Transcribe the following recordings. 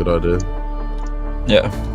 good idea. Yeah.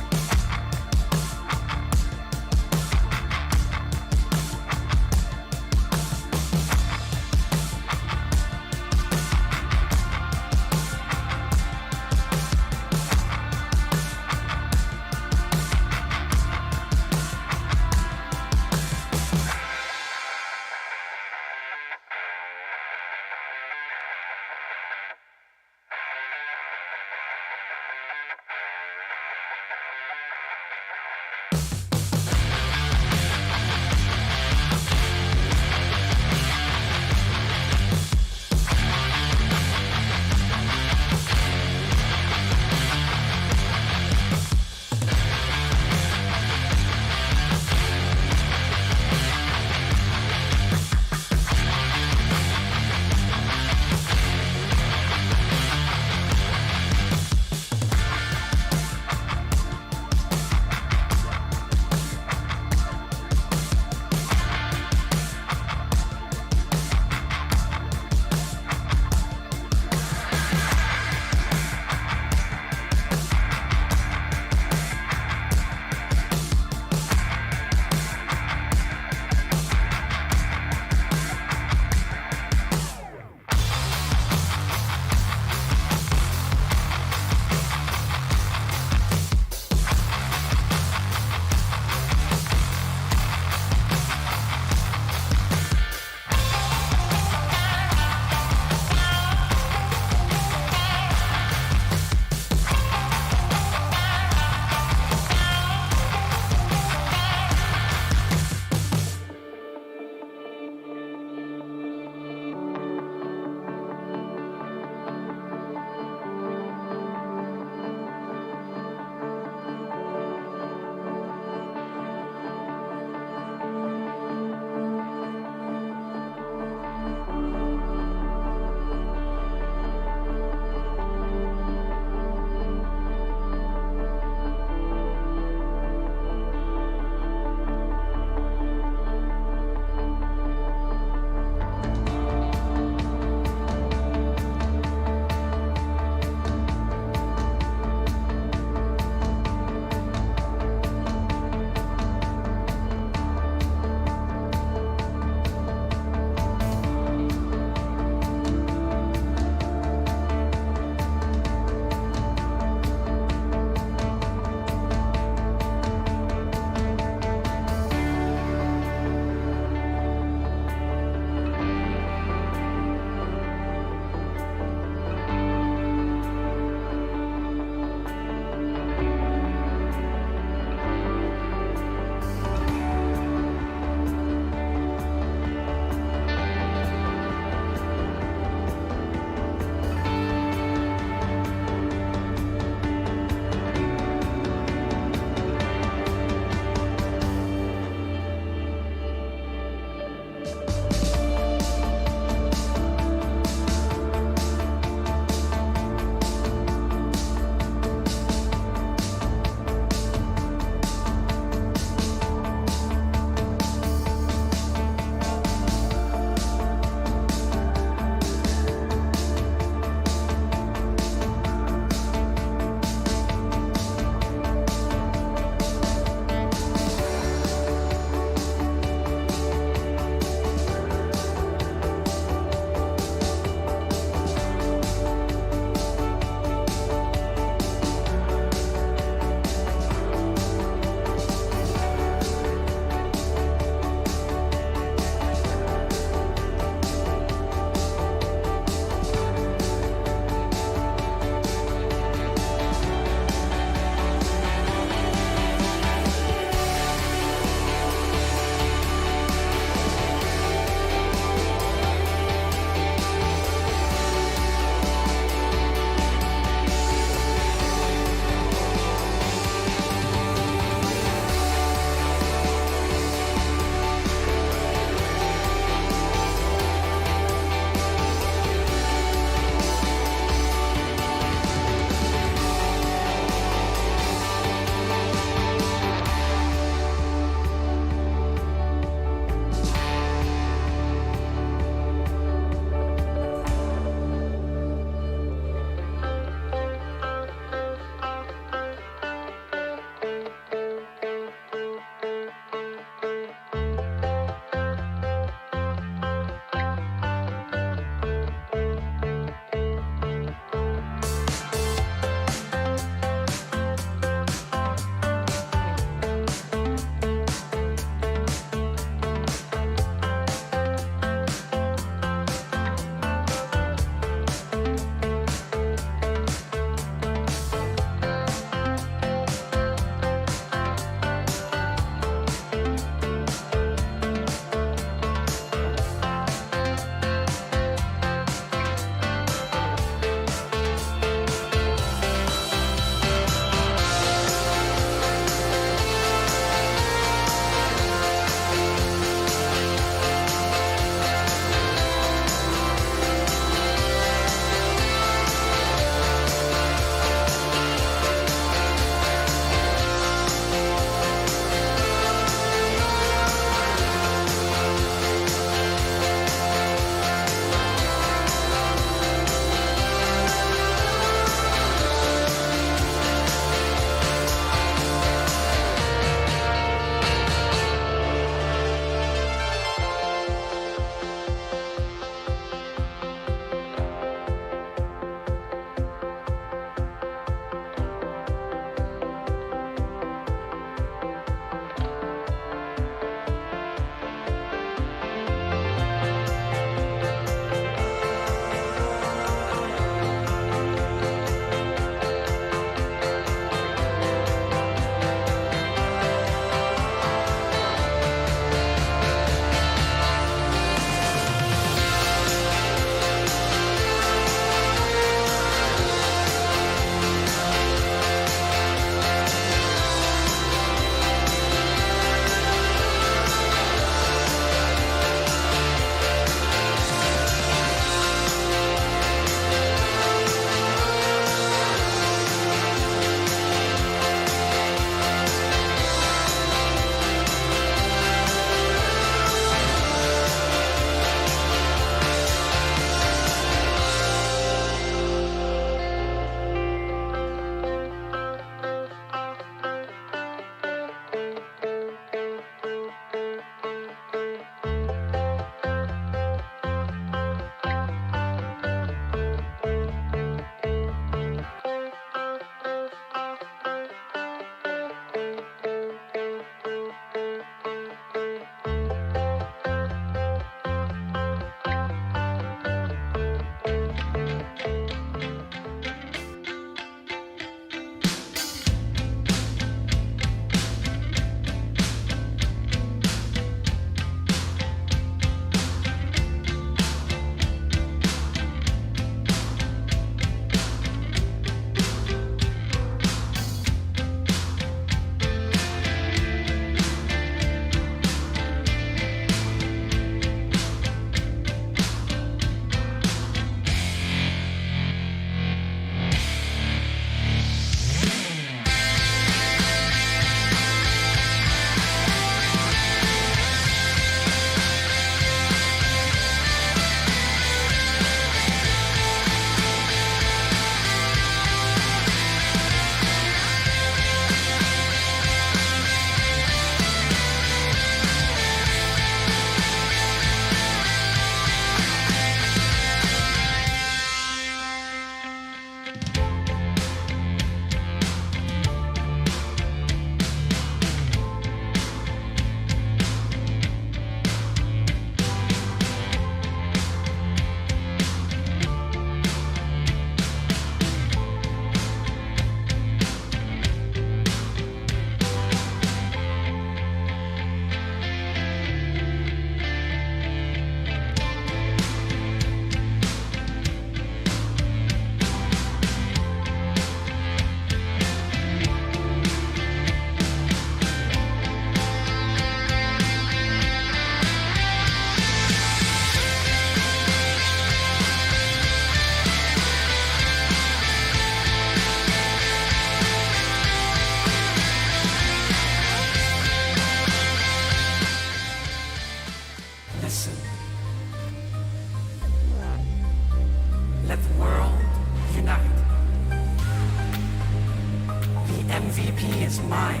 MVP is mine.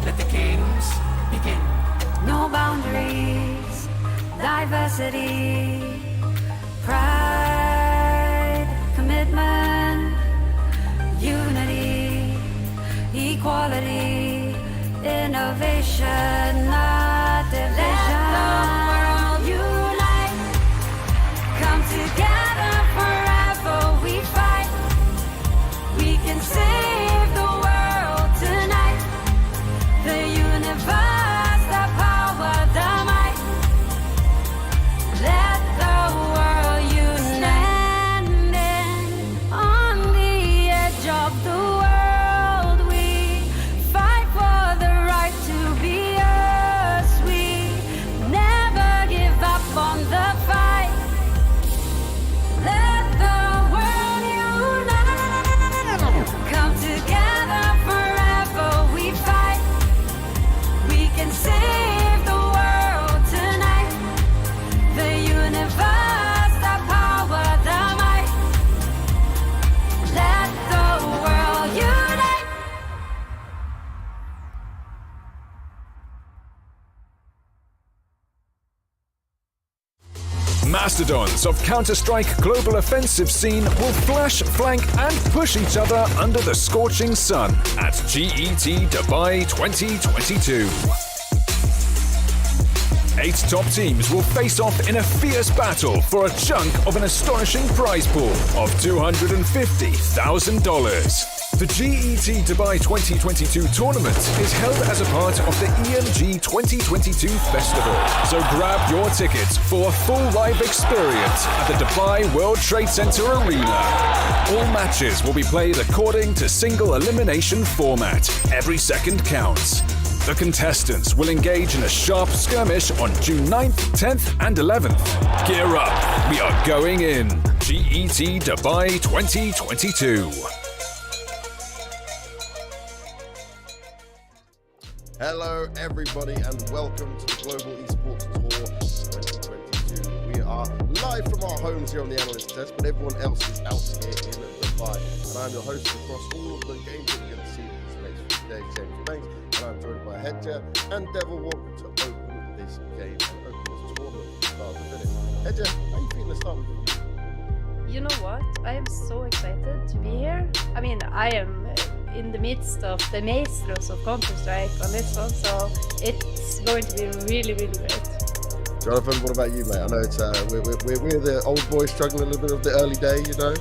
Let the games begin. No boundaries, diversity, pride, commitment, unity, equality, innovation, not division. Let the world unite. Come together forever we fight. We can save the world tonight. The universe, the power, the might. Let the world unite. Standing on the edge of the world, we fight for the right to be us. We never give up on the fight. Let the world unite. Come together forever we fight. We can save the world tonight. The universe, the power, the might. Let the world unite. Mastodons of Counter-Strike global offensive scene will flash, flank and push each other under the scorching sun at GET Dubai 2022. 8 top teams will face off in a fierce battle for a chunk of an astonishing prize pool of $250,000. The GET Dubai 2022 tournament is held as a part of the EMG 2022 festival. So grab your tickets for a full live experience at the Dubai World Trade Center Arena. All matches will be played according to single elimination format. Every second counts. The contestants will engage in a sharp skirmish on June 9th, 10th and 11th. Gear up, we are going in. GET Dubai 2022. Hello everybody and welcome to the Global Esports Tour 2022. We are live from our homes here on the Analyst Desk, but everyone else is out here in Dubai. And I'm your host across all of the games that we're going to see this next few days, James Banks. And I'm joined by Hedger and Devil Walk to open this game and open this tournament from start to finish. Hedger, how are you feeling to start with? You know what? I am so excited to be here. I mean, I am in the midst of the maestros of Counter-Strike on this one, so it's going to be really, really great. Jonathan, what about you, mate? I know it's we're the old boys struggling a little bit of the early day, you know.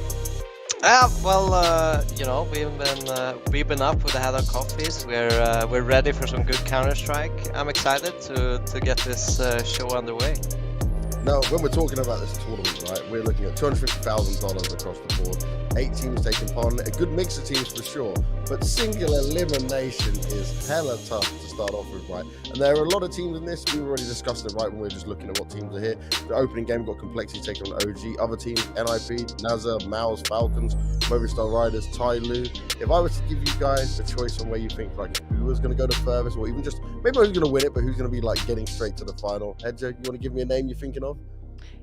You know, we've been up with a head of coffees. We're ready for some good Counter-Strike. I'm excited to get this show underway. Now, when we're talking about this tournament, right, we're looking at $250,000 across the board. 8 teams taking part in it. A good mix of teams for sure, but single elimination is hella tough to start off with, right? And there are a lot of teams in this. We've already discussed it, right, when we were just looking at what teams are here. The opening game got Complexity taking on OG. Other teams, NIP, NASR, Mouz, Falcons, Movistar Riders, TyLoo. If I was to give you guys a choice on where you think, like, who was going to go the furthest, or even just, maybe who's going to win it, but who's going to be, like, getting straight to the final. Hedger, you want to give me a name you're thinking of?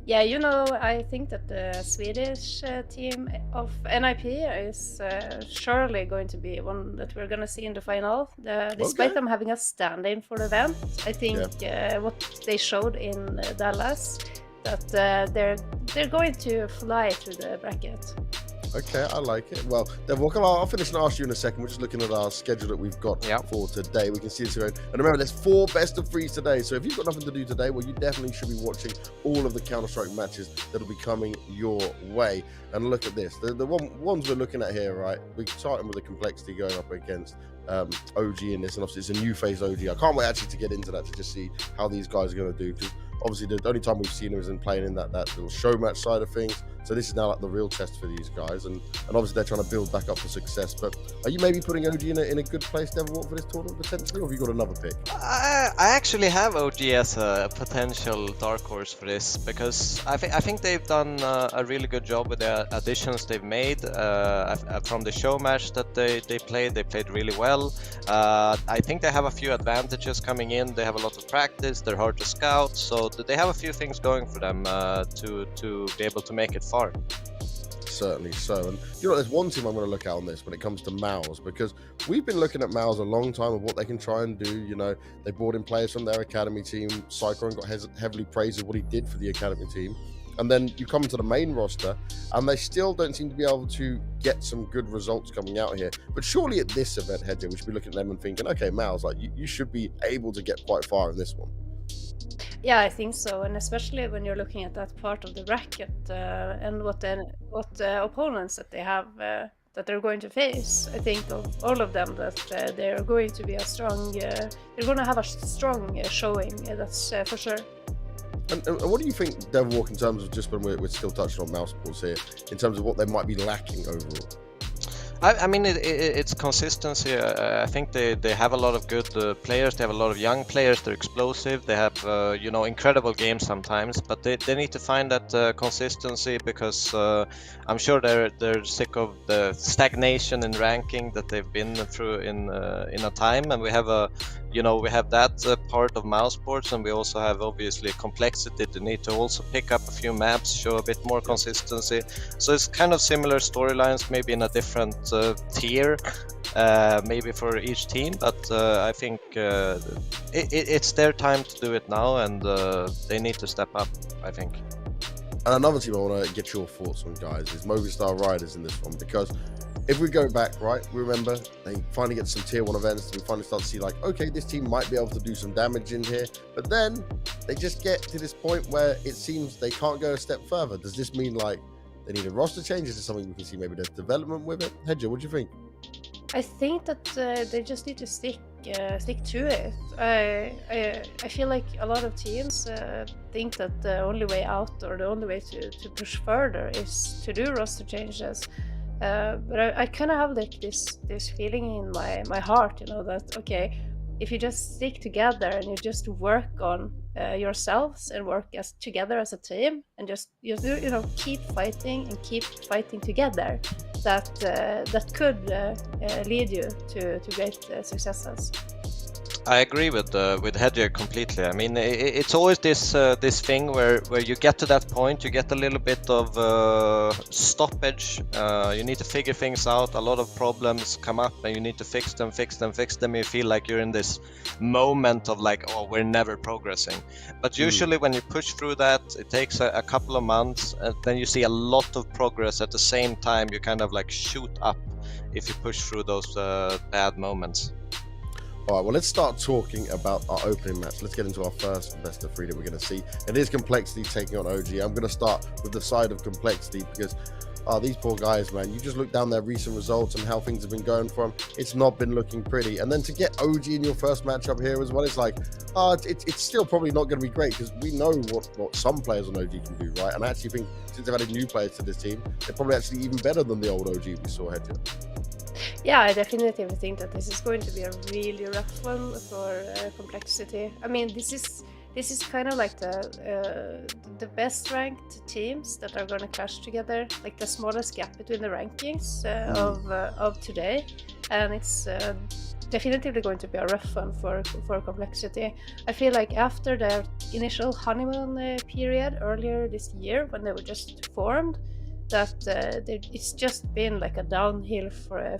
Yeah, you know, I think that the Swedish team of NIP is surely going to be one that we're going to see in the final. Despite them having a stand-in for the event, I think what they showed in Dallas, that they're going to fly through the bracket. Okay, I like it. Well, then I'll finish and ask you in a second. We're just looking at our schedule that we've got for today. We can see this going. And remember, there's 4 best of 3s today. So if you've got nothing to do today, well, you definitely should be watching all of the Counter-Strike matches that'll be coming your way. And look at this. The ones we're looking at here, right? We're starting with the Complexity going up against OG in this. And obviously, it's a new phase OG. I can't wait actually to get into that to just see how these guys are going to do. Because obviously, the only time we've seen them is in playing in that little show match side of things. So this is now like the real test for these guys, and obviously they're trying to build back up for success. But are you maybe putting OG in a good place, Devil, for this tournament potentially, or have you got another pick? I actually have OG as a potential dark horse for this, because I think they've done a really good job with the additions they've made from the show match that they played really well. I think they have a few advantages coming in. They have a lot of practice. They're hard to scout, so they have a few things going for them to be able to make it far. Certainly so. And you know, there's one team I'm going to look at on this when it comes to Mouz, because we've been looking at Mouz a long time of what they can try and do. You know, they brought in players from their academy team. Cyclone got heavily praised for what he did for the academy team. And then you come to the main roster, and they still don't seem to be able to get some good results coming out here. But surely at this event, Hedger, we should be looking at them and thinking, okay, Mouz, like you should be able to get quite far in this one. Yeah, I think so, and especially when you're looking at that part of the bracket and what opponents that they have that they're going to face. I think of all of them that they're going to be a strong. They're going to have a strong showing. That's for sure. And what do you think, Devilwalk, in terms of just when we're still touching on Mouse Sports here, in terms of what they might be lacking overall? I mean, it's consistency. I think they have a lot of good players. They have a lot of young players. They're explosive. They have incredible games sometimes, but they need to find that consistency, because I'm sure they're sick of the stagnation in ranking that they've been through in a time. And we have we have that part of Mouse Sports, and we also have obviously complexity. They need to also pick up a few maps, show a bit more consistency. So it's kind of similar storylines, maybe in a different tier, maybe for each team. But I think it's their time to do it now, and they need to step up, I think. And another team I want to get your thoughts on, guys, is Movistar Riders in this one, because if we go back, right, we remember they finally get some tier 1 events, and we finally start to see, like, okay, this team might be able to do some damage in here, but then they just get to this point where it seems they can't go a step further. Does this mean, like, they need a roster change? Is this something we can see maybe there's development with it? Hedger, what do you think? I think that they just need to stick to it. I feel like a lot of teams think that the only way out, or the only way to push further, is to do roster changes. But I kind of have like this feeling in my heart, that okay, if you just stick together and you just work on yourselves and work together as a team, and just keep fighting together, that could lead you to great successes. I agree with Hedger completely. I mean, it's always this thing where you get to that point, you get a little bit of stoppage. You need to figure things out. A lot of problems come up, and you need to fix them. You feel like you're in this moment of like, oh, we're never progressing. But usually when you push through that, it takes a couple of months, and then you see a lot of progress at the same time. You kind of like shoot up if you push through those bad moments. All right, well, let's start talking about our opening match. Let's get into our first best of 3 that we're going to see. It is Complexity taking on OG. I'm going to start with the side of Complexity, because these poor guys, man, you just look down their recent results and how things have been going for them. It's not been looking pretty. And then to get OG in your first matchup here as well, it's like, it's still probably not going to be great, because we know what some players on OG can do, right? And I actually think since they've added new players to this team, they're probably actually even better than the old OG we saw Hedger. Yeah, I definitely think that this is going to be a really rough one for Complexity. I mean, this is kind of like the best ranked teams that are going to clash together, like the smallest gap between the rankings of today, and it's definitely going to be a rough one for Complexity. I feel like after their initial honeymoon period earlier this year, when they were just formed, that it's just been like a downhill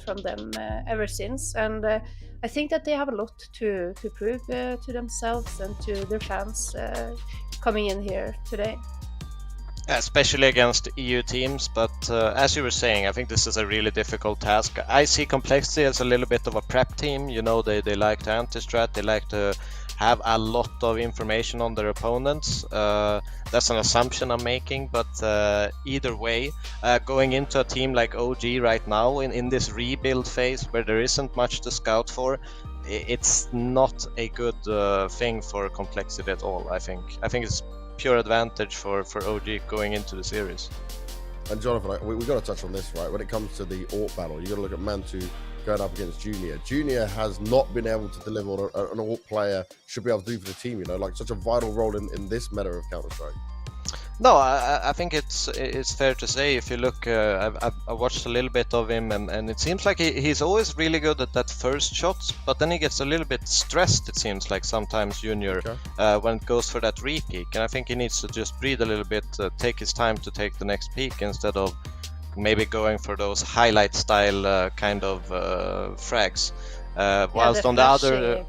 from them ever since, and I think that they have a lot to prove to themselves and to their fans coming in here today. Especially against EU teams, but as you were saying, I think this is a really difficult task. I see Complexity as a little bit of a prep team. They like to anti-strat, they like to have a lot of information on their opponents. That's an assumption I'm making, but either way, going into a team like OG right now in this rebuild phase where there isn't much to scout for, it's not a good thing for Complexity at all. I think it's pure advantage for OG going into the series. And Jonathan, we got to touch on this, right? When it comes to the AWP battle, you got to look at Mantu going up against Junior. Junior has not been able to deliver what an AWP player should be able to do for the team, like such a vital role in this meta of Counter-Strike. No, I think it's fair to say, if you look, I watched a little bit of him, and it seems like he's always really good at that first shot, but then he gets a little bit stressed, it seems like sometimes, Junior, when it goes for that re-peek, and I think he needs to just breathe a little bit, take his time to take the next peek, instead of maybe going for those highlight style kind of frags. Whilst on the other,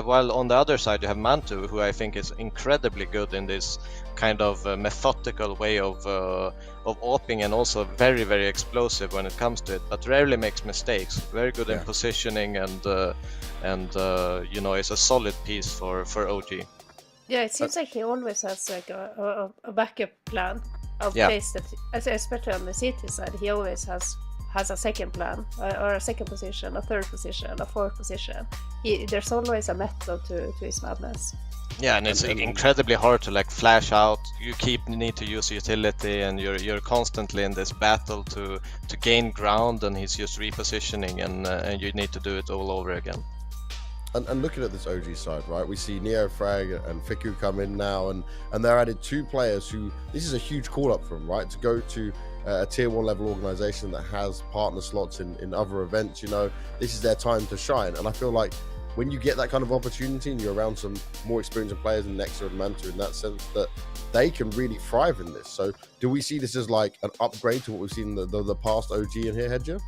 while on the other side you have Mantu, who I think is incredibly good in this kind of methodical way of AWPing, and also very, very explosive when it comes to it, but rarely makes mistakes. Very good in positioning, and you know, is a solid piece for OG. Yeah, it seems like he always has like a backup plan of plays that, especially on the CT side, he always has a second plan, or a second position, a third position, a fourth position. There's always a method to his madness. Yeah, and it's incredibly hard to like flash out. You need to use utility, and you're constantly in this battle to gain ground, and he's just repositioning, and you need to do it all over again. And looking at this OG side, right, we see NeoFrag and Fiku come in now, and they're added 2 players who, this is a huge call up for them, right, to go to a tier 1 level organization that has partner slots in other events. You know, this is their time to shine, and I feel like when you get that kind of opportunity and you're around some more experienced players in Nexa and Manta, in that sense, that they can really thrive in this. So do we see this as like an upgrade to what we've seen in the past OG in here, Hedger?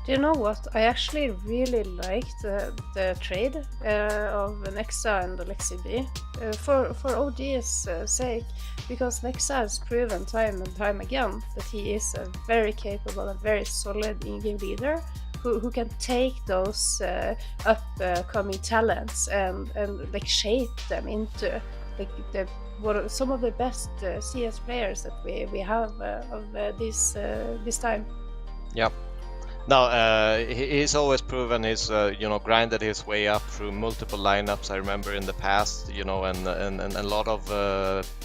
Do you know what? I actually really liked the trade of Nexa and Alexi B for OG's sake, because Nexa has proven time and time again that he is a very capable and very solid in-game leader who can take those upcoming talents and like shape them into like some of the best CS players that we have of this time. Yeah. No, he's always proven his, you know, grinded his way up through multiple lineups. I remember in the past, you know, and a lot of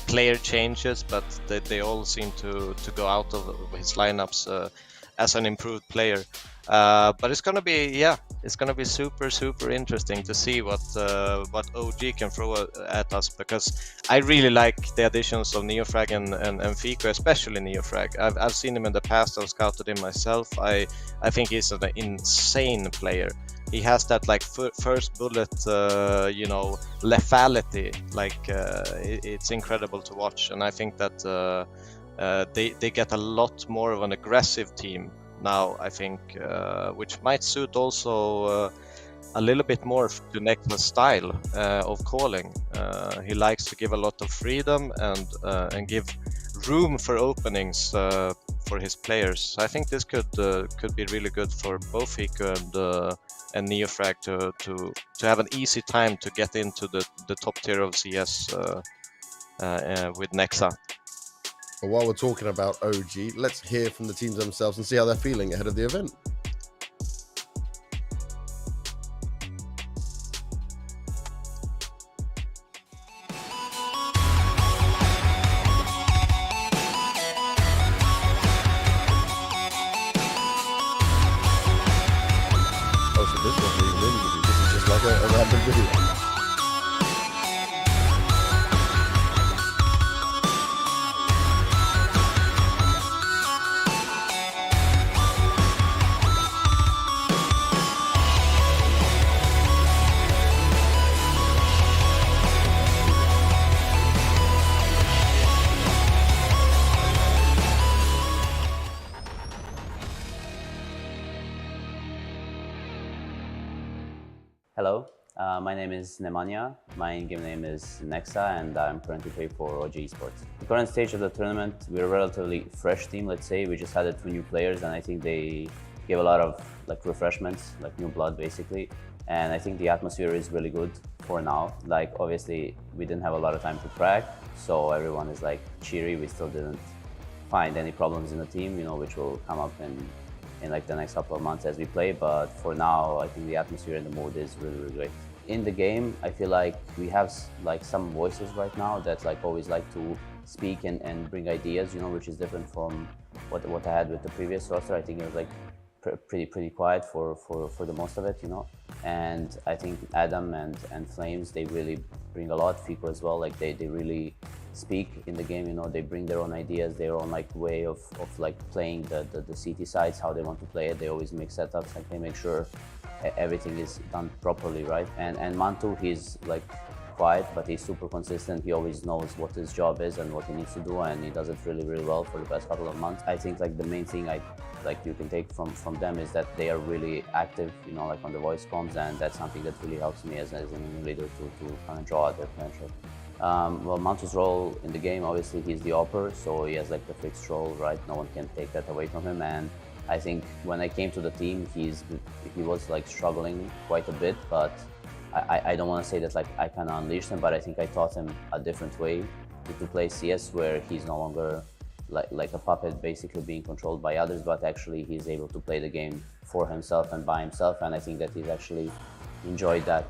player changes, but they all seem to go out of his lineups as an improved player. But it's gonna be super interesting to see what OG can throw at us, because I really like the additions of NeoFrag and Fico, especially NeoFrag. I've seen him in the past. I've scouted him myself. I think he's an insane player. He has that like first bullet, you know, lethality. Like it's incredible to watch, and I think that they get a lot more of an aggressive team now, I think, which might suit also a little bit more to Nexa's style of calling. He likes to give a lot of freedom and give room for openings for his players. So I think this could be really good for both Fico and NeoFrag to have an easy time to get into the top tier of CS with Nexa. But while we're talking about OG, let's hear from the teams themselves and see how they're feeling ahead of the event. Oh, so this wasn't even in the video. This is just like a random video. Hello, my name is Nemanja. My in-game name is Nexa, and I'm currently playing for OG Esports. The current stage of the tournament, we're a relatively fresh team, let's say. We just added 2 new players, and I think they gave a lot of like refreshments, like new blood basically. And I think the atmosphere is really good for now. Like obviously we didn't have a lot of time to practice, so everyone is like cheery. We still didn't find any problems in the team, you know, which will come up in like the next couple of months as we play. But for now, I think the atmosphere and the mood is really, really great. In the game, I feel like we have like some voices right now that like always like to speak and bring ideas, you know, which is different from what I had with the previous roster. I think it was like pretty quiet for the most of it, you know. And I think Adam and Flames, they really bring a lot. Fico as well, like they really speak in the game, you know. They bring their own ideas, their own like way of like playing the CT sides, how they want to play it. They always make setups, like they make sure everything is done properly, right? And Mantu, he's like quiet, but he's super consistent. He always knows what his job is and what he needs to do, and he does it really, really well for the past couple of months. I think like the main thing you can take from them is that they are really active, you know, like on the voice comms, and that's something that really helps me as a new leader to kind of draw out their potential. Well, Mouz's role in the game, obviously he's the AWPer, so he has like the fixed role, right? No one can take that away from him. And I think when I came to the team, he was like struggling quite a bit, but I don't want to say that like I kind of unleashed him, but I think I taught him a different way to play CS, where he's no longer like a puppet basically being controlled by others, but actually he's able to play the game for himself and by himself. And I think that he's actually enjoyed that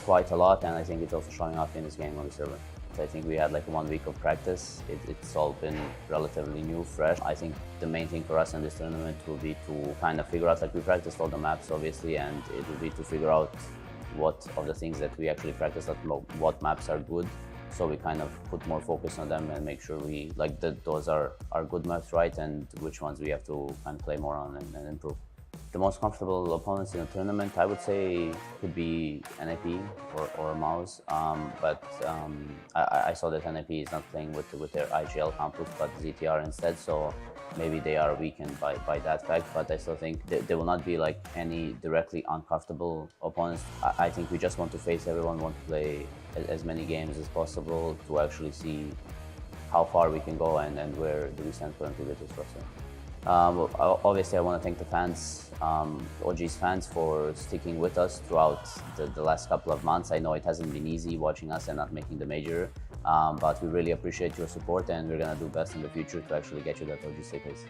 quite a lot, and I think it's also showing up in his game on the server. So I think we had like 1 week of practice. It's all been relatively new, fresh. I think the main thing for us in this tournament will be to kind of figure out, like we practiced all the maps obviously, and it will be to figure out what of the things that we actually practice, what maps are good, so we kind of put more focus on them and make sure we like that those are good maps, right, and which ones we have to kind of play more on and improve. The most comfortable opponents in the tournament, I would say, could be NAP or Mouz, but I saw that NAP is not playing with their IGL campus, but ZTR instead, so maybe they are weakened by that fact, but I still think there will not be like any directly uncomfortable opponents. I think we just want to face everyone, want to play as many games as possible to actually see how far we can go and where do we stand currently with this roster. Obviously, I want to thank the fans, OG's fans, for sticking with us throughout the last couple of months. I know it hasn't been easy watching us and not making the major, but we really appreciate your support, and we're going to do best in the future to actually get you that OG safe place.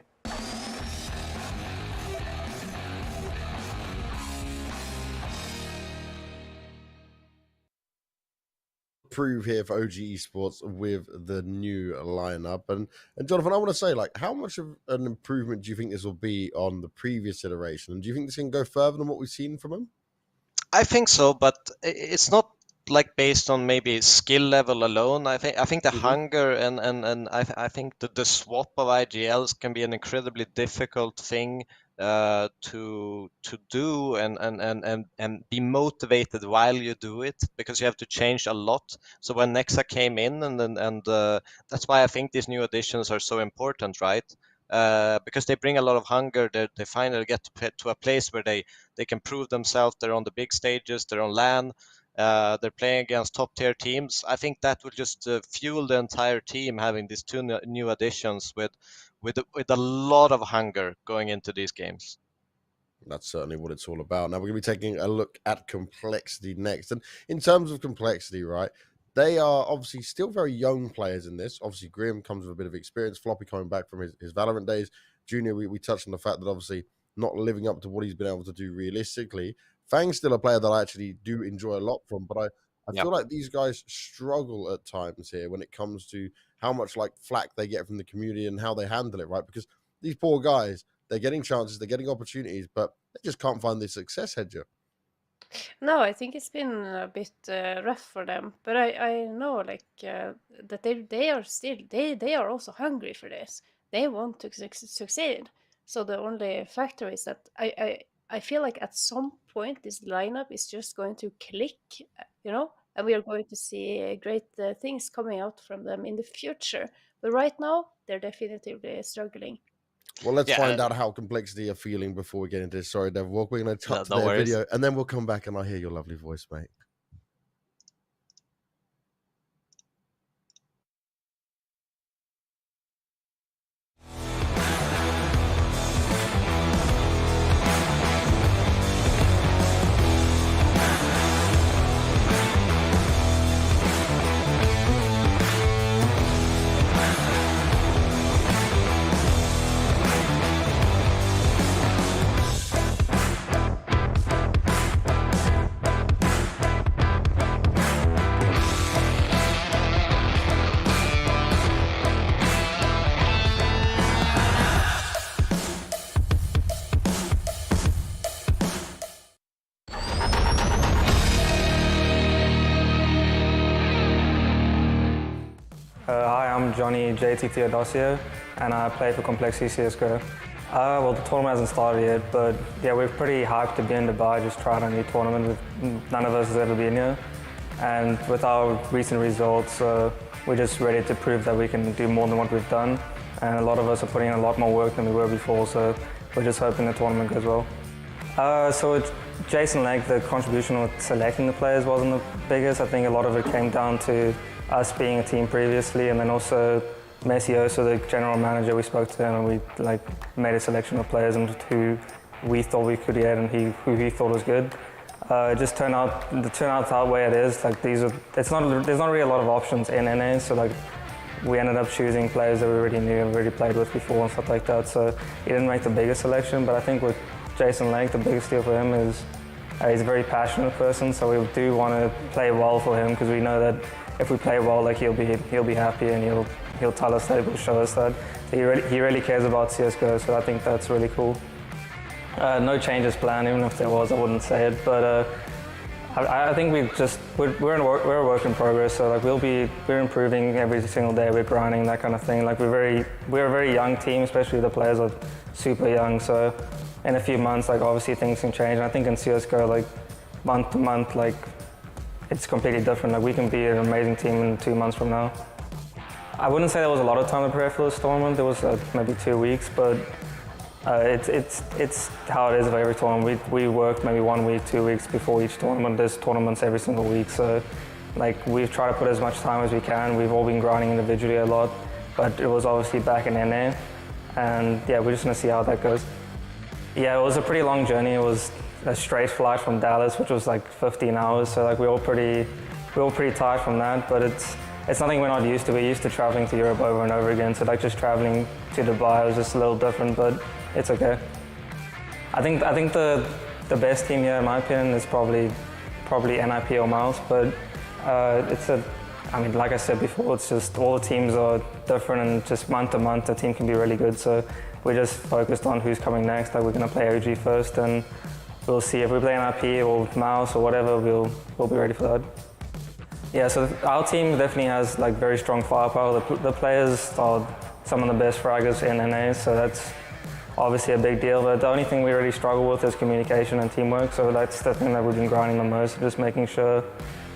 Prove here for OG Esports with the new lineup. And Jonathan, I want to say, like, how much of an improvement do you think this will be on the previous iteration? And do you think this can go further than what we've seen from him? I think so, but it's not like based on maybe skill level alone. I think the hunger and I think the swap of IGLs can be an incredibly difficult thing to do and be motivated while you do it, because you have to change a lot. So when Nexa came in, and that's why I think these new additions are so important, right? Because they bring a lot of hunger. They finally get to a place where they can prove themselves. They're on the big stages. They're on LAN. They're playing against top tier teams. I think that will just fuel the entire team, having these two new additions with a lot of hunger going into these games. That's certainly what it's all about. Now we're going to be taking a look at complexity next. And in terms of complexity, right, they are obviously still very young players in this. Obviously, Grim comes with a bit of experience. Floppy coming back from his Valorant days. Junior, we touched on the fact that obviously not living up to what he's been able to do realistically. Fang's still a player that I actually do enjoy a lot from, but I feel like these guys struggle at times here when it comes to how much like flack they get from the community and how they handle it, right? Because these poor guys, they're getting chances, they're getting opportunities, but they just can't find the success, Hedger. No, I think it's been a bit rough for them, but I know like that they are still they are also hungry for this. They want to succeed. So the only factor is that I feel like at some point this lineup is just going to click, you know, and we are going to see great things coming out from them in the future. But right now they're definitively struggling. Well, let's find out how Complexity are feeling before we get into this. Sorry, Dev Walk. We're going to cut to their video, and then we'll come back and I'll hear your lovely voice, mate. Hi, I'm Johnny JT Theodosio, and I play for Complexity CSGO. Well, the tournament hasn't started yet, but yeah, we're pretty hyped to be in Dubai, just trying a new tournament. None of us has ever been here. And with our recent results, we're just ready to prove that we can do more than what we've done. And a lot of us are putting in a lot more work than we were before, so we're just hoping the tournament goes well. So with Jason Legg, the contribution with selecting the players wasn't the biggest. I think a lot of it came down to us being a team previously, and then also Messi, so the general manager, we spoke to him and we made a selection of players and who we thought we could get and who he thought was good. It just turned out that way it is. There's not really a lot of options in NA, so we ended up choosing players that we already knew and already played with before and stuff like that. So he didn't make the biggest selection, but I think with Jason Legg, the biggest deal for him is he's a very passionate person, so we do want to play well for him because we know that if we play well, he'll be happy and he'll tell us that, he'll show us that. So he really cares about CSGO, so I think that's really cool. No changes planned, even if there was, I wouldn't say it, but I think we're a work in progress, so we're improving every single day, we're grinding, that kind of thing. We're a very young team, especially the players are super young, so in a few months, obviously things can change. And I think in CSGO, month to month, it's completely different. We can be an amazing team in 2 months from now. I wouldn't say there was a lot of time to prepare for this tournament. There was maybe 2 weeks, but it's how it is of every tournament. We worked maybe 1 week, 2 weeks before each tournament. There's tournaments every single week, so we've tried to put as much time as we can. We've all been grinding individually a lot, but it was obviously back in NA, and yeah, we're just gonna see how that goes. Yeah, it was a pretty long journey. It was a straight flight from Dallas, which was 15 hours. So we were all pretty tired from that. But it's something we're not used to. We're used to traveling to Europe over and over again. So just traveling to Dubai was just a little different, but it's okay. I think the best team here, in my opinion, is probably NIP or Mouz. But like I said before, it's just all the teams are different, and just month to month, the team can be really good. So we're just focused on who's coming next. We're going to play OG first, and we'll see if we play NIP or Mouz or whatever. We'll be ready for that. Yeah, so our team definitely has very strong firepower. The players are some of the best fraggers in NA, so that's obviously a big deal. But the only thing we really struggle with is communication and teamwork. So that's the thing that we've been grinding the most, just making sure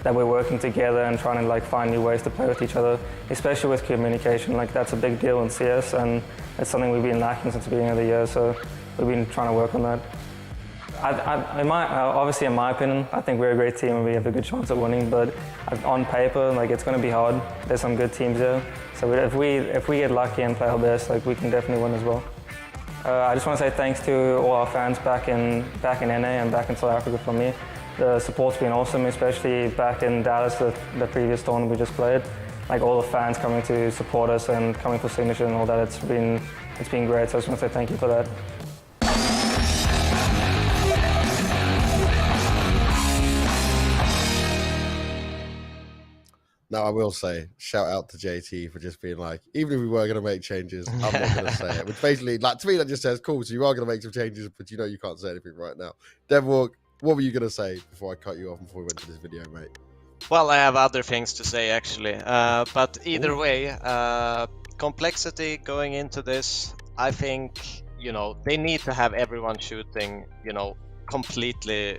that we're working together and trying to find new ways to play with each other, especially with communication. That's a big deal in CS, and it's something we've been lacking since the beginning of the year. So we've been trying to work on that. Obviously, in my opinion, I think we're a great team and we have a good chance at winning. But on paper, it's going to be hard. There's some good teams here. So if we get lucky and play our best, we can definitely win as well. I just want to say thanks to all our fans back in NA and back in South Africa for me. The support's been awesome, especially back in Dallas, the previous tournament we just played. All the fans coming to support us and coming for signature and all that, it's been great. So I just want to say thank you for that. Now, I will say, shout out to JT for just being even if we were going to make changes, I'm not going to say it. Which basically, to me, that just says, cool, so you are going to make some changes, but you can't say anything right now. Devwalk, what were you going to say before I cut you off before we went to this video, mate? Well, I have other things to say, actually. But either way, complexity going into this, I think, they need to have everyone shooting, completely,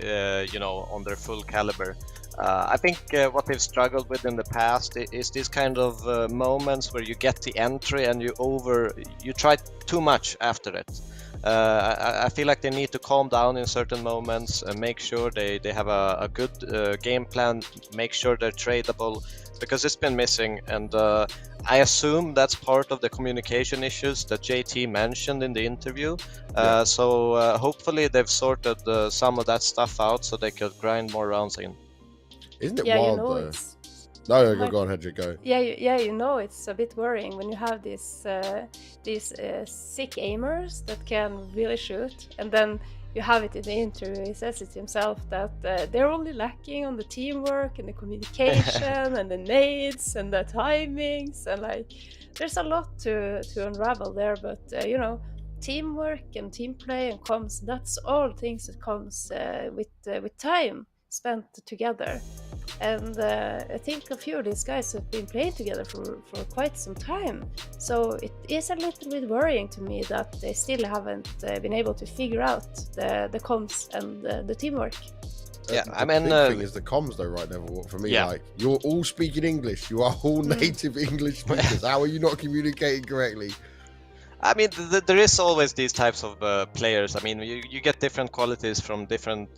on their full caliber. I think what they've struggled with in the past is these kind of moments where you get the entry and you try too much after it. I feel like they need to calm down in certain moments and make sure they have a good game plan, make sure they're tradable, because it's been missing. And I assume that's part of the communication issues that JT mentioned in the interview. So hopefully they've sorted some of that stuff out so they could grind more rounds in. Isn't it wild though? No, go on, Hedrick, go. Yeah, it's a bit worrying when you have these sick aimers that can really shoot, and then you have it in the interview. He says it himself that they're only lacking on the teamwork and the communication and the nades and the timings, and there's a lot to unravel there. But teamwork and team play and comms, that's all things that comes with time spent together. And I think a few of these guys have been playing together for quite some time. So it is a little bit worrying to me that they still haven't been able to figure out the comms and the teamwork. Yeah, the I mean, big thing is the comms though, right, Neville? For me, yeah. like, you're all speaking English. You are all native English speakers. How are you not communicating correctly? I mean, there is always these types of players. I mean, you get different qualities from different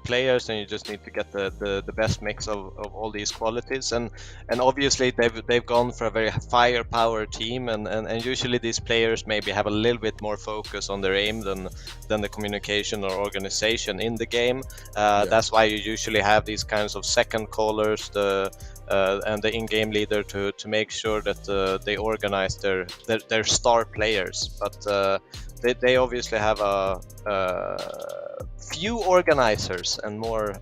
players, and you just need to get the best mix of all these qualities. And obviously, they've gone for a very firepower team, and usually these players maybe have a little bit more focus on their aim than the communication or organization in the game. That's why you usually have these kinds of second callers, and the in-game leader to make sure that they organize their star players. But they obviously have a few organizers and more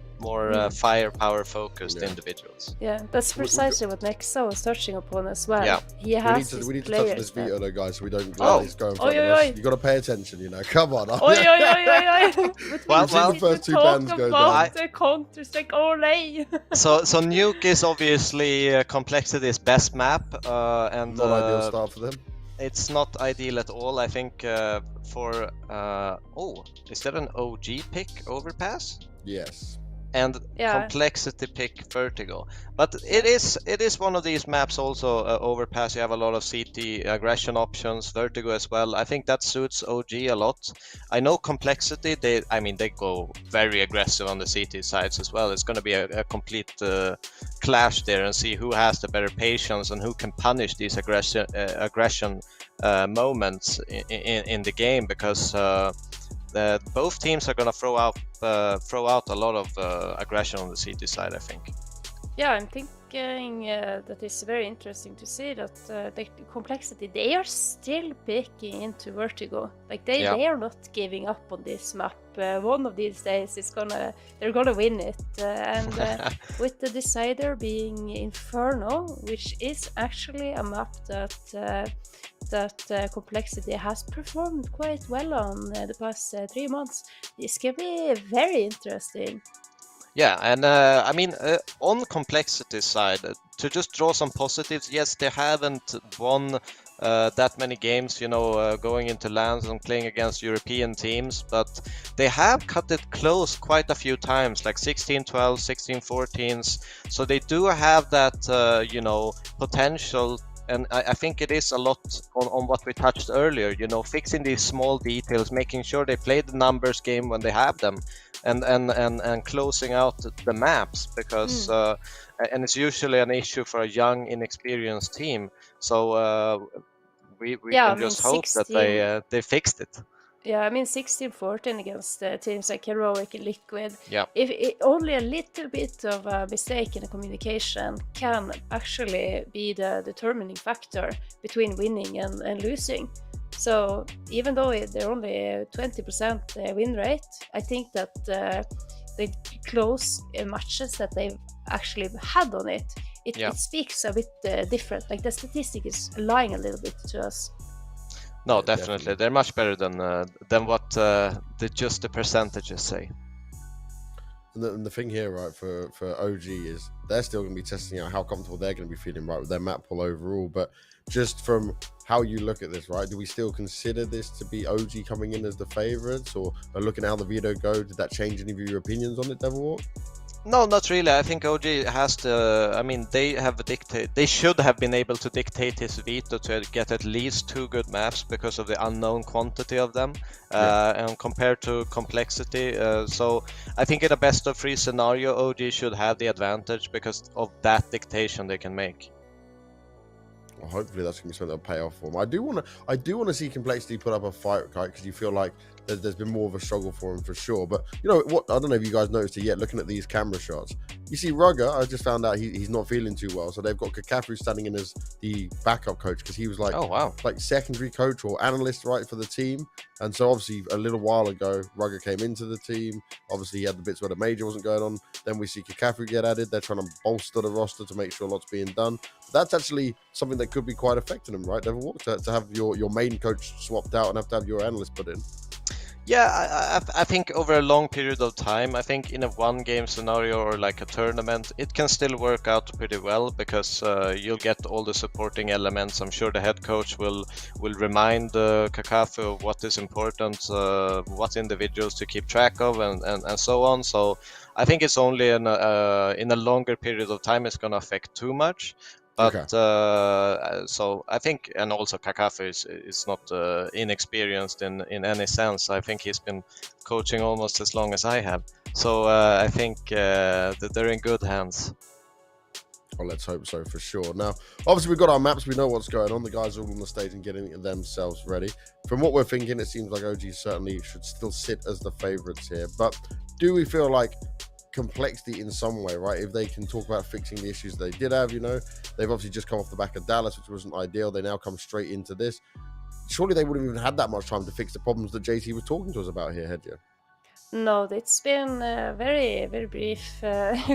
firepower focused individuals. Yeah, that's precisely what Nexa was touching upon as well. Yeah. He has we need to players touch this veto though, guys, so we don't Oh. let this go in front of us. You got to pay attention, you know. Come on. Oi. Well, the first two bands go down. The Counter-Strike, olay! So Nuke is obviously Complexity's best map, and Not ideal start for them. it's not ideal at all. I think for is that an OG pick Overpass? Yes. And Complexity pick Vertigo, but it is one of these maps also. Overpass, you have a lot of CT aggression options. Vertigo as well. I think that suits OG a lot. I know Complexity, they go very aggressive on the CT sides as well. It's going to be a complete clash there, and see who has the better patience and who can punish these aggression moments in the game, because both teams are going to throw out a lot of aggression on the CT side, I think. Yeah, I'm thinking that it's very interesting to see that the Complexity, they are still picking into Vertigo. Like they are not giving up on this map. One of these days they're gonna win it. And with the Decider being Inferno, which is actually a map that Complexity has performed quite well on the past 3 months, this can be very interesting. Yeah, and on Complexity side, to just draw some positives, yes, they haven't won that many games, going into lands and playing against European teams, but they have cut it close quite a few times, like 16-12, 16-14s, so they do have that, potential. And I think it is a lot on what we touched earlier, fixing these small details, making sure they play the numbers game when they have them, and closing out the maps, because and it's usually an issue for a young, inexperienced team. So we can just hope that they fixed it. Yeah, 16-14 against teams like Heroic and Liquid. Yeah. If only a little bit of a mistake in the communication can actually be the determining factor between winning and losing. So even though they're only 20% win rate, I think that the close matches that they've actually had on it speaks a bit different. Like the statistic is lying a little bit to us. No, definitely. They're much better than what just the percentages say. And the thing here, right, for OG is they're still going to be testing out how comfortable they're going to be feeling, right, with their map pool overall. But just from how you look at this, right, do we still consider this to be OG coming in as the favourites, or looking at how the veto go, did that change any of your opinions on it, Devilwalk? No, not really. I think OG has they should have been able to dictate his veto to get at least 2 good maps because of the unknown quantity of them, and compared to Complexity. So I think in a best of 3 scenario, OG should have the advantage because of that dictation they can make. Well, hopefully that's going to be something that'll pay off for him. I do want to see Complexity put up a fight, right? Because you feel like there's been more of a struggle for him for sure. But you know what? I don't know if you guys noticed it yet. Looking at these camera shots, you see Rugger. I just found out he's not feeling too well, so they've got Kakafu standing in as the backup coach because he was like, like secondary coach or analyst, right, for the team. And so obviously a little while ago, Rugger came into the team. Obviously he had the bits where the major wasn't going on. Then we see Kakafu get added. They're trying to bolster the roster to make sure lots being done. That's actually something that could be quite affecting them, right, Devilwalk? To have your main coach swapped out and have to have your analyst put in. Yeah, I think over a long period of time, I think in a one-game scenario or like a tournament, it can still work out pretty well because you'll get all the supporting elements. I'm sure the head coach will remind Kakafu of what is important, what individuals to keep track of, and so on. So I think it's only in a longer period of time it's going to affect too much. But so I think, and also Kakafu is not inexperienced in any sense. I think he's been coaching almost as long as I have. So I think that they're in good hands. Well, let's hope so for sure. Now, obviously, we've got our maps. We know what's going on. The guys are all on the stage and getting themselves ready. From what we're thinking, it seems like OG certainly should still sit as the favourites here. But do we feel like complexity in some way, right? If they can talk about fixing the issues they did have, they've obviously just come off the back of Dallas, which wasn't ideal. They now come straight into this. Surely they wouldn't even had that much time to fix the problems that JT was talking to us about here, had you? No, it's been very, very brief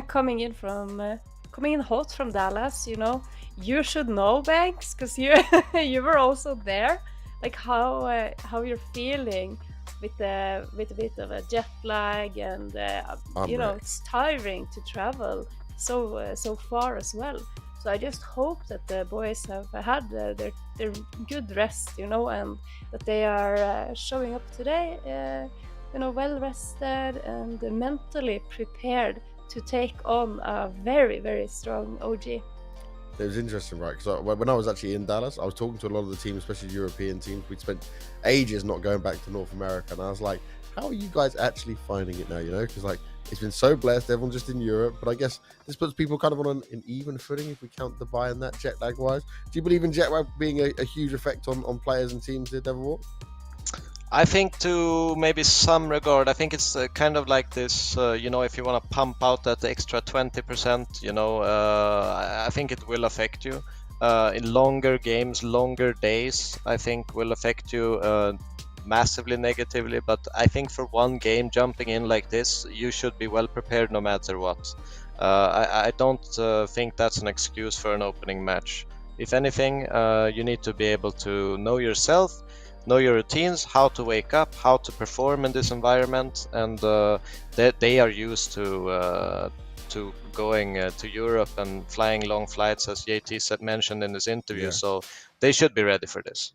coming in hot from Dallas. You should know, Banks, because you you were also there. Like how you're feeling with a bit of a jet lag, and it's tiring to travel so far as well. So I just hope that the boys have had their good rest, and that they are showing up today, well rested and mentally prepared to take on a very, very strong OG. It was interesting, right? Because when I was actually in Dallas, I was talking to a lot of the teams, especially European teams. We'd spent ages not going back to North America, and I was like, how are you guys actually finding it now, Because it's been so blessed, everyone's just in Europe, but I guess this puts people kind of on an even footing if we count Dubai and that jet lag wise. Do you believe in jet lag being a huge effect on players and teams here, Devilwalk? I think to maybe some regard, I think it's kind of like this, if you want to pump out that extra 20%, I think it will affect you. In longer games, longer days, I think will affect you massively negatively. But I think for one game, jumping in like this, you should be well prepared no matter what. I don't think that's an excuse for an opening match. If anything, you need to be able to know yourself, know your routines, how to wake up, how to perform in this environment, and they are used to going to Europe and flying long flights, as JT mentioned in his interview. Yeah. So they should be ready for this.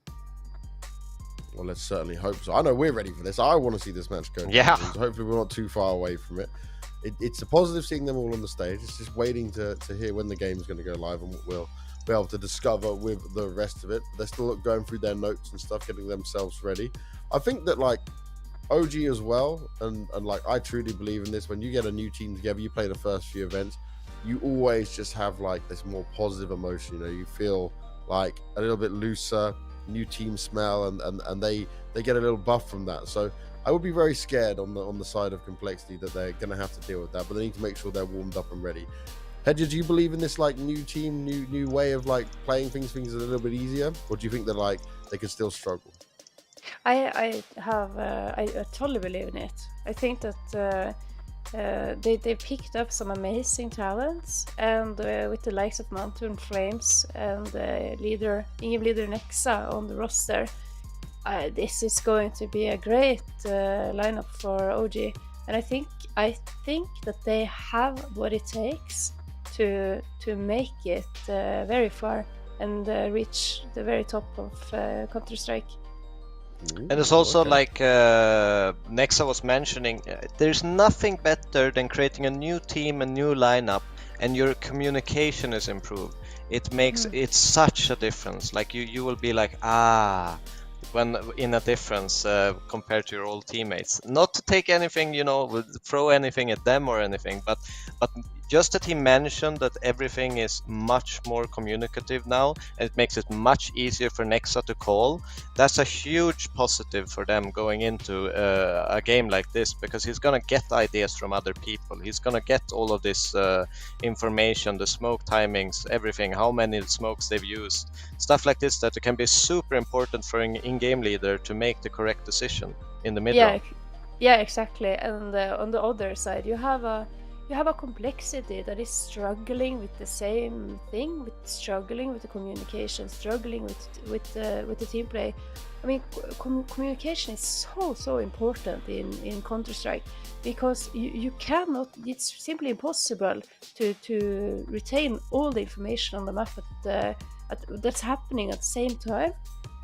Well, let's certainly hope so. I know we're ready for this. I want to see this match go. Yeah. So hopefully we're not too far away from it. It's a positive seeing them all on the stage. It's just waiting to hear when the game is going to go live and what we'll be able to discover with the rest of it. They're still going through their notes and stuff, getting themselves ready. I think that OG as well, and I truly believe in this. When you get a new team together, you play the first few events, you always just have this more positive emotion. You feel like a little bit looser, new team smell, and they get a little buff from that. So I would be very scared on the side of complexity that they're going to have to deal with that, but they need to make sure they're warmed up and ready. Hedger, do you believe in this new team, new way of playing things a little bit easier, or do you think that they could still struggle? I totally believe in it. I think that they picked up some amazing talents, and with the likes of Mountain Flames and leader Nexa on the roster, this is going to be a great lineup for OG. And I think that they have what it takes to make it very far and reach the very top of Counter-Strike. And it's also Nexa was mentioning, there's nothing better than creating a new team, a new lineup, and your communication is improved. It makes it such a difference. You will be when in a difference compared to your old teammates. Not to take anything, throw anything at them or anything, but just that he mentioned that everything is much more communicative now, and it makes it much easier for Nexa to call. That's a huge positive for them going into a game like this, because he's gonna get ideas from other people. He's gonna get all of this information, the smoke timings, everything, how many smokes they've used, stuff like this that can be super important for an in-game leader to make the correct decision in the middle. Yeah, exactly. And on the other side, you have a you have a complexity that is struggling with the same thing, with struggling with the communication, struggling with the team play. I mean, communication is so important in Counter-Strike, because you cannot. It's simply impossible to retain all the information on the map that's happening at the same time,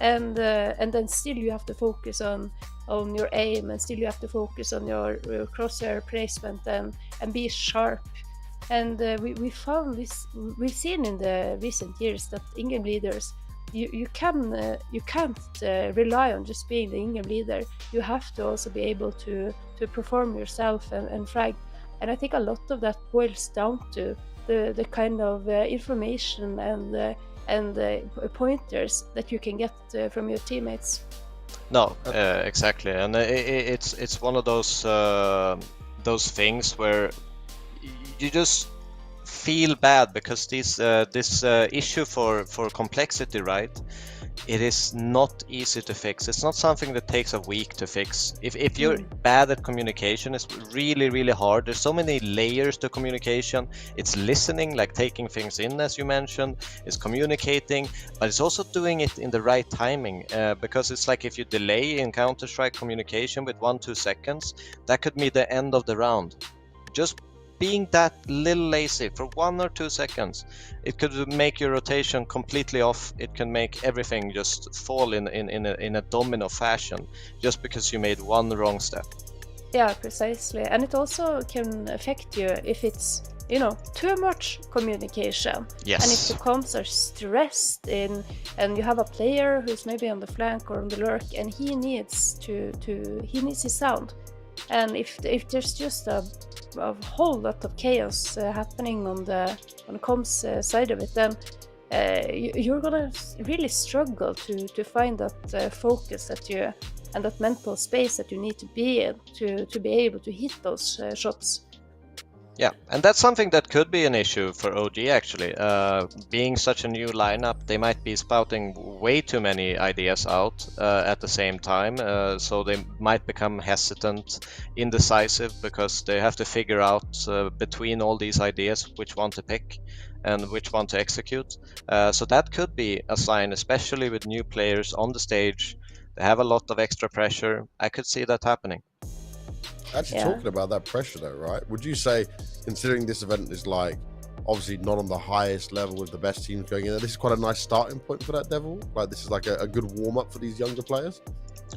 and then still you have to focus on your aim, and still you have to focus on your crosshair placement and be sharp. And we found this, we've seen in the recent years that in-game leaders, you can't rely on just being the in-game leader. You have to also be able to perform yourself and frag. And I think a lot of that boils down to the kind of information and pointers that you can get from your teammates. No, exactly, and it's one of those things where you just feel bad, because this issue for complexity, right? It is not easy to fix. It's not something that takes a week to fix. If you're bad at communication, it's really hard. There's so many layers to communication. It's listening, like taking things in, as you mentioned. It's communicating, but it's also doing it in the right timing, because it's like if you delay in Counter-Strike communication with 1-2 seconds, that could be the end of the round. Just being that little lazy for 1 or 2 seconds, it could make your rotation completely off. It can make everything just fall in a domino fashion, just because you made one wrong step. Yeah, precisely. And it also can affect you if it's, too much communication. Yes. And if the comps are stressed and you have a player who's maybe on the flank or on the lurk, and he needs his sound. And if there's just a whole lot of chaos happening on the comms side of it, then you're gonna really struggle to find that focus and that mental space that you need to be in to be able to hit those shots. Yeah, and that's something that could be an issue for OG actually. Being such a new lineup, they might be spouting way too many ideas out at the same time, so they might become hesitant, indecisive, because they have to figure out between all these ideas which one to pick and which one to execute. So that could be a sign, especially with new players on the stage. They have a lot of extra pressure. I could see that happening. Actually, talking about that pressure though, right? Would you say, considering this event is like obviously not on the highest level with the best teams going in there, this is quite a nice starting point for that Devil? Like, this is like a good warm-up for these younger players?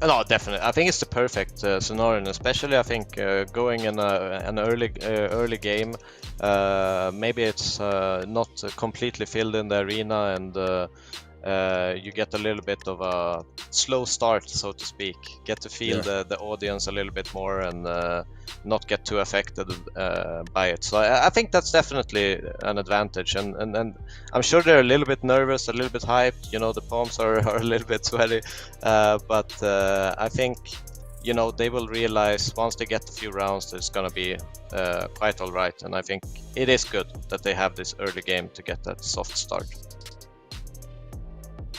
No, definitely. I think it's the perfect scenario, and especially I think going in an early game, maybe it's not completely filled in the arena, and you get a little bit of a slow start, so to speak. Get to feel the audience a little bit more, and not get too affected by it. So I think that's definitely an advantage, and I'm sure they're a little bit nervous, a little bit hyped. The palms are a little bit sweaty, but I think they will realize once they get a few rounds that it's gonna be quite all right. And I think it is good that they have this early game to get that soft start.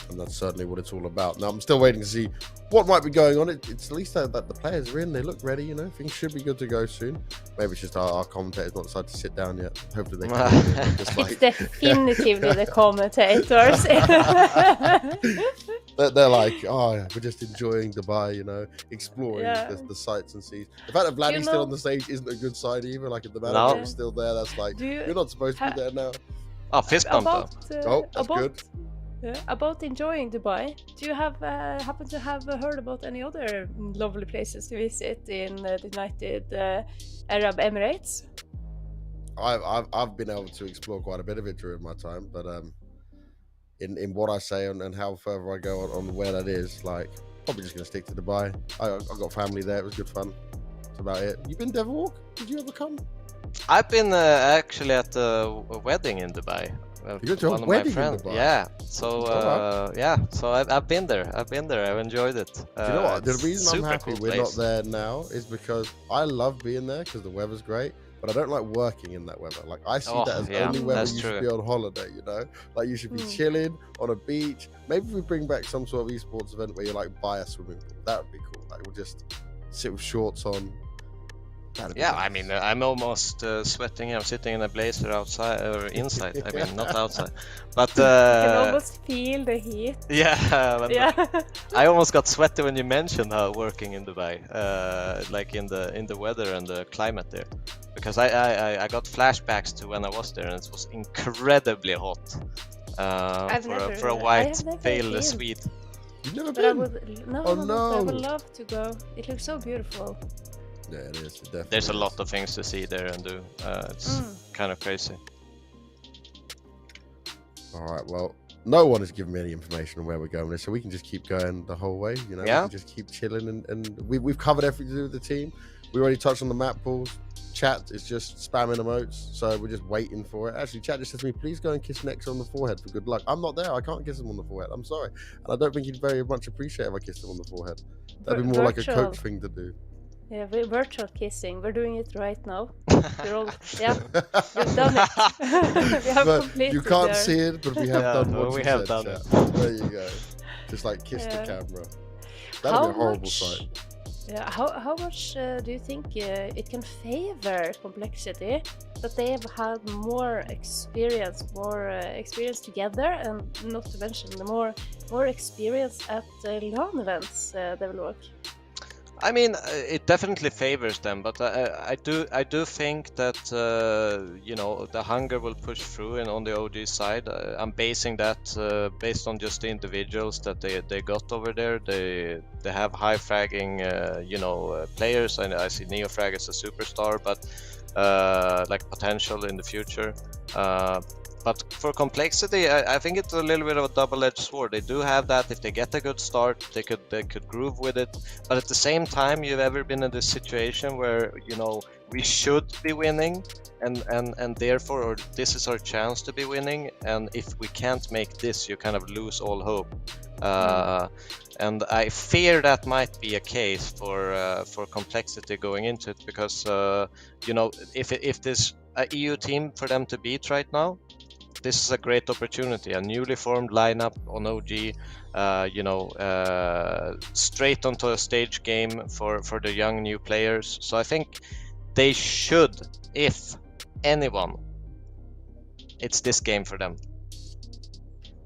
And that's certainly what it's all about. Now, I'm still waiting to see what might be going on. It's at least that the players are in. They look ready, Things should be good to go soon. Maybe it's just our commentators not decided to sit down yet. Hopefully they can. It's definitively the commentators. They're like, we're just enjoying Dubai, exploring the sights and seas. The fact that Vladdy's still on the stage isn't a good sign either. Like, if the manager is still there, that's like, you're not supposed to be there now. Oh, fist bump though. That's good. About enjoying Dubai, do you have happen to have heard about any other lovely places to visit in the United Arab Emirates? I've been able to explore quite a bit of it during my time, but in what I say and how further I go on where that is, like, probably just gonna stick to Dubai. I got family there. It was good fun. That's about it. You been Devil Walk? Did you ever come? I've been actually at a wedding in Dubai. You went to a wedding in Dubai? Yeah. So so I've been there. I've enjoyed it. Do you know what? The reason I'm happy cool we're place. not there now is because I love being there because the weather's great, but I don't like working in that weather. Like, I see that as only weather you should be on holiday, Like, you should be chilling on a beach. Maybe if we bring back some sort of esports event where you like buy a swimming pool, that would be cool. Like, we'll just sit with shorts on, Yeah, I mean, I'm almost sweating. I'm sitting in a blazer outside or inside. I mean, not outside, but You can almost feel the heat. yeah. Yeah. I almost got sweaty when you mentioned working in Dubai, like in the weather and the climate there, because I got flashbacks to when I was there, and it was incredibly hot for a white pale Swede. You've never But I been? would, no, Oh, no, no. I would love to go. It looks so beautiful. Yeah, it is. It definitely There's a is. lot of things to see there and do. It's kind of crazy. All right, well, no one has given me any information on where we're going with this, so we can just keep going the whole way. You know, Yeah. we can just keep chilling, and we've covered everything to do with the team. We already touched on the map pools. Chat is just spamming emotes, so we're just waiting for it. Actually, chat just says to me, please go and kiss Nexa on the forehead for good luck. I'm not there. I can't kiss him on the forehead. I'm sorry. And I don't think he'd very much appreciate if I kissed him on the forehead. That'd be more like a coach thing to do. Yeah, we're virtual kissing. We're doing it right now. We're all, yeah, we've done it. We have But completed you can't our- see it, but we have done what we you have said, done chat. it. There you go. Just like kiss the Yeah. camera. That'd be a horrible sight. Yeah, how much do you think it can favor Complexity that they have had more experience together, and not to mention the more experience at LAN events they will work? I mean, it definitely favors them, but I do think that you know, the hunger will push through, and on the OG side, I'm basing that based on just the individuals that they got over there. They have high fragging, you know, players, and I see NeoFrag as a superstar, but like potential in the future. But for Complexity, I think it's a little bit of a double-edged sword. They do have that. If they get a good start, they could groove with it. But at the same time, you've ever been in this situation where, you know, we should be winning, and therefore, or this is our chance to be winning. And if we can't make this, you kind of lose all hope. And I fear that might be a case for Complexity going into it, because you know, if there's a EU team for them to beat right now, this is a great opportunity. A newly formed lineup on OG, you know, straight onto a stage game for the young new players. So I think they should, if anyone, it's this game for them.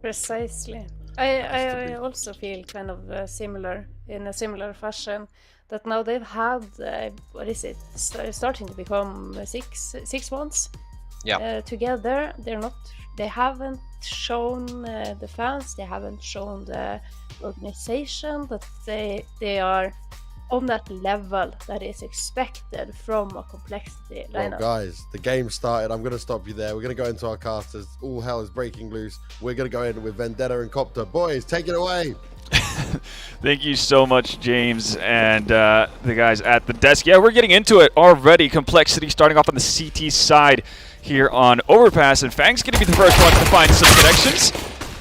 Precisely. I also feel kind of similar, in a similar fashion, that now they've had what is it, starting to become six months together. They haven't shown the fans, they haven't shown the organization that they are on that level that is expected from a Complexity lineup. Well, guys, the game started. I'm going to stop you there. We're going to go into our casters. All hell is breaking loose. We're going to go in with Vendetta and Copter. Boys, take it away. Thank you so much, James, and the guys at the desk. Yeah, we're getting into it already. Complexity starting off on the CT side here on Overpass, and Fang's going to be the first one to find some connections.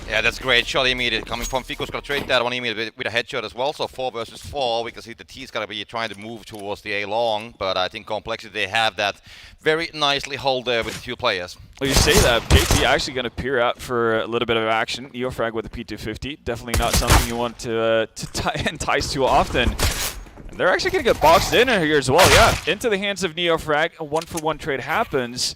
Yeah, that's great shot immediately coming from Fico's gonna trade that one immediately with a headshot as well. So 4 versus 4. We can see the T's gonna be trying to move towards the A long, but I think Complexity, they have that very nicely hold there with the 2 players. Well, you say that, JP actually going to peer out for a little bit of action. NeoFrag with a P250, definitely not something you want to entice too often. And they're actually going to get boxed in here as well, yeah. Into the hands of NeoFrag, a 1-for-1 trade happens.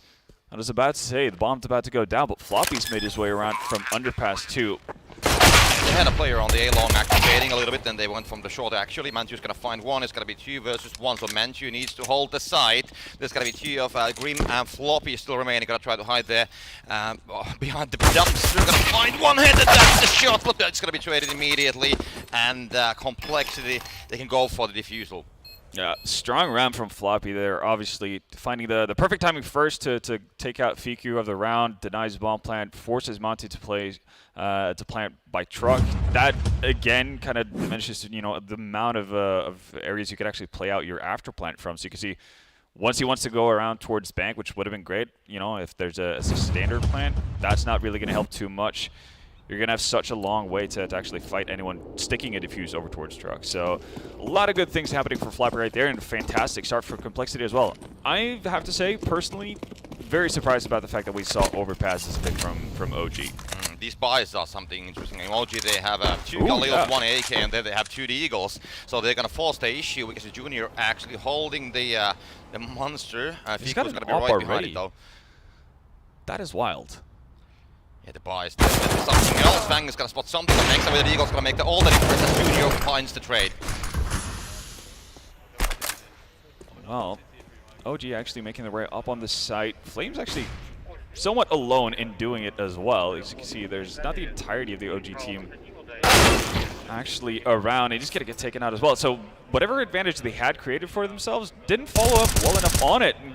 I was about to say, the bomb's about to go down, but Floppy's made his way around from Underpass 2. They had a player on the A-long activating a little bit, then they went from the short actually. Manchu's gonna find one, it's gonna be 2 versus 1, so Manchu needs to hold the side. There's gonna be 2 of Grim and Floppy still remaining, gonna try to hide there behind the dumpster. Gonna find one hit, and that's the shot, but it's gonna be traded immediately. And Complexity, they can go for the defusal. Yeah, strong round from Floppy there, obviously finding the perfect timing first to take out Fiku of the round, denies bomb plant, forces Monty to play to plant by truck. That again kind of diminishes, you know, the amount of areas you could actually play out your after plant from. So you can see once he wants to go around towards bank, which would have been great, you know, if there's a standard plant, that's not really going to help too much. You're going to have such a long way to actually fight anyone sticking a defuse over towards truck. So a lot of good things happening for Floppy right there, and a fantastic start for Complexity as well. I have to say, personally, very surprised about the fact that we saw Overpass as a pick from OG. these buys are something interesting. Emoji, they have 2 Ooh, Galils, yeah. 1 AK, and then they have 2 Eagles. So they're gonna force the issue because the Junior actually holding the monster. He's got Fico's an gonna be op right behind already. it though. That is wild. Yeah, the buys. There's something else. Fang is gonna spot something. The next with the Eagle's gonna make all the difference as Junior finds the trade. Well, OG actually making their way up on the site. Flames actually somewhat alone in doing it as well. As you can see, there's not the entirety of the OG team actually around. They just gotta get taken out as well. So whatever advantage they had created for themselves didn't follow up well enough on it. And,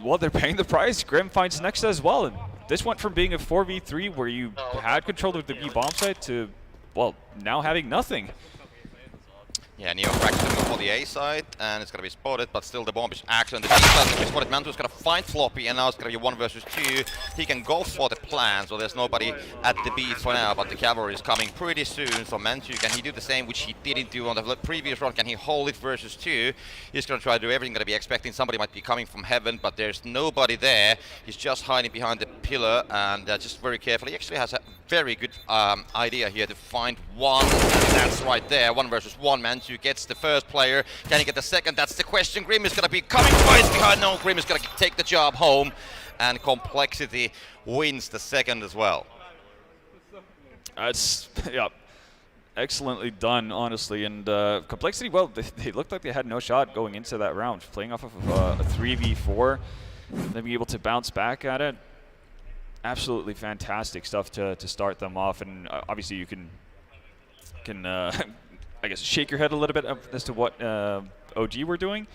well, they're paying the price. Grim finds Nexa as well. And this went from being a 4v3 where you had control of the B bomb site to, well, now having nothing. Yeah, Neo Frax gonna go for the A side, and it's gonna be spotted, but still the bomb is actually on the B side. It's gonna be spotted. Mantu's gonna find Floppy, and now it's gonna be 1 versus 2. He can go for the plan, so there's nobody at the B for now, but the cavalry is coming pretty soon. So Mantu, can he do the same, which he didn't do on the previous round? Can he hold it versus 2? He's gonna try to do everything. Gonna be expecting somebody might be coming from heaven, but there's nobody there. He's just hiding behind the pillar, and just very carefully. He actually has a very good idea here to find one, and that's right there. 1 versus 1. Mantu gets the first player. Can he get the second? That's the question. Grim is going to be coming twice behind. No, Grim is going to take the job home, and Complexity wins the second as well. That's, yeah, excellently done, honestly. And Complexity, well, they looked like they had no shot going into that round. Playing off of a 3v4, then being able to bounce back at it. Absolutely fantastic stuff to start them off. And obviously you can I guess shake your head a little bit as to what OG were doing.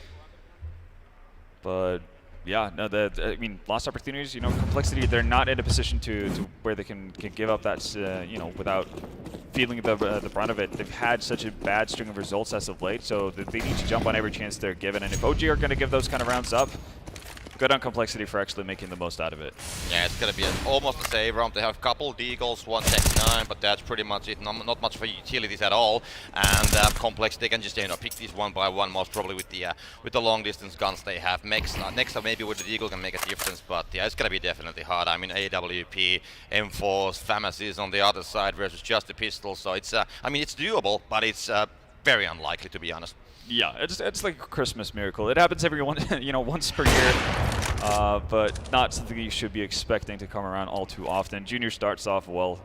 But yeah, no, I mean, lost opportunities. You know, Complexity, they're not in a position to where they can give up that, you know, without feeling the brunt of it. They've had such a bad string of results as of late, so they need to jump on every chance they're given. And if OG are going to give those kind of rounds up, good on Complexity for actually making the most out of it. Yeah, it's going to be almost the same round. They have a couple Deagles, 179, but that's pretty much it. Not much for utilities at all. And Complexity can just, you know, pick these one by one, most probably with the long distance guns they have. Next maybe with the Deagle can make a difference, but yeah, it's going to be definitely hard. I mean, AWP, M4s, FAMAS is on the other side versus just the pistol. So it's, I mean, it's doable, but it's very unlikely, to be honest. Yeah, it's like a Christmas miracle. It happens every once per year, but not something you should be expecting to come around all too often. Junior starts off well,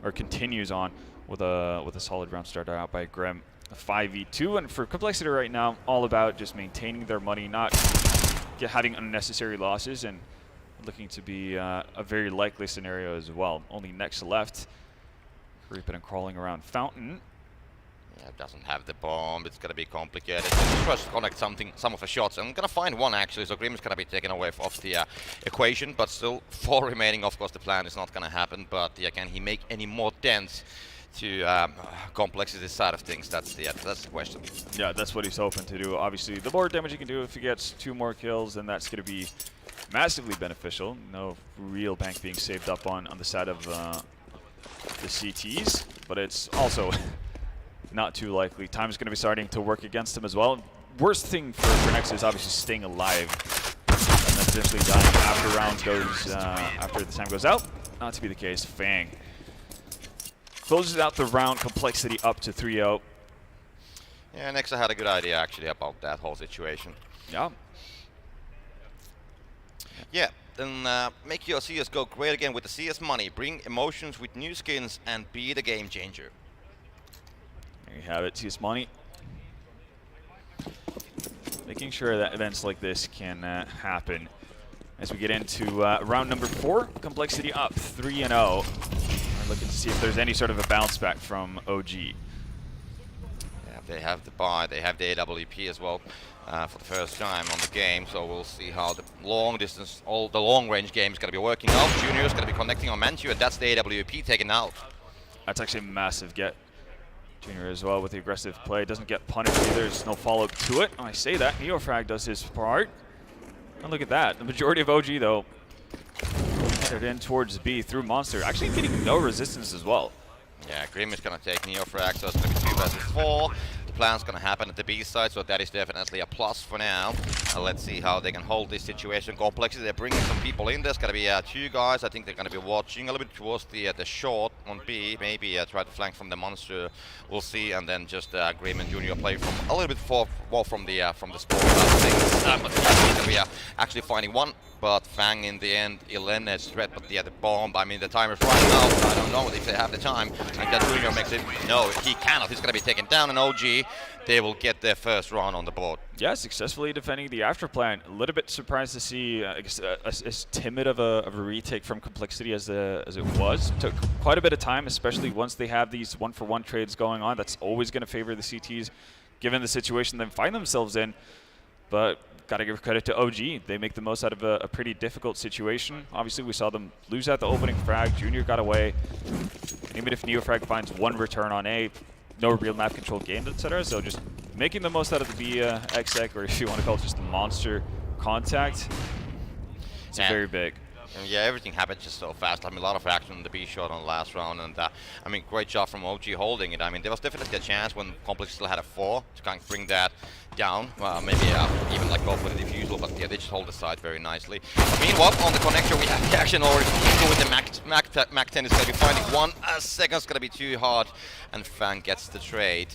or continues on with a solid round started out by Grim, a 5v2, and for Complexity right now, all about just maintaining their money, not having unnecessary losses, and looking to be a very likely scenario as well. Only next left, creeping and crawling around Fountain. Yeah, it doesn't have the bomb. It's gonna be complicated. Let's first connect some of the shots. I'm gonna find one actually, so Grim is gonna be taken away off the equation, but still 4 remaining. Of course, the plan is not gonna happen, but yeah, can he make any more dents to Complexity side of things? That's the question. Yeah, that's what he's hoping to do. Obviously, the more damage he can do if he gets 2 more kills, then that's gonna be massively beneficial. No real bank being saved up on the side of the CTs, but it's also not too likely. Time's going to be starting to work against him as well. Worst thing for Nexa is obviously staying alive and then potentially dying after rounds goes, after the time goes out. Not to be the case. Fang closes out the round. Complexity up to 3-0. Yeah, Nexa had a good idea actually about that whole situation. Yeah. Yeah, then make your CS go great again with the CS money. Bring emotions with new skins and be the game changer. There you have it, CS money. Making sure that events like this can happen. As we get into round number 4, Complexity up 3-0. We're looking to see if there's any sort of a bounce back from OG. Yeah, they have the buy, they have the AWP as well for the first time on the game, so we'll see how the long distance, all the long range game is going to be working out. Junior is going to be connecting on Mantu, and that's the AWP taken out. That's actually a massive get. Junior as well with the aggressive play. Doesn't get punished either. There's no follow-up to it. I say that. Neofrag does his part. And look at that. The majority of OG, though, headed in towards B through Monster. Actually getting no resistance as well. Yeah, Grim is going to take Neofrag, so it's going to be 2 versus 4. the plan's gonna happen at the B side, so that is definitely a plus for now. Let's see how they can hold this situation. Complexity, they're bringing some people in. There's gonna be 2 guys. I think they're gonna be watching a little bit towards the short on B. Maybe try to flank from the monster. We'll see, and then just Agreement Junior play from a little bit more from the sport side of things. But he's gonna be actually finding one. But Fang in the end, Elen is threat, but the bomb, I mean the timer's running out. I don't know if they have the time. And that Junior makes it, no, he cannot. He's gonna be taken down, and OG, they will get their first run on the board. Yeah, successfully defending the after plan. A little bit surprised to see as timid of a retake from Complexity as it was. Took quite a bit of time, especially once they have these 1-for-1 trades going on. That's always gonna favor the CTs, given the situation they find themselves in. But gotta give credit to OG. They make the most out of a pretty difficult situation. Obviously, we saw them lose at the opening frag. Junior got away. And even if Neofrag finds one return on A, no real map control gained, etc. So just making the most out of the B exec, or if you want to call it just the monster contact, it's very big. And yeah, everything happened just so fast. I mean, a lot of action on the B shot on the last round, and I mean, great job from OG holding it. I mean, there was definitely a chance when Complex still had a 4 to kind of bring that down. Maybe even like go for the defusal, but yeah, they just hold the side very nicely. Meanwhile, on the connector, we have the action already with the Mac 10 is going to be finding 1 second. It's going to be too hard, and Fang gets the trade.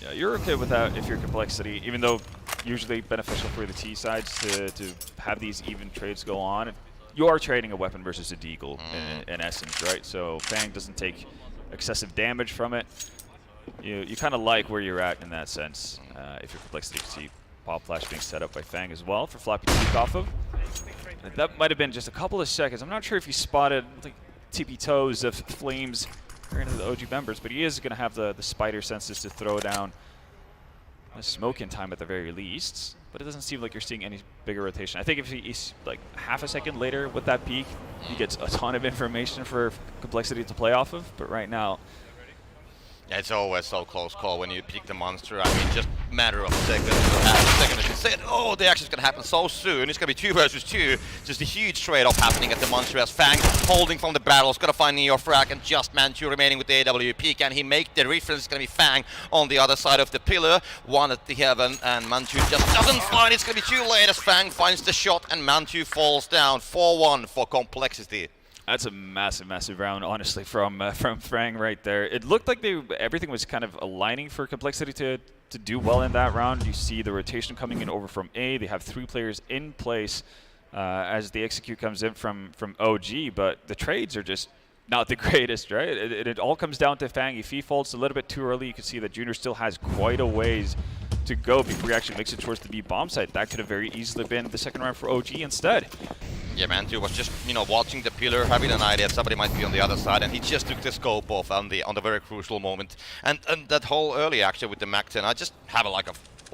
Yeah, you're okay with that if you're Complexity, even though usually beneficial for the T sides to have these even trades go on. You are trading a weapon versus a deagle in essence, right? So Fang doesn't take excessive damage from it. You kind of like where you're at in that sense. If you're Complexity, you see Pop Flash being set up by Fang as well for Floppy to peek off of. And that might have been just a couple of seconds. I'm not sure if he spotted like tippy toes of flames into the OG members, but he is going to have the spider senses to throw down a smoke in time at the very least. But it doesn't seem like you're seeing any bigger rotation. I think if he's like half a second later with that peak, he gets a ton of information for Complexity to play off of. But right now, yeah, it's always so close call when you pick the monster. I mean, just matter of seconds, half a second, as you said, oh, the action's gonna happen so soon. It's gonna be 2 versus 2. Just a huge trade-off happening at the monster as Fang holding from the battles, gonna find Neofrag and just Manchu remaining with the AWP. Can he make the difference? It's gonna be Fang on the other side of the pillar, 1 at the heaven, and Manchu just doesn't find. It's gonna be too late as Fang finds the shot and Manchu falls down. 4-1 for Complexity. That's a massive, massive round, honestly, from Fang right there. It looked like everything was kind of aligning for Complexity to do well in that round. You see the rotation coming in over from A. They have 3 players in place as the execute comes in from OG, but the trades are just not the greatest, right? It all comes down to Fang. If he falls a little bit too early, you can see that Junior still has quite a ways to go before he actually makes it towards the B bomb site. That could have very easily been the second round for OG instead. Yeah, Mantu was just, watching the pillar, having an idea somebody might be on the other side, and he just took the scope off on the very crucial moment. And that whole early action with the Mac 10, I just have a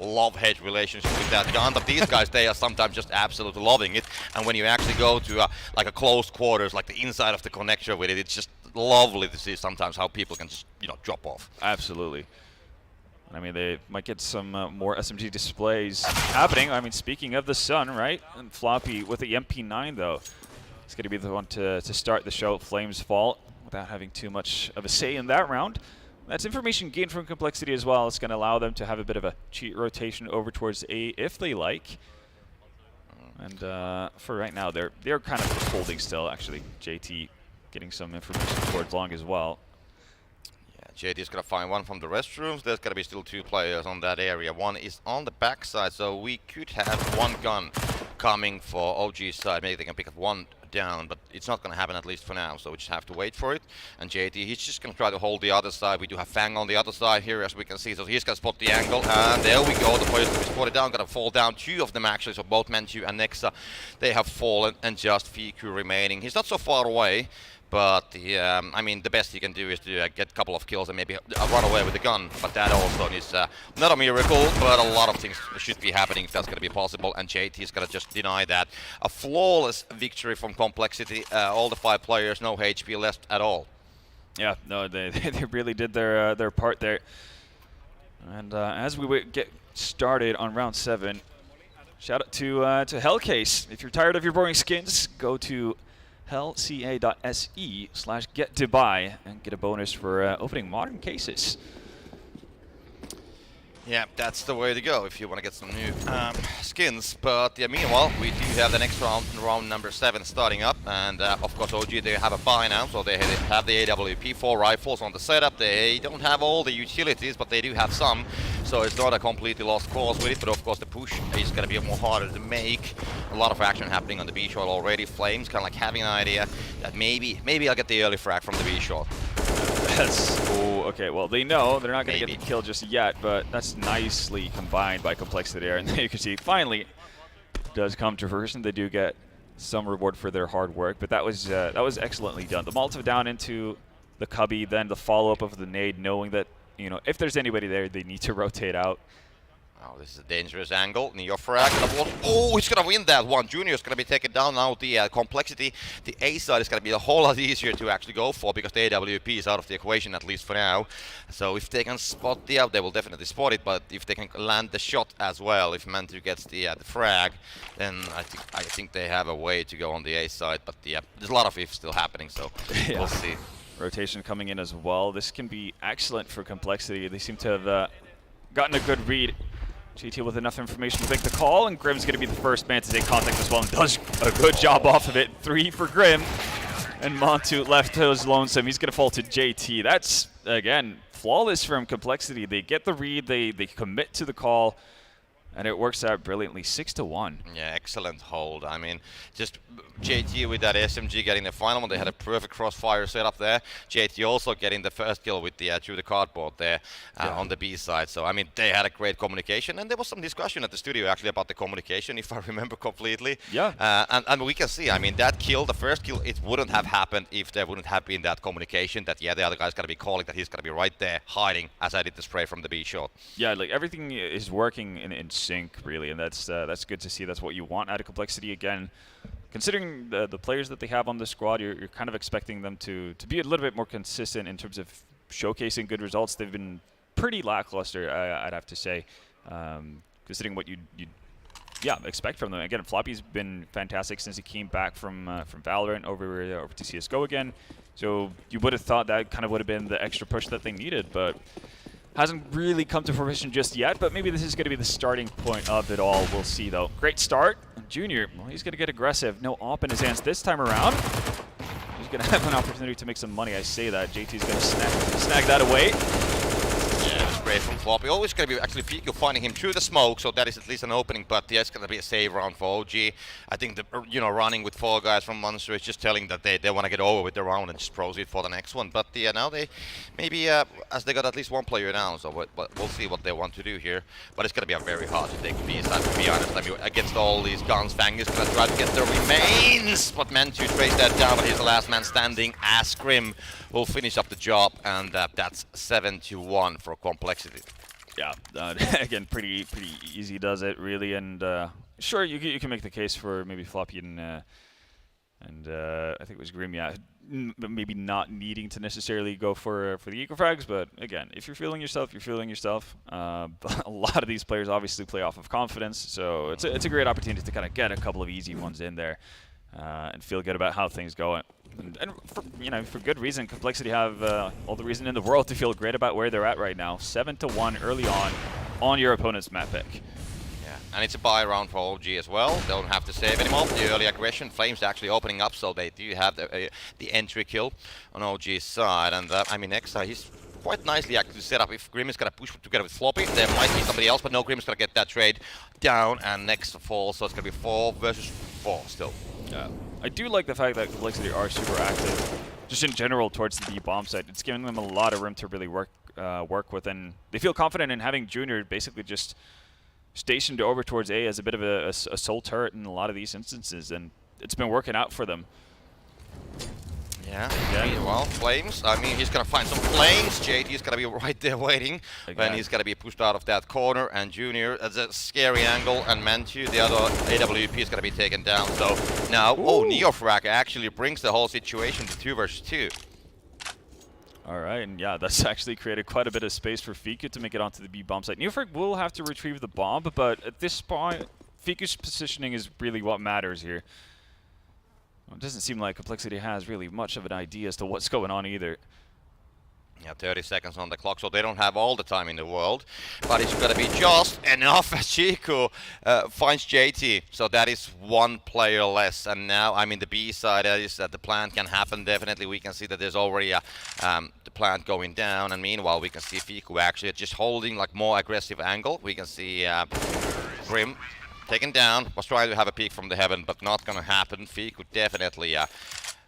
love-hate relationship with that gun. But these guys, they are sometimes just absolutely loving it. And when you actually go to a close quarters, like the inside of the connector with it, it's just lovely to see sometimes how people can just drop off. Absolutely. I mean, they might get some more SMG displays happening. I mean, speaking of the sun, right? And Floppy with the MP9, though, is going to be the one to start the show. Flames fall without having too much of a say in that round. That's information gained from Complexity as well. It's going to allow them to have a bit of a cheat rotation over towards A if they like. And for right now, they're kind of holding still, actually. JT getting some information towards long as well. JT is going to find one from the restrooms. There's going to be still 2 players on that area. One is on the backside, so we could have 1 gun coming for OG's side. Maybe they can pick up 1 down, but it's not going to happen at least for now, so we just have to wait for it. And JT, he's just going to try to hold the other side. We do have Fang on the other side here, as we can see, so he's going to spot the angle, and there we go. The players will be spotted down, going to fall down. 2 of them actually, so both Manchu and Nexa, they have fallen, and just Fiku remaining. He's not so far away. But I mean, the best you can do is to get a couple of kills and maybe run away with the gun. But that also is not a miracle, but a lot of things should be happening if that's going to be possible. And JT is going to just deny that. A flawless victory from Complexity. All the 5 players, no HP left at all. Yeah, no, they really did their part there. And as we get started on round 7, shout out to Hellcase. If you're tired of your boring skins, go to hellca.se/get to buy and get a bonus for opening modern cases. Yeah, that's the way to go if you want to get some new skins. But yeah, meanwhile, we do have the next round, round number 7, starting up. And of course, OG, they have a buy now, so they have the AWP, 4 rifles on the setup. They don't have all the utilities, but they do have some. So it's not a completely lost cause with it, but of course the push is going to be more harder to make. A lot of action happening on the B short already. Flames kind of like having an idea that maybe I'll get the early frag from the B short. Oh, okay. Well, they know they're not going to get the kill just yet, but that's nicely combined by Complexity there. And there you can see, finally, does come to fruition. They do get some reward for their hard work, but that was excellently done. The Molotov down into the cubby, then the follow-up of the nade, knowing that, you know, if there's anybody there, they need to rotate out. Oh, this is a dangerous angle. Neofrag. Oh, he's going to win that one. Junior is going to be taken down now. The Complexity, the A side is going to be a whole lot easier to actually go for because the AWP is out of the equation, at least for now. So if they can spot the out, they will definitely spot it. But if they can land the shot as well, if Mantu gets the frag, then I think they have a way to go on the A side. But there's a lot of ifs still happening, so we'll see. Rotation coming in as well. This can be excellent for Complexity. They seem to have gotten a good read. GT with enough information to make the call, and Grim's going to be the first man to take contact as well, and does a good job off of it. 3 for Grim, and Montu left to his lonesome. He's going to fall to JT. That's, again, flawless from Complexity. They get the read, they commit to the call, and it works out brilliantly. 6-1. Yeah, excellent hold. I mean, just JT with that SMG getting the final one. They had a perfect crossfire setup there. JT also getting the first kill with the through the cardboard there on the B side. So I mean, they had a great communication, and there was some discussion at the studio actually about the communication, if I remember completely. Yeah. And we can see. I mean, that kill, the first kill, it wouldn't have happened if there wouldn't have been that communication. That the other guy's gonna be calling, that he's gonna be right there hiding as I did the spray from the B shot. Yeah, like everything is working in sync really, and that's good to see. That's what you want out of Complexity. Again, considering the players that they have on the squad, you're kind of expecting them to be a little bit more consistent in terms of showcasing good results. They've been pretty lackluster, I'd have to say, considering what you'd expect from them. Again, Floppy's been fantastic since he came back from Valorant over to CSGO again. So you would have thought that kind of would have been the extra push that they needed, but hasn't really come to fruition just yet, but maybe this is going to be the starting point of it all. We'll see, though. Great start. Junior, well, he's going to get aggressive. No op in his hands this time around. He's going to have an opportunity to make some money. I say that. JT's going to snag that away. Yeah, it was great from Floppy. Always going to be actually Pico finding him through the smoke, so that is at least an opening. But yeah, it's going to be a save round for OG. I think the running with 4 guys from Monster is just telling that they want to get over with the round and just proceed for the next one. But yeah, now they maybe as they got at least 1 player down, so we'll see what they want to do here. But it's going to be a very hard to take B side, to be honest. I mean, against all these guns, Fang is going to try to get the remains, but Mantu trace that down. But he's the last man standing. As Grim will finish up the job, and that's 7-1 for Complexity. Yeah, again, pretty easy does it really, and sure you can make the case for maybe Floppy and I think it was Grim, yeah, maybe not needing to necessarily go for the eco frags, but again, if you're feeling yourself, you're feeling yourself. But a lot of these players obviously play off of confidence, so it's a great opportunity to kind of get a couple of easy ones in there and feel good about how things go. And for good reason. Complexity have all the reason in the world to feel great about where they're at right now. 7-1 early on your opponent's map pick. Yeah, and it's a buy round for OG as well. They don't have to save anymore. The early aggression, Flames actually opening up, so they do have the entry kill on OG's side. And I mean, Nexa, he's quite nicely actually set up. If Grim is going to push together with Floppy, there might be somebody else, but no, Grim is going to get that trade down, and Nexa falls, so it's going to be 4 versus 4 still. I do like the fact that Complexity are super active, just in general towards the B bomb site. It's giving them a lot of room to really work with, and they feel confident in having Junior basically just stationed over towards A as a bit of a sole turret in a lot of these instances, and it's been working out for them. Yeah. Well, Flames. I mean, he's going to find some flames. JT is going to be right there waiting. Then he's going to be pushed out of that corner. And Junior, that's a scary angle. And Mantu, the other AWP, is going to be taken down. So now, Neofrag actually brings the whole situation to 2 versus 2. All right, and yeah, that's actually created quite a bit of space for Fiku to make it onto the B bomb site. Neofrag will have to retrieve the bomb, but at this point, Fiku's positioning is really what matters here. Well, it doesn't seem like Complexity has really much of an idea as to what's going on either. Yeah, 30 seconds on the clock, so they don't have all the time in the world. But it's got to be just enough as Chico finds JT. So that is one player less. And now, I mean, the B side is that the plant can happen. Definitely, we can see that there's already the plant going down. And meanwhile, we can see Fiku actually just holding like more aggressive angle. We can see Grim taken down. Was trying to have a peek from the heaven, but not going to happen. Fiku definitely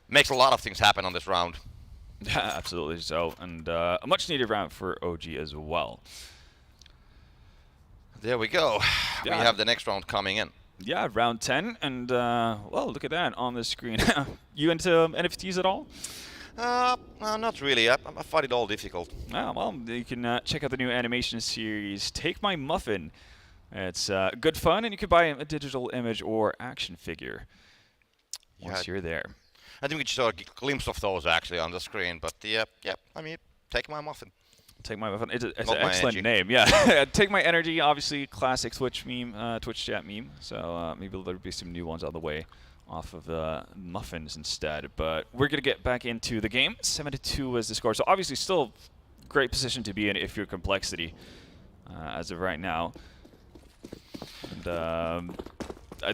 makes a lot of things happen on this round. Yeah, absolutely so, and a much-needed round for OG as well. There we go. Yeah. We have the next round coming in. Yeah, round 10, and well, look at that on the screen. You into NFTs at all? No, not really. I find it all difficult. Well, you can check out the new animation series, Take My Muffin. It's good fun, and you can buy a digital image or action figure once you're there. I think we just saw a glimpse of those actually on the screen, but yeah, I mean, Take My Muffin. Take My Muffin. It's an excellent name, yeah. Take My Energy, obviously classic Twitch meme, Twitch chat meme. So maybe there'll be some new ones on the way off of the muffins instead. But we're gonna get back into the game. 7-2 is the score. So obviously still great position to be in if you're Complexity as of right now. And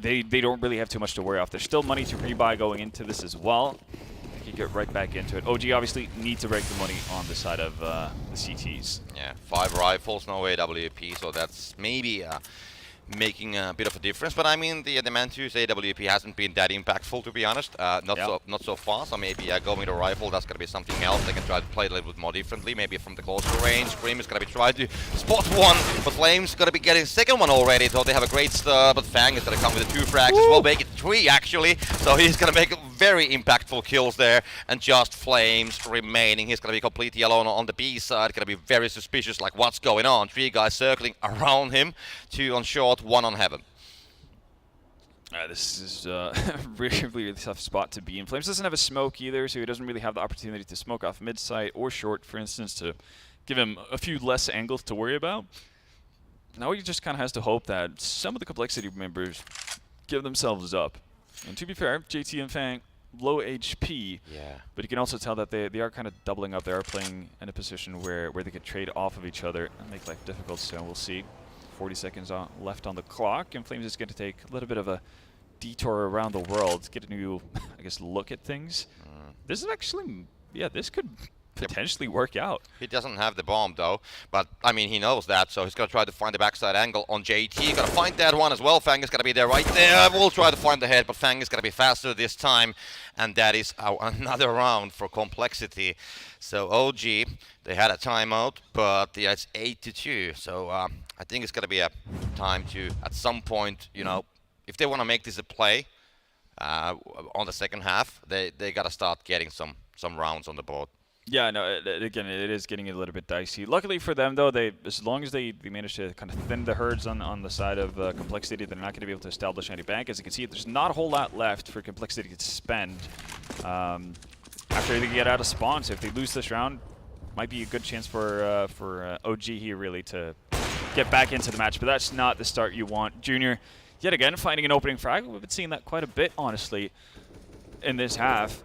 they don't really have too much to worry off. There's still money to rebuy going into this as well. They can get right back into it. OG obviously need to rake the money on the side of the CTs. Yeah, 5 rifles, no AWP, so that's maybe making a bit of a difference. But I mean, the Mantu's AWP hasn't been that impactful, to be honest. Not so far. So maybe going to rifle, that's gonna be something else. They can try to play it a little bit more differently. Maybe from the closer range. Grim is gonna be trying to spot one, but Flame's gonna be getting second one already. So they have a great start. But Fang is gonna come with the 2 frags as well, make it 3 actually. So he's gonna make very impactful kills there, and just Flames remaining. He's gonna be completely alone on the B side. Gonna be very suspicious, like what's going on. 3 guys circling around him, 2 on short, 1 on heaven. This is a really tough spot to be in. Flames doesn't have a smoke either, so he doesn't really have the opportunity to smoke off mid-site or short, for instance, to give him a few less angles to worry about. Now he just kind of has to hope that some of the Complexity members give themselves up. And to be fair, JT and Fang, low HP, but you can also tell that they are kind of doubling up. They are playing in a position where they can trade off of each other and make life difficult, so we'll see. 40 seconds left on the clock, and Flames is going to take a little bit of a detour around the world, get a new, I guess, look at things. This is actually, yeah, this could potentially work out. He doesn't have the bomb though, but I mean, he knows that, so he's gonna try to find the backside angle on JT. Gonna find that one as well. Fang is gonna be there right there. We'll try to find the head, but Fang is gonna be faster this time, and that is another round for Complexity. So OG, they had a timeout, but yeah, it's 8-2. So I think it's gonna be a time to, at some point, you know, if they want to make this a play on the second half, they gotta start getting some rounds on the board. Yeah, no, again, it is getting a little bit dicey. Luckily for them, though, as long as they manage to kind of thin the herds on the side of Complexity, they're not going to be able to establish any bank. As you can see, there's not a whole lot left for Complexity to spend after they get out of spawn. So if they lose this round, might be a good chance for OG here, really, to get back into the match. But that's not the start you want. Junior, yet again, finding an opening frag. We've been seeing that quite a bit, honestly, in this half.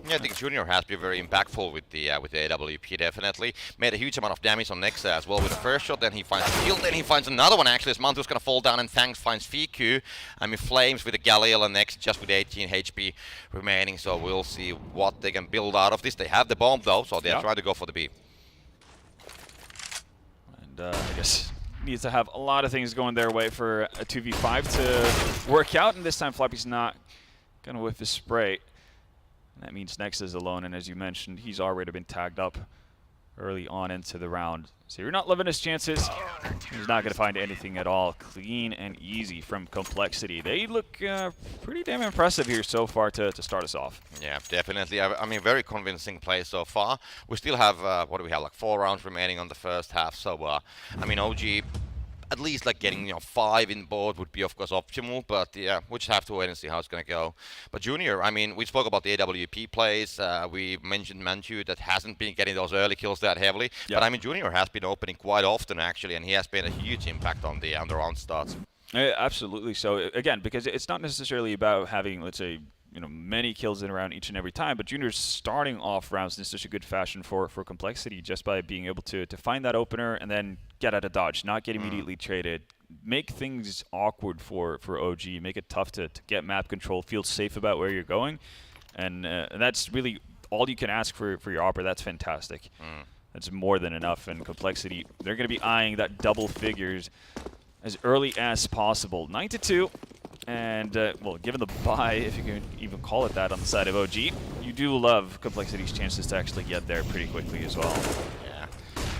Yeah, I think Junior has been very impactful with the AWP, definitely. Made a huge amount of damage on Nexa as well with the first shot, then he finds a kill, then he finds another one actually, as Mantu's gonna fall down and Fang finds Fiku. I mean, Flames with the Galil and Nexa just with 18 HP remaining, so we'll see what they can build out of this. They have the bomb though, so they're trying to go for the B. And I guess needs to have a lot of things going their way for a 2v5 to work out, and this time Floppy's not gonna whiff his spray. That means Nexa is alone, and as you mentioned, he's already been tagged up early on into the round. So you're not living his chances. He's not going to find anything at all. Clean and easy from Complexity. They look pretty damn impressive here so far to start us off. Yeah, definitely. I mean, very convincing play so far. We still have, what do we have, like 4 rounds remaining on the first half. So, I mean, OG, at least like getting 5 in board would be of course optimal, but yeah, we just have to wait and see how it's gonna go. But Junior, I mean, we spoke about the AWP plays. We mentioned Mantu that hasn't been getting those early kills that heavily, but I mean, Junior has been opening quite often actually, and he has been a huge impact on the round starts. Absolutely. So again, because it's not necessarily about having, let's say, many kills in a round each and every time, but Junior's starting off rounds in such a good fashion for Complexity, just by being able to find that opener and then get out of dodge, not get immediately traded, make things awkward for OG, make it tough to get map control, feel safe about where you're going, and that's really all you can ask for your Opera. That's fantastic. That's more than enough. And Complexity, they're going to be eyeing that double figures as early as possible. 9-2. And, well, given the bye, if you can even call it that on the side of OG, you do love Complexity's chances to actually get there pretty quickly as well. Yeah.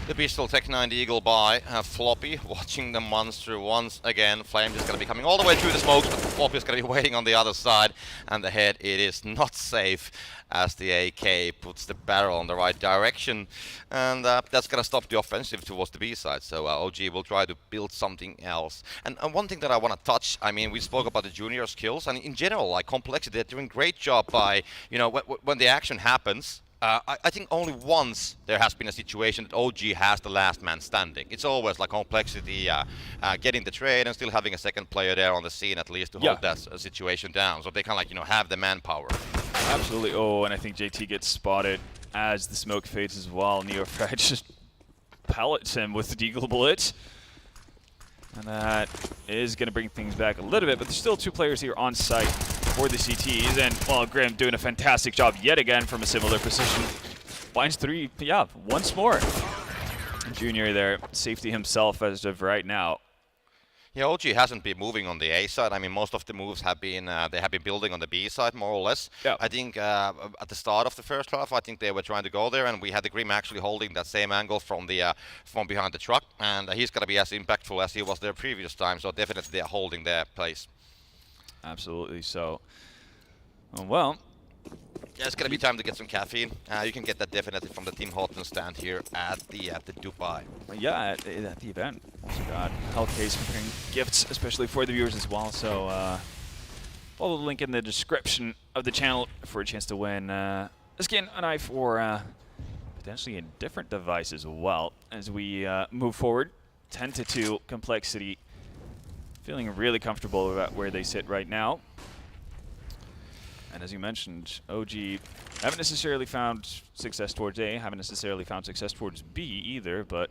The Pistol Tech 9 Eagle by Floppy, watching the monster once again. Flames is going to be coming all the way through the smokes, but Floppy is going to be waiting on the other side. And the head, it is not safe as the AK puts the barrel in the right direction. And that's going to stop the offensive towards the B side. So OG will try to build something else. And one thing that I want to touch, I mean, we spoke about the junior skills. And in general, like Complexity, they're doing a great job by, when the action happens, I think only once there has been a situation that OG has the last man standing. It's always like Complexity getting the trade and still having a second player there on the scene at least to hold that situation down. So they kind of like, have the manpower. Absolutely. Oh, and I think JT gets spotted as the smoke fades as well. NeoFrag just pellets him with the Deagle bullet. And that is going to bring things back a little bit, but there's still 2 players here on site for the CTs, and well, Graham doing a fantastic job yet again from a similar position. Finds 3, once more. Junior there, safety himself as of right now. Yeah, OG hasn't been moving on the A side. I mean, most of the moves have been they have been building on the B side more or less. Yeah. I think at the start of the first half, I think they were trying to go there, and we had the Grim actually holding that same angle from behind the truck, and he's gonna be as impactful as he was there previous time. So definitely they're holding their place. Absolutely. So, well. Yeah, it's gonna be time to get some caffeine. You can get that definitely from the Tim Hortons stand here at the Dubai. Yeah, at the event. Also got Hellcase preparing gifts, especially for the viewers as well. So follow the link in the description of the channel for a chance to win a skin, a knife, or potentially a different device as well. As we move forward, 10-2 Complexity, feeling really comfortable about where they sit right now. And as you mentioned, OG haven't necessarily found success towards A, haven't necessarily found success towards B either, but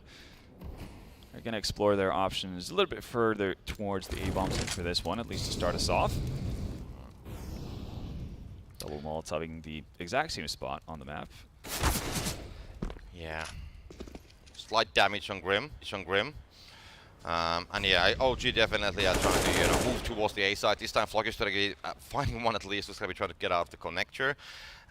they're going to explore their options a little bit further towards the A-bomb site for this one, at least to start us off. Double Molotoving the exact same spot on the map. Yeah. Slight damage on Grim. And yeah, OG definitely are trying to move towards the A side. This time Flock is trying to get, finding one at least who's going to be trying to get out of the connector.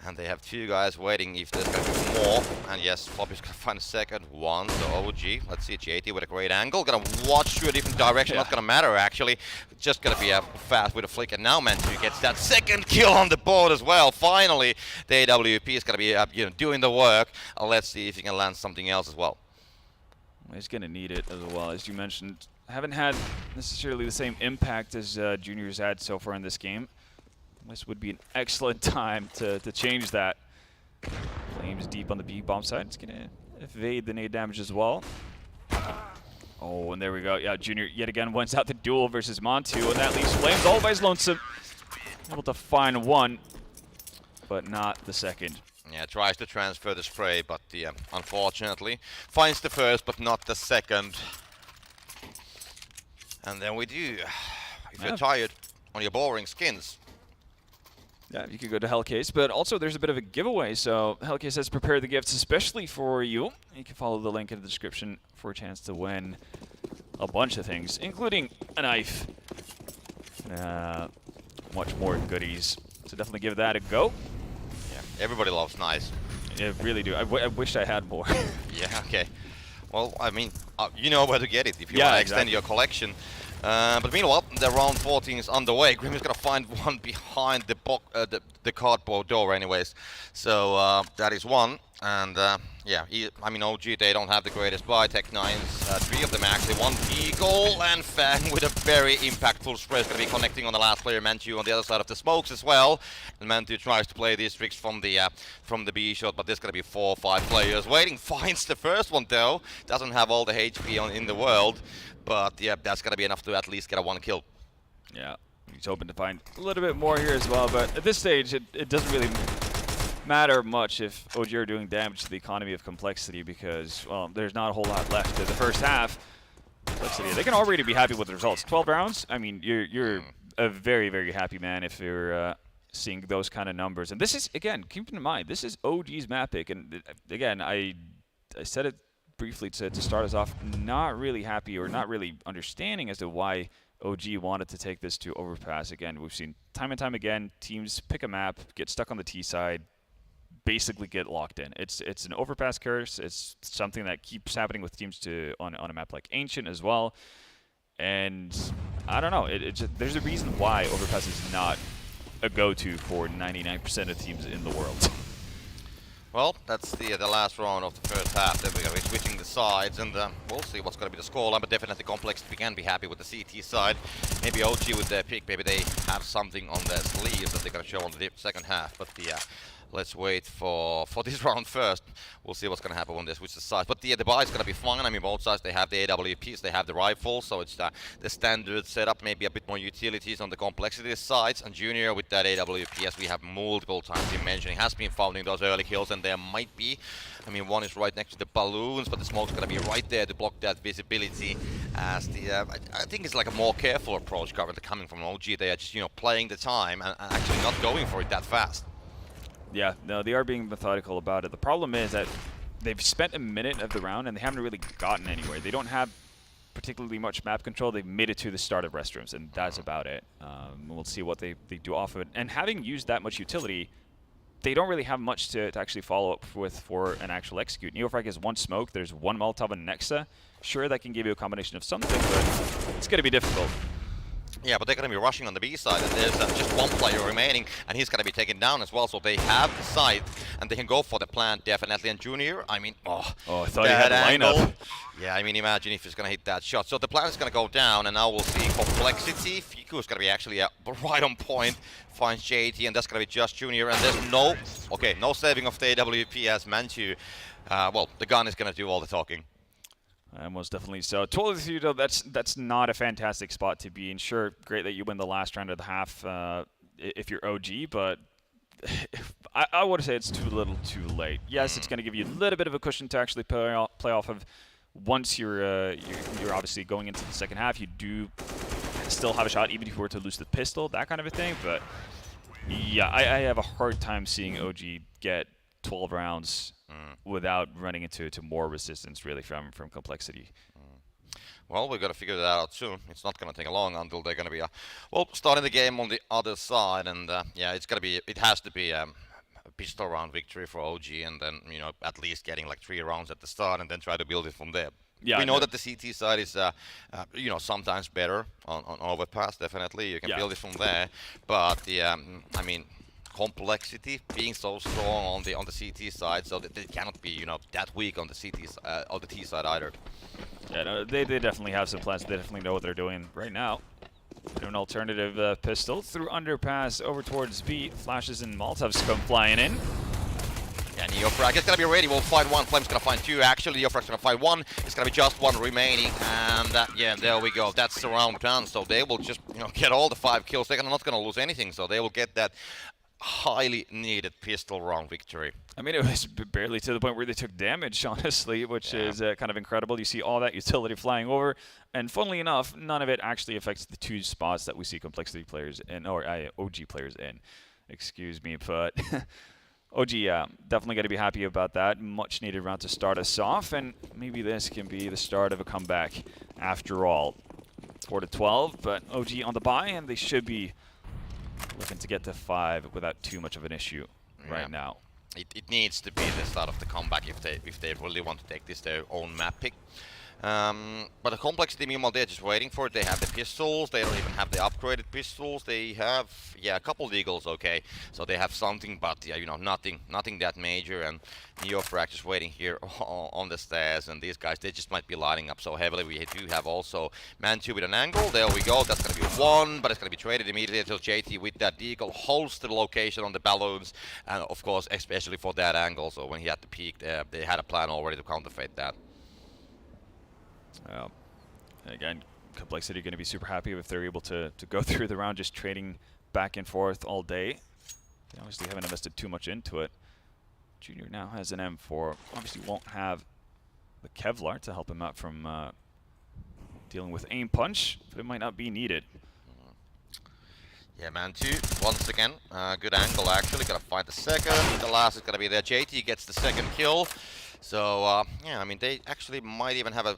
And they have 2 guys waiting if there's going to be more. And yes, Floppy is going to find a second one. So OG, let's see, JT with a great angle. Going to watch through a different direction. Not going to matter actually. Just going to be fast with a flick. And now Mantu gets that second kill on the board as well. Finally, the AWP is going to be doing the work. Let's see if he can land something else as well. He's going to need it as well. As you mentioned, haven't had necessarily the same impact as Junior's had so far in this game. This would be an excellent time to change that. Flames deep on the B bomb side. It's going to evade the nade damage as well. Oh, and there we go. Yeah, Junior yet again wins out the duel versus Montu, and that leaves Flames all by his lonesome. Able to find one, but not the second. Yeah, tries to transfer the spray, but unfortunately finds the first, but not the second. And then we do. If you're tired on your boring skins. Yeah, you could go to Hellcase, but also there's a bit of a giveaway. So Hellcase has prepared the gifts especially for you. You can follow the link in the description for a chance to win a bunch of things, including a knife. Much more goodies. So definitely give that a go. Everybody loves knives. Yeah, really do. I wish I had more. Yeah, okay. Well, I mean, you know where to get it if you want to extend your collection. But meanwhile, the round 14 is underway. Grim is going to find one behind the cardboard door anyways. So that is one. And yeah, I mean, OG, they don't have the greatest buy. Tech 9s, 3 of them actually. One Eagle and Fang with a very impactful spray is going to be connecting on the last player, Mantu, on the other side of the smokes as well. And Mantu tries to play these tricks from the B shot, but there's going to be 4 or 5 players waiting. Finds the first one though. Doesn't have all the HP in the world. But yeah, that's going to be enough to at least get a 1 kill. Yeah. He's hoping to find a little bit more here as well, but at this stage, it doesn't really matter much if OG are doing damage to the economy of Complexity because, well, there's not a whole lot left in the first half. Complexity, they can already be happy with the results. 12 rounds, I mean, you're a very, very happy man if you're seeing those kind of numbers. And this is, again, keep in mind, this is OG's map pick. And again, I said it briefly to start us off, not really happy or not really understanding as to why OG wanted to take this to Overpass. Again, we've seen time and time again, teams pick a map, get stuck on the T side, basically get locked in. It's an Overpass curse. It's something that keeps happening with teams on a map like Ancient as well. And I don't know, there's a reason why Overpass is not a go-to for 99% of teams in the world. Well, that's the last round of the first half. Then we're going to be switching the sides, and we'll see what's going to be the scoreline. But definitely complex. We can be happy with the CT side. Maybe OG with their pick. Maybe they have something on their sleeves that they're going to show on the second half. But let's wait for this round first. We'll see what's going to happen when they switch the sides. But the buy is going to be fun. I mean, both sides, they have the AWPs, they have the rifles, so it's the standard setup, maybe a bit more utilities on the complexity sides. And Junior with that AWP, as we have multiple times been mentioning, has been finding those early kills, and there might be, I mean, one is right next to the balloons, but the smoke's going to be right there to block that visibility. As I think it's like a more careful approach currently coming from OG. They are just, playing the time and actually not going for it that fast. Yeah, no, they are being methodical about it. The problem is that they've spent a minute of the round and they haven't really gotten anywhere. They don't have particularly much map control. They've made it to the start of restrooms, and that's about it. We'll see what they do off of it. And having used that much utility, they don't really have much to actually follow up with for an actual execute. Neofrag has one smoke, there's one Molotov and Nexa. Sure, that can give you a combination of something, but it's going to be difficult. Yeah, but they're going to be rushing on the B side, and there's just one player remaining, and he's going to be taken down as well. So they have the site, and they can go for the plant definitely. And Junior, I mean, I thought he had the lineup. Yeah, I mean, imagine if he's going to hit that shot. So the plant is going to go down, and now we'll see Complexity. Fiku is going to be actually right on point, finds JT, and that's going to be just Junior. And there's no saving of the AWP as Manchu. Well, the gun is going to do all the talking. Most definitely so. Totally with you, though, that's not a fantastic spot to be in. Sure, great that you win the last round of the half if you're OG, but I would say it's too little too late. Yes, it's going to give you a little bit of a cushion to actually play off of. Once you're obviously going into the second half, you do still have a shot, even if you were to lose the pistol, that kind of a thing. But yeah, I have a hard time seeing OG get 12 rounds without running into more resistance, really, from Complexity. Well, we've got to figure that out soon. It's not going to take long until they're going to be, starting the game on the other side. And yeah, it has to be a pistol round victory for OG, and then, at least getting like 3 rounds at the start, and then try to build it from there. Yeah, we know that the CT side is, sometimes better on Overpass. Definitely, you can build it from there. But I mean, Complexity being so strong on the CT side, so that they cannot be that weak on the T side either. Yeah, no, they definitely have some plans. They definitely know what they're doing right now. An alternative pistol through underpass over towards B. Flashes and Molotovs come flying in. Yeah, Neofrag is going to be ready. We'll find one. Flame's going to find 2. Actually, Neofrag's going to find 1. It's going to be just 1 remaining. And yeah, there we go. That's the round done. So they will just get all the 5 kills. They're not going to lose anything. So they will get that highly needed pistol round victory. I mean, it was barely to the point where they took damage, honestly, which is kind of incredible. You see all that utility flying over, and funnily enough, none of it actually affects the 2 spots that we see Complexity players in, or OG players in. Excuse me, but OG, definitely got to be happy about that. Much needed round to start us off, and maybe this can be the start of a comeback after all. 4-12, but OG on the bye, and they should be looking to get to 5 without too much of an issue right now. It needs to be the start of the comeback if they really want to take this their own map pick. But the Complexity, meanwhile, they're just waiting for it. They have the pistols. They don't even have the upgraded pistols. They have, a couple Deagles, okay. So they have something, but nothing that major. And Neofrag just waiting here on the stairs. And these guys, they just might be lining up so heavily. We do have also Manchu with an angle. There we go. That's going to be 1, but it's going to be traded immediately until JT with that Deagle holds the location on the balloons. And of course, especially for that angle. So when he had the peak, they had a plan already to counterfeit that. Again, Complexity are going to be super happy if they're able to go through the round just trading back and forth all day. They obviously haven't invested too much into it. Junior now has an M4. Obviously won't have the Kevlar to help him out from dealing with aim punch, but it might not be needed. Yeah, Mantu, once again, good angle actually, gotta find the second. The last is gonna be there. JT gets the second kill. So, yeah, I mean, they actually might even have a...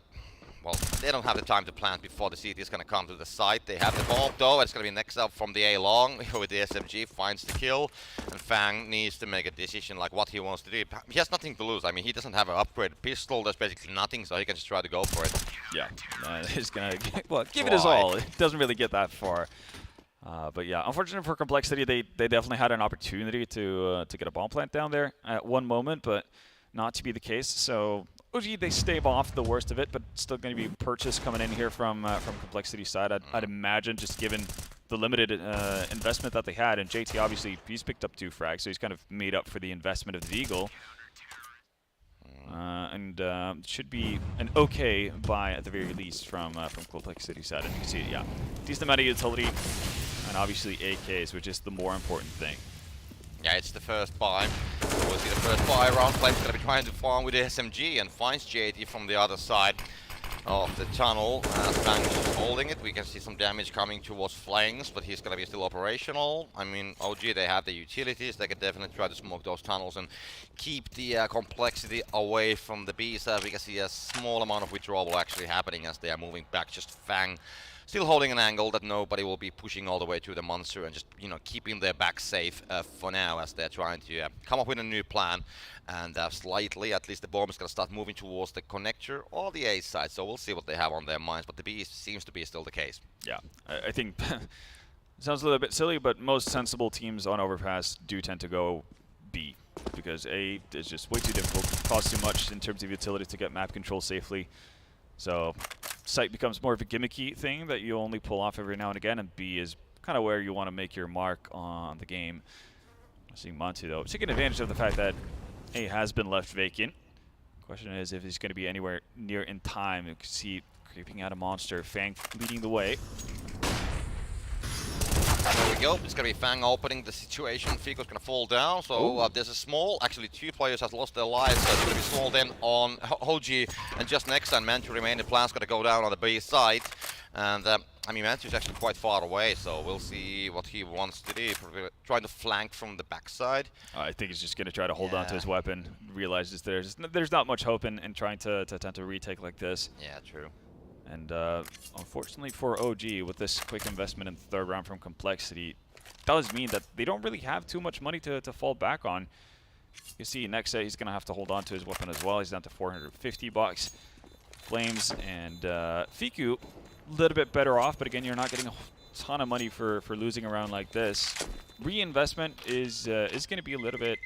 Well, they don't have the time to plant before the CT is gonna come to the site. They have the bomb though, it's gonna be next up from the A long with the SMG, finds the kill. And Fang needs to make a decision like what he wants to do. He has nothing to lose. I mean, he doesn't have an upgraded pistol, there's basically nothing, so he can just try to go for it. Yeah, he's gonna, well, give it his all. It doesn't really get that far. But yeah, unfortunately for Complexity, they definitely had an opportunity to get a bomb plant down there at one moment, but not to be the case. So OG, they stave off the worst of it, but still going to be purchase coming in here from Complexity side. I'd imagine, just given the limited investment that they had, and JT obviously he's picked up 2 frags, so he's kind of made up for the investment of the Eagle. And should be an okay buy at the very least from Complexity side. And you can see, yeah, decent amount of utility, and obviously AKs, which is the more important thing. Yeah, it's the first buy. We'll see the first buy around. Flame's gonna be trying to farm with the SMG and finds JT from the other side of the tunnel. Fang is holding it. We can see some damage coming towards Flames, but he's gonna be still operational. I mean, OG, they have the utilities. They can definitely try to smoke those tunnels and keep the Complexity away from the B side. We can see a small amount of withdrawal actually happening as they are moving back. Just Fang still holding an angle that nobody will be pushing all the way to the monster, and just, you know, keeping their back safe for now as they're trying to come up with a new plan. And slightly, at least the bomb is going to start moving towards the connector or the A side, so we'll see what they have on their minds, but the B seems to be still the case. Yeah, I think it sounds a little bit silly, but most sensible teams on Overpass do tend to go B, because A is just way too difficult, costs too much in terms of utility to get map control safely. So site becomes more of a gimmicky thing that you only pull off every now and again, and B is kind of where you want to make your mark on the game. Seeing Monty though, taking advantage of the fact that A has been left vacant. Question is if he's going to be anywhere near in time. You can see creeping out a monster. Fang leading the way. There we go. It's going to be Fang opening the situation. Fico's going to fall down. So there's a small, actually 2 players have lost their lives. So it's going to be small then on Hoji and just next time Mantu remain. The plan's going to go down on the B side. And I mean, Mantu's actually quite far away, so we'll see what he wants to do. Probably trying to flank from the backside. I think he's just going to try to hold on to his weapon. Realizes there's not much hope in trying to attempt a retake like this. Yeah, true. And unfortunately for OG, with this quick investment in the third round from Complexity, does mean that they don't really have too much money to fall back on. You see Nexa, he's going to have to hold on to his weapon as well. He's down to 450 bucks. Flames and Fiku, a little bit better off, but again, you're not getting a ton of money for losing a round like this. Reinvestment is going to be a little bit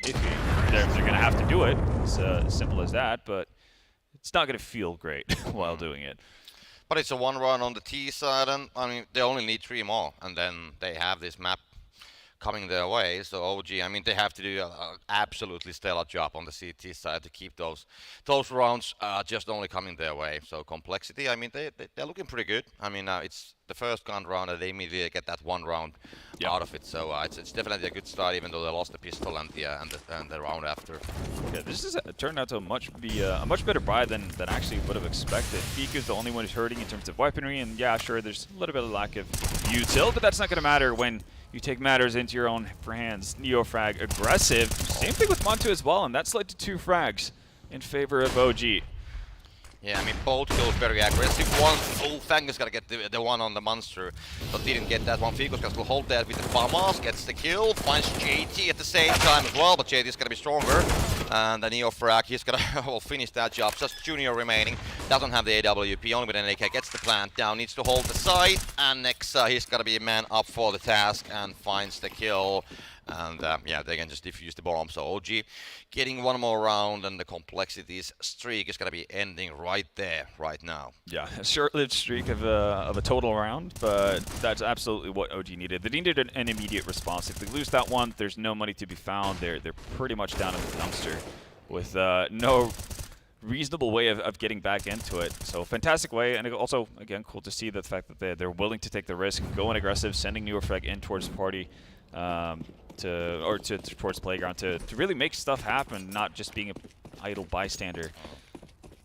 iffy. They're going to have to do it. It's as simple as that, but it's not going to feel great while doing it. But it's a 1 run on the T side, and I mean, they only need 3 more, and then they have this map coming their way. So OG, I mean, they have to do an absolutely stellar job on the CT side to keep those rounds just only coming their way. So Complexity, I mean, they're looking pretty good. I mean, it's the first gun round, and they immediately get that 1 round out of it. So it's definitely a good start, even though they lost the pistol and the round after. Yeah, this is turned out to be a much better buy than actually would have expected. Fiku's the only one who's hurting in terms of weaponry, and yeah, sure, there's a little bit of lack of util, but that's not going to matter when you take matters into your own hands. Neofrag aggressive. Same thing with Montu as well, and that's led to 2 frags in favor of OG. Yeah, I mean, both kills very aggressive. Fang is gonna get the one on the monster, but didn't get that one. Fico's gonna still hold that with the FAMAS, gets the kill, finds JT at the same time as well, but JT is gonna be stronger. And the Neofrag, he's gonna finish that job. Just Junior remaining, doesn't have the AWP, only with an AK, gets the plant down, needs to hold the side, and next he's gonna be a man up for the task and finds the kill. And yeah, they can just defuse the bomb. So OG getting 1 more round, and the Complexity's streak is going to be ending right there, right now. Yeah, a short-lived streak of a total round, but that's absolutely what OG needed. They needed an immediate response. If they lose that one, there's no money to be found. They're pretty much down in the dumpster with no reasonable way of getting back into it. So fantastic way, and also, again, cool to see the fact that they're willing to take the risk, going aggressive, sending NASR in towards the party, towards playground to really make stuff happen, not just being an idle bystander.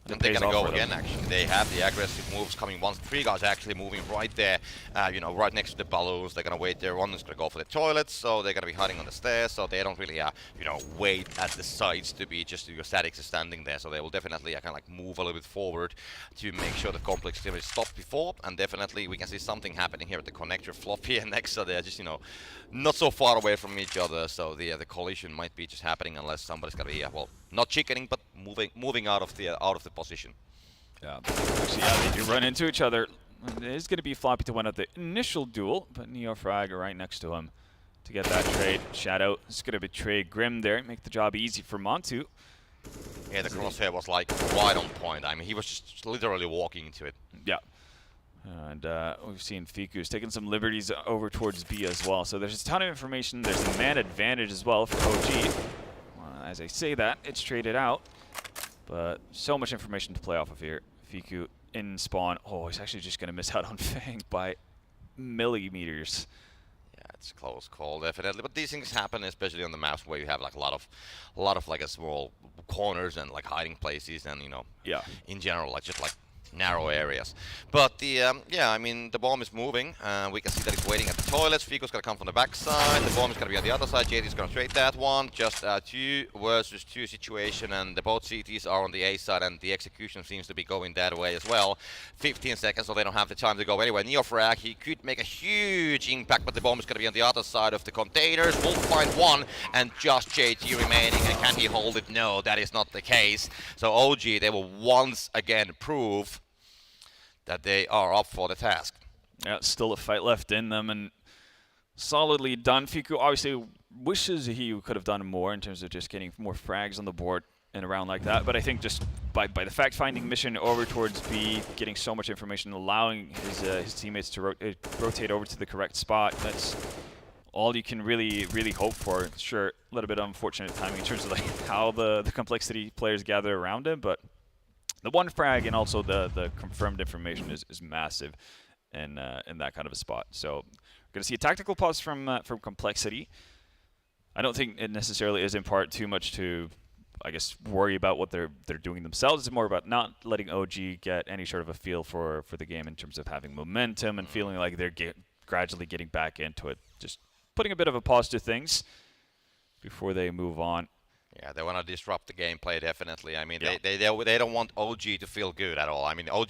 And they're gonna go again, actually. They have the aggressive moves coming once. 3 guys actually moving right there, you know, right next to the balloons. They're gonna wait there. One is gonna go for the toilets, so they're gonna be hiding on the stairs, so they don't really, you know, wait at the sides to be just your statics standing there. So they will definitely kind of like move a little bit forward to make sure the complex activity stopped before. And definitely we can see something happening here at the connector. Floppy and Nexa, they're just, you know, not so far away from each other. So the collision might be just happening unless somebody's gonna be, well, not chickening, but moving out of the position. Yeah, actually, yeah, they do run into each other. It is going to be Floppy to win out the initial duel, but NASR right next to him to get that trade. Shadow is going to betray Grim there, make the job easy for Montu. Yeah, the crosshair was like right on point. I mean, he was just literally walking into it. Yeah. And we've seen Fiku's taking some liberties over towards B as well. So there's a ton of information. There's a man advantage as well for OG. As I say that, it's traded out. But so much information to play off of here. Fiku in spawn. Oh, he's actually just going to miss out on Fang by millimeters. Yeah, it's a close call, definitely. But these things happen, especially on the maps where you have like a lot of like a small corners and like hiding places, and you know, yeah, in general, like just like narrow areas. But the yeah, I mean, the bomb is moving. We can see that it's waiting at the toilets. Fiku's gonna come from the backside. The bomb is gonna be on the other side. JD's gonna trade that one. Just 2 versus 2 situation, and the both CTs are on the A side, and the execution seems to be going that way as well. 15 seconds, so they don't have the time to go anywhere. NASR, he could make a huge impact, but the bomb is gonna be on the other side of the containers. We'll find one, and just JT remaining. And can he hold it? No, that is not the case. So OG, they will once again prove that they are up for the task. Yeah, still a fight left in them, and solidly done. Fiku obviously wishes he could have done more in terms of just getting more frags on the board in a round like that, but I think just by the fact-finding mission over towards B, getting so much information, allowing his teammates to rotate over to the correct spot, that's all you can really hope for. Sure, a little bit of unfortunate timing in terms of like how the complexity players gather around him, but the one frag and also the confirmed information is massive in that kind of a spot. So we're going to see a tactical pause from Complexity. I don't think it necessarily is in part too much to, I guess, worry about what they're doing themselves. It's more about not letting OG get any sort of a feel for the game in terms of having momentum and feeling like they're gradually getting back into it. Just putting a bit of a pause to things before they move on. Yeah, they want to disrupt the gameplay, definitely. I mean, yeah. they don't want OG to feel good at all. I mean, OG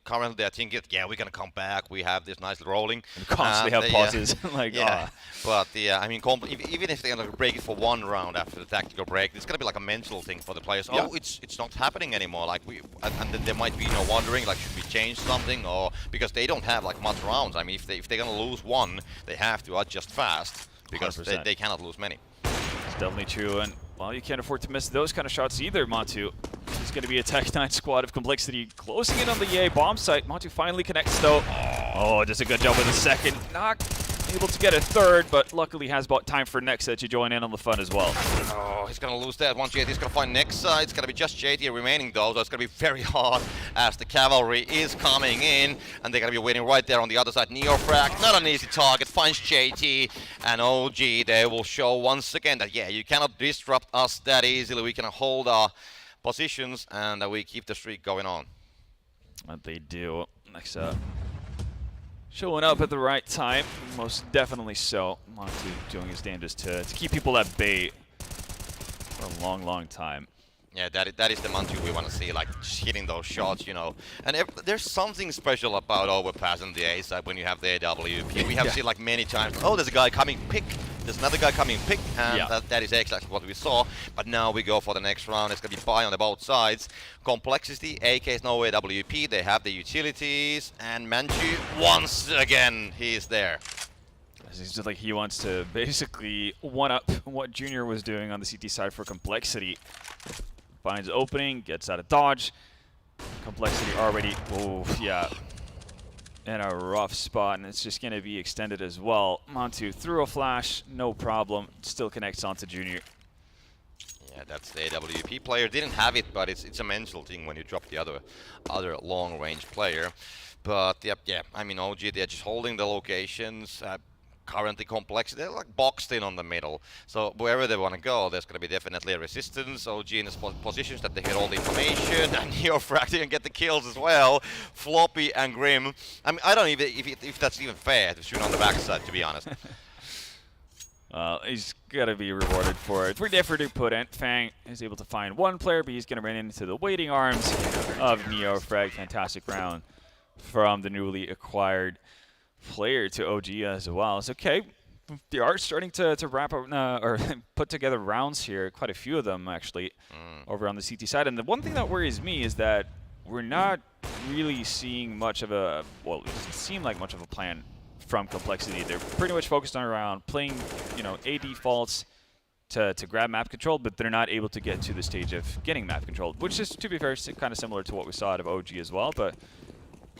currently they're thinking, yeah, we're gonna come back. We have this nice rolling. And constantly have pauses. Like, yeah. But I mean, even if they're gonna break it for 1 round after the tactical break, it's gonna be like a mental thing for the players. Yeah. Oh, it's not happening anymore. Like and then they might be, you know, wondering, like, should we change something, or because they don't have like much rounds. I mean, if they're gonna lose 1, they have to adjust fast because they cannot lose many. It's definitely true, and well, you can't afford to miss those kind of shots either, Montu. It's going to be a Tech9 squad of Complexity closing in on the EA bomb site. Montu finally connects, though. Oh, does a good job with a second. Not able to get a third, but luckily has bought time for Nexa to join in on the fun as well. Oh, he's going to lose that one. JT's going to find Nexa. It's going to be just JT remaining, though, so it's going to be very hard as the cavalry is coming in, and they're going to be waiting right there on the other side. NASR, not an easy target, finds JT, and OG, they will show once again that, yeah, you cannot disrupt us that easily. We can hold our positions, and we keep the streak going on. And they do. Nexa showing up at the right time, most definitely so. Montu doing his damnedest to keep people at bay for a long time. Yeah, that is the Montu we want to see, like, just hitting those shots, you know. And there's something special about overpass on the A side when you have the AWP. We have seen, like, many times, oh, there's a guy coming pick, there's another guy coming pick, and that is exactly what we saw. But now we go for the next round. It's going to be buy on the both sides. Complexity, AK is no AWP, they have the utilities, and Manchu, once again, he's there. It's just like he wants to basically one-up what Junior was doing on the CT side for Complexity. Finds opening, gets out of dodge. Complexity already, in a rough spot, and it's just going to be extended as well. Montu threw a flash, no problem. Still connects onto Junior. Yeah, that's the AWP player. Didn't have it, but it's a mental thing when you drop the other long-range player. But yeah. I mean, OG, they're just holding the locations. Currently complex, they're like boxed in on the middle. So wherever they want to go, there's going to be definitely a resistance. OG in the positions that they get all the information, and NeoFrag can get the kills as well. Floppy and Grim. I mean, I don't even if that's even fair to shoot on the backside, to be honest. He's got to be rewarded for it. Great effort to put in. Fang is able to find one player, but he's going to run into the waiting arms of NeoFrag. Fantastic round from the newly acquired player to OG as well. It's okay. They are starting to wrap up or put together rounds here. Quite a few of them actually over on the CT side. And the one thing that worries me is that we're not really seeing much of a, well, it doesn't seem like much of a plan from Complexity. They're pretty much focused on around playing, A defaults to grab map control, but they're not able to get to the stage of getting map control, which is, to be fair, kind of similar to what we saw out of OG as well. But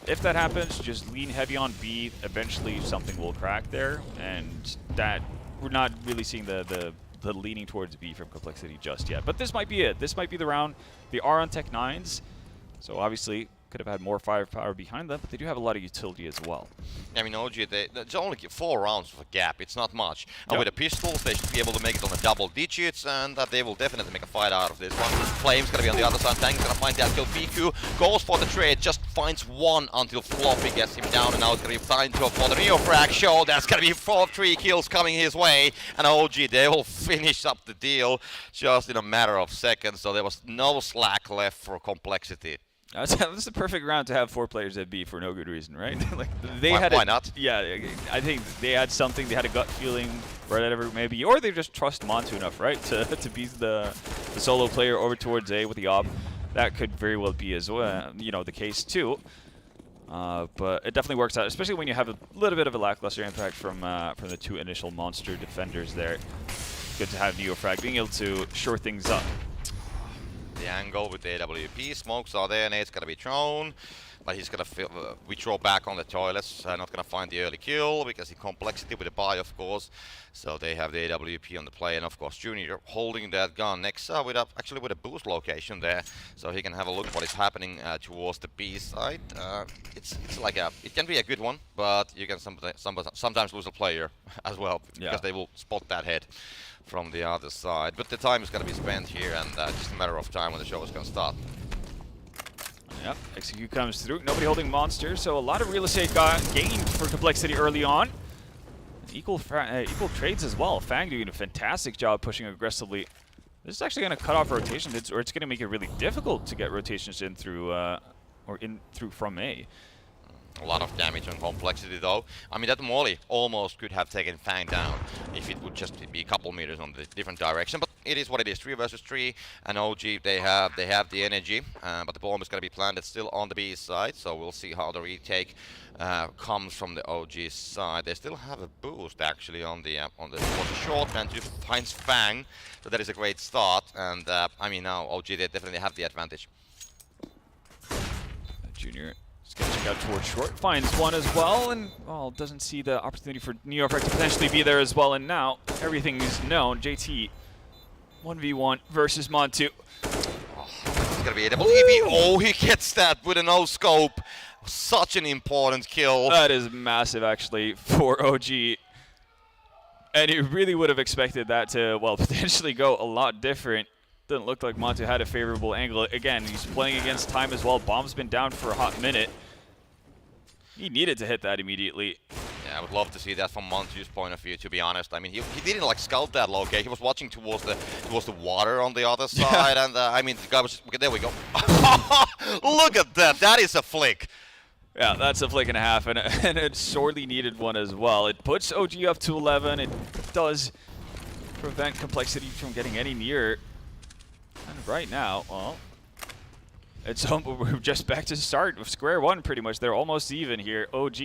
if that happens, just lean heavy on B. Eventually, something will crack there, and that we're not really seeing the leaning towards B from Complexity just yet. But this might be it. This might be the round. They are on Tech 9s, so obviously could have had more firepower behind them, but they do have a lot of utility as well. I mean, OG, there's only 4 rounds of a gap. It's not much. And with the pistols, they should be able to make it on the double digits, and they will definitely make a fight out of this one. Flame's going to be on the other side. Fang's going to find that kill. Fiku goes for the trade, just finds one until Floppy gets him down, and now it's going to be time for the NeoFrag show. That's going to be 3 kills coming his way, and OG, they will finish up the deal just in a matter of seconds, so there was no slack left for Complexity. This is a perfect round to have 4 players at B for no good reason, right? Like why not? Yeah, I think they had something. They had a gut feeling, whatever it may be, or they just trust Montu enough, right, to be the solo player over towards A with the op. That could very well be as well, the case too. But it definitely works out, especially when you have a little bit of a lackluster impact from the 2 initial monster defenders there. Good to have NeoFrag being able to shore things up. The angle with the AWP, smokes are there, Nate's gonna be thrown, but he's gonna withdraw back on the toilets, not gonna find the early kill because he Complexity with a buy, of course. So they have the AWP on the play, and of course Junior holding that gun next with a boost location there, so he can have a look what is happening towards the B side. It's like it can be a good one, but you can sometimes lose a player as well because they will spot that head from the other side. But the time is going to be spent here, and just a matter of time when the show is going to start. Yep, execute comes through. Nobody holding monster, so a lot of real estate got gained for Complexity early on. Equal trades as well. Fang doing a fantastic job pushing aggressively. This is actually going to cut off rotation, or it's going to make it really difficult to get rotations in through from A. A lot of damage on Complexity though. I mean, that molly almost could have taken Fang down if it would just be a couple meters on the different direction, but it is what it is. 3 versus 3, and OG, they have the energy, but the bomb is going to be planted still on the B side, so we'll see how the retake comes from the OG side. They still have a boost actually on the short, and just finds Fang, so that is a great start, and I mean, now OG, they definitely have the advantage. Junior is going to check out towards short, finds one as well, and doesn't see the opportunity for NeoFrag to potentially be there as well, and now everything is known. JT 1v1 versus Montu. Oh, it's going to be a AWP. Oh, he gets that with a no-scope. Such an important kill. That is massive, actually, for OG. And you really would have expected that to, potentially go a lot different. Doesn't look like Montu had a favorable angle. Again, he's playing against time as well. Bomb's been down for a hot minute. He needed to hit that immediately. Yeah, I would love to see that from Montu's point of view, to be honest. I mean, he didn't scout that location. He was watching towards the water on the other side, and I mean, the guy was just, there we go. Look at that. That is a flick. Yeah, that's a flick and a half, and a sorely needed one as well. It puts OG up to 11. It does prevent Complexity from getting any nearer. And right now, we're just back to start of square one, pretty much. They're almost even here. OG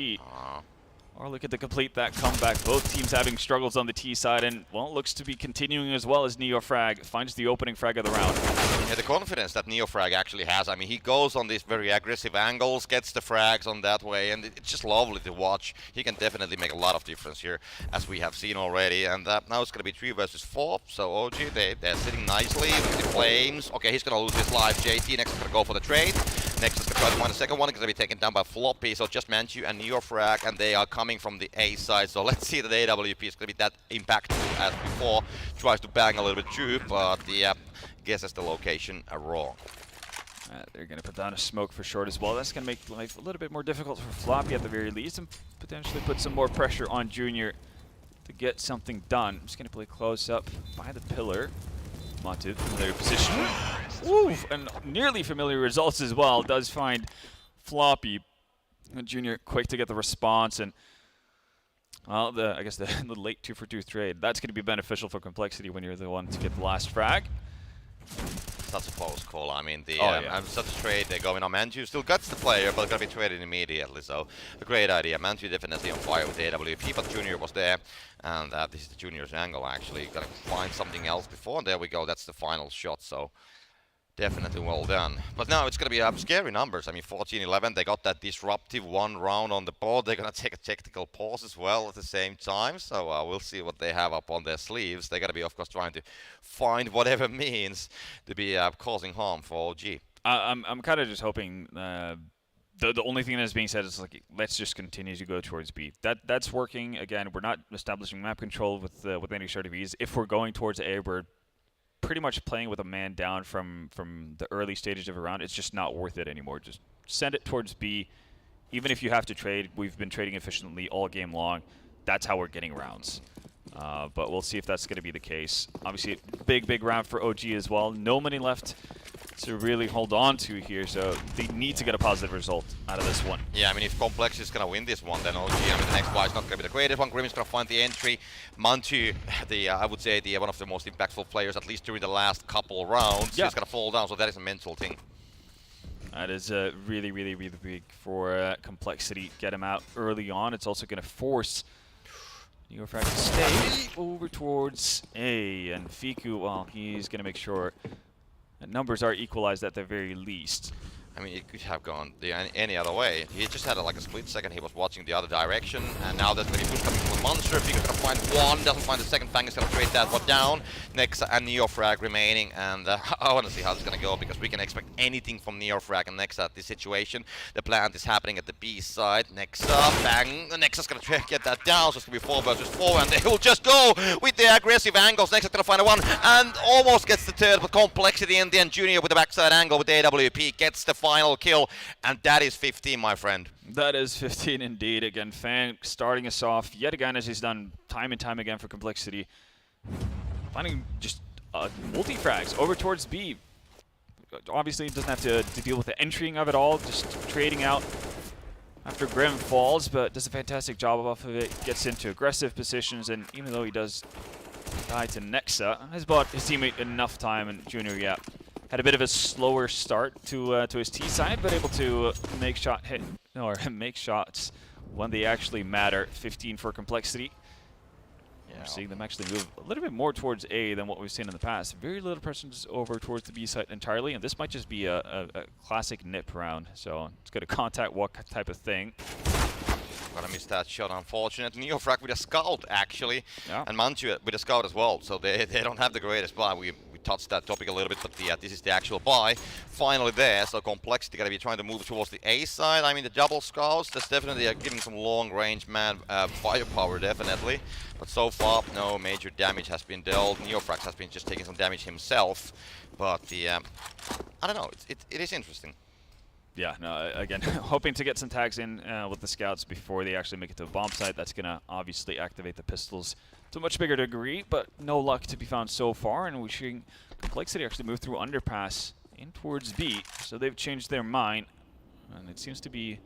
Or looking to complete that comeback. Both teams having struggles on the T side, and well, it looks to be continuing as well as NeoFrag finds the opening frag of the round. Yeah, the confidence that NeoFrag actually has. I mean, he goes on these very aggressive angles, gets the frags on that way, and it's just lovely to watch. He can definitely make a lot of difference here, as we have seen already. And now it's going to be 3 versus 4. So OG, they're sitting nicely with the flames. Okay, he's going to lose his life. JT next is going to go for the trade. Next is going to try to find the second one. It's going to be taken down by Floppy. So just Manchu and NeoFrag, and they are coming from the A side. So let's see that AWP is going to be that impactful as before. Tries to bang a little bit too, but the guesses the location are wrong. They're going to put down a smoke for short as well. That's going to make life a little bit more difficult for Floppy at the very least, and potentially put some more pressure on Junior to get something done. I'm just going to play close up by the pillar. Montu, familiar position. Ooh, and nearly familiar results as well. Does find Floppy. And Junior quick to get the response, and well, I guess the late 2-for-2 trade. That's going to be beneficial for Complexity when you're the one to get the last frag. Such a close call. I mean, such a trade. They're going on. Manju still guts the player, but going to be traded immediately. So a great idea. Manju definitely on fire with the AWP, but Junior was there, and this is the Junior's angle. Actually, got to find something else before. And there we go. That's the final shot. So definitely well done. But now it's going to be scary numbers. I mean, 14-11, they got that disruptive 1 round on the board. They're going to take a technical pause as well at the same time. So we'll see what they have up on their sleeves. They're going to be, of course, trying to find whatever means to be causing harm for OG. I'm kind of just hoping the only thing that's being said is, like, let's just continue to go towards B. That's working. Again, we're not establishing map control with any sort of ease. If we're going towards A, we're pretty much playing with a man down from the early stages of a round. It's just not worth it anymore. Just send it towards B. Even if you have to trade, we've been trading efficiently all game long. That's how we're getting rounds. But we'll see if that's going to be the case. Obviously, big round for OG as well. No money left to really hold on to here, so they need to get a positive result out of this one. Yeah, I mean, if Complex is going to win this one, then OG, I mean, the next buy is not going to be the greatest one. Grim is going to find the entry. Mantu, I would say one of the most impactful players, at least during the last couple rounds, is going to fall down, so that is a mental thing. That is really big for Complexity. Get him out early on. It's also going to force NeoFrag to stay over towards A, and Fiku, well, he's going to make sure that numbers are equalized at the very least. I mean, it could have gone any other way. He just had like a split second. He was watching the other direction, and now there's going to be push coming from the monster. Figure's going to find one, doesn't find the second. Fang is going to trade that one down. Next, and NeoFrag remaining, and I want to see how this is going to go, because we can expect anything from NeoFrag and Nexa at this situation. The plant is happening at the B side. Nexa, bang. The Nexa's going to get that down, so it's going to be 4 versus 4, and they will just go with the aggressive angles. Nexa's going to find a one, and almost gets the third, but Complexity in the end. Junior with the backside angle with the AWP gets the final kill, and that is 15, my friend. That is 15 indeed. Again, Fang starting us off yet again, as he's done time and time again for Complexity. Finding just multi-frags over towards B. Obviously, he doesn't have to deal with the entering of it all, just trading out after Grim falls, but does a fantastic job off of it. Gets into aggressive positions, and even though he does die to Nexa, has bought his teammate enough time, and Junior, yeah, had a bit of a slower start to his T side, but able to make shots when they actually matter. 15 for Complexity. Yeah. We're seeing them actually move a little bit more towards A than what we've seen in the past. Very little presence over towards the B side entirely, and this might just be a classic nip round. So it's going to contact what type of thing. Gonna miss that shot, unfortunately. NeoFrag with a scout, actually, yeah. And Manchu with a scout as well. So they don't have the greatest buy. We touched that topic a little bit, but this is the actual buy. Finally there, so Complexity gonna be trying to move towards the A side. I mean, the double scouts, that's definitely giving some long-range man firepower, definitely. But so far, no major damage has been dealt. NeoFrag has been just taking some damage himself. But I don't know, it is interesting. Yeah, no, again, hoping to get some tags in with the scouts before they actually make it to a bomb site. That's going to obviously activate the pistols to a much bigger degree, but no luck to be found so far, and we're seeing Complexity actually move through underpass in towards B, so they've changed their mind, and it seems to be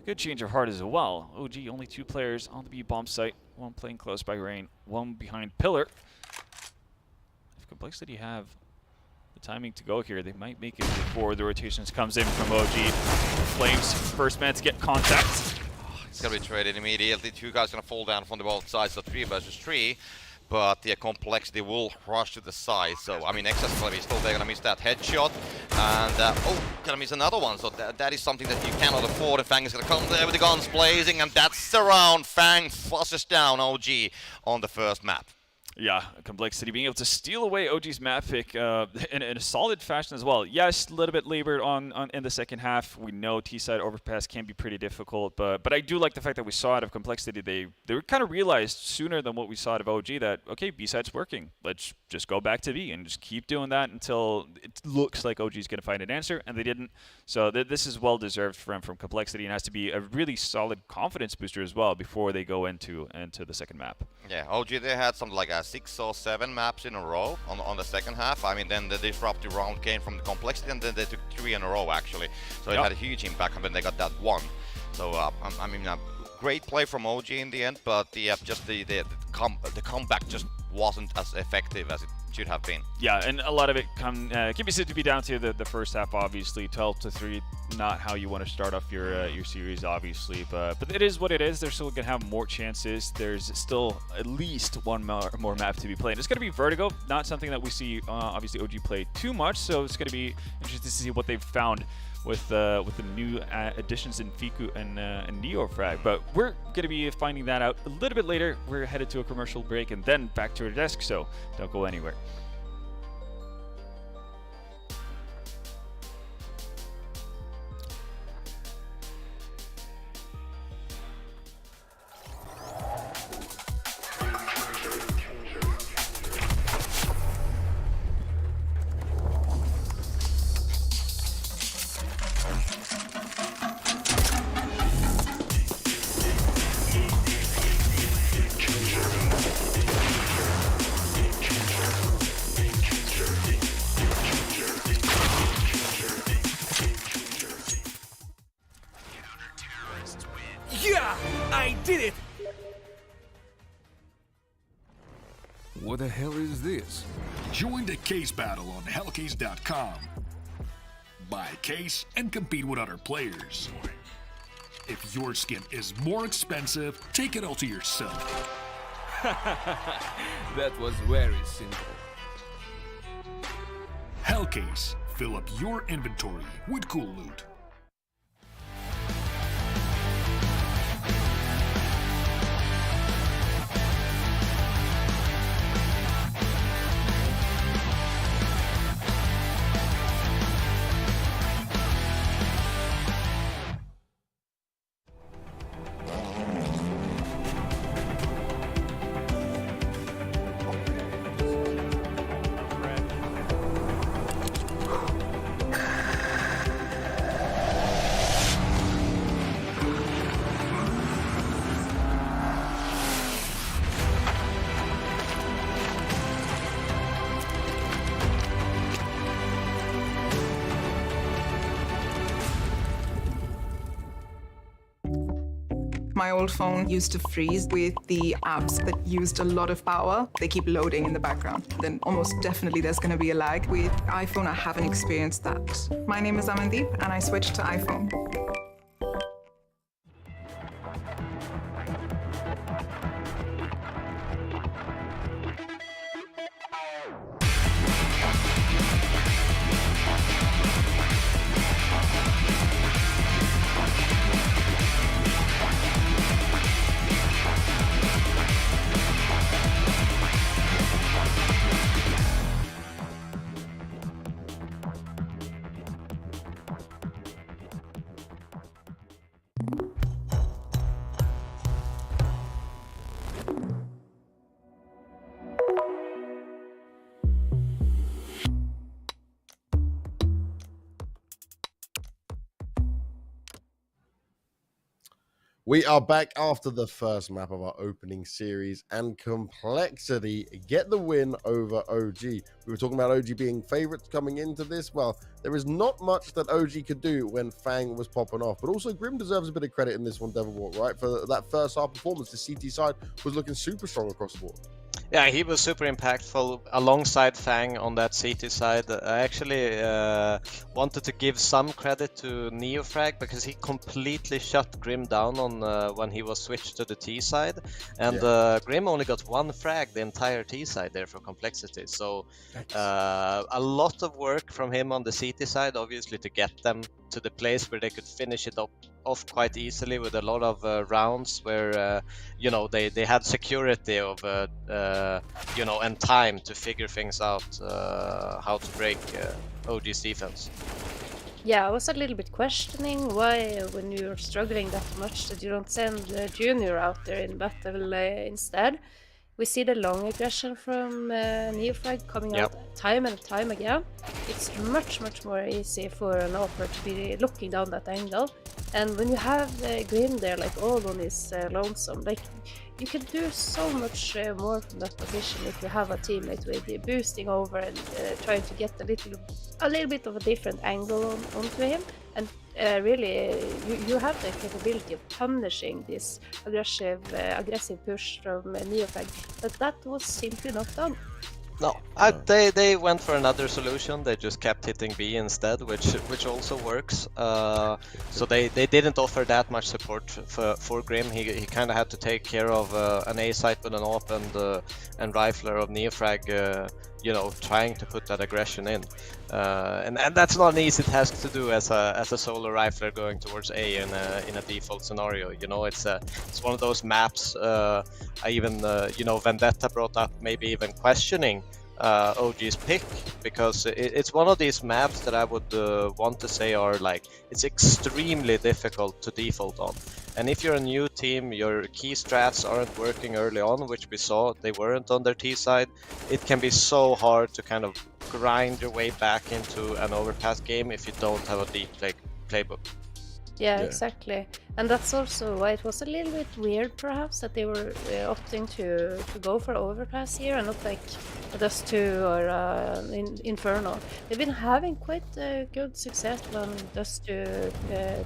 a good change of heart as well. OG, only 2 players on the B bomb site, 1 playing close by Rain, 1 behind Pillar. If Complexity have the timing to go here, they might make it before the rotations comes in from OG. Flames, first man to get contact. It's gonna be traded immediately. 2 guys gonna fall down from the both sides, so 3 versus 3. But the complexity will rush to the side. So, I mean, Nexus is gonna be still there, gonna miss that headshot. And, gonna miss another one. So that is something that you cannot afford. And Fang is gonna come there with the guns blazing, and that's the round. Fang fusses down OG on the first map. Yeah, complexity being able to steal away OG's map pick in a solid fashion as well. Yes, a little bit labored on in the second half. We know T-side overpass can be pretty difficult, but I do like the fact that we saw out of complexity they kind of realized sooner than what we saw out of OG that, okay, B-side's working. Let's just go back to B and just keep doing that until it looks like OG's going to find an answer, and they didn't. So this is well deserved from complexity, and has to be a really solid confidence booster as well before they go into the second map. Yeah, OG, they had something like 6 or 7 maps in a row on the second half. I mean, then the disruptive round came from the complexity, and then they took 3 in a row actually. So it had a huge impact when they got that one. So I mean, great play from OG in the end, but the comeback just wasn't as effective as it should have been. Yeah, and a lot of it can be said to be down to the first half, obviously. 12-3, not how you want to start off your series, obviously, but it is what it is. They're still gonna have more chances. There's still at least one more map to be played. It's gonna be Vertigo, not something that we see obviously OG play too much, so it's gonna be interesting to see what they've found with the new additions in Fiku and Neofrag. But we're going to be finding that out a little bit later. We're headed to a commercial break and then back to our desk, so don't go anywhere. Yeah! I did it! What the hell is this? Join the case battle on hellcase.com. Buy a case and compete with other players. If your skin is more expensive, take it all to yourself. That was very simple. Hellcase. Fill up your inventory with cool loot. My old phone used to freeze with the apps that used a lot of power. They keep loading in the background. Then almost definitely there's going to be a lag. With iPhone, I haven't experienced that. My name is Amandeep, and I switched to iPhone. We are back after the first map of our opening series, and Complexity get the win over OG. We were talking about OG being favorites coming into this. Well, there is not much that OG could do when Fang was popping off, but also Grim deserves a bit of credit in this one, Devilwalk, right? For that first half performance, the CT side was looking super strong across the board. Yeah, he was super impactful alongside Fang on that CT side. I actually wanted to give some credit to Neofrag because he completely shut Grim down on when he was switched to the T side, and Grim only got one frag the entire T side there for complexity. So a lot of work from him on the CT side, obviously, to get them to the place where they could finish it off quite easily with a lot of rounds where you know they had security of you know, and time to figure things out how to break OG's defense. Yeah, I was a little bit questioning why, when you're struggling that much, that you don't send Junior out there in battle instead. We see the long aggression from Neofrag coming out time and time again. It's much more easy for an offer to be looking down that angle. And when you have Grim there, like all on his lonesome, like you can do so much more from that position if you have a teammate with you boosting over and trying to get a little bit of a different angle onto him. And really, you have the capability of punishing this aggressive push from Neofrag, but that was simply not done. No, they went for another solution. They just kept hitting B instead, which also works. So they didn't offer that much support for Grim. He kind of had to take care of an A site with an AWP and rifler of Neofrag, you know, trying to put that aggression in. And that's not an easy task to do as a solo rifler going towards A in a default scenario. You know, it's one of those maps. I even you know, Vendetta brought up maybe even questioning OG's pick, because it's one of these maps that I would want to say are like, it's extremely difficult to default on. And if you're a new team, your key strats aren't working early on, which we saw they weren't on their T side, it can be so hard to kind of grind your way back into an overpass game if you don't have a deep playbook. Yeah, exactly. And that's also why it was a little bit weird, perhaps, that they were opting to go for overpass here and not like a Dust 2 or Inferno. They've been having quite good success on Dust 2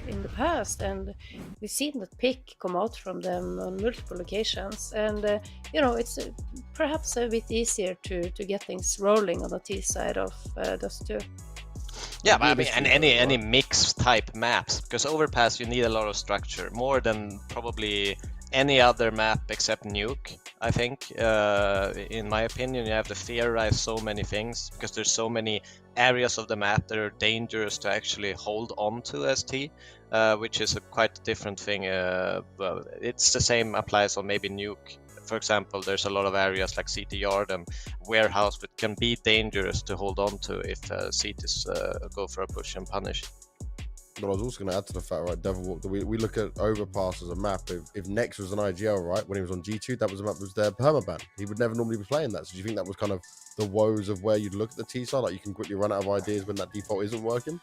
in the past, and we've seen that pick come out from them on multiple occasions. And, you know, it's perhaps a bit easier to get things rolling on the T side of Dust 2. Yeah, but I mean, and any mix type maps, because overpass you need a lot of structure, more than probably any other map except Nuke. I think, in my opinion, you have to theorize so many things because there's so many areas of the map that are dangerous to actually hold on to ST, which is a quite different thing. Well, it's the same applies on maybe Nuke. For example, there's a lot of areas like CT Yard and Warehouse that can be dangerous to hold on to if CTs go for a push and punish. But I was also going to add to the fact, right, Devil Walk, that we look at Overpass as a map. If Nex was an IGL, right, when he was on G2, that was a map that was their permaban. He would never normally be playing that. So do you think that was kind of the woes of where you'd look at the T side? Like you can quickly run out of ideas when that default isn't working?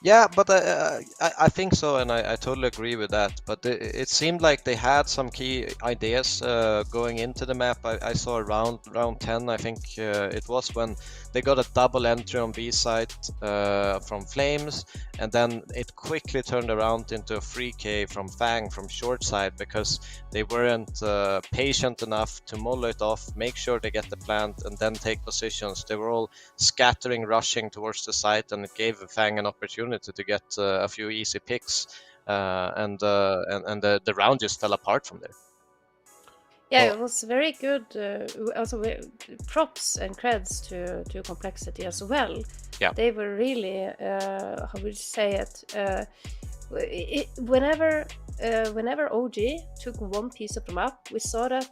Yeah, but I think so, and I totally agree with that. But it seemed like they had some key ideas going into the map. I saw around round 10, I think it was, when they got a double entry on B side from Flames, and then it quickly turned around into a 3K from Fang from short side because they weren't patient enough to mollo it off, make sure they get the plant, and then take positions. They were all scattering, rushing towards the site, and it gave Fang an opportunity to get a few easy picks, and the round just fell apart from there. Yeah, it was very good. Also, props and creds to Complexity as well. Yeah, they were really, how would you say it? Whenever OG took one piece of the map, we saw that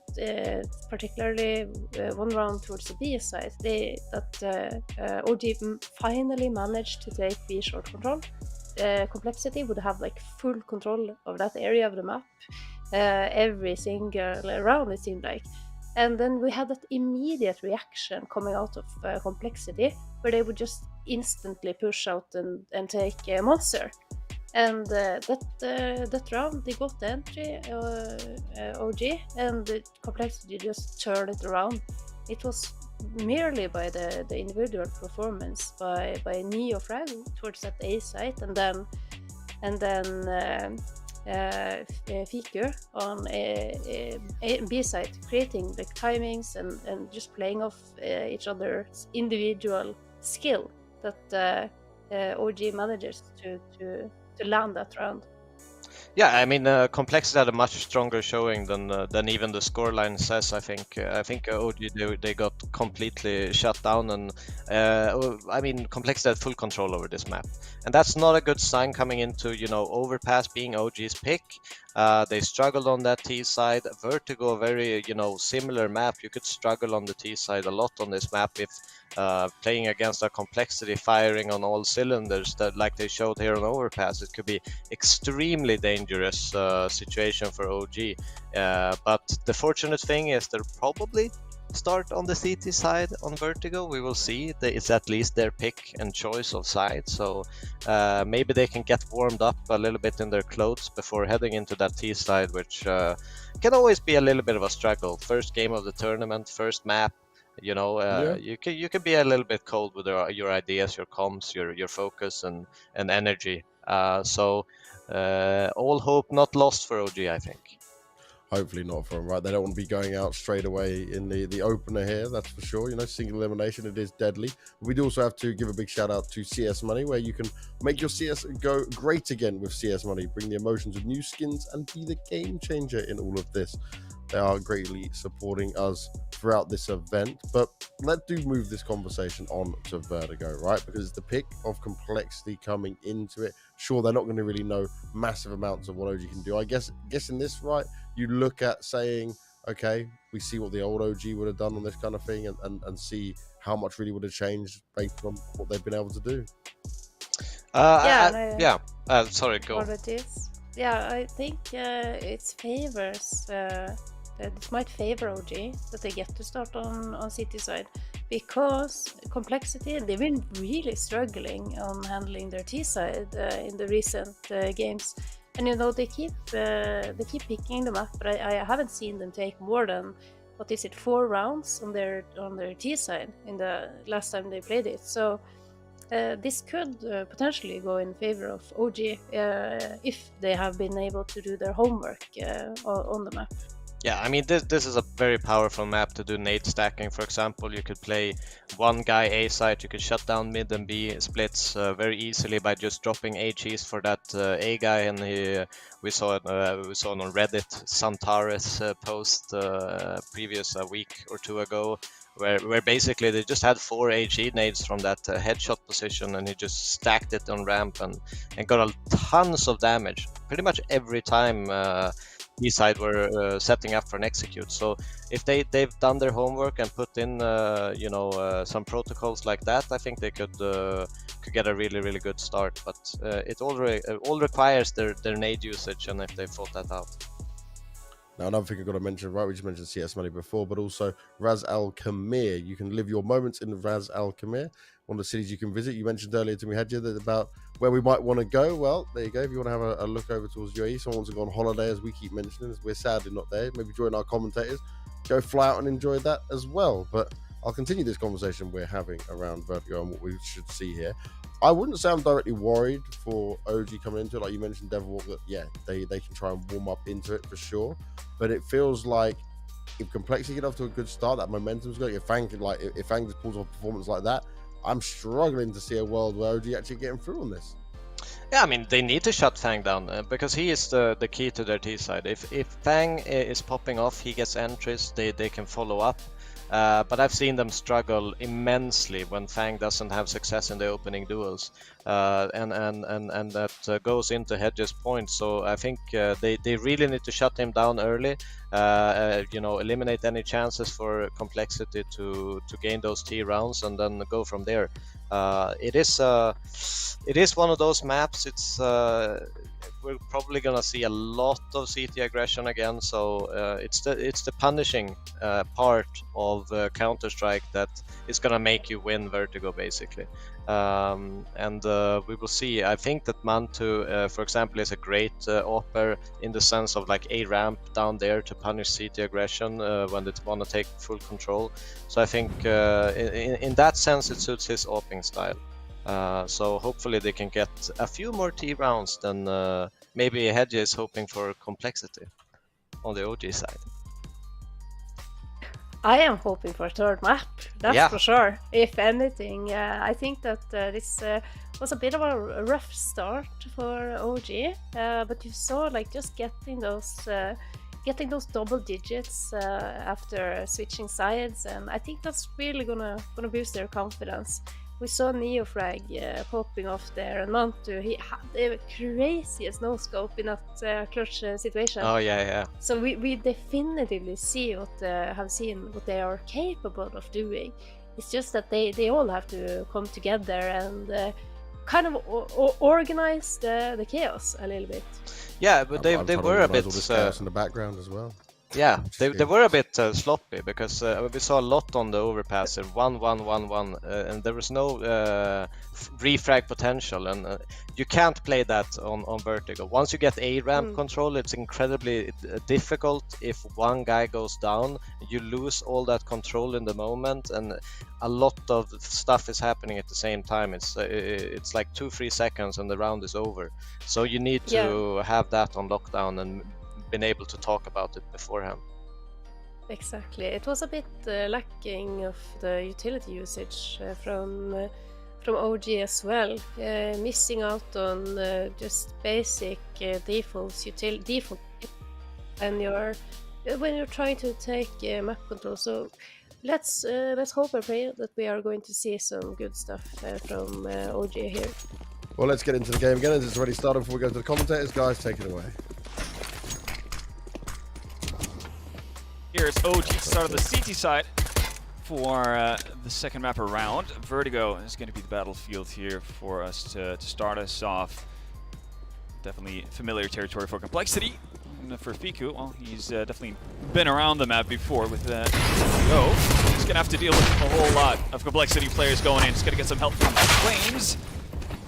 particularly one round towards the B side, OG finally managed to take B short control. Complexity would have like full control of that area of the map every single round, it seemed like. And then we had that immediate reaction coming out of Complexity, where they would just instantly push out and take Monster. And that round, they got the entry, OG, and the Complexity just turned it around. It was merely by the individual performance by Neofrag towards that A site, and then Fiku on A and B side, creating the timings and just playing off each other's individual skill that OG manages to land that round. Yeah, I mean, Complexity had a much stronger showing than even the scoreline says. I think OG they got completely shut down, and I mean, Complexity had full control over this map, and that's not a good sign coming into Overpass being OG's pick. They struggled on that T side. Vertigo, a very similar map. You could struggle on the T side a lot on this map if playing against a Complexity firing on all cylinders that like they showed here on Overpass. It could be extremely dangerous situation for OG. But the fortunate thing is they'll probably start on the CT side on Vertigo. We will see. It's at least their pick and choice of side. So maybe they can get warmed up a little bit in their clothes before heading into that T side, which can always be a little bit of a struggle. First game of the tournament, first map. You can be a little bit cold with your ideas, your comms, your focus and energy. So all hope not lost for OG, I think. Hopefully not for them, right? They don't want to be going out straight away in the opener here, that's for sure. Single elimination, it is deadly. We do also have to give a big shout out to CS Money, where you can make your CS go great again with CS Money. Bring the emotions of new skins and be the game changer in all of this. They are greatly supporting us throughout this event. But let's move this conversation on to Vertigo, right? Because it's the pick of Complexity coming into it. Sure, they're not going to really know massive amounts of what OG can do. I guess in this, right, you look at saying, okay, we see what the old OG would have done on this kind of thing and see how much really would have changed based on what they've been able to do. Sorry, go. Yeah, I think it favors. It might favor OG that they get to start on City side, because Complexity, they've been really struggling on handling their T side in the recent games, and they keep picking them up, but I haven't seen them take more than 4 rounds on their T side in the last time they played it. So this could potentially go in favor of OG if they have been able to do their homework on the map. Yeah, I mean, this is a very powerful map to do nade stacking. For example, you could play one guy A side, you could shut down mid and B splits very easily by just dropping HEs for that A guy. And we saw it on Reddit, Santares post previous a week or two ago, where basically they just had 4 HE nades from that headshot position, and he just stacked it on ramp and got tons of damage pretty much every time B-side were setting up for an execute. So if they've done their homework and put in some protocols like that, I think they could get a really good start. But it all requires their nade usage, and if they thought that out. Now, another thing I've got to mention, right, we just mentioned CS Money before, but also Ras Al Khaimah. You can live your moments in Ras Al Khaimah, one of the cities you can visit. You mentioned earlier to me, Hadja, that about where we might want to go. Well, there you go. If you want to have a look over towards UAE, someone wants to go on holiday, as we keep mentioning, we're sadly not there. Maybe join our commentators, go fly out and enjoy that as well. But I'll continue this conversation we're having around Vertigo and what we should see here. I wouldn't say I'm directly worried for OG coming into it. Like you mentioned, Devilwalk, that yeah, they can try and warm up into it for sure. But it feels like if Complexity get off to a good start, that momentum's good. If Fang just pulls off a performance like that, I'm struggling to see a world where OG actually getting through on this. Yeah, I mean, they need to shut Fang down because he is the key to their T side. If Fang is popping off, he gets entries, they can follow up. But I've seen them struggle immensely when Fang doesn't have success in the opening duels, and that goes into Hedge's point. So I think they really need to shut him down early. Eliminate any chances for Complexity to gain those T rounds, and then go from there. It is one of those maps. We're probably gonna see a lot of CT aggression again. So it's the punishing part of Counter-Strike that is gonna make you win Vertigo, basically. And we will see. I think that Mantu, for example, is a great offer in the sense of like a ramp down there to punish CT aggression when they want to take full control. So I think in that sense it suits his opening style. So hopefully they can get a few more T rounds than maybe Hedge is hoping for complexity on the OG side. I am hoping for a third map, that's for sure. If anything, I think that this was a bit of a rough start for OG, but you saw like just getting those double digits after switching sides, and I think that's really gonna boost their confidence. We saw NeoFrag popping off there, and Mantu, he had the craziest no-scope in that clutch situation. Oh yeah. So we definitively see what they are capable of doing. It's just that they all have to come together and kind of organize the chaos a little bit. Yeah, but they were a bit chaos in the background as well. Yeah, they were a bit sloppy because we saw a lot on the overpass, 1-1-1-1, and there was no refrag potential, and you can't play that on Vertigo. Once you get A ramp control, it's incredibly difficult. If one guy goes down, you lose all that control in the moment, and a lot of stuff is happening at the same time. It's like 2-3 seconds and the round is over. So you need to have that on lockdown and been able to talk about it beforehand. Exactly. It was a bit lacking of the utility usage from OG as well. Missing out on just basic default when you're trying to take map control. So let's hope and pray that we are going to see some good stuff from OG here. Well, let's get into the game again as it's already started. Before we go to the commentators, guys, take it away. Here's OG to start on the CT side for the second map around. Vertigo is going to be the battlefield here for us to start us off. Definitely familiar territory for complexity. And for Fiku, well, he's definitely been around the map before with Go. He's going to have to deal with a whole lot of complexity players going in. He's going to get some help from Flames.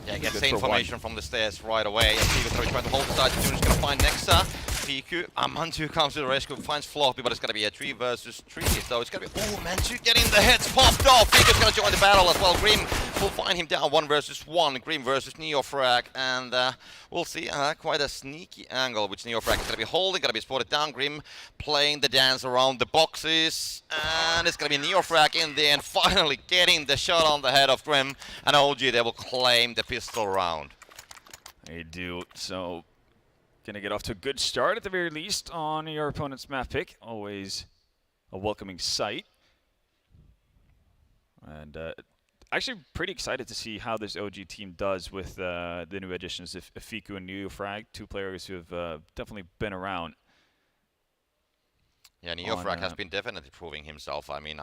Yeah, get the same information from the stairs right away. And Fiku trying to hold the side. He's going to find Nexa. Fiku, Mantu comes to the rescue, finds Floppy, but it's gonna be a 3 versus 3, so it's gonna be, Mantu getting the heads popped off. Fiku's gonna join the battle as well. Grim will find him down 1 versus 1. Grim versus NeoFrag, and we'll see quite a sneaky angle which NeoFrag is gonna be holding, gonna be spotted down. Grim playing the dance around the boxes, and it's gonna be NeoFrag in the end, finally getting the shot on the head of Grim, and OG, they will claim the pistol round. They do, so gonna get off to a good start at the very least on your opponent's map pick. Always a welcoming sight. And actually pretty excited to see how this OG team does with the new additions of Fiku and NeoFrag, 2 players who have definitely been around. Yeah, NeoFrag has been definitely proving himself. I mean,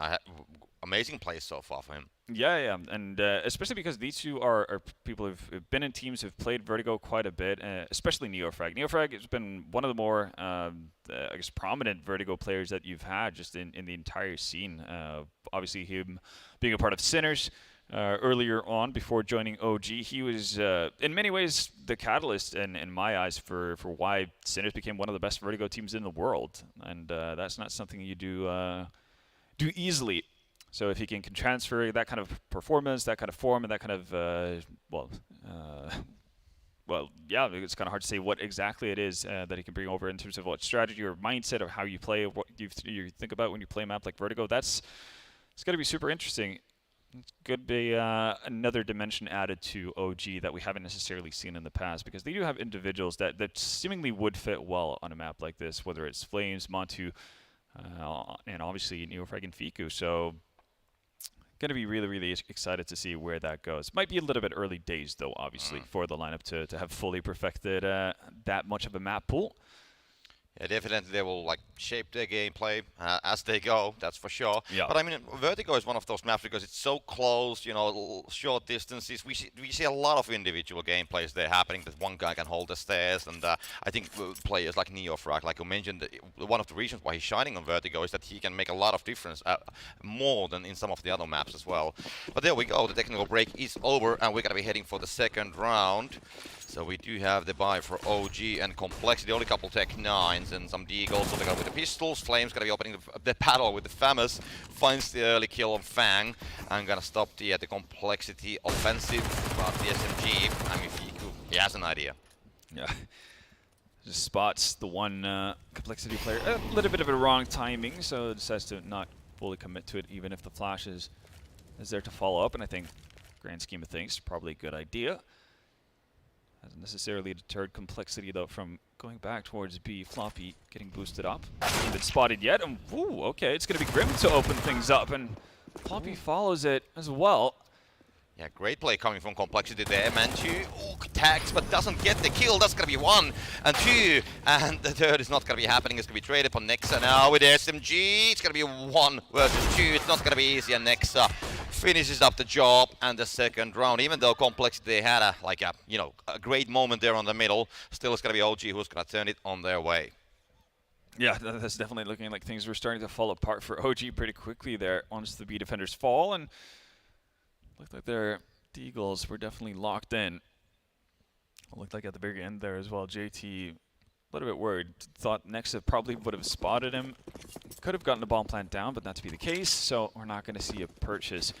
amazing plays so far for him. Yeah, and especially because these two are people who've been in teams who've played Vertigo quite a bit, especially NeoFrag. NeoFrag has been one of the more, I guess, prominent Vertigo players that you've had just in the entire scene. Obviously, him being a part of Sinners earlier on before joining OG, he was in many ways the catalyst in my eyes for why Sinners became one of the best Vertigo teams in the world, and that's not something you do easily. So if he can transfer that kind of performance, that kind of form, and that kind of yeah, it's kind of hard to say what exactly it is that he can bring over in terms of what strategy or mindset of how you play, what you think about when you play a map like Vertigo. It's going to be super interesting. It could be another dimension added to OG that we haven't necessarily seen in the past, because they do have individuals that seemingly would fit well on a map like this, whether it's Flames, Mantu, and obviously NeoFrag and Fiku. So going to be really, really excited to see where that goes. Might be a little bit early days, though, obviously, for the lineup to have fully perfected that much of a map pool. Yeah, definitely they will shape their gameplay as they go, that's for sure. Yeah. But I mean, Vertigo is one of those maps because it's so close, short distances. We see a lot of individual gameplays there happening, that one guy can hold the stairs, and I think players like NeoFrag, like you mentioned, one of the reasons why he's shining on Vertigo is that he can make a lot of difference, more than in some of the other maps as well. But there we go, the technical break is over, and we're going to be heading for the second round. So we do have the buy for OG and Complexity, only couple Tech 9s and some Deagles. So they got with the pistols. Flame's gonna be opening the battle with the Famous. Finds the early kill on Fang. I'm gonna stop the Complexity offensive. But the SMG, I mean, he has an idea. Yeah. Just spots the one Complexity player. A little bit of a wrong timing, so decides to not fully commit to it, even if the flash is there to follow up. And I think, grand scheme of things, probably a good idea. Hasn't necessarily deterred Complexity, though, from going back towards B. Floppy getting boosted up. Hasn't been spotted yet. And, ooh, okay, it's going to be Grim to open things up. And Floppy follows it as well. Yeah, great play coming from Complexity there. Manchu tags, but doesn't get the kill. That's going to be 1 and 2. And the third is not going to be happening. It's going to be traded for Nexa now with SMG. It's going to be 1 versus 2. It's not going to be easy. And Nexa finishes up the job and the second round. Even though Complexity had a great moment there on the middle, still it's going to be OG who's going to turn it on their way. Yeah, that's definitely looking like things were starting to fall apart for OG pretty quickly there once the B defenders fall, and looked like their Deagles were definitely locked in. It looked like at the very end there as well, JT a little bit worried. Thought Nexa probably would have spotted him. Could have gotten the bomb plant down, but not to be the case, so we're not going to see a purchase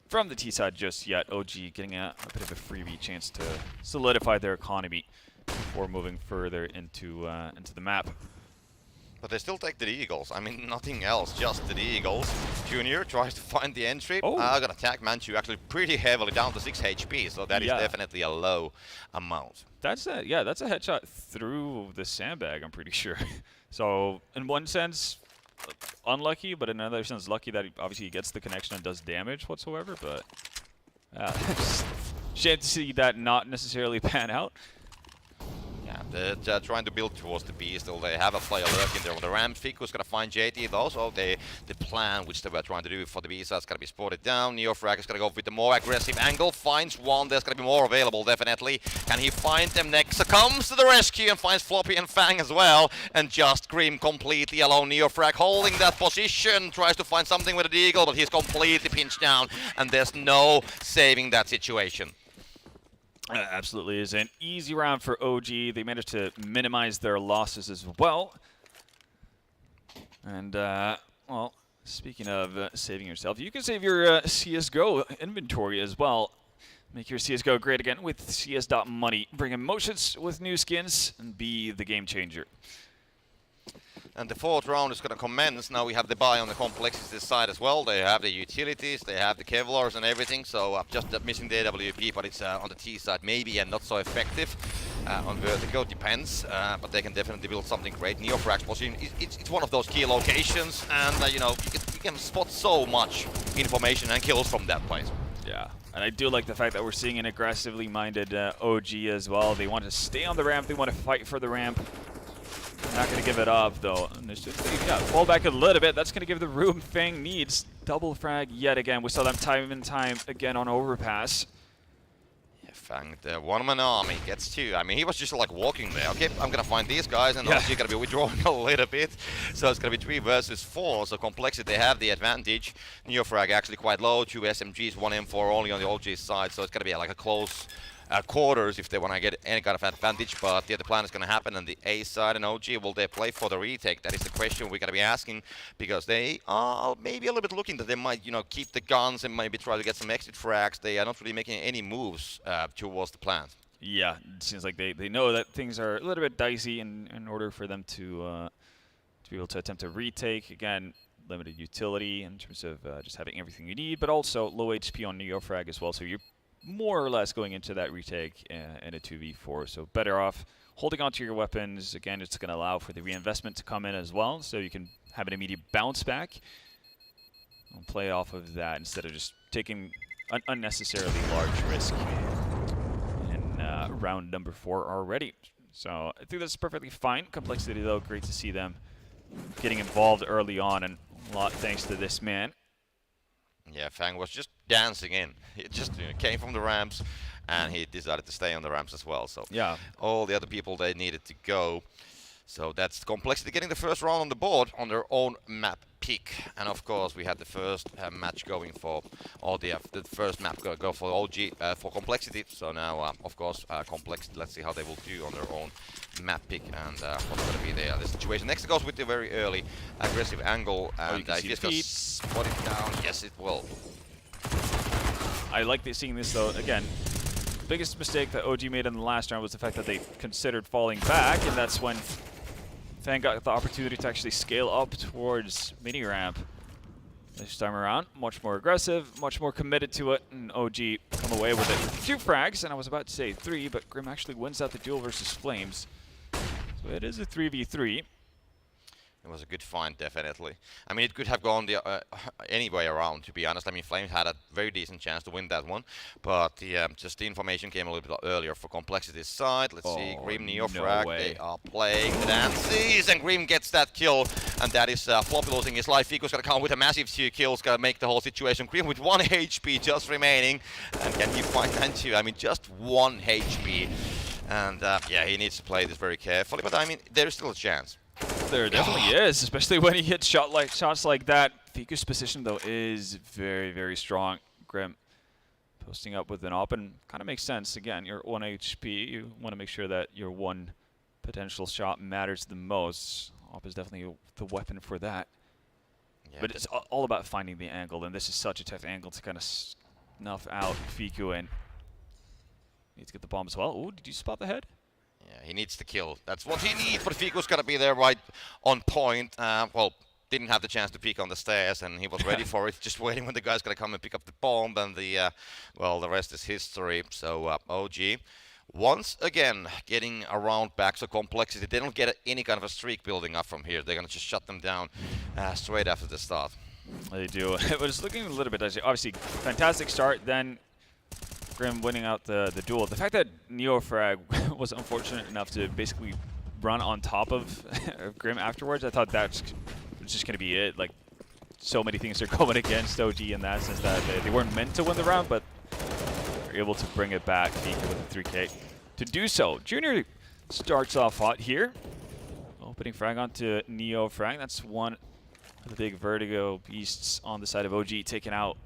from the T side just yet. OG getting a bit of a freebie chance to solidify their economy before moving further into the map. But they still take the Eagles. I mean, nothing else, just the Eagles. Junior tries to find the entry. Gonna attack Manchu actually pretty heavily, down to 6 HP, so that is definitely a low amount. That's a headshot through the sandbag, I'm pretty sure. So, in one sense, unlucky, but in another sense, lucky that he gets the connection and does damage whatsoever, but shame to see that not necessarily pan out. Yeah, they're trying to build towards the B still. They have a player lurking there on the ramp. Fiku's gonna find JT though, so the plan which they were trying to do for the B side is gonna be spotted down. Neofrag is gonna go with the more aggressive angle, finds one. There's gonna be more available, definitely. Can he find them next? Comes to the rescue and finds Floppy and Fang as well. And just Grim completely alone. Neofrag holding that position, tries to find something with the Eagle, but he's completely pinched down, and there's no saving that situation. Absolutely is an easy round for OG. They managed to minimize their losses as well. And, well, speaking of saving yourself, you can save your CSGO inventory as well. Make your CSGO great again with CS.money. Bring emotions with new skins and be the game changer. And the fourth round is going to commence. Now we have the buy on the Complexity side as well. They have the utilities, they have the Kevlars and everything. So just missing the AWP, but it's on the T side maybe and not so effective. On Vertigo, depends. But they can definitely build something great. Neofrag's position, it's one of those key locations. And, you can spot so much information and kills from that place. Yeah. And I do like the fact that we're seeing an aggressively minded OG as well. They want to stay on the ramp. They want to fight for the ramp. Not going to give it up, though. And there's just, fall back a little bit. That's going to give the room Fang needs. Double frag yet again. We saw them time and time again on overpass. Yeah, Fang, the one-man army gets 2. I mean, he was just like walking there. Okay, I'm going to find these guys, and also you're going to be withdrawing a little bit. So it's going to be 3 versus 4. So Complexity, they have the advantage. Neofrag actually quite low. 2 SMGs, 1 M4 only on the OG side. So it's going to be like a close quarters if they want to get any kind of advantage, but the plan is going to happen on the A side. And OG, will they play for the retake? That is the question we're going to be asking, because they are maybe a little bit looking that they might, keep the guns and maybe try to get some exit frags. They are not really making any moves towards the plan. Yeah, it seems like they know that things are a little bit dicey in order for them to be able to attempt to retake. Again, limited utility in terms of just having everything you need, but also low HP on Neofrag as well, so you're more or less going into that retake in a 2v4, so better off holding onto your weapons. Again, it's going to allow for the reinvestment to come in as well, so you can have an immediate bounce back and play off of that instead of just taking an unnecessarily large risk in round number 4 already. So I think that's perfectly fine. Complexity, though, great to see them getting involved early on, and a lot thanks to this man. Yeah, Fang was just dancing in. He just came from the ramps, and he decided to stay on the ramps as well. So yeah, all the other people, they needed to go. So that's Complexity getting the first round on the board on their own map pick. And of course, we had the first match going for the first map go for OG for Complexity. So now, of course, Complexity. Let's see how they will do on their own map pick and what's going to be the situation. Next, it goes with the very early aggressive angle, and if it's going to spot it down, yes, it will. I like seeing this though. Again, biggest mistake that OG made in the last round was the fact that they considered falling back, and that's when Fang got the opportunity to actually scale up towards mini ramp. This time around, much more aggressive, much more committed to it, and OG come away with it with 2 frags, and I was about to say 3, but Grim actually wins out the duel versus Flames. So it is a 3v3. It was a good find, definitely. I mean, it could have gone the any way around, to be honest. I mean, Flames had a very decent chance to win that one, but just the information came a little bit earlier for Complexity's side. Let's see, Grim Neo frag. They are playing the dances, and Grim gets that kill, and that is Floppy losing his life. Fico's gonna come with a massive 2 kills, gonna make the whole situation. Grim with 1 HP just remaining, and can he find Antu? I mean, just 1 HP, and yeah, he needs to play this very carefully. But I mean, there is still a chance. There definitely is, especially when he hits shots like that. Fiku's position, though, is very, very strong. Grim posting up with an op, and kind of makes sense. Again, you're 1 HP. You want to make sure that your 1 potential shot matters the most. Op is definitely the weapon for that. Yeah, but it's all about finding the angle, and this is such a tough angle to kind of snuff out Fiku in. Needs to get the bomb as well. Oh, did you spot the head? Yeah, he needs the kill. That's what he needs, but Fico's got to be there right on point. Well, didn't have the chance to peek on the stairs, and he was ready for it, just waiting when the guy's going to come and pick up the bomb, and well, the rest is history. So OG, once again, getting around back, so Complexity, they don't get any kind of a streak building up from here. They're going to just shut them down straight after the start. They do. It was looking a little bit, obviously, fantastic start, then Grim winning out the duel. The fact that Neofrag was unfortunate enough to basically run on top of Grim afterwards, I thought that was just going to be it. Like, so many things are going against OG in that sense that they weren't meant to win the round, but they're able to bring it back with the 3K. To do so, Junior starts off hot here. Opening frag onto Neofrag. That's one of the big Vertigo beasts on the side of OG taken out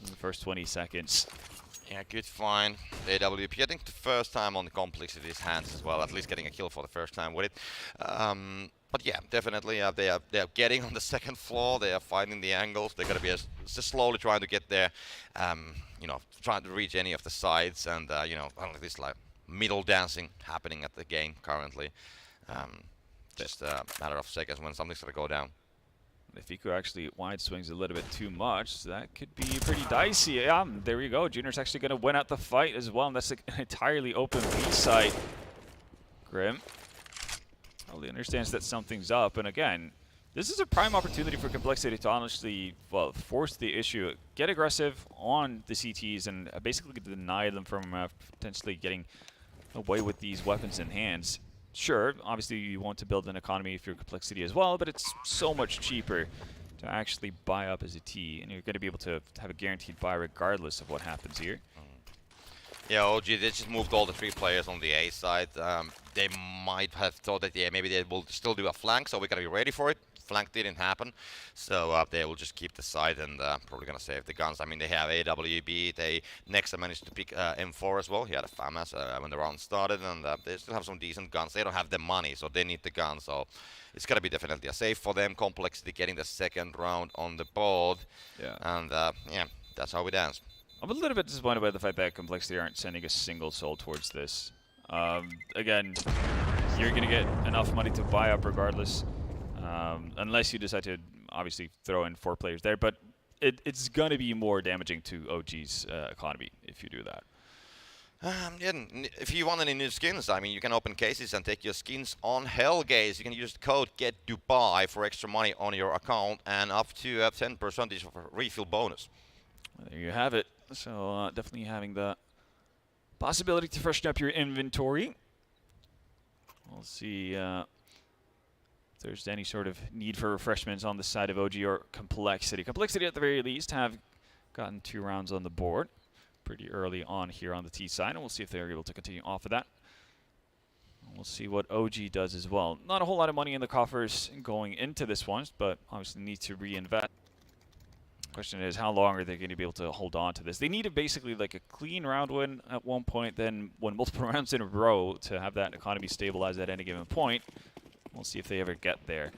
in the first 20 seconds. Yeah, good find. AWP, I think the first time on the Complexity's hands as well, at least getting a kill for the first time with it. But yeah, definitely they are getting on the second floor. They are finding the angles. They're gonna be just slowly trying to get there. You know, trying to reach any of the sides, and you know, this like middle dancing happening at the game currently. Just a matter of seconds when something's gonna go down. If Fiku actually wide swings a little bit too much, that could be pretty dicey. Yeah, there you go. Junior's actually going to win out the fight as well, and that's an entirely open B site. Grim probably understands that something's up, and again, this is a prime opportunity for Complexity to honestly, well, force the issue, get aggressive on the CTs, and basically deny them from potentially getting away with these weapons in hands. Sure, obviously you want to build an economy for Complexity as well, but it's so much cheaper to actually buy up as a T, and you're going to be able to have a guaranteed buy regardless of what happens here. Yeah, OG, they just moved all the 3 players on the A side. They might have thought that, yeah, maybe they will still do a flank, so we got to be ready for it. Flank didn't happen, so they will just keep the side and probably gonna save the guns. I mean, they have AWB. They next managed to pick M4 as well. He had a FAMAS when the round started, and they still have some decent guns. They don't have the money, so they need the guns. So it's gonna be definitely a save for them. Complexity getting the second round on the board, yeah, and yeah, that's how we dance. I'm a little bit disappointed by the fact that Complexity aren't sending a single soul towards this. Again, you're gonna get enough money to buy up regardless. Unless you decide to obviously throw in 4 players there, but it's going to be more damaging to OG's economy if you do that. Yeah, if you want any new skins, I mean, you can open cases and take your skins on Hellgaze. You can use the code GETDUBAI for extra money on your account and up to 10% of a refill bonus. There you have it. So definitely having the possibility to freshen up your inventory. We'll see if there's any sort of need for refreshments on the side of OG or Complexity. Complexity, at the very least, have gotten 2 rounds on the board pretty early on here on the T side, and we'll see if they're able to continue off of that. We'll see what OG does as well. Not a whole lot of money in the coffers going into this one, but obviously need to reinvest. Question is, how long are they going to be able to hold on to this? They needed basically like a clean round win at one point, then win multiple rounds in a row to have that economy stabilize at any given point. We'll see if they ever get there.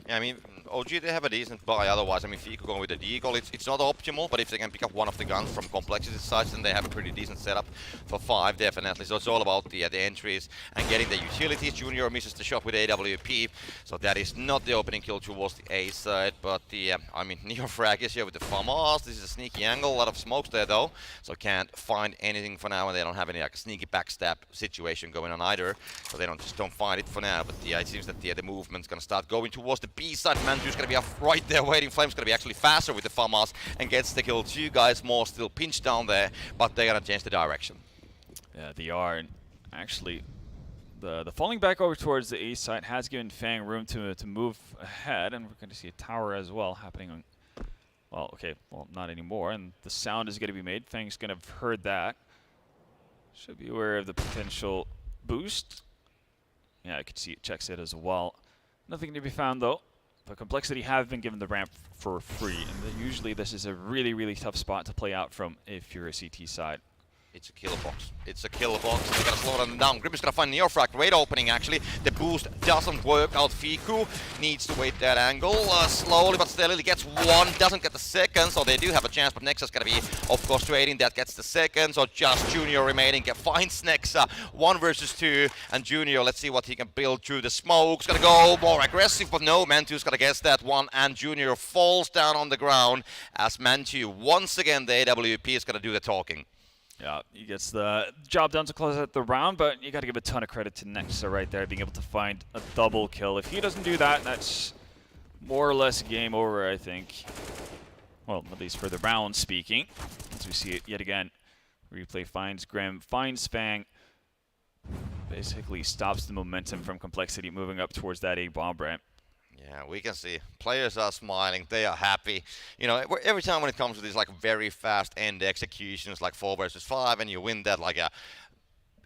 Yeah, I mean, OG, they have a decent buy. Otherwise, I mean, Fiku going with the deagle, it's not optimal, but if they can pick up one of the guns from complexity sides, then they have a pretty decent setup for 5, definitely. So it's all about the entries and getting the utilities. Junior misses the shot with AWP, so that is not the opening kill towards the A side, but the, I mean, Neofrag is here with the FAMAS. This is a sneaky angle, a lot of smokes there though, so can't find anything for now, and they don't have any like a sneaky backstab situation going on either, so they just don't find it for now. But it seems that the movement's gonna start going towards the B side. Manju's gonna be up right there waiting. Flame's gonna be actually faster with the FAMAS and gets the kill. 2 guys more still pinched down there, but they're gonna change the direction. Yeah, they are. And actually, the falling back over towards the A side has given Fang room to move ahead, and we're going to see a tower as well happening on. Well, okay, well, not anymore, and the sound is going to be made. Fang's going to have heard that. Should be aware of the potential boost. Yeah, I could see it checks it as well. Nothing to be found though. But Complexity have been given the ramp for free, and usually this is a really, really tough spot to play out from if you're a CT side. It's a killer box. It's a killer box. They're gonna slow them down. Grim is gonna find Neofrag. Great opening actually. The boost doesn't work out. Fiku needs to wait that angle. Slowly but steadily gets one. Doesn't get the second, so they do have a chance. But Nexa's gonna be, of course, trading. That gets the second. So just Junior remaining. Finds Nexa. 1 versus 2. And Junior, let's see what he can build through the smokes. Gonna go more aggressive, but no. Mantu's gonna guess that one. And Junior falls down on the ground as Mantu, once again, the AWP is gonna do the talking. Yeah, he gets the job done to close out the round, but you got to give a ton of credit to Nexa right there, being able to find a double kill. If he doesn't do that, that's more or less game over, I think. Well, at least for the round speaking. As we see it yet again. Replay finds Grim, finds Fang. Basically stops the momentum from Complexity moving up towards that A bomb ramp. Yeah, we can see players are smiling, they are happy. You know, every time when it comes to these like very fast end executions, like 4 versus 5, and you win that like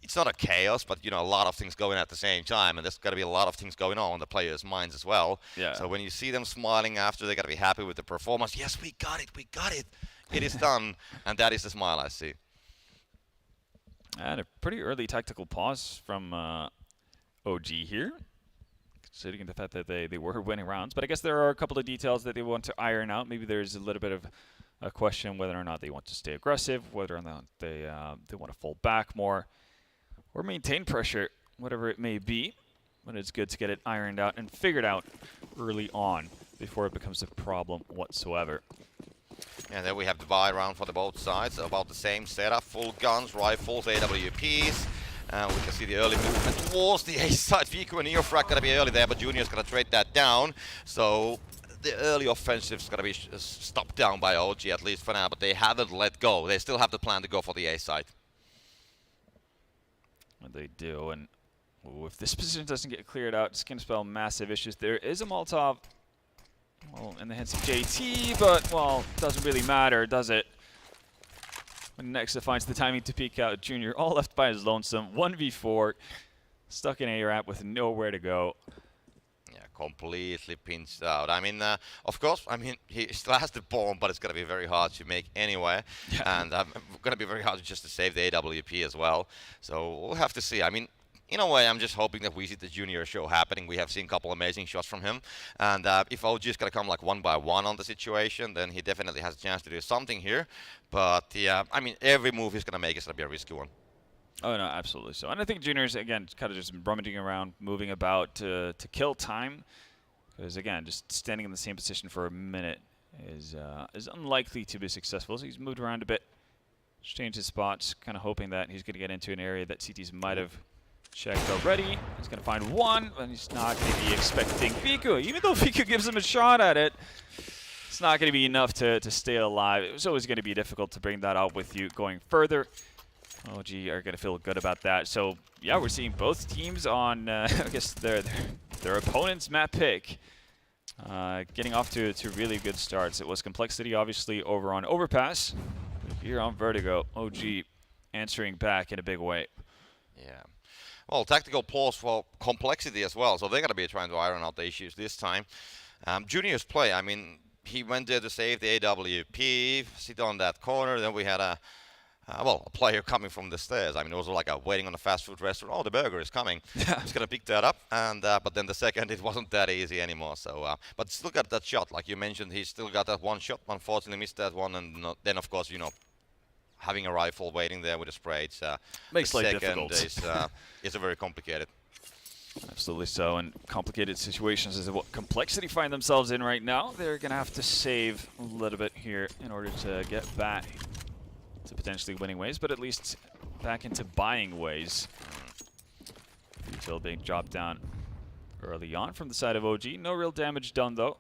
it's not a chaos, but you know, a lot of things going at the same time, and there's got to be a lot of things going on in the players' minds as well. Yeah. So when you see them smiling after, they got to be happy with the performance. Yes, we got it, it is done, and that is the smile I see. And a pretty early tactical pause from OG here. Considering the fact that they were winning rounds. But I guess there are a couple of details that they want to iron out. Maybe there's a little bit of a question whether or not they want to stay aggressive, whether or not they want to fall back more, or maintain pressure, whatever it may be. But it's good to get it ironed out and figured out early on before it becomes a problem whatsoever. And then we have the buy round for the both sides. About the same setup, full guns, rifles, AWPs. We can see the early movement towards the A side. Fiku and Neofrag gonna be early there, but Junior's gonna trade that down. So the early offensive's gonna be stopped down by OG, at least for now, but they haven't let go. They still have the plan to go for the A side. And they do, and if this position doesn't get cleared out, it's gonna spell massive issues. There is a Molotov, well, in the hands of JT, but, well, doesn't really matter, does it? When Nexa finds the timing to peek out, Junior all left by his lonesome. 1v4, stuck in A-Ramp with nowhere to go. Yeah, completely pinched out. I mean, of course, I mean, he still has the bomb, but it's going to be very hard to make anyway. Yeah. And going to be very hard just to save the AWP as well. So we'll have to see. I mean, in a way, I'm just hoping that we see the Junior show happening. We have seen a couple amazing shots from him. And if OG is going to come like 1 by 1 on the situation, then he definitely has a chance to do something here. But, yeah, I mean, every move he's going to make is going to be a risky one. Oh, no, absolutely so. And I think Junior's, again, kind of just rummaging around, moving about to kill time. Because, again, just standing in the same position for a minute is unlikely to be successful. So he's moved around a bit, changed his spots, kind of hoping that he's going to get into an area that CTs might have checked already. He's going to find one, but he's not going to be expecting Fiku. Even though Fiku gives him a shot at it, it's not going to be enough to stay alive. It was always going to be difficult to bring that out with you going further. OG are going to feel good about that. So, yeah, we're seeing both teams on, I guess, their opponent's map pick. Getting off to really good starts. It was Complexity, obviously, over on Overpass. But here on Vertigo, OG answering back in a big way. Yeah. Well, tactical pause for complexity as well, so they're going to be trying to iron out the issues this time. Junior's play, I mean, he went there to save the AWP, sit on that corner, then we had a player coming from the stairs. I mean, it was like waiting on a fast food restaurant. Oh, the burger is coming. He's gonna pick that up, and but then the second, it wasn't that easy anymore. So, but still got that shot, like you mentioned. He still got that one shot. Unfortunately, missed that one, and then of course, having a rifle waiting there with a spray, it's makes life second difficult. is a very complicated. Absolutely so, and complicated situations is what Complexity find themselves in right now. They're gonna have to save a little bit here in order to get back to potentially winning ways, but at least back into buying ways. Util being dropped down early on from the side of OG. No real damage done though.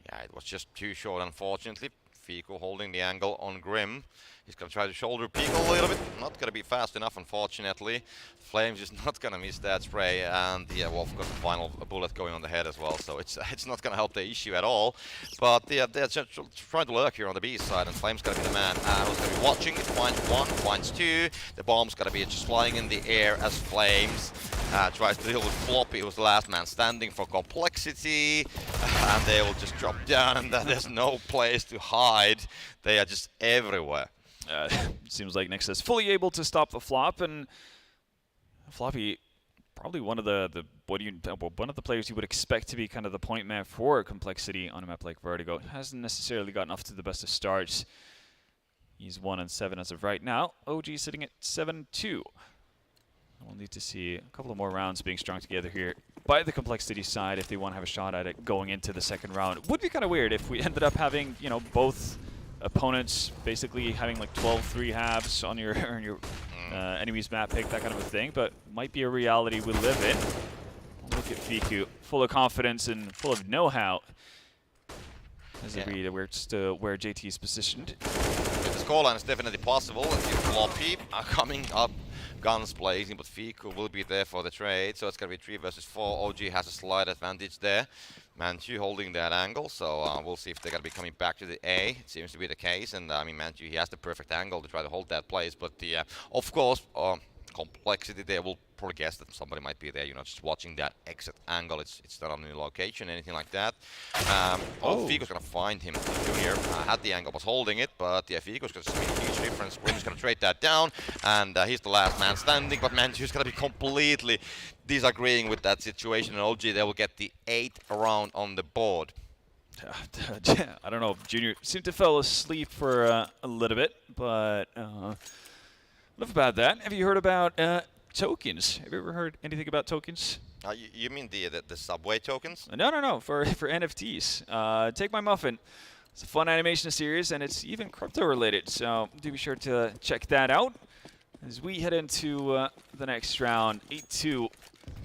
Yeah, it was just too short, unfortunately. Fico holding the angle on Grim. He's going to try to shoulder peek a little bit. Not going to be fast enough, unfortunately. Flames is not going to miss that spray. And yeah, well, of course, the final bullet going on the head as well. So it's not going to help the issue at all. But yeah, they're just trying to lurk here on the B side. And Flames going to be the man who's going to be watching. It finds one, finds two. The bomb's going to be just flying in the air as Flames tries to deal with Floppy, who's the last man standing for complexity. And they will just drop down, and there's no place to hide. They are just everywhere. Seems like Nexus fully able to stop the flop, and Floppy probably one of the players you would expect to be kind of the point man for complexity on a map like Vertigo. Hasn't necessarily gotten off to the best of starts. He's 1-7 as of right now. OG sitting at 7-2. We'll need to see a couple of more rounds being strung together here by the complexity side if they want to have a shot at it going into the second round. It would be kind of weird if we ended up having, both opponents basically having like 12-3 halves on your enemy's map pick, that kind of a thing, but might be a reality we live in. Look at Fiku, full of confidence and full of know-how as they read where JT is positioned. The scoreline is definitely possible. If you Floppy are coming up, guns blazing, but Fiku will be there for the trade, so it's going to be 3 versus 4. OG has a slight advantage there. Manchu holding that angle, so we'll see if they're going to be coming back to the A. It seems to be the case, and I mean, Manchu, he has the perfect angle to try to hold that place, but of course, complexity there will probably guess that somebody might be there, just watching that exit angle. It's not on any location, anything like that. Fico's going to find him. Junior had the angle, was holding it, but yeah, Fico's going to see a huge difference. Grim's going to trade that down, and he's the last man standing, but Manchu's going to be completely disagreeing with that situation, and OG, they will get the 8th round on the board. I don't know, Junior seemed to fall asleep for a little bit, but enough about that. Have you heard about tokens? Have you ever heard anything about tokens? You mean the subway tokens? No, for NFTs. Take My Muffin. It's a fun animation series, and it's even crypto-related, so do be sure to check that out. As we head into the next round, 8-2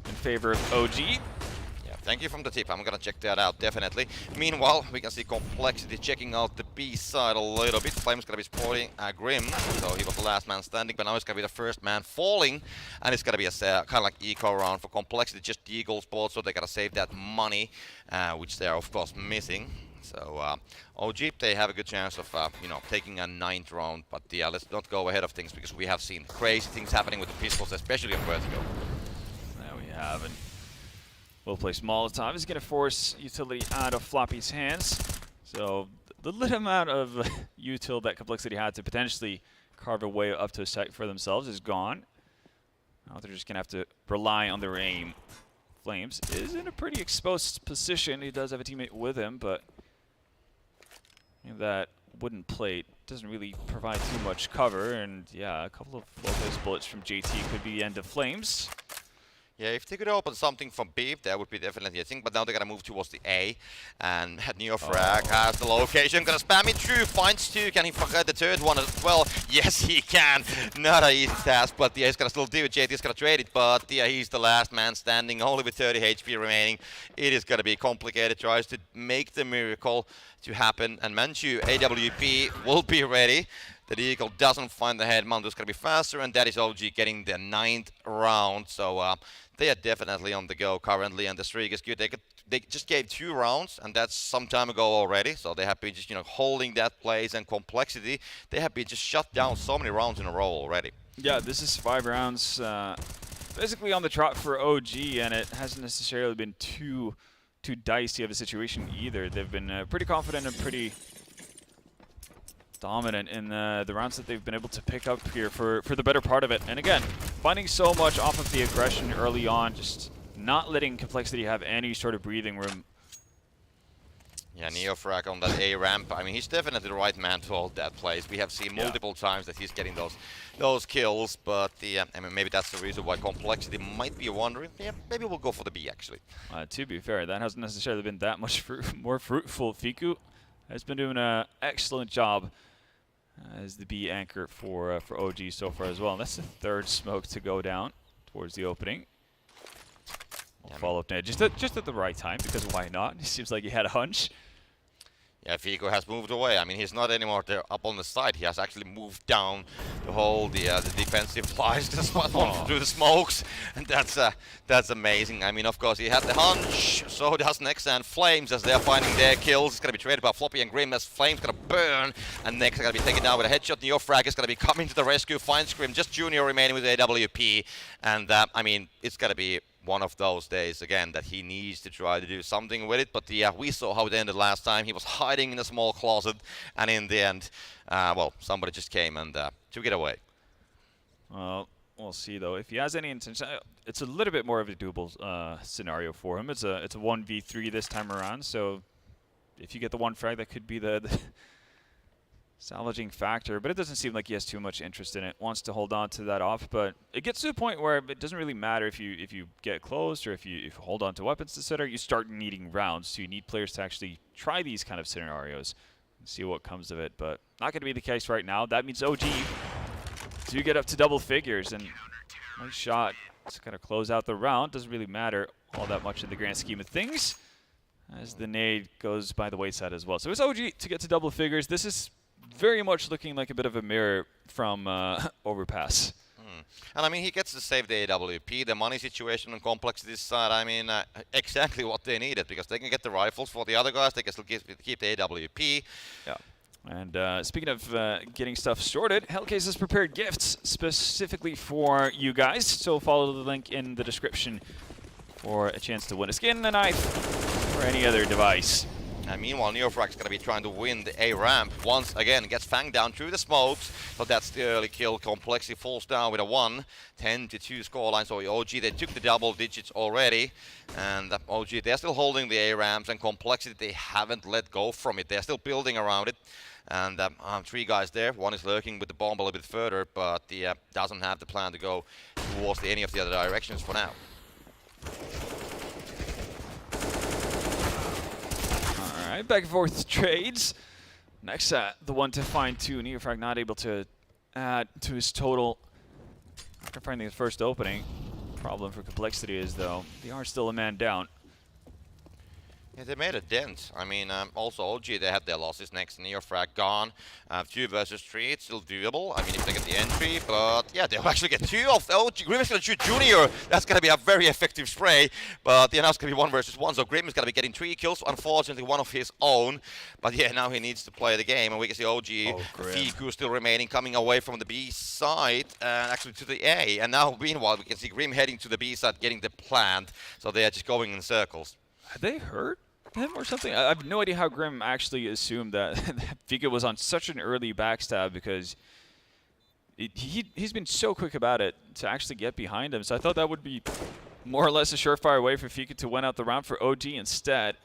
in favor of OG. Yeah, thank you from the tip. I'm gonna check that out, definitely. Meanwhile, we can see Complexity checking out the B side a little bit. Flame's gonna be supporting Grim, so he was the last man standing, but now he's gonna be the first man falling, and it's gonna be a kind of like eco round for Complexity, just the eagle spot, so they gotta save that money, which they are of course missing. So OG, they have a good chance of taking a 9th round, but yeah, let's not go ahead of things because we have seen crazy things happening with the pistols, especially on Vertigo. There we have it. Well-placed Molotov is going to force utility out of Floppy's hands. So the little amount of util that Complexity had to potentially carve a way up to a site for themselves is gone. Now they're just going to have to rely on their aim. Flames is in a pretty exposed position. He does have a teammate with him, but that wooden plate doesn't really provide too much cover, and yeah, a couple of well-placed bullets from JT could be the end of Flames. Yeah, if they could open something from B, that would be definitely a thing, but now they're gonna move towards the A, and Neofrag has the location, gonna spam it through, finds 2, can he forget the 3rd one as well? Yes, he can! Not an easy task, but yeah, he's gonna still do it, JT's gonna trade it, but yeah, he's the last man standing, only with 30 HP remaining. It is gonna be complicated, tries to make the miracle to happen, and Manchu AWP will be ready. The Eagle doesn't find the head, Mantu's gonna be faster, and that is OG getting the 9th round, so they are definitely on the go currently, and the streak is good. They just gave 2 rounds, and that's some time ago already, so they have been just holding that place, and Complexity, they have been just shut down so many rounds in a row already. Yeah, this is 5 rounds basically on the trot for OG, and it hasn't necessarily been too dicey of a situation either. They've been pretty confident and pretty dominant in the rounds that they've been able to pick up here for the better part of it. And again, finding so much off of the aggression early on, just not letting Complexity have any sort of breathing room. Yeah, Neofrag on that A ramp. I mean, he's definitely the right man to hold that place. We have seen multiple times that he's getting those kills, but I mean, maybe that's the reason why Complexity might be wondering. Yeah, maybe we'll go for the B actually. To be fair, that hasn't necessarily been that much more fruitful. Fiku has been doing an excellent job as the B anchor for OG so far as well. And that's the third smoke to go down towards the opening. We'll follow up net just at the right time, because why not? It seems like he had a hunch. Yeah, Fico has moved away. I mean, he's not anymore there up on the side. He has actually moved down to hold the defensive lines, just wants to do the smokes, and that's amazing. I mean, of course, he had the hunch. So does Nexa and Flames as they're finding their kills. It's gonna be traded by Floppy and Grim as Flames gonna burn, and Nexa gonna be taken down with a headshot. Neofrag is gonna be coming to the rescue. Finds Grim, just Junior remaining with AWP, and I mean, it's gonna be one of those days again that he needs to try to do something with it. But we saw how it ended last time. He was hiding in a small closet, and in the end, well, somebody just came and took it away. Well, we'll see though. If he has any intention, it's a little bit more of a doable scenario for him. It's a 1v3 this time around. So if you get the one frag, that could be the salvaging factor, but it doesn't seem like he has too much interest in it. Wants to hold on to that off, but it gets to a point where it doesn't really matter if you get close or if you hold on to weapons, etc. You start needing rounds, so you need players to actually try these kind of scenarios and see what comes of it. But not going to be the case right now. That means OG do get up to double figures, and nice shot. It's going to close out the round. Doesn't really matter all that much in the grand scheme of things, as the nade goes by the wayside as well. So it's OG to get to double figures. This is very much looking like a bit of a mirror from Overpass. And I mean, he gets to save the AWP, the money situation on Complexity side. I mean, exactly what they needed, because they can get the rifles for the other guys. They can still keep the AWP. Yeah. And speaking of getting stuff sorted, Hellcase has prepared gifts specifically for you guys. So follow the link in the description for a chance to win a skin, a knife, or any other device. And meanwhile, Neofrag's going to be trying to win the A ramp once again. Gets fanged down through the smokes, but that's the early kill. Complexity falls down with a 1. 10-2 scoreline. So OG, they took the double digits already. And OG, they're still holding the A ramps, and Complexity, they haven't let go from it. They're still building around it. And 3 guys there. One is lurking with the bomb a little bit further, but he doesn't have the plan to go towards any of the other directions for now. Alright, back and forth trades. Next, the one to find 2. Neofrag not able to add to his total after finding his first opening. Problem for Complexity is, though, they are still a man down. Yeah, they made a dent. I mean, also OG, they had their losses next. Neofrag gone. 2 versus 3, it's still doable. I mean, if they get the entry, but yeah, they'll actually get 2 of OG. Grim is going to shoot Junior. That's going to be a very effective spray. But yeah, now it's going to be 1 versus 1. So Grim is going to be getting 3 kills. Unfortunately, 1 of his own. But yeah, now he needs to play the game. And we can see OG, Fiku still remaining, coming away from the B side and actually to the A. And now, meanwhile, we can see Grim heading to the B side, getting the plant. So they are just going in circles. Are they hurt him or something? I have no idea how Grim actually assumed that Fiku was on such an early backstab, because he's been so quick about it to actually get behind him. So I thought that would be more or less a surefire way for Fiku to win out the round. For OG instead,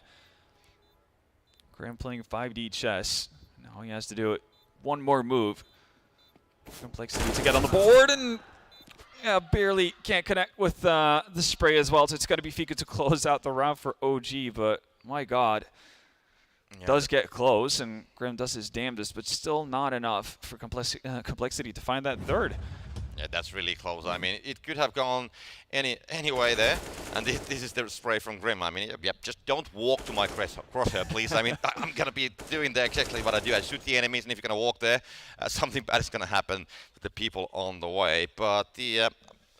Grim playing 5D chess. Now he has to do it. One more move. Complexity to get on the board, and yeah, barely can't connect with the spray as well. So it's going to be Fiku to close out the round for OG, but my God, does get close, and Grim does his damnedest, but still not enough for Complexity to find that third. Yeah, that's really close. I mean, it could have gone any way there. And this is the spray from Grim. I mean, yeah, just don't walk to my crosshair, please. I mean, I'm going to be doing there exactly what I do. I shoot the enemies, and if you're going to walk there, something bad is going to happen to the people on the way. But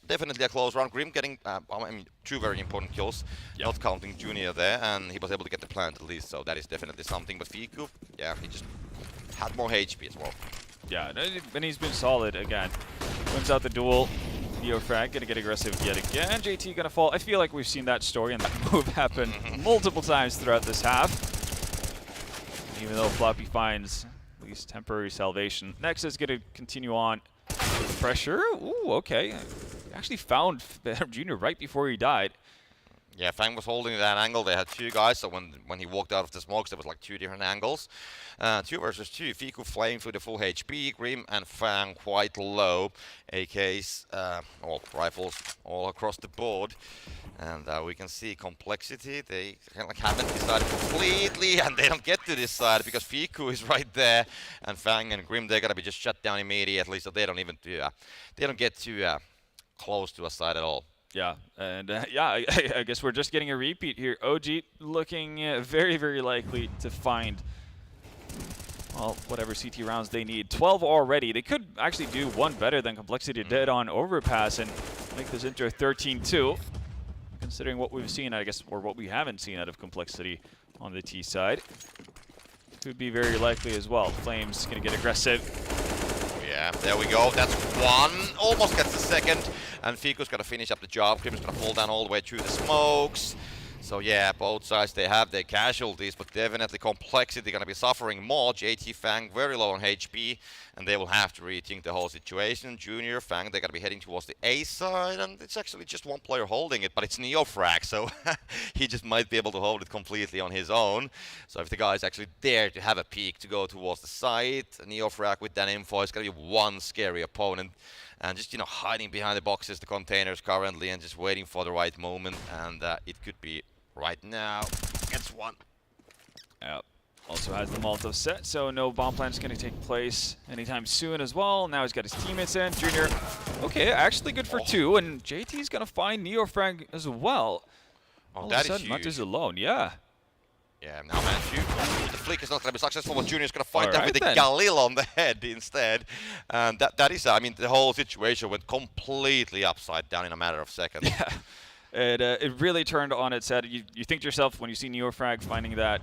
definitely a close round. Grim getting, I mean, 2 very important kills, not counting Junior there, and he was able to get the plant at least, so that is definitely something. But Fiku, yeah, he just had more HP as well. Yeah, and he's been solid again. Wins out the duel. Neofrag gonna get aggressive yet again. JT gonna fall. I feel like we've seen that story and that move happen multiple times throughout this half. Even though Floppy finds at least temporary salvation. Next is gonna continue on with pressure. Ooh, okay. Actually found Junior right before he died. Yeah, Fang was holding that angle. They had two guys, so when he walked out of the smokes, there was like two different angles. 2 versus 2. Fiku flames with the full HP. Grim and Fang quite low. AKs, rifles all across the board. And we can see Complexity. They kind of haven't decided completely, and they don't get to this side because Fiku is right there, and Fang and Grim, they're gonna be just shut down immediately, so they don't even they don't get too close to a side at all. Yeah, and yeah, I guess we're just getting a repeat here. OG looking very, very likely to find, well, whatever CT rounds they need. 12 already. They could actually do one better than Complexity did on Overpass and make this into a 13-2. Considering what we've seen, I guess, or what we haven't seen out of Complexity on the T side. Could be very likely as well. Flames gonna get aggressive. Yeah, there we go. That's one. Almost gets the second. And Fiku's got to finish up the job. Grim's going to fall down all the way through the smokes. So yeah, both sides, they have their casualties, but definitely Complexity going to be suffering more. JT Fang very low on HP, and they will have to rethink the whole situation. Junior Fang, they're going to be heading towards the A side, and it's actually just one player holding it, but it's Neofrag, so he just might be able to hold it completely on his own. So if the guy is actually there to have a peek to go towards the side, Neofrag with that info is going to be one scary opponent. And just, hiding behind the boxes, the containers currently, and just waiting for the right moment, and it could be right now. Gets one. Yep. Also has the Molotov set, so no bomb plant is going to take place anytime soon as well. Now he's got his teammates in. Junior, okay, actually good for 2, and JT's going to find Neofrag as well. All that of a sudden, is Mutt is alone, yeah. Yeah, now Manchu. The flick is not going to be successful, but Junior's going to fight that with the Galil on the head instead. And that is, I mean, the whole situation went completely upside down in a matter of seconds. Yeah. It really turned on its head. You think to yourself when you see Neofrag finding that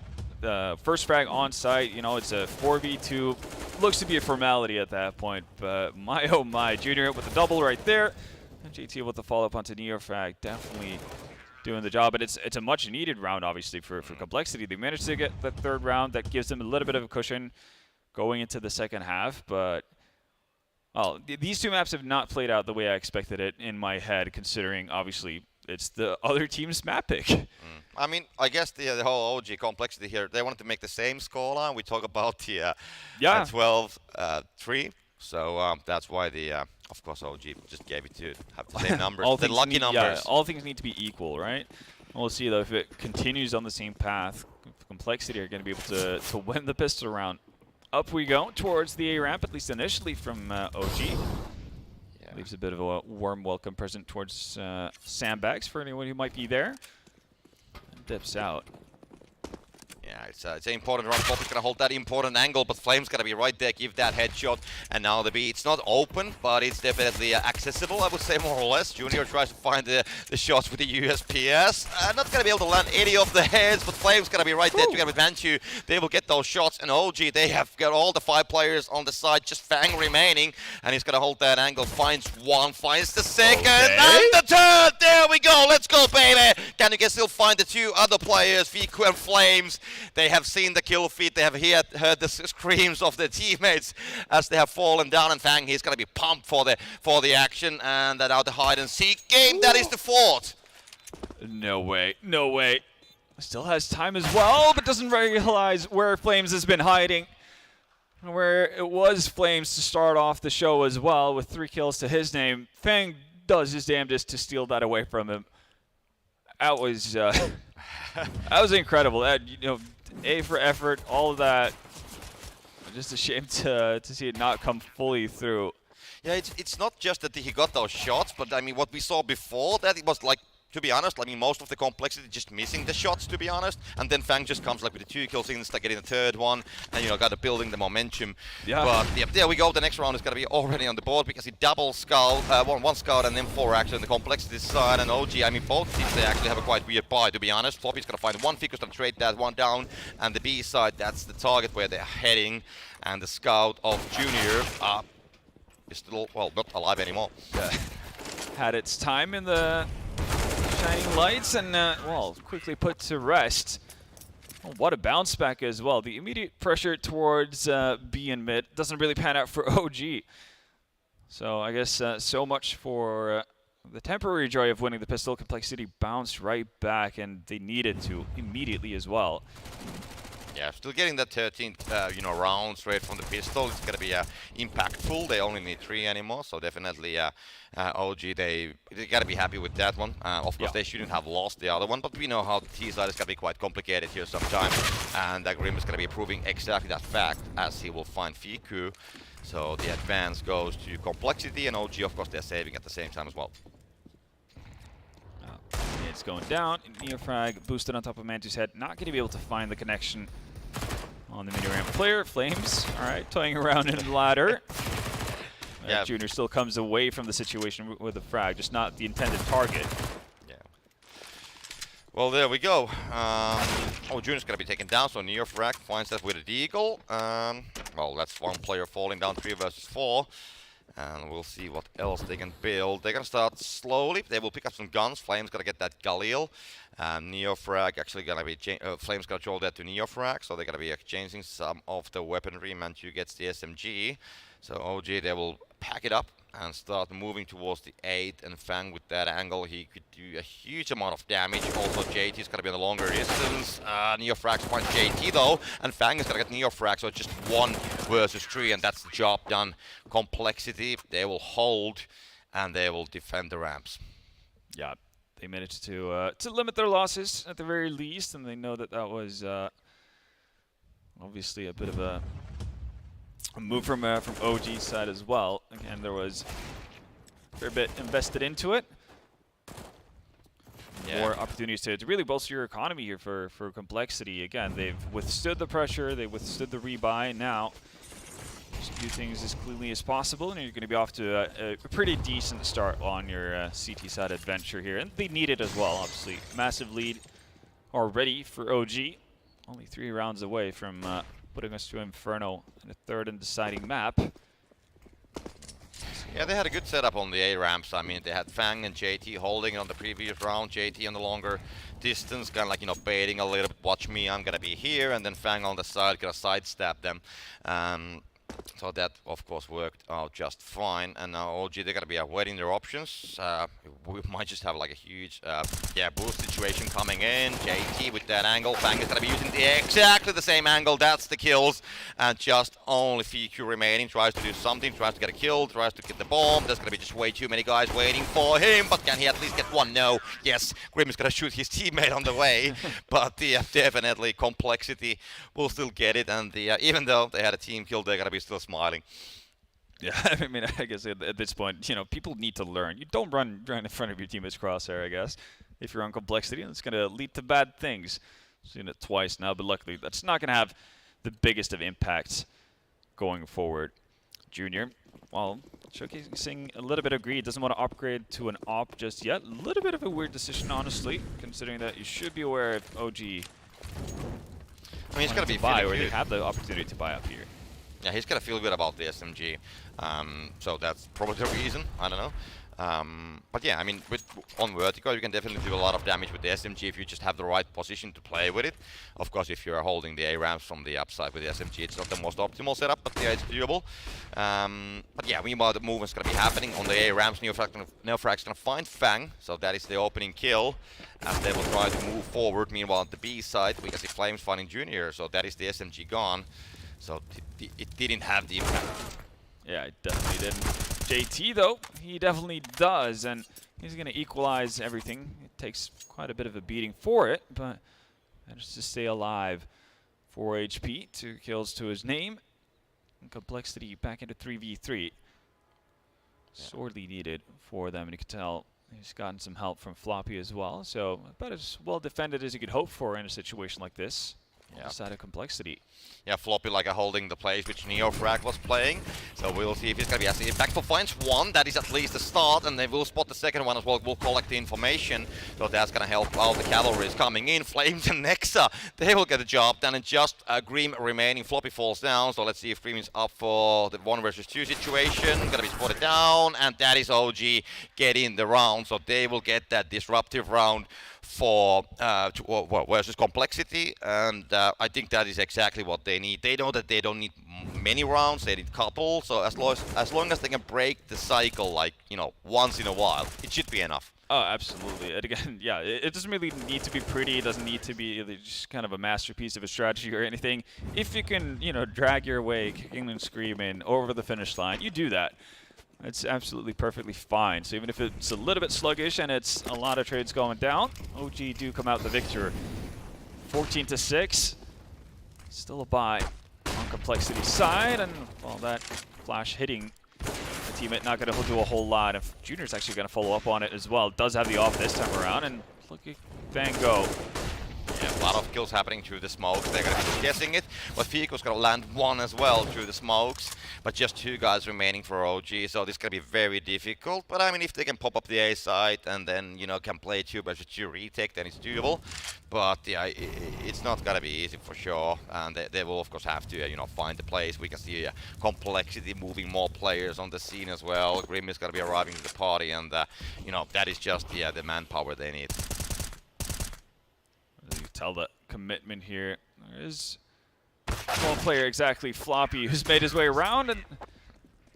first frag on site, it's a 4v2. Looks to be a formality at that point, but my oh my. Junior with the double right there. And JT with the follow-up onto Neofrag. Definitely doing the job, and it's a much needed round, obviously, for Complexity. They managed to get the third round. That gives them a little bit of a cushion going into the second half, but these two maps have not played out the way I expected it in my head, considering, obviously, it's the other team's map pick. I mean, I guess the whole OG Complexity here, they wanted to make the same scoreline. We talk about the 12-3, so that's why the of course OG just gave it to have the same numbers, the lucky numbers. Yeah, all things need to be equal, right? We'll see though if it continues on the same path. Complexity are going to be able to win the pistol round. Up we go towards the A ramp, at least initially from OG. Yeah. Leaves a bit of a warm welcome present towards sandbags for anyone who might be there. And dips out. Yeah, it's an important round. Floppy's going to hold that important angle, but Flame's going to be right there, give that headshot. And now the B, it's not open, but it's definitely accessible, I would say, more or less. Junior tries to find the shots with the USPS. Not going to be able to land any of the heads, but Flame's going to be right there together with Manchu. They will get those shots, and OG, they have got all the 5 players on the side, just Fang remaining. And he's going to hold that angle, finds one, finds the second, and the third! There we go, let's go, baby! Can you still find the 2 other players, Fiku and Flames? They have seen the kill feed, they have heard the screams of their teammates as they have fallen down, and Fang, he's going to be pumped for the action, and now the hide-and-seek game, that is the 4th. No way, no way. Still has time as well, but doesn't realize where Flames has been hiding. Where it was Flames to start off the show as well, with 3 kills to his name. Fang does his damnedest to steal that away from him. That was that was incredible. That, A for effort, all of that. Just a shame to see it not come fully through. Yeah, it's not just that he got those shots, but I mean what we saw before that, it was like, to be honest, I mean most of the Complexity just missing the shots, to be honest, and then Fang just comes like with the 2 kills insta, getting the 3rd one, and got to building the momentum. Yeah. But yeah, there we go. The next round is going to be already on the board because he double scout, one scout and then 4 actually on the Complexity side, and OG. I mean both teams, they actually have a quite weird buy, to be honest. Floppy's going to find one, Fiku's going to trade that one down, and the B side, that's the target where they're heading, and the scout of Junior is still, well, not alive anymore. Yeah. had its time in the shining lights and, well, quickly put to rest. Oh, what a bounce back as well. The immediate pressure towards B and mid doesn't really pan out for OG. So I guess so much for the temporary joy of winning the pistol. Complexity bounced right back, and they needed to immediately as well. Yeah, still getting that 13th, you know, round straight from the pistol. It's gonna be impactful. They only need 3 anymore, so definitely OG they gotta be happy with that one. Of course, they shouldn't have lost the other one, but we know how the T side is gonna be quite complicated here sometimes, and Grim is gonna be proving exactly that fact as he will find Fiku. So the advance goes to Complexity, and OG, of course, they're saving at the same time as well. It's going down. Neofrag boosted on top of Mantu's head. Not going to be able to find the connection on the mini-ramp player. Flames, all right, toying around in the ladder. Yeah. Junior still comes away from the situation with the frag, just not the intended target. Yeah. Well, there we go. Junior's going to be taken down, so Neofrag finds that with a deagle. Well, that's one player falling down 3 versus 4. And we'll see what else they can build. They're going to start slowly. They will pick up some guns. Flame's going to get that Galil. Neofrag actually going to be... Flame's going to throw that to Neofrag. So they're going to be exchanging some of the weaponry. Mantu gets the SMG. So OG, they will pack it up and start moving towards the 8. And Fang, with that angle, he could do a huge amount of damage. Also, JT's going to be on the longer distance. Neofrag finds JT, though. And Fang is going to get Neofrag, so it's just 1 versus 3, and that's the job done. Complexity, they will hold, and they will defend the ramps. Yeah, they managed to limit their losses at the very least, and they know that that was obviously a bit of a move from OG's side as well. Again, there was a fair bit invested into it. Yeah. More opportunities to really bolster your economy here for Complexity. Again, they've withstood the pressure, they withstood the rebuy. Now, just do things as cleanly as possible, and you're going to be off to a pretty decent start on your CT side adventure here. And they need it as well, obviously. Massive lead already for OG. Only 3 rounds away from putting us to Inferno in a 3rd and deciding map. Yeah, they had a good setup on the A ramps. I mean, they had Fang and JT holding on the previous round. JT on the longer distance, kind of like, you know, baiting a little bit. Watch me, I'm gonna be here, and then Fang on the side, gonna sidestep them. So that, of course, worked out just fine. And now OG, they're gonna be awaiting their options. We might just have like a huge, boost situation coming in. JT with that angle. Fang is gonna be using exactly the same angle. That's the kills. And just only FQ remaining. Tries to do something. Tries to get a kill. Tries to get the bomb. There's gonna be just way too many guys waiting for him. But can he at least get one? No. Yes, Grim is gonna shoot his teammate on the way. But definitely Complexity will still get it. And even though they had a team kill, they're gonna be still smiling. Yeah, I mean, I guess at this point, you know, people need to learn. You don't run in front of your teammate's crosshair, I guess, if you're on Complexity, and it's going to lead to bad things. Seen it twice now, but luckily that's not going to have the biggest of impacts going forward. Junior, well, showcasing a little bit of greed, doesn't want to upgrade to an op just yet. A little bit of a weird decision, honestly, considering that you should be aware of OG. I mean, he's going to be buy, or they have the opportunity to buy up here. Yeah, he's gonna feel good about the SMG, so that's probably the reason. I don't know, but yeah, I mean, on vertical, you can definitely do a lot of damage with the SMG if you just have the right position to play with it. Of course, if you're holding the A ramps from the upside with the SMG, it's not the most optimal setup, but yeah, it's doable. But yeah, meanwhile, the movement's gonna be happening on the A ramps. Neofrag's gonna find Fang, so that is the opening kill, as they will try to move forward. Meanwhile, on the B side, we can see Flames finding Junior, so that is the SMG gone. So it didn't have the impact. Yeah, it definitely didn't. JT, though, he definitely does, and he's going to equalize everything. It takes quite a bit of a beating for it, but manages to stay alive. 4 HP, 2 kills to his name, and Complexity back into 3v3. Sorely needed for them, and you can tell he's gotten some help from Floppy as well, so about as well defended as you could hope for in a situation like this. on the side of Complexity. Yeah, Floppy like holding the place which NeoFrag was playing. So we'll see if he's gonna be as impactful. Finds one, that is at least a start, and they will spot the second one as well. We'll collect the information. So that's gonna help out. The cavalry is coming in. Flames and Nexa, they will get the job done, and just Grim remaining. Floppy falls down. So let's see if Grim is up for the 1 versus 2 situation. Gonna be spotted down, and that is OG getting the round. So they will get that disruptive round for versus Complexity, and I think that is exactly what they need. They know that they don't need many rounds, they need a couple, so as long as they can break the cycle, like, you know, once in a while, it should be enough. Oh, absolutely. And again, yeah, it doesn't really need to be pretty. It doesn't need to be just kind of a masterpiece of a strategy or anything. If you can, you know, drag your way, kicking and screaming over the finish line, you do that. It's absolutely perfectly fine. So even if it's a little bit sluggish and it's a lot of trades going down, OG do come out the victor. 14-6. Still a bye on Complexity's side, and all that flash hitting the teammate not going to do a whole lot. If Junior's actually going to follow up on it as well. Does have the off this time around, and look at Van Gogh. Yeah, a lot of kills happening through the smokes. They're going to be guessing it, but Fico's going to land one as well through the smokes. But just 2 guys remaining for OG, so this is going to be very difficult. But I mean, if they can pop up the A site and then, you know, can play 2 versus 2 retake, then it's doable. But yeah, it's not going to be easy for sure. And they will, of course, have to, you know, find the place. We can see Complexity moving more players on the scene as well. Grim is going to be arriving to the party, and, you know, that is just the manpower they need. You tell the commitment here. There is one player, exactly, Floppy, who's made his way around and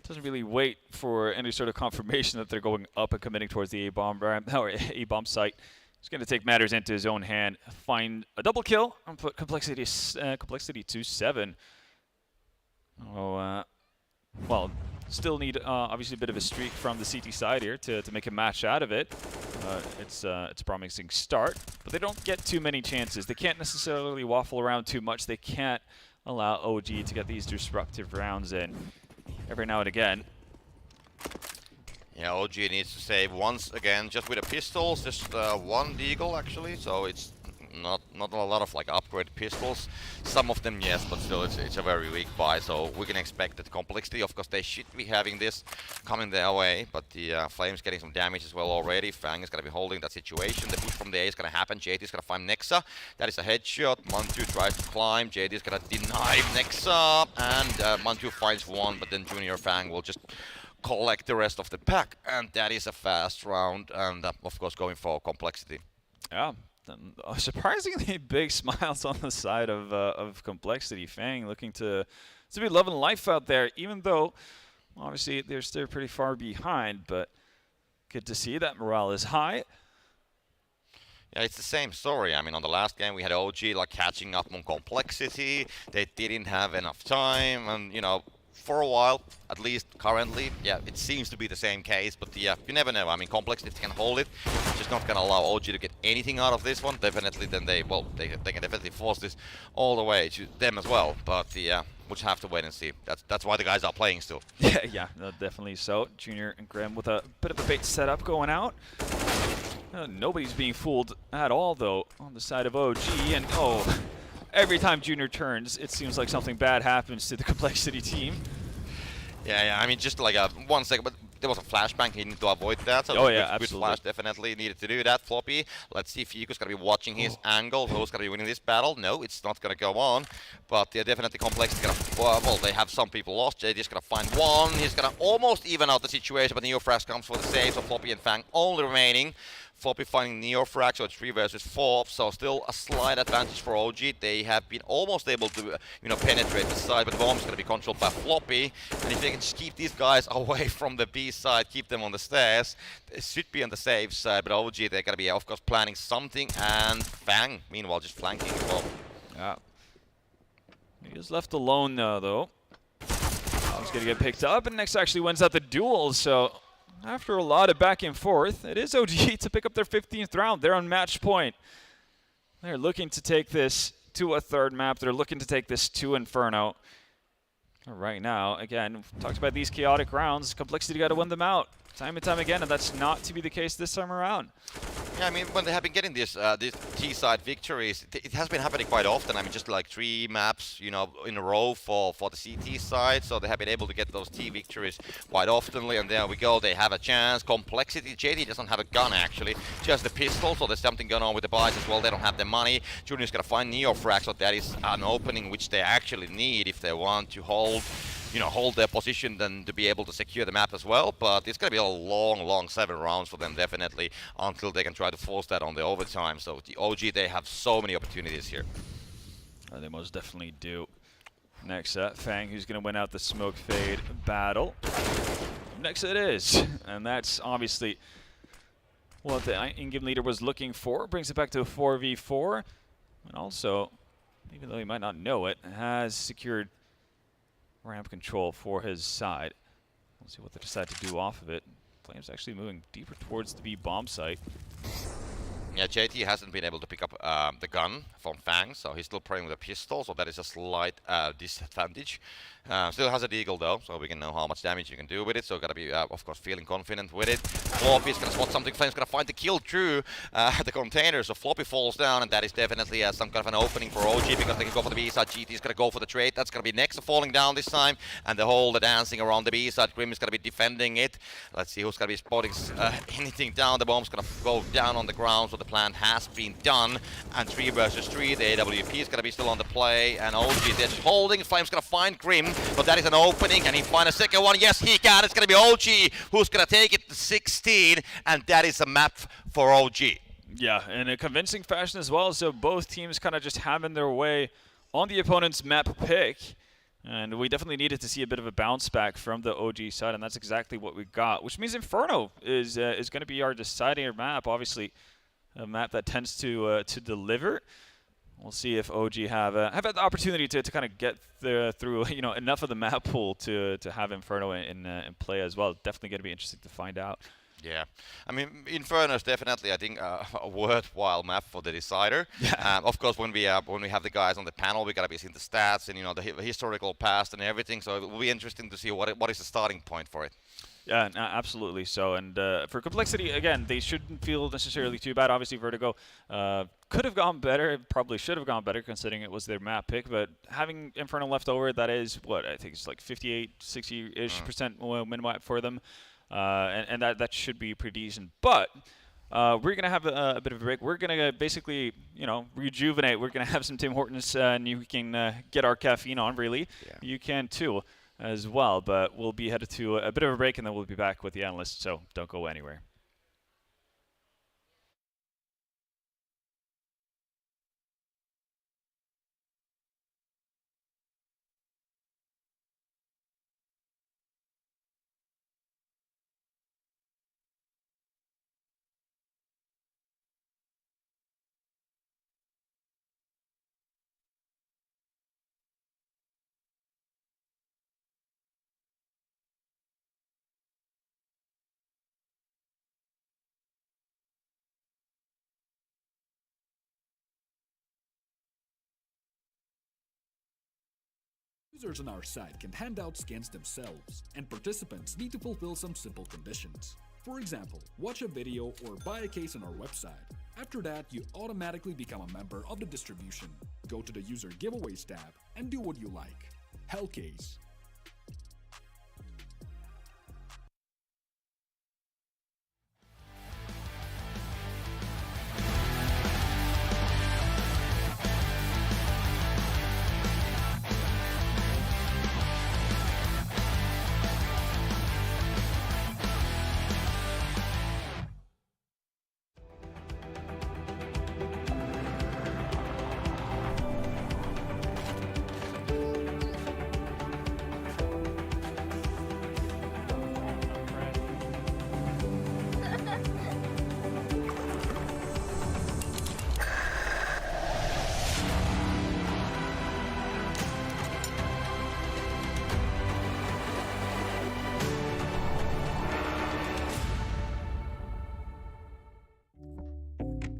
doesn't really wait for any sort of confirmation that they're going up and committing towards the A-bomb or A-bomb site. He's going to take matters into his own hand, find a double kill, and put Complexity to 7. Oh, well, still need obviously a bit of a streak from the CT side here to make a match out of it. It's a promising start, but they don't get too many chances. They can't necessarily waffle around too much. They can't allow OG to get these disruptive rounds in every now and again. Yeah, OG needs to save once again, just with the pistols, just 1 deagle actually, so it's not a lot of like upgrade pistols. Some of them yes, but still it's a very weak buy, so we can expect that Complexity, of course they should be having this coming their way, but the Flames getting some damage as well already. Fang is going to be holding that situation. The push from the A is going to happen. JD is going to find Nexa. That is a headshot. Mantu tries to climb. JD is going to deny Nexa, and Mantu finds one, but then Junior Fang will just collect the rest of the pack, and that is a fast round, and of course going for Complexity. Yeah. Surprisingly big smiles on the side of Complexity. Fang looking to be loving life out there, even though obviously they're still pretty far behind, but good to see that morale is high. Yeah, it's the same story. I mean, on the last game we had OG like catching up on Complexity. They didn't have enough time, and you know, for a while, at least currently, yeah, it seems to be the same case, but yeah, you never know. I mean, Complexity can hold it. It's just not gonna allow OG to get anything out of this one. Definitely, then they can definitely force this all the way to them as well. But yeah, we'll just have to wait and see. That's why the guys are playing still. Yeah, no, definitely so. Junior and Grim with a bit of a bait setup going out. Nobody's being fooled at all though on the side of OG, and oh. Every time Junior turns, it seems like something bad happens to the Complexity team. Yeah, I mean, just like 1 second, but there was a flashbang, he needed to avoid that. So oh yeah, absolutely. With flash definitely needed to do that. Floppy, let's see if Fico's going to be watching his angle. Who's going to be winning this battle? No, it's not going to go on. But yeah, definitely Complexity going to, well, they have some people lost. JD's going to find one. He's going to almost even out the situation, but NeoFrag comes for the save, so Floppy and Fang only remaining. Floppy finding NeoFrag, so it's 3 versus 4, so still a slight advantage for OG. They have been almost able to, you know, penetrate the side, but the bomb is going to be controlled by Floppy. And if they can just keep these guys away from the B side, keep them on the stairs, they should be on the safe side. But OG, they're going to be, of course, planning something, and Fang, meanwhile, just flanking as well. Yeah. He is left alone now, though. He's going to get picked up, and next actually wins out the duel, so after a lot of back and forth, it is OG to pick up their 15th round. They're on match point. They're looking to take this to a 3rd map. They're looking to take this to Inferno. Right now, again, we've talked about these chaotic rounds. Complexity got to win them out time and time again, and that's not to be the case this time around. Yeah, I mean, when they have been getting these T-side victories, it has been happening quite often. I mean, just like 3 maps, you know, in a row for the CT side. So they have been able to get those T victories quite oftenly. And there we go. They have a chance. Complexity. JD doesn't have a gun, actually. Just the pistol. So there's something going on with the buys as well. They don't have the money. Junior's going to find Neofrag. So that is an opening which they actually need if they want to hold their position, then to be able to secure the map as well. But it's going to be a long 7 rounds for them, definitely, until they can try to force that on the overtime. So the OG, they have so many opportunities here. They most definitely do. Next up, Fang, who's going to win out the smoke fade battle. Next it is, and that's obviously what the in-game leader was looking for. Brings it back to a 4v4, and also, even though he might not know it, has secured ramp control for his side. We'll see what they decide to do off of it. Flames actually moving deeper towards the B bomb site. Yeah, JT hasn't been able to pick up the gun from Fang, so he's still playing with a pistol, so that is a slight disadvantage. Still has a deagle though, so we can know how much damage you can do with it, so gotta be, of course, feeling confident with it. Floppy is gonna spot something, Flame's gonna find the kill through the container, so Floppy falls down, and that is definitely some kind of an opening for OG, because they can go for the B side. GT is gonna go for the trade, that's gonna be Nexa falling down this time, and the dancing around the B side. Grim is gonna be defending it. Let's see who's gonna be spotting anything down. The bomb's gonna go down on the ground, so the plan has been done, and 3 versus 3, the AWP is gonna be still on the play, and OG, they're just holding. Flame's gonna find Grim, but that is an opening. Can he find a second one? Yes, he can. It's gonna be OG who's gonna take it to 16, and that is a map for OG. Yeah, in a convincing fashion as well, so both teams kind of just having their way on the opponent's map pick, and we definitely needed to see a bit of a bounce back from the OG side, and that's exactly what we got, which means Inferno is going to be our deciding map, obviously a map that tends to deliver. We'll see if OG have had the opportunity to kind of get through enough of the map pool to have Inferno in play as well. Definitely going to be interesting to find out. Yeah, I mean, Inferno is definitely, I think, a worthwhile map for the decider. Yeah. Of course, when we have the guys on the panel, we gotta be seeing the stats and the historical past and everything. So it will be interesting to see what is the starting point for it. Yeah, absolutely so. And for complexity, again, they shouldn't feel necessarily too bad. Obviously, Vertigo could have gone better, probably should have gone better considering it was their map pick. But having Inferno left over, that is what I think it's like 58, 60-ish% win wipe for them. And that should be pretty decent. But we're going to have a bit of a break. We're going to basically, rejuvenate. We're going to have some Tim Hortons, and you can get our caffeine on, really. Yeah. You can, too, as well. But we'll be headed to a bit of a break, and then we'll be back with the analysts. So don't go anywhere. Users on our site can hand out skins themselves, and participants need to fulfill some simple conditions. For example, watch a video or buy a case on our website. After that, you automatically become a member of the distribution. Go to the user giveaways tab and do what you like. Hellcase.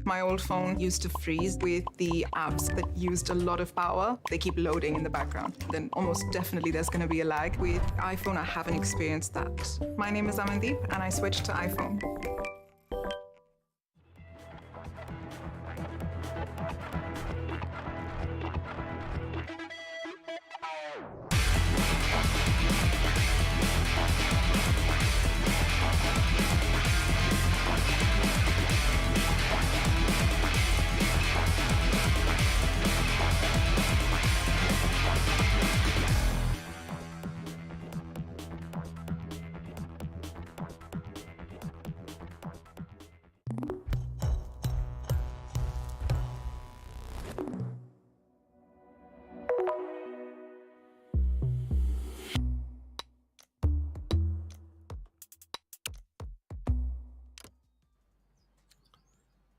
My old phone used to freeze with the apps that used a lot of power. They keep loading in the background. Then almost definitely there's going to be a lag. With iPhone, I haven't experienced that. My name is Amandeep, and I switched to iPhone.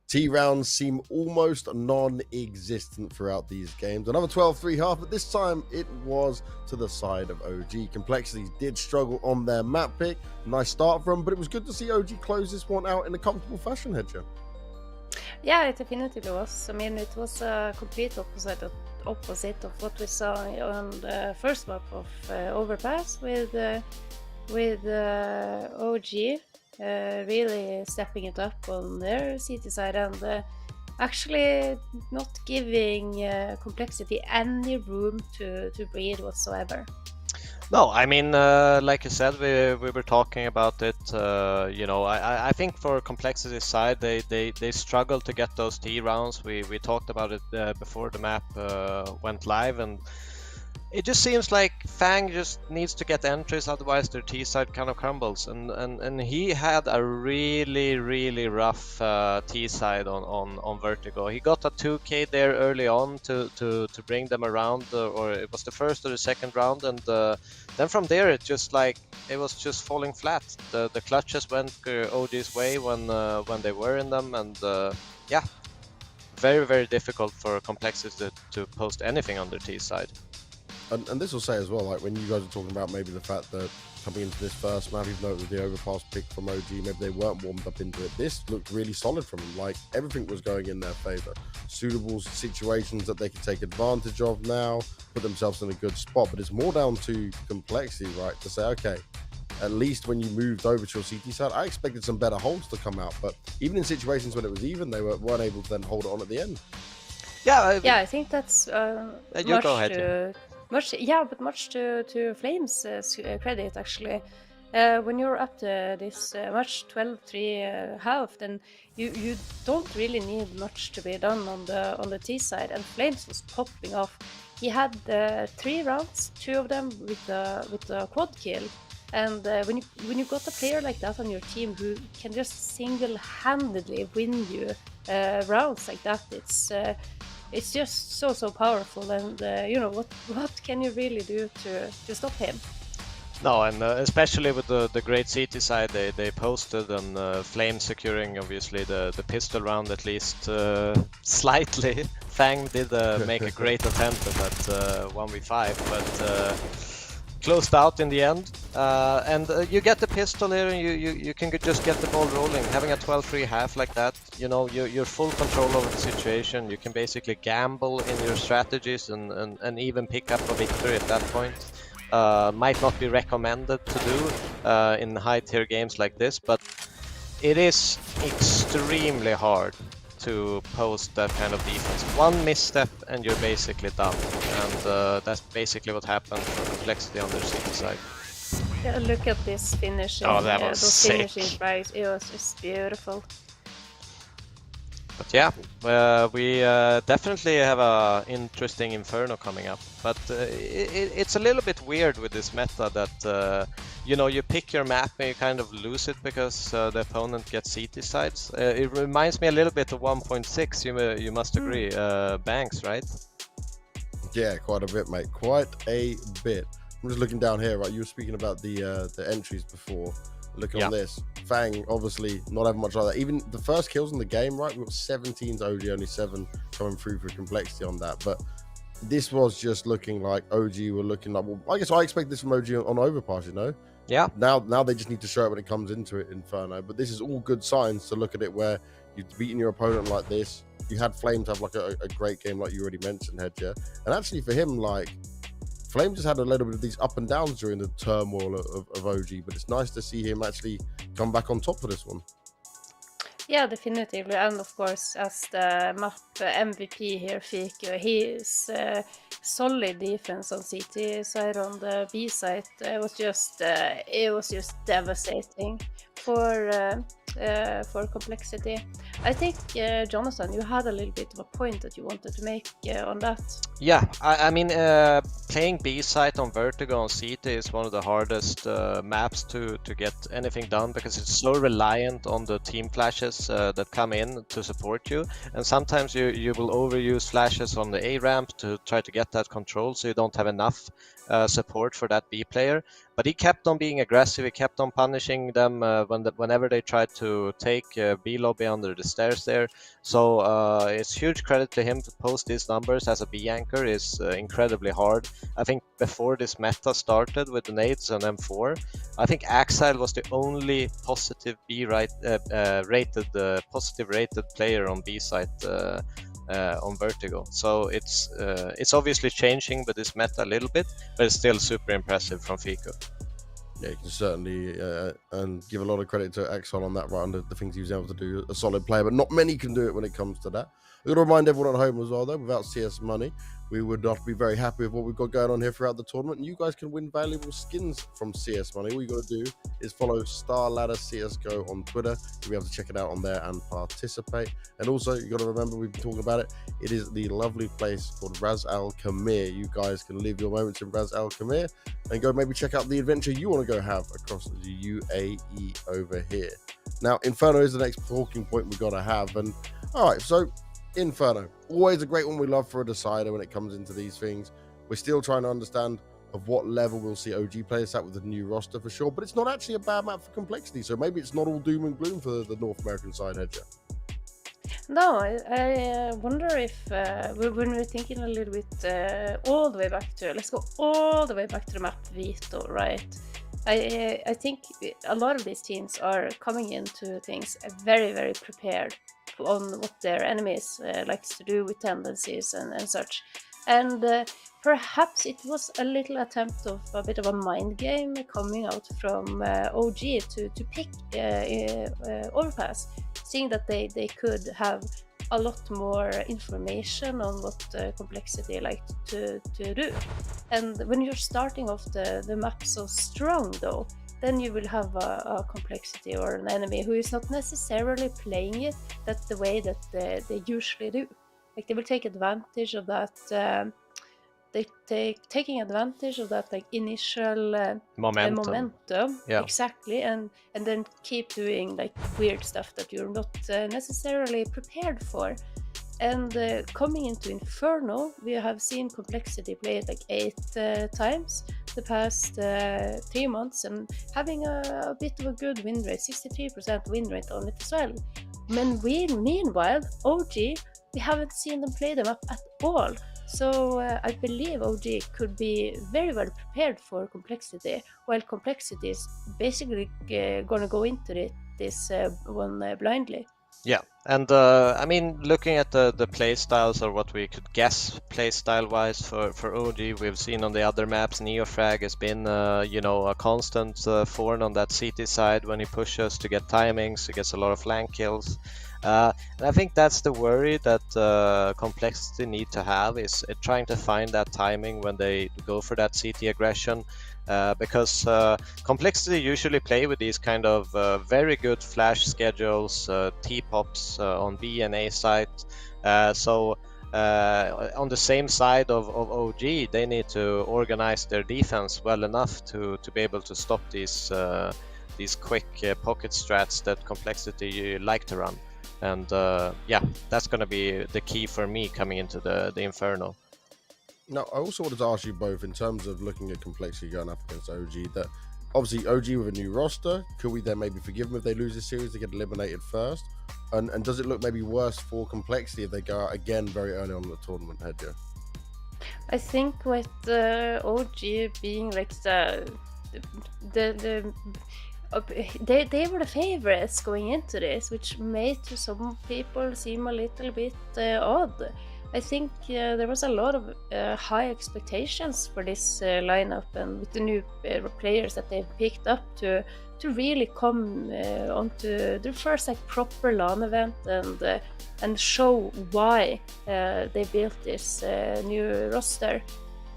T rounds seem almost non-existent throughout these games. Another 12-3 half, but this time it was to the side of OG. Complexities did struggle on their map pick. Nice start from them, but it was good to see OG close this one out in a comfortable fashion, Hedger. Yeah, it definitely was. I mean, it was a complete opposite of what we saw on the first map of Overpass with OG really stepping it up on their CT side and actually not giving Complexity any room to breathe whatsoever. No, I mean, like you said, we were talking about it. I think for Complexity's side, they struggled to get those T rounds. We talked about it before the map went live, and it just seems like Fang just needs to get entries, otherwise their T side kind of crumbles. And he had a really rough T side on Vertigo. He got a 2K there early on to bring them around, or it was the first or the second round, and then from there it was just falling flat. The clutches went OG's way when they were in them, and yeah, very difficult for Complexity to post anything on their T side. And this will say as well, like when you guys are talking about maybe the fact that coming into this first map, even though it was the overpass pick from OG, maybe they weren't warmed up into it. This looked really solid from them. Like everything was going in their favor. Suitable situations that they could take advantage of now, put themselves in a good spot. But it's more down to Complexity, right? To say, okay, at least when you moved over to your CT side, I expected some better holds to come out. But even in situations when it was even, they weren't able to then hold it on at the end. Yeah, I think that's you go ahead. Much to Flames' credit, actually. When you're up to this much 12-3 half, then you don't really need much to be done on the T side, and Flames was popping off. He had 3 rounds, 2 of them with the quad kill, and when you got a player like that on your team who can just single-handedly win you rounds like that, it's just so powerful, and what can you really do to stop him? No, and especially with the great CT side they posted, and Flame securing obviously the pistol round at least slightly. Fang did make a great attempt at that 1v5, but closed out in the end. And you get the pistol here, and you can just get the ball rolling. Having a 12-3 half like that, you're full control over the situation. You can basically gamble in your strategies and even pick up a victory at that point. Might not be recommended to do in high tier games like this, but it is extremely hard to post that kind of defense. One misstep and you're basically done, and that's basically what happened for Complexity on their CT side. Yeah, look at this finishing. Oh, that was those sick. finishing tries. It was just beautiful. But yeah, we definitely have a interesting Inferno coming up. But it's a little bit weird with this meta that you pick your map and you kind of lose it because the opponent gets CT sides. It reminds me a little bit of 1.6. You must agree, Banks, right? Yeah, quite a bit, mate. Quite a bit. I'm just looking down here, right? You were speaking about the entries before. Looking on this, Fang obviously not having much like that. Even the first kills in the game, right? We got 17 to OG, only 7 coming through for Complexity on that. But this was just looking like OG were looking like. Well, I guess I expect this from OG on Overpass, Yeah. Now they just need to show it when it comes into it, Inferno. But this is all good signs to look at it where you've beaten your opponent like this. You had Flames have like a great game, like you already mentioned, Hedger. And actually for him, like. Flame just had a little bit of these up and downs during the turmoil of OG, but it's nice to see him actually come back on top for this one. Yeah, definitively, and of course, as the map MVP here, Fiku, his solid defense on CT side, on the B side, was just devastating for Complexity. I think, Jonathan, you had a little bit of a point that you wanted to make on that. Yeah, I mean, playing B site on Vertigo on CT is one of the hardest maps to get anything done because it's so reliant on the team flashes that come in to support you, and sometimes you will overuse flashes on the A ramp to try to get that control, so you don't have enough support for that B player. But he kept on being aggressive. He kept on punishing them whenever they tried to take B lobby under the stairs there. So it's huge credit to him to post these numbers as a B anchor is incredibly hard. I think before this meta started with the nades and M4, I think Axile was the only positive positive rated player on B site on Vertigo. So it's obviously changing with this meta a little bit, but it's still super impressive from Fiku. Yeah, you can certainly and give a lot of credit to Axel on that, right, under the things he was able to do. A solid player, but not many can do it when it comes to that. I've got to remind everyone at home as well, though, without CS money, we would not be very happy with what we've got going on here throughout the tournament. And you guys can win valuable skins from CS money. All you got to do is follow Starladder CSGO on Twitter. You'll be able to check it out on there and participate. And also, you got to remember, we've been talking about it. It is the lovely place called Ras Al Khaimah. You guys can live your moments in Ras Al Khaimah and go maybe check out the adventure you want to go have across the UAE over here. Now, Inferno is the next talking point we've got to have. And all right, so Inferno, always a great one we love for a decider when it comes into these things. We're still trying to understand of what level we'll see OG players at with the new roster for sure, but it's not actually a bad map for complexity, so maybe it's not all doom and gloom for the North American side, Hedger. No, I wonder if when we're thinking a little bit all the way back to, let's go all the way back to the map Vito, right? I think a lot of these teams are coming into things very, very prepared on what their enemies likes to do with tendencies and such. And perhaps it was a little attempt of a bit of a mind game coming out from OG to pick Overpass, seeing that they could have a lot more information on what complexity liked to do. And when you're starting off the map so strong though, then you will have a complexity or an enemy who is not necessarily playing it the way that they usually do. Like they will take advantage of that. Taking advantage of that like initial momentum. Yeah. Exactly, and then keep doing like weird stuff that you're not necessarily prepared for. And coming into Inferno, we have seen complexity played like 8 times the past 3 months, and having a bit of a good win rate, 63% win rate on it as well. Meanwhile, OG, we haven't seen them play them up at all. So I believe OG could be very well prepared for complexity, while complexity is basically going to go into this one blindly. Yeah, and I mean, looking at the play styles, or what we could guess play style wise for OG, we've seen on the other maps, Neofrag has been a constant thorn on that CT side when he pushes to get timings, he gets a lot of flank kills. And I think that's the worry that complexity need to have, is trying to find that timing when they go for that CT aggression. Because complexity usually play with these kind of very good flash schedules, T-pops on B and A site. So on the same side of OG, they need to organize their defense well enough to be able to stop these quick pocket strats that complexity like to run. And yeah, that's going to be the key for me coming into the Inferno. Now, I also wanted to ask you both, in terms of looking at complexity going up against OG, that obviously OG with a new roster, could we then maybe forgive them if they lose this series to get eliminated first? And does it look maybe worse for complexity if they go out again very early on in the tournament, Hedger? I think with OG being like they were the favorites going into this, which made to some people seem a little bit odd. I think there was a lot of high expectations for this lineup, and with the new players that they've picked up to really come onto their first like proper LAN event and show why they built this new roster.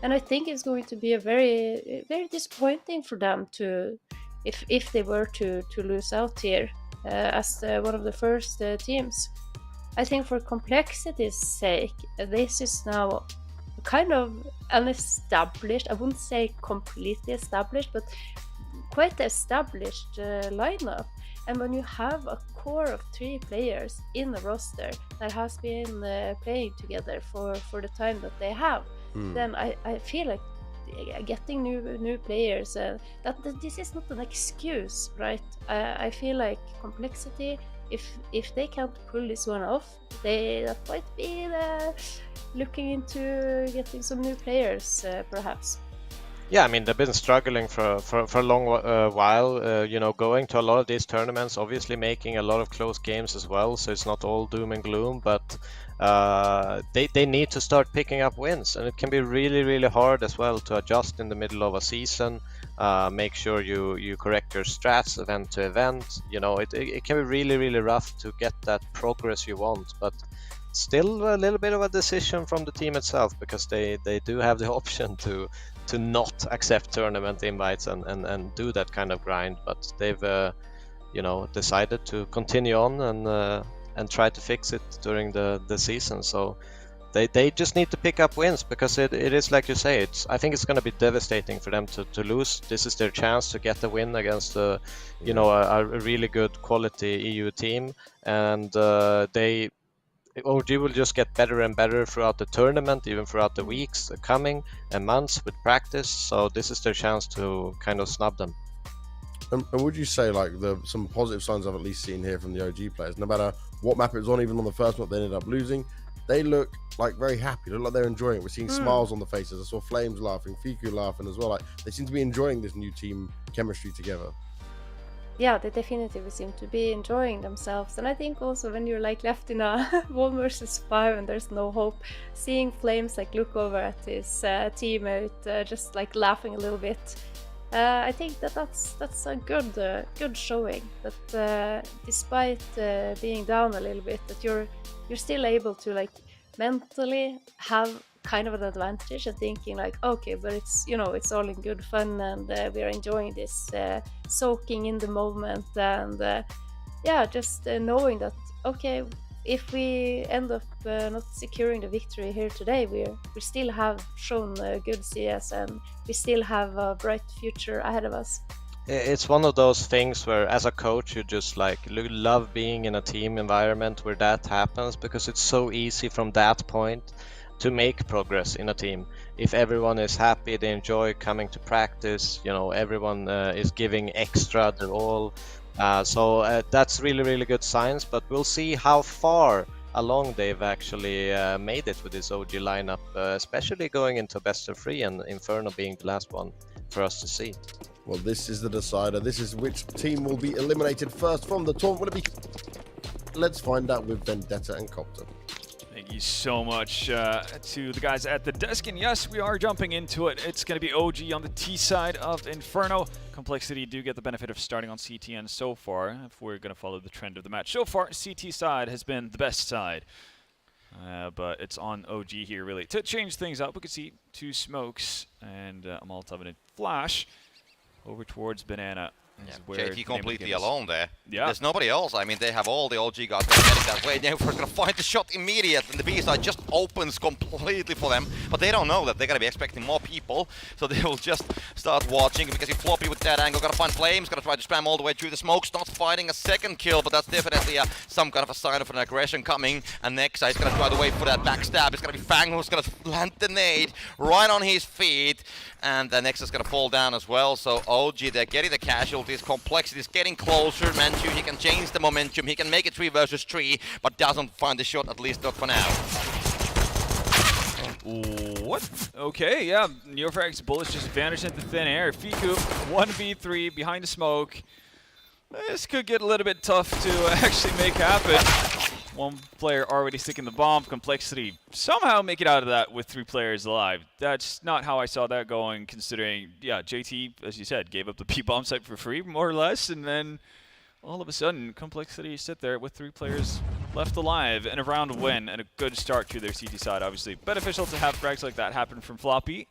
And I think it's going to be a very, very disappointing for them if they were to lose out here as one of the first teams. I think for complexity's sake, this is now kind of an established, I wouldn't say completely established, but quite established lineup. And when you have a core of 3 players in the roster that has been playing together for the time that they have, then I feel like getting new players. That this is not an excuse, right? I feel like Complexity, if they can't pull this one off, that might be looking into getting some new players, perhaps. Yeah, I mean, they've been struggling for a long while, you know, going to a lot of these tournaments, obviously making a lot of close games as well, so it's not all doom and gloom, but they need to start picking up wins, and it can be really, really hard as well to adjust in the middle of a season, make sure you correct your strats event to event, you know, it can be really, really rough to get that progress you want, but still a little bit of a decision from the team itself, because they do have the option to not accept tournament invites and do that kind of grind, but they've you know, decided to continue on and try to fix it during the season. So they just need to pick up wins, because it is like you say, I think it's going to be devastating for them to lose. This is their chance to get a win against you know, a really good quality EU team, and OG will just get better and better throughout the tournament, even throughout the weeks coming and months with practice. So this is their chance to kind of snub them. And would you say, like, some positive signs I've at least seen here from the OG players, no matter what map it was on, even on the first map they ended up losing, they look like very happy. They look like they're enjoying it. We're seeing smiles on the faces. I saw Flames laughing, Fiku laughing as well. Like, they seem to be enjoying this new team chemistry together. Yeah, they definitely seem to be enjoying themselves. And I think also when you're like left in a 1v5 and there's no hope, seeing Flames like look over at his teammate, just like laughing a little bit, I think that's a good showing. That despite being down a little bit, that you're still able to like mentally have kind of an advantage and thinking like, okay, but it's, you know, it's all in good fun, and we are enjoying this, soaking in the moment, and yeah, just knowing that, okay, if we end up not securing the victory here today, we still have shown good CS, and we still have a bright future ahead of us. It's one of those things where, as a coach, you just like love being in a team environment where that happens, because it's so easy from that point to make progress in a team. If everyone is happy, they enjoy coming to practice, you know, everyone is giving extra their all. So that's really, really good signs, but we'll see how far along they've actually made it with this OG lineup, especially going into best of 3 and Inferno being the last one for us to see. Well, this is the decider. This is which team will be eliminated first from the tournament. Will it be? Let's find out with Vendetta and Copter. Thank you so much to the guys at the desk, and yes, we are jumping into it. It's going to be OG on the T side of Inferno. Complexity do get the benefit of starting on CTN so far, if we're going to follow the trend of the match. So far, CT side has been the best side, but it's on OG here, really. To change things up, we can see 2 smokes and a Molotov and a flash over towards Banana. Yeah, JT completely alone there. Yeah. There's nobody else. I mean, they have all the OG guys heading that way. They're going to find the shot immediate, and the B side just opens completely for them. But they don't know that they're going to be expecting more people, so they will just start watching, because if Floppy with that angle, going to find Flames, going to try to spam all the way through the smokes, not finding a second kill, but that's definitely some kind of a sign of an aggression coming. And Nexa is going to try to wait for that backstab. It's going to be Fang who's going to land the nade right on his feet, and the Nexa is going to fall down as well. So OG, they're getting the casualties. Complexity is getting closer. Manchu, he can change the momentum. He can make it 3 versus 3, but doesn't find the shot, at least not for now. What? Okay, yeah. Neofrag's bullets just vanished into thin air. Fiku, 1v3 behind the smoke. This could get a little bit tough to actually make happen. One player already sticking the bomb. Complexity somehow make it out of that with 3 players alive. That's not how I saw that going, considering, yeah, JT, as you said, gave up the P-bomb site for free, more or less, and then all of a sudden, Complexity sit there with 3 players left alive and a round win and a good start to their CT side, obviously. Beneficial to have frags like that happen from Floppy.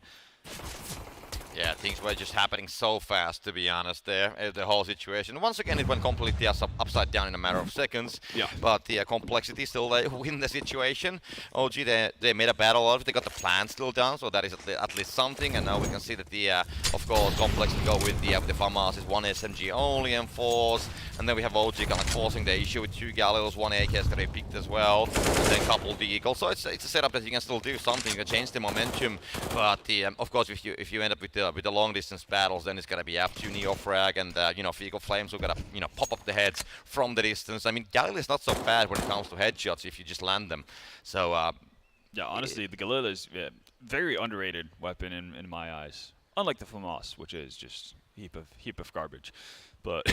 Yeah, things were just happening so fast, to be honest, there, the whole situation. Once again, it went completely upside down in a matter of seconds. Yeah. But the complexity still, they win the situation. OG, they made a battle out of it. They got the plan still down, so that is at least something. And now we can see that the, of course, complexity go with the FAMAS is 1 SMG only and force. And then we have OG kind of forcing the issue with 2 Gallios, 1 AK is going to be picked as well. And then a couple Deagles. So it's a setup that you can still do something. You can change the momentum. But the, of course, if you end up with the long distance battles, then it's gonna be up to Neo Frag and you know, Fecal Flames who gotta, you know, pop up the heads from the distance. I mean, Galil is not so bad when it comes to headshots if you just land them. So yeah, honestly, the Galil is very underrated weapon in my eyes. Unlike the FAMAS, which is just heap of garbage. But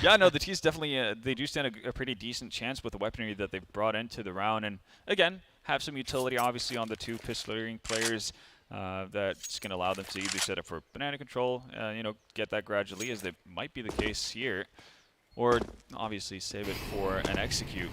yeah, no, the T's definitely they do stand a pretty decent chance with the weaponry that they've brought into the round, and again have some utility obviously on the 2 pistoleering players. That's going to allow them to either set up for banana control, you know, get that gradually, as they might be the case here, or obviously save it for an execute.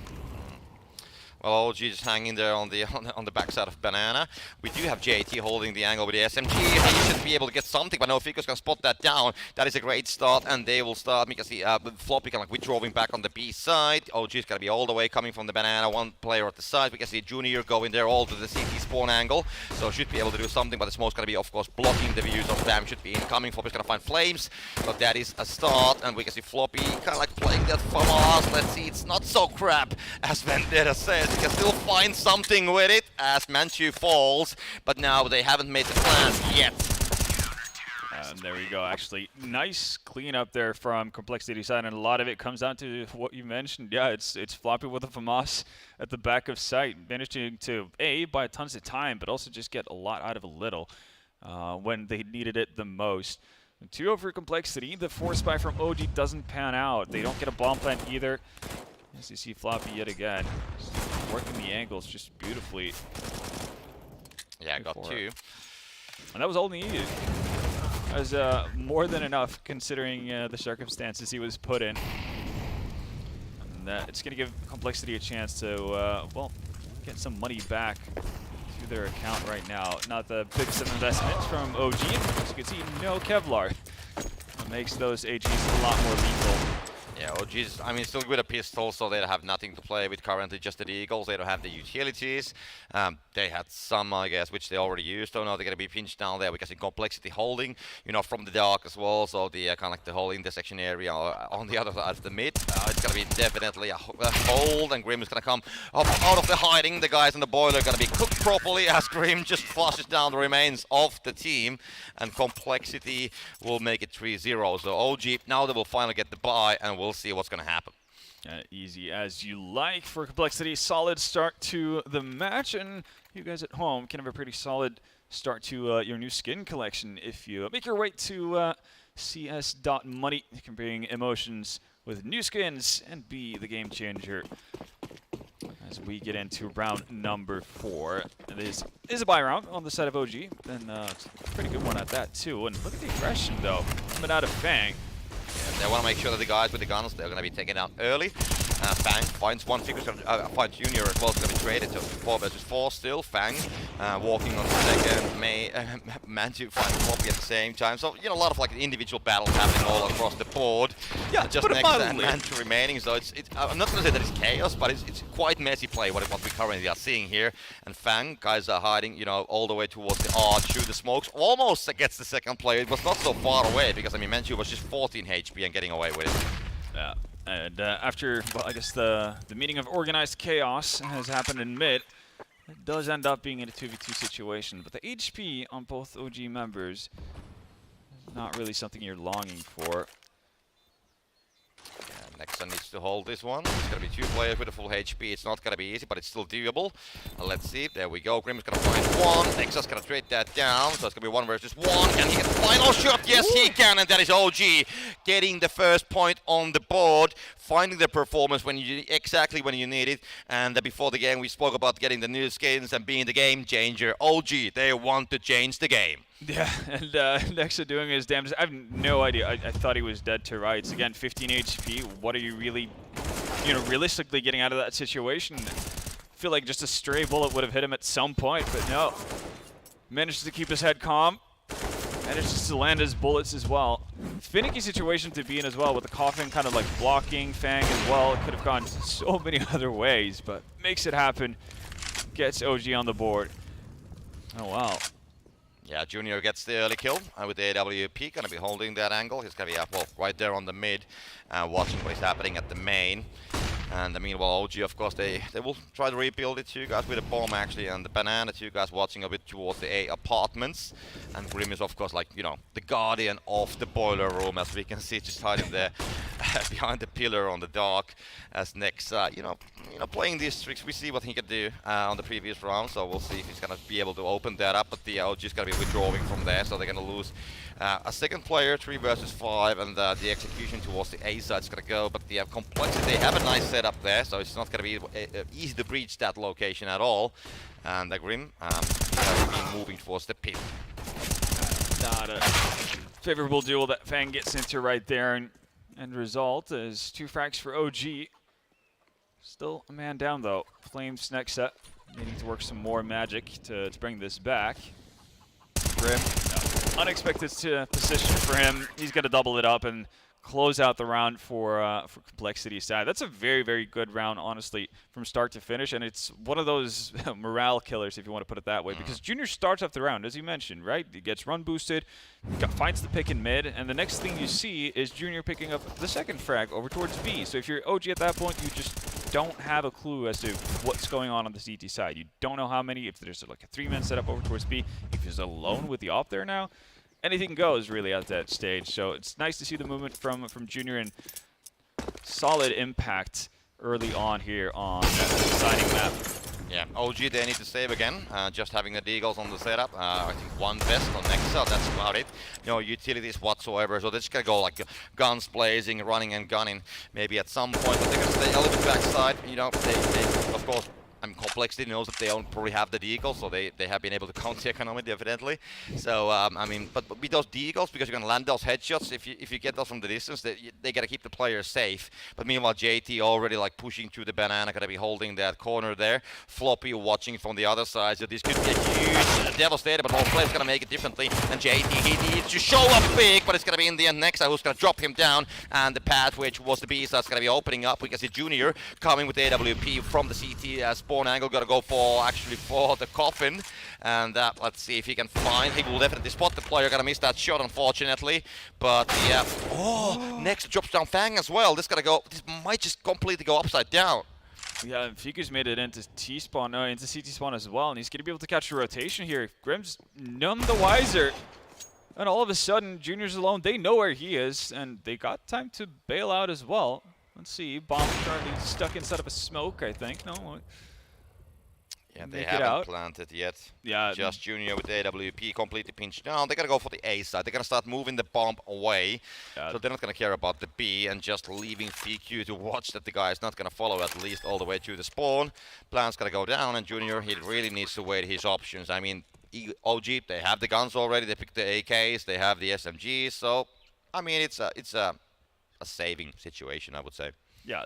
Well, OG just hanging there on the backside of Banana. We do have JT holding the angle with the SMG. He should be able to get something, but no, Fico's gonna spot that down. That is a great start, and they will start because the Floppy kind of like withdrawing back on the B side. OG is gonna be all the way coming from the Banana, 1 player at the side. We can see Junior going there all to the CT spawn angle, so should be able to do something, but the smoke's gonna be, of course, blocking the views of them. Should be incoming. Floppy's gonna find flames, so that is a start, and we can see Floppy kind of like playing that FAMAS. Let's see, it's not so crap as Vendetta says. You can still find something with it as Manchu falls, but now they haven't made the plans yet. And there we go. Actually, nice cleanup there from Complexity side, and a lot of it comes down to what you mentioned. Yeah, it's Floppy with a FAMAS at the back of sight, managing to buy tons of time, but also just get a lot out of a little when they needed it the most. 2-0 for Complexity. The force buy from OG doesn't pan out. They don't get a bomb plant either. As you see Floppy yet again, working the angles just beautifully. Yeah, got 2. And that was all needed. That was more than enough considering the circumstances he was put in. And it's going to give Complexity a chance to, well, get some money back to their account right now. Not the biggest of investments from OG. As you can see, no Kevlar. That makes those AGs a lot more lethal. Yeah, OG's, I mean, still with a pistol, so they have nothing to play with currently, just the Eagles. They don't have the utilities. They had some, I guess, which they already used. So now they're going to be pinched down there because in Complexity holding, you know, from the dark as well. So the kind of like the whole intersection area on the other side of the mid. It's going to be definitely a hold, and Grim is going to come up out of the hiding. The guys in the boiler are going to be cooked properly as Grim just flushes down the remains of the team. And Complexity will make it 3-0. So OG, now they will finally get the buy, and we'll see what's going to happen. Easy as you like for Complexity. Solid start to the match, and you guys at home can have a pretty solid start to your new skin collection. If you make your way to CS.money, you can bring emotions with new skins and be the game changer. As we get into round number 4, this is a buy round on the side of OG, and it's a pretty good one at that too. And look at the aggression though, coming out of Fang. Yeah, they want to make sure that the guys with the guns, they're going to be taken out early. Fang finds one figure, finds Junior as well, it's going to be traded to 4 versus 4 still. Fang walking on the second, Manju finds Floppy at the same time. So, you know, a lot of like individual battles happening all across the board. Yeah, just next to Manju remaining. So I'm not going to say that it's chaos, but it's quite messy play what we currently are seeing here. And Fang, guys are hiding, you know, all the way towards the arch through the smokes. Almost gets the second player. It was not so far away because, I mean, Manju was just 14 HP and getting away with it. Yeah. And after, well, I guess the meeting of organized chaos has happened in mid, it does end up being in a 2v2 situation. But the HP on both OG members is not really something you're longing for. Nexa needs to hold this one. It's going to be 2 players with a full HP. It's not going to be easy, but it's still doable. Let's see. There we go. Grim is going to find one. Nexa's going to trade that down. So it's going to be 1 versus 1. Can he get the final shot? Yes, he can. And that is OG getting the first point on the board. Finding the performance when exactly when you need it. And before the game, we spoke about getting the new skins and being the game changer. OG, they want to change the game. Yeah, and Nexa doing his damage. I have no idea. I thought he was dead to rights. Again, 15 HP. What are you really, you know, realistically getting out of that situation? I feel like just a stray bullet would have hit him at some point, but no. Managed to keep his head calm. Manages to land his bullets as well. Finicky situation to be in as well, with the coffin kind of like blocking Fang as well. It could have gone so many other ways, but makes it happen. Gets OG on the board. Oh, wow. Yeah, Junior gets the early kill with the AWP, gonna be holding that angle. He's gonna be well, right there on the mid, watching what is happening at the main. And meanwhile, OG, of course, they will try to rebuild it. 2 guys with a bomb, actually, and the banana. 2 guys watching a bit towards the A apartments. And Grim is, of course, like, you know, the guardian of the boiler room, as we can see, just hiding there behind the pillar on the dock. As Nexa, you know, playing these tricks, we see what he can do on the previous round. So we'll see if he's gonna be able to open that up. But the OG is gonna be withdrawing from there, so they're gonna lose a second player, 3 versus 5, and the execution towards the A side is gonna go. But the complexity, they have a nice setup there, so it's not gonna be easy to breach that location at all. And the Grim has been moving towards the pit. Not a favorable duel that Fang gets into right there, and end result is 2 frags for OG. Still a man down though. Flames next set, needing to work some more magic to bring this back. Grim, no. Unexpected position for him. He's gonna double it up and close out the round for Complexity side. That's a very, very good round, honestly, from start to finish, and it's one of those morale killers, if you want to put it that way, because Junior starts off the round, as you mentioned, right? He gets run boosted, finds the pick in mid, and the next thing you see is Junior picking up the second frag over towards B. So if you're OG at that point, you just don't have a clue as to what's going on the CT side. You don't know how many, if there's like a 3-man setup over towards B, if he's alone with the op there now. Anything goes really at that stage, so it's nice to see the movement from Junior and solid impact early on here on the deciding map. Yeah, OG they need to save again. Just having the deagles on the setup. I think 1 vest on Nexa, that's about it. No utilities whatsoever, so they're just gonna go like guns blazing, running and gunning maybe at some point, but they're gonna stay a little bit backside. You know, they of course. Complexity knows that they don't probably have the deagles, so they have been able to count the economy, evidently. So but with those deagles, because you're gonna land those headshots, if you get those from the distance, they gotta keep the player safe. But meanwhile, JT already like pushing through the banana, gonna be holding that corner there. Floppy watching from the other side, so this could be a huge devastator, but Flame's gonna make it differently. And JT, he needs to show up big, but it's gonna be in the end Nexa who's gonna drop him down, and the path which was the B side's gonna be opening up. We can see Junior coming with the AWP from the CT spawn angle, gotta go for the coffin, and let's see if he can find. He will definitely spot the player. Gonna miss that shot, unfortunately. But yeah, next drops down Fang as well. This might just completely go upside down. Yeah, Figu's made it into T-spawn, into CT spawn as well, and he's gonna be able to catch a rotation here. Grim's none the wiser. And all of a sudden, Junior's alone. They know where he is, and they got time to bail out as well. Let's see, bomb currently stuck inside of a smoke, I think. No. Yeah, they haven't planted yet. Yeah. Just Junior with the AWP completely pinched down. They're going to go for the A side. They're going to start moving the bomb away. Yeah. So they're not going to care about the B and just leaving FQ to watch that the guy is not going to follow at least all the way to the spawn. Plan's going to go down, and Junior, he really needs to weigh his options. I mean, OG, they have the guns already. They picked the AKs. They have the SMGs. So, I mean, it's a saving situation, I would say. Yeah.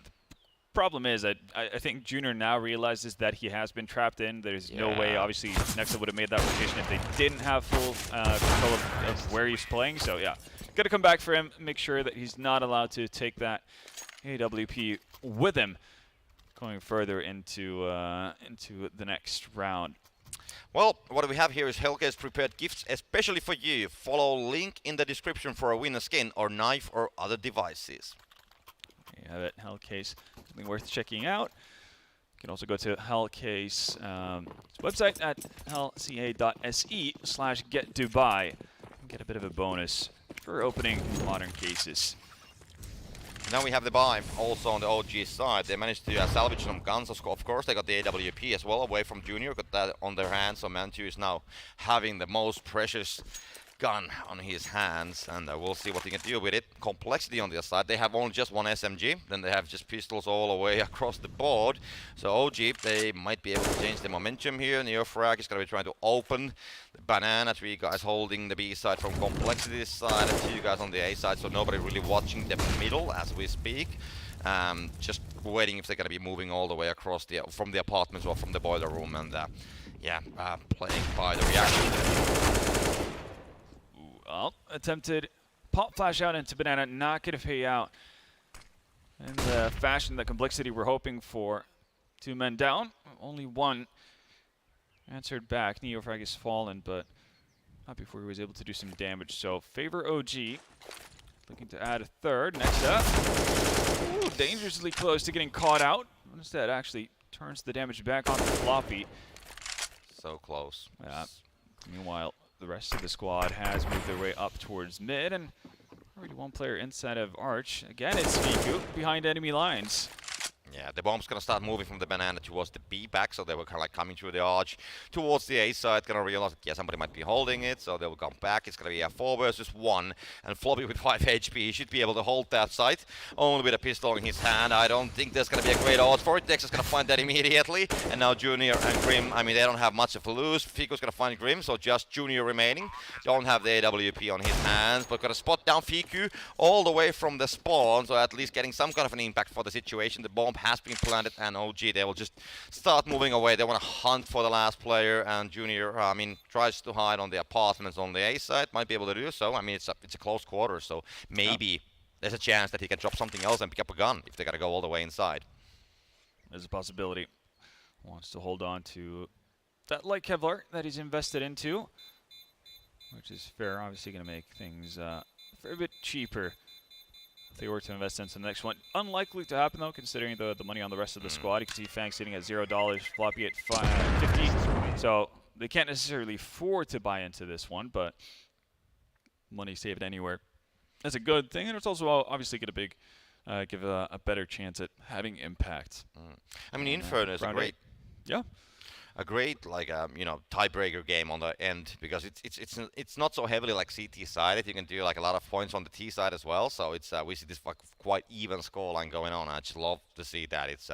Problem is that I think Junior now realizes that he has been trapped in. There's no way, obviously, Nexa would have made that rotation if they didn't have full control of where he's playing. So, yeah, got to come back for him, make sure that he's not allowed to take that AWP with him going further into the next round. Well, what we have here is Helge has prepared gifts especially for you. Follow link in the description for a winner skin or knife or other devices. You have it, Hellcase, something worth checking out. You can also go to Hellcase website at lca.se/getdubai and get a bit of a bonus for opening modern cases. Now we have the buy also on the OG side. They managed to salvage some guns, of course. They got the AWP as well away from Junior, got that on their hands. So Mantu is now having the most precious gun on his hands, and we'll see what he can do with it. Complexity on the other side, they have only just 1 SMG, then they have just pistols all the way across the board. So OG, they might be able to change the momentum here. Neofrag is going to be trying to open the banana. 3 guys holding the B side from Complexity side, and 2 guys on the A side, so nobody really watching the middle as we speak. Just waiting if they're going to be moving all the way across from the apartments or from the boiler room, and playing by the reaction. Well, attempted pop flash out into Banana, not going to pay out in the fashion that Complexity were hoping for. 2 men down, only one answered back. Neofrag is fallen, but not before he was able to do some damage. So favor OG, looking to add a third. Next up, ooh, dangerously close to getting caught out. Instead, actually turns the damage back onto Floppy. So close. Yeah. Meanwhile, the rest of the squad has moved their way up towards mid, and already one player inside of Arch. Again, it's Miku behind enemy lines. Yeah, the bomb's gonna start moving from the Banana towards the B back, so they were kind of like coming through the arch towards the A side, gonna realize that, yeah, somebody might be holding it, so they will come back. It's gonna be a 4 versus 1, and Floppy with 5 HP should be able to hold that site, only with a pistol in his hand. I don't think there's gonna be a great odds for it. Dex is gonna find that immediately, and now Junior and Grim, I mean, they don't have much of a lose. Fiku's gonna find Grim, so just Junior remaining. Don't have the AWP on his hands, but gonna spot down Fiku all the way from the spawn, so at least getting some kind of an impact for the situation. The bomb has been planted, and OG, they will just start moving away. They want to hunt for the last player, and Junior, I mean, tries to hide on the apartments on the A side. Might be able to do so. I mean, it's a close quarter, so maybe there's a chance that he can drop something else and pick up a gun if they got to go all the way inside. There's a possibility. Wants to hold on to that light Kevlar that he's invested into, which is fair. Obviously going to make things a fair bit cheaper if they were to invest into the next one. Unlikely to happen, though, considering the money on the rest of the squad. You can see Fang sitting at $0, Floppy at 50. So they can't necessarily afford to buy into this one, but money saved anywhere. That's a good thing, and it's also obviously going to give a better chance at having impact. I mean, Inferno is a great... Yeah. A great, like, you know, tiebreaker game on the end, because it's not so heavily like CT sided. You can do like a lot of points on the T side as well. So it's we see this quite even scoreline going on. I just love to see that it's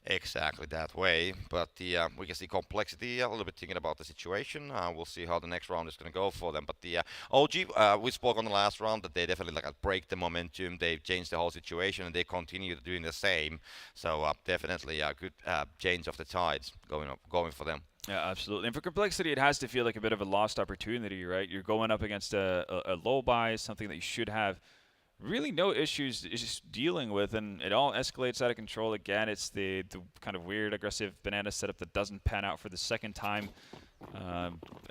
exactly that way. But the we can see Complexity a little bit thinking about the situation. We'll see how the next round is going to go for them. But the OG, we spoke on the last round that they definitely like break the momentum. They've changed the whole situation, and they continue doing the same. So definitely a good change of the tides going for them. Yeah, absolutely. And for Complexity, it has to feel like a bit of a lost opportunity, right? You're going up against a low buy, something that you should have really no issues just dealing with, and it all escalates out of control again. It's the kind of weird, aggressive Banana setup that doesn't pan out for the second time.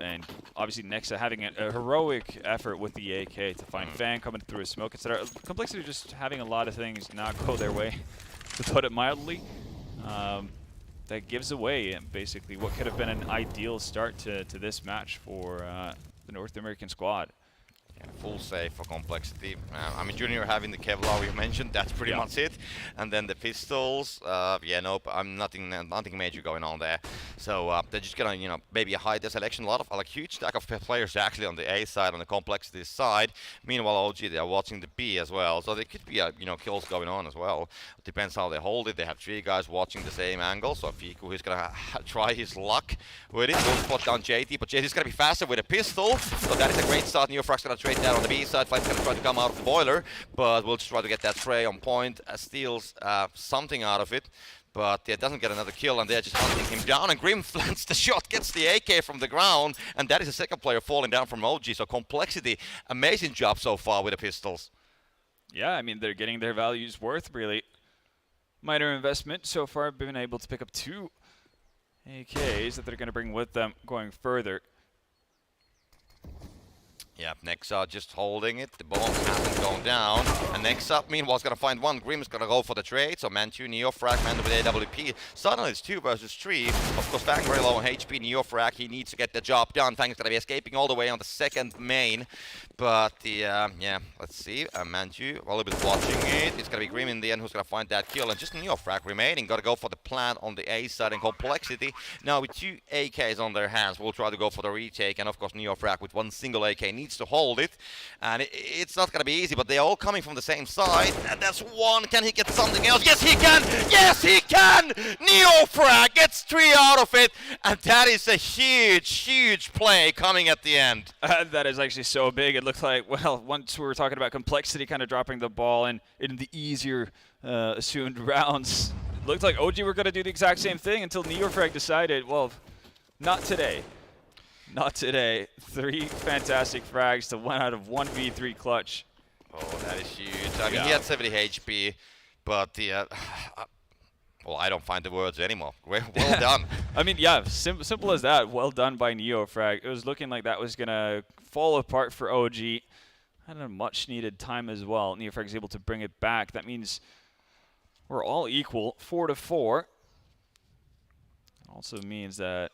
And obviously Nexa having a heroic effort with the AK to find Fang coming through his smoke, etc. Complexity just having a lot of things not go their way, to put it mildly. That gives away basically what could have been an ideal start to this match for the North American squad. Yeah, full save for Complexity. I mean, Junior having the Kevlar we mentioned, that's pretty much it. And then the pistols, yeah, nope, nothing major going on there. So they're just gonna, you know, maybe hide their selection. A lot of, like, huge stack of players actually on the A side, on the Complexity side. Meanwhile, OG, they're watching the B as well. So there could be, you know, kills going on as well. It depends how they hold it. They have 3 guys watching the same angle. So Fiku is gonna try his luck with it. We'll spot down JT, but JT's gonna be faster with a pistol. So that is a great start. Neofrag's gonna trade that on the B side. Flight's gonna try to come out of the boiler, but we'll just try to get that spray on point. Steals something out of it, but yeah, doesn't get another kill, and they're just hunting him down, and Grim lands the shot, gets the AK from the ground, and that is the second player falling down from OG. So Complexity, amazing job so far with the pistols. Yeah, I mean, they're getting their values worth, really. Minor investment so far, been able to pick up 2 AKs that they're going to bring with them going further. Yeah, Nexa just holding it. The bomb hasn't gone down. And Nexa, meanwhile, is going to find one. Grim's going to go for the trade. So Manchu, Neofrag, man with AWP. Suddenly it's 2 versus 3. Of course, Fang very low on HP. Neofrag, he needs to get the job done. Fang is going to be escaping all the way on the second main. But the, yeah, let's see. Manchu, a little bit watching it. It's going to be Grim in the end who's going to find that kill. And just Neofrag remaining. Got to go for the plant on the A side. And Complexity, now with 2 AKs on their hands, will try to go for the retake. And of course, Neofrag with 1 single AK needs to hold it, and it's not going to be easy, but they're all coming from the same side, and that's one. Can he get something else? Yes, he can! Yes, he can! Neofrag gets 3 out of it, and that is a huge play coming at the end. That is actually so big. It looked like, well, once we were talking about Complexity kind of dropping the ball in the easier assumed rounds, it looked like OG were going to do the exact same thing until Neofrag decided, well, not today. Not today. 3 fantastic frags to 1 out of 1v3 clutch. Oh, that is huge. I mean, he had 70 HP, but the well, I don't find the words anymore. Well done. I mean, yeah, simple as that. Well done by Neofrag. It was looking like that was gonna fall apart for OG. Had a much needed time as well. Neofrag is able to bring it back. That means we're all equal, 4-4. Also means that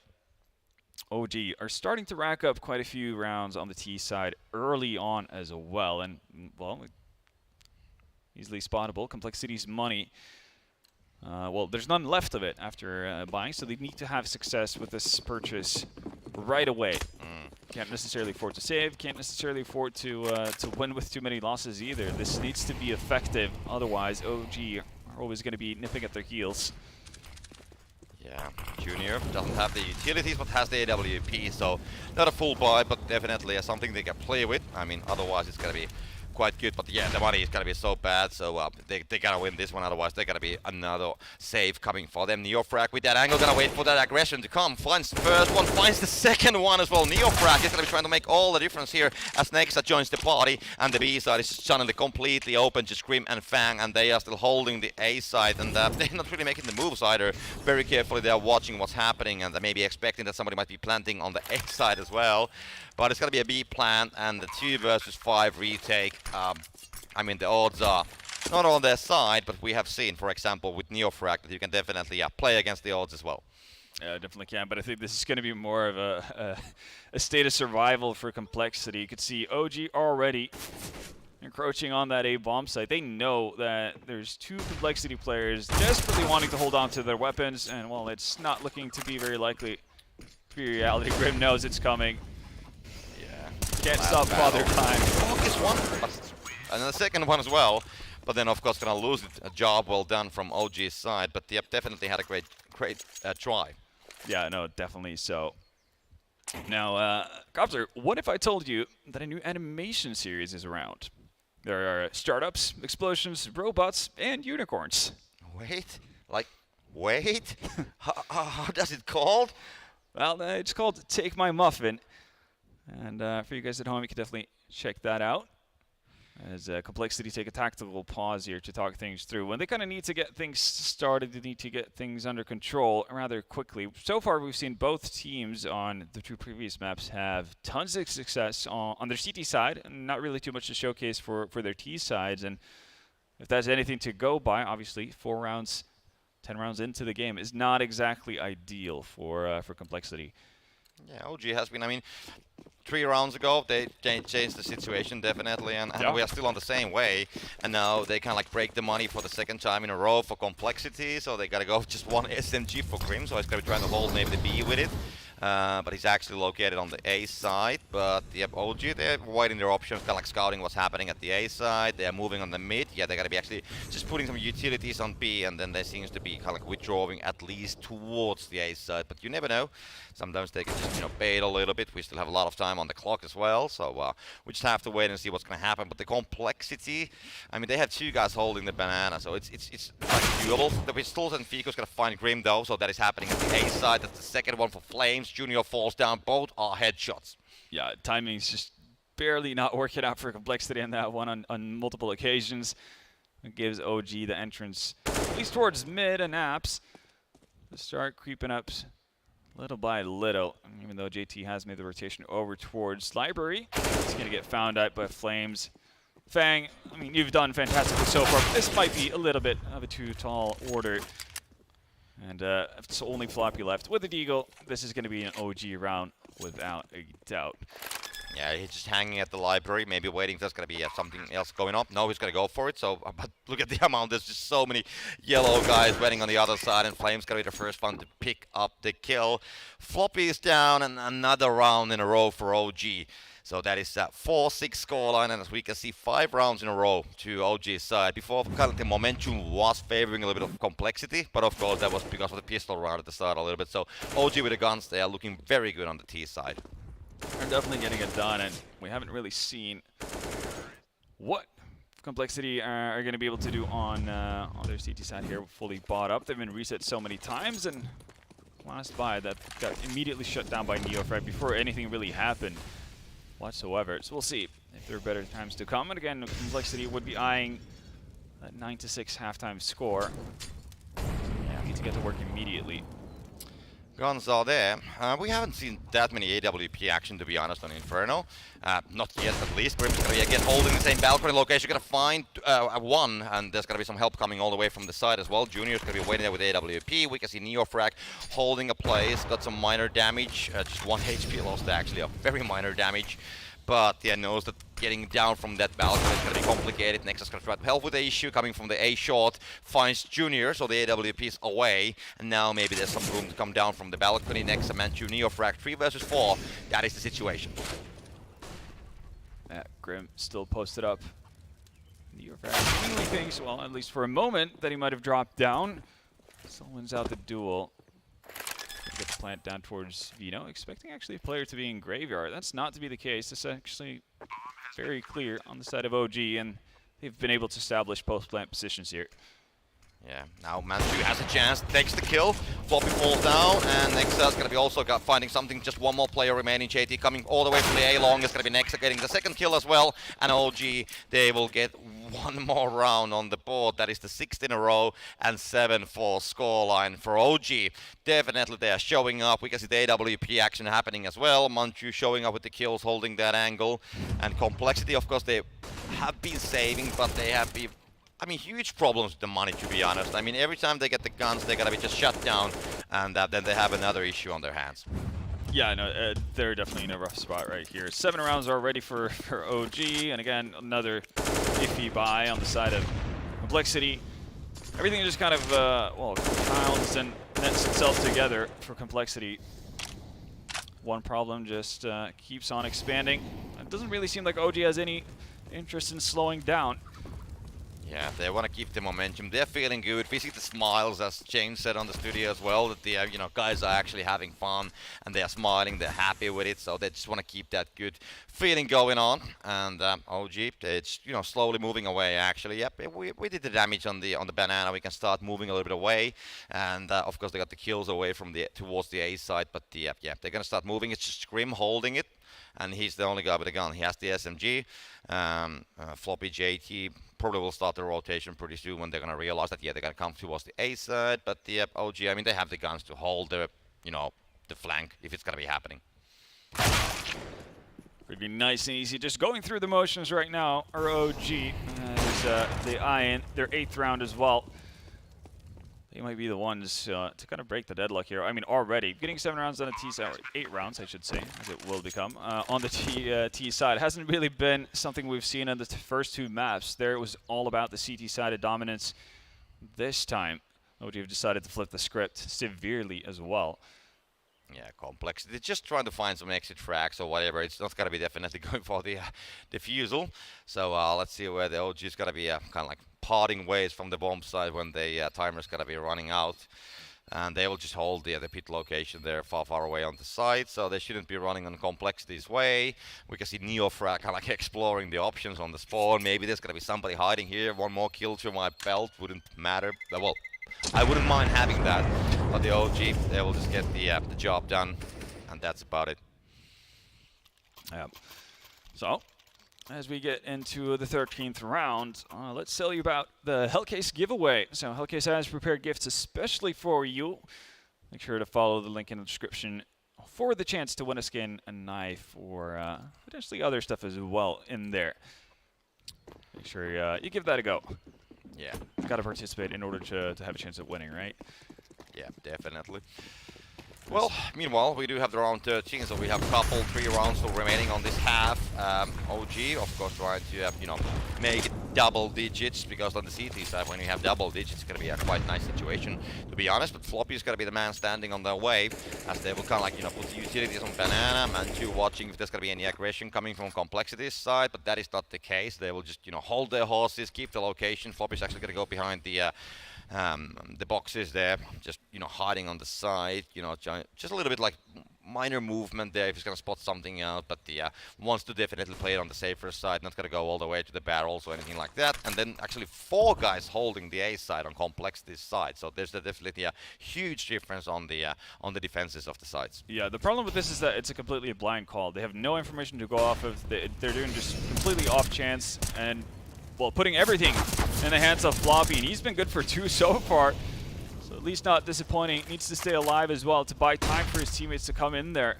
OG are starting to rack up quite a few rounds on the T side early on as well. And, well, easily spottable. Complexity's money. Well, there's none left of it after buying, so they need to have success with this purchase right away. Can't necessarily afford to save, can't necessarily afford to win with too many losses either. This needs to be effective, otherwise OG are always going to be nipping at their heels. Yeah, Junior doesn't have the utilities, but has the AWP, so not a full buy, but definitely something they can play with. I mean, otherwise it's going to be quite good, but yeah, the money is going to be so bad, so they got to win this one, otherwise they're going to be another save coming for them. Neofrag with that angle, going to wait for that aggression to come. Finds the first one, finds the second one as well. Neofrag is going to be trying to make all the difference here as Nexa joins the party, and the B side is suddenly completely open to Scream and Fang, and they are still holding the A side, and they're not really making the moves either. Very carefully they are watching what's happening, and they may be expecting that somebody might be planting on the A side as well. But it's going to be a B plant and the 2 versus 5 retake. I mean, the odds are not on their side, but we have seen, for example, with Neofrag that you can definitely play against the odds as well. Yeah, definitely can, but I think this is going to be more of a state of survival for Complexity. You could see OG already encroaching on that A bomb site. They know that there's 2 Complexity players desperately wanting to hold on to their weapons, and, well, it's not looking to be very likely. Reality Grim knows it's coming. Can't stop Father Time. This one, and the second one as well. But then, of course, gonna lose it. A job well done from OG's side. But yep, definitely had a great try. Yeah, no, definitely so. Now, Copter, what if I told you that a new animation series is around? There are startups, explosions, robots, and unicorns. Wait? How does it called? Well, it's called Take My Muffin. And for you guys at home, you can definitely check that out. As Complexity take a tactical pause here to talk things through. When they kind of need to get things started, they need to get things under control rather quickly. So far, we've seen both teams on the 2 previous maps have tons of success on their CT side, and not really too much to showcase for their T sides. And if that's anything to go by, obviously, 4 rounds, 10 rounds into the game is not exactly ideal for Complexity. Yeah, OG has been, I mean, 3 rounds ago, they changed the situation definitely, and we are still on the same way. And now they kind of like break the money for the 2nd time in a row for Complexity, so they got to go with just 1 SMG for Grim, so he's going to be trying to hold maybe the B with it. But he's actually located on the A side. But yep, OG, they're waiting their options, kind of like scouting what's happening at the A side. They're moving on the mid. Yeah, they're going to be actually just putting some utilities on B, and then they seems to be kind of like withdrawing at least towards the A side. But you never know. Sometimes they can just, you know, bait a little bit. We still have a lot of time on the clock as well, so we just have to wait and see what's going to happen. But the Complexity, I mean, they have 2 guys holding the banana, so it's like doable. The Pistols and Fico's going to find Grim though, so that is happening at the A side. That's the 2nd one for Flames. Junior falls down. Both are headshots. Yeah, timing's just barely not working out for Complexity on that one on multiple occasions. It gives OG the entrance, at least towards mid and apps, to start creeping up little by little. Even though JT has made the rotation over towards Library, he's going to get found out by Flames. Fang, I mean, you've done fantastically so far, but this might be a little bit of a too tall order. And it's only Floppy left. With the Deagle, this is going to be an OG round without a doubt. Yeah, he's just hanging at the library, maybe waiting if there's going to be something else going on. No, he's going to go for it. So, but look at the amount. There's just so many yellow guys waiting on the other side, and Flame's going to be the first one to pick up the kill. Floppy is down, and another round in a row for OG. So that is that 4-6 scoreline, and as we can see, 5 rounds in a row to OG's side. Before, kind of the momentum was favoring a little bit of Complexity, but of course that was because of the pistol round at the start a little bit. So OG with the guns, they are looking very good on the T side. They're definitely getting it done, and we haven't really seen what Complexity are going to be able to do on their CT side here. Fully bought up. They've been reset so many times, and last buy that got immediately shut down by NeoFrag before anything really happened whatsoever. So we'll see if there are better times to come. And again, Complexity would be eyeing that 9-6 halftime score. Yeah, need to get to work immediately. Guns are there. We haven't seen that many AWP action, to be honest, on Inferno. Not yet, at least. Grim's gonna be again holding the same balcony location. Gonna find one, and there's gonna be some help coming all the way from the side as well. Junior's gonna be waiting there with AWP. We can see NeoFrag holding a place. Got some minor damage. Just 1 HP lost, actually, a very minor damage. But yeah, knows that getting down from that balcony is going to be complicated. Nexus going to try to help with the issue, coming from the A short, finds Junior, so the AWP is away. And now maybe there's some room to come down from the balcony. Next, Manchu, NeoFrag, 3 versus 4. That is the situation. Grim still posted up. NeoFrag really thinks, well, at least for a moment, that he might have dropped down. Still wins out the duel. Get the plant down towards Vino, expecting actually a player to be in Graveyard. That's not to be the case. It's actually very clear on the side of OG, and they've been able to establish post-plant positions here. Yeah, now Manchu has a chance, takes the kill, Floppy falls down, and Nexa is going to be also finding something, just one more player remaining. JT coming all the way from the A long, is going to be Nexa getting the second kill as well, and OG, they will get one more round on the board. That is the 6th in a row, and 7-4 scoreline for OG. Definitely they are showing up. We can see the AWP action happening as well. Manchu showing up with the kills, holding that angle, and Complexity, of course, they have been saving, but they have been, I mean, huge problems with the money, to be honest. I mean, every time they get the guns, they're gonna be just shut down, and then they have another issue on their hands. Yeah, no, they're definitely in a rough spot right here. 7 rounds already for OG, and again, another iffy buy on the side of Complexity. Everything just kind of, well, compounds and nets itself together for Complexity. One problem just keeps on expanding. It doesn't really seem like OG has any interest in slowing down. Yeah, they want to keep the momentum. They're feeling good. We see the smiles, as James said on the studio as well, that the guys are actually having fun and they are smiling. They're happy with it, so they just want to keep that good feeling going on. And OG, it's slowly moving away. Actually, yep, we did the damage on the banana. We can start moving a little bit away, and of course they got the kills away from towards the A side. But yeah, they're gonna start moving. It's just Grim holding it, and he's the only guy with a gun. He has the SMG. Floppy JT probably will start the rotation pretty soon when they're going to realize that, yeah, they're going to come towards the A side. But the OG, I mean, they have the guns to hold the flank if it's going to be happening. Pretty nice and easy. Just going through the motions right now are OG. As they eye in their 8th round as well. They might be the ones to kind of break the deadlock here. I mean, already getting 7 rounds on the T side, or 8 rounds, I should say, as it will become, on the T side. It hasn't really been something we've seen in the first 2 maps. There it was all about the CT side of dominance. This time, OG have decided to flip the script severely as well. Yeah, Complexity. They're just trying to find some exit frags or whatever. It's not going to be definitely going for the defusal. So let's see where the OG is going to be kind of like parting ways from the bomb side when the timer's going to be running out. And they will just hold the pit location there far away on the side, so they shouldn't be running on Complexity's way. We can see NeoFrag kind of like exploring the options on the spawn. Maybe there's going to be somebody hiding here. One more kill to my belt wouldn't matter. Well, I wouldn't mind having that, but the OG, they will just get the job done, and that's about it. Yeah. So, as we get into the 13th round, let's tell you about the Hellcase giveaway. So Hellcase has prepared gifts especially for you. Make sure to follow the link in the description for the chance to win a skin, a knife, or potentially other stuff as well in there. Make sure you give that a go. Yeah. Got to participate in order to have a chance at winning, right? Yeah, definitely. Well, meanwhile, we do have the round 13, so we have a couple, 3 rounds still remaining on this half. OG, of course, trying to, make it double digits, because on the CT side, when you have double digits, it's going to be a quite nice situation, to be honest. But Floppy is going to be the man standing on their way, as they will kind of like, put the utilities on Banana, Manchu watching if there's going to be any aggression coming from Complexity's side, but that is not the case. They will just, hold their horses, keep the location. Floppy's actually going to go behind the boxes there, just hiding on the side, just a little bit like minor movement there if he's gonna spot something out, but wants to definitely play it on the safer side, not gonna go all the way to the barrels or anything like that. And then actually 4 guys holding the A side on Complexity's side, so there's definitely a huge difference on the defenses of the sides. Yeah, the problem with this is that it's a completely blind call. They have no information to go off of. They're doing just completely off chance and, well, putting everything in the hands of Floppy, and he's been good for 2 so far. So at least not disappointing. Needs to stay alive as well to buy time for his teammates to come in there.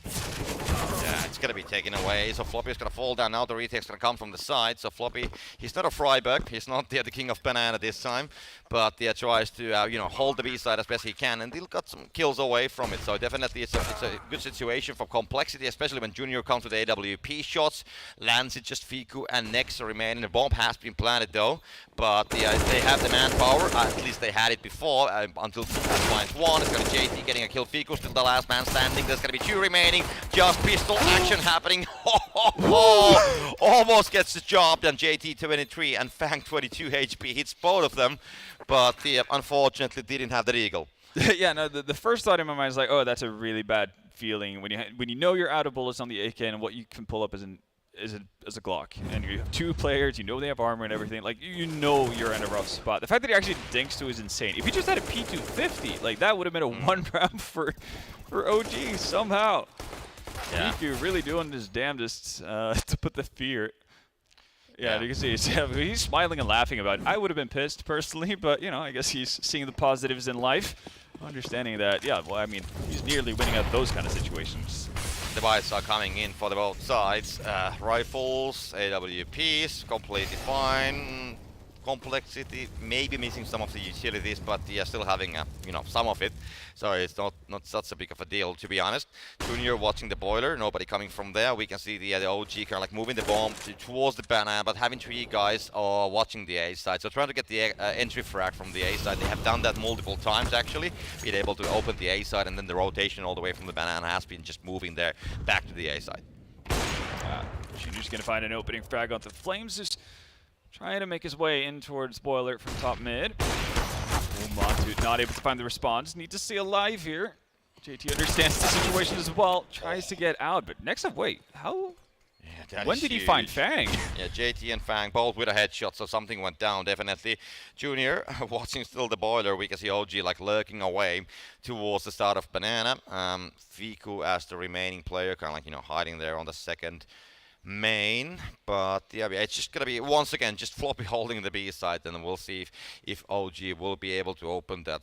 Yeah, it's gonna be taken away, so Floppy is gonna fall down now. The retake's gonna come from the side, so Floppy, he's not a Freiburg, he's not the king of banana this time, but tries to hold the B side as best he can, and he'll got some kills away from it. So definitely it's a good situation for Complexity, especially when Junior comes with AWP shots, lands it just Fiku and Nexa remaining. The bomb has been planted though, but they have the manpower, at least they had it before, until finds one. It's gonna be JT getting a kill. Fiku still the last man standing. There's gonna be 2 remaining. Just pistol action happening. Almost gets the job done. JT 23 and Fang 22 HP hits both of them, but unfortunately didn't have the eagle. Yeah, no, the first thought in my mind is like, oh, that's a really bad feeling when you know you're out of bullets on the AK and what you can pull up as a Glock, and you have 2 players, you know they have armor and everything, like you know you're in a rough spot. The fact that he actually dinks to is insane. If he just had a P250, like that would have been a 1 round for OG somehow. Yeah. Fiku really doing his damnedest to put the fear. Yeah, you can see he's smiling and laughing about it. I would have been pissed personally, but I guess he's seeing the positives in life, understanding that. Yeah, well, I mean, he's nearly winning out those kind of situations. The buys are coming in for the both sides. Rifles, AWPs, completely fine. Complexity, maybe missing some of the utilities, but still having some of it. So it's not such a big of a deal, to be honest. Junior watching the boiler, nobody coming from there. We can see the OG kind of like moving the bomb towards the banana, but having 3 guys watching the A side. So trying to get the entry frag from the A side. They have done that multiple times actually, being able to open the A side, and then the rotation all the way from the banana has been just moving there back to the A side. Junior's gonna find an opening frag on the Flames. Is trying to make his way in towards Boiler from top mid. Montu not able to find the response. Need to stay alive here. JT understands the situation as well. Tries to get out, but next up, wait, how? Yeah, when did he find Fang? Yeah, JT and Fang both with a headshot, so something went down definitely. Junior watching still the boiler. We can see OG like lurking away towards the start of banana. Fiku as the remaining player, kind of like hiding there on the second main, but it's just gonna be once again just Floppy holding the B side, and we'll see if OG will be able to open the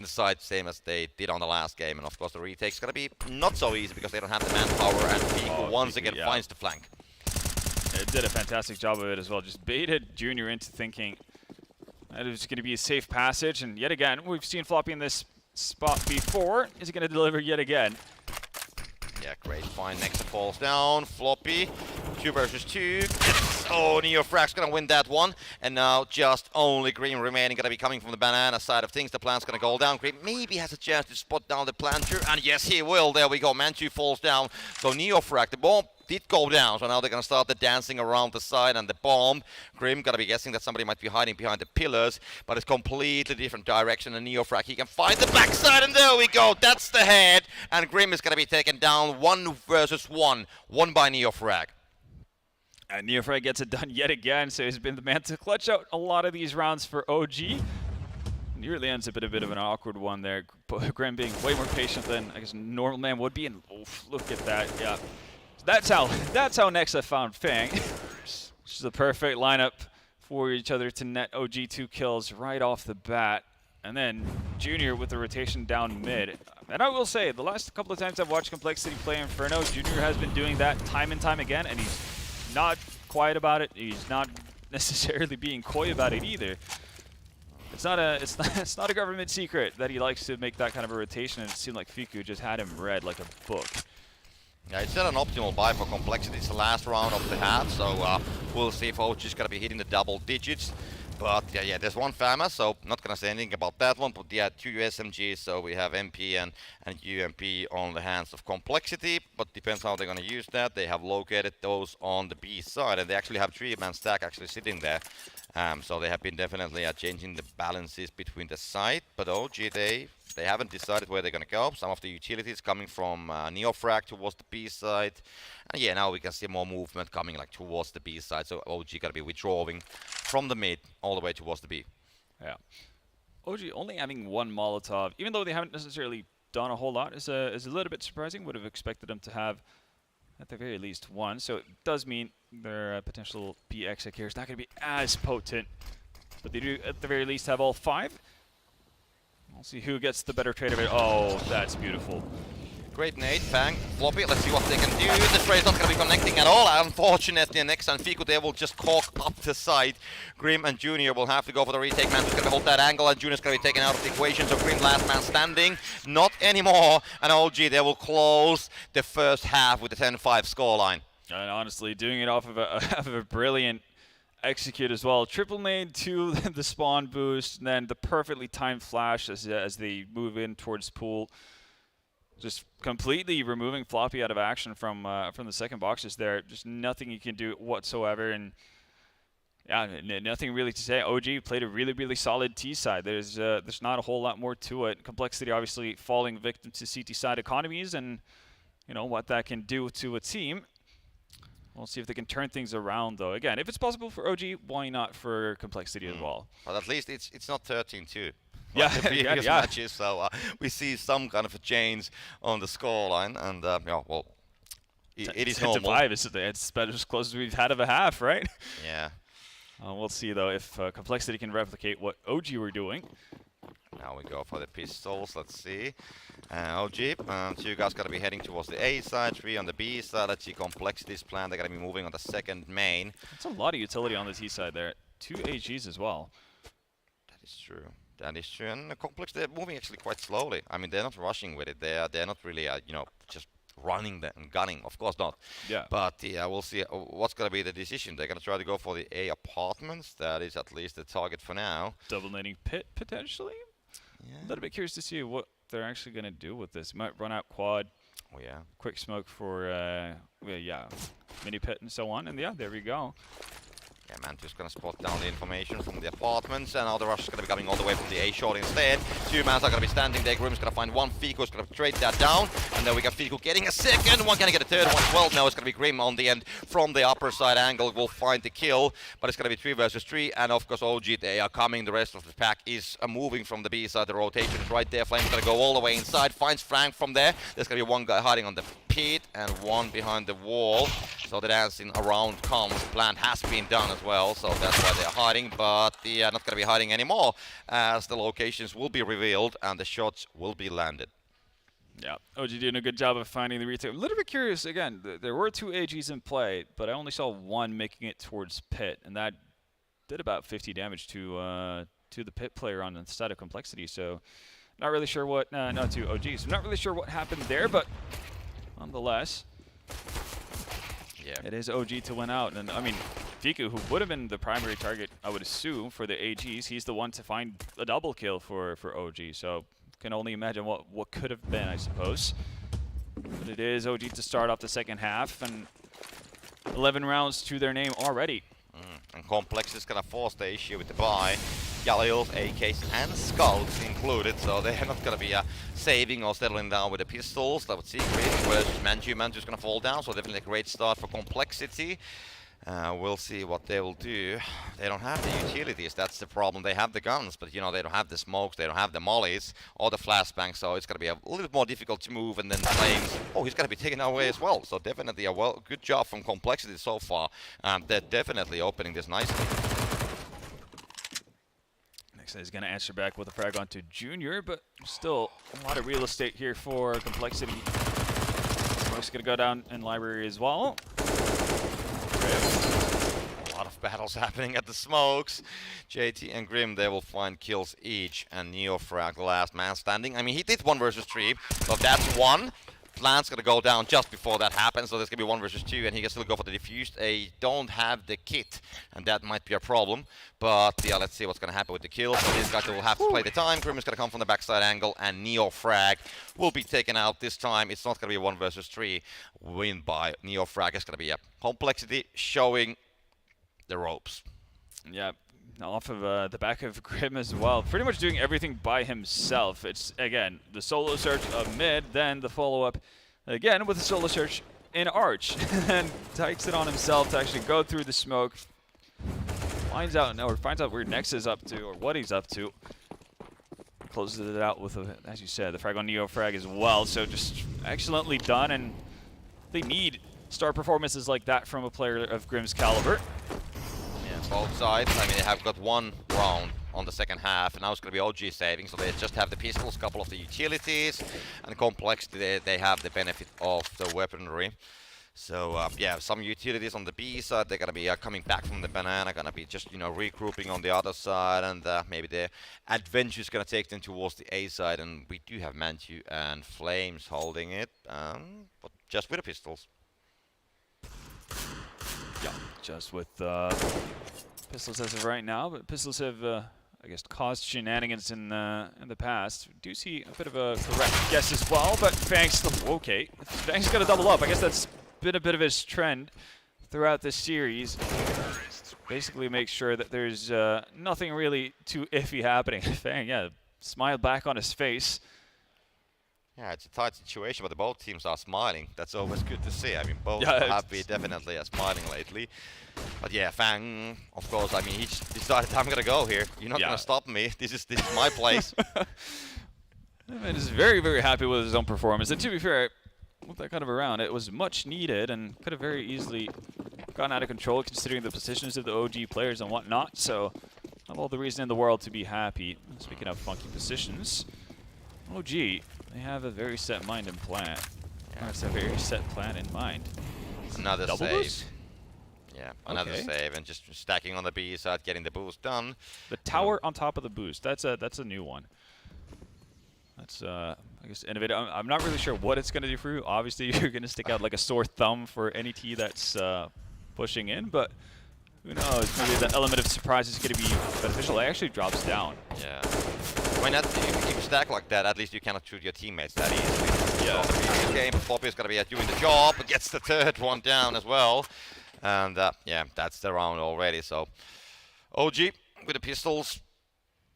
side same as they did on the last game. And of course the retake's gonna be not so easy because they don't have the manpower, and Fiku once again finds the flank. It did a fantastic job of it as well. Just baited Junior into thinking that it was going to be a safe passage, and yet again we've seen Floppy in this spot before. Is he going to deliver yet again? Yeah, great find. Next falls down. Floppy, 2 versus 2. Oh, NeoFrag's gonna win that one. And now just only Green remaining, gonna be coming from the banana side of things. The plant's gonna go down. Green maybe has a chance to spot down the planter, and yes, he will. There we go. Manchu falls down. So NeoFrag, the bomb did go down, so now they're gonna start the dancing around the side, and the bomb. Grim gotta be guessing that somebody might be hiding behind the pillars, but it's completely different direction. And NeoFrag, he can find the backside, and there we go. That's the head, and Grim is gonna be taken down 1 versus 1, won by NeoFrag. And NeoFrag gets it done yet again, so he's been the man to clutch out a lot of these rounds for OG. Nearly ends up in a bit of an awkward one there. Grim being way more patient than I guess a normal man would be, and oof, look at that, yeah. That's how Nexa found Fang. Which is the perfect lineup for each other to net OG 2 kills right off the bat. And then Junior with the rotation down mid. And I will say, the last couple of times I've watched Complexity play Inferno, Junior has been doing that time and time again, and he's not quiet about it. He's not necessarily being coy about it either. It's not a government secret that he likes to make that kind of a rotation, and it seemed like Fiku just had him read like a book. Yeah, it's not an optimal buy for Complexity. It's the last round of the half, so we'll see if OG is going to be hitting the double digits. But yeah, there's 1 FAMA, so not going to say anything about that one. But yeah, 2 SMGs, so we have MP and UMP on the hands of Complexity. But depends how they're going to use that. They have located those on the B side, and they actually have 3-man stack actually sitting there. So they have been definitely changing the balances between the side, but OG, they haven't decided where they're going to go. Some of the utilities coming from Neofrag towards the B side, and yeah, now we can see more movement coming like towards the B side, so OG going to be withdrawing from the mid all the way towards the B. Yeah. OG only having one Molotov, even though they haven't necessarily done a whole lot, is a little bit surprising. Would have expected them to have at the very least one, so it does mean their potential B exit here is not going to be as potent, but they do at the very least have all 5. We'll see who gets the better trade of it. Oh, that's beautiful. Great nade, Fang, Floppy, let's see what they can do. The trade's not going to be connecting at all. Unfortunately, Nex and Fiku, they will just cork up the side. Grim and Junior will have to go for the retake. Man's going to hold that angle, and Junior's going to be taken out of the equation. So Grim, last man standing, not anymore. And OG, they will close the first half with a 10-5 scoreline. And honestly, doing it off of a brilliant execute as well. Triple nade to the spawn boost, and then the perfectly timed flash as they move in towards pool. Just completely removing Floppy out of action from the second boxes there. Just nothing you can do whatsoever, and yeah, nothing really to say. OG played a really solid T side. There's not a whole lot more to it. Complexity obviously falling victim to CT side economies, and you know what that can do to a team. We'll see if they can turn things around, though. Again, if it's possible for OG, why not for Complexity as well? But at least it's not 13-2. Yeah, like the previous yeah. matches, so we see some kind of a change on the scoreline, and yeah, well, it is normal. 10-5, it's about as close as we've had of a half, right? Yeah. We'll see, though, if Complexity can replicate what OG were doing. Now we go for the pistols, let's see. OG, 2 guys got to be heading towards the A side, 3 on the B side. Let's see Complexity's plan. They're going to be moving on the second main. That's a lot of utility on the T side there. 2 AGs as well. That is true. That is true. And the Complex, they're moving actually quite slowly. I mean, they're not rushing with it. They're not really, you know, just running and gunning. Of course not. Yeah. But yeah, we'll see what's going to be the decision. They're going to try to go for the A apartments. That is at least the target for now. Double nading pit, potentially? Yeah. A little bit curious to see what they're actually going to do with this. Might run out quad. Oh, yeah. Quick smoke for, yeah, mini pit and so on. And yeah, there we go. Yeah, Mantu's going to spot down the information from the apartments, and now the rush is going to be coming all the way from the A short instead. 2 mans are going to be standing there. Grim's going to find one. Fiku is going to trade that down, and then we got Fiku getting a second. One can get a third one as well. Now it's going to be Grim on the end from the upper side angle. Will find the kill, but it's going to be 3 versus 3, and of course OG, they are coming. The rest of the pack is moving from the B side. The rotation is right there. Flame's going to go all the way inside. Finds Frank from there. There's going to be one guy hiding on the pit and one behind the wall. So the dancing around comes. Plan has been done as well, so that's why they're hiding, but they are not going to be hiding anymore, as the locations will be revealed and the shots will be landed. Yeah, OG doing a good job of finding the retake. I'm a little bit curious, again, there were 2 AGs in play, but I only saw one making it towards pit, and that did about 50 damage to the pit player on the side of Complexity, so not really sure what, not to OG, so not really sure what happened there, but nonetheless, yeah, it is OG to win out. And I mean, Fiku, who would have been the primary target, I would assume, for the AGs, he's the one to find a double kill for OG. So can only imagine what could have been, I suppose. But it is OG to start off the second half, and 11 rounds to their name already. And Complex is going to force the issue with the buy. Galils, AKs, and Scouts included, so they're not going to be saving or settling down with the pistols. Let's see, where's Manju? Manju's going to fall down, so definitely a great start for Complexity. We'll see what they will do. They don't have the utilities, that's the problem. They have the guns, but you know, they don't have the smokes, they don't have the mollies, or the flashbangs, so it's going to be a little bit more difficult to move. And then Flames, oh, he's going to be taken away as well, so definitely a good job from Complexity so far. They're definitely opening this nicely. Next is going to answer back with a frag onto Junior, but still a lot of real estate here for Complexity. Smoke's going to go down in Library as well. A lot of battles happening at the smokes. JT and Grim, they will find kills each, and Neofrag, the last man standing. I mean, he did 1 versus 3, so that's 1. Plan's gonna go down just before that happens, so there's gonna be 1 versus 2, and he can still go for the defused. They don't have the kit, and that might be a problem. But yeah, let's see what's gonna happen with the kills. So these guys will have to play the time. Grim is gonna come from the backside angle, and Neofrag will be taken out this time. It's not gonna be a 1 versus 3 win by Neofrag. It's gonna be a Complexity showing the ropes. Yeah, off of the back of Grim as well. Pretty much doing everything by himself. It's, again, the solo search of mid, then the follow-up again with the solo search in Arch. And takes it on himself to actually go through the smoke. Finds out where Nex is up to, or what he's up to. Closes it out with, as you said, the frag on Neo frag as well. So just excellently done, and they need star performances like that from a player of Grim's caliber. Yeah, both sides. I mean, they have got one round on the second half, and now it's going to be OG saving, so they just have the pistols, couple of the utilities, and complexity. They have the benefit of the weaponry. So yeah, some utilities on the B side, they're gonna be coming back from the banana, gonna be just regrouping on the other side, and maybe the adventure is gonna take them towards the A side. And we do have Mantu and Flames holding it, but just with the pistols. Yeah, just with pistols as of right now, but pistols have, I guess, caused shenanigans in the past. We do see a bit of a correct guess as well, but Fang's still okay. Fang's gonna double up. I guess that's been a bit of his trend throughout this series. Basically make sure that there's nothing really too iffy happening. Fang, yeah, smile back on his face. Yeah, it's a tight situation, but both teams are smiling. That's always good to see. I mean, both Yeah, happy, definitely are smiling lately. But yeah, Fang, of course, I mean, he just decided, I'm gonna go here. You're not gonna stop me. This is my place. And is very, very happy with his own performance. And to be fair, with that kind of a round, it was much needed and could have very easily gotten out of control considering the positions of the OG players and whatnot. So, have all the reason in the world to be happy. Speaking of funky positions, OG, they have a very set mind and plan. Yeah. That's a very set plan in mind. Another Double save. boost? Yeah, another save, and just stacking on the B side, getting the boost done. The tower on top of the boost. That's a new one. That's I guess innovative. I'm not really sure what it's going to do for you. Obviously, you're going to stick out like a sore thumb for any T that's pushing in, but who knows? Maybe that element of surprise is going to be beneficial. It actually drops down. Yeah. Why not? If you stack like that, at least you cannot shoot your teammates that easily. Yeah. So the previous game, Floppy is going to be doing the job, gets the third one down as well. And yeah, that's the round already. So OG with the pistols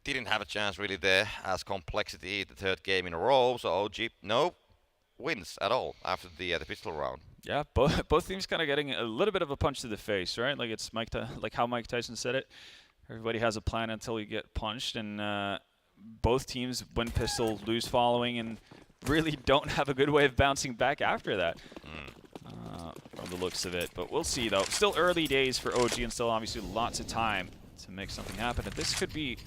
didn't have a chance really there as complexity the third game in a row. So OG no wins at all after the pistol round. Yeah, both teams kind of getting a little bit of a punch to the face, right? Like it's like how Mike Tyson said it. Everybody has a plan until you get punched, and both teams win pistol, lose following, and really don't have a good way of bouncing back after that. From the looks of it, but we'll see though. Still early days for OG, and still obviously lots of time to make something happen. And this could be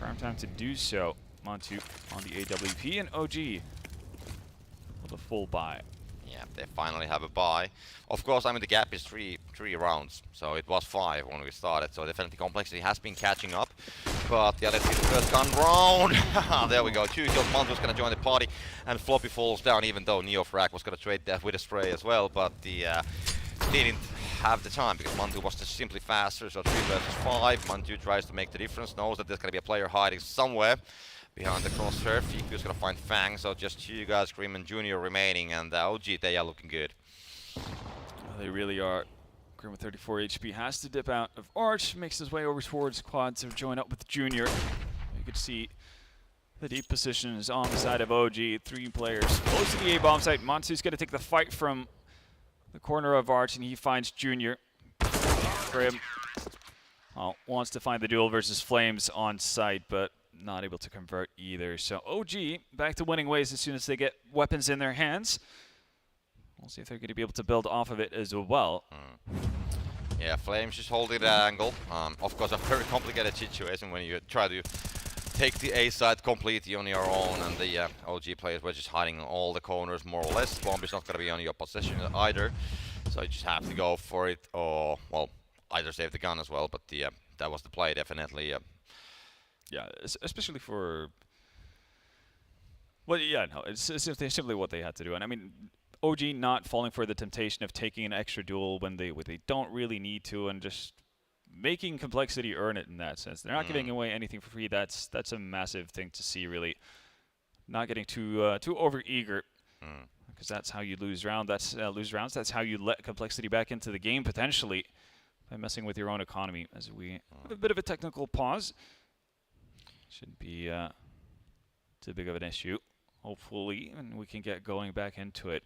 prime time to do so. Montu on the AWP, and OG with a full buy. Yeah, they finally have a buy. Of course, I mean the gap is three rounds, so it was 5 when we started. So definitely complexity has been catching up. But yeah, let's see the first gun round. There we go. 2 kills. Mantu's gonna join the party, and Floppy falls down. Even though Neofrag was gonna trade that with a spray as well, but the didn't have the time because Mantu was just simply faster. So 3 versus 5. Mantu tries to make the difference. Knows that there's gonna be a player hiding somewhere behind the crosshair. Fiku's gonna find Fang, so just 2 guys, Grim and Junior remaining, and OG, they are looking good. Well, they really are. Grim with 34 HP has to dip out of Arch, makes his way over towards Quad to join up with Junior. You can see the deep positions on the side of OG. 3 players close to the A-bomb site. Mantu's gonna take the fight from the corner of Arch, and he finds Junior. Grim wants to find the duel versus Flames on site, but not able to convert either. So OG back to winning ways as soon as they get weapons in their hands. We'll see if they're going to be able to build off of it as well. Yeah, Flames just holding that angle. Of course, a very complicated situation when you try to take the A side completely on your own, and the OG players were just hiding in all the corners more or less. Bomb is not going to be on your possession either, so you just have to go for it, or well, either save the gun as well. But the that was the play definitely. Yeah, especially for... Well, yeah, no, it's simply what they had to do. And I mean, OG not falling for the temptation of taking an extra duel when they don't really need to, and just making complexity earn it in that sense. They're not giving away anything for free. That's a massive thing to see, really. Not getting too over-eager, because that's how you lose rounds. That's how you let complexity back into the game, potentially. by messing with your own economy, as we have a bit of a technical pause. Shouldn't be too big of an issue, hopefully, and we can get going back into it.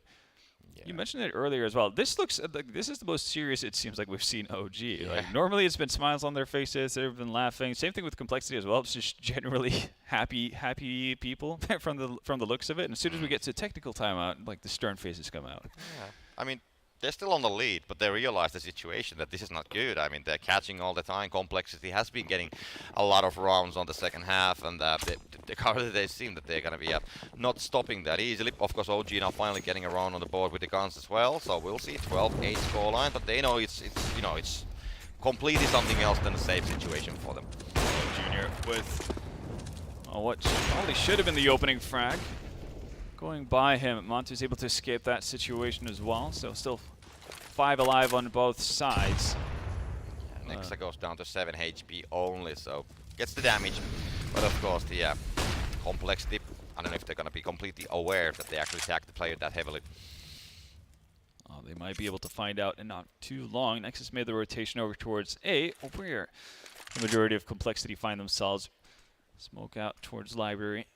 Yeah. You mentioned it earlier as well. This looks like this is the most serious it seems like we've seen OG. Yeah. Like normally it's been smiles on their faces, they've been laughing. Same thing with Complexity as well. It's just generally happy people from the looks of it. And as soon as we get to technical timeout, like the stern faces come out. Yeah. I mean, they're still on the lead, but they realize the situation, that this is not good. I mean, they're catching all the time. Complexity has been getting a lot of rounds on the second half, and currently they seem that they're going to be not stopping that easily. Of course, OG now finally getting a round on the board with the guns as well, so we'll see 12-8 scoreline, but they know it's completely something else than a safe situation for them. Junior with what probably should have been the opening frag. Going by him, Montu's able to escape that situation as well, so still 5 alive on both sides. Yeah, Nexa goes down to 7 HP only, so gets the damage. But of course, the Complexity, I don't know if they're going to be completely aware that they actually attacked the player that heavily. Oh, they might be able to find out in not too long. Nexus made the rotation over towards A, where the majority of Complexity find themselves. Smoke out towards Library.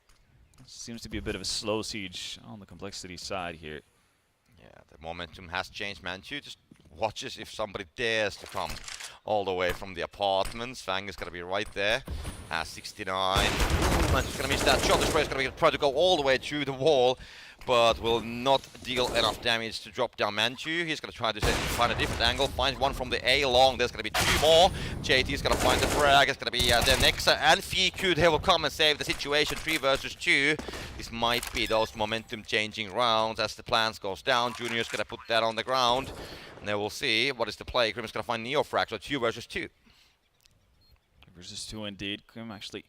Seems to be a bit of a slow siege on the Complexity side here. Yeah, the momentum has changed. Manchu just watches if somebody dares to come all the way from the apartments. Fang is going to be right there. 69. Manchu's going to miss that shot. The spray is going to try to go all the way through the wall, but will not deal enough damage to drop down Manchu. He's going to try to find a different angle, find one from the A long. There's going to be 2 more. JT is going to find the frag. It's going to be the Nexa and Fiku. They will come and save the situation. 3 versus 2. This might be those momentum changing rounds as the plans goes down. Junior's going to put that on the ground. And then we'll see what is the play. Grim's going to find Neo frag. So 2 versus 2. Versus 2 indeed. Grim actually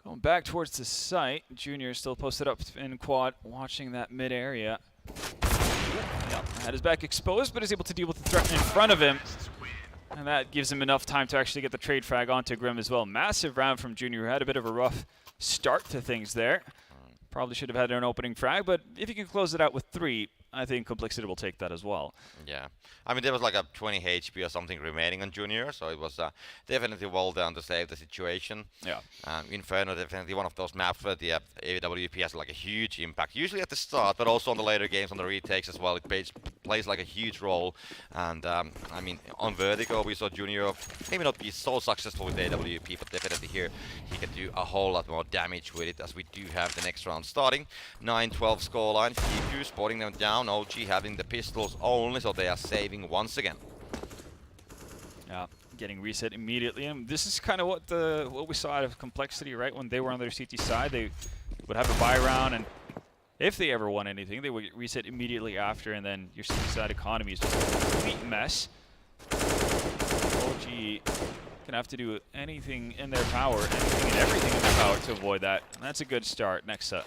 going back towards the site. Junior still posted up in quad, watching that mid area. Yeah, had his back exposed, but is able to deal with the threat in front of him. And that gives him enough time to actually get the trade frag onto Grim as well. Massive round from Junior, who had a bit of a rough start to things there. Probably should have had an opening frag, but if you can close it out with 3, I think Complexity will take that as well. Yeah. I mean, there was like a 20 HP or something remaining on Junior, so it was definitely well done to save the situation. Yeah. Inferno, definitely one of those maps where the AWP has like a huge impact, usually at the start, but also on the later games, on the retakes as well. It plays like a huge role. And I mean, on Vertigo, we saw Junior maybe not be so successful with AWP, but definitely here he can do a whole lot more damage with it, as we do have the next round starting. 9-12 scoreline. Fiku spotting them down. OG having the pistols only, so they are saving once again. Yeah, getting reset immediately. And this is kind of what we saw out of Complexity, right? When they were on their CT side, they would have a buy round, and if they ever won anything, they would get reset immediately after, and then your CT side economy is just a complete mess. OG gonna have to do anything in their power, anything and everything in their power to avoid that. And that's a good start. Next set.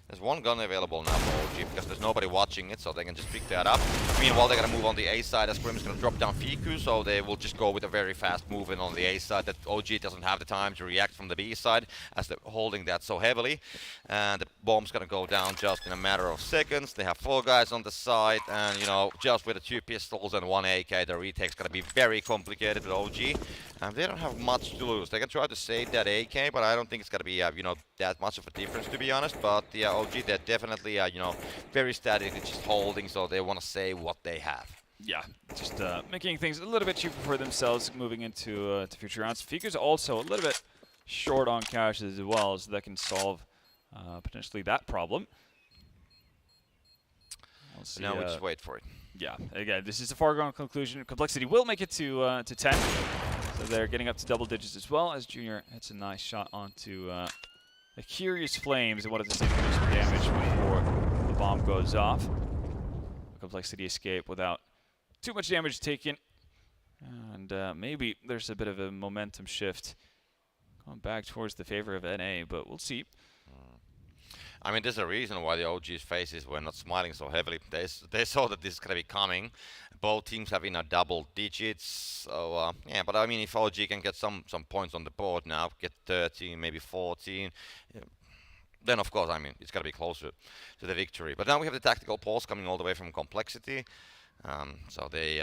There's one gun available now for OG because there's nobody watching it, so they can just pick that up. Meanwhile, they're going to move on the A side as Grim's going to drop down Fiku, so they will just go with a very fast movement on the A side. That OG doesn't have the time to react from the B side as they're holding that so heavily. And the bomb's going to go down just in a matter of seconds. They have 4 guys on the side, and you know, just with the 2 pistols and 1 AK, the retake's going to be very complicated with OG. And they don't have much to lose. They can try to save that AK, but I don't think it's going to be, you know, that much of a difference, to be honest. But OG, they're definitely, you know, very static, just holding, so they want to save what they have. Yeah, just making things a little bit cheaper for themselves moving into to future rounds. Figure's also a little bit short on cash as well, so that can solve potentially that problem. We'll see, now we just wait for it. Yeah, again, this is a foregone conclusion. Complexity will make it to 10. So they're getting up to double digits as well, as Junior hits a nice shot onto the Curious Flames and what does it say for damage before the bomb goes off. Complexity escape without too much damage taken. And maybe there's a bit of a momentum shift going back towards the favor of NA, but we'll see. I mean, there's a reason why the OG's faces were not smiling so heavily. They saw that this is going to be coming. Both teams have in a double digits. So, yeah, but I mean, if OG can get some points on the board now, get 13, maybe 14, then of course, I mean, it's going to be closer to the victory. But now we have the tactical pulse coming all the way from Complexity. So they,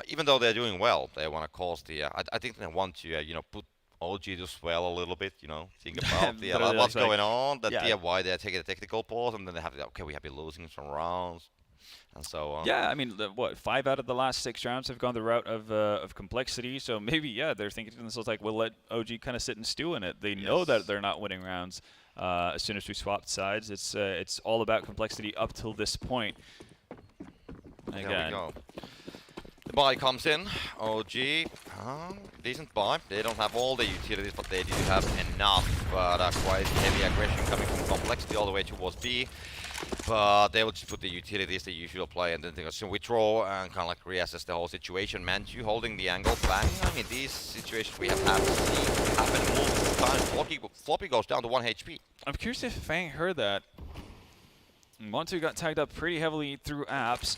even though they're doing well, they want to cause the. I think they want to, put OG to swell a little bit. Think about what's going on. Why they're taking a technical pause, and then they have to. Okay, we have been losing some rounds, and so on. Yeah, I mean, 5 out of the last 6 rounds have gone the route of complexity. So maybe they're thinking to themselves like, we'll let OG kind of sit and stew in it. They know that they're not winning rounds. As soon as we swapped sides, it's all about complexity up till this point. Again. There we go. The buy comes in. OG, decent buy. They don't have all the utilities, but they do have enough. But quite heavy aggression coming from complexity all the way towards B. But they will just put the utilities the usual play, and then they will withdraw and kind of like reassess the whole situation. Manju holding the angle back. I mean, these situations we have seen happen multiple times. Floppy goes down to 1 HP. I'm curious if Fang heard that. Montu got tagged up pretty heavily through apps.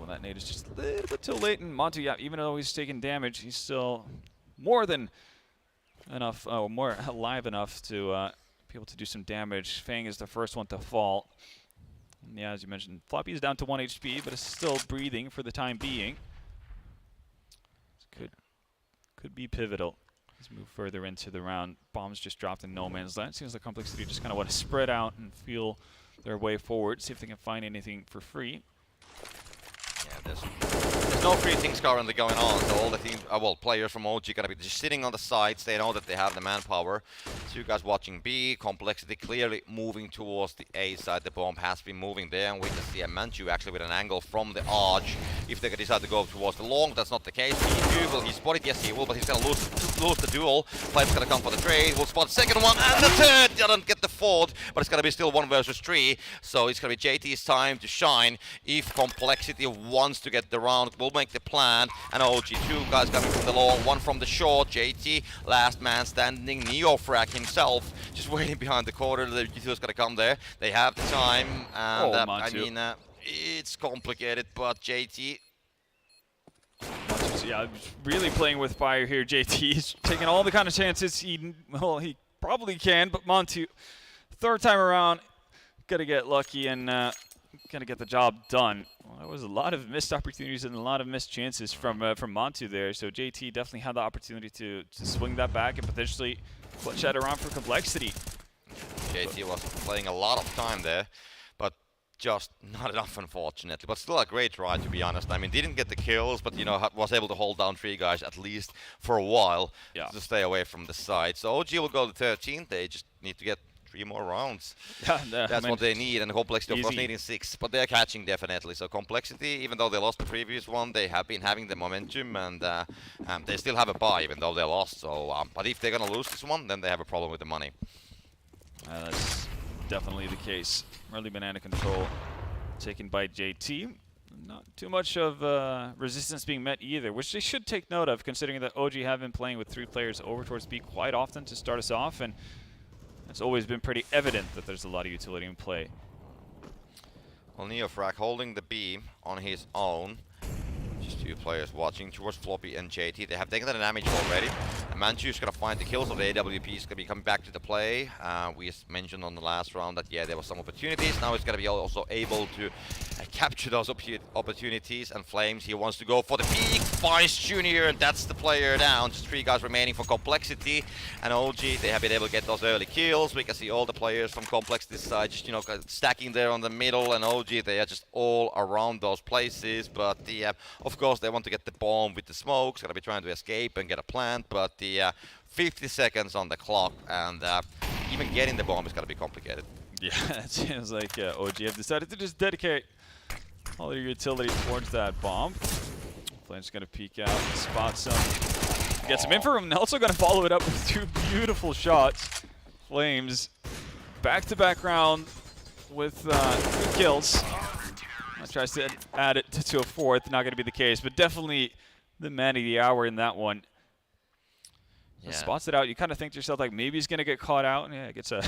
That nade is just a little bit too late, and Montu, even though he's taking damage, he's still more than enough, more alive enough to be able to do some damage. Fang is the first one to fall. And as you mentioned, Floppy is down to 1 HP, but is still breathing for the time being. This could be pivotal. Let's move further into the round. Bombs just dropped in no man's land. Seems like complexity just kind of want to spread out and feel their way forward, see if they can find anything for free. Yeah, there's no free things currently going on, so all the team, players from OG gotta be just sitting on the sides. They know that they have the manpower. So you guys watching B, complexity clearly moving towards the A side. The bomb has been moving there, and we can see a Manchu actually with an angle from the arch. If they decide to go towards the long, that's not the case. Will he spot it? Yes, he will, but he's gonna lose the duel. Pipe's gonna come for the trade. We'll spot the second one, and the third doesn't get the fourth, but it's gonna be still 1 versus 3. So it's gonna be JT's time to shine. If complexity wants to get the round, we'll make the plan. And OG, 2 guys coming from the long, 1 from the short. JT, last man standing. Neofrag himself, just waiting behind the corner. The Utility's gonna come there. They have the time, and I mean, it's complicated, but JT. Yeah, really playing with fire here. JT's taking all the kind of chances he probably can, but Montu, 3rd time around, gotta get lucky and gonna get the job done. Well, there was a lot of missed opportunities and a lot of missed chances from Montu there, so JT definitely had the opportunity to swing that back and potentially clutch that around for complexity. JT was playing a lot of time there, but just not enough, unfortunately. But still a great try, to be honest. I mean, didn't get the kills, but, was able to hold down 3 guys at least for a while to stay away from the side. So OG will go to 13. They just need to get 3 more rounds. That's what they need, and complexity, of course, needing 6. But they're catching definitely. So complexity, even though they lost the previous one, they have been having the momentum, and they still have a buy, even though they lost. So, but if they're gonna lose this one, then they have a problem with the money. That's definitely the case. Early banana control taken by JT. Not too much of resistance being met either, which they should take note of, considering that OG have been playing with 3 players over towards B quite often to start us off, and it's always been pretty evident that there's a lot of utility in play. Well, Neofrag holding the B on his own. Just 2 players watching towards Floppy and JT. They have taken the damage already. And Manchu's going to find the kill, so the AWP is going to be coming back to the play. We mentioned on the last round that, there were some opportunities. Now he's going to be also able to capture those opportunities. And Flames, he wants to go for the peak. Finds Junior, and that's the player down. Just 3 guys remaining for complexity. And OG, they have been able to get those early kills. We can see all the players from complexity side just, stacking there on the middle. And OG, they are just all around those places. But of course, they want to get the bomb with the smokes. Gonna be trying to escape and get a plant, but the 50 seconds on the clock, and even getting the bomb is gonna be complicated. Yeah, it seems like OG have decided to just dedicate all their utility towards that bomb. Flame's gonna peek out, spot some, get some info, and also gonna follow it up with 2 beautiful shots. Flames, back-to-back round with 2 kills. Tries to add it to a 4th, not going to be the case, but definitely the man of the hour in that one. Yeah. Spots it out. You kind of think to yourself, like, maybe he's going to get caught out. And gets a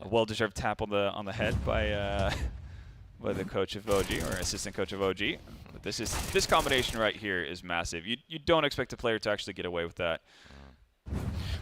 well-deserved tap on the head by the coach of OG, or assistant coach of OG. But this combination right here is massive. You don't expect a player to actually get away with that.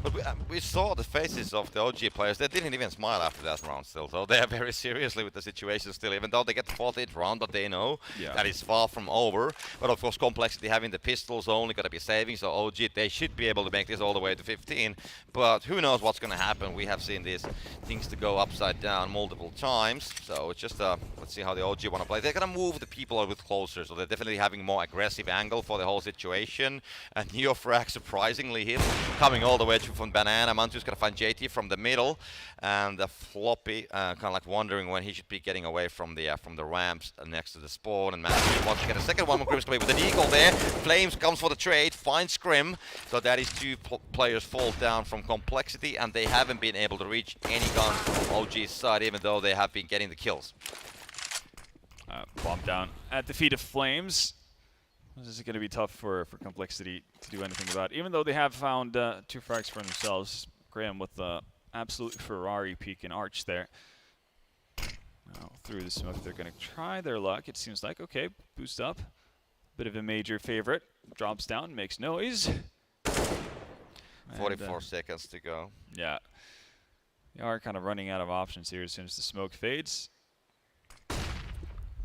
But we saw the faces of the OG players. They didn't even smile after that round still. So they are very seriously with the situation still, even though they get the 48th round, but they know that is far from over. But of course, Complexity having the pistols only got to be saving. So OG, they should be able to make this all the way to 15. But who knows what's going to happen. We have seen these things to go upside down multiple times. So it's just, let's see how the OG want to play. They're going to move the people a bit closer. So they're definitely having more aggressive angle for the whole situation. And Neofrag surprisingly hit, coming all the way through from Banana. Mantu's gonna find JT from the middle, and the Floppy kind of like wondering when he should be getting away from the ramps next to the spawn. And Mantu wants to get a second one. Grim's coming with an eagle there. Flames comes for the trade, finds Grim. So that is two players fall down from Complexity, and they haven't been able to reach any guns from OG's side, even though they have been getting the kills. Bomb down at the feet of Flames. This is going to be tough for Complexity to do anything about. Even though they have found 2 frags for themselves. Graham with the absolute Ferrari peak and arch there. Now through the smoke, they're going to try their luck. It seems like, okay, boost up. Bit of a major favorite. Drops down, makes noise. 44 seconds to go. Yeah. They are kind of running out of options here as soon as the smoke fades.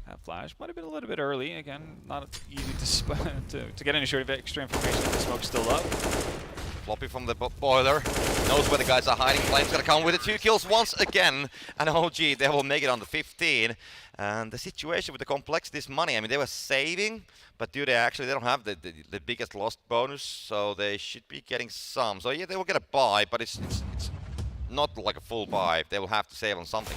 That flash might have been a little bit early. Again, not easy to get any sort of extra information if the smoke's still up. Floppy from the boiler. Knows where the guys are hiding. Flame's gonna come with the 2 kills once again. And OG, they will make it on the 15. And the situation with the Complexity is money. I mean, they were saving, but they don't have the biggest lost bonus, so they should be getting some. So yeah, they will get a buy, but it's not like a full buy. They will have to save on something.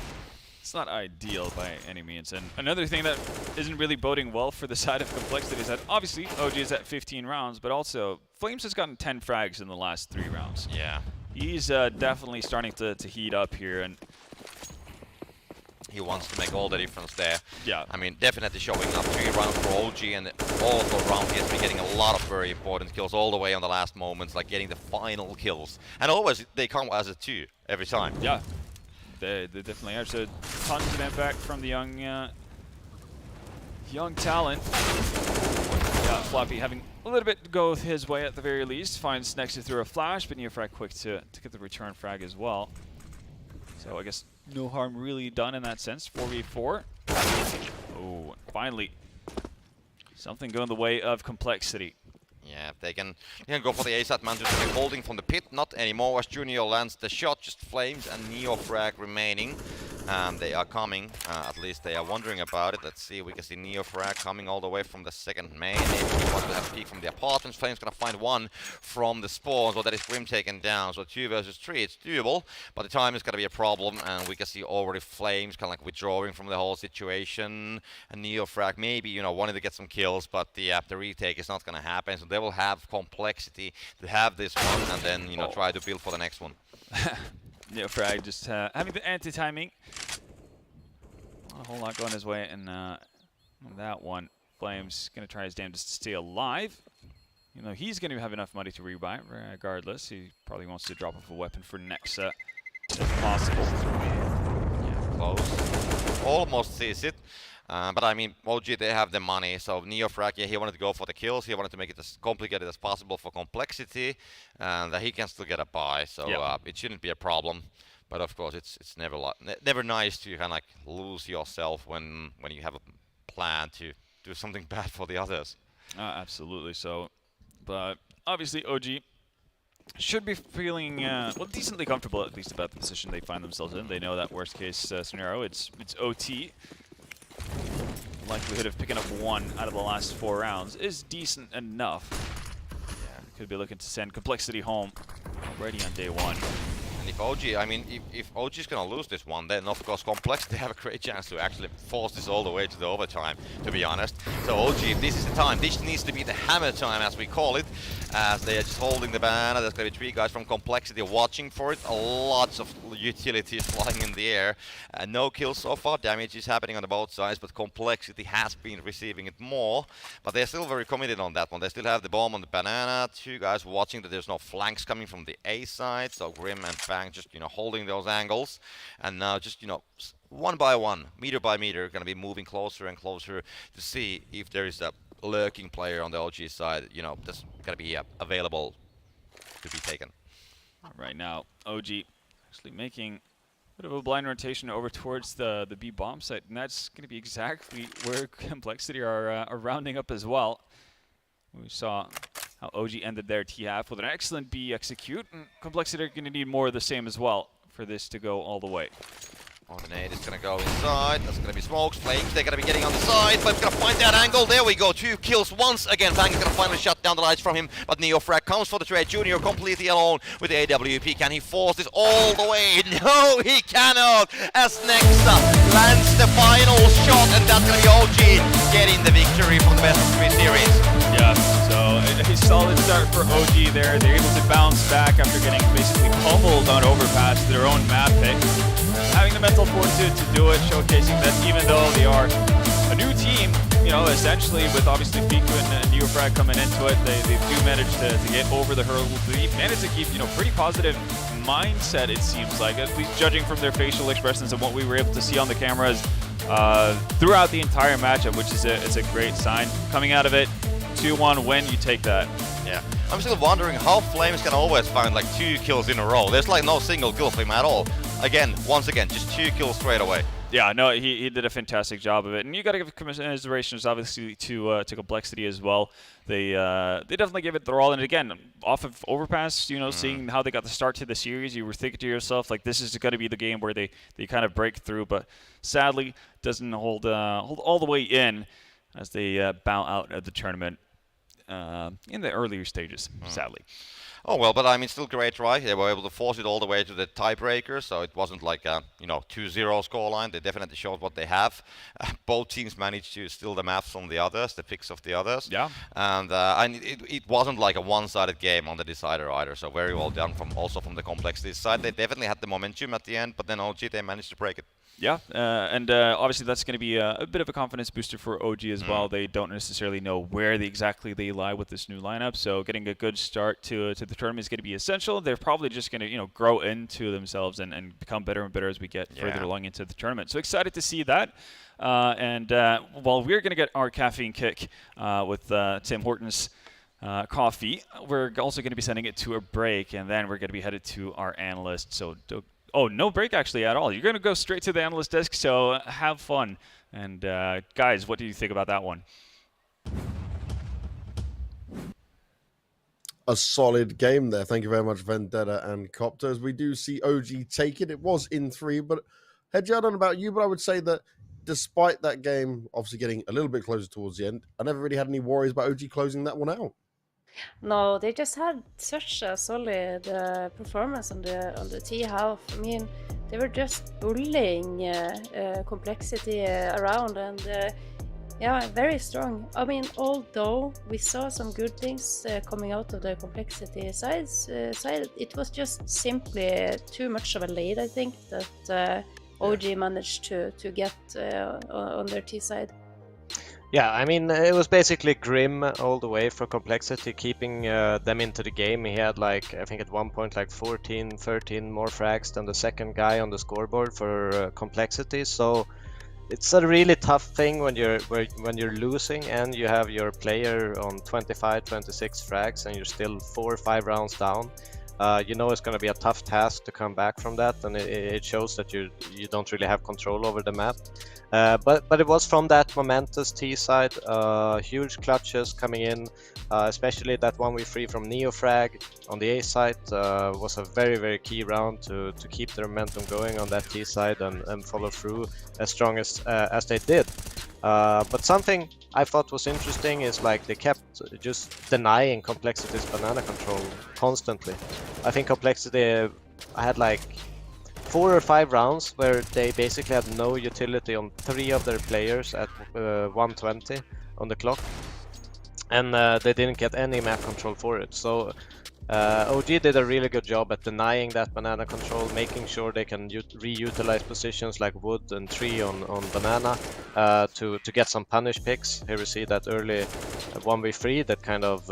It's not ideal by any means. And another thing that isn't really boding well for the side of Complexity is that obviously OG is at 15 rounds, but also Flames has gotten 10 frags in the last 3 rounds. Yeah. He's definitely starting to heat up here, and he wants to make all the difference there. Yeah. I mean, definitely showing up 3 rounds for OG, and all of the rounds he has been getting a lot of very important kills all the way on the last moments, like getting the final kills. And always they come as a 2 every time. Yeah. They definitely are. So tons of impact from the young talent. Yeah, Floppy having a little bit to go his way at the very least. Finds Nexus through a flash, but Neofrag quick to get the return frag as well. So I guess no harm really done in that sense. 4v4. Oh, finally something going the way of Complexity. Yeah, they can go for the A side. Man just holding from the pit, not anymore as Junior lands the shot, just Flames and Neofrag remaining. They are coming, at least they are wondering about it. Let's see, we can see Neofrag coming all the way from the second main. Maybe he wants to have a peek from the apartments. Flames gonna find one from the spawn, so that is Grim taken down. So 2 versus 3, it's doable, but the time is gonna be a problem, and we can see already Flames kind of like withdrawing from the whole situation. And Neofrag maybe, wanting to get some kills, but the retake is not gonna happen, so they will have Complexity to have this one, and then, try to build for the next one. Neofrag just having the anti-timing. A whole lot going his way, and that one. Flames going to try his damnedest to stay alive. He's going to have enough money to rebuy regardless. He probably wants to drop off a weapon for Nexa if possible. Yeah, close. Almost sees it. But I mean, OG, they have the money, so Neofrag, yeah, he wanted to go for the kills, he wanted to make it as complicated as possible for Complexity, and he can still get a buy, so it shouldn't be a problem. But of course, it's never nice to kind of like lose yourself when you have a plan to do something bad for the others. Absolutely. So, but obviously OG should be feeling decently comfortable at least about the position they find themselves in. They know that worst case scenario, it's OT. The likelihood of picking up 1 out of the last 4 rounds is decent enough. Yeah, could be looking to send Complexity home already on day 1. And if OG, I mean, if OG is going to lose this one, then of course Complexity have a great chance to actually force this all the way to the overtime, to be honest. So OG, this is the time. This needs to be the hammer time, as we call it, as they are just holding the banner. There's going to be 3 guys from Complexity watching for it. Lots of utilities flying in the air. No kills so far. Damage is happening on both sides, but Complexity has been receiving it more. But they're still very committed on that one. They still have the bomb on the banana. 2 guys watching that there's no flanks coming from the A side. So Grim and Fang just, holding those angles. And now just, one by one, meter by meter, going to be moving closer and closer to see if there is a lurking player on the OG side, that's going to be available to be taken. Right now, OG actually making a bit of a blind rotation over towards the B bomb site, and that's going to be exactly where Complexity are rounding up as well. We saw how OG ended their T-half with an excellent B execute, and Complexity are going to need more of the same as well for this to go all the way. Oh, the nade is going to go inside. That's going to be smokes. Flames, they're going to be getting on the side. But going to find that angle. There we go. 2 kills once again. Fang is going to finally shut down the lights from him. But NeoFrag comes for the trade. Junior completely alone with the AWP. Can he force this all the way? No, he cannot. As Nexa lands the final shot. And that's going to be OG getting the victory from the best of 3 series. Yeah, so a solid start for OG there. They're able to bounce back after getting basically pummeled on overpass to their own map pick. Having the mental fortitude to do it, showcasing that even though they are a new team, you know, essentially with obviously Fiku and NeoFrag coming into it, they do manage to get over the hurdle. They manage to keep, you know, pretty positive mindset, it seems like, at least judging from their facial expressions and what we were able to see on the cameras throughout the entire matchup, which is it's a great sign. Coming out of it, 2-1 win, you take that. Yeah, I'm still wondering how Flames can always find like 2 kills in a row. There's like no single kill for him at all. Once again, just 2 kills straight away. Yeah, no, he did a fantastic job of it, and you got to give commiserations obviously to Complexity as well. They definitely gave it their all, and again, off of overpass, you know, seeing how they got the start to the series, you were thinking to yourself like this is going to be the game where they kind of break through, but sadly doesn't hold all the way in as they bow out of the tournament in the earlier stages, sadly. Oh well, but I mean, still great try. They were able to force it all the way to the tiebreaker, so it wasn't like a 2-0 scoreline. They definitely showed what they have. Both teams managed to steal the maps from the others, the picks of the others. Yeah. And it wasn't like a one-sided game on the decider either. So very well done from the Complexity side. They definitely had the momentum at the end, but then OG they managed to break it. Yeah, and obviously that's going to be a bit of a confidence booster for OG as well. They don't necessarily know where exactly they lie with this new lineup, so getting a good start to the tournament is going to be essential. They're probably just going to grow into themselves and become better and better as we get further along into the tournament. So excited to see that. And while we're going to get our caffeine kick with Tim Hortons coffee, we're also going to be sending it to a break, and then we're going to be headed to our analyst. So. Oh, no break actually at all. You're going to go straight to the analyst desk, so have fun. And guys, what do you think about that one? A solid game there. Thank you very much, Vendetta and Copters. We do see OG take it. It was in 3, but Hedgie, I don't know about you, but I would say that despite that game obviously getting a little bit closer towards the end, I never really had any worries about OG closing that one out. No, they just had such a solid performance on the T-half. I mean, they were just bullying Complexity around, and yeah, very strong. I mean, although we saw some good things coming out of the Complexity side, it was just simply too much of a lead, I think, that OG managed to get on their T side. Yeah, I mean, it was basically grim all the way for Complexity, keeping them into the game. He had I think at one point 14, 13 more frags than the second guy on the scoreboard for Complexity. So it's a really tough thing when you're losing and you have your player on 25, 26 frags and you're still 4 or 5 rounds down. You know it's going to be a tough task to come back from that, and it shows that you don't really have control over the map. But it was from that momentous T side, huge clutches coming in, especially that 1v3 from NeoFrag on the A side was a very, very key round to keep the momentum going on that T side and follow through as strong as they did. But something I thought was interesting is they kept just denying Complexity's banana control constantly. I think Complexity had 4 or 5 rounds where they basically had no utility on 3 of their players at 120 on the clock, and they didn't get any map control for it. So OG did a really good job at denying that banana control, making sure they can reutilize positions like wood and tree on banana to get some punish picks. Here we see that early 1v3 that kind of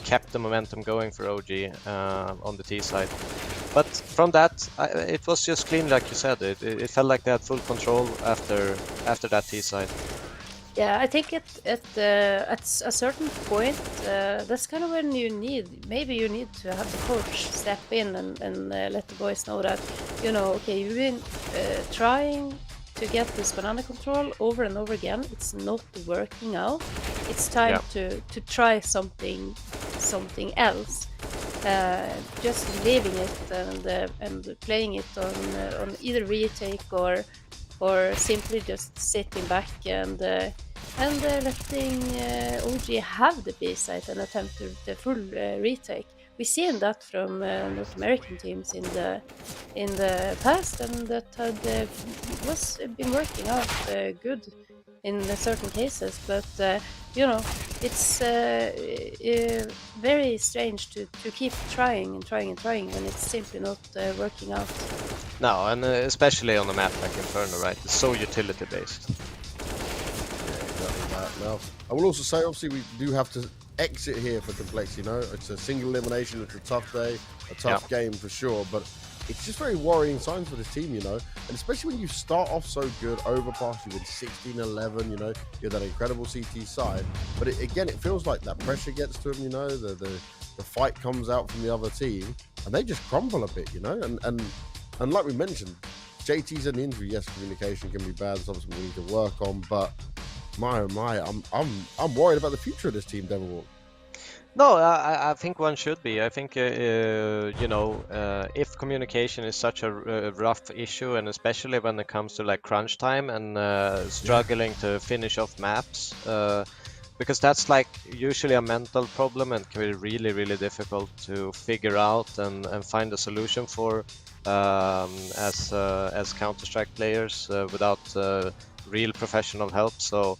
kept the momentum going for OG on the T side. But from that, it was just clean, like you said. It felt like they had full control after that T side. Yeah, I think at a certain point, that's kind of when you need to have the coach step in and let the boys know that, okay, you've been trying to get this banana control over and over again. It's not working out. It's time to try something else. Just leaving it and playing it on either retake or simply just sitting back and letting OG have the B site and attempt the full retake. We've seen that from North American teams in the past, and that had been working out good in certain cases. But it's very strange to keep trying when it's simply not working out. No, and especially on a map like Inferno, right? It's so utility based. Yeah, exactly that. Now, I will also say, obviously, we do have to exit here for Complexity. It's a single elimination. It's a tough day, a tough game for sure. But it's just very worrying signs for this team, and especially when you start off so good, overpass, you win 16-11, you're that incredible CT side. But again, it feels like that pressure gets to them, the fight comes out from the other team, and they just crumble a bit, and like we mentioned, JT's an injury. Yes, communication can be bad. It's something we need to work on. But my, I'm worried about the future of this team, Devilwalk. No, I think one should be. I think if communication is such a rough issue, and especially when it comes to like crunch time and struggling to finish off maps, because that's like usually a mental problem and can be really, really difficult to figure out and find a solution for as Counter-Strike players without real professional help. So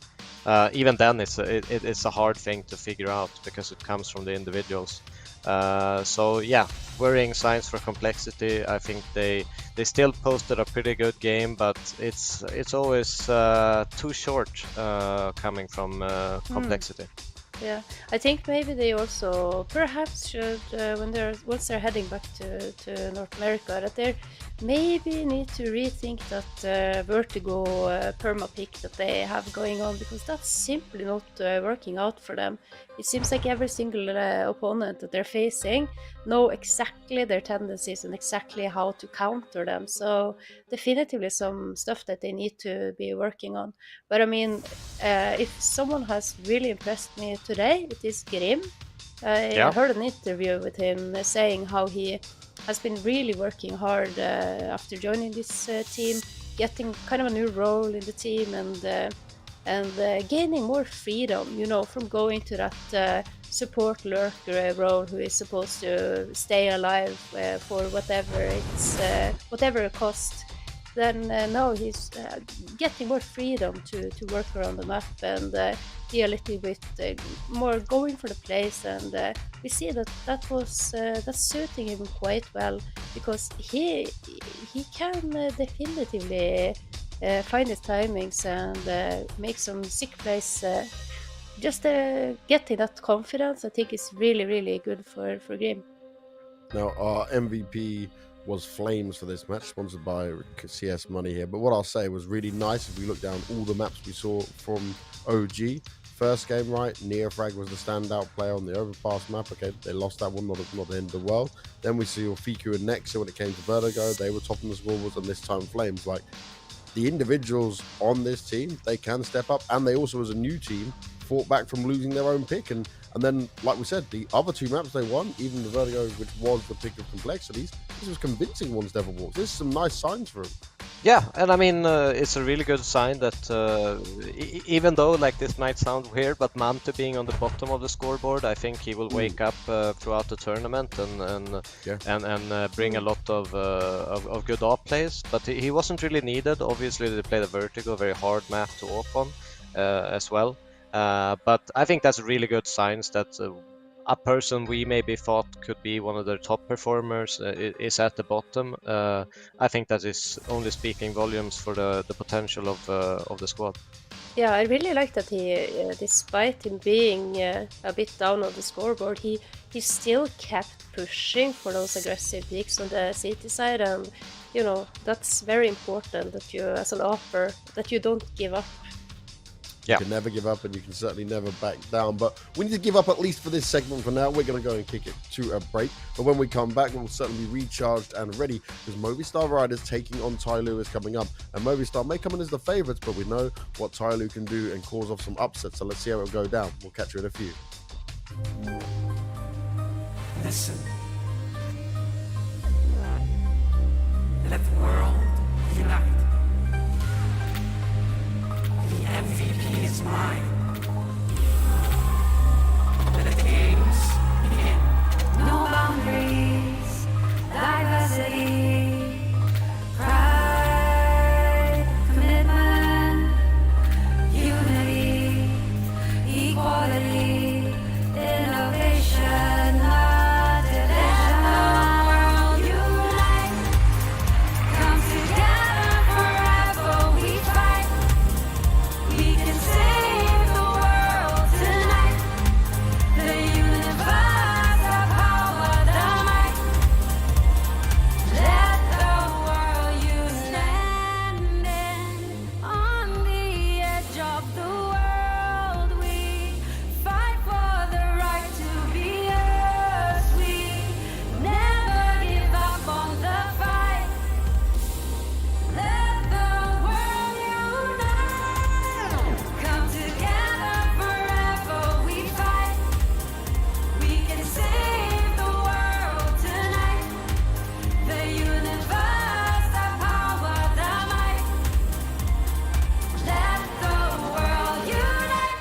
even then, it's a hard thing to figure out because it comes from the individuals. So yeah, worrying signs for Complexity. I think they still posted a pretty good game, but it's always too short coming from Complexity. Yeah, I think maybe they also perhaps should, once they're heading back to North America, that they maybe need to rethink that Vertigo perma pick that they have going on, because that's simply not working out for them. It seems like every single opponent that they're facing know exactly their tendencies and exactly how to counter them. So definitively some stuff that they need to be working on. But I mean, if someone has really impressed me today, it is Grim. I heard an interview with him saying how he has been really working hard after joining this team, getting kind of a new role in the team and gaining more freedom, from going to that support lurker role who is supposed to stay alive for whatever it costs. Then now he's getting more freedom to work around the map and be a little bit more going for the plays, and we see that's suiting him quite well, because he can definitively find his timings and make some sick plays. Just getting that confidence, I think, is really, really good for Grim. Now, our MVP was Flames for this match, sponsored by CS Money here. But what I'll say was really nice if we look down all the maps we saw from OG. First game, right, Neofrag was the standout player on the overpass map. Okay, they lost that one, not the end of the world. Then we see Fiku and Nexa when it came to Vertigo. They were topping the scoreboards, and this time Flames. Like, the individuals on this team, they can step up, and they also, as a new team, fought back from losing their own pick. And then, like we said, the other two maps they won, even the Vertigo, which was the pick of Complexities, this was convincing ones Devilwalks. This is some nice signs for him. Yeah, and I mean, it's a really good sign that even though like this might sound weird, but Mante being on the bottom of the scoreboard, I think he will wake up throughout the tournament and bring a lot of good off plays. But he wasn't really needed. Obviously, they played a Vertigo, very hard map to off on as well. But I think that's really good signs that a person we maybe thought could be one of their top performers is at the bottom. I think that is only speaking volumes for the potential of the squad. Yeah, I really like that he, despite him being a bit down on the scoreboard, he still kept pushing for those aggressive picks on the CT side, and that's very important that you, as an offer, that you don't give up. You can never give up, and you can certainly never back down. But we need to give up at least for this segment for now. We're going to go and kick it to a break. But when we come back, we'll certainly be recharged and ready, because Movistar Riders taking on TyLoo is coming up. And Movistar may come in as the favourites, but we know what TyLoo can do and cause off some upsets. So let's see how it'll go down. We'll catch you in a few. Listen. Let the world unite. The MVP is mine. Let the games begin. No boundaries, diversity, pride, commitment, unity, equality, innovation, not division. Let the world unite. Come together forever, we fight. We can save the world tonight. The universe, the power, the might. Let the world unite. Standing on the edge of the world, we fight for the right to be us. We never give up on the fight. Let the world unite. Come together forever, we fight. We can save the world tonight. The universe, the power, the might. Let the world unite.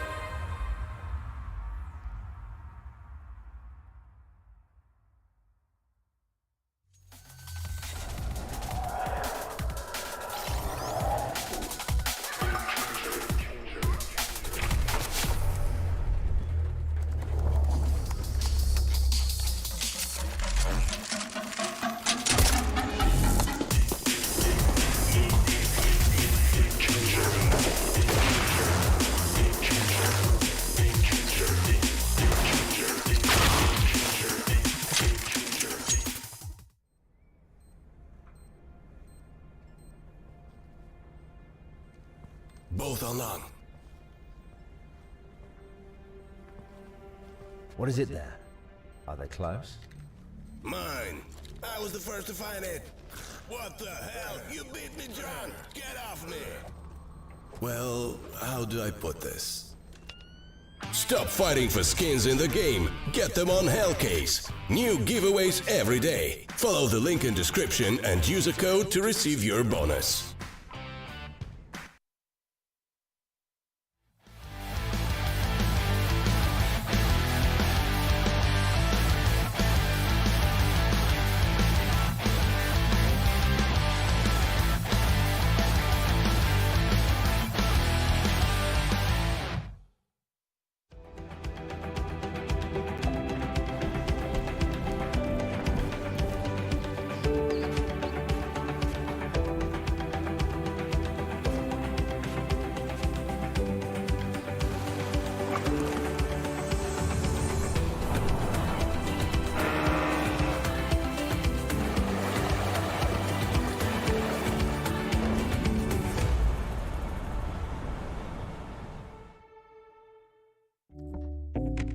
Both are long. What is it there? Are they close? Mine. I was the first to find it. What the hell? You beat me drunk. Get off me. Well, how do I put this? Stop fighting for skins in the game. Get them on Hellcase. New giveaways every day. Follow the link in description and use a code to receive your bonus.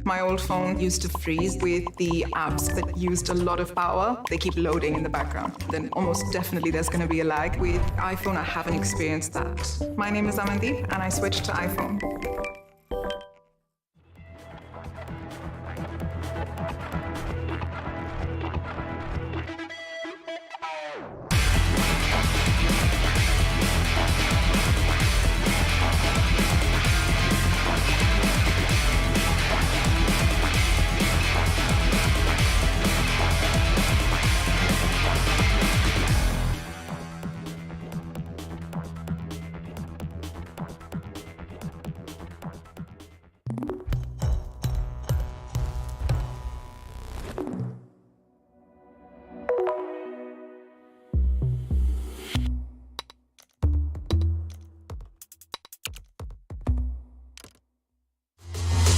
My old phone used to freeze with the apps that used a lot of power. They keep loading in the background. Then almost definitely there's going to be a lag. With iPhone, I haven't experienced that. My name is Amandeep, and I switched to iPhone.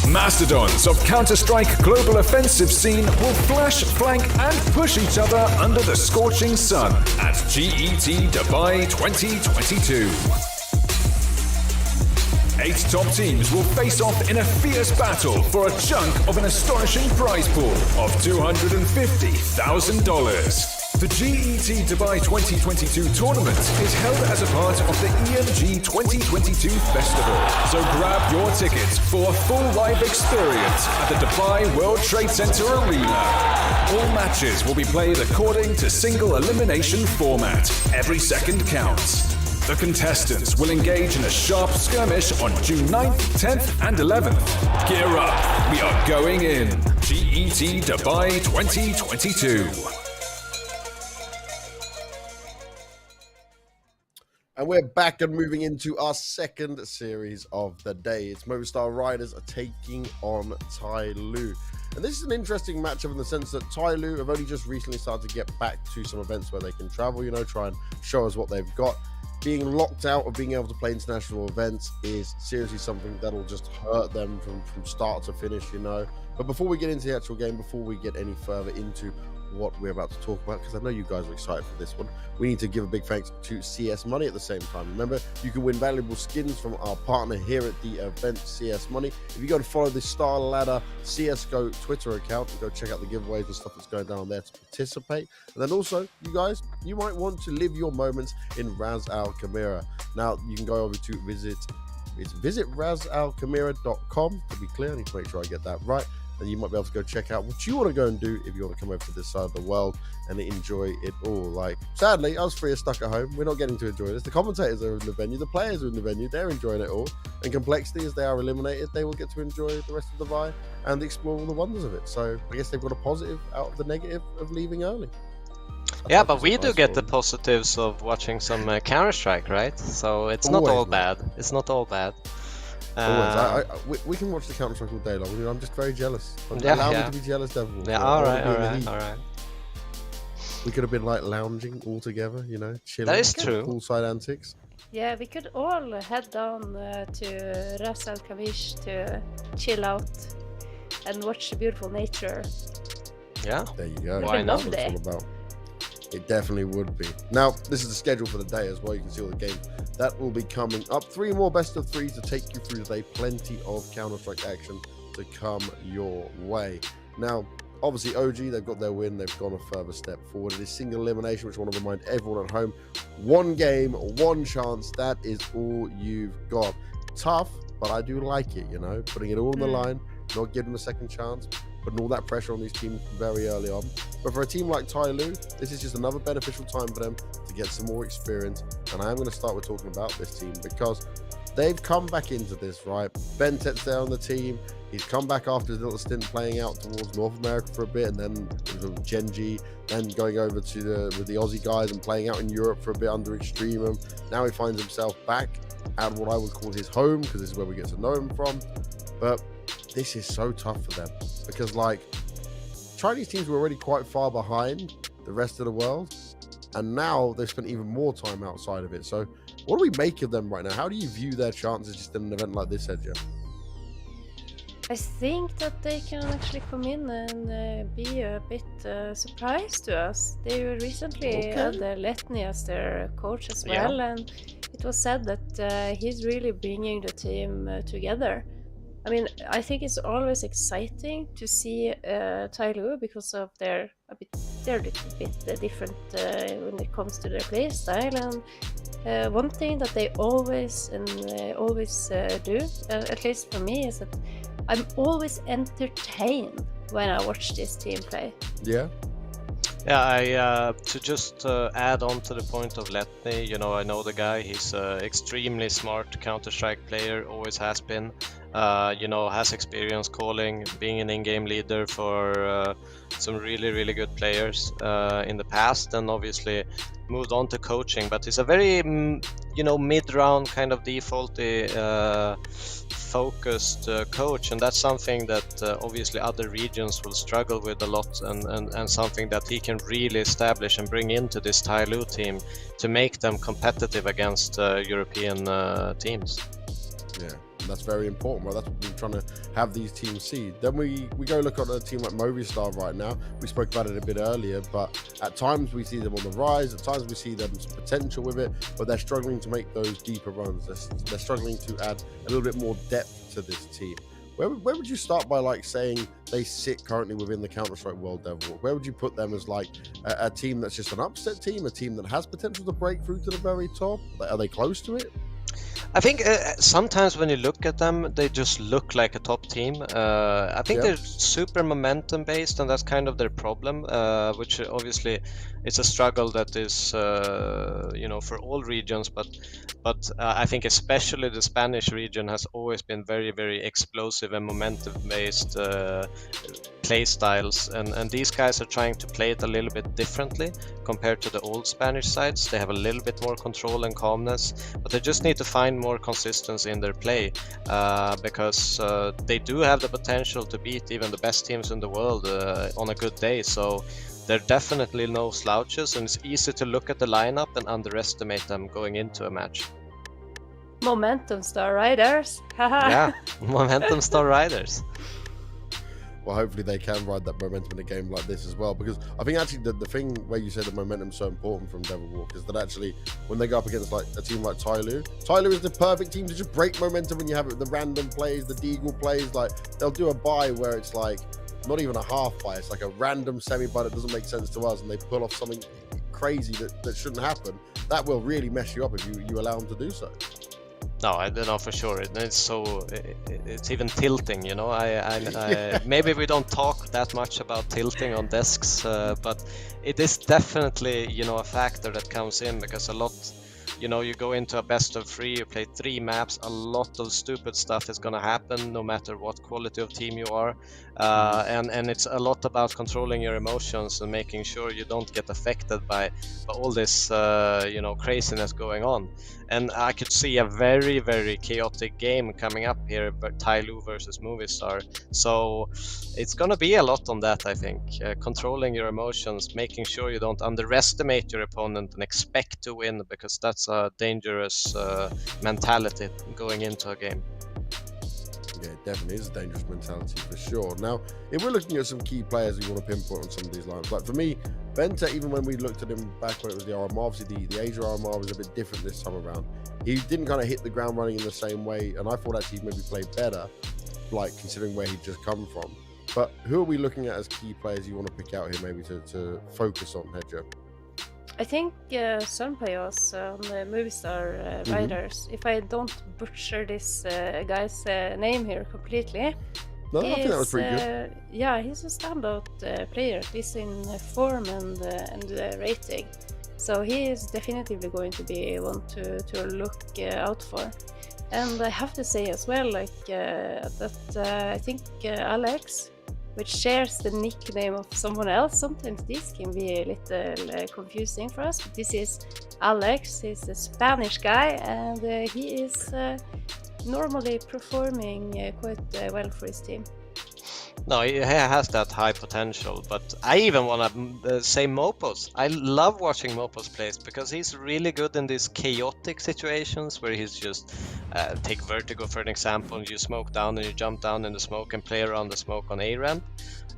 Mastodons of Counter-Strike global offensive scene will flash, flank and push each other under the scorching sun at GET Dubai 2022. 8 top teams will face off in a fierce battle for a chunk of an astonishing prize pool of $250,000. The GET Dubai 2022 tournament is held as a part of the EMG 2022 festival. So grab your tickets for a full live experience at the Dubai World Trade Center Arena. All matches will be played according to single elimination format. Every second counts. The contestants will engage in a sharp skirmish on June 9th, 10th and 11th. Gear up, we are going in. GET Dubai 2022. And we're back and moving into our second series of the day. It's Movistar Riders are taking on TyLoo. And this is an interesting matchup in the sense that TyLoo have only just recently started to get back to some events where they can travel, you know, try and show us what they've got. Being locked out of being able to play international events is seriously something that'll just hurt them from start to finish, you know. But before we get into the actual game, before we get any further into what we're about to talk about, because I know you guys are excited for this one, we need to give a big thanks to CS Money at the same time. Remember, you can win valuable skins from our partner here at the event, CS Money. If you go to follow the Starladder CSGO Twitter account and go check out the giveaways and stuff that's going down there to participate. And then also, you guys, you might want to live your moments in Ras Al Khaimah. Now, you can go over to visit rasalkhaimah.com. To be clear, I need to make sure I get that right. And you might be able to go check out what you want to go and do if you want to come over to this side of the world and enjoy it all. Like, sadly, us three are stuck at home. We're not getting to enjoy this. The commentators are in the venue. The players are in the venue. They're enjoying it all. And Complexity, as they are eliminated, they will get to enjoy the rest of Dubai and explore all the wonders of it. So I guess they've got a positive out of the negative of leaving early. Yeah, but we do get the positives of watching some Counter-Strike, right? So it's not all bad. It's not all bad. We can watch the Counter-Strike all day long. I'm just very jealous. Allow me to be jealous, Devil. Yeah, all right. We could have been like lounging all together, you know, chilling. That is true. Poolside antics. Yeah, we could all head down to Ras Al Khaimah to chill out and watch the beautiful nature. Yeah. There you go. Why not? That's what it's all about. It definitely would be. Now, this is the schedule for the day as well. You can see all the games that will be coming up. 3 more best of 3s to take you through today. Plenty of Counter-Strike action to come your way. Now, obviously, OG, they've got their win. They've gone a further step forward. It is single elimination, which I want to remind everyone at home. 1 game, 1 chance. That is all you've got. Tough, but I do like it, you know, putting it all on the line, not giving them a second chance, putting all that pressure on these teams very early on. But for a team like TyLoo, this is just another beneficial time for them to get some more experience. And I am going to start with talking about this team because they've come back into this, right? Bentet's there on the team. He's come back after his little stint playing out towards North America for a bit, and then with Genji, then going over to with the Aussie guys and playing out in Europe for a bit under Extremum. Now he finds himself back at what I would call his home, because this is where we get to know him from. But this is so tough for them because, like, Chinese teams were already quite far behind the rest of the world, and now they've spent even more time outside of it. So what do we make of them right now? How do you view their chances just in an event like this, Edja? I think that they can actually come in and be a bit surprised to us. They recently had Letny as their coach as well, and it was said that he's really bringing the team together. I mean, I think it's always exciting to see TyLoo because of they're a little bit different when it comes to their play style. And one thing that they always do, at least for me, is that I'm always entertained when I watch this team play. Yeah. Yeah, to just add on to the point of Letny, you know, I know the guy. He's an extremely smart Counter-Strike player, always has been. You know, has experience calling, being an in-game leader for some really good players in the past, and obviously moved on to coaching. But he's a very, you know, mid-round kind of defaulty focused coach, and that's something that obviously other regions will struggle with a lot, and something that he can really establish and bring into this TyLoo team to make them competitive against European teams. Yeah. And that's very important. Well, that's what we're trying to have these teams see. Then we go look at a team like Movistar right now. We spoke about it a bit earlier, but at times we see them on the rise. At times we see them some potential with it, but they're struggling to make those deeper runs. They're struggling to add a little bit more depth to this team. Where would you start by like saying they sit currently within the Counter-Strike world, Devil? Where would you put them as like a team that's just an upset team, a team that has potential to break through to the very top? Are they close to it? I think sometimes when you look at them, they just look like a top team. I think they're super momentum based, and that's kind of their problem, which obviously it's a struggle that is, for all regions. But I think especially the Spanish region has always been very, very explosive and momentum based play styles, and these guys are trying to play it a little bit differently compared to the old Spanish sides. They have a little bit more control and calmness, but they just need to find more consistency in their play, because they do have the potential to beat even the best teams in the world on a good day. So they're definitely no slouches, and it's easy to look at the lineup and underestimate them going into a match. Momentum Star Riders. Yeah, Momentum Star Riders. Well, hopefully they can ride that momentum in a game like this as well, because I think actually the thing where you said the momentum is so important from Devil Walk is that actually when they go up against like a team like TyLoo is the perfect team to just break momentum when you have the random plays, the deagle plays. Like they'll do a buy where it's like not even a half buy, it's like a random semi buy that doesn't make sense to us, and they pull off something crazy that shouldn't happen. That will really mess you up if you allow them to do so. No, I don't know for sure. It's even tilting, I maybe we don't talk that much about tilting on desks, but it is definitely, a factor that comes in, because a lot, you go into a best of 3, you play 3 maps, a lot of stupid stuff is gonna happen no matter what quality of team you are, and it's a lot about controlling your emotions and making sure you don't get affected by all this craziness going on. And I could see a very, very chaotic game coming up here, but TyLoo versus Movistar. So it's gonna be a lot on that, I think. Controlling your emotions, making sure you don't underestimate your opponent and expect to win, because that's a dangerous mentality going into a game. Yeah, it definitely is a dangerous mentality for sure. Now, if we're looking at some key players we want to pinpoint on some of these lines, like for me, Benta, even when we looked at him back when it was the RMR, obviously the Asia RMR was a bit different this time around. He didn't kind of hit the ground running in the same way, and I thought actually he maybe played better, like considering where he'd just come from. But who are we looking at as key players you want to pick out here maybe to focus on, Hedger? I think Sunplayos on the Movistar Riders, if I don't butcher this guy's name here completely. No, I think that was pretty good. Yeah, he's a standout player, at least in form and rating. So he is definitely going to be one to look out for. And I have to say as well, that I think Alex, which shares the nickname of someone else. Sometimes this can be a little confusing for us, but this is Alex. He's a Spanish guy, and he is normally performing quite well for his team. No, he has that high potential, but I even want to say Mopos. I love watching Mopos plays, because he's really good in these chaotic situations where he's just take Vertigo for an example, you smoke down and you jump down in the smoke and play around the smoke on A ramp.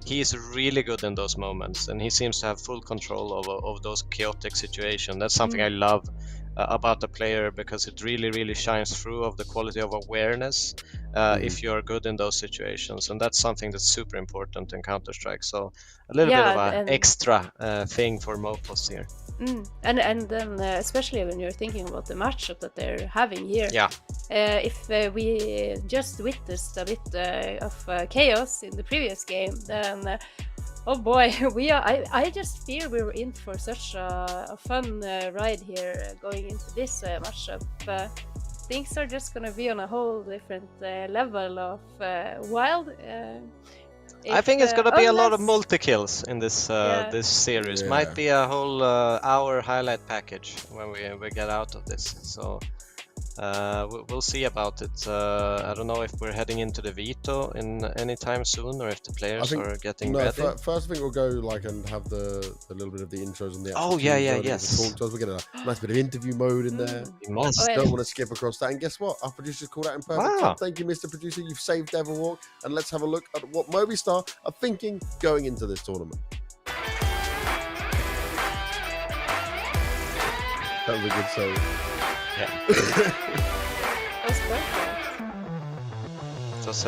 He's really good in those moments, and he seems to have full control of those chaotic situations. That's something I love about the player, because it really, really shines through of the quality of awareness if you're good in those situations, and that's something that's super important in Counter-Strike. So a little bit of an extra thing for Mopos here. And then especially when you're thinking about the matchup that they're having here, if we just witnessed a bit of chaos in the previous game, then oh boy, I just feel we're in for such a fun ride here going into this matchup. Things are just gonna be on a whole different level of wild. I think it's gonna be a lot of multi-kills in this this series. Might be a whole hour highlight package when we get out of this. So We'll see about it. I don't know if we're heading into the veto in any time soon, or if the players are getting ready. First I think we'll go and have the little bit of the intros on the. Yes. Talk to us. We'll get a nice bit of interview mode in there. We must. Don't want to skip across that. And guess what? Our producers called out in perfect time. Thank you, Mr. Producer. You've saved Devil Walk. And let's have a look at what Movistar are thinking going into this tournament. That was a good save. Yeah. That's perfect. It was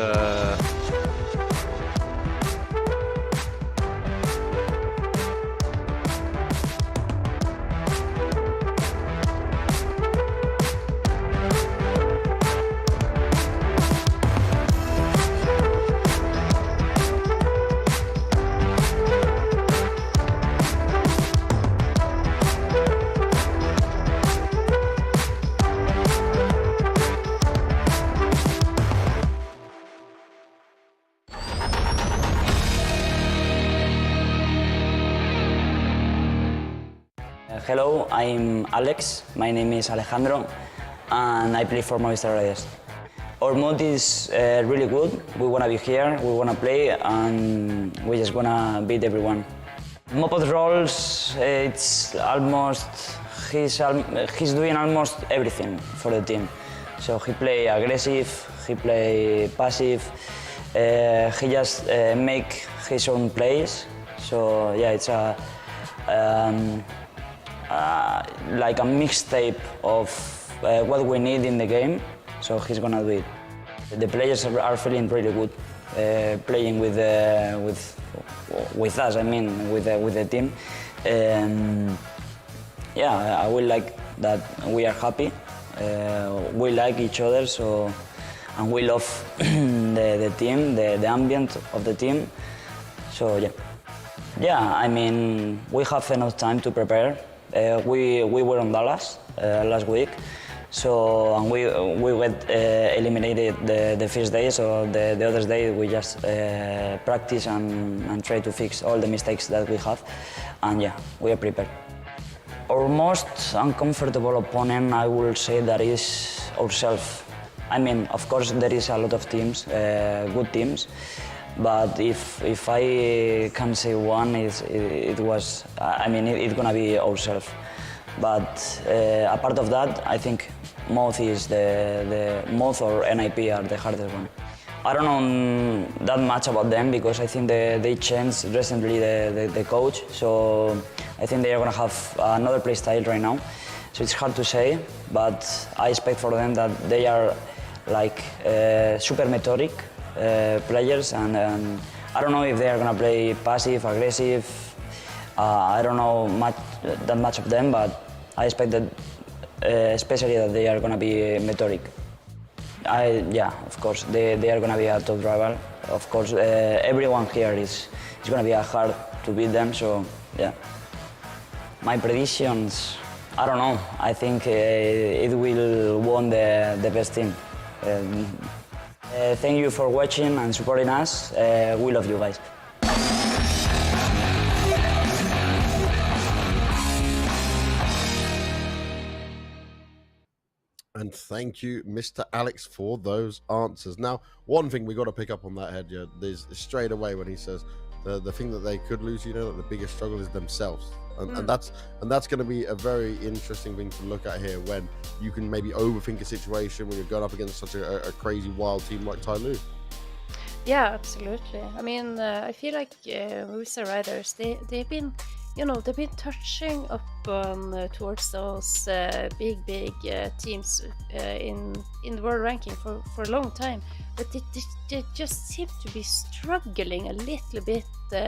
Hello, I'm Alex. My name is Alejandro, and I play for Movistar Riders. Our mood is really good. We want to be here, we want to play, and we just want to beat everyone. Mopod's roles, it's almost he's doing almost everything for the team. So he play aggressive, he play passive, he just make his own plays. So yeah, it's a like a mixtape of what we need in the game, so he's gonna do it. The players are feeling really good, playing with us. I mean, with the team. Yeah, I will like that we are happy. We like each other, so and we love the team, the ambient of the team. So yeah. Yeah, I mean, we have enough time to prepare. We were on Dallas last week, so and we got eliminated the first day. So the other day we just practice and try to fix all the mistakes that we have, and yeah, we are prepared. Our most uncomfortable opponent, I will say, that is ourselves. I mean, of course, there is a lot of teams, good teams. But if I can say one, it's gonna be ourselves. But apart of that, I think Mouz is the Mouz or NIP are the hardest one. I don't know that much about them because I think they changed recently the coach. So I think they are gonna have another play style right now. So it's hard to say, but I expect for them that they are like super methodic players, and I don't know if they are gonna play passive, aggressive. I don't know that much of them, but I expect that, especially that they are gonna be methodic. Yeah, of course, they are gonna be a top rival. Of course, everyone here is gonna be hard to beat them. So yeah, my predictions, I don't know. I think it will win the best team. Thank you for watching and supporting us. We love you guys. And thank you, Mr. Alex, for those answers. Now, one thing we got to pick up on that head, yeah, there's straight away when he says the thing that they could lose, you know, that the biggest struggle is themselves. And that's going to be a very interesting thing to look at here, when you can maybe overthink a situation when you're going up against such a crazy wild team like TyLoo. Yeah, absolutely. I mean, I feel like Movistar Riders, they've been touching up towards those big teams in the world ranking for a long time, but they just seem to be struggling a little bit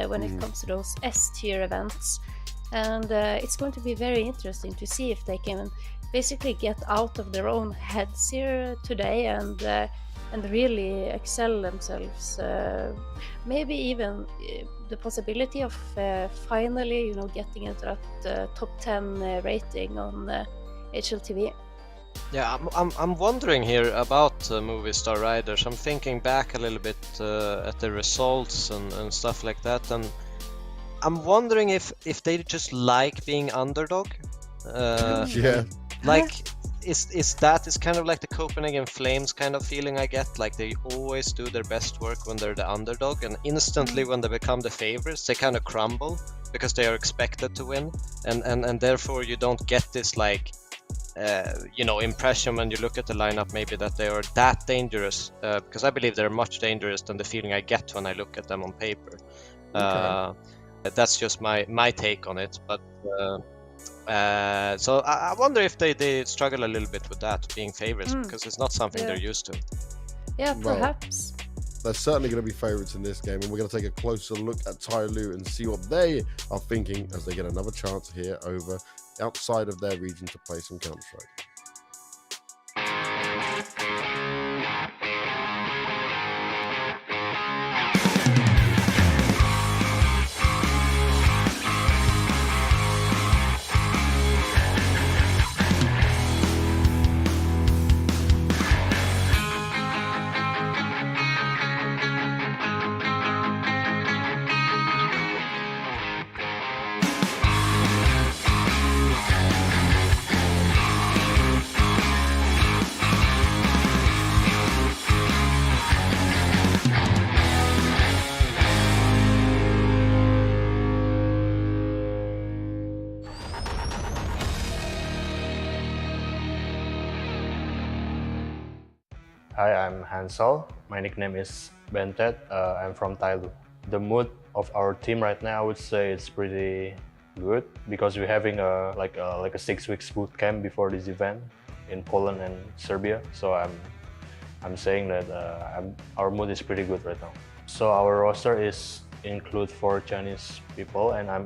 when it comes to those S-tier events. And it's going to be very interesting to see if they can basically get out of their own heads here today and really excel themselves. Maybe even the possibility of finally, getting into that top 10 rating on HLTV. Yeah, I'm wondering here about Movistar Riders. I'm thinking back a little bit at the results and stuff like that, and I'm wondering if they just like being underdog. Yeah. Like, it's kind of like the Copenhagen Flames kind of feeling I get. Like they always do their best work when they're the underdog, and instantly when they become the favorites, they kind of crumble because they are expected to win, and therefore you don't get this like impression when you look at the lineup maybe that they are that dangerous, because I believe they're much dangerous than the feeling I get when I look at them on paper. Okay. That's just my take on it, but so I wonder if they struggle a little bit with that, being favorites, because it's not something they're used to. Yeah, Well, perhaps. they're certainly going to be favourites in this game, and we're going to take a closer look at TyLoo and see what they are thinking as they get another chance here over outside of their region to play some Counter-Strike. Hi, I'm Hansel. My nickname is Bentet. I'm from TyLoo. The mood of our team right now, I would say it's pretty good because we're having a 6 weeks boot camp before this event in Poland and Serbia. So I'm saying that our mood is pretty good right now. So our roster include 4 Chinese people, and I'm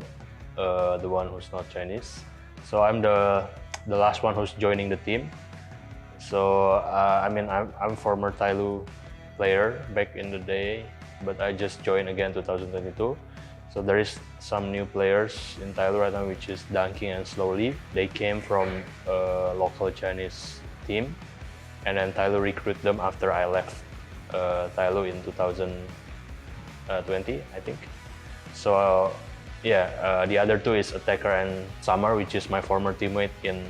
the one who's not Chinese. So I'm the last one who's joining the team. So I'm former TyLoo player back in the day, but I just joined again 2022. So there is some new players in TyLoo right now, which is Danking and Slowly. They came from a local Chinese team, and then TyLoo recruit them after I left TyLoo in 2020, I think. So the other 2 is Attacker and Summer, which is my former teammate in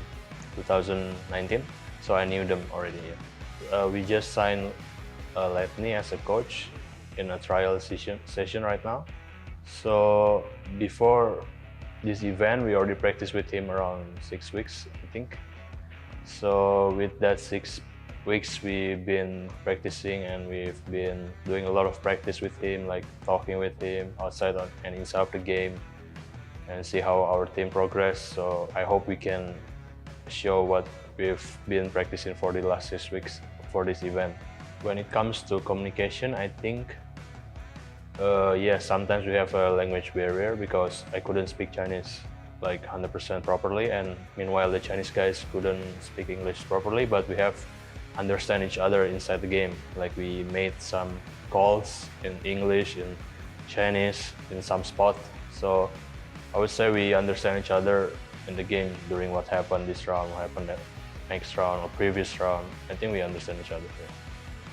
2019. So I knew them already. We just signed Letney as a coach in a trial session right now. So before this event, we already practiced with him around 6 weeks, I think. So with that 6 weeks, we've been practicing and we've been doing a lot of practice with him, like talking with him outside and inside of the game, and see how our team progress. So I hope we can show what we've been practicing for the last 6 weeks for this event. When it comes to communication, I think sometimes we have a language barrier because I couldn't speak Chinese like 100% properly, and meanwhile the Chinese guys couldn't speak English properly, but we have understand each other inside the game. Like we made some calls in English, in Chinese, in some spot. So I would say we understand each other in the game during what happened this round, what happened that next round or previous round. I think we understand each other.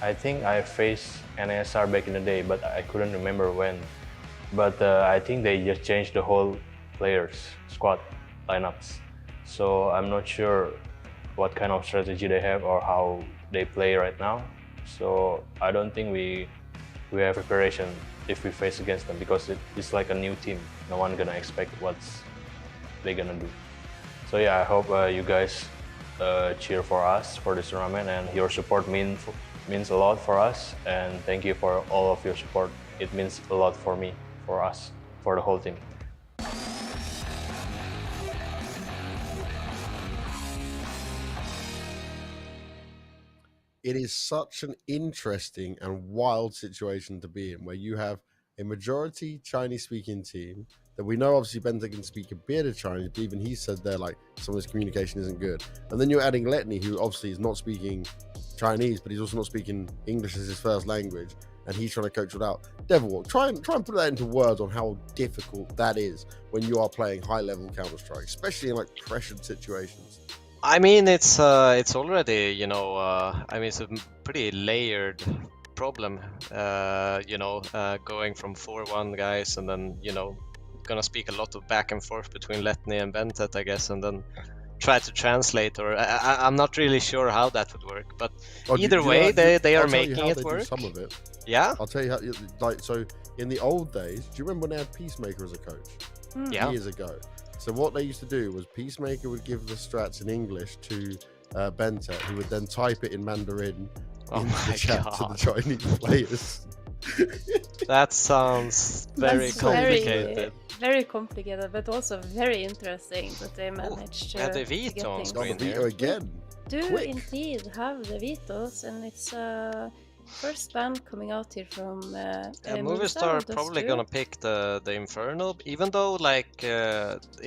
I think I faced NASR back in the day, but I couldn't remember when. But I think they just changed the whole players, squad lineups. So I'm not sure what kind of strategy they have or how they play right now. So I don't think we have preparation if we face against them, because it's like a new team. No one gonna expect what's they're gonna do. So yeah, I hope you guys cheer for us for this tournament, and your support means a lot for us, and thank you for all of your support. It means a lot for me, for us, for the whole team. It is such an interesting and wild situation to be in, where you have a majority Chinese-speaking team that we know obviously Benta can speak a bit of Chinese, but even he said there like some of his communication isn't good. And then you're adding Letney, who obviously is not speaking Chinese, but he's also not speaking English as his first language, and he's trying to coach it out. Devilwalk, try and put that into words on how difficult that is when you are playing high-level Counter-Strike, especially in like pressured situations. I mean, it's already, it's a pretty layered problem, going from 4-1 guys and then, gonna speak a lot of back and forth between Letney and Bentet, I guess, and then try to translate, or I'm not really sure how that would work. But Oh, either way, they are making it do work. some of it. Yeah. I'll tell you how. Like, so in the old days, do you remember when they had Peacemaker as a coach? Yeah. Years ago. So what they used to do was Peacemaker would give the strats in English to Bentet, who would then type it in Mandarin into the chat to the Chinese players. That sounds very complicated. Very complicated, but also very interesting that they managed to. The Vito on screen Vito again. Do Quick. indeed have the Vitos, and it's first band coming out here from Movistar are probably gonna pick the Inferno, even though like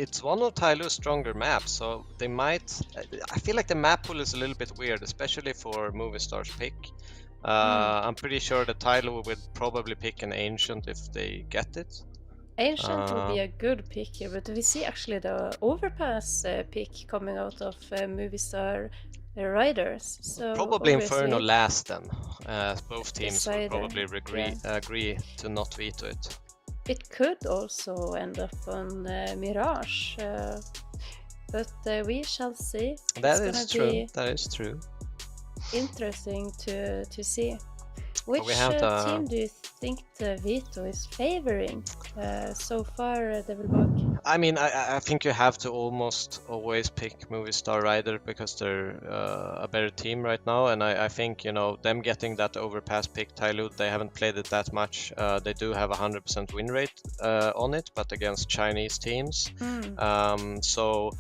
it's one of TyLoo's stronger maps, so they might. I feel like the map pool is a little bit weird, especially for Movistar's pick. I'm pretty sure that TyLoo would probably pick an Ancient if they get it. Ancient would be a good pick here, but we see actually the Overpass pick coming out of Movistar Riders. So probably Inferno last then. Both teams decided, would probably agree to not veto it. It could also end up on Mirage, but we shall see. That is true. That is true. Interesting to see. Which have team do you think the veto is favoring so far, Devilbug? I mean, I think you have to almost always pick Movistar Rider because they're a better team right now, and I think, you know, them getting that Overpass pick, TyLoo, they haven't played it that much. They do have 100% win rate on it, but against Chinese teams. So,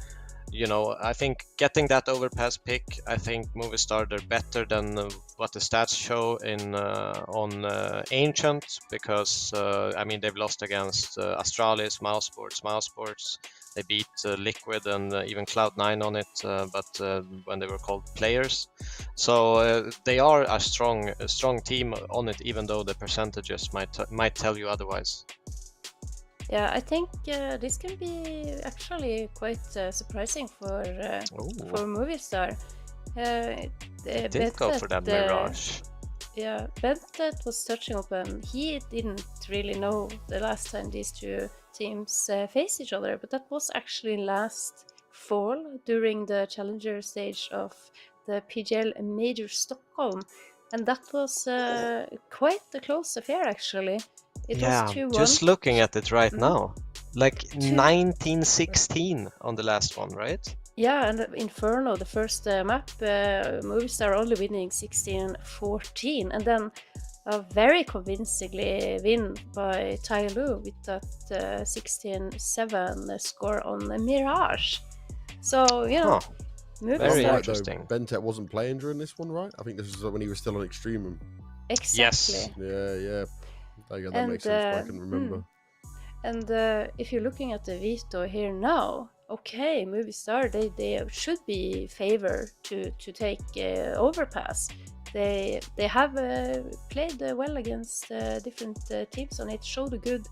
you know, I think getting that Overpass pick, I think Movistar, they're better than what the stats show in on Ancient, because I mean, they've lost against Astralis, Mousesports. They beat Liquid and even Cloud9 on it, but when they were called players. So they are a strong team on it, even though the percentages might tell you otherwise. Yeah, I think this can be actually quite surprising for Movistar. They did go for that Mirage. Yeah, Bentet was touching up, and he didn't really know the last time these two teams faced each other, but that was actually last fall during the challenger stage of the PGL Major Stockholm, and that was quite a close affair actually. It was 2-1. Just looking at it right now, like 1916 on the last one, right? Yeah, and Inferno, the first map, Movistar only winning 16-14, and then a very convincingly win by TyLoo with that 16-7 score on Mirage. So, you know, very Movistar... interesting. Bentet wasn't playing during this one, right? I think this was when he was still on Extreme Room. Exactly. Yeah. That makes sense, but I can remember. And if you're looking at the veto here now, okay, Movistar, they should be favored to take Overpass. They have played well against different teams on it, showed a good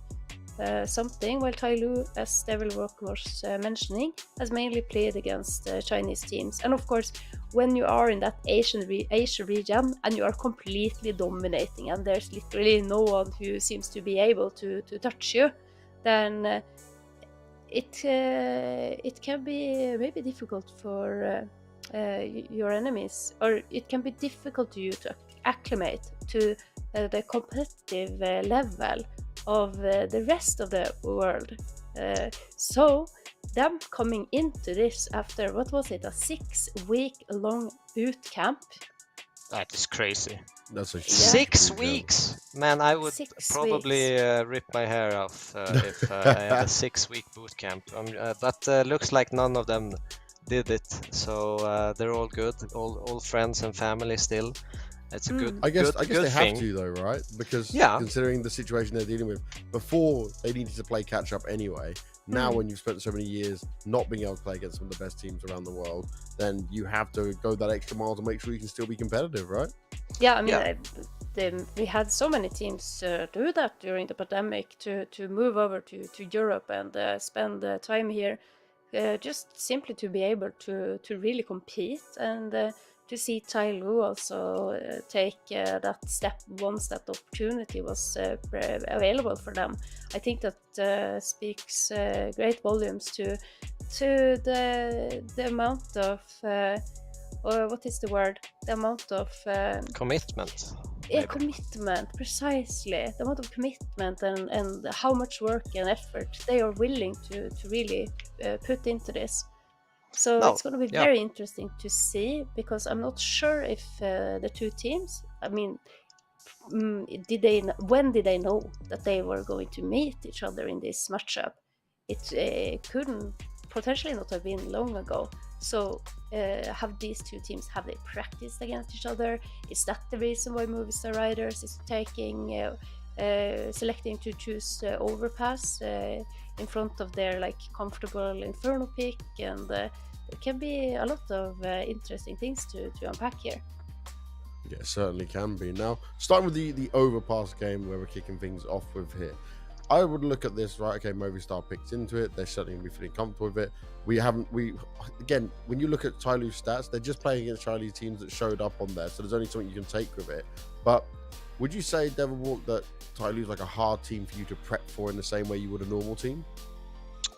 something, while TyLoo, as Devilbug was mentioning, has mainly played against Chinese teams. And of course, when you are in that Asian region and you are completely dominating and there's literally no one who seems to be able to touch you, then it can be maybe difficult for your enemies, or it can be difficult to you to acclimate to the competitive level of the rest of the world. So them coming into this after, what was it, a 6-week long boot camp? That is crazy. That's a 6 weeks, man. I would probably rip my hair off if I had a 6-week boot camp. But looks like none of them did it, so they're all good, all friends and family still. It's a good. I guess good they thing. have to though, right? Because Yeah. considering the situation they're dealing with, before they needed to play catch up anyway. Now, when you've spent so many years not being able to play against some of the best teams around the world, then you have to go that extra mile to make sure you can still be competitive, right? Yeah, I mean, we had so many teams do that during the pandemic to move over to Europe and spend time here, just simply to be able to really compete, and to see TyLoo also take that step once that opportunity was available for them. I think that speaks great volumes to to the amount of or what is the word? The amount of Commitment. yeah, maybe. commitment, precisely. The amount of commitment and how much work and effort they are willing to really put into this. So No, it's going to be yeah. very interesting to see, because I'm not sure if the two teams, I mean, when did they know that they were going to meet each other in this matchup? It couldn't potentially not have been long ago. So have these two teams, have they practiced against each other? Is that the reason why Movistar Riders is selecting to choose overpass in front of their like comfortable Inferno pick? And there can be a lot of interesting things to unpack here. Yeah, it certainly can be. Now, starting with the overpass game where we're kicking things off with here, I would look at this, right? Okay, Movistar picked into it. They're certainly going to be feeling comfortable with it. Again, when you look at TyLoo's stats, they're just playing against Chinese teams that showed up on there. So there's only something you can take with it. But would you say, Devil Walk, that TyLoo's like a hard team for you to prep for in the same way you would a normal team?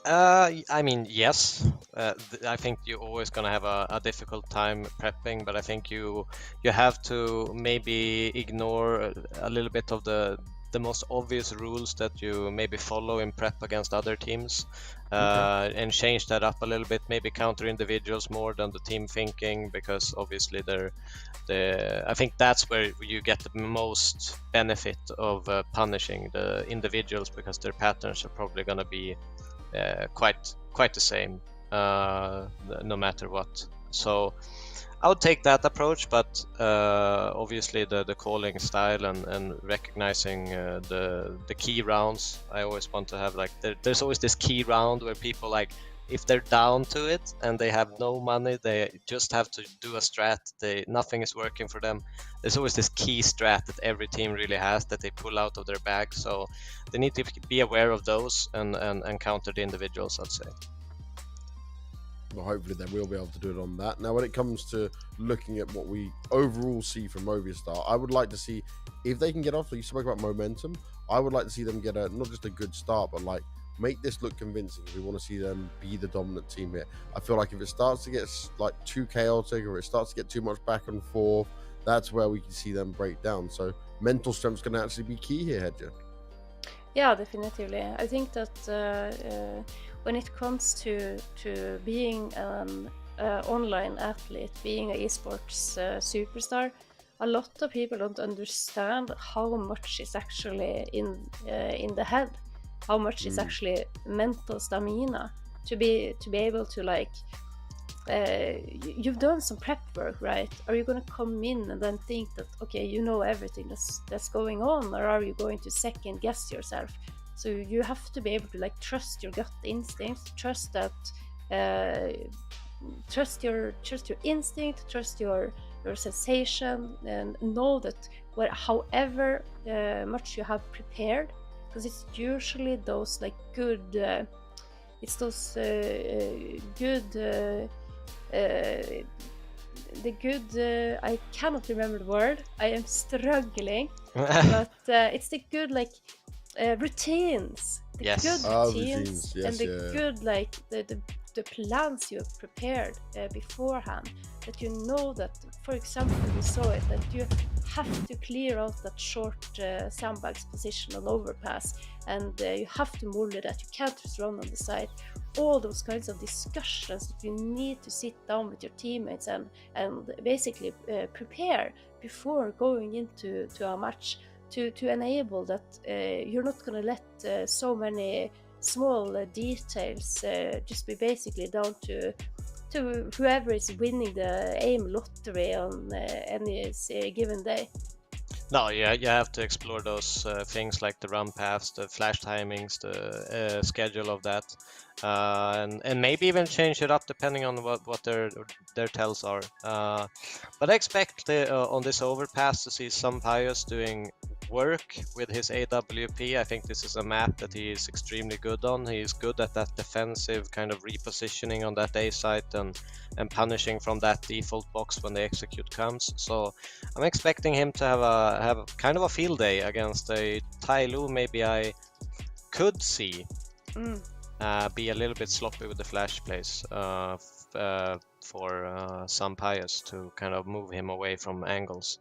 I mean, yes. I think you're always gonna have a difficult time prepping, but I think you have to maybe ignore a little bit of the most obvious rules that you maybe follow in prep against other teams, and change that up a little bit. Maybe counter individuals more than the team thinking, because obviously I think that's where you get the most benefit of punishing the individuals, because their patterns are probably gonna be quite the same no matter what. So I would take that approach, but obviously the calling style and recognizing the key rounds, I always want to have like there's always this key round where people, like, if they're down to it and they have no money, they just have to do a strat, nothing is working for them. There's always this key strat that every team really has that they pull out of their bag, so they need to be aware of those and counter the individuals, I'd say. Well, hopefully they will be able to do it on that. Now, when it comes to looking at what we overall see from Movistar, I would like to see if they can get off. So you spoke about momentum. I would like to see them get not just a good start, but like make this look convincing. We want to see them be the dominant team here. I feel like if it starts to get like too chaotic, or it starts to get too much back and forth, that's where we can see them break down. So mental strength is going to actually be key here, Hedja. Yeah, definitely. I think that when it comes to being an online athlete, being an esports superstar, a lot of people don't understand how much is actually in the head, how much is actually mental stamina to be able to, like, you've done some prep work, right? Are you going to come in and then think that, okay, you know everything that's going on, or are you going to second guess yourself? So you have to be able to, like, trust your gut instincts, trust that, trust your instinct, trust your sensation, and know that however much you have prepared, because it's usually those like good, it's those good. The good, I cannot remember the word, I am struggling, but it's the good, like, routines, the good routines, yes, and the good, like, the plans you have prepared beforehand, that you know that, for example, we saw it, that you have to clear out that short sandbags position on overpass, and you have to molly that, you can't just run on the side. All those kinds of discussions that you need to sit down with your teammates and basically prepare before going into a match, to enable that you're not going to let so many small details just be basically down to whoever is winning the aim lottery on any given day. No, yeah, you have to explore those things like the run paths, the flash timings, the schedule of that, and maybe even change it up depending on what their tells are. But I expect on this overpass to see some Pius doing work with his AWP. I think this is a map that he is extremely good on. He is good at that defensive kind of repositioning on that A site and punishing from that default box when the execute comes. So I'm expecting him to have kind of a field day against a TyLoo maybe I could see be a little bit sloppy with the flash plays for Sampaio to kind of move him away from angles.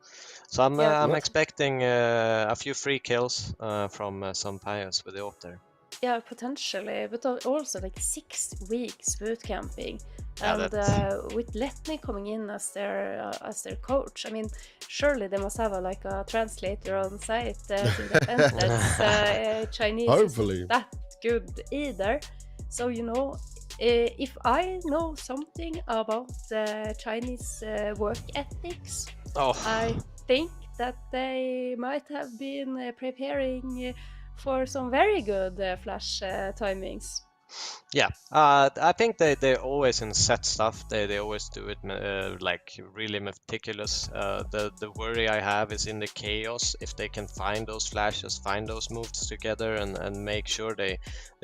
So I'm expecting a few free kills from Sampaio with the AWP there. Yeah, potentially, but also like 6 weeks boot camping, Yeah, and with Letney coming in as their coach, I mean, surely they must have a translator on site. That's Chinese Hopefully. isn't that good either. So if I know something about the Chinese work ethics, I think that they might have been preparing for some very good flash timings. Yeah, I think they're always in set stuff. They always do it like really meticulous. The worry I have is in the chaos, if they can find those flashes, find those moves together, and make sure they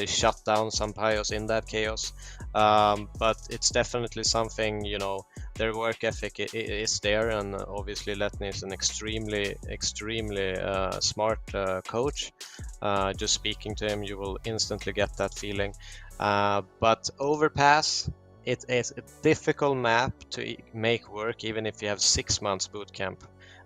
shut down Sampaio in that chaos. But it's definitely something, their work ethic is there, and obviously Letney is an extremely smart coach. Just speaking to him, you will instantly get that feeling. But Overpass, it is a difficult map to make work even if you have 6 months bootcamp,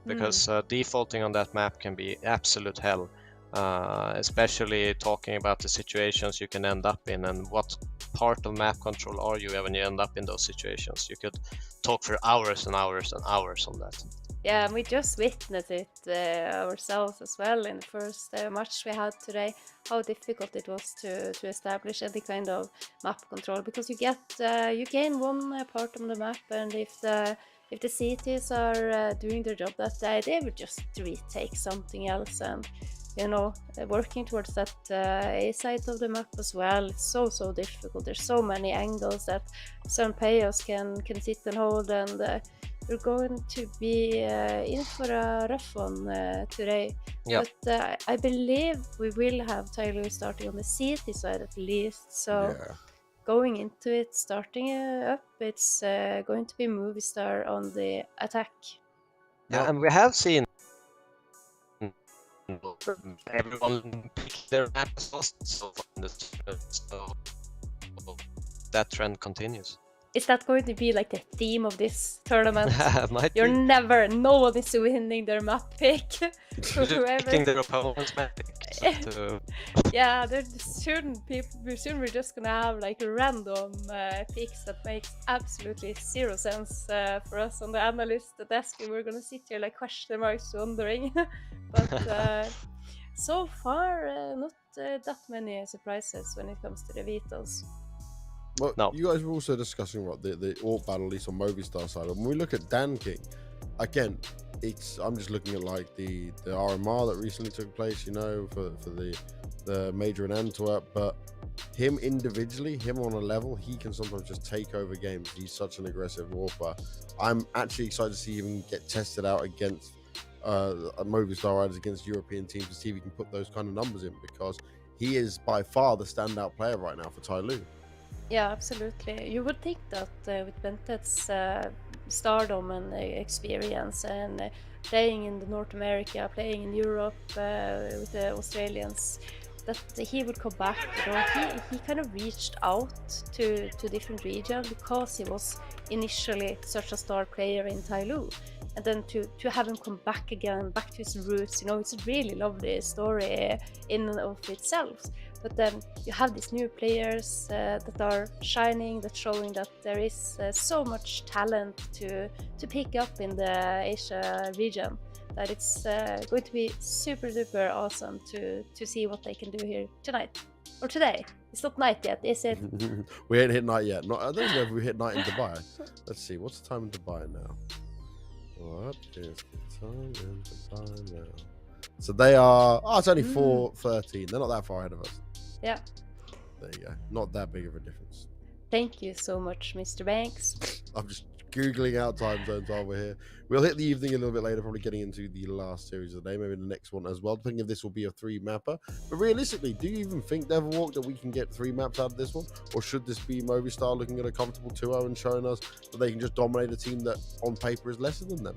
because defaulting on that map can be absolute hell, especially talking about the situations you can end up in and what part of map control are you when you end up in those situations. You could talk for hours and hours and hours on that. Yeah, and we just witnessed it ourselves as well in the first match we had today, how difficult it was to establish any kind of map control, because you gain one part of the map, and if the CTs are doing their job that day, they will just retake something else, and working towards that A side of the map as well. It's so difficult. There's so many angles that Sampaio can sit and hold, and we're going to be in for a rough one today. Yep. But I believe we will have TyLoo starting on the CT side at least. So going into it, starting up, it's going to be Movistar on the attack. Yeah, and we have seen everyone pick their map as well, so that trend continues. Is that going to be like the theme of this tournament? Might You're be. no one is winning their map pick. Picking their opponent's map pick. Yeah, soon we're just gonna have like random picks that makes absolutely zero sense for us on the analyst desk. We're gonna sit here like question marks wondering. But so far, not that many surprises when it comes to the Vitos. Well, you guys were also discussing the AWP battle, at least on Movistar side. When we look at Dan King, again, I'm just looking at like the RMR that recently took place, for the major in Antwerp. But him individually, him on a level, he can sometimes just take over games. He's such an aggressive AWPer. I'm actually excited to see him get tested out against Movistar Riders, against European teams, to see if he can put those kind of numbers in, because he is by far the standout player right now for TyLoo. Yeah, absolutely. You would think that with Bentett's stardom and experience, and playing in North America, playing in Europe with the Australians, that he would come back. He kind of reached out to different regions because he was initially such a star player in TyLoo. And then to have him come back again, back to his roots, it's a really lovely story in and of itself. But then you have these new players that are shining, that's showing that there is so much talent to pick up in the Asia region, that it's going to be super duper awesome to see what they can do here tonight. Or today. It's not night yet, is it? We ain't hit night yet. I don't know if we hit night in Dubai. Let's see, what's the time in Dubai now? What is the time in Dubai now? So they are... it's only 4:13. They're not that far ahead of us. Yeah. There you go. Not that big of a difference. Thank you so much, Mr. Banks. I'm just Googling out time zones while we're here. We'll hit the evening a little bit later, probably getting into the last series of the day, maybe the next one as well, depending if this will be a 3-mapper. But realistically, do you even think, Devilwalk, that we can get 3 maps out of this one? Or should this be Movistar looking at a comfortable 2-0 and showing us that they can just dominate a team that on paper is lesser than them?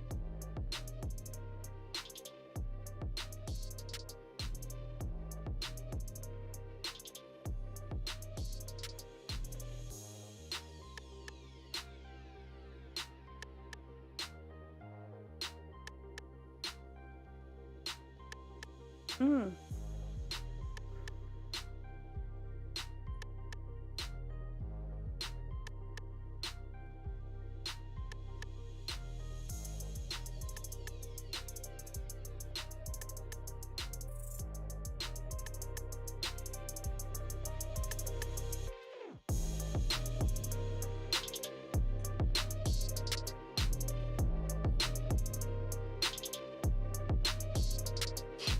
Mm.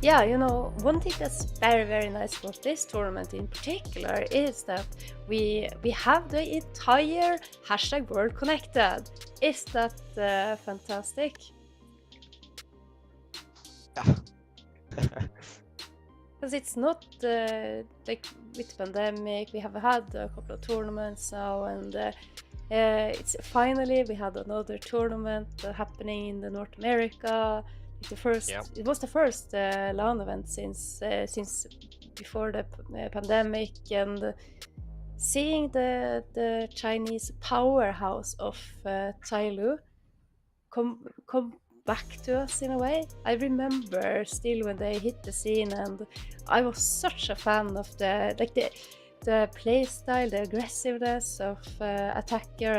Yeah, you know, one thing that's very, very nice about this tournament in particular is that we have the entire hashtag World Connected. Is that fantastic? Because it's not like with pandemic, we have had a couple of tournaments now, and it's finally we had another tournament happening in the North America. The first, it was the first LAN event since before the pandemic, and seeing the Chinese powerhouse of TyLoo come back to us in a way. I remember still when they hit the scene, and I was such a fan of the play style, the aggressiveness of Attacker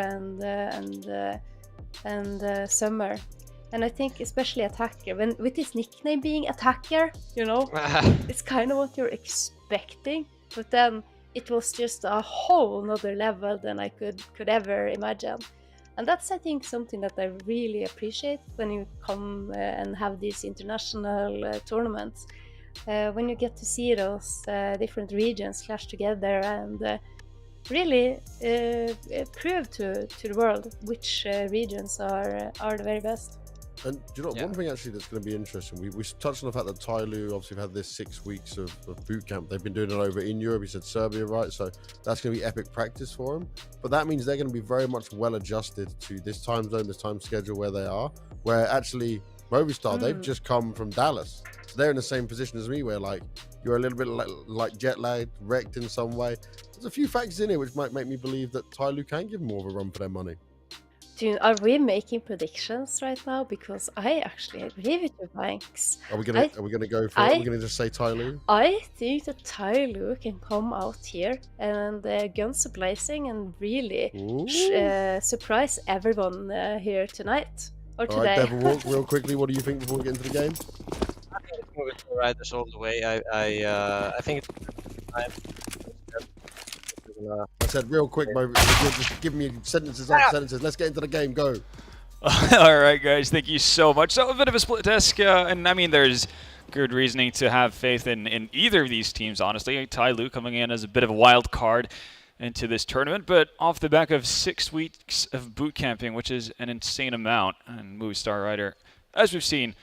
and Summer. And I think especially Attacker, with his nickname being Attacker, you know, it's kind of what you're expecting. But then it was just a whole nother level than I could ever imagine. And that's, I think, something that I really appreciate when you come and have these international tournaments. When you get to see those different regions clash together and really prove to the world which regions are the very best. And do you know, one thing actually that's going to be interesting, we touched on the fact that TyLoo obviously have had this 6 weeks of boot camp. They've been doing it over in Europe. You said Serbia, right? So that's going to be epic practice for them. But that means they're going to be very much well adjusted to this time zone, this time schedule where they are. Where actually Movistar, they've just come from Dallas. So they're in the same position as me, where like you're a little bit like jet lagged, wrecked in some way. There's a few facts in here which might make me believe that TyLoo can give more of a run for their money. Are we making predictions right now? Because I actually agree with you, Banks. Are we gonna go for it? Are we gonna just say TyLoo? I think that TyLoo can come out here and guns blazing and really surprise everyone here tonight or today. All right, Devil Walk, real quickly, what do you think before we get into the game? I think it's Movistar Riders all the way. I think it's time. I said real quick, Mo, just give me sentences after sentences. Let's get into the game. Go. All right, guys. Thank you so much. So a bit of a split test, and I mean, there's good reasoning to have faith in either of these teams, honestly. TyLoo coming in as a bit of a wild card into this tournament, but off the back of 6 weeks of boot camping, which is an insane amount, and Movistar Rider, as we've seen,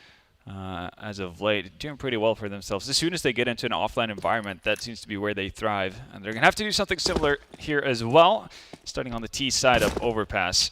as of late, doing pretty well for themselves. As soon as they get into an offline environment, that seems to be where they thrive. And they're going to have to do something similar here as well, starting on the T side of Overpass.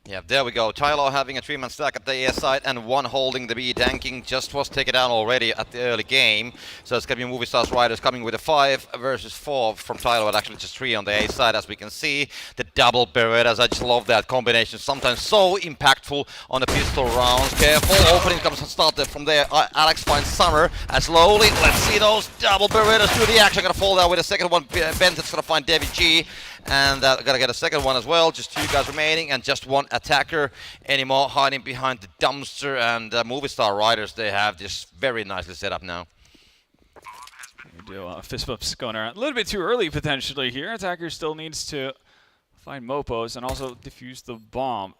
Yeah, there we go. TyLoo having a 3-man stack at the A side and one holding the B. Danking just was taken down already at the early game. So it's going to be Movistar Riders coming with a 5 versus 4 from TyLoo, but actually just 3 on the A side, as we can see. The double Berettas, I just love that combination. Sometimes so impactful on the pistol rounds. Careful, opening comes and started from there. Alex finds Summer, and slowly, let's see those double Berettas do the action. Going to fall down with a second one. Benton's going to find Devi G. And gotta get a second one as well. Just 2 guys remaining and just 1 attacker anymore hiding behind the dumpster. And Movistar Riders, they have this very nicely set up now. We do fist bumps going around a little bit too early potentially here. Attacker still needs to find Mopos and also defuse the bomb.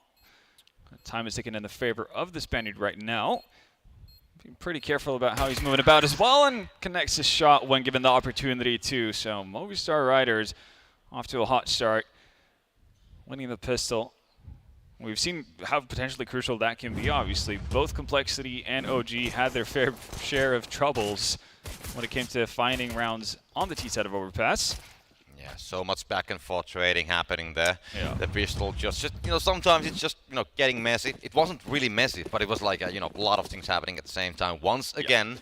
Time is taken in the favor of the Spaniard right now. Being pretty careful about how he's moving about as well, and connects his shot when given the opportunity to. So Movistar Riders off to a hot start, winning the pistol. We've seen how potentially crucial that can be, obviously. Both Complexity and OG had their fair share of troubles when it came to finding rounds on the T side of Overpass. Yeah, so much back and forth trading happening there. Yeah. The pistol just, you know, sometimes it's just, you know, getting messy. It wasn't really messy, but it was like, you know, a lot of things happening at the same time once again.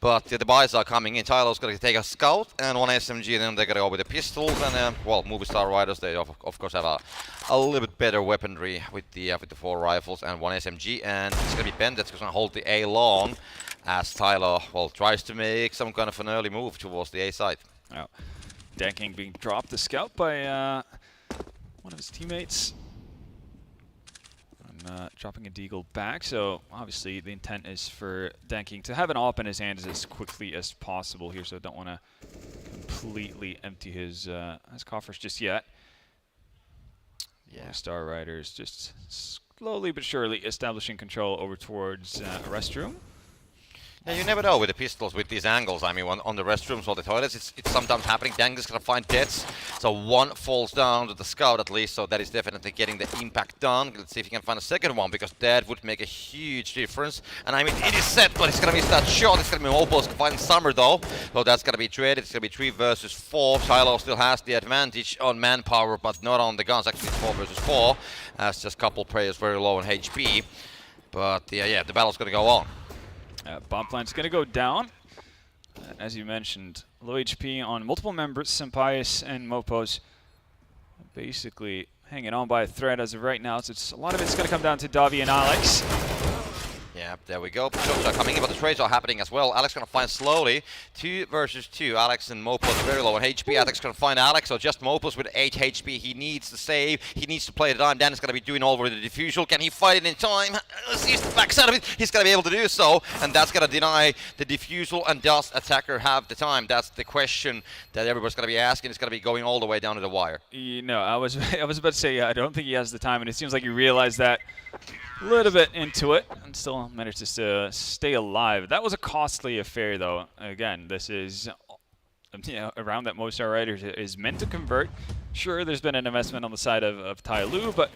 But the buys are coming in. TyLoo's going to take a scout and 1 SMG, and then they're going to go with the pistols. And, well, Movistar Riders, they of course have a little bit better weaponry with the 4 rifles and 1 SMG. And it's going to be Ben that's going to hold the A long. as TyLoo, well, tries to make some kind of an early move towards the A side. Oh. Danking being dropped the scout by one of his teammates. And dropping a deagle back, so obviously the intent is for Danking to have an AWP in his hands as quickly as possible here, so don't want to completely empty his coffers just yet. Yeah. Movistar Riders just slowly but surely establishing control over towards a restroom. Yeah, you never know with the pistols, with these angles. I mean, on the restrooms or the toilets, it's sometimes happening. Dank is going to find deaths. So one falls down to the scout at least, so that is definitely getting the impact done. Let's see if he can find a second one, because that would make a huge difference. And I mean, it is set, but it's going to miss that shot. It's going to be Opals finding Summer though. So that's going to be traded. It's going to be 3 versus 4. TyLoo still has the advantage on manpower, but not on the guns. Actually, it's 4 versus 4. That's just a couple players very low on HP. But yeah, the battle's going to go on. Bomb plant's going to go down. As you mentioned, low HP on multiple members, Senpais and Mopos. Basically hanging on by a thread as of right now. So a lot of it's going to come down to Davi and Alex. Yeah, there we go. Shots are coming in, but the trades are happening as well. Alex going to find slowly 2 versus 2. Alex and Mopos very low on HP. Alex going to find Alex, so just Mopos with 8 HP. He needs to save. He needs to play the time. Dan is going to be doing all over the diffusal. Can he fight it in time? Let's use the backside of it. He's going to be able to do so, and that's going to deny the diffusal. And does attacker have the time? That's the question that everybody's going to be asking. It's going to be going all the way down to the wire. You know, I was about to say, I don't think he has the time, and it seems like you realized that a little bit into it and still manages to stay alive. That was a costly affair, though. Again, this is a round that Movistar Riders is meant to convert. Sure, there's been an investment on the side of TyLoo, but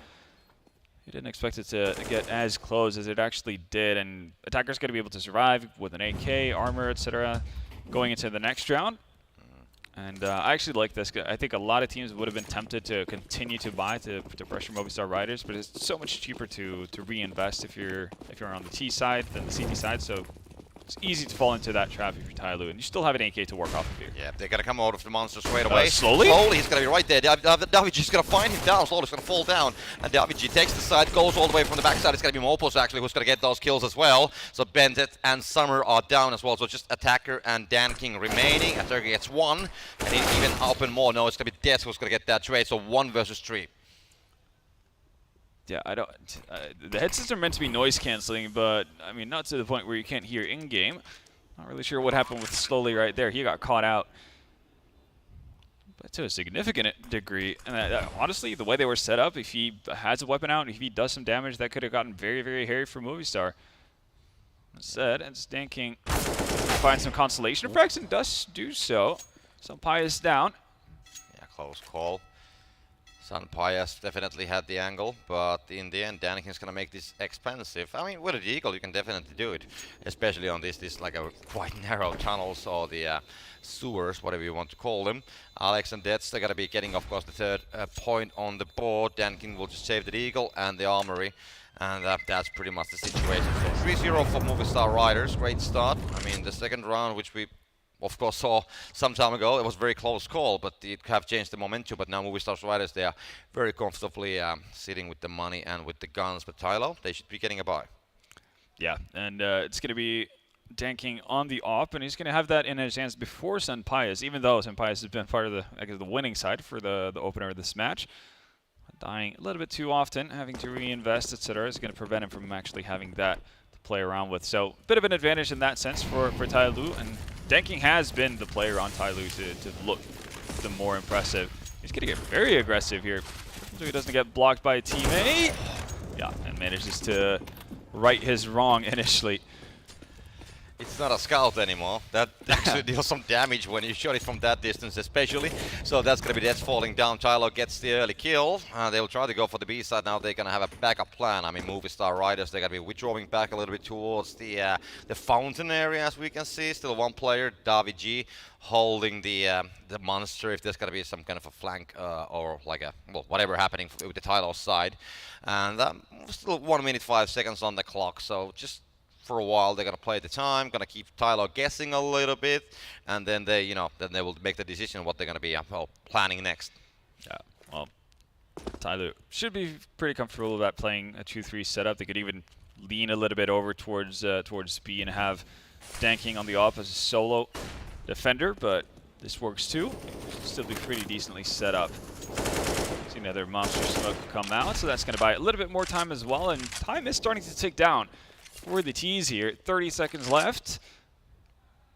you didn't expect it to get as close as it actually did. And attacker's going to be able to survive with an AK, armor, etc. going into the next round. And I actually like this. I think a lot of teams would have been tempted to continue to buy to pressure Movistar Riders, but it's so much cheaper to reinvest if you're on the T side than the CT side. So it's easy to fall into that trap if you're TyLoo, and you still have an AK to work off of here. Yeah, they're going to come out of the monster straight away. Slowly? Slowly, he's going to be right there. Daviji's going to find him down. Slowly, he's going to fall down. And Daviji takes the side, goes all the way from the backside. It's going to be Mopos, actually, who's going to get those kills as well. So Bendit and Summer are down as well. So just Attacker and Danking remaining. Attacker gets 1. And even open more. No, it's going to be Death who's going to get that trade. So 1 versus 3. Yeah, I don't. The headsets are meant to be noise canceling, but I mean, not to the point where you can't hear in-game. Not really sure what happened with Slowly right there. He got caught out, but to a significant degree. And honestly, the way they were set up, if he has a weapon out, if he does some damage, that could have gotten very, very hairy for Movistar. Instead, it's Danking finds some consolation effects and does do so. Senpais down. Yeah, close call. Senpais definitely had the angle, but in the end, Daniking's gonna make this expensive. I mean, with a deagle, you can definitely do it, especially on this like a quite narrow tunnels or the sewers, whatever you want to call them. Alex and Dets, they're gonna be getting, of course, the 3rd point on the board. Daniking will just save the deagle and the armory, and that's pretty much the situation. So 3-0 for Movistar Riders, great start. I mean, the second round, which we of course saw some time ago, it was a very close call, but it have changed the momentum. But now Movistar Riders, they are very comfortably sitting with the money and with the guns. But TyLoo, they should be getting a buy. Yeah, and it's going to be Danking on the AWP, and he's going to have that in his hands before Senpais, even though Senpais has been part of the winning side for the opener of this match. Dying a little bit too often, having to reinvest, etc., is going to prevent him from actually having that to play around with. So a bit of an advantage in that sense for TyLoo, and Danking has been the player on TyLoo to look the more impressive. He's going to get very aggressive here. So he doesn't get blocked by a teammate. Yeah, and manages to right his wrong initially. It's not a scout anymore. That actually deals some damage when you shot it from that distance, especially. So that's going to be Death falling down. TyLoo gets the early kill. They will try to go for the B side. Now they're going to have a backup plan. I mean, Movistar Riders, they're going to be withdrawing back a little bit towards the fountain area, as we can see. Still one player, Daviji, holding the monster if there's going to be some kind of a flank or like a, well, whatever happening with the TyLoo side. And still 1 minute 5 seconds on the clock. So just for a while, they're gonna play the time, gonna keep TyLoo guessing a little bit, and then they, then they will make the decision what they're gonna be planning next. Yeah, well, TyLoo should be pretty comfortable about playing a 2-3 setup. They could even lean a little bit over towards B and have Danking on the off as a solo defender, but this works too. Should still be pretty decently set up. See another monster smoke come out, so that's going to buy a little bit more time as well, and time is starting to tick down for the T's here. 30 seconds left.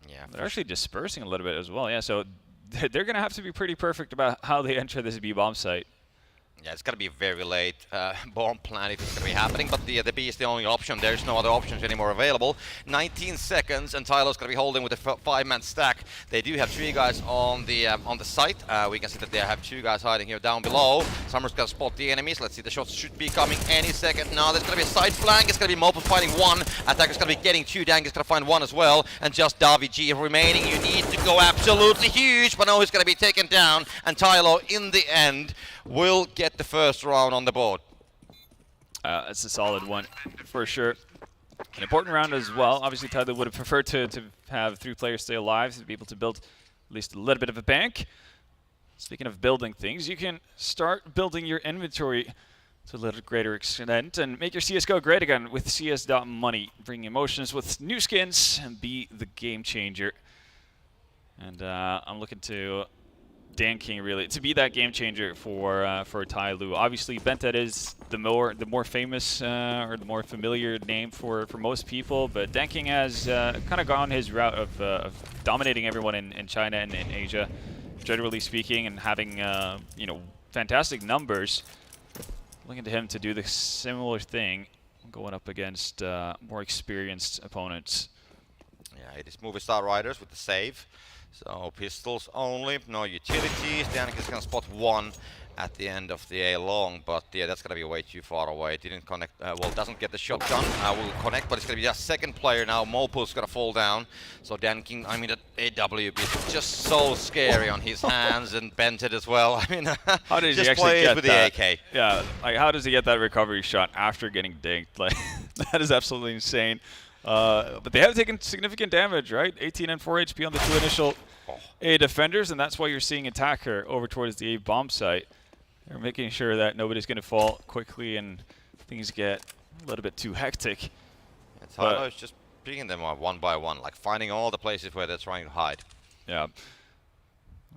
Yeah, they're actually dispersing a little bit as well. Yeah, so they're going to have to be pretty perfect about how they enter this B bomb site. Yeah, it's going to be very late bomb plan if it's going to be happening, but the B is the only option. There's no other options anymore available. 19 seconds, and TyLoo's going to be holding with a 5-man stack. They do have 3 guys on the site. We can see that they have 2 guys hiding here down below. Summer's going to spot the enemies. Let's see, the shots should be coming any second now. There's going to be a side flank. It's going to be Mouz fighting 1. Attacker's going to be getting 2. Dank is going to find 1 as well. And just DaViG remaining. You need to go absolutely huge, but no, he's going to be taken down. And TyLoo, in the end, will get the first round on the board. It's a solid one for sure. An important round as well. Obviously, TyLoo would have preferred to have 3 players stay alive to be able to build at least a little bit of a bank. Speaking of building things, you can start building your inventory to a little greater extent and make your CSGO great again with CS.money. Bring emotions with new skins and be the game changer. And I'm looking to Danking really to be that game changer for TyLoo. Obviously, Bentet is the more famous or the more familiar name for most people, but Danking has kind of gone his route of dominating everyone in China and in Asia, generally speaking, and having fantastic numbers. Looking to him to do the similar thing, going up against more experienced opponents. Yeah, it is Movistar Riders with the save. So pistols only, no utilities. Danik is going to spot 1 at the end of the A long, but yeah, that's going to be way too far away. It didn't connect, well, doesn't get the shotgun. Will connect, but it's going to be just second player now. Mouz going to fall down. So Danking, I mean, that AWP is just so scary on his hands, and Bentet as well. I mean, how did just he actually get with that? The AK. Yeah, like how does he get that recovery shot after getting dinked? Like that is absolutely insane. But they have taken significant damage, right? 18 and 4 HP on the 2 initial A defenders, and that's why you're seeing Attacker over towards the A bomb site. They're making sure that nobody's going to fall quickly and things get a little bit too hectic. Yeah, TyLoo is just picking them up 1 by 1, like finding all the places where they're trying to hide. Yeah.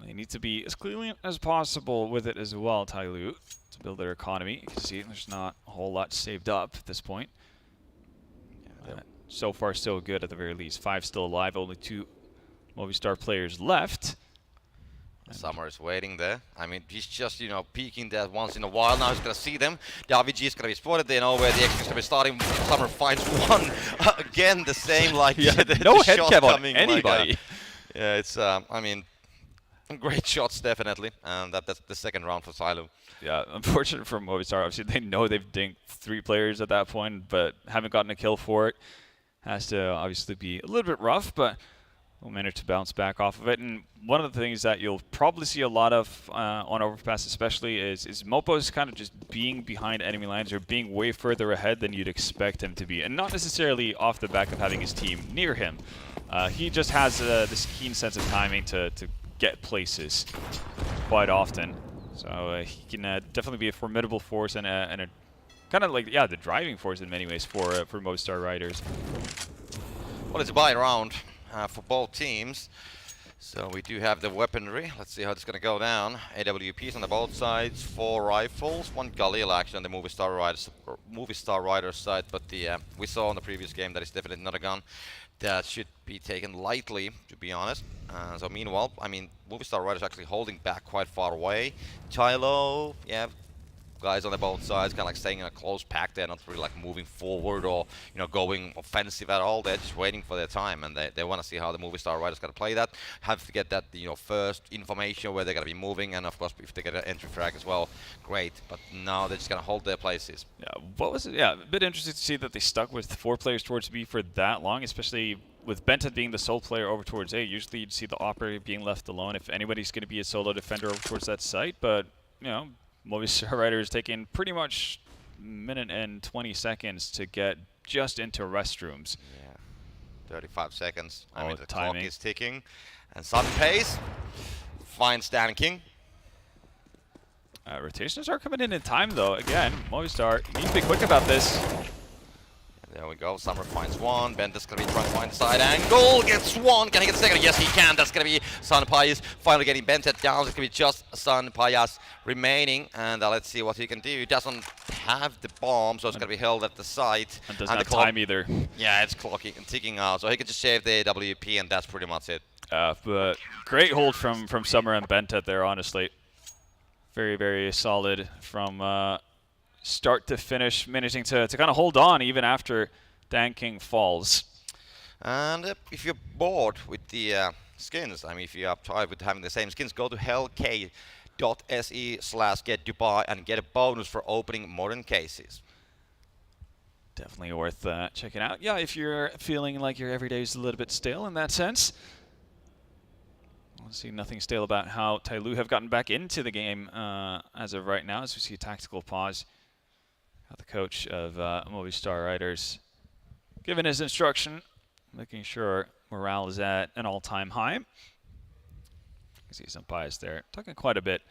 They need to be as clean as possible with it as well, TyLoo, to build their economy. You can see there's not a whole lot saved up at this point. Yeah, so far, so good at the very least. 5 still alive, only 2 Movistar players left. Summer is waiting there. I mean, he's just, peeking there once in a while. Now he's going to see them. DaViG is going to be spotted. They know where the action is going to be starting. Summer finds 1. Again, the same, like, yeah, the no head shot cap on coming, anybody. Yeah, it's, I mean, great shots, definitely. And that's the second round for TyLoo. Yeah, unfortunate for Movistar. Obviously, they know they've dinked 3 players at that point, but haven't gotten a kill for it. Has to obviously be a little bit rough, but we'll manage to bounce back off of it. And one of the things that you'll probably see a lot of on Overpass especially is Mopo's kind of just being behind enemy lines or being way further ahead than you'd expect him to be. And not necessarily off the back of having his team near him. He just has this keen sense of timing to get places quite often. So he can definitely be a formidable force and a kind of like, yeah, the driving force in many ways for Movistar Riders. Well, it's a buy round for both teams. So we do have the weaponry. Let's see how it's going to go down. AWPs on the both sides, 4 rifles, 1 Galil actually on the Movistar Riders side. But we saw in the previous game that it's definitely not a gun that should be taken lightly, to be honest. So meanwhile, I mean, Movistar Riders actually holding back quite far away. TyLoo, yeah, guys on the both sides, kind of like staying in a close pack. They're not really like moving forward or going offensive at all. They're just waiting for their time, and they want to see how the Movistar Riders going to play that. Have to get that first information where they're going to be moving, and of course if they get an entry frag as well, great. But now they're just going to hold their places. Yeah, what was it? Yeah, a bit interesting to see that they stuck with 4 players towards B for that long, especially with Bentet being the sole player over towards A. Usually you'd see the operator being left alone if anybody's going to be a solo defender over towards that site, but Movistar Riders taking pretty much a minute and 20 seconds to get just into restrooms. Yeah, 35 seconds. I mean, the timing. clock is ticking. And sudden pace finds Danking. Rotations are coming in time, though. Again, Movistar need to be quick about this. They There we go. Summer finds one. Bentett's gonna be trying to find the side angle. Gets one. Can he get the second? Yes, he can. That's gonna be Sanpayas finally getting Bentett down. It's gonna be just Sanpayas remaining. And let's see what he can do. He doesn't have the bomb, so it's gonna be held at the site. And doesn't have time either. Yeah, it's clocking and ticking out. So he can just save the AWP, and that's pretty much it. But great hold from Summer and Bentett there, honestly. Very, very solid from start to finish, managing to kind of hold on even after Dan King falls. And if you're bored with the skins, I mean, if you are tired with having the same skins, go to hellk.se/getdubai and get a bonus for opening modern cases. Definitely worth checking out. Yeah, if you're feeling like your everyday is a little bit stale in that sense. I see nothing stale about how TyLoo have gotten back into the game as of right now, as we see a tactical pause. The coach of Movistar Riders giving his instruction, making sure morale is at an all-time high. You see some bias there, talking quite a bit.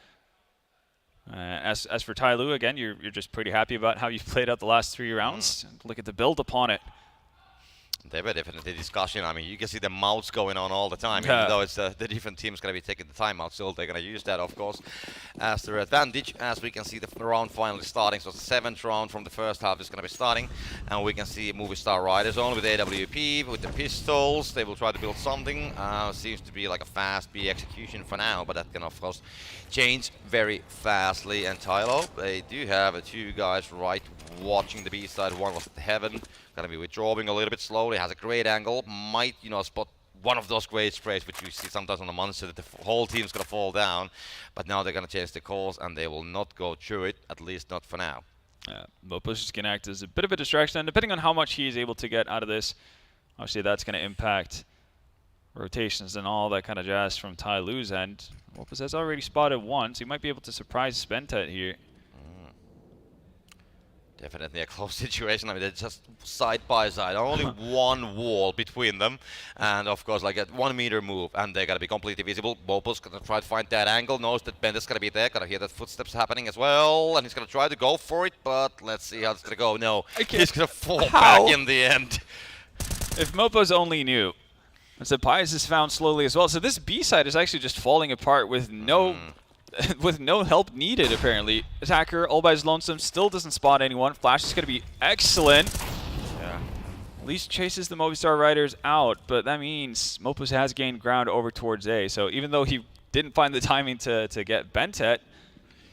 As for TyLoo, again, you're just pretty happy about how you've played out the last 3 rounds. Look at the build upon it. They were definitely discussion. I mean, you can see the mouths going on all the time, even though it's the different teams going to be taking the timeout. Still, they're going to use that, of course, as their advantage. As we can see the round finally starting. So the 7th round from the first half is going to be starting. And we can see Movistar Riders on with AWP, with the pistols. They will try to build something. Seems to be like a fast B execution for now, but that can, of course, change very fastly. And TyLoo, they do have 2 guys right watching the B side. One was at the heaven. Going to be withdrawing a little bit slowly, has a great angle, might, spot one of those great sprays which we see sometimes on the monster that the whole team's going to fall down, but now they're going to change the course and they will not go through it, at least not for now. Mouz is going to act as a bit of a distraction, and depending on how much he is able to get out of this, obviously that's going to impact rotations and all that kind of jazz from TyLoo's end. Mouz has already spotted one, so he might be able to surprise Bentett here. Definitely a close situation. I mean, they're just side by side, only one wall between them, and of course, like a 1 meter move, and they're gonna be completely visible. Mouz gonna try to find that angle, knows that Bentett's gonna be there, gonna hear that footsteps happening as well, and he's gonna try to go for it, but let's see how it's gonna go. No, he's gonna fall back in the end. If Mouz only knew. And so Pius is found slowly as well. So this B side is actually just falling apart with no with no help needed, apparently. Attacker, all by his lonesome, still doesn't spot anyone. Flash is going to be excellent. Yeah. At least chases the Movistar Riders out, but that means Mouz has gained ground over towards A. So even though he didn't find the timing to get Bentett,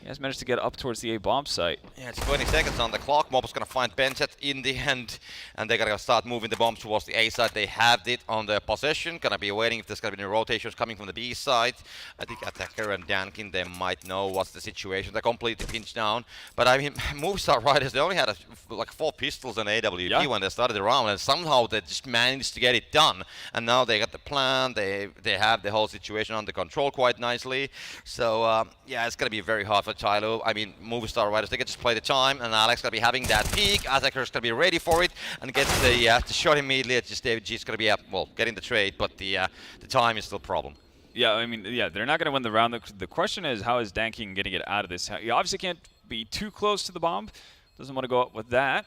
he has managed to get up towards the A bomb site. Yeah, it's 20 seconds on the clock. Mouz going to find Bentett in the end, and they're going to start moving the bombs towards the A side. They have it on their possession. Going to be waiting if there's going to be any rotations coming from the B side. I think Attacker and Dankin, they might know what's the situation. They're completely pinched down. But I mean, Movistar Riders, they only had like 4 pistols and AWP when they started the round, and somehow they just managed to get it done. And now they got the plan. They have the whole situation under control quite nicely. So yeah, it's going to be very hard for TyLoo. I mean, Movistar Riders, they can just play the time, and Alex going to be having that peek. Attacker's going to be ready for it and gets the shot immediately. It's just David G's going to be, well, getting the trade, but the time is still a problem. Yeah, I mean, yeah, they're not going to win the round. The question is, how is Dan King going to get out of this? He obviously can't be too close to the bomb. Doesn't want to go up with that.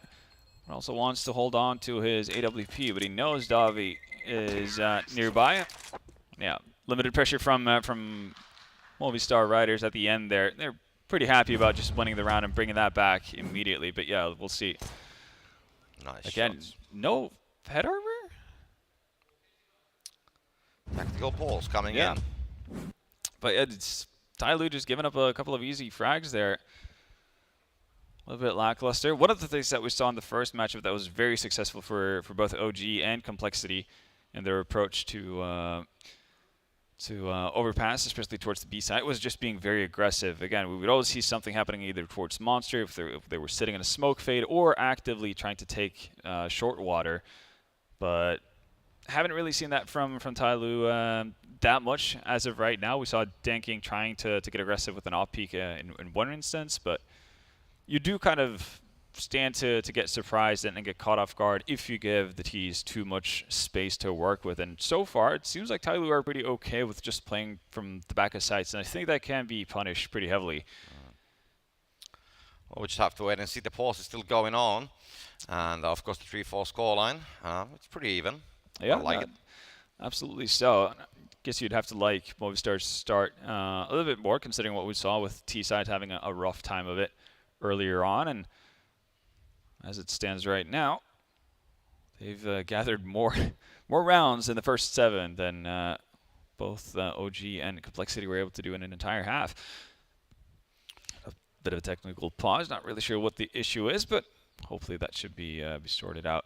But also wants to hold on to his AWP, but he knows Davi is nearby. Yeah, limited pressure from Movistar Riders at the end there. They're pretty happy about just winning the round and bringing that back immediately, but yeah, we'll see. Nice again, shots. No head armor? Tactical pulls coming in. But it's TyLoo just giving up a couple of easy frags there. A little bit lackluster. One of the things that we saw in the first matchup that was very successful for both OG and Complexity in their approach to overpass, especially towards the B side, was just being very aggressive. Again, we would always see something happening either towards Monster, if they were sitting in a smoke fade, or actively trying to take short water. But haven't really seen that from TyLoo that much as of right now. We saw Dan King trying to get aggressive with an off-peak in one instance, but you do kind of stand to get surprised and get caught off guard if you give the T's too much space to work with. And so far, it seems like TyLoo are pretty okay with just playing from the back of sites, and I think that can be punished pretty heavily. Well, we just have to wait and see. The pause is still going on. And of course the 3-4 scoreline, it's pretty even. Yeah, I like it. Absolutely so. I guess you'd have to like Movistar's start a little bit more, considering what we saw with T-Side having a rough time of it earlier on. And as it stands right now, they've gathered more rounds in the first 7 than both OG and Complexity were able to do in an entire half. A bit of a technical pause. Not really sure what the issue is, but hopefully that should be sorted out.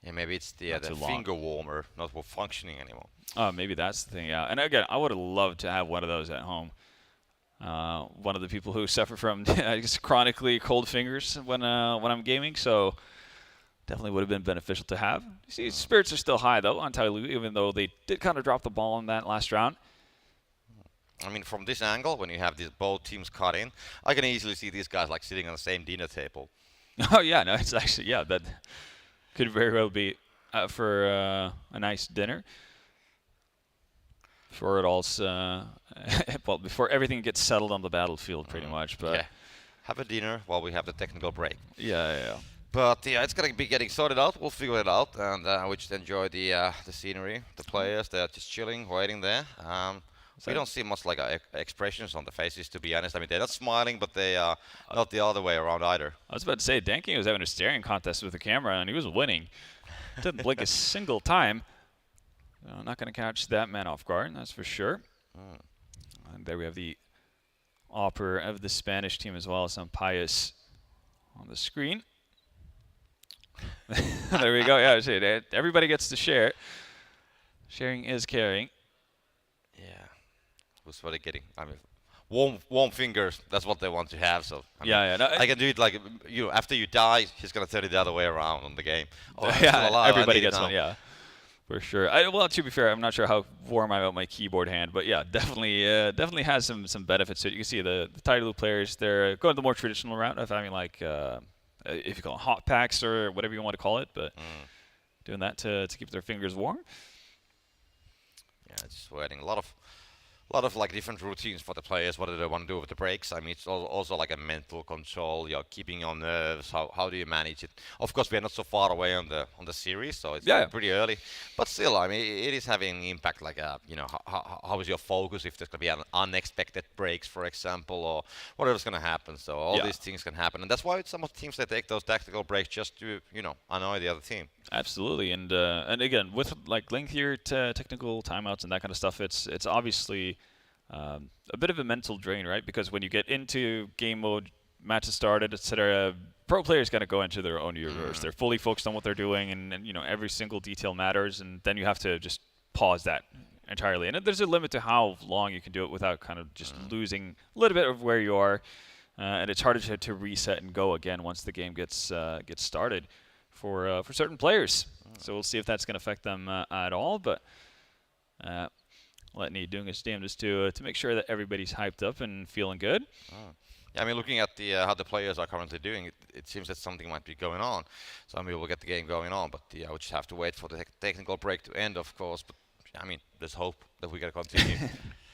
Yeah, maybe it's the finger warmer not functioning anymore. Oh, maybe that's the thing, yeah. And again, I would have loved to have one of those at home. One of the people who suffer from, I guess, chronically cold fingers when I'm gaming, so definitely would have been beneficial to have. You see, spirits are still high, though, on TyLoo, even though they did kind of drop the ball in that last round. I mean, from this angle, when you have these both teams cut in, I can easily see these guys like sitting on the same dinner table. Oh, yeah, no, it's actually, yeah, that could very well be for a nice dinner. Before it all's, well, before everything gets settled on the battlefield, pretty much. But yeah, have a dinner while we have the technical break. Yeah. But yeah, it's gonna be getting sorted out. We'll figure it out, and we just enjoy the scenery, the players. They're just chilling, waiting there. We don't see much like expressions on the faces, to be honest. I mean, they're not smiling, but they are not the other way around either. I was about to say, Danking was having a staring contest with the camera, and he was winning. Didn't blink a single time. Not going to catch that man off guard, that's for sure. And there we have the opera of the Spanish team as well, some Pius on the screen. There we go. Yeah, see, everybody gets to share. Sharing is caring. Yeah. Who's what they're getting? I mean, warm fingers. That's what they want to have. So I mean, No, I can do it like after you die, he's gonna turn it the other way around on the game. Oh, yeah, everybody gets one. Yeah, for sure. Well, to be fair, I'm not sure how warm I'm about my keyboard hand, but yeah, definitely has some benefits to it. You can see the TyLoo players, they're going the more traditional route of having like if you call it hot packs or whatever you want to call it, but doing that to keep their fingers warm. Yeah, just adding a lot of like different routines for the players. What do they want to do with the breaks? I mean, it's also like a mental control. You're keeping your nerves. How do you manage it? Of course, we're not so far away on the series, so it's pretty early. But still, I mean, it is having an impact. Like, how is your focus if there's gonna be an unexpected breaks, for example, or whatever's gonna happen. So all these things can happen, and that's why some of the teams they take those tactical breaks just to annoy the other team. Absolutely, and again with like lengthier technical timeouts and that kind of stuff, it's obviously a bit of a mental drain, right? Because when you get into game mode, matches started, etc., pro players got to go into their own universe. They're fully focused on what they're doing, and every single detail matters, and then you have to just pause that entirely. And there's a limit to how long you can do it without kind of just losing a little bit of where you are, and it's harder to reset and go again once the game gets started for certain players. So we'll see if that's going to affect them at all, but Letney doing his damnedest to make sure that everybody's hyped up and feeling good. Yeah, I mean, looking at the how the players are currently doing, it seems that something might be going on. So I mean, we'll get the game going on, but we just have to wait for the technical break to end, of course. But I mean, there's hope that we're gonna continue.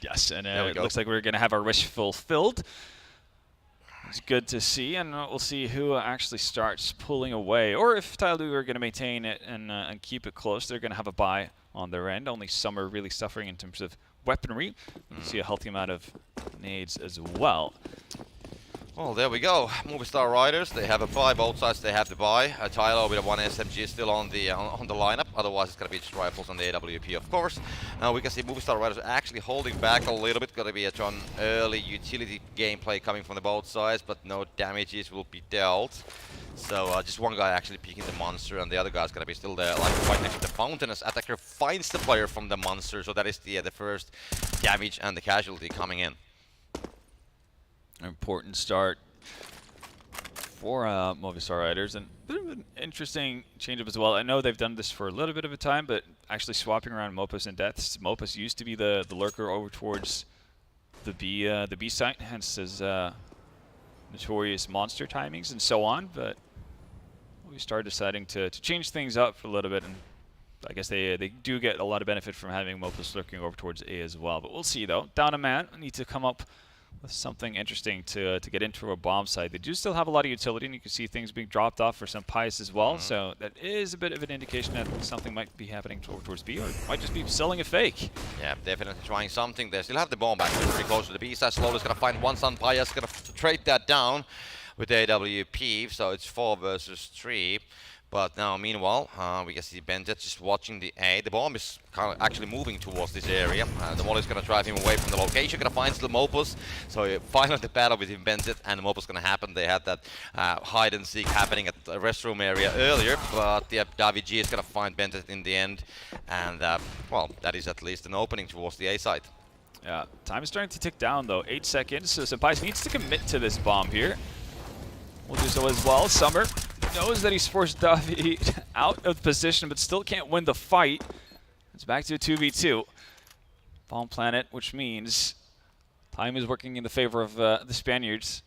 Yes, and it looks like we're gonna have our wish fulfilled. It's good to see, and we'll see who actually starts pulling away, or if TyLoo are going to maintain it and keep it close. They're going to have a bye on their end. Only some are really suffering in terms of weaponry. You can see a healthy amount of nades as well. Well, there we go. Movistar Riders, they have a bye. Both sides, they have the bye. TyLoo with a 1 SMG still on the lineup. Otherwise, it's going to be just rifles on the AWP, of course. Now we can see Movistar Riders actually holding back a little bit. Going to be a early utility gameplay coming from the both sides, but no damages will be dealt. So just one guy actually peeking the monster, and the other guy's going to be still there, like right next to the fountain as attacker finds the player from the monster. So that is the first damage and the casualty coming in. Important start for Movistar Riders, and a bit of an interesting change-up as well. I know they've done this for a little bit of a time, but actually swapping around Mopus and Deaths. Mopus used to be the lurker over towards the B site, hence his notorious monster timings and so on, but we started deciding to change things up for a little bit, and I guess they do get a lot of benefit from having Mopus lurking over towards A as well. But we'll see, though. Down a man, need to come up with something interesting to get into a bomb site. They do still have a lot of utility, and you can see things being dropped off for some Pius as well. So that is a bit of an indication that something might be happening towards B, or might just be selling a fake. Yeah, definitely trying something. They still have the bomb back pretty close to the B side. Slowly is going to find one Sun Pius, going to trade that down with AWP. So it's 4 versus 3. But now, meanwhile, we can see Benzet just watching the A. The bomb is kind of actually moving towards this area. The Molly is going to drive him away from the location. Going to find the Mopus. So finally the battle between Benzet and the Mopus is going to happen. They had that hide and seek happening at the restroom area earlier. But yeah, Davi G is going to find Benzet in the end. And, well, that is at least an opening towards the A side. Yeah, time is starting to tick down, though. 8 seconds. So Senpai needs to commit to this bomb here. We'll do so as well. Summer knows that he's forced Davi out of position, but still can't win the fight. It's back to a 2v2. Bomb planet, which means time is working in the favor of the Spaniards.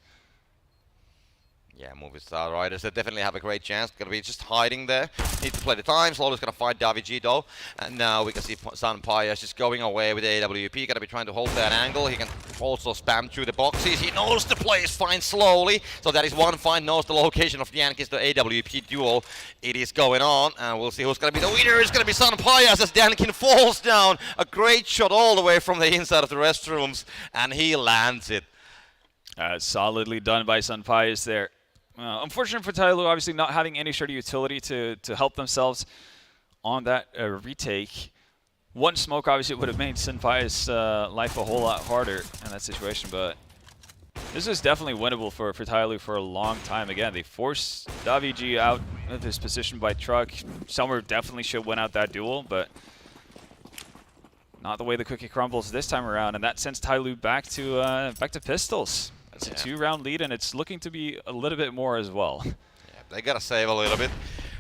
Yeah, Movistar Riders, they definitely have a great chance. Gonna be just hiding there. Need to play the time. Slowly's gonna fight Davi G though. And now we can see Sun Pius just going away with AWP. Gonna be trying to hold that angle. He can also spam through the boxes. He knows the play is fine slowly. So that is one fine, knows the location of the Yankees, the AWP duel. It is going on. And we'll see who's gonna be the winner. It's gonna be Sun Pius as Danikin falls down. A great shot all the way from the inside of the restrooms. And he lands it. Solidly done by Sun Pius there. Unfortunate for TyLoo, obviously not having any sort of utility to help themselves on that retake. One smoke obviously would have made Senpai's life a whole lot harder in that situation, but this is definitely winnable for TyLoo for a long time. Again, they forced Davi G out of his position by truck. Summer definitely should win out that duel, but not the way the cookie crumbles this time around, and that sends TyLoo back to pistols. It's a 2-round lead, and it's looking to be a little bit more as well. Yeah, they gotta save a little bit.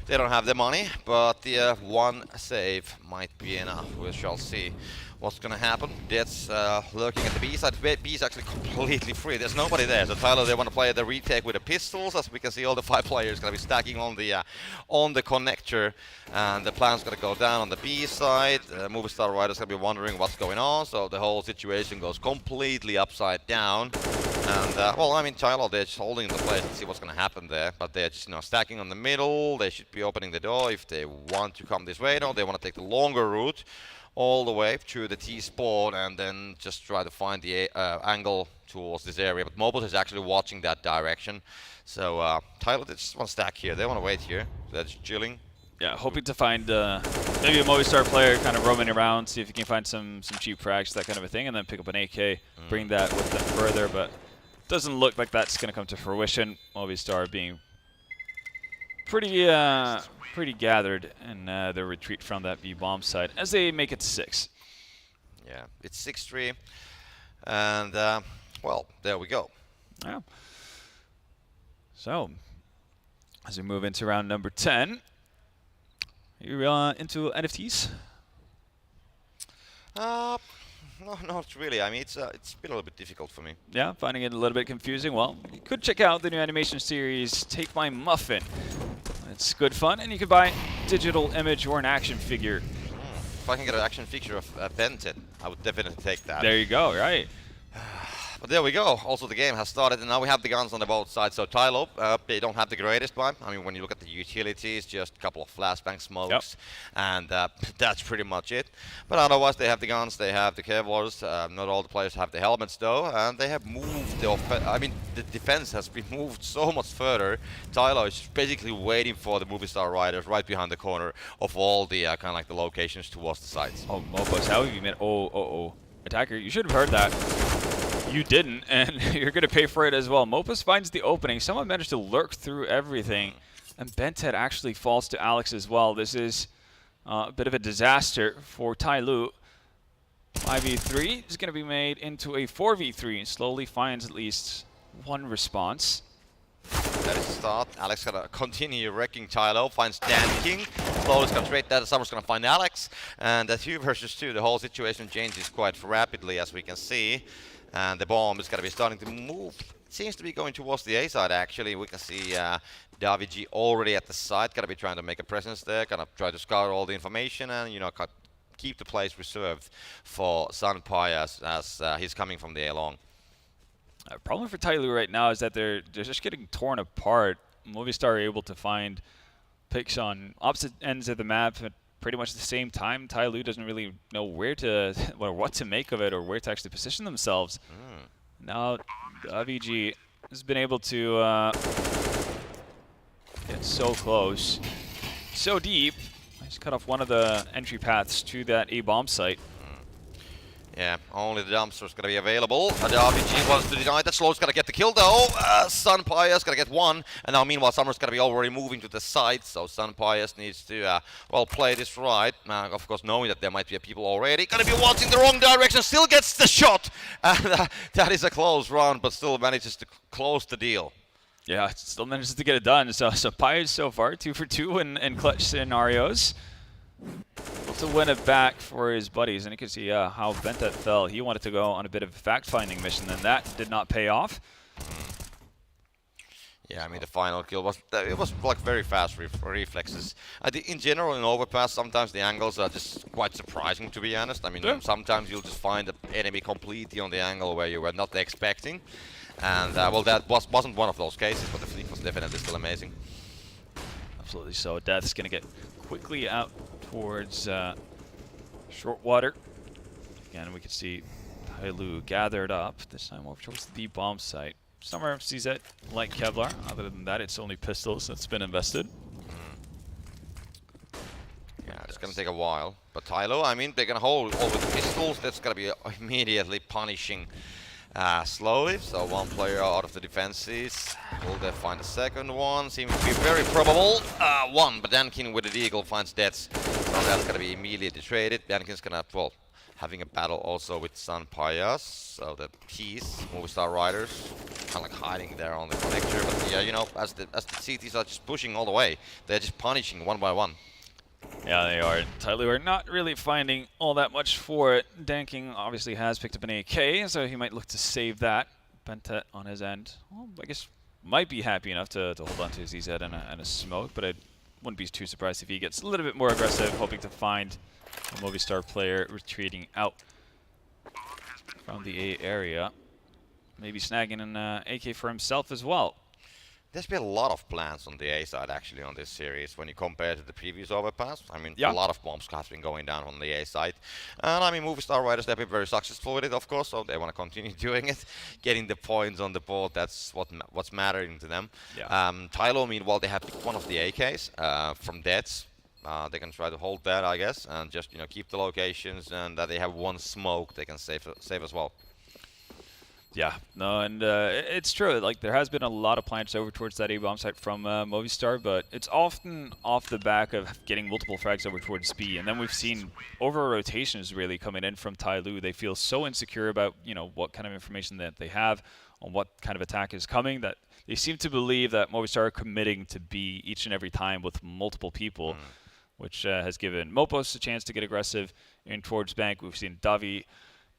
They don't have the money, but the one save might be enough. We shall see what's gonna happen. That's lurking at the B side. B is actually completely free. There's nobody there. So TyLoo, they want to play the retake with the pistols. As we can see, all the 5 players gonna be stacking on the connector, and the plan's gonna go down on the B side. Movistar Riders gonna be wondering what's going on. So the whole situation goes completely upside down. And well, I mean, TyLoo, they're just holding the place to see what's going to happen there. But they're just, stacking on the middle. They should be opening the door if they want to come this way. No, they want to take the longer route all the way to the T-spot and then just try to find the angle towards this area. But Mobile is actually watching that direction. So TyLoo, they just want to stack here. They want to wait here. So they're just chilling. Yeah, hoping to find maybe a Movistar player kind of roaming around, see if you can find some cheap frags, that kind of a thing, and then pick up an AK, bring that with them further. But doesn't look like that's going to come to fruition. Movistar being pretty gathered in their retreat from that B bomb site as they make it 6. Yeah, it's 6-3, and well, there we go. Yeah. So as we move into round number 10, you're into NFTs? No, not really. I mean, it's been a little bit difficult for me. Yeah, finding it a little bit confusing. Well, you could check out the new animation series, Take My Muffin. It's good fun, and you can buy digital image or an action figure. If I can get an action figure of Benton, I would definitely take that. There you go, right. But there we go. Also, the game has started, and now we have the guns on the both sides. So TyLoo, they don't have the greatest one. I mean, when you look at the utilities, just a couple of flashbang smokes, and that's pretty much it. But otherwise, they have the guns, they have the Kevlars. Not all the players have the helmets, though, and they have moved the defense has been moved so much further. TyLoo is basically waiting for the Movistar Riders right behind the corner of all the kind of like the locations towards the sides. Oh, Mopus, how have you been? Oh. Attacker, you should have heard that. You didn't, and you're going to pay for it as well. Mopus finds the opening. Someone managed to lurk through everything, and Bented actually falls to Alex as well. This is a bit of a disaster for TyLoo. 5v3 is going to be made into a 4v3 and slowly finds at least one response. That is the start. Alex gonna continue wrecking TyLoo, finds Dan King. Slowly's gonna trade that. Summer's gonna find Alex. And at 2 versus 2, the whole situation changes quite rapidly, as we can see. And the bomb is gonna be starting to move. It seems to be going towards the A side, actually. We can see Davi G already at the site, gonna be trying to make a presence there, gonna try to scout all the information and, keep the place reserved for Sun Pius as he's coming from the A long. Problem for TyLoo right now is that they're just getting torn apart. Movistar are able to find picks on opposite ends of the map at pretty much the same time. TyLoo doesn't really know where to or what to make of it or where to actually position themselves. Now VG has been able to get so close, so deep. Just cut off one of the entry paths to that A bomb site. Yeah, only the dumpster's gonna be available. The RPG wants to deny that. Slow's gonna get the kill though. Sunpire's gonna get one. And now meanwhile Summer's gonna be already moving to the side. So Sunpire needs to, well, play this right. Of course, knowing that there might be people already. Gonna be walking the wrong direction. Still gets the shot. And that is a close run, but still manages to close the deal. Yeah, still manages to get it done. So Pires so far 2 for 2 in clutch scenarios. Able to win it back for his buddies, and you can see how Bentet fell. He wanted to go on a bit of a fact-finding mission, and that did not pay off. Yeah, I mean the final kill was like very fast reflexes. I think in general in Overpass sometimes the angles are just quite surprising, to be honest. I mean sometimes you'll just find the enemy completely on the angle where you were not expecting, and well that wasn't one of those cases, but the fleet was definitely still amazing. Absolutely. So Death's gonna get quickly out towards short water. Again, we can see TyLoo gathered up, this time over towards the bomb site. Summer sees it like Kevlar. Other than that, it's only pistols that's been invested. Yeah, it's gonna take a while. But TyLoo, I mean, they're gonna hold all with the pistols. That's gonna be immediately punishing slowly. So one player out of the defenses. Will they find a second one? Seems to be very probable. One, but Dankin with the Eagle finds deaths. So that's gonna be immediately traded. Dankin's gonna, well, having a battle also with Sunpire. So the keys, Movistar Riders, kind of like hiding there on the connector. But yeah, you know, as the CTs are just pushing all the way, they're just punishing one by one. Yeah, they are. TyLoo are not really finding all that much for it. Danking obviously has picked up an AK, so he might look to save that. Bentet on his end, well, I guess might be happy enough to hold on to his EZ and a smoke, but I wouldn't be too surprised if he gets a little bit more aggressive, hoping to find a Movistar player retreating out from the A area. Maybe snagging an AK for himself as well. There's been a lot of plans on the A side actually on this series when you compare to the previous Overpass. I mean, a lot of bombs have been going down on the A side. And I mean, Movistar Riders, they've been very successful with it, of course, so they want to continue doing it. Getting the points on the board, that's what's mattering to them. Yeah. TyLoo, meanwhile, they have picked one of the AKs from Deads. They can try to hold that, I guess, and just, you know, keep the locations, and that they have one smoke they can save as well. Yeah, no, and it's true. Like, there has been a lot of plans over towards that A-bomb site from Movistar, but it's often off the back of getting multiple frags over towards B. And then we've seen over-rotations really coming in from TyLoo. They feel so insecure about, you know, what kind of information that they have on what kind of attack is coming that they seem to believe that Movistar are committing to B each and every time with multiple people, which has given Mopos a chance to get aggressive in towards Bank. We've seen Davi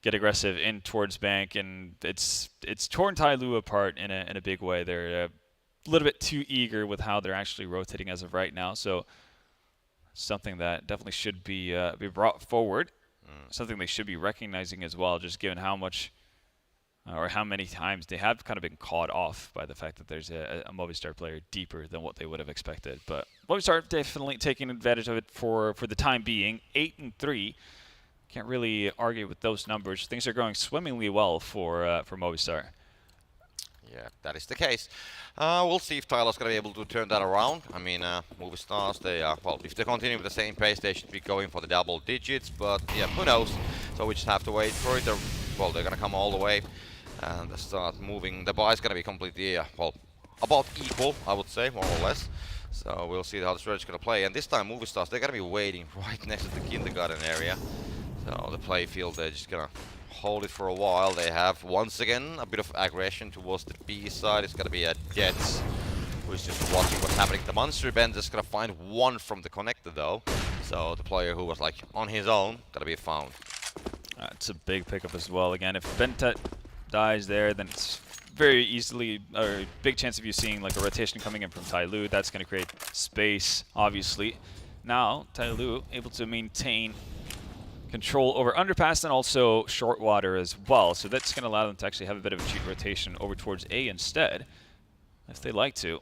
get aggressive in towards Bank, and it's torn TyLoo apart in a big way. They're a little bit too eager with how they're actually rotating as of right now, so something that definitely should be brought forward. Something they should be recognizing as well, just given how much or how many times they have kind of been caught off by the fact that there's a Movistar player deeper than what they would have expected. But Movistar definitely taking advantage of it for the time being. 8-3. Can't really argue with those numbers. Things are going swimmingly well for Movistar. Yeah, that is the case. We'll see if TyLoo's going to be able to turn that around. I mean, Movistars, they are, well, if they continue with the same pace, they should be going for the double digits, but yeah, who knows? So we just have to wait for it. They're going to come all the way and start moving. The buy's going to be completely, well, about equal, I would say, more or less. So we'll see how the stretch is going to play. And this time, Movistars, they're going to be waiting right next to the kindergarten area. So the play field, they're just going to hold it for a while. They have, once again, a bit of aggression towards the B side. It's going to be a Jets who's just watching what's happening. The Monster Bend is going to find one from the connector, though. So the player who was, like, on his own, going to be found. It's a big pickup as well. Again, if Bentet dies there, then it's very easily, or a big chance of you seeing, like, a rotation coming in from TyLoo. That's going to create space, obviously. Now, TyLoo able to maintain control over underpass and also short water as well. So that's going to allow them to actually have a bit of a cheat rotation over towards A instead, if they like to.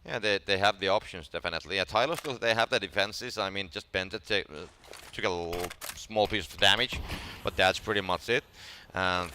Yeah, they have the options, definitely. Yeah, TyLoo still, they have the defenses. I mean, just Benta took a little small piece of damage, but that's pretty much it. And,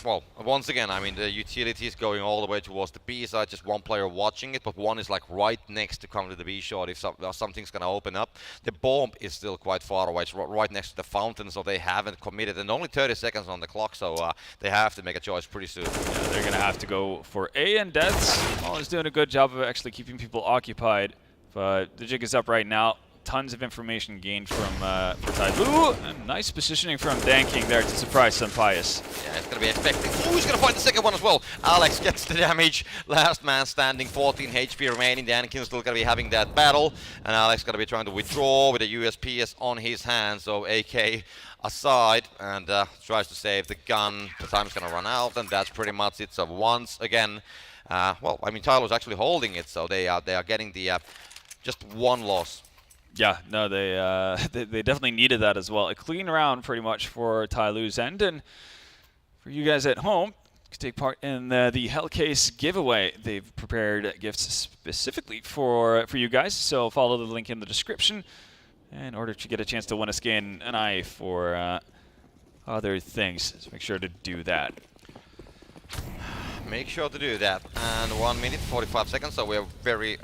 well, once again, I mean, the utility is going all the way towards the B side, just one player watching it, but one is like right next to come to the B shot if something's going to open up. The bomb is still quite far away. It's right next to the fountain, so they haven't committed. And only 30 seconds on the clock, so they have to make a choice pretty soon. Yeah, they're going to have to go for A, and Deaths is doing a good job of actually keeping people occupied. But the jig is up right now. Tons of information gained from TyLoo, and nice positioning from Danking there to surprise Senpaius. Yeah, it's going to be expecting. Oh, he's going to find the second one as well. Alex gets the damage. Last man standing, 14 HP remaining. Danking still going to be having that battle, and Alex going to be trying to withdraw with a USPS on his hand. So AK aside and tries to save the gun. The time's going to run out, and that's pretty much it. So once again, well, I mean, TyLoo's actually holding it, so they are getting the just one loss. Yeah, no, they definitely needed that as well. A clean round pretty much for TyLoo's end, and for you guys at home to take part in the Hellcase giveaway. They've prepared gifts specifically for you guys, so follow the link in the description in order to get a chance to win a skin, an eye for other things. So make sure to do that. Make sure to do that. And 1 minute 45 seconds, so we have very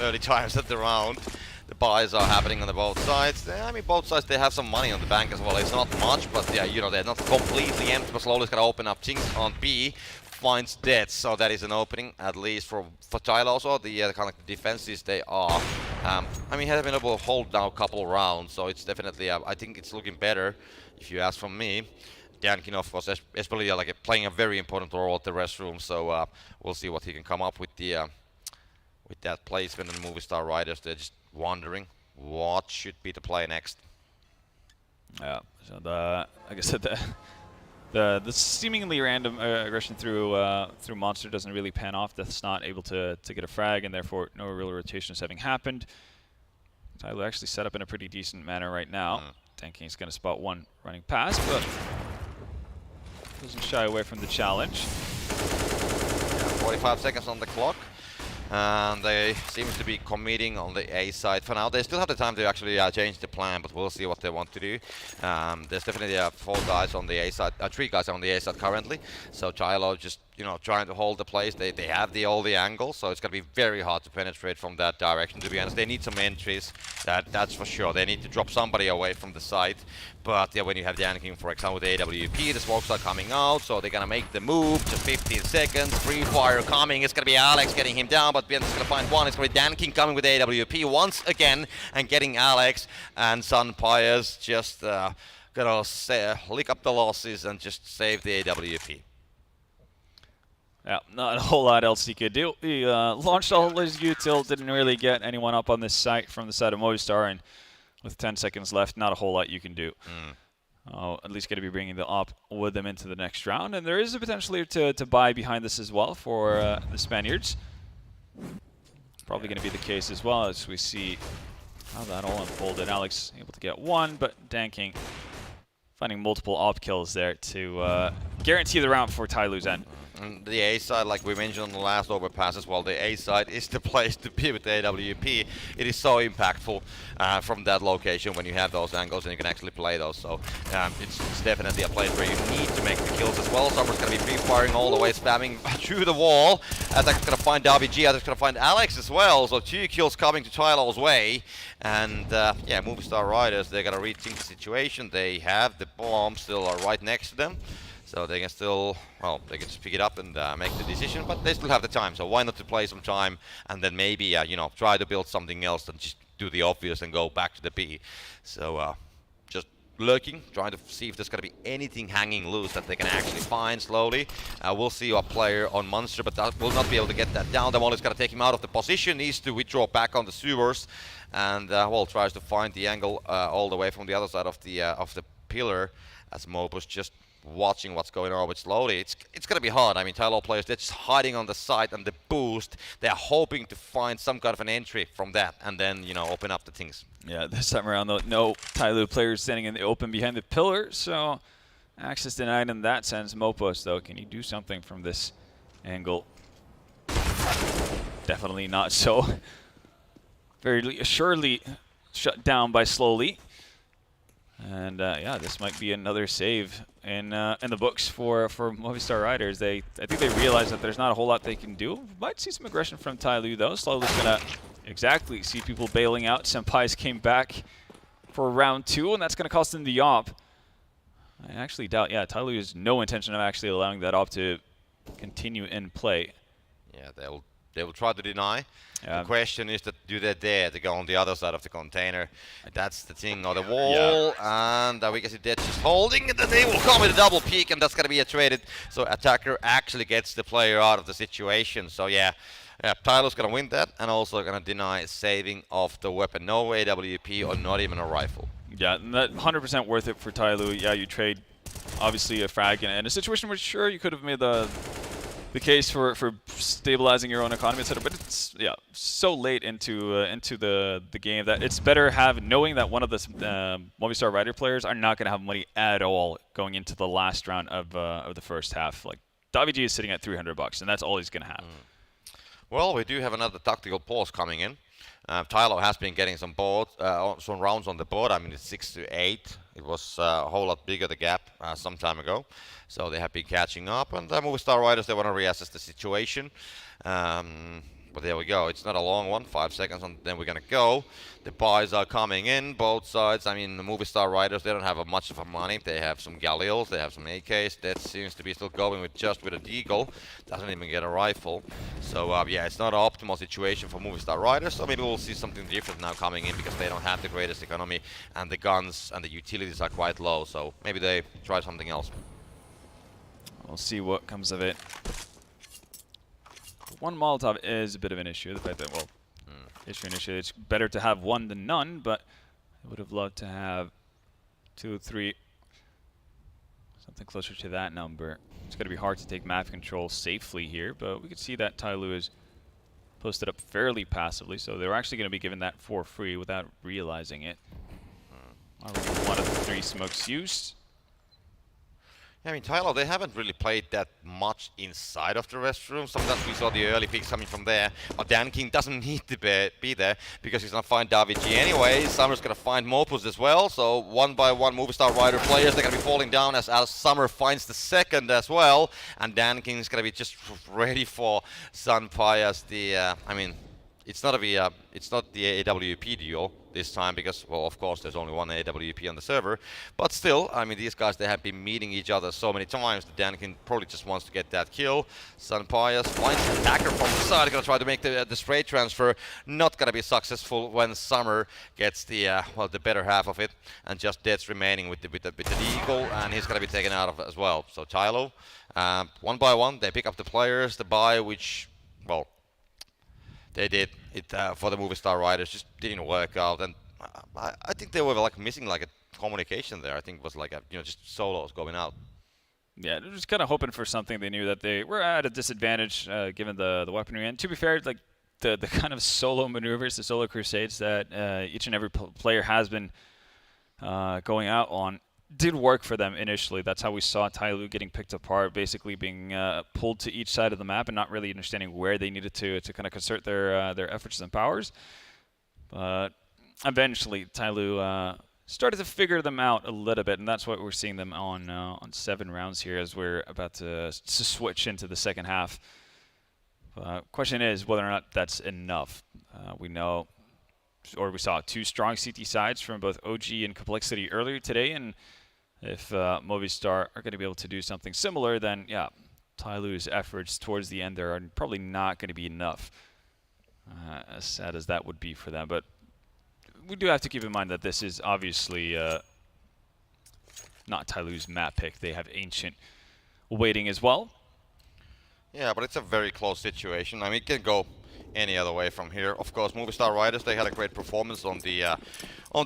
early times at the round. The buys are happening on the both sides. I mean, both sides, they have some money on the bank as well. It's not much, but yeah, you know, they're not completely empty, but slowly it's going to open up. Jinx on B finds dead, so that is an opening, at least for TyLoo also. The kind of like defenses they are. I mean, have been able to hold now a couple rounds, so it's definitely, I think it's looking better, if you ask from me. Dankin, of course, especially like playing a very important role at the restroom, so we'll see what he can come up with with that placement. And Movistar Riders, they're just wondering what should be the play next. Yeah, so like I said, the seemingly random aggression through Monster doesn't really pan off. Death's not able to get a frag, and therefore no real rotations having happened. TyLoo actually set up in a pretty decent manner right now. Danking's going to spot one running past, but doesn't shy away from the challenge. Yeah, 45 seconds on the clock. And they seem to be committing on the A side for now. They still have the time to actually change the plan, but we'll see what they want to do. There's definitely 4 guys on the A side, 3 guys on the A side currently. So TyLoo just, you know, trying to hold the place. They have all the angles, so it's going to be very hard to penetrate from that direction, to be honest. They need some entries, that's for sure. They need to drop somebody away from the site. But yeah, when you have Danking, for example, with the AWP, the smokes are coming out, so they're going to make the move. Just 15 seconds, free fire coming. It's going to be Alex getting him down, but Ben's going to find one. It's going to be Danking coming with AWP once again and getting Alex, and Senpaius just going to lick up the losses and just save the AWP. Yeah, not a whole lot else he could do. He launched all his util, didn't really get anyone up on this site from the side of Movistar, and with 10 seconds left, not a whole lot you can do. At least going to be bringing the op with them into the next round, and there is a potential to buy behind this as well for the Spaniards. Probably going to be the case as well, as we see how that all unfolded. Alex able to get one, but Danking finding multiple op kills there to guarantee the round for TyLoo's end. And the A side, like we mentioned on the last overpass as well, the A side is the place to be with the AWP. It is so impactful from that location when you have those angles and you can actually play those. So it's definitely a place where you need to make the kills as well. Summer's going to be free firing all the way, spamming through the wall. Attack's going to find WG, Attack's going to find Alex as well. So 2 kills coming to TyLoo's way. And yeah, Movistar Riders, they're going to rethink the situation. They have the bomb still right next to them. So they can still, well, they can just pick it up and make the decision, but they still have the time. So why not to play some time and then maybe, you know, try to build something else and just do the obvious and go back to the B. So just lurking, trying to see if there's going to be anything hanging loose that they can actually find slowly. We'll see a player on Monster, but that will not be able to get that down. The one is going to take him out of the position, needs to withdraw back on the sewers, and well, tries to find the angle all the way from the other side of the pillar, as Mouz just watching what's going on with slowly. It's going to be hard. I mean, TyLoo players, they're just hiding on the side and the boost. They're hoping to find some kind of an entry from that and then, you know, open up the things. Yeah, this time around, though, no TyLoo players standing in the open behind the pillar, so access denied in that sense. Mopos, though, can you do something from this angle? Definitely not so. Very surely shut down by slowly. And yeah, this might be another save in the books for Movistar Riders. I think they realize that there's not a whole lot they can do. Might see some aggression from TyLoo though. Slowly's gonna exactly see people bailing out. Senpais came back for round 2, and that's gonna cost them the op. I actually doubt. Yeah, TyLoo has no intention of actually allowing that op to continue in play. Yeah, they will try to deny. The question is that do they dare to go on the other side of the container? That's the thing, or the wall, and we can see they're just holding, and then they will come with a double peek, and that's going to be a traded. So attacker actually gets the player out of the situation. So yeah, TyLoo's going to win that, and also going to deny saving of the weapon. No AWP or not even a rifle. Yeah, that 100% worth it for TyLoo. Yeah, you trade obviously a frag, and a situation where sure you could have made the case for stabilizing your own economy, etc. But it's so late into the game that it's better knowing that one of the Movistar Rider players are not going to have money at all going into the last round of the first half. Like Daviji is sitting at $300, and that's all he's going to have. Well, we do have another tactical pause coming in. TyLoo has been getting some rounds on the board. I mean, it's 6-8. It was a whole lot bigger, the gap, some time ago. So they have been catching up. And the Movistar Riders, they want to reassess the situation. But there we go. It's not a long one. 5 seconds, and then we're going to go. The buys are coming in, both sides. I mean, the Movistar Riders, they don't have much of a money. They have some Galils, they have some AKs. That seems to be still going with a Deagle. Doesn't even get a rifle. So, yeah, it's not an optimal situation for Movistar Riders. So maybe we'll see something different now coming in because they don't have the greatest economy. And the guns and the utilities are quite low. So maybe they try something else. We'll see what comes of it. One Molotov is a bit of an issue. The fact that, well, issue and issue. It's better to have one than none, but I would have loved to have 2, 3, something closer to that number. It's going to be hard to take map control safely here, but we can see that TyLoo is posted up fairly passively, so they're actually going to be given that for free without realizing it. Already 1 of the 3 smokes used. I mean, TyLoo, they haven't really played that much inside of the restroom. Sometimes we saw the early picks coming from there. But DanKing doesn't need to be there because he's going to find Daviji anyway. Summer's going to find Mopus as well. So one by one, Movistar Rider players, they're going to be falling down as Summer finds the second as well. And DanKing is going to be just ready for Senpai as the, I mean, it's not the AWP duel this time because, well, of course, there's only one AWP on the server. But still, I mean, these guys, they have been meeting each other so many times that DanKing probably just wants to get that kill. Senpai finds the attacker from the side, going to try to make the straight transfer. Not going to be successful when Summer gets the, well, the better half of it. And just Dead's remaining with the Deagle, and he's going to be taken out of it as well. So TyLoo, one by one, they pick up the players, the buy, which, well, they did it for the Movistar Riders, just didn't work out, and I think they were like missing like a communication there. I think it was like just solos going out. Yeah, they're just kind of hoping for something. They knew that they were at a disadvantage given the weaponry, and to be fair, like the kind of solo maneuvers, the solo crusades that each and every player has been going out on did work for them initially. That's how we saw TyLoo getting picked apart, basically being pulled to each side of the map and not really understanding where they needed to kind of concert their efforts and powers. But eventually, TyLoo started to figure them out a little bit, and that's what we're seeing them on 7 rounds here as we're about to switch into the second half. Question is whether or not that's enough. We know, or we saw 2 strong CT sides from both OG and Complexity earlier today, and if Movistar are going to be able to do something similar, then yeah, TyLoo's efforts towards the end there are probably not going to be enough, as sad as that would be for them. But we do have to keep in mind that this is obviously not TyLoo's map pick. They have Ancient waiting as well. Yeah, but it's a very close situation. I mean, it can go any other way from here. Of course, Movistar Riders, they had a great performance on the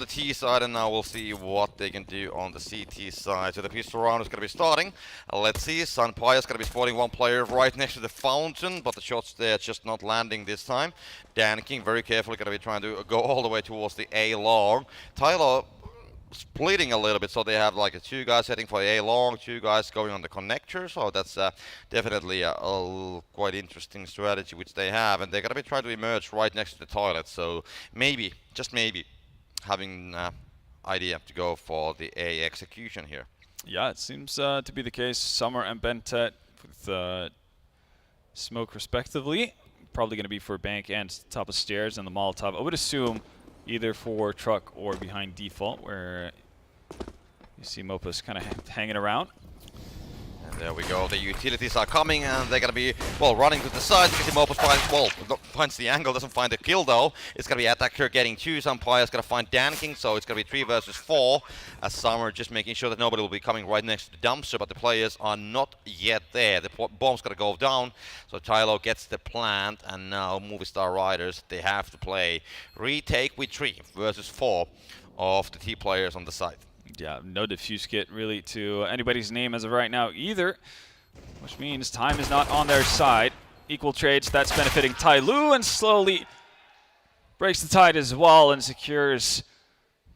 T side, and now we'll see what they can do on the CT side. So the pistol round is going to be starting. Let's see, Sunpie is going to be spotting one player right next to the fountain, but the shots there just not landing this time. Dan King very carefully going to be trying to go all the way towards the A long. TyLoo splitting a little bit, so they have like 2 guys heading for A long, 2 guys going on the connector, so that's definitely a quite interesting strategy which they have, and they're going to be trying to emerge right next to the toilet, so maybe, just maybe, having idea to go for the A execution here. Yeah, it seems to be the case. Summer and Bentet with smoke respectively, probably going to be for bank and top of stairs, and the Molotov, I would assume, either for truck or behind default, where you see Mopus kind of hanging around. And there we go, the utilities are coming, and they're going to be, well, running to the side because Mopus finds the angle, doesn't find the kill though. It's going to be Attacker getting 2, Sunpire's going to find Dan King, so it's going to be 3 versus 4. As Summer just making sure that nobody will be coming right next to the dumpster, but the players are not yet there. The bomb's going to go down, so TyLoo gets the plant, and now Movistar Riders, they have to play retake with 3 versus 4 of the T players on the side. Yeah, no diffuse kit really to anybody's name as of right now either, which means time is not on their side. Equal trades, that's benefiting TyLoo, and slowly breaks the tide as well and secures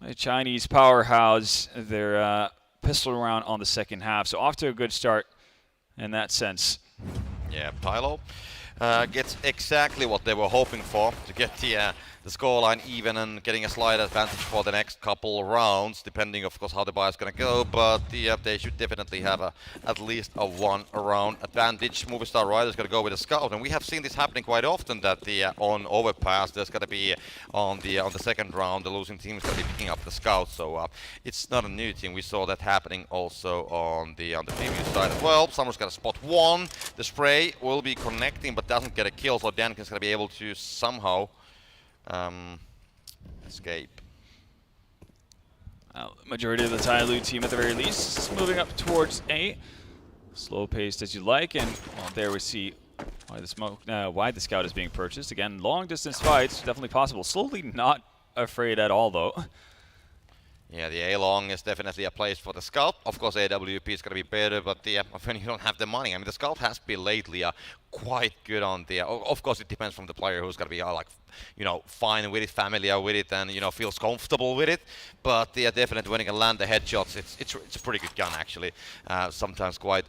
a Chinese powerhouse their pistol round on the second half. So off to a good start in that sense. Yeah, TyLoo gets exactly what they were hoping for, to get the scoreline even and getting a slight advantage for the next couple rounds, depending of course how the buy is going to go, but they should definitely have at least a 1 round advantage. Movistar Riders is going to go with a scout, and we have seen this happening quite often, that on overpass there's going to be on the second round the losing team is going to be picking up the scout, so it's not a new thing. We saw that happening also on the previous side as well. Summer's got to spot 1. The spray will be connecting but doesn't get a kill, so Dankin's going to be able to somehow escape. Majority of the TyLoo team at the very least is moving up towards A. Slow paced as you like, and well, there we see why the scout is being purchased. Again, long distance fights, definitely possible. Slowly not afraid at all though. Yeah, the A-long is definitely a place for the scout. Of course, AWP is going to be better, but when you don't have the money, I mean, the scout has been lately quite good on the. Of course, it depends from the player who's going to be fine with it, familiar with it, and feels comfortable with it. But definitely when you can land the headshots, it's a pretty good gun actually. Sometimes quite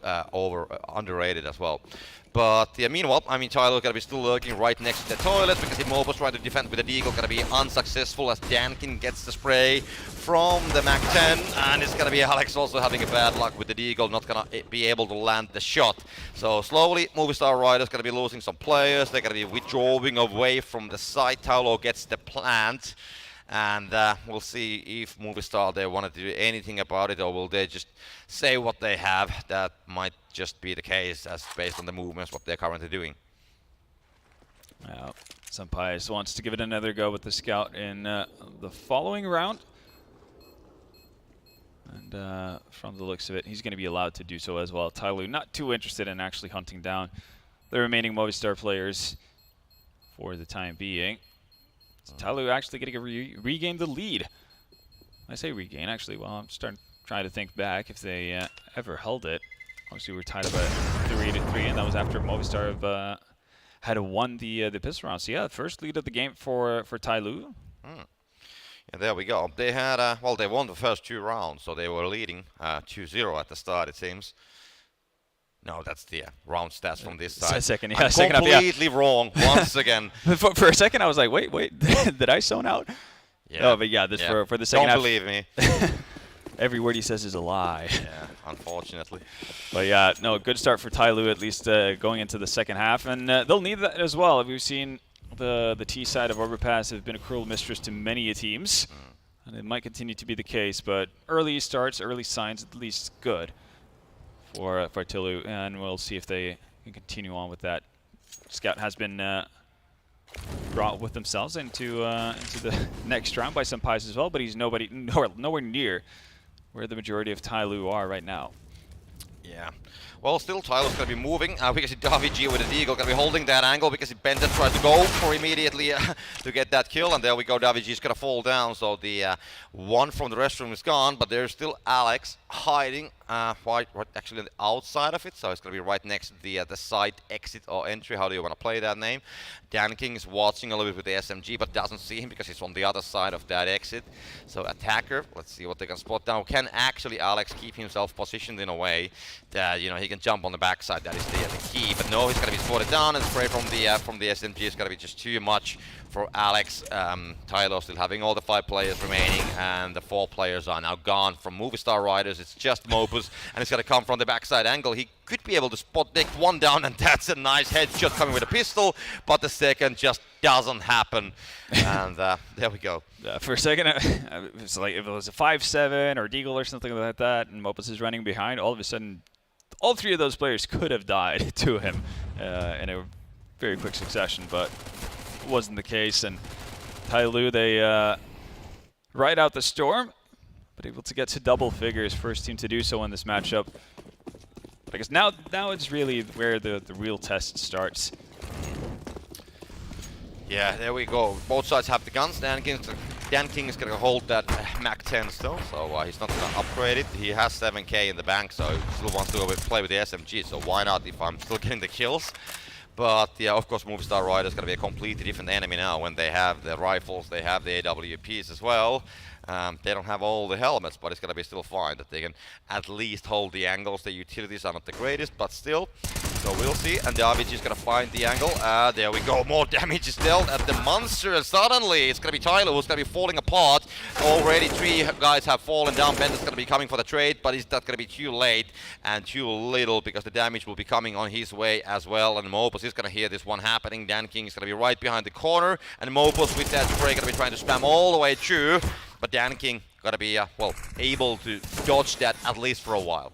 underrated as well. But meanwhile, I mean, TyLoo going to be still lurking right next to the toilet because Mouz trying to defend with the Deagle going to be unsuccessful as Dankin gets the spray from the MAC-10, and it's going to be Alex also having a bad luck with the Deagle, not going to be able to land the shot. So slowly, Movistar Riders going to be losing some players. They're going to be withdrawing away from the site. TyLoo gets the plant. And we'll see if Movistar they want to do anything about it, or will they just say what they have. That might just be the case as based on the movements what they're currently doing. Senpai wants to give it another go with the scout in the following round. And from the looks of it, he's going to be allowed to do so as well. TyLoo not too interested in actually hunting down the remaining Movistar players for the time being. TyLoo actually getting to regain the lead. I say regain, actually. Well, I'm trying to think back if they ever held it. Obviously, we were tied up at 3-3, and that was after Movistar had won the pistol round. So yeah, first lead of the game for TyLoo. Yeah, there we go. They had they won the first 2 rounds, so they were leading 2-0 at the start, it seems. No, that's the round stats from this side. Second I'm second completely wrong once again. For a second, I was like, wait, did I zone out? Yeah. Oh, but yeah, for the second half. Don't believe me. Every word he says is a lie. Yeah, unfortunately. But yeah, no, good start for TyLoo, at least going into the second half. And they'll need that as well. We've seen the T side of Overpass have been a cruel mistress to many teams. And it might continue to be the case, but early starts, early signs, at least good for TyLoo, and we'll see if they can continue on with that. Scout has been brought with themselves into the next round by some pies as well, but he's nowhere near where the majority of TyLoo are right now. Yeah. Well, still TyLoo's going to be moving. We can see Davy with a Deagle going to be holding that angle because Benton tries to go for immediately to get that kill. And there we go. Davy is going to fall down. So the one from the restroom is gone. But there's still Alex hiding right actually on the outside of it. So it's going to be right next to the side exit or entry. How do you want to play that name? Dan King is watching a little bit with the SMG but doesn't see him because he's on the other side of that exit. So attacker, let's see what they can spot down. Can actually Alex keep himself positioned in a way that, you know, he can jump on the backside? That is the key. But no, he's going to be spotted down, and spray from the SMG is going to be just too much for Alex. TyLoo still having all the 5 players remaining, and the 4 players are now gone from Movistar Riders. It's just Mouz, and it's going to come from the backside angle. He could be able to spot Nick one down, and that's a nice headshot coming with a pistol, but the second just doesn't happen. And there we go. For a second, it's like if it was a 5-7 or Deagle or something like that, and Mouz is running behind, all of a sudden, all 3 of those players could have died to him in a very quick succession, but it wasn't the case. And TyLoo, they ride out the storm, but able to get to double figures, first team to do so in this matchup. But I guess now it's really where the real test starts. Yeah, there we go. Both sides have the guns. Dan King is going to hold that Mac 10 still, so he's not going to upgrade it. He has 7k in the bank, so he still wants to play with the SMG, so why not if I'm still getting the kills? But yeah, of course, Movistar Riders is going to be a completely different enemy now when they have the rifles, they have the AWPs as well. They don't have all the helmets, but it's going to be still fine that they can at least hold the angles. The utilities are not the greatest, but still. So we'll see. And David is going to find the angle. There we go. More damage is dealt at the monster. And suddenly it's going to be TyLoo who's going to be falling apart. Already 3 guys have fallen down. Bender's going to be coming for the trade, but is that going to be too late and too little because the damage will be coming on his way as well. And Mouz is going to hear this one happening. Dan King is going to be right behind the corner. And Mouz with that spray going to be trying to spam all the way through. But Dan King got to be, well, able to dodge that at least for a while.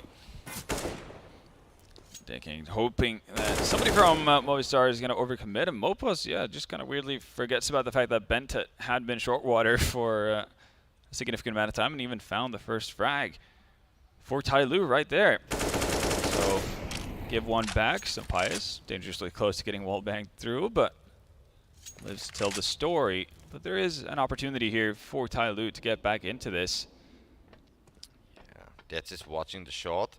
Dan King hoping that somebody from Movistar is going to overcommit, and Mouz, yeah, just kind of weirdly forgets about the fact that Bentet had been short water for a significant amount of time and even found the first frag for TyLoo right there. So give one back. So Pius dangerously close to getting wall banged through, but lives to tell the story. But there is an opportunity here for TyLoo to get back into this. Yeah, Dets is watching the shot.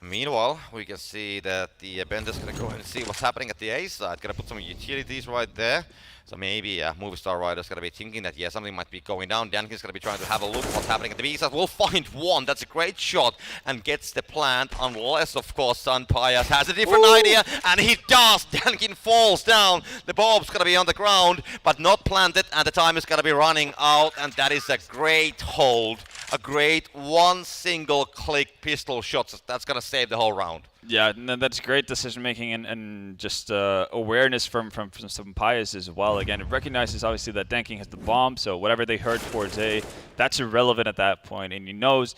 Meanwhile, we can see that the Bender's going to go and see what's happening at the A side. Going to put some utilities right there. So maybe Movistar Riders going to be thinking that, yeah, something might be going down. Dankin's going to be trying to have a look what's happening at the B side. We'll find one. That's a great shot and gets the plant, unless, of course, Pius has a different idea. And he does. Dankin falls down. The bomb's going to be on the ground, but not planted. And the time is going to be running out. And that is a great hold. A great one single click pistol shot. That's going to save the whole round. Yeah, that's great decision making and just awareness from some Pius as well. Again, it recognizes obviously that Dan King has the bomb, so whatever they heard towards A, that's irrelevant at that point. And he knows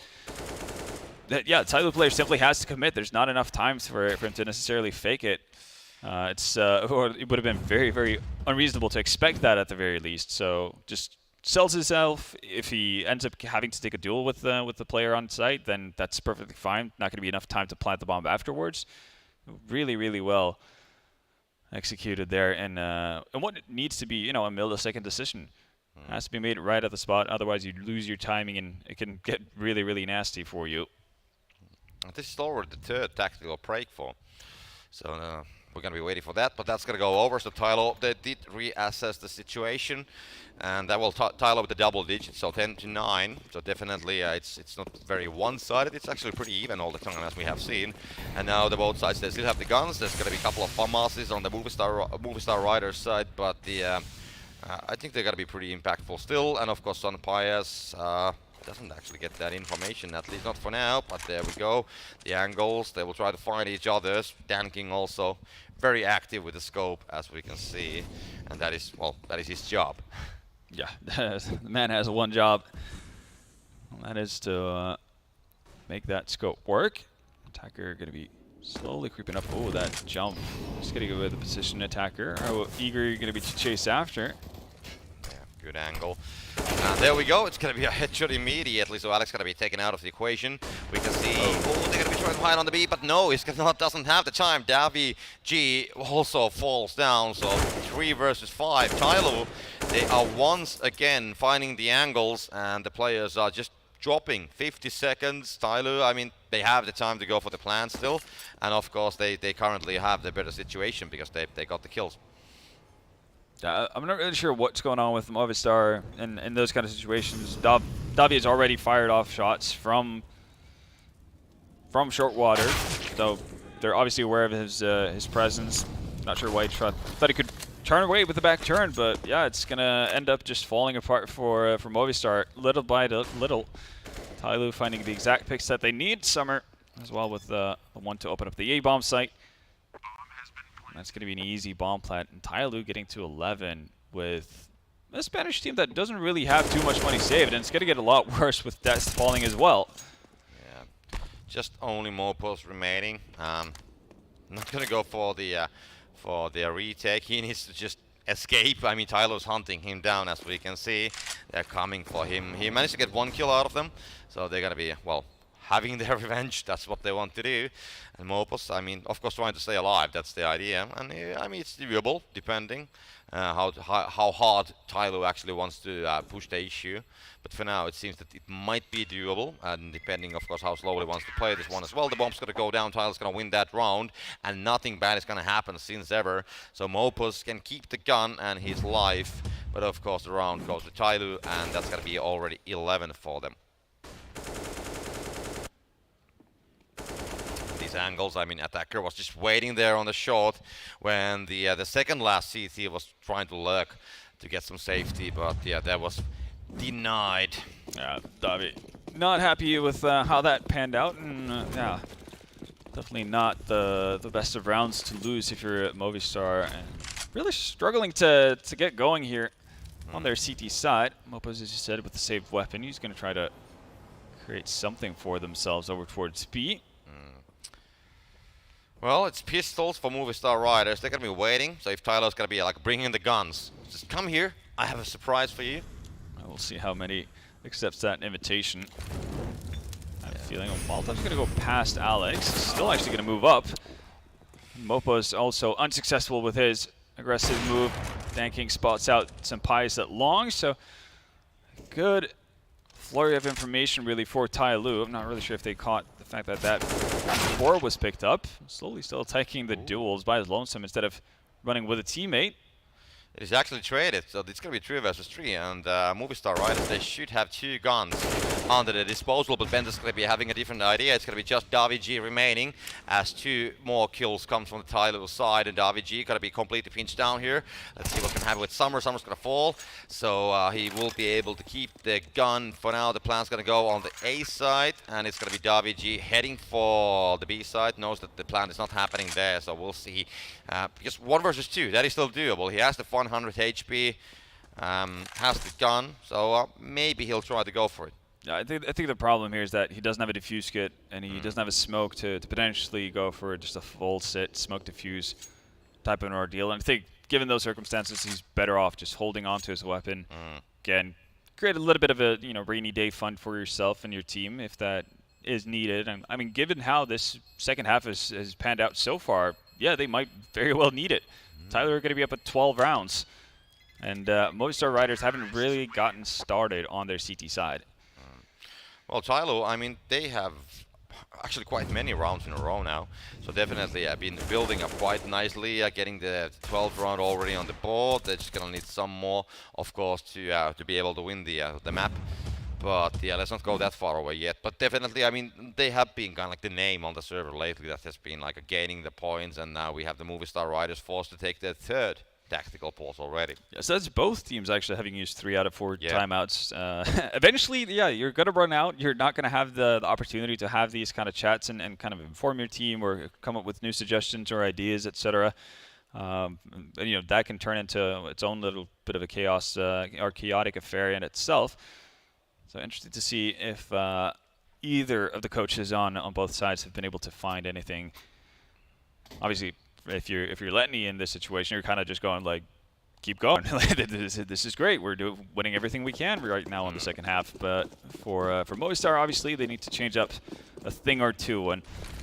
that, yeah, TyLoo player simply has to commit. There's not enough time for him to necessarily fake it. Or it would have been very, very unreasonable to expect that at the very least. So just sells himself. If he ends up having to take a duel with the player on site, then that's perfectly fine. Not going to be enough time to plant the bomb afterwards. Really, really well executed there, and what needs to be, you know, a millisecond decision. Has to be made right at the spot. Otherwise, you lose your timing, and it can get really, really nasty for you. This is already the third tactical break for. So we're going to be waiting for that, but that's going to go over. So TyLoo, they did reassess the situation, and that will TyLoo with the double digits, so 10-9. So definitely it's not very one-sided. It's actually pretty even all the time, as we have seen. And now the both sides, they still have the guns. There's going to be a couple of FAMASs on the Movistar Riders side, but I think they're going to be pretty impactful still. And of course, Pius doesn't actually get that information, at least not for now, but there we go. The angles, they will try to find each other's. Dan King also very active with the scope, as we can see, and that is, well, that is his job. Yeah, the man has one job, and that is to make that scope work. Attacker going to be slowly creeping up. Oh, that jump. Just going to go with the position attacker. How eager you're going to be to chase after. Yeah, good angle. There we go. It's going to be a headshot immediately, so Alex going to be taken out of the equation. We can see, oh, they're going to be trying to hide on the B, but no, he's doesn't have the time. Davi G also falls down, so 3 versus 5. TyLoo, they are once again finding the angles, and the players are just dropping 50 seconds. TyLoo, I mean, they have the time to go for the plan still, and of course they currently have the better situation because they got the kills. I'm not really sure what's going on with Movistar in those kind of situations. Davi has already fired off shots from short water, so they're obviously aware of his presence. Not sure why he thought he could turn away with the back turn, but yeah, it's gonna end up just falling apart for Movistar little by little. TyLoo finding the exact picks that they need. Summer as well with the one to open up the A bomb site. That's going to be an easy bomb plant, and TyLoo getting to 11 with a Spanish team that doesn't really have too much money saved, and it's going to get a lot worse with deaths falling as well. Yeah, just only Mouz remaining. Not going to go for the retake. He needs to just escape. I mean, TyLoo's hunting him down, as we can see. They're coming for him. He managed to get 1 kill out of them, so they're going to be, well, having their revenge. That's what they want to do. And Mouz, I mean, of course, trying to stay alive. That's the idea. And I mean, it's doable, depending how hard TyLoo actually wants to push the issue. But for now, it seems that it might be doable. And depending, of course, how slowly he wants to play this one as well. The bomb's going to go down. TyLoo's going to win that round. And nothing bad is going to happen since ever. So Mouz can keep the gun and his life. But of course, the round goes to TyLoo. And that's going to be already 11 for them. Angles, I mean, attacker was just waiting there on the short when the second last CT was trying to lurk to get some safety, but yeah, that was denied. Yeah, Davi not happy with how that panned out, and yeah, definitely not the best of rounds to lose if you're at Movistar, and really struggling to get going here on their CT side. Mouz, as you said, with the saved weapon, he's going to try to create something for themselves over towards B. Well, it's pistols for Movistar Riders. They're going to be waiting. So if TyLoo's going to be like bringing the guns, just come here. I have a surprise for you. We'll see how many accepts that invitation. I have a feeling Molotov's going to go past Alex. Still actually going to move up. Mouz also unsuccessful with his aggressive move. Danking spots out Senpai's at long. So good flurry of information really for TyLoo. I'm not really sure if they caught the fact that that 4 was picked up. Slowly still taking the duels by his lonesome instead of running with a teammate. It is actually traded, so it's going to be 3 versus 3, and Movistar Riders, they should have 2 guns under their disposal, but Bender's going to be having a different idea. It's going to be just Davi G remaining, as 2 more kills come from the TyLoo side, and Davi G going to be completely pinched down here. Let's see what can happen with Summer. Summer's going to fall, so he will be able to keep the gun for now. The plan's going to go on the A side, and it's going to be Davi G heading for the B side. Knows that the plan is not happening there, so we'll see. Because 1 versus 2, that is still doable. He has the 100 HP, has the gun, so maybe he'll try to go for it. Yeah, I think the problem here is that he doesn't have a diffuse kit, and he doesn't have a smoke to potentially go for just a full sit smoke diffuse type of an ordeal. And I think given those circumstances, he's better off just holding on to his weapon. Again, create a little bit of a rainy day fund for yourself and your team if that is needed. And I mean, given how this second half has panned out so far, yeah, they might very well need it. TyLoo are going to be up at 12 rounds. And Movistar Riders haven't really gotten started on their CT side. Well, TyLoo, I mean, they have actually quite many rounds in a row now. So definitely been building up quite nicely, getting the 12th round already on the board. They're just going to need some more, of course, to be able to win the map. But yeah, let's not go that far away yet. But definitely, I mean, they have been kind of like the name on the server lately that has been like gaining the points, and now we have the Movistar Riders forced to take their 3rd tactical pause already. Yeah, so that's both teams actually having used 3 out of 4 timeouts. Eventually, yeah, you're going to run out. You're not going to have the opportunity to have these kind of chats and kind of inform your team or come up with new suggestions or ideas, etc. That can turn into its own little bit of a chaos or chaotic affair in itself. So interested to see if either of the coaches on both sides have been able to find anything. Obviously, if you're Letney in this situation, you're kind of just going like, keep going. This is great. We're winning everything we can right now in the second half. But for Movistar, obviously, they need to change up a thing or two. And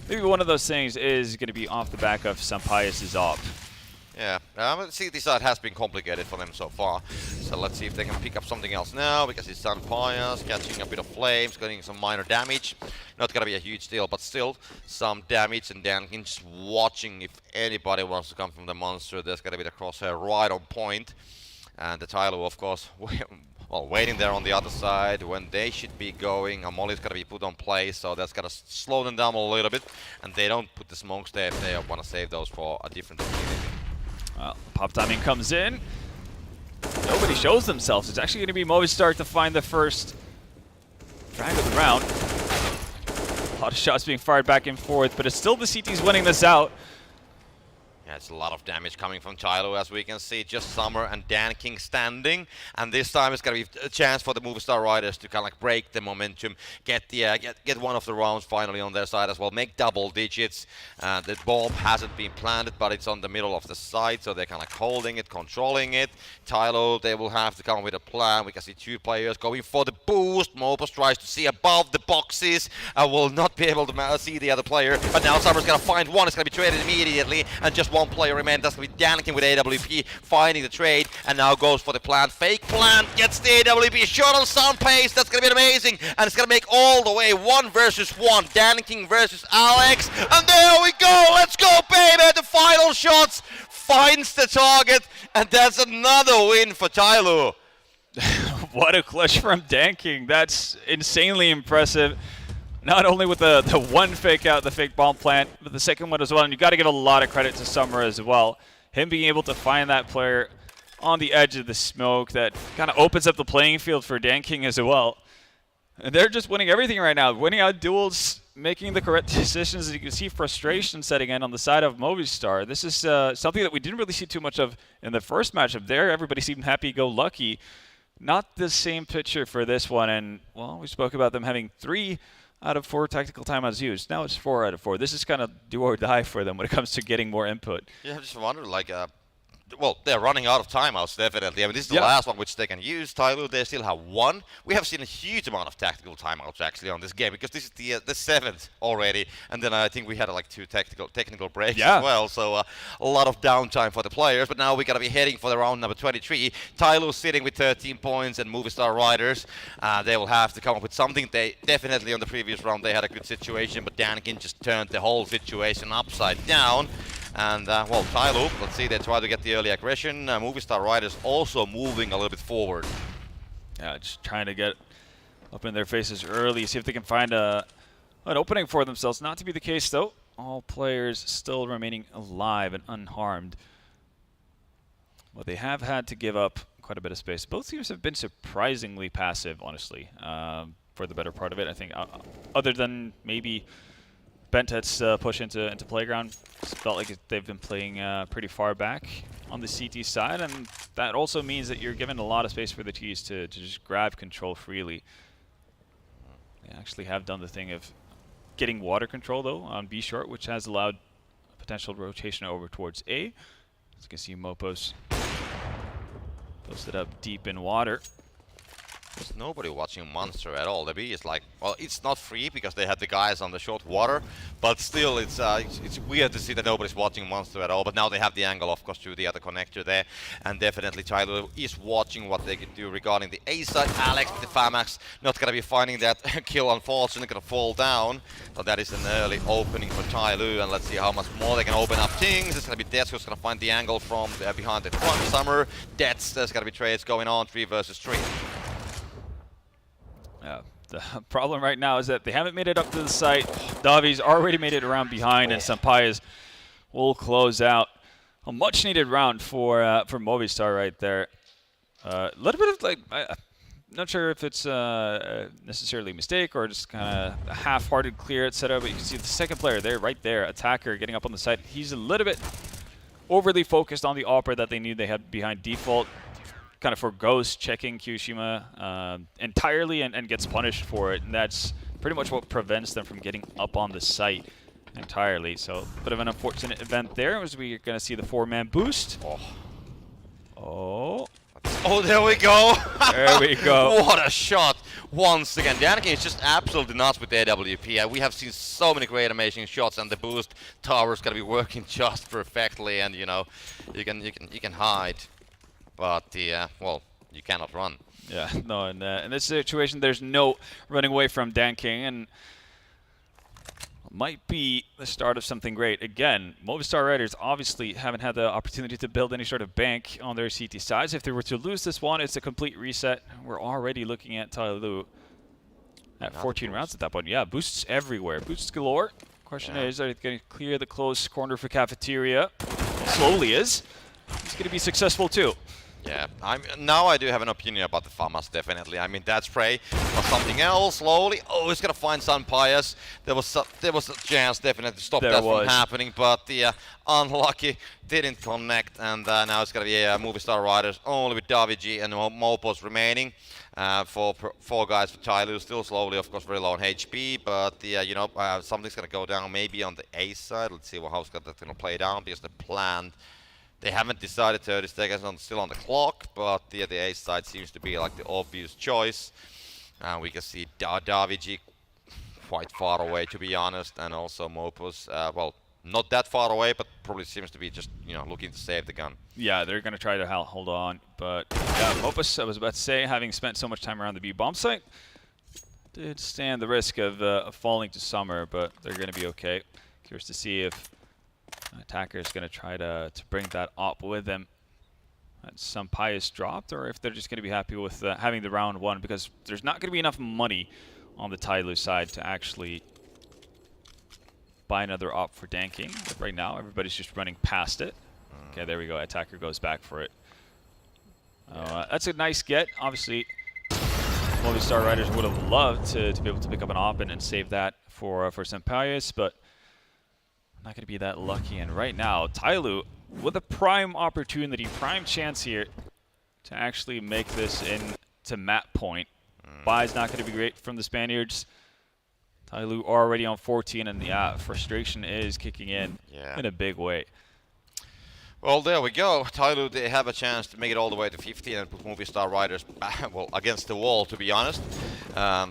maybe one of those things is going to be off the back of Sampai's op. Yeah, CT side has been complicated for them so far. So let's see if they can pick up something else now, because it's Sampai's catching a bit of flames, getting some minor damage. Not gonna be a huge deal, but still some damage. And Dan just watching if anybody wants to come from the monster. There's gonna be the crosshair right on point. And the TyLoo, of course, well, waiting there on the other side when they should be going. A molly's gonna be put on place, so that's gonna slow them down a little bit. And they don't put the smokes there if they want to save those for a different opportunity. Well, pop timing comes in. Nobody shows themselves. It's actually going to be Movistar to find the first drag of the round. A lot of shots being fired back and forth, but it's still the CTs winning this out. Yeah, it's a lot of damage coming from TyLoo, as we can see. Just Summer and Dan King standing, and this time it's gonna be a chance for the Movistar Riders to kind of like break the momentum, get one of the rounds finally on their side as well, make double digits. The bomb hasn't been planted, but it's on the middle of the site, so they're kind of like holding it, controlling it. TyLoo, they will have to come with a plan. We can see two players going for the boost. Mouz tries to see above the boxes, will not be able to see the other player, but now Summer's gonna find one. It's gonna be traded immediately, and just one player remains. That's going to be Dan King with AWP, finding the trade, and now goes for the plant. Fake plant, gets the AWP, shot on sound pace. That's going to be amazing, and it's going to make all the way 1 versus 1. Dan King versus Alex, and there we go. Let's go, baby. The final shots finds the target, and that's another win for TyLoo. What a clutch from Dan King. That's insanely impressive. Not only with the one fake out, the fake bomb plant, but the second one as well. And you got to give a lot of credit to Summer as well. Him being able to find that player on the edge of the smoke, that kind of opens up the playing field for Dan King as well. And they're just winning everything right now. Winning out duels, making the correct decisions. You can see frustration setting in on the side of Movistar. This is something that we didn't really see too much of in the first matchup there. Everybody seemed happy-go-lucky. Not the same picture for this one. And, well, we spoke about them having 3 out of 4 tactical timeouts used. Now it's 4 out of 4. This is kind of do or die for them when it comes to getting more input. Yeah, I just wonder, like, well, they're running out of timeouts, definitely. I mean, this is the last one which they can use. TyLoo, they still have 1. We have seen a huge amount of tactical timeouts, actually, on this game, because this is the 7th already. And then I think we had, like, 2 technical breaks as well. So a lot of downtime for the players. But now we got to be heading for the round number 23. TyLoo sitting with 13 points, and Movistar Riders, they will have to come up with something. They definitely, on the previous round, they had a good situation, but Dan King just turned the whole situation upside down. And, well, TyLoo, let's see, they try to get the early aggression. Movistar Riders also moving a little bit forward. Yeah, just trying to get up in their faces early, see if they can find an opening for themselves. Not to be the case, though. All players still remaining alive and unharmed. Well, they have had to give up quite a bit of space. Both teams have been surprisingly passive, honestly, for the better part of it. I think, other than maybe Bentet's push into Playground, felt like they've been playing pretty far back on the CT side, and that also means that you're given a lot of space for the Ts to just grab control freely. They actually have done the thing of getting water control, though, on B short, which has allowed potential rotation over towards A. As you can see, Mopos posted up deep in water. There's nobody watching Monster at all. The B is like, well, it's not free because they had the guys on the short water, but still it's weird to see that nobody's watching Monster at all. But now they have the angle, of course, through the other connector there, and definitely TyLoo is watching what they can do regarding the A side. Alex with the FAMAX not gonna be finding that kill, unfortunately, gonna fall down. So that is an early opening for TyLoo, and let's see how much more they can open up things. It's gonna be Dets who's gonna find the angle from behind the front. Summer, Dets, there's gonna be trades going on, 3 versus 3. The problem right now is that they haven't made it up to the site. Davi's already made it around behind, and Sampai's will close out a much-needed round for Movistar right there. A little bit of, like, I'm not sure if it's necessarily a mistake or just kind of a half-hearted clear, etc. But you can see the second player there, right there, Attacker, getting up on the site. He's a little bit overly focused on the AWPer that they knew they had behind default. Kind of forgoes checking Kyoshima entirely and gets punished for it, and that's pretty much what prevents them from getting up on the site entirely. So a bit of an unfortunate event there, as we're going to see the 4-man boost. Oh, there we go. There we go. What a shot. once again. Danica is just absolutely nuts with the AWP. We have seen so many great, amazing shots, and the boost tower is gonna be working just perfectly. And you know, you can hide, but well, you cannot run. Yeah, no, in this situation, there's no running away from Dan King, and might be the start of something great. Again, Movistar Riders obviously haven't had the opportunity to build any sort of bank on their CT sides. If they were to lose this one, it's a complete reset. We're already looking at TyLoo at 14 rounds at that point. Yeah, boosts everywhere. Boosts galore. Question is, are they going to clear the close corner for Cafeteria? Slowly is. He's going to be successful too. Yeah, now I do have an opinion about the FAMAS, definitely. I mean, that spray was something else, slowly. Oh, he's going to find Sun Pius. There was a chance, definitely, to stop that from happening, but the unlucky didn't connect, and now it's going to be Movistar Riders only with Davigi and Mopos remaining. Four guys for TyLoo, still slowly, of course, very low on HP, but you know, something's going to go down maybe on the A side. Let's see how that's going to play down, because the plan... They haven't decided. 30 seconds still on the clock, but the A side seems to be like the obvious choice. We can see Davigi quite far away, to be honest, and also Mopos, well, not that far away, but probably seems to be just, you know, looking to save the gun. Yeah, they're going to try to hold on, but yeah, Mopos, I was about to say, having spent so much time around the B bomb site, did stand the risk of falling to Summer, but they're going to be okay. Curious to see if Attacker is going to try to bring that up with them. Some Pius dropped, or if they're just going to be happy with having the round one, because there's not going to be enough money on the TyLoo side to actually buy another op for Dan King. But right now, everybody's just running past it. Okay, there we go. Attacker goes back for it. That's a nice get. Obviously, Movistar Riders would have loved to be able to pick up an op and save that for some Pius, but not going to be that lucky. And right now, TyLoo with a prime opportunity, prime chance here to actually make this into map point. Buy's not going to be great from the Spaniards. TyLoo already on 14, and yeah, frustration is kicking in a big way. Well, there we go. TyLoo, they have a chance to make it all the way to 15 and put Movistar Riders well, against the wall, to be honest.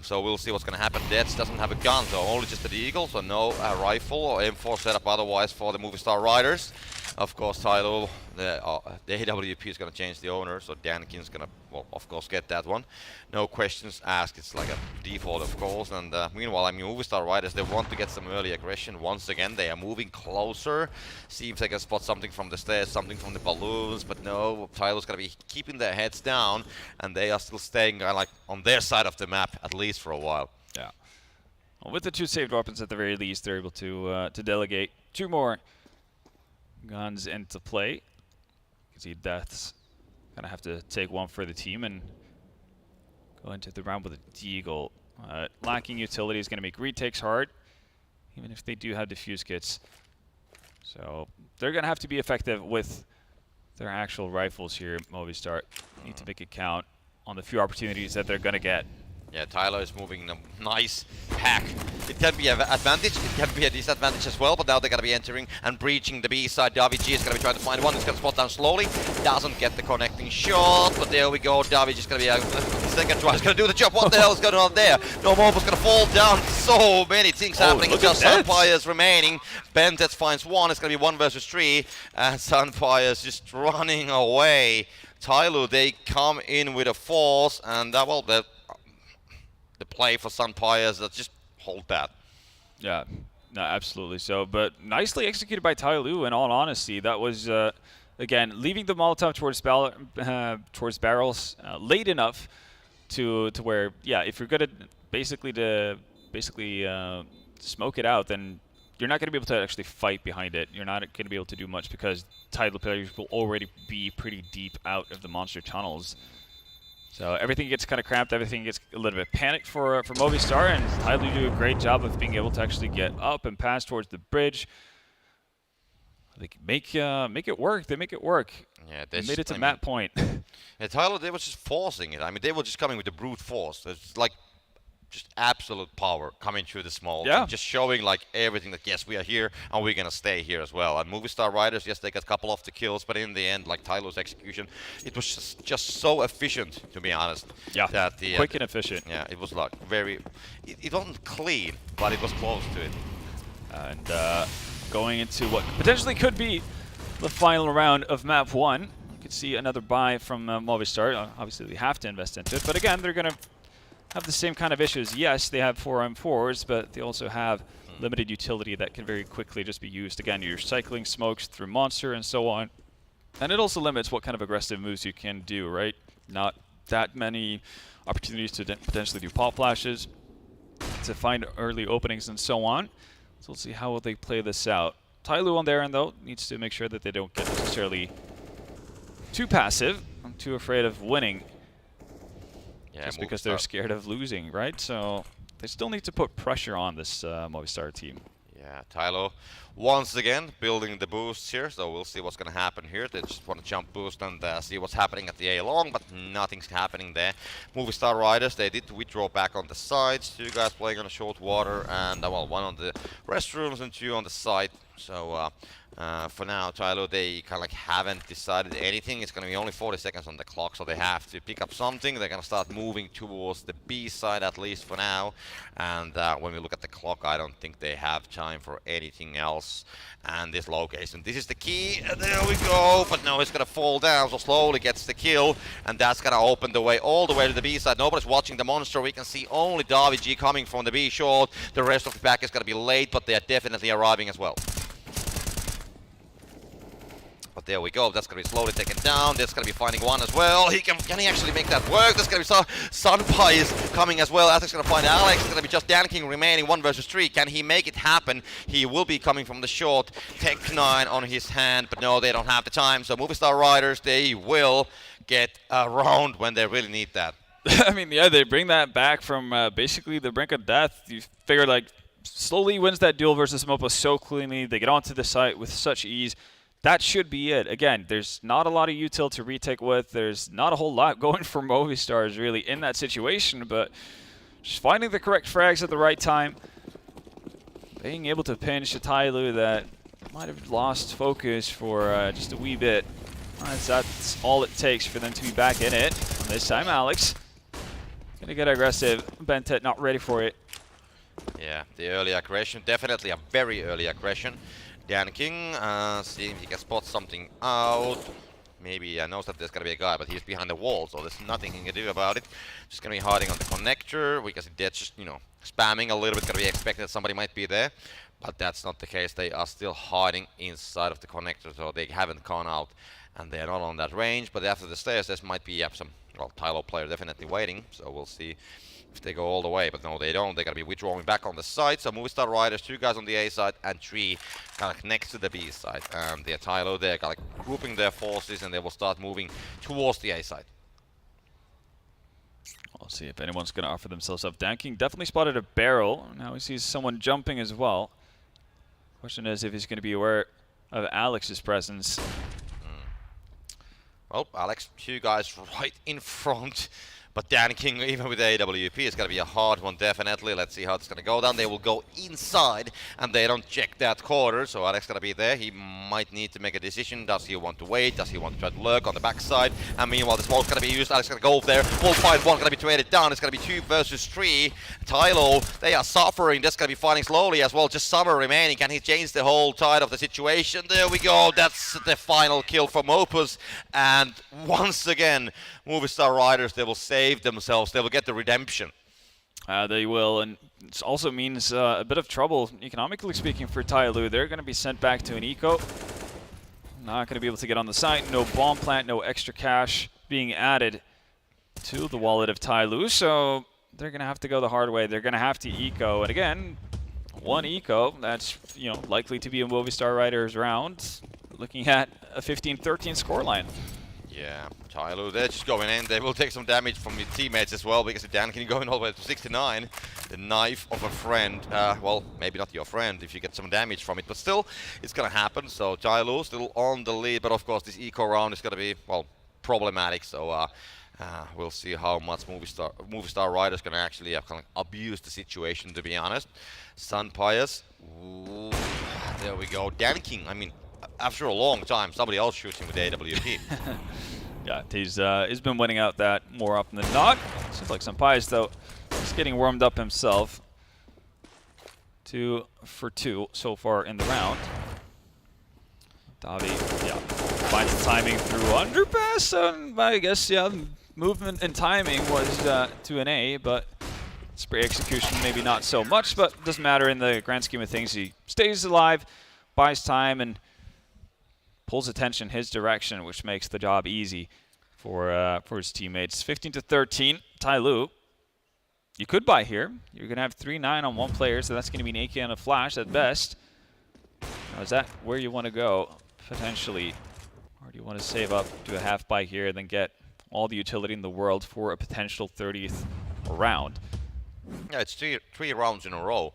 So we'll see what's going to happen. Dets doesn't have a gun, so only just an Eagle, so no rifle or M4 setup otherwise for the Movistar Riders. Of course, TyLoo, the AWP is going to change the owner, so Dankin's going to, well, of course, get that one. No questions asked. It's like a default, of course. And meanwhile, I mean, Movistar Riders, they want to get some early aggression. Once again, they are moving closer. Seems like I spot something from the stairs, something from the balloons, but no, TyLoo's going to be keeping their heads down, and they are still staying like on their side of the map, at least for a while. Yeah. Well, with the 2 saved weapons at the very least, they're able to delegate 2 more guns into play. You can see Death's gonna have to take one for the team and go into the round with a Deagle. Lacking utility is gonna make retakes hard, even if they do have defuse kits. So they're gonna have to be effective with their actual rifles here. Movistar need to make it count on the few opportunities that they're gonna get. Yeah, TyLoo is moving a nice pack. It can be an advantage, it can be a disadvantage as well, but now they're going to be entering and breaching the B side. Davigi is going to be trying to find one. He's going to spot down slowly. Doesn't get the connecting shot, but there we go. Davigi is going to be a second try. He's going to do the job. What the hell is going on there? No more was going to fall down. So many things happening. Just Sunfires remaining. Bentets finds one. It's going to be 1 versus 3. And Sunfires just running away. TyLoo, they come in with a force, and well, the play for Sunfires, that just hold that. Yeah, no, absolutely so. But nicely executed by TyLoo, in all honesty. That was, again, leaving the Molotov towards barrels late enough to where, yeah, if you're going to basically smoke it out, then you're not going to be able to actually fight behind it. You're not going to be able to do much because TyLoo players will already be pretty deep out of the monster tunnels. So everything gets kind of cramped, everything gets a little bit panicked for Movistar, and TyLoo do a great job of being able to actually get up and pass towards the bridge. They make it work. They make it work. Yeah, they made it to map point. Yeah, TyLoo, they were just forcing it. I mean, they were just coming with the brute force. It's like just absolute power coming through the smoke. Yeah. And just showing like everything that yes, we are here and we're gonna stay here as well. And Movistar Riders, yes, they got a couple of the kills, but in the end, like TyLoo's execution, it was just so efficient, to be honest. Yeah. That the quick and efficient. Yeah, it was like very. It wasn't clean, but it was close to it. And going into what potentially could be the final round of Map 1. You could see another buy from Movistar. Obviously, they have to invest into it. But again, they're going to have the same kind of issues. Yes, they have 4M4s, but they also have limited utility that can very quickly just be used. Again, you're cycling smokes through Monster and so on. And it also limits what kind of aggressive moves you can do, right? Not that many opportunities to potentially do pop flashes, to find early openings and so on. So we'll see how they play this out. TyLoo on their end, though, needs to make sure that they don't get necessarily too passive. I'm too afraid of winning. Yeah, just because they're scared of losing, right? So they still need to put pressure on this Movistar team. Yeah, TyLoo once again building the boosts here, so we'll see what's going to happen here. They just want to jump boost and see what's happening at the A long, but nothing's happening there. Movistar Riders, they did withdraw back on the sides. 2 guys playing on the short water, and well, 1 on the restrooms and 2 on the side. So for now, TyLoo, they kind of like haven't decided anything. It's going to be only 40 seconds on the clock, so they have to pick up something. They're going to start moving towards the B side, at least for now. And when we look at the clock, I don't think they have time for anything else. And this location, this is the key. And there we go. But no, it's going to fall down, so slowly gets the kill. And that's going to open the way all the way to the B side. Nobody's watching the monster. We can see only Davi G coming from the B short. The rest of the pack is going to be late, but they are definitely arriving as well. But there we go. That's going to be slowly taken down. That's going to be finding 1 as well. Can he actually make that work? That's going to be Sunpie is coming as well. Aztek's going to find Alex. It's going to be just Danking remaining 1 versus 3. Can he make it happen? He will be coming from the short. Tech9 on his hand, but no, they don't have the time. So Movistar Riders, they will get a round when they really need that. I mean, yeah, they bring that back from basically the brink of death. You figure like slowly wins that duel versus Mopa so cleanly. They get onto the site with such ease. That should be it. Again, there's not a lot of util to retake with. There's not a whole lot going for Movistars really in that situation, but just finding the correct frags at the right time, being able to pinch a TyLoo that might have lost focus for just a wee bit. That's all it takes for them to be back in it. And this time, Alex gonna get aggressive. Bentet not ready for it. Yeah, the early aggression, definitely a very early aggression. Dan King, seeing if he can spot something out. Maybe knows that there's gonna be a guy, but he's behind the wall, so there's nothing he can do about it. Just gonna be hiding on the connector. We can see Dead's just, spamming a little bit. Gonna be expecting that somebody might be there, but that's not the case. They are still hiding inside of the connector, so they haven't gone out, and they're not on that range. But after the stairs, there might be some, well, TyLoo player definitely waiting, so we'll see if they go all the way, but no, they don't. They're going to be withdrawing back on the side. So Movistar Riders, 2 guys on the A side and 3 kind of next to the B side. And they're TyLoo, they're kind of grouping their forces and they will start moving towards the A side. We'll see if anyone's going to offer themselves up. Danking definitely spotted a barrel. Now he sees someone jumping as well. Question is if he's going to be aware of Alex's presence. Well, Alex, 2 guys right in front. But Dan King, even with AWP, it's going to be a hard one, definitely. Let's see how it's going to go down. They will go inside, and they don't check that corner. So Alex going to be there. He might need to make a decision. Does he want to wait? Does he want to try to lurk on the backside? And meanwhile, the smoke's going to be used. Alex going to go over there. 1-5-1 going to be traded down. It's going to be 2 versus 3. TyLoo, they are suffering. That's going to be fighting slowly as well. Just Summer remaining. Can he change the whole tide of the situation? There we go. That's the final kill from Opus. And once again, Movistar Riders, they will save themselves. They will get the redemption. They will, and it also means a bit of trouble, economically speaking, for TyLoo. They're going to be sent back to an eco. Not going to be able to get on the site. No bomb plant, no extra cash being added to the wallet of TyLoo, so they're going to have to go the hard way. They're going to have to eco, and again, 1 eco, that's likely to be a Movistar Riders round, looking at a 15-13 scoreline. Yeah, TyLoo, they're just going in. They will take some damage from your teammates as well, because Dan can go in all the way to 69. The knife of a friend. Well, maybe not your friend if you get some damage from it, but still, it's going to happen. So TyLoo still on the lead, but of course this eco round is going to be, well, problematic. So We'll see how much Movistar Riders can actually kind of abuse the situation, to be honest. Sun Pius. Ooh, there we go. Danking. I mean, after a long time, somebody else shoots him with AWP. Yeah, he's been winning out that more often than not. Seems like Sun Pius, though, he's getting warmed up himself. 2 for 2 so far in the round. Davi, yeah, finds the timing through underpass. I guess, yeah, movement and timing was to an A, but spray execution maybe not so much, but doesn't matter in the grand scheme of things. He stays alive, buys time, and pulls attention his direction, which makes the job easy for his teammates. 15-13, TyLoo. You could buy here. You're going to have 3-9 on one player, so that's going to be an AK and a flash at best. Now, is that where you want to go, potentially? Or do you want to save up, do a half buy here, and then get all the utility in the world for a potential 30th round? Yeah, it's three rounds in a row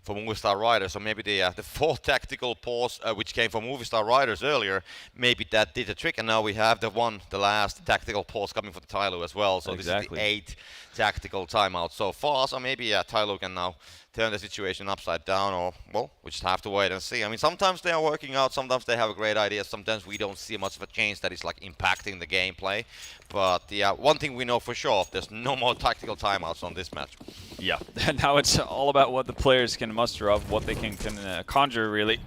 for Movistar Riders, so maybe the 4th tactical pause, which came from Movistar Riders earlier, maybe that did the trick, and now we have the last tactical pause coming for the TyLoo as well, so exactly. This is the 8th tactical timeout so far, so maybe TyLoo can now turn the situation upside down, or, well, we just have to wait and see. I mean, sometimes they are working out, sometimes they have a great idea, sometimes we don't see much of a change that is like impacting the gameplay. But yeah, one thing we know for sure, there's no more tactical timeouts on this match. Yeah, now it's all about what the players can muster up, what they can conjure, really,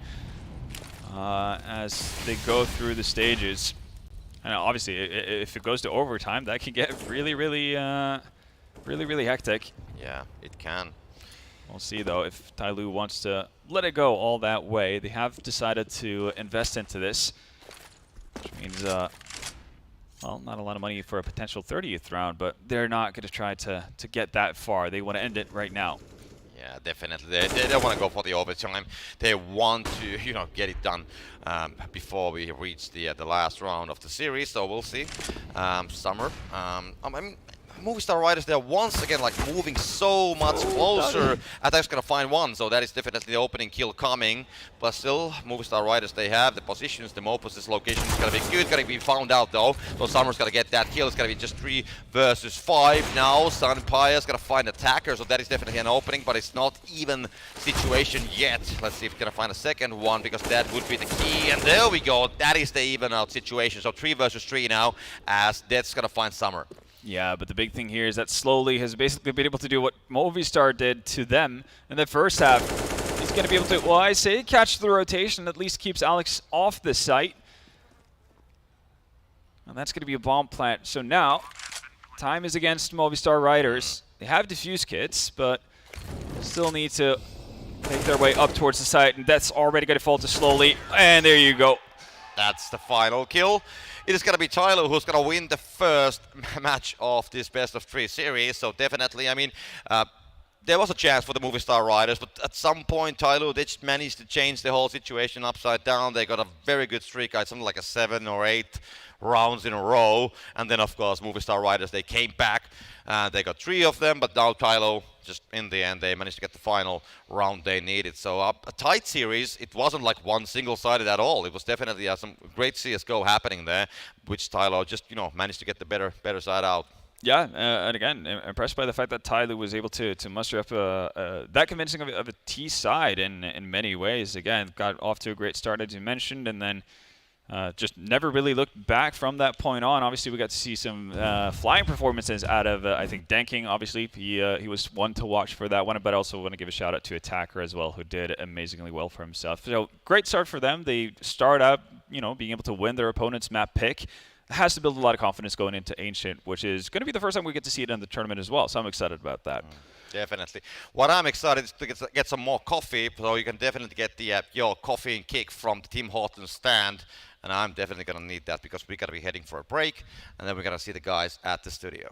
as they go through the stages. And obviously, if it goes to overtime, that can get really, really hectic. Yeah, it can. We'll see, though, if TyLoo wants to let it go all that way. They have decided to invest into this, which means, well, not a lot of money for a potential 30th round, but they're not going to try to get that far. They want to end it right now. Yeah, definitely. They don't want to go for the overtime. They want to, get it done before we reach the last round of the series. So we'll see. Summer. I mean, Movistar Riders, they're once again like moving so much closer. Attack's gonna find one, so that is definitely the opening kill coming. But still, Movistar Riders, they have the positions, the Mouz's location is gonna be good, gonna be found out though. So Summer's gonna get that kill, it's gonna be just 3 versus 5 now. Sun Pius gonna find attacker, so that is definitely an opening, but it's not even situation yet. Let's see if we're gonna find a second one, because that would be the key. And there we go, that is the even out situation. So 3 versus 3 now, as Death's gonna find Summer. Yeah, but the big thing here is that Slowly has basically been able to do what Movistar did to them in the first half. He's going to be able to, well, I say catch the rotation, at least keeps Alex off the site. And that's going to be a bomb plant. So now, time is against Movistar Riders. They have defuse kits, but still need to make their way up towards the site, and that's already going to fall to Slowly. And there you go. That's the final kill. It is going to be TyLoo who's going to win the first match of this best-of-3 series. So definitely, I mean, there was a chance for the Movistar Riders, but at some point TyLoo, they just managed to change the whole situation upside down. They got a very good streak, something like a 7 or 8 rounds in a row. And then, of course, Movistar Riders, they came back. They got 3 of them, but now TyLoo, just in the end, they managed to get the final round they needed. So a tight series. It wasn't like one single-sided at all. It was definitely some great CSGO happening there, which TyLoo just, managed to get the better side out. Yeah, and again, impressed by the fact that TyLoo was able to muster up that convincing of a T side in many ways. Again, got off to a great start, as you mentioned, and then just never really looked back from that point on. Obviously, we got to see some flying performances out of, I think, Danking. Obviously, he was one to watch for that one, but I also want to give a shout out to Attacker as well, who did amazingly well for himself. So great start for them. They start out, being able to win their opponent's map pick. Has to build a lot of confidence going into Ancient, which is going to be the first time we get to see it in the tournament as well. So I'm excited about that. Definitely. What I'm excited is to get some more coffee, so you can definitely get the your coffee and kick from the Tim Hortons stand. And I'm definitely going to need that, because we're going to be heading for a break, and then we're going to see the guys at the studio.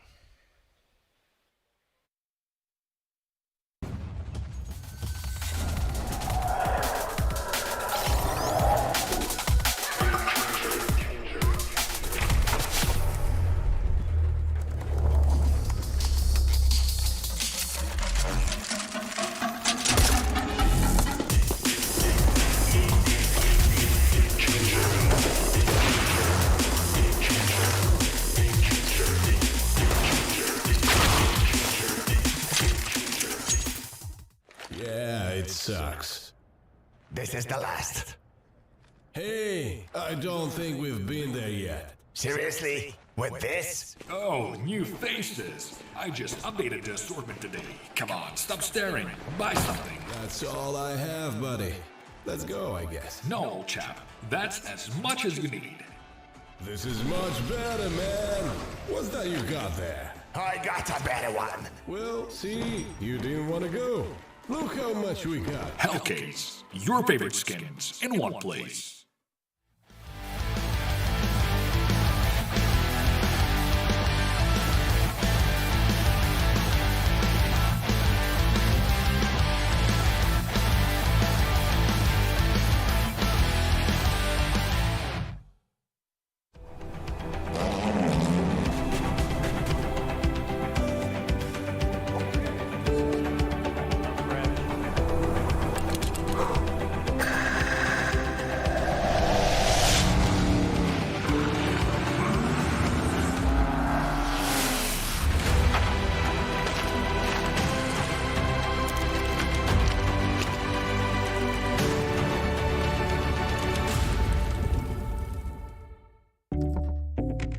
sucks. This is the last. Hey, I don't think we've been there yet. Seriously? With this? Oh, new faces. I just updated the assortment today. Come on, stop staring. Buy something. That's all I have, buddy. Let's go, I guess. No, old chap. That's as much as you need. This is much better, man. What's that you got there? I got a better one. Well, see, you didn't want to go. Look how much we got. Hellcase, your favorite skins in one place.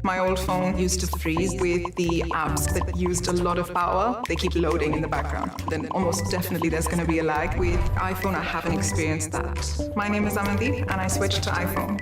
My old phone used to freeze with the apps that used a lot of power. They keep loading in the background. Then almost definitely there's going to be a lag. With iPhone, I haven't experienced that. My name is Amandeep, and I switched to iPhone.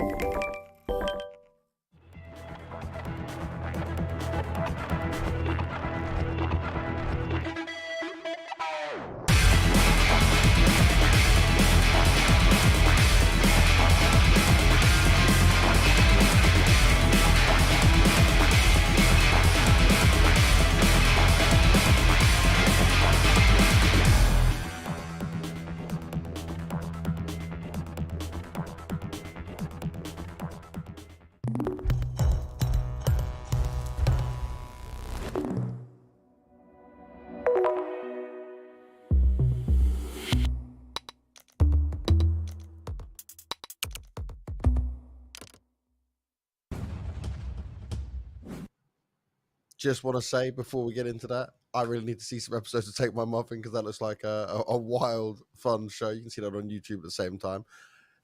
Just want to say before we get into that, I really need to see some episodes to take my muffin because that looks like a wild, fun show. You can see that on YouTube at the same time.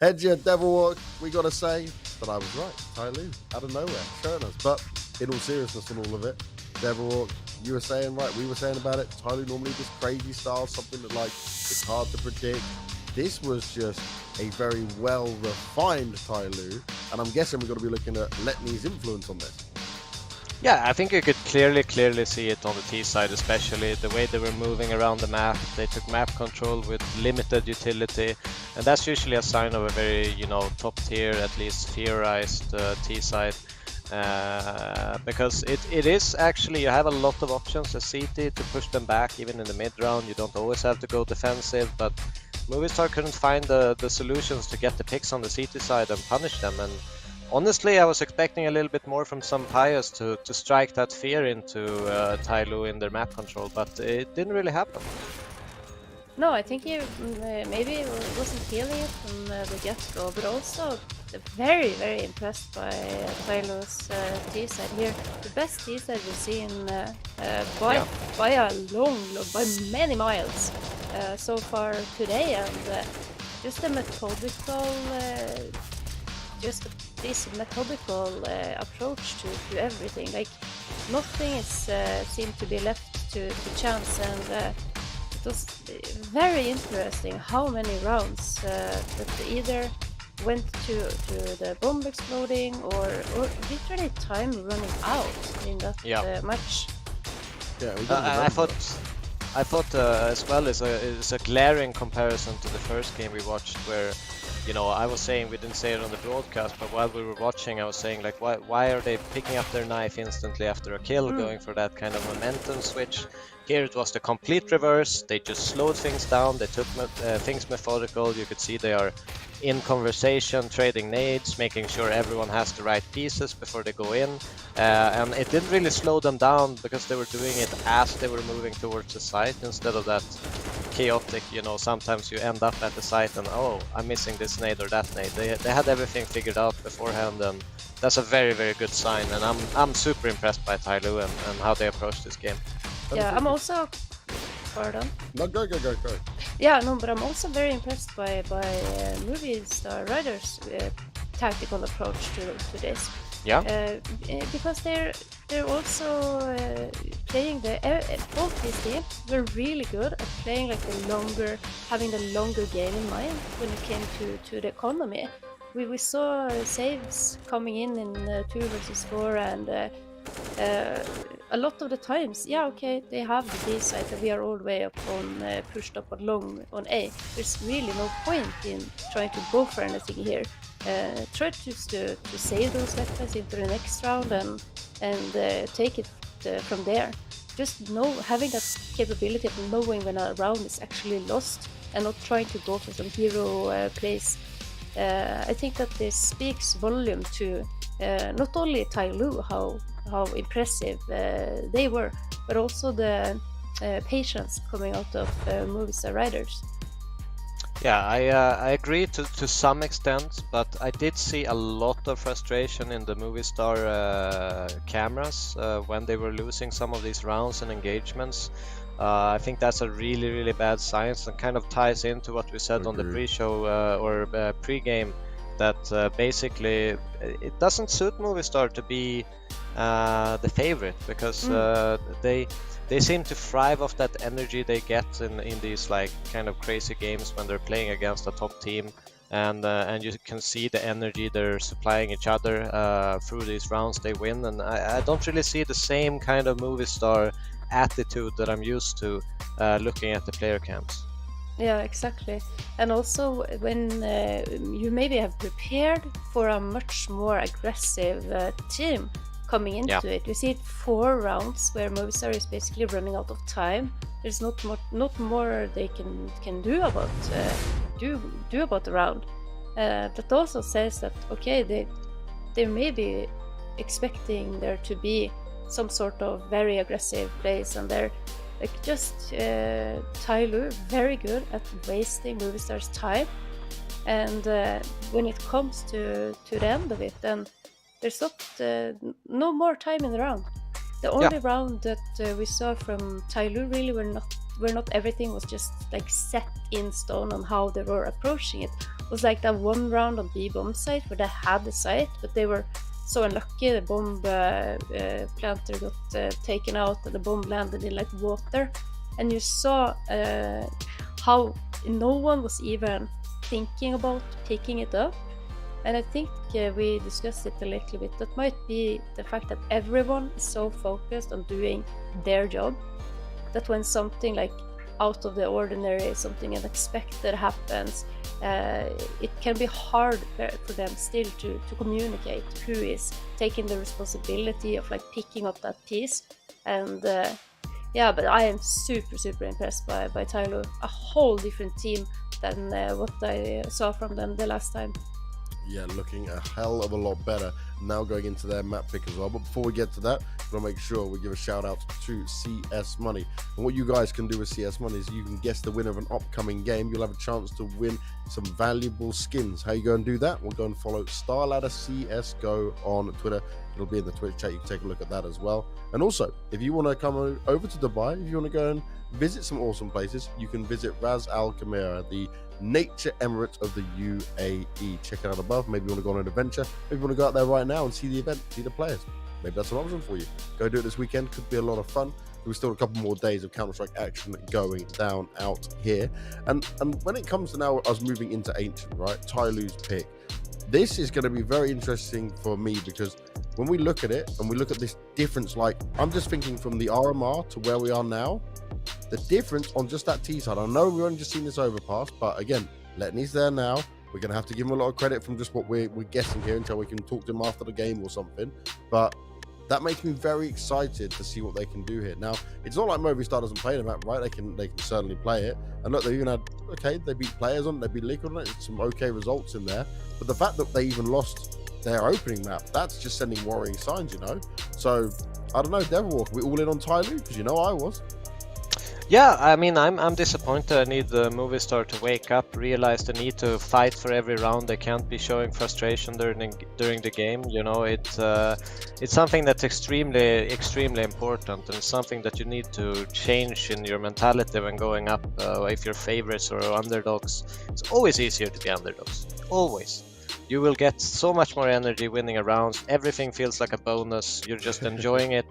Hedgia, Devil Walk, we got to say that I was right. TyLoo, out of nowhere, showing us. But in all seriousness on all of it, Devil Walk, you were saying right, we were saying about it. TyLoo normally this crazy style, something that like it's hard to predict. This was just a very well-refined TyLoo, and I'm guessing we're going to be looking at Letney's influence on this. Yeah, I think you could clearly see it on the T side, especially the way they were moving around the map. They took map control with limited utility, and that's usually a sign of a very, top tier, at least theorized T side. Because it is actually, you have a lot of options as CT to push them back, even in the mid round. You don't always have to go defensive, but Movistar couldn't find the solutions to get the picks on the CT side and punish them. And honestly, I was expecting a little bit more from some Pius to strike that fear into TyLoo in their map control, but it didn't really happen. No, I think he maybe wasn't feeling it from the get-go, but also very, very impressed by TyLoo's T side here. The best T side we've seen by a by many miles so far today, and just a methodical. This methodical approach to everything. Like nothing is seemed to be left to chance, and it was very interesting how many rounds that either went to the bomb exploding or literally time running out in that match. Yeah, I thought as well is a glaring comparison to the first game we watched, where I was saying, we didn't say it on the broadcast, but while we were watching, I was saying, like, why are they picking up their knife instantly after a kill, going for that kind of momentum switch? Here it was the complete reverse. They just slowed things down. They took things methodical. You could see they are in conversation, trading nades, making sure everyone has the right pieces before they go in. And it didn't really slow them down because they were doing it as they were moving towards the site instead of that chaotic, sometimes you end up at the site and, oh, I'm missing this nade or that nade. They had everything figured out beforehand, and that's a very, very good sign. And I'm super impressed by TyLoo and how they approach this game. Yeah, I'm also... Pardon? No, go. Yeah, no, but I'm also very impressed by Movistar Riders' tactical approach to this. Yeah. Because they're also playing both these teams were really good at playing like having the longer game in mind when it came to the economy. We saw saves coming in 2 versus 4 and a lot of the times, yeah, okay, they have the B side and we are all the way up on pushed up on long on A. There's really no point in trying to go for anything here. Try just to save those weapons into the next round and take it from there. Just having that capability of knowing when a round is actually lost and not trying to go for some hero plays. I think that this speaks volume to not only TyLoo, how impressive they were, but also the patience coming out of Movistar Riders. Yeah, I agree to some extent, but I did see a lot of frustration in the Movistar cameras when they were losing some of these rounds and engagements. I think that's a really, really bad sign and kind of ties into what we said on the pre-show or pre-game, that basically it doesn't suit Movistar to be the favorite, because they seem to thrive off that energy they get in these like kind of crazy games when they're playing against a top team, and you can see the energy they're supplying each other through these rounds they win, and I don't really see the same kind of Movistar attitude that I'm used to looking at the player camps. Yeah, exactly. And also when you maybe have prepared for a much more aggressive team coming into it. You see it 4 rounds where Movistar is basically running out of time. There's not more they can do about about the round. That also says that okay, they may be expecting there to be some sort of very aggressive plays, and they're like just TyLoo very good at wasting Movistar's time. And when it comes to the end of it, then there's no more time in the round. The only round that we saw from TyLoo really where not everything was just like set in stone on how they were approaching it. It was like that one round on B bomb site where they had the site, but they were so unlucky. The bomb planter got taken out and the bomb landed in like water, and you saw how no one was even thinking about picking it up. And I think we discussed it a little bit. That might be the fact that everyone is so focused on doing their job that when something like out of the ordinary, something unexpected happens, it can be hard for them still to communicate who is taking the responsibility of like picking up that piece. And yeah, but I am super impressed by TyLoo. A whole different team than what I saw from them the last time. Yeah, looking a hell of a lot better now going into their map pick as well. But before we get to that, we'll make sure we give a shout out to CS Money. And what you guys can do with CS Money is you can guess the winner of an upcoming game. You'll have a chance to win some valuable skins. How you go and do that? We'll go and follow Starladder CSGO on Twitter. It'll be in the Twitch chat. You can take a look at that as well. And also, if you want to come over to Dubai, if you want to go and visit some awesome places, you can visit Ras Al Khaimah, the Nature Emirate of the UAE. Check it out above. Maybe you want to go on an adventure. Maybe you want to go out there right now and see the event, see the players. Maybe that's an option for you. Go do it this weekend. Could be a lot of fun. We've still a couple more days of Counter-Strike action going down out here. And when it comes to now us moving into Ancient, right, TyLoo's pick, this is going to be very interesting for me, because when we look at it and we look at this difference, like I'm just thinking from the RMR to where we are now, the difference on just that T side. I know we've only just seen this overpass, but again, Letney's there now. We're going to have to give him a lot of credit from just what we're guessing here until we can talk to him after the game or something. But that makes me very excited to see what they can do here. Now, it's not like Movistar doesn't play the map, right? They can certainly play it. And look, they even had, okay, they beat players on it, they beat Liquid on it, some okay results in there. But the fact that they even lost their opening map, that's just sending worrying signs, you know? So, I don't know, Devilwalk, are we all in on TyLoo? Because you know I was. Yeah, I mean, I'm disappointed. I need the Movistar to wake up, realize the need to fight for every round. They can't be showing frustration during the game. You know, it's something that's extremely important, and something that you need to change in your mentality when going up. If you're favorites or underdogs, it's always easier to be underdogs. Always. You will get so much more energy winning a round. Everything feels like a bonus. You're just enjoying it.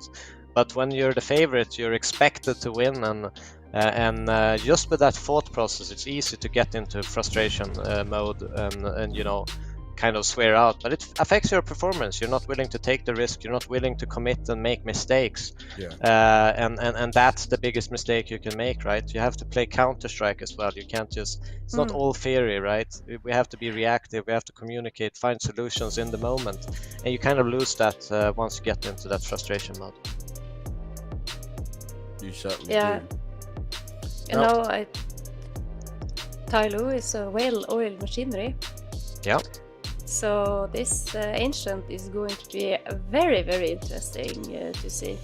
But when you're the favorite, you're expected to win, and just with that thought process, it's easy to get into frustration mode and you know, kind of swear out. But it affects your performance. You're not willing to take the risk. You're not willing to commit and make mistakes. Yeah. And that's the biggest mistake you can make, right? You have to play Counter-Strike as well. You can't just. It's not all theory, right? We have to be reactive. We have to communicate, find solutions in the moment, and you kind of lose that once you get into that frustration mode. You certainly Yeah. do. You know, TyLoo is a well-oiled machinery. Yeah. So this Ancient is going to be very, very interesting to see.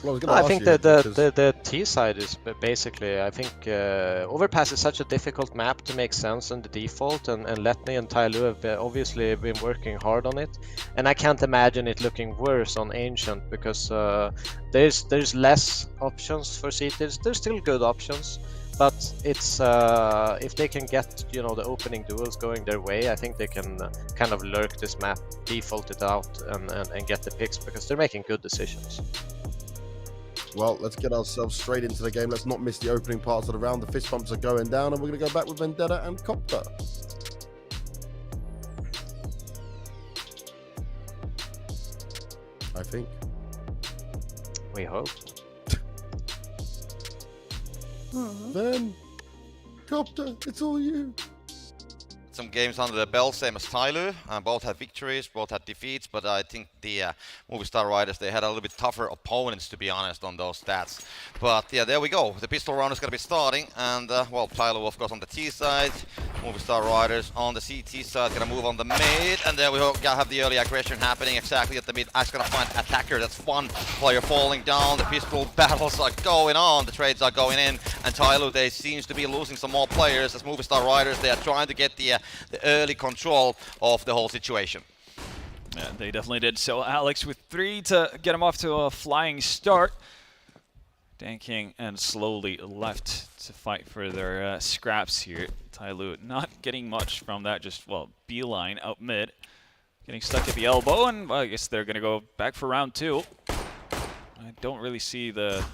Well, I was gonna I ask think you, that because- the T side is basically, I think Overpass is such a difficult map to make sense in the default, and Letney and TyLoo have obviously been working hard on it, and I can't imagine it looking worse on Ancient because there's less options for CTs. There's still good options, but it's if they can get, you know, the opening duels going their way, I think they can kind of lurk this map, default it out, and get the picks because they're making good decisions. Well, let's get ourselves straight into the game. Let's not miss the opening parts of the round. The fist bumps are going down, and we're going to go back with Vendetta and Copter. I think. We hope. Then, Copter, it's all you. Some games under the belt, same as TyLoo. Both had victories, both had defeats, but I think the Movistar Riders, they had a little bit tougher opponents, to be honest, on those stats. But yeah, there we go. The pistol round is going to be starting, and well, TyLoo, of course, on the T side, Movistar Riders on the CT side, going to move on the mid, and there we have the early aggression happening exactly at the mid. Axe going to find attacker. That's one player falling down. The pistol battles are going on. The trades are going in, and TyLoo, they seems to be losing some more players as Movistar Riders. They are trying to get the early control of the whole situation. Yeah, they definitely did. So Alex with 3 to get him off to a flying start. Danking and slowly left to fight for their scraps here. TyLoo not getting much from that, just, well, beeline out mid. Getting stuck at the elbow, and well, I guess they're going to go back for round 2. I don't really see the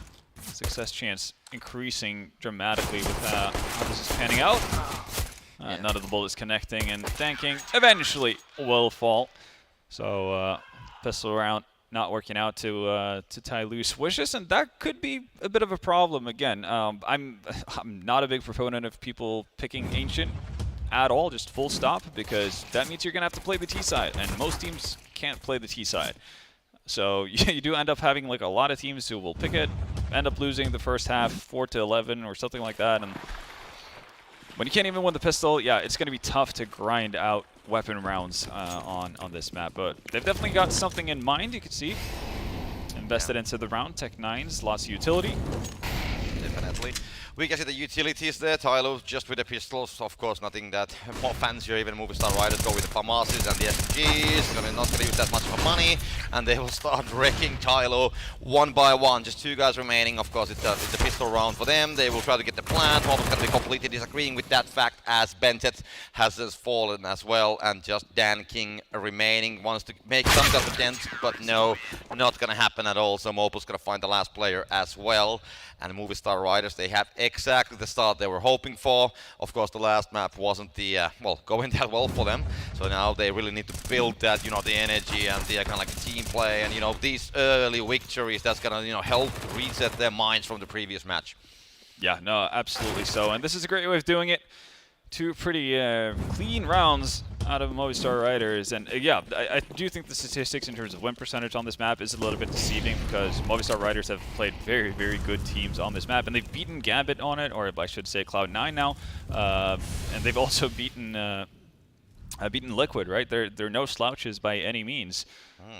success chance increasing dramatically with how this is panning out. None of the bullets connecting, and Danking eventually will fall. So pistol round not working out to TyLoo's wishes, and that could be a bit of a problem again. I'm not a big proponent of people picking Ancient at all, just full stop, because that means you're gonna have to play the T side, and most teams can't play the T side. So you do end up having like a lot of teams who will pick it, end up losing the first half 4-11 or something like that, and when you can't even win the pistol, yeah, it's going to be tough to grind out weapon rounds on this map. But they've definitely got something in mind, you can see. Invested into the round, Tech 9s, lots of utility. Definitely. We can see the utilities there. TyLoo just with the pistols, of course, nothing that more fancier. Even Movistar Riders go with the FAMASs and the SMGs. Not going to use that much of money, and they will start wrecking TyLoo one by one. Just 2 guys remaining. Of course, it's a pistol round for them. They will try to get the plant. Mob is going to be completely disagreeing with that fact, as Bentet has fallen as well, and just Dan King remaining, wants to make some kind of dent, but no, not going to happen at all. So Mobile's going to find the last player as well. And Movistar Riders, they have exactly the start they were hoping for. Of course, the last map wasn't the well, going that well for them. So now they really need to build that, you know, the energy and the kind of like team play, and you know, these early victories that's gonna, you know, help reset their minds from the previous match. Yeah, no, absolutely so. And this is a great way of doing it. 2 pretty clean rounds out of Movistar Riders. And yeah, I do think the statistics in terms of win percentage on this map is a little bit deceiving, because Movistar Riders have played very, very good teams on this map. And they've beaten Gambit on it, or I should say Cloud9 now. And they've also beaten Liquid, right? They're no slouches by any means.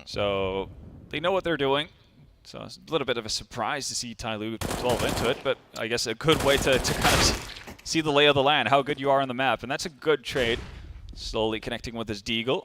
So they know what they're doing. So it's a little bit of a surprise to see TyLoo 12 into it, but I guess a good way to kind of see the lay of the land, how good you are on the map. And that's a good trade. Slowly connecting with his Deagle.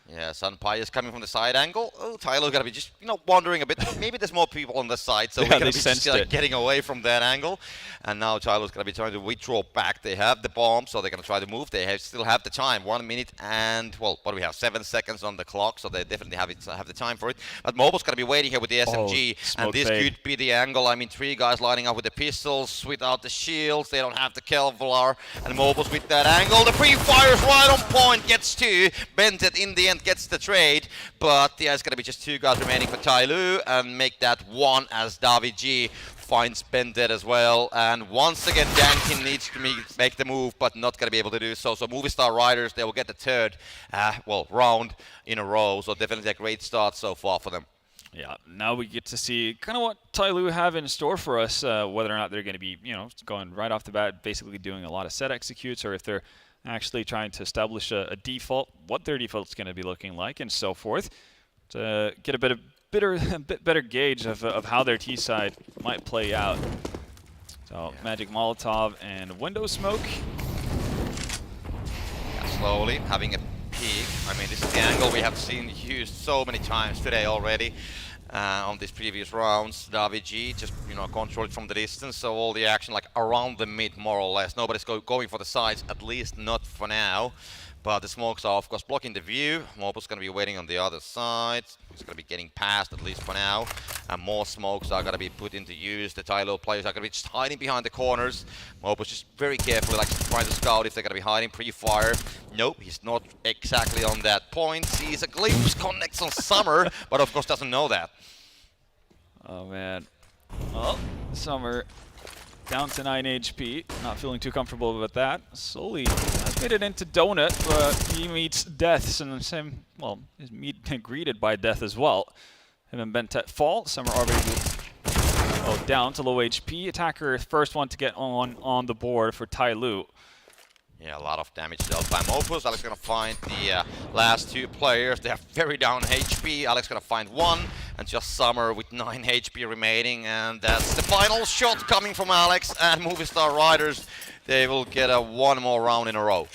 Yeah, Sunpai is coming from the side angle. Oh, TyLoo gotta be just, wandering a bit. Maybe there's more people on the side, so Yeah, we're gonna they be just sensed it. getting away from that angle. And now TyLoo's gonna be trying to withdraw back. They have the bomb, so they're gonna try to move. They still have the time, 1 minute and, well, what do we have? 7 seconds on the clock, so they definitely have the time for it. But Mobile's gonna be waiting here with the SMG, and this could be the angle. I mean, 3 guys lining up with the pistols without the shields. They don't have the Kevlar, and Mobile's with that angle. The pre-fire's right on point, gets 2. Bentet in the end gets the trade. But yeah, it's going to be just 2 guys remaining for TyLoo, and make that 1 as David G finds Bendet as well. And once again, Dankin needs to make the move, but not going to be able to do so. So Movistar Riders, they will get the 3rd, round in a row. So definitely a great start so far for them. Yeah, now we get to see kind of what TyLoo have in store for us, whether or not they're going to be, going right off the bat, basically doing a lot of set executes, or if they're actually trying to establish a default, what their default's going to be looking like, and so forth, to get a bit better gauge of how their T side might play out. So yeah. Magic Molotov and Window Smoke. Yeah, slowly having a peek. I mean, this is the angle we have seen used so many times today already. On these previous rounds, David G just control it from the distance, so all the action like around the mid more or less. Nobody's going for the sides, at least not for now. But the smokes are of course blocking the view. Mobile's going to be waiting on the other side. He's going to be getting past at least for now. And more smokes are going to be put into use. The TyLoo players are going to be just hiding behind the corners. Mobile's just very carefully like trying to scout if they're going to be hiding pre-fire. Nope, he's not exactly on that point. Sees a glimpse, connects on Summer, but of course doesn't know that. Oh man. Well, Summer down to 9 HP. Not feeling too comfortable with that. Slowly has made it into Donut, but he meets death in the same, well, he's greeted by death as well. Him and Bentet fall. Summer already down to low HP. Attacker first one to get on the board for TyLoo. Yeah, a lot of damage dealt by Mouz. Alex gonna find the last 2 players. They have very down HP. Alex gonna find 1, and just Summer with 9 HP remaining. And that's the final shot coming from Alex. And Movistar Riders, they will get a 1 more round in a row.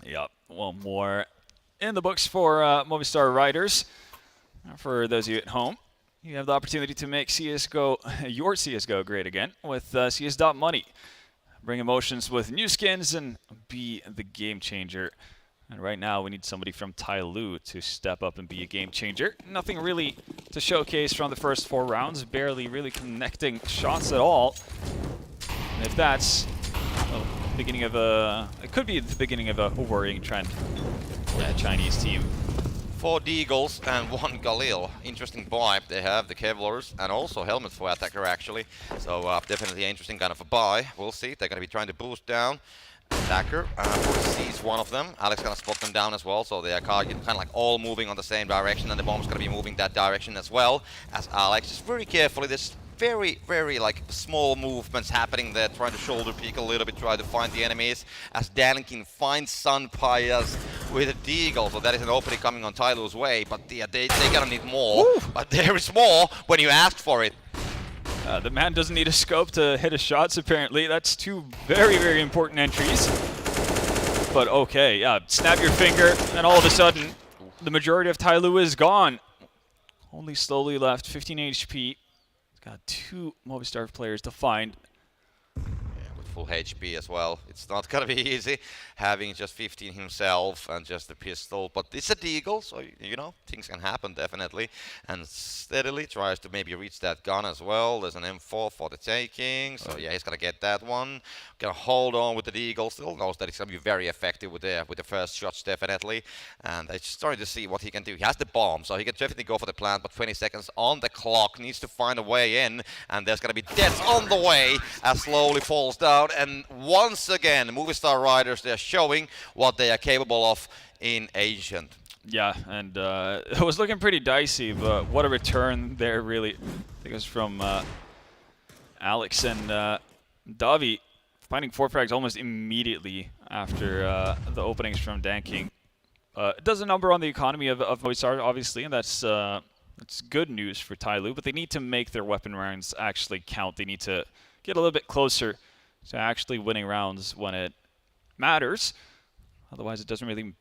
Yep, 1 more in the books for Movistar Riders. For those of you at home, you have the opportunity to make CSGO, your CSGO great again with CS.money. Bring emotions with new skins and be the game changer. And right now we need somebody from TyLoo to step up and be a game changer. Nothing really to showcase from the first 4 rounds, barely really connecting shots at all. And if that's the beginning of it could be the beginning of a worrying trend for the Chinese team. 4 Deagles and 1 Galil. Interesting buy. They have the Kevlars and also helmets for Attacker actually. So definitely an interesting kind of a buy. We'll see. They're going to be trying to boost down Attacker. Sees one of them. Alex going to spot them down as well. So they are kind of like all moving on the same direction, and the bomb's going to be moving that direction as well as Alex. Just very carefully. There's very like small movements happening there, trying to shoulder peek a little bit, try to find the enemies as Dankin finds Sunpayas with a Deagle. So that is an opening coming on TyLoo's way, but they're gonna need more. Woo! But there is more when you ask for it. The man doesn't need a scope to hit his shots apparently. That's 2 very important entries. But okay, yeah, snap your finger and all of a sudden the majority of TyLoo is gone. Only slowly left 15 HP. Got 2 Movistar players to find. Yeah, with full HP as well. It's not gonna be easy having just 15 himself and just a pistol, but it's a Deagle, so things can happen definitely. And steadily tries to maybe reach that gun as well. There's an M4 for the taking, so yeah, he's gonna get that one. Gonna hold on with the Deagle. Still knows that it's gonna be very effective with the first shots definitely. And it's starting to see what he can do. He has the bomb, so he can definitely go for the plant, but 20 seconds on the clock. Needs to find a way in, and there's gonna be deaths on the way as slowly falls down. And once again, Movistar Riders, they're showing what they are capable of in Ancient. Yeah, and it was looking pretty dicey, but what a return there really. I think it was from Alex and Davi finding 4 frags almost immediately after the openings from Danking. It does a number on the economy of Movistar, obviously, and that's it's good news for TyLoo, but they need to make their weapon rounds actually count. They need to get a little bit closer to actually winning rounds when it matters. Otherwise, it doesn't really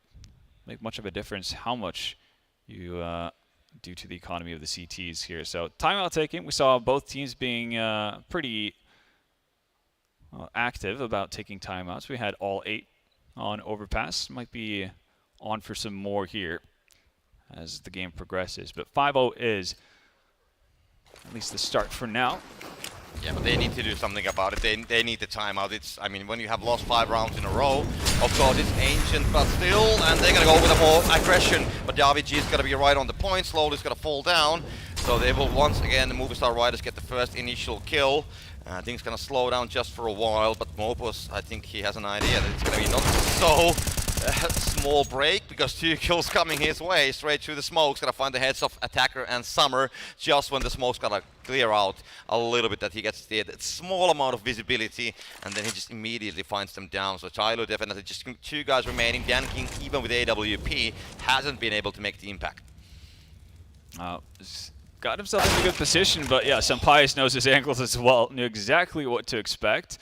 make much of a difference how much you do to the economy of the CTs here. So timeout taking. We saw both teams being pretty active about taking timeouts. We had all 8 on overpass. Might be on for some more here as the game progresses. But 5-0 is at least the start for now. Yeah, but they need to do something about it. They need the timeout. I mean, when you have lost 5 rounds in a row, of course it's ancient, but still, and they're gonna go with a more aggression. But the RBG is gonna be right on the point. Slowly it's gonna fall down. So they will once again, the Movistar Riders get the first initial kill. I think it's gonna slow down just for a while, but Mouz, I think he has an idea that it's gonna be not so small break, because 2 kills coming his way straight through the smokes. Gonna find the heads of Attacker and Summer just when the smoke's gonna clear out a little bit, that he gets the small amount of visibility, and then he just immediately finds them down. So TyLoo definitely just 2 guys remaining. King, even with AWP, hasn't been able to make the impact. Got himself in a good position, but yeah, Sampaius knows his angles as well. Knew exactly what to expect.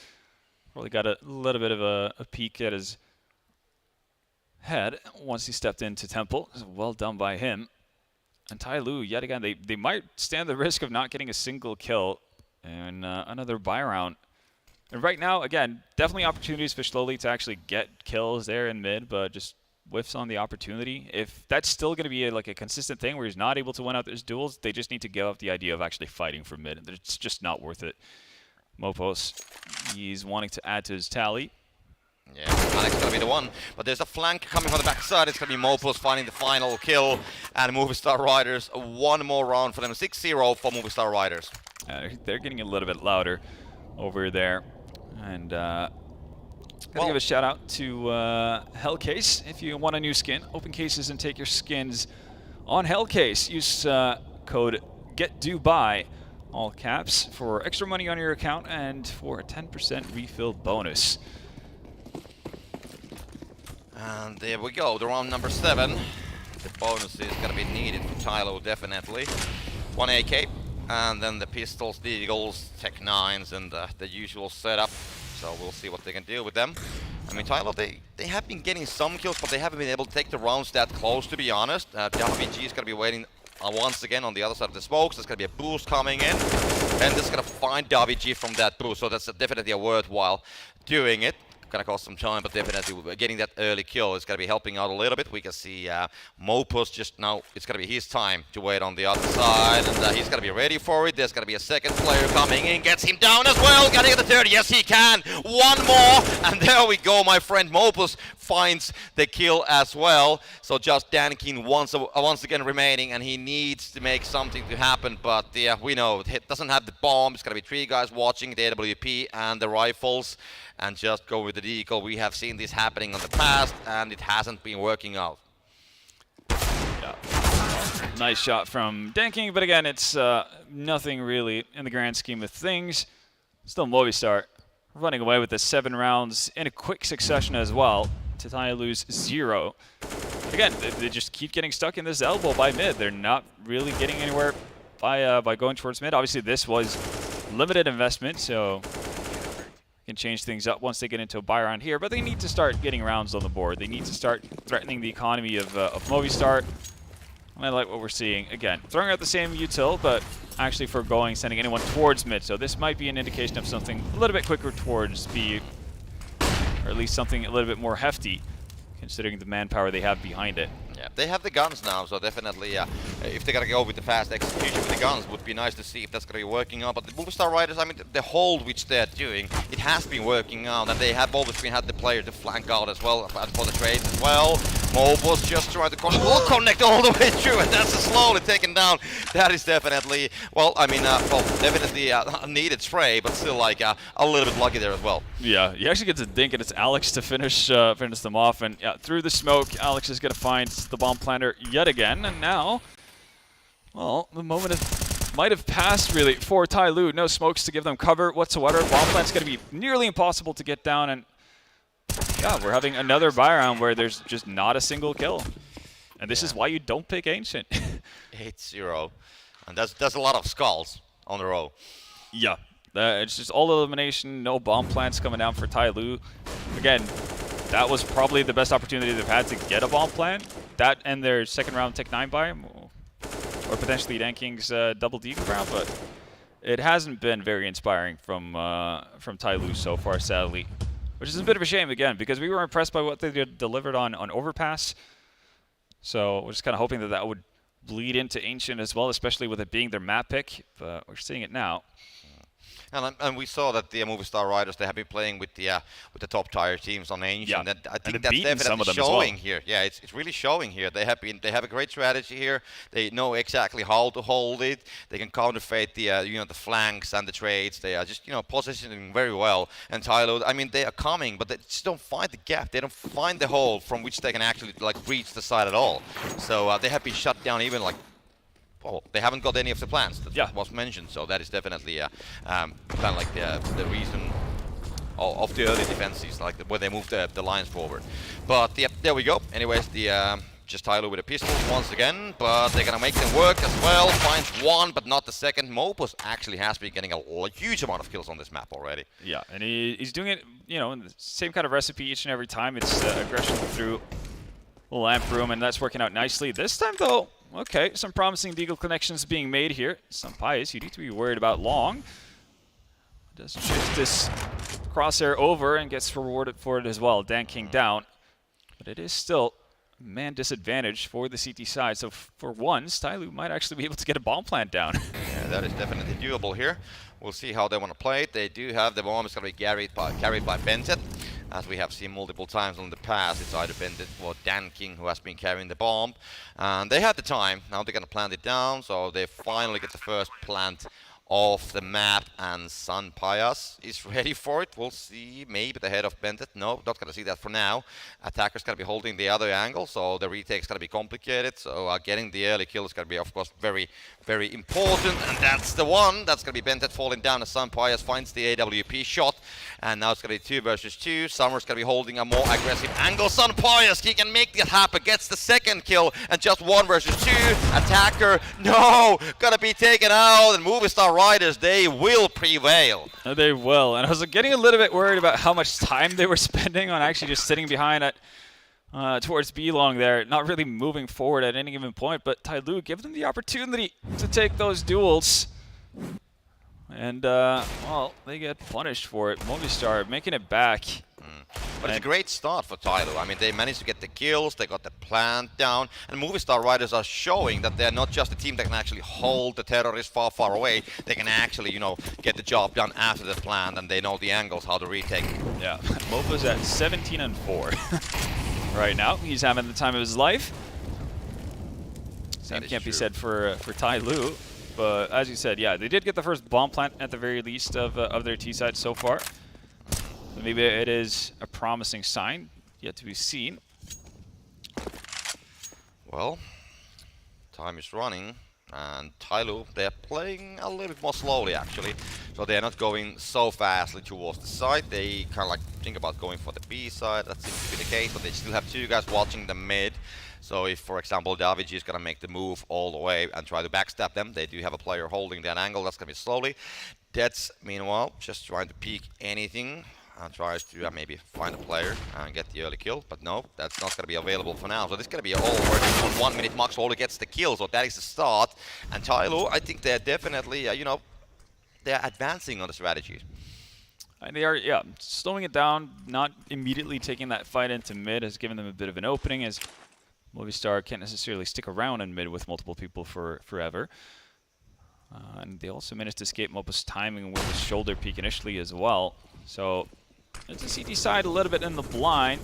Probably got a little bit of a peek at his head once he stepped into Temple. Well done by him. And TyLoo, yet again, they might stand the risk of not getting a single kill in another buy round. And right now, again, definitely opportunities for Slowly to actually get kills there in mid, but just whiffs on the opportunity. If that's still going to be like a consistent thing where he's not able to win out those duels, they just need to give up the idea of actually fighting for mid. It's just not worth it. Mopos, he's wanting to add to his tally. Yeah, Alex is going to be the one, but there's a flank coming on the backside. It's going to be Mopos finding the final kill, and Movistar Riders, 1 more round for them. 6-0 for Movistar Riders. They're getting a little bit louder over there. And gotta give a shout out to Hellcase. If you want a new skin, open cases and take your skins on Hellcase. Use code GETDUBAI, all caps, for extra money on your account and for a 10% refill bonus. And there we go, the round number 7. The bonus is going to be needed for TyLoo, definitely. 1 AK, and then the pistols, the Eagles, Tech 9s, and the usual setup. So we'll see what they can do with them. I mean, TyLoo, they have been getting some kills, but they haven't been able to take the rounds that close, to be honest. The RPG is going to be waiting once again on the other side of the smokes. There's going to be a boost coming in, and this is going to find the RPG from that boost. So that's definitely a worthwhile doing it. Gonna cost some time, but definitely getting that early kill is gonna be helping out a little bit. We can see Mopos just now, it's gonna be his time to wait on the other side, and he's gonna be ready for it. There's gonna be a second player coming in, gets him down as well. Gotta get the third, yes he can. 1 more, and there we go, my friend. Mopos finds the kill as well. So just King once again remaining, and he needs to make something to happen, but yeah, we know it doesn't have the bomb. It's gonna be 3 guys watching the AWP and the rifles, and just go with the deagle. We have seen this happening in the past, and it hasn't been working out. Yeah. Nice shot from King, but again, it's nothing really in the grand scheme of things. Still Movistar running away with the 7 rounds in a quick succession as well, to TyLoo's 0. Again, they just keep getting stuck in this elbow by mid. They're not really getting anywhere by going towards mid. Obviously, this was limited investment, so can change things up once they get into a buy round here, but they need to start getting rounds on the board. They need to start threatening the economy of Movistar. And I like what we're seeing. Again, throwing out the same util, but actually foregoing sending anyone towards mid. So this might be an indication of something a little bit quicker towards B, or at least something a little bit more hefty, considering the manpower they have behind it. Yeah, they have the guns now, so definitely if they're gonna go with the fast execution with the guns, would be nice to see if that's gonna be working out. But the Movistar Riders, I mean, the hold which they're doing, it has been working out, and they have always had the player to flank out as well for the trades as well. Mopos just trying to connect all the way through, and that's slowly taken down. That is definitely, well, I mean, definitely a needed spray, but still like a little bit lucky there as well. Yeah, he actually gets a dink, and it's Alex to finish them off. And yeah, through the smoke, Alex is gonna find the bomb planter yet again, and now, well, the moment might have passed really for TyLoo. No smokes to give them cover whatsoever. Bomb plant's going to be nearly impossible to get down, and yeah, we're having another buy round where there's just not a single kill. And this is why you don't pick Ancient. 8-0. And that's a lot of skulls on the row. Yeah. It's just all elimination, no bomb plants coming down for TyLoo. Again, that was probably the best opportunity they've had to get a bomb plant. That and their second round Tech 9 buy, or potentially Danking's double deagle round, but it hasn't been very inspiring from TyLoo so far, sadly. Which is a bit of a shame, again, because we were impressed by what they delivered on Overpass. So we're just kind of hoping that would bleed into Ancient as well, especially with it being their map pick. But we're seeing it now. And we saw that the Movistar Riders, they have been playing with the top tier teams on Ancient. Yeah. And I think And that's beaten some definitely of them as well. showing here. Yeah, it's really showing here. They have a great strategy here. They know exactly how to hold it. They can counterfeit the the flanks and the trades. They are just positioning very well. And TyLoo, I mean, they are coming, but they just don't find the gap. They don't find the hole from which they can actually breach the side at all. So they have been shut down even they haven't got any of the plans that was mentioned, so that is definitely kind of like the reason of the early defenses, like where they moved the lines forward. But there we go. Anyways, just TyLoo with a pistol once again, but they're gonna make them work as well. Finds one, but not the second. Mouz actually has been getting a huge amount of kills on this map already. Yeah, and he's doing it, in the same kind of recipe each and every time. It's aggression through the lamp room, and that's working out nicely. This time, though, okay, some promising deagle connections being made here. Some pious, you need to be worried about Long. Does shift this crosshair over and gets rewarded for it as well. Danking down. But it is still man disadvantage for the CT side. So for once, TyLoo might actually be able to get a bomb plant down. Yeah, that is definitely doable here. We'll see how they want to play it. They do have the bomb. It's going to be carried by Bentet. As we have seen multiple times in the past, it's either Bentet or Danking who has been carrying the bomb. And they had the time. Now they're going to plant it down. So they finally get the first plant of the map, and Sun Pias is ready for it. We'll see, maybe the head of Bentet. No, not going to see that for now. Attacker's going to be holding the other angle, so the retake's going to be complicated. So getting the early kill is going to be, of course, very, very important. And that's the one. That's going to be Bentet falling down as Sun Pias finds the AWP shot. And now it's going to be 2 versus 2. Summer's going to be holding a more aggressive angle. Sun Pias, he can make that happen. Gets the second kill, and just 1 versus 2. Attacker, no, going to be taken out. And Movistar Riders, they will prevail. They will. And I was getting a little bit worried about how much time they were spending on actually just sitting behind at towards B-Long there, not really moving forward at any given point. But TyLoo, give them the opportunity to take those duels. And, well, they get punished for it. Movistar making it back. But it's a great start for TyLoo. I mean, they managed to get the kills, they got the plant down, and Movistar Riders are showing that they're not just a team that can actually hold the terrorists far, far away. They can actually, get the job done after the plant, and they know the angles, how to retake. Yeah, Mopa's at 17-4 right now. He's having the time of his life. Same can't be said for TyLoo. But as you said, yeah, they did get the first bomb plant at the very least of their T side so far. So maybe it is a promising sign, yet to be seen. Well, time is running, and TyLoo, they're playing a little bit more slowly actually. So they're not going so fastly towards the side. They kind of think about going for the B side. That seems to be the case, but they still have 2 guys watching the mid. So if, for example, Daviji is going to make the move all the way and try to backstab them, they do have a player holding that angle. That's going to be slowly. That's, meanwhile, just trying to peek anything and tries to maybe find a player and get the early kill. But no, that's not going to be available for now. So this is going to be all working on 1 minute. Max Wally gets the kill, so that is the start. And TyLoo, I think they're definitely, they're advancing on the strategies. And they are, yeah, slowing it down, not immediately taking that fight into mid has given them a bit of an opening, as Movistar can't necessarily stick around in mid with multiple people forever. And they also managed to escape Mopa's timing with his shoulder peek initially as well. So it's a CT side a little bit in the blind.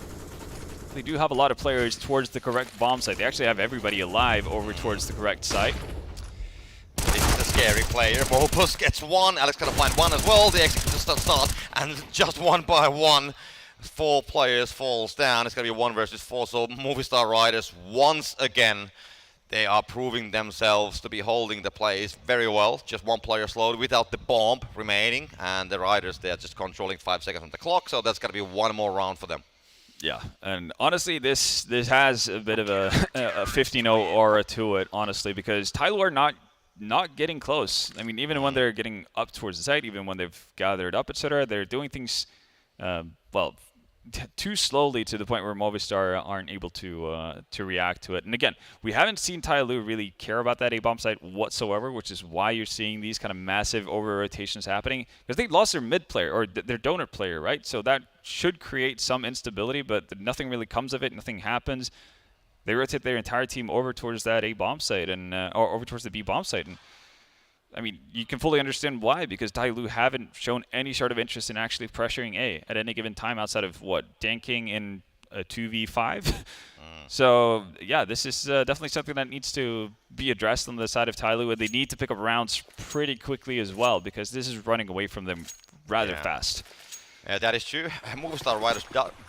They do have a lot of players towards the correct bomb site. They actually have everybody alive over towards the correct site. This is a scary player. Mopus gets 1. Alex gonna find 1 as well. The executor start, and just 1 by 1. 4 players falls down. It's going to be 1 versus 4. So Movistar Riders, once again, they are proving themselves to be holding the place very well. Just 1 player slowed without the bomb remaining. And the Riders, they are just controlling 5 seconds on the clock. So that's going to be 1 more round for them. Yeah, and honestly, this has a bit of a 15-0 aura to it, honestly, because TyLoo are not getting close. I mean, even when they're getting up towards the site, even when they've gathered up, etc., they're doing things, well, too slowly to the point where Movistar aren't able to react to it. And again, we haven't seen TyLoo really care about that A-bomb site whatsoever, which is why you're seeing these kind of massive over-rotations happening, because they lost their mid player, or their donor player, right? So that should create some instability, but nothing really comes of it, nothing happens. They rotate their entire team over towards that A-bomb site, and or over towards the B-bomb site, and I mean, you can fully understand why, because TyLoo haven't shown any sort of interest in actually pressuring A at any given time outside of, what, danking in a 2v5? So, yeah, this is definitely something that needs to be addressed on the side of TyLoo, and they need to pick up rounds pretty quickly as well, because this is running away from them rather fast. Yeah, that is true. Movistar Riders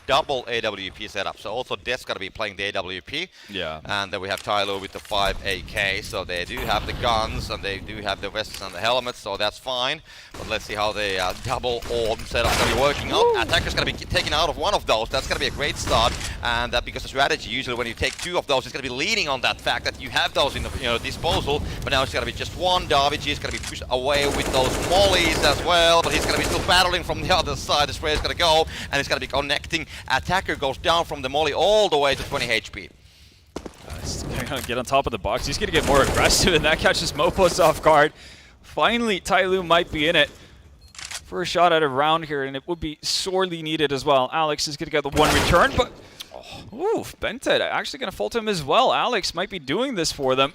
double AWP setup, so also Death's going to be playing the AWP. Yeah. And then we have TyLoo with the 5 AK, so they do have the guns and they do have the vests and the helmets, so that's fine. But let's see how the double orb setup is going to be working out. Attacker's going to be taken out of one of those. That's going to be a great start, and because the strategy usually when you take 2 of those, it's going to be leaning on that fact that you have those in the disposal. But now it's going to be just one. Daviji is going to be pushed away with those mollies as well, but he's going to be still battling from the other side. The spray is going to go, and it's going to be connecting. Attacker goes down from the molly all the way to 20 HP. He's going to get on top of the box. He's going to get more aggressive, and that catches Mopos off guard. Finally, TyLoo might be in it for a shot at a round here, and it would be sorely needed as well. Alex is going to get the one return, but Bented actually going to fault him as well. Alex might be doing this for them.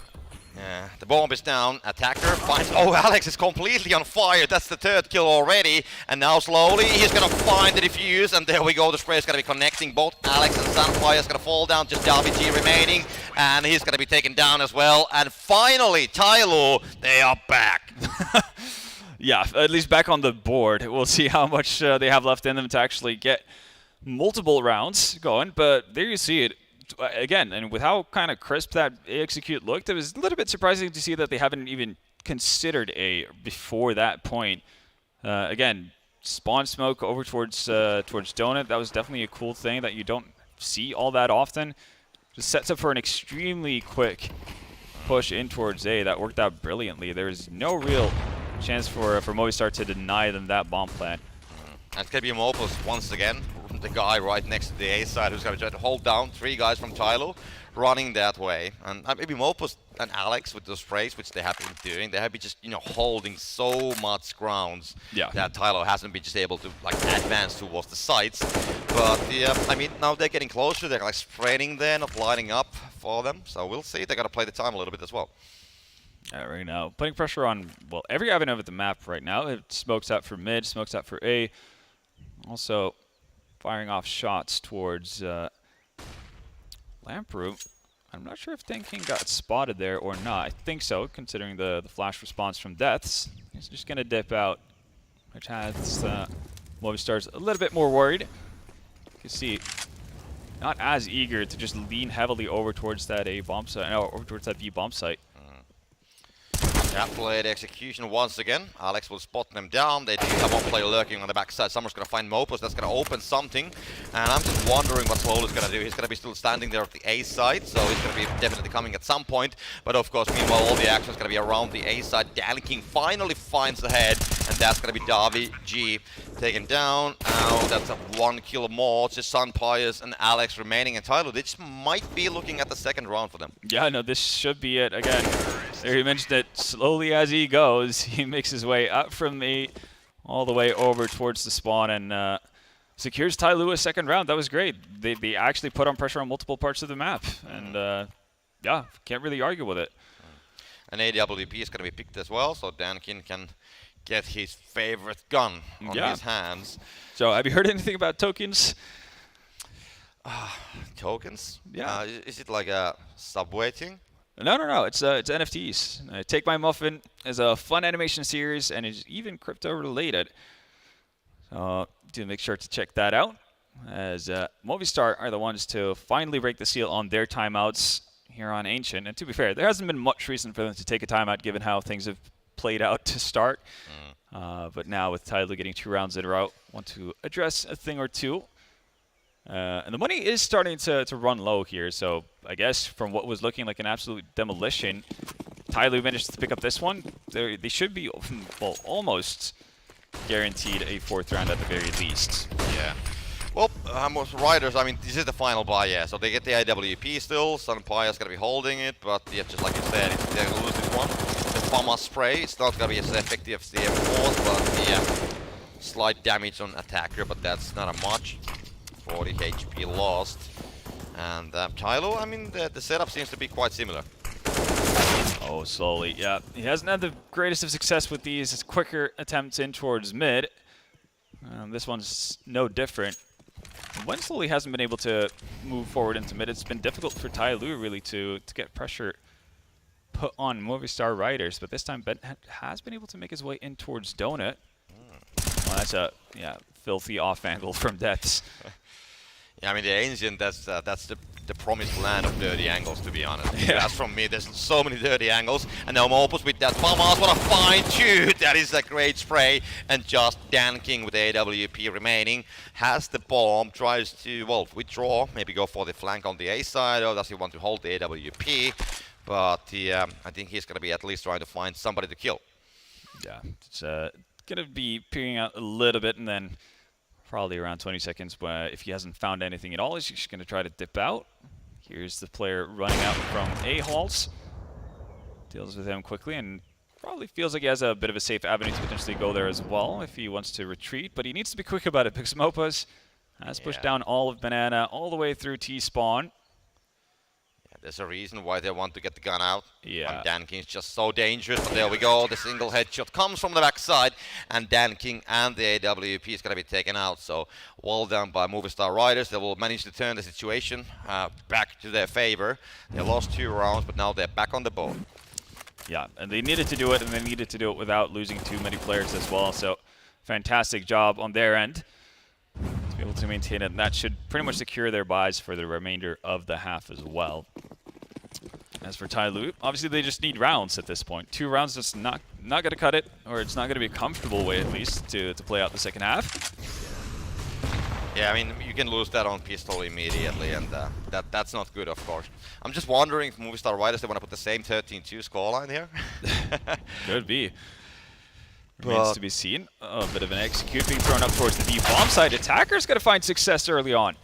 Yeah, the bomb is down. Attacker finds... Oh, Alex is completely on fire. That's the 3rd kill already. And now slowly he's going to find the defuse. And there we go. The spray is going to be connecting both Alex and Sunfire. Is going to fall down. Just Daviji remaining. And he's going to be taken down as well. And finally, TyLoo, they are back. Yeah, at least back on the board. We'll see how much they have left in them to actually get multiple rounds going. But there you see it. Again, and with how kind of crisp that execute looked, it was a little bit surprising to see that they haven't even considered A before that point. Again, spawn smoke over towards Donut, that was definitely a cool thing that you don't see all that often. Just sets up for an extremely quick push in towards A. That worked out brilliantly. There is no real chance for Movistar to deny them that bomb plant. And it's going to be Mopos once again, the guy right next to the A side who's going to try to hold down 3 guys from TyLoo running that way. And maybe Mopos and Alex with those sprays, which they have been doing, they have been just, holding so much grounds that TyLoo hasn't been just able to, advance towards the sites. But, I mean, now they're getting closer, they're, spraying there, not lining up for them. So we'll see, they're going to play the time a little bit as well. Right now, putting pressure on, well, every avenue of the map right now. It smokes out for mid, smokes out for A. Also, firing off shots towards Lamproot. I'm not sure if Tanking got spotted there or not. I think so, considering the flash response from Deaths. He's just going to dip out, which has Movistar's a little bit more worried. You can see, not as eager to just lean heavily over towards that A bomb site, no, over towards that B bomb site. Played execution once again. Alex will spot them down. They do have one player lurking on the backside. Summer's going to find Mopos. That's going to open something. And I'm just wondering what Swole is going to do. He's going to be still standing there at the A side, so he's going to be definitely coming at some point. But of course, meanwhile, all the action is going to be around the A side. Danking finally finds the head, and that's going to be Daviji taken down. Now that's a 1 kill more. It's just Sunpires and Alex remaining. And TyLoo, they just might be looking at the 2nd round for them. Yeah, no, this should be it. Again, there he mentioned that slowly as he goes, he makes his way up from 8 all the way over towards the spawn and secures TyLoo a 2nd round. That was great. They actually put on pressure on multiple parts of the map, and yeah, can't really argue with it. An AWP is going to be picked as well, so Dankin can get his favorite gun on his hands. So have you heard anything about tokens? Tokens? Yeah. Is it like a Subway thing? No. It's NFTs. Take My Muffin is a fun animation series and is even crypto related. So do make sure to check that out. As Movistar are the ones to finally break the seal on their timeouts here on Ancient. And to be fair, there hasn't been much reason for them to take a timeout given how things have played out to start. But now with TyLoo getting 2 rounds in a row, want to address a thing or two. And the money is starting to run low here, so I guess from what was looking like an absolute demolition, TyLoo managed to pick up this one. They should be, well, almost guaranteed a 4th round at the very least. Yeah. Well, Riders, I mean, this is the final buy, yeah. So they get the AWP still. Sunpire's going to be holding it, but yeah, just like you said, if they're going to lose this one, the Fama spray, it's not going to be as effective as the M4s, but yeah, slight damage on attacker, but that's not a much. 40 HP lost. And TyLoo, I mean, the setup seems to be quite similar. Oh, slowly, yeah. He hasn't had the greatest of success with these quicker attempts in towards mid. This one's no different. When slowly hasn't been able to move forward into mid, it's been difficult for TyLoo really to get pressure put on Movistar Riders, but this time Ben has been able to make his way in towards Donut. Well, that's a filthy off angle from Dets. Yeah, I mean, the Ancient, that's the promised land of dirty angles, to be honest. Yeah. As from me, there's so many dirty angles. And now Mouz with that Famas, what a fine shoot! That is a great spray. And just Dan King with the AWP remaining. Has the bomb, tries to, well, withdraw, maybe go for the flank on the A side, or does he want to hold the AWP? But I think he's going to be at least trying to find somebody to kill. Yeah, it's going to be peering out a little bit, and then probably around 20 seconds, if he hasn't found anything at all, he's just going to try to dip out. Here's the player running out from A-Halls. Deals with him quickly and probably feels like he has a bit of a safe avenue to potentially go there as well if he wants to retreat, but he needs to be quick about it because Mopas has pushed down all of Banana all the way through T-spawn. There's a reason why they want to get the gun out. Yeah. And Dan King's just so dangerous, but there we go. The single headshot comes from the backside, and Dan King and the AWP is going to be taken out. So well done by Movistar Riders. They will manage to turn the situation back to their favor. They lost 2 rounds, but now they're back on the board. Yeah, and they needed to do it, and they needed to do it without losing too many players as well. So fantastic job on their end to be able to maintain it. And that should pretty much secure their buys for the remainder of the half as well. As for TyLoo, obviously they just need rounds at this point. 2 rounds just not going to cut it, or it's not going to be a comfortable way at least to play out the second half. Yeah, I mean, you can lose that on pistol immediately, and that's not good, of course. I'm just wondering if Movistar Riders, they want to put the same 13-2 scoreline here. Could be. Remains to be seen. A bit of an execute being thrown up towards the deep bomb side. Attacker's going to find success early on.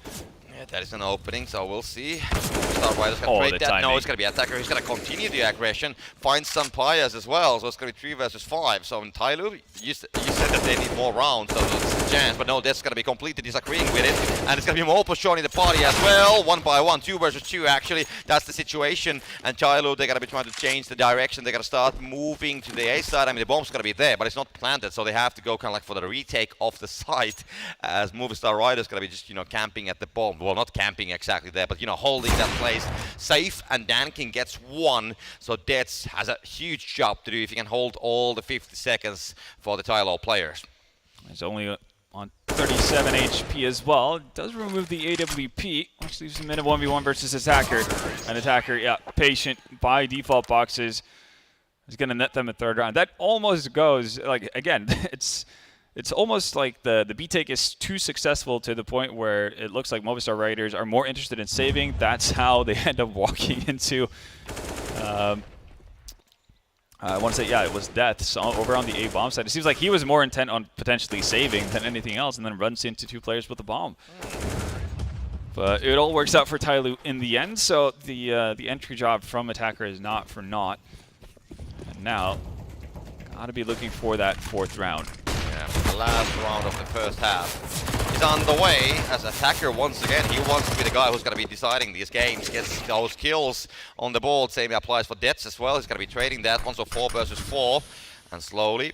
Yeah, that is an opening, so we'll see. Movistar Riders going to trade that. No, it's going to be Attacker. He's going to continue the aggression. Find some Pias as well, so it's going to be 3 versus 5. So in TyLoo, you said that they need more rounds, so it's a chance. But no, that's going to be completely disagreeing with it. And it's going to be Mopas joining the party as well. 1 by 1, 2 versus 2 actually. That's the situation. And TyLoo, they're going to be trying to change the direction. They're going to start moving to the A side. I mean, the bomb's going to be there, but it's not planted, so they have to go kind of like for the retake of the site. As Movistar Riders going to be just, camping at the bomb. Well, not camping exactly there, but, holding that place safe. And Dan King gets 1. So Dets has a huge job to do if he can hold all the 50 seconds for the TyLoo players. He's only on 37 HP as well. It does remove the AWP, which leaves him in a 1v1 versus Attacker. And Attacker, yeah, patient by default boxes. He's going to net them a 3rd round. That almost goes, like, again, it's almost like the B take is too successful to the point where it looks like Movistar Riders are more interested in saving. That's how they end up walking into, I want to say, yeah, it was Death so over on the A bomb side. It seems like he was more intent on potentially saving than anything else, and then runs into 2 players with the bomb. But it all works out for TyLoo in the end, so the entry job from Attacker is not for naught. And now, gotta be looking for that 4th round. Yeah, the last round of the first half is on the way as Attacker once again. He wants to be the guy who's going to be deciding these games, gets those kills on the board. Same applies for Dets as well. He's going to be trading that one, so 4 versus 4. And slowly,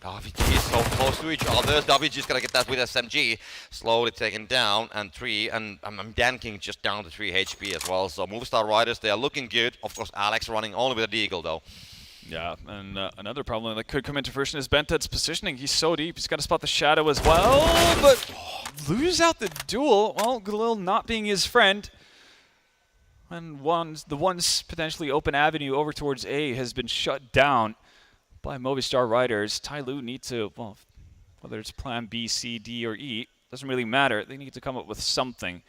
WG is so close to each other. WG is going to get that with SMG. Slowly taken down, and 3. And Dan King just down to 3 HP as well. So Movistar Riders, they are looking good. Of course, Alex running only with a Deagle though. Yeah, and another problem that could come into fruition is Bented's positioning. He's so deep. He's got to spot the shadow as well, but lose out the duel. Well, Galil not being his friend. And the once potentially open avenue over towards A has been shut down by Movistar Riders. TyLoo need to, well, whether it's plan B, C, D, or E, doesn't really matter. They need to come up with something.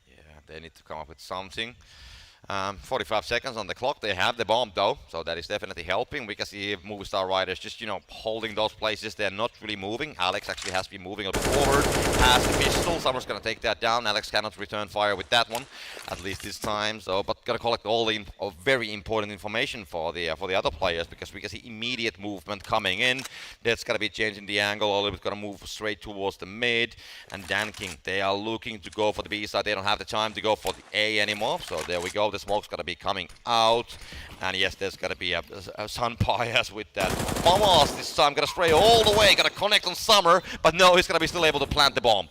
Yeah, they need to come up with something. 45 seconds on the clock. They have the bomb though, so that is definitely helping. We can see Movistar Riders just, holding those places. They're not really moving. Alex actually has to be moving a bit forward. Has the pistol. Summer's gonna take that down. Alex cannot return fire with that one, at least this time. So, but gonna collect all the very important information for the other players, because we can see immediate movement coming in. That's gonna be changing the angle a little bit. Gonna move straight towards the mid. And Dan King, they are looking to go for the B side. They don't have the time to go for the A anymore. So there we go. The smoke's gonna be coming out, and yes, there's gonna be a sun bias with that. Mouz this time gonna spray all the way, gonna connect on Summer, but no, he's gonna be still able to plant the bomb.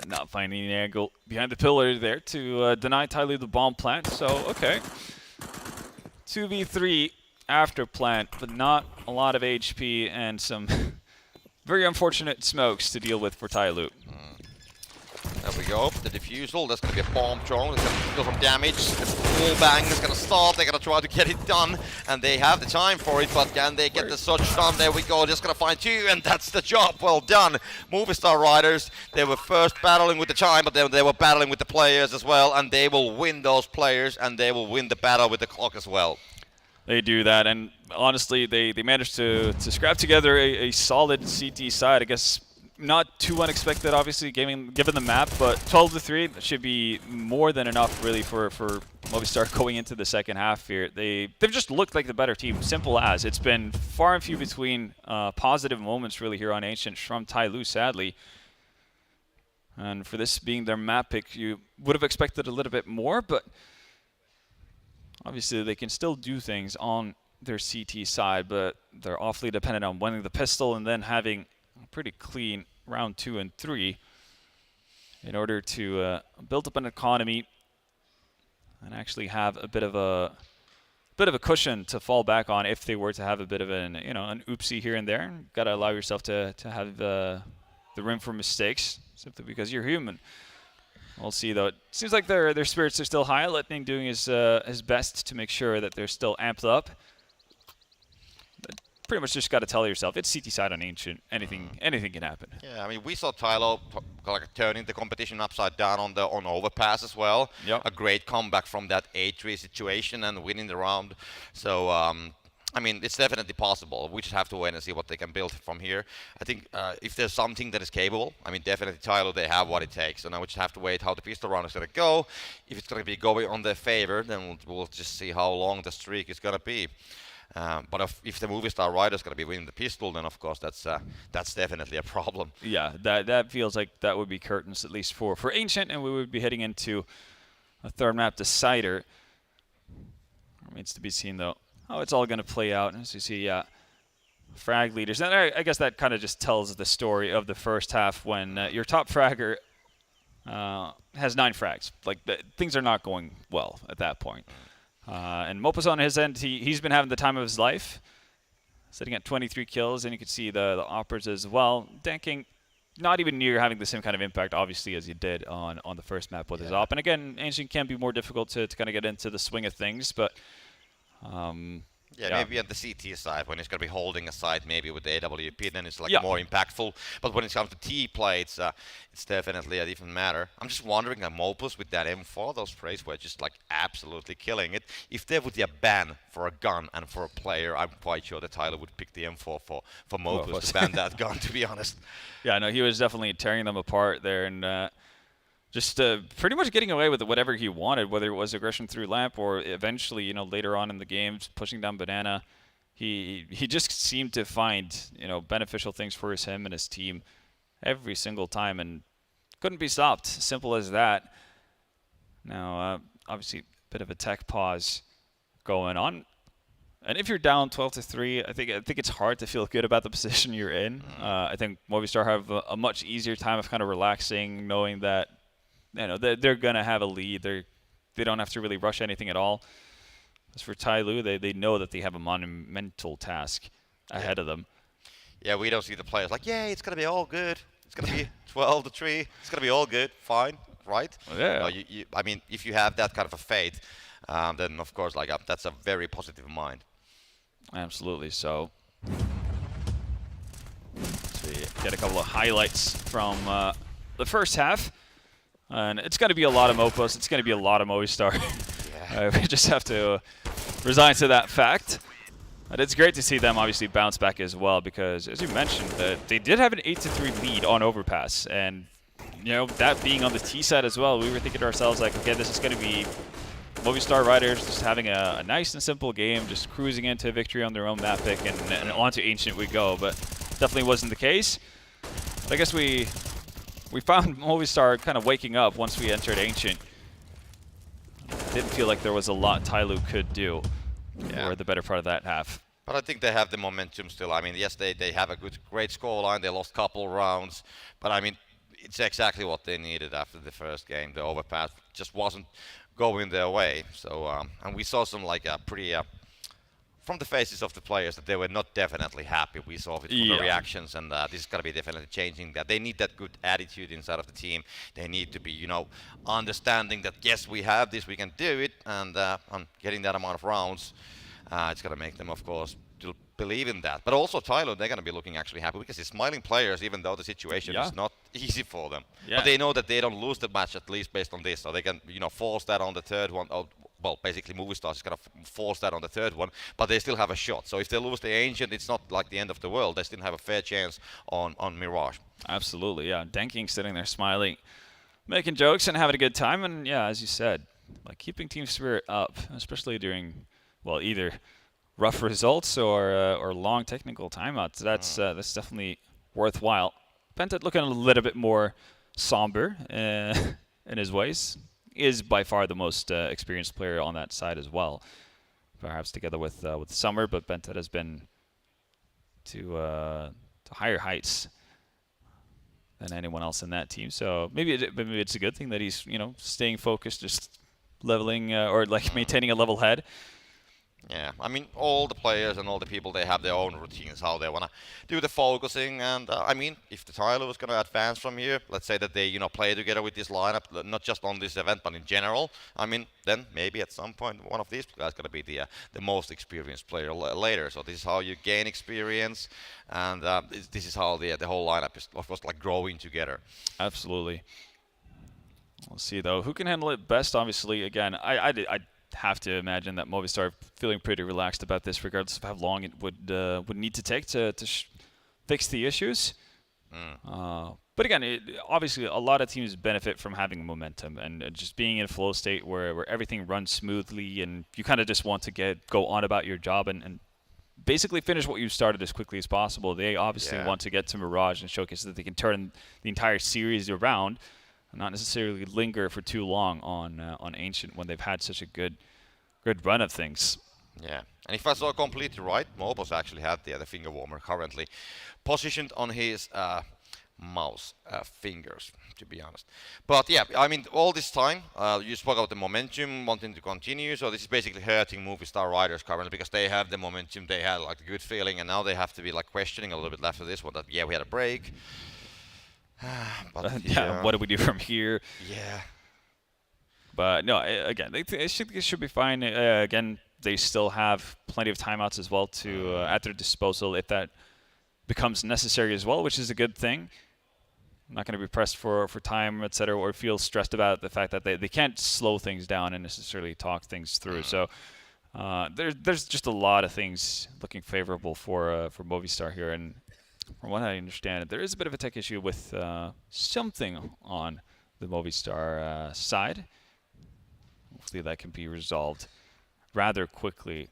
Not finding the angle behind the pillar there to deny TyLoo the bomb plant. So okay, 2v3 after plant, but not a lot of HP and some very unfortunate smokes to deal with for TyLoo. There we go, the defusal, there's going to be a bomb thrown, it's going to kill from damage, the full bang is going to start, they're going to try to get it done, and they have the time for it, but can they get the surge done? There we go, just going to find 2, and that's the job, well done. Movistar Riders, they were first battling with the time, but then they were battling with the players as well, and they will win those players, and they will win the battle with the clock as well. They do that, and honestly, they managed to scrap together a solid CT side, I guess. Not too unexpected, obviously, given the map, but 12-3 should be more than enough, really, for Movistar going into the second half here. They've just looked like the better team, simple as. It's been far and few between positive moments, really, here on Ancient from TyLoo, sadly. And for this being their map pick, you would have expected a little bit more, but obviously they can still do things on their CT side, but they're awfully dependent on winning the pistol and then having pretty clean round 2 and 3 in order to build up an economy and actually have a bit of a cushion to fall back on if they were to have a bit of an oopsie here and there. Got to allow yourself to have the room for mistakes simply because you're human. We'll see though. It seems like their spirits are still high. Lightning doing his best to make sure that they're still amped up. Pretty much just got to tell yourself it's CT side on Ancient. Anything can happen. Yeah, I mean, we saw TyLoo turning the competition upside down on overpass as well. Yep. A great comeback from that 8-3 situation and winning the round. So I mean, it's definitely possible. We just have to wait and see what they can build from here. I think if there's something that is capable, I mean, definitely TyLoo, they have what it takes. So now we just have to wait how the pistol round is going to go. If it's going to be going on their favor, then we'll just see how long the streak is going to be. But if the Movistar Rider is going to be winning the pistol, then of course that's definitely a problem. Yeah, that feels like that would be curtains, at least for Ancient, and we would be heading into a third map decider. Remains to be seen, though, how it's all going to play out. As you see, frag leaders. And I guess that kind of just tells the story of the first half when your top fragger has 9 frags. Like, things are not going well at that point. And Mopa's on his end, he's been having the time of his life, sitting at 23 kills, and you can see the operas as well. Danking, not even near having the same kind of impact, obviously, as he did on the first map with his op. And again, Ancient can be more difficult to kind of get into the swing of things, but yeah, maybe on the CT side, when he's going to be holding a side, maybe with the AWP, then it's like more impactful. But when it comes to T-play, it's definitely a different matter. I'm just wondering, Mopus with that M4, those sprays were just like absolutely killing it. If there would be a ban for a gun and for a player, I'm quite sure that TyLoo would pick the M4 for Mopus to ban that gun, to be honest. Yeah, no, he was definitely tearing them apart there, and just pretty much getting away with whatever he wanted, whether it was aggression through lamp or eventually, later on in the game, pushing down banana. He just seemed to find, beneficial things for him and his team every single time, and couldn't be stopped. Simple as that. Now, obviously, a bit of a tech pause going on. And if you're down 12-3, I think it's hard to feel good about the position you're in. I think Movistar have a much easier time of kind of relaxing, knowing that they're gonna have a lead. They don't have to really rush anything at all. As for TyLoo, they know that they have a monumental task ahead of them. Yeah, we don't see the players like, yeah, it's gonna be all good. It's gonna be 12-3. It's gonna be all good. Fine, right? Yeah. No, I mean, if you have that kind of a faith, then of course, like that's a very positive mind. Absolutely. So, let's see. at a couple of highlights from the first half. And it's going to be a lot of Mopos. It's going to be a lot of Movistar. We just have to resign to that fact. But it's great to see them obviously bounce back as well, because as you mentioned, they did have an 8-3 lead on Overpass, and you know, that being on the T side as well, we were thinking to ourselves like, okay, this is going to be Movistar Riders just having a nice and simple game, just cruising into victory on their own map pick, and onto Ancient we go. But definitely wasn't the case. But I guess we found Movistar kind of waking up once we entered Ancient. Didn't feel like there was a lot TyLoo could do for the better part of that half. But I think they have the momentum still. I mean, yes, they have a great scoreline. They lost a couple rounds, but I mean, it's exactly what they needed after the first game. The Overpass just wasn't going their way. So, and we saw some like pretty from the faces of the players that they were not definitely happy. We saw it from the reactions, and this is going to be definitely changing that. They need that good attitude inside of the team. They need to be, you know, understanding that, yes, we have this, we can do it, and getting that amount of rounds, it's going to make them, of course, to believe in that. But also TyLoo, they're going to be looking actually happy because they're smiling players, even though the situation is not easy for them. But they know that they don't lose the match, at least based on this, so they can, you know, force that on the third one. Well, basically Movistar is going to force that on the third one, but they still have a shot. So if they lose the Ancient, it's not like the end of the world. They still have a fair chance on Mirage. Absolutely, yeah. Denking sitting there smiling, making jokes and having a good time. And yeah, as you said, like keeping team spirit up, especially during, well, either rough results or long technical timeouts. That's definitely worthwhile. Penta looking a little bit more somber in his ways. Is by far the most experienced player on that side as well, perhaps together with Summer, but Bentet has been to higher heights than anyone else in that team. So maybe it's a good thing that he's, you know, staying focused, just leveling or like maintaining a level head. Yeah, I mean, all the players and all the people, they have their own routines, how they want to do the focusing. And I mean, if the TyLoo is going to advance from here, let's say that they, you know, play together with this lineup, not just on this event, but in general, I mean, then maybe at some point one of these guys is going to be the most experienced player later. So this is how you gain experience, and this is how the whole lineup is, of course, like growing together. Absolutely. We'll see, though. Who can handle it best? Obviously, again, I have to imagine that Movistar feeling pretty relaxed about this, regardless of how long it would need to take to fix the issues. But again, obviously a lot of teams benefit from having momentum and just being in a flow state where everything runs smoothly and you kind of just want to go on about your job and basically finish what you started as quickly as possible. They obviously want to get to Mirage and showcase that they can turn the entire series around, not necessarily linger for too long on Ancient when they've had such a good run of things. Yeah, and if I saw completely right, Mouz actually had the finger warmer currently positioned on his mouse fingers, to be honest. But yeah, I mean, all this time you spoke about the momentum wanting to continue, so this is basically hurting Movistar Riders currently because they have the momentum, they had like a good feeling, and now they have to be like questioning a little bit after this one that we had a break. But what do we do from here? Yeah. But no, again, they should be fine. Again, they still have plenty of timeouts as well to at their disposal if that becomes necessary as well, which is a good thing. I'm not going to be pressed for time, etc., or feel stressed about the fact that they can't slow things down and necessarily talk things through. So there's just a lot of things looking favorable for Movistar here, and from what I understand, there is a bit of a tech issue with something on the Movistar side. Hopefully that can be resolved rather quickly.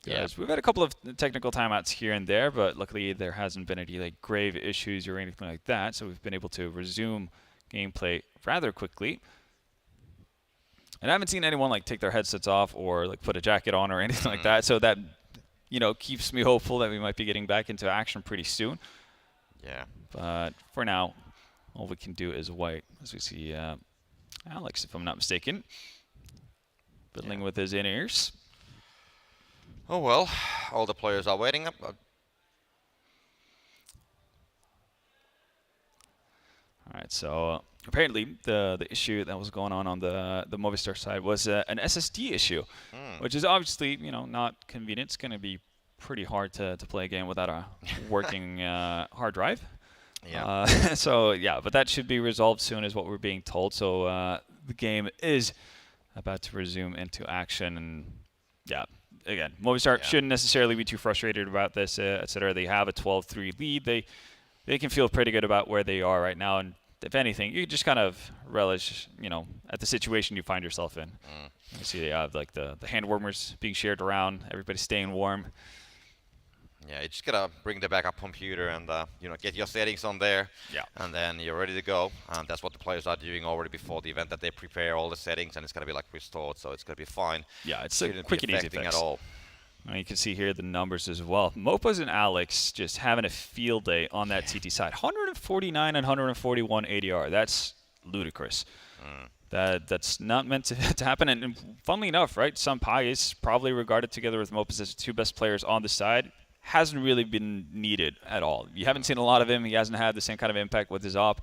Yes, we've had a couple of technical timeouts here and there, but luckily there hasn't been any like grave issues or anything like that, so we've been able to resume gameplay rather quickly. And I haven't seen anyone like take their headsets off or like put a jacket on or anything like that, so that, you know, keeps me hopeful that we might be getting back into action pretty soon. Yeah. But for now, all we can do is wait. As we see Alex, if I'm not mistaken, fiddling with his in-ears. Oh well, all the players are waiting up. All right, so apparently the issue that was going on the Movistar side was an SSD issue, which is obviously, you know, not convenient. It's going to be pretty hard to play a game without a working hard drive. Yeah. So yeah, but that should be resolved soon, is what we're being told. So the game is about to resume into action, and yeah, again, Movistar shouldn't necessarily be too frustrated about this, etc. They have a 12-3 lead. They can feel pretty good about where they are right now, and if anything, you just kind of relish, at the situation you find yourself in. You see they have like the hand warmers being shared around, everybody staying warm. Yeah, you just gotta bring the backup computer and get your settings on there. Yeah. And then you're ready to go. And that's what the players are doing already before the event. That they prepare all the settings and it's gonna be like restored, so it's gonna be fine. Yeah, it's Shouldn't a quick be and easy affecting fix. at all. You can see here the numbers as well. Mouz and Alex just having a field day on that CT side. 149 and 141 ADR. That's ludicrous. That's not meant to happen. And funnily enough, right, Sampai is probably regarded together with Mouz as the two best players on the side. Hasn't really been needed at all. You haven't seen a lot of him. He hasn't had the same kind of impact with his op.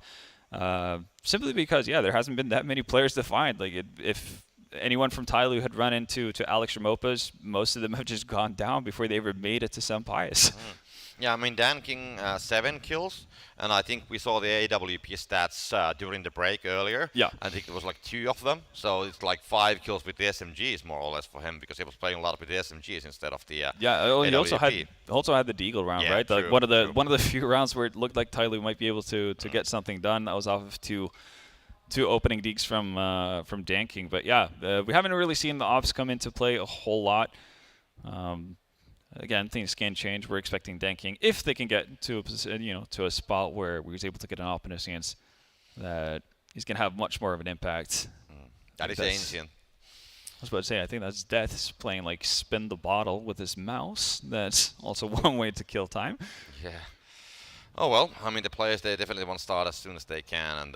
Simply because, there hasn't been that many players to find. Like, if anyone from TyLoo had run into Alex or Mouz, most of them have just gone down before they ever made it to Sampai. Yeah, I mean, Dan King 7 kills, and I think we saw the AWP stats during the break earlier. Yeah. I think it was like 2 of them, so it's like 5 kills with the SMGs more or less for him because he was playing a lot with the SMGs instead of the He AWP. also had the Deagle round, Yeah, right? true, Like one of the few rounds where it looked like TyLoo might be able to get something done. That was off of two opening deeks from Dan King. But yeah, we haven't really seen the ops come into play a whole lot. Again, things can change. We're expecting Dan King, if they can get to a position, to a spot where we was able to get an op in his hands, that he's gonna have much more of an impact. That is ancient. I was about to say, I think that's Death's playing like spin the bottle with his mouse. That's also one way to kill time. Yeah. Oh well, I mean the players, they definitely want to start as soon as they can, and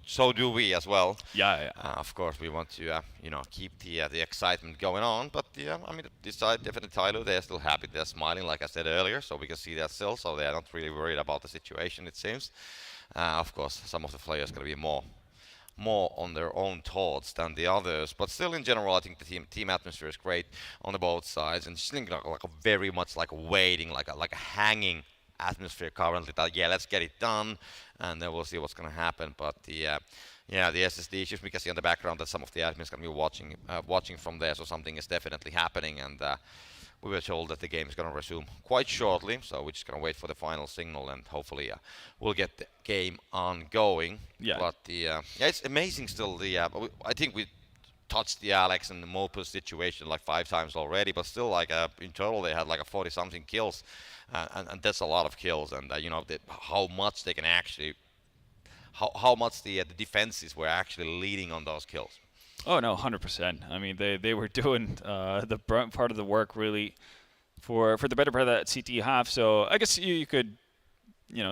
so do we as well. Yeah. Of course, we want to keep the excitement going on, but I mean this side definitely TyLoo, they're still happy, they're smiling like I said earlier, so we can see that still, so they're not really worried about the situation it seems. Of course, some of the players gonna be more on their own thoughts than the others, but still in general I think the team atmosphere is great on the both sides, and just like a very much like waiting, like a hanging atmosphere currently, that let's get it done and then we'll see what's going to happen. But the SSD issues, we can see on the background that some of the admins going to be watching from there, so something is definitely happening, and we were told that the game is going to resume quite shortly, so we're just going to wait for the final signal and hopefully we'll get the game ongoing. But it's amazing still. I think we touched the Alex and the Mouz situation like 5 times already, but still like in total they had like a 40-something kills, and that's a lot of kills, and how much they can actually, how much the defenses were actually leading on those kills. Oh no, 100%. I mean they were doing the brunt part of the work really for the better part of that CT half. So I guess you could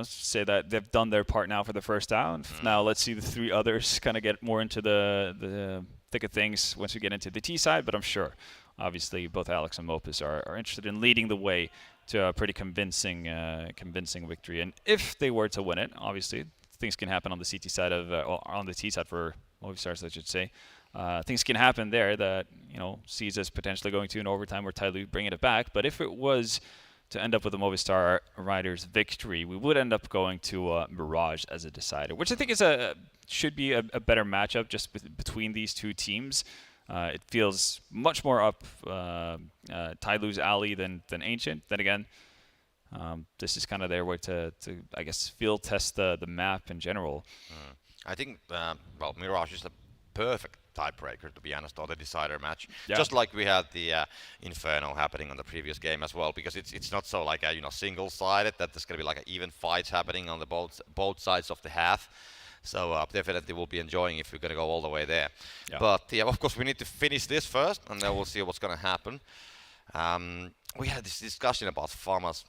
say that they've done their part now for the first half. Now let's see the 3 others kind of get more into the thick of things once we get into the T side, but I'm sure obviously both Alex and Mouz are interested in leading the way to a pretty convincing victory. And if they were to win it, obviously things can happen on the CT side on the T side for Movistars, I should say. Things can happen there that sees us potentially going to an overtime or TyLoo bringing it back. But if it was to end up with a Movistar Riders victory, we would end up going to Mirage as a decider, which I think should be a better matchup just between these two teams. It feels much more up TyLoo's alley than Ancient. Then again, this is kind of their way to I guess field test the map in general. I think Mirage is the perfect tiebreaker, to be honest, or the decider match. Yeah. Just like we had the Inferno happening on the previous game as well, because it's not so like single-sided, that there's gonna be like even fights happening on the both sides of the half. So definitely we'll be enjoying if we're gonna go all the way there. Yeah. But of course we need to finish this first, and then we'll see what's gonna happen. We had this discussion about farmers.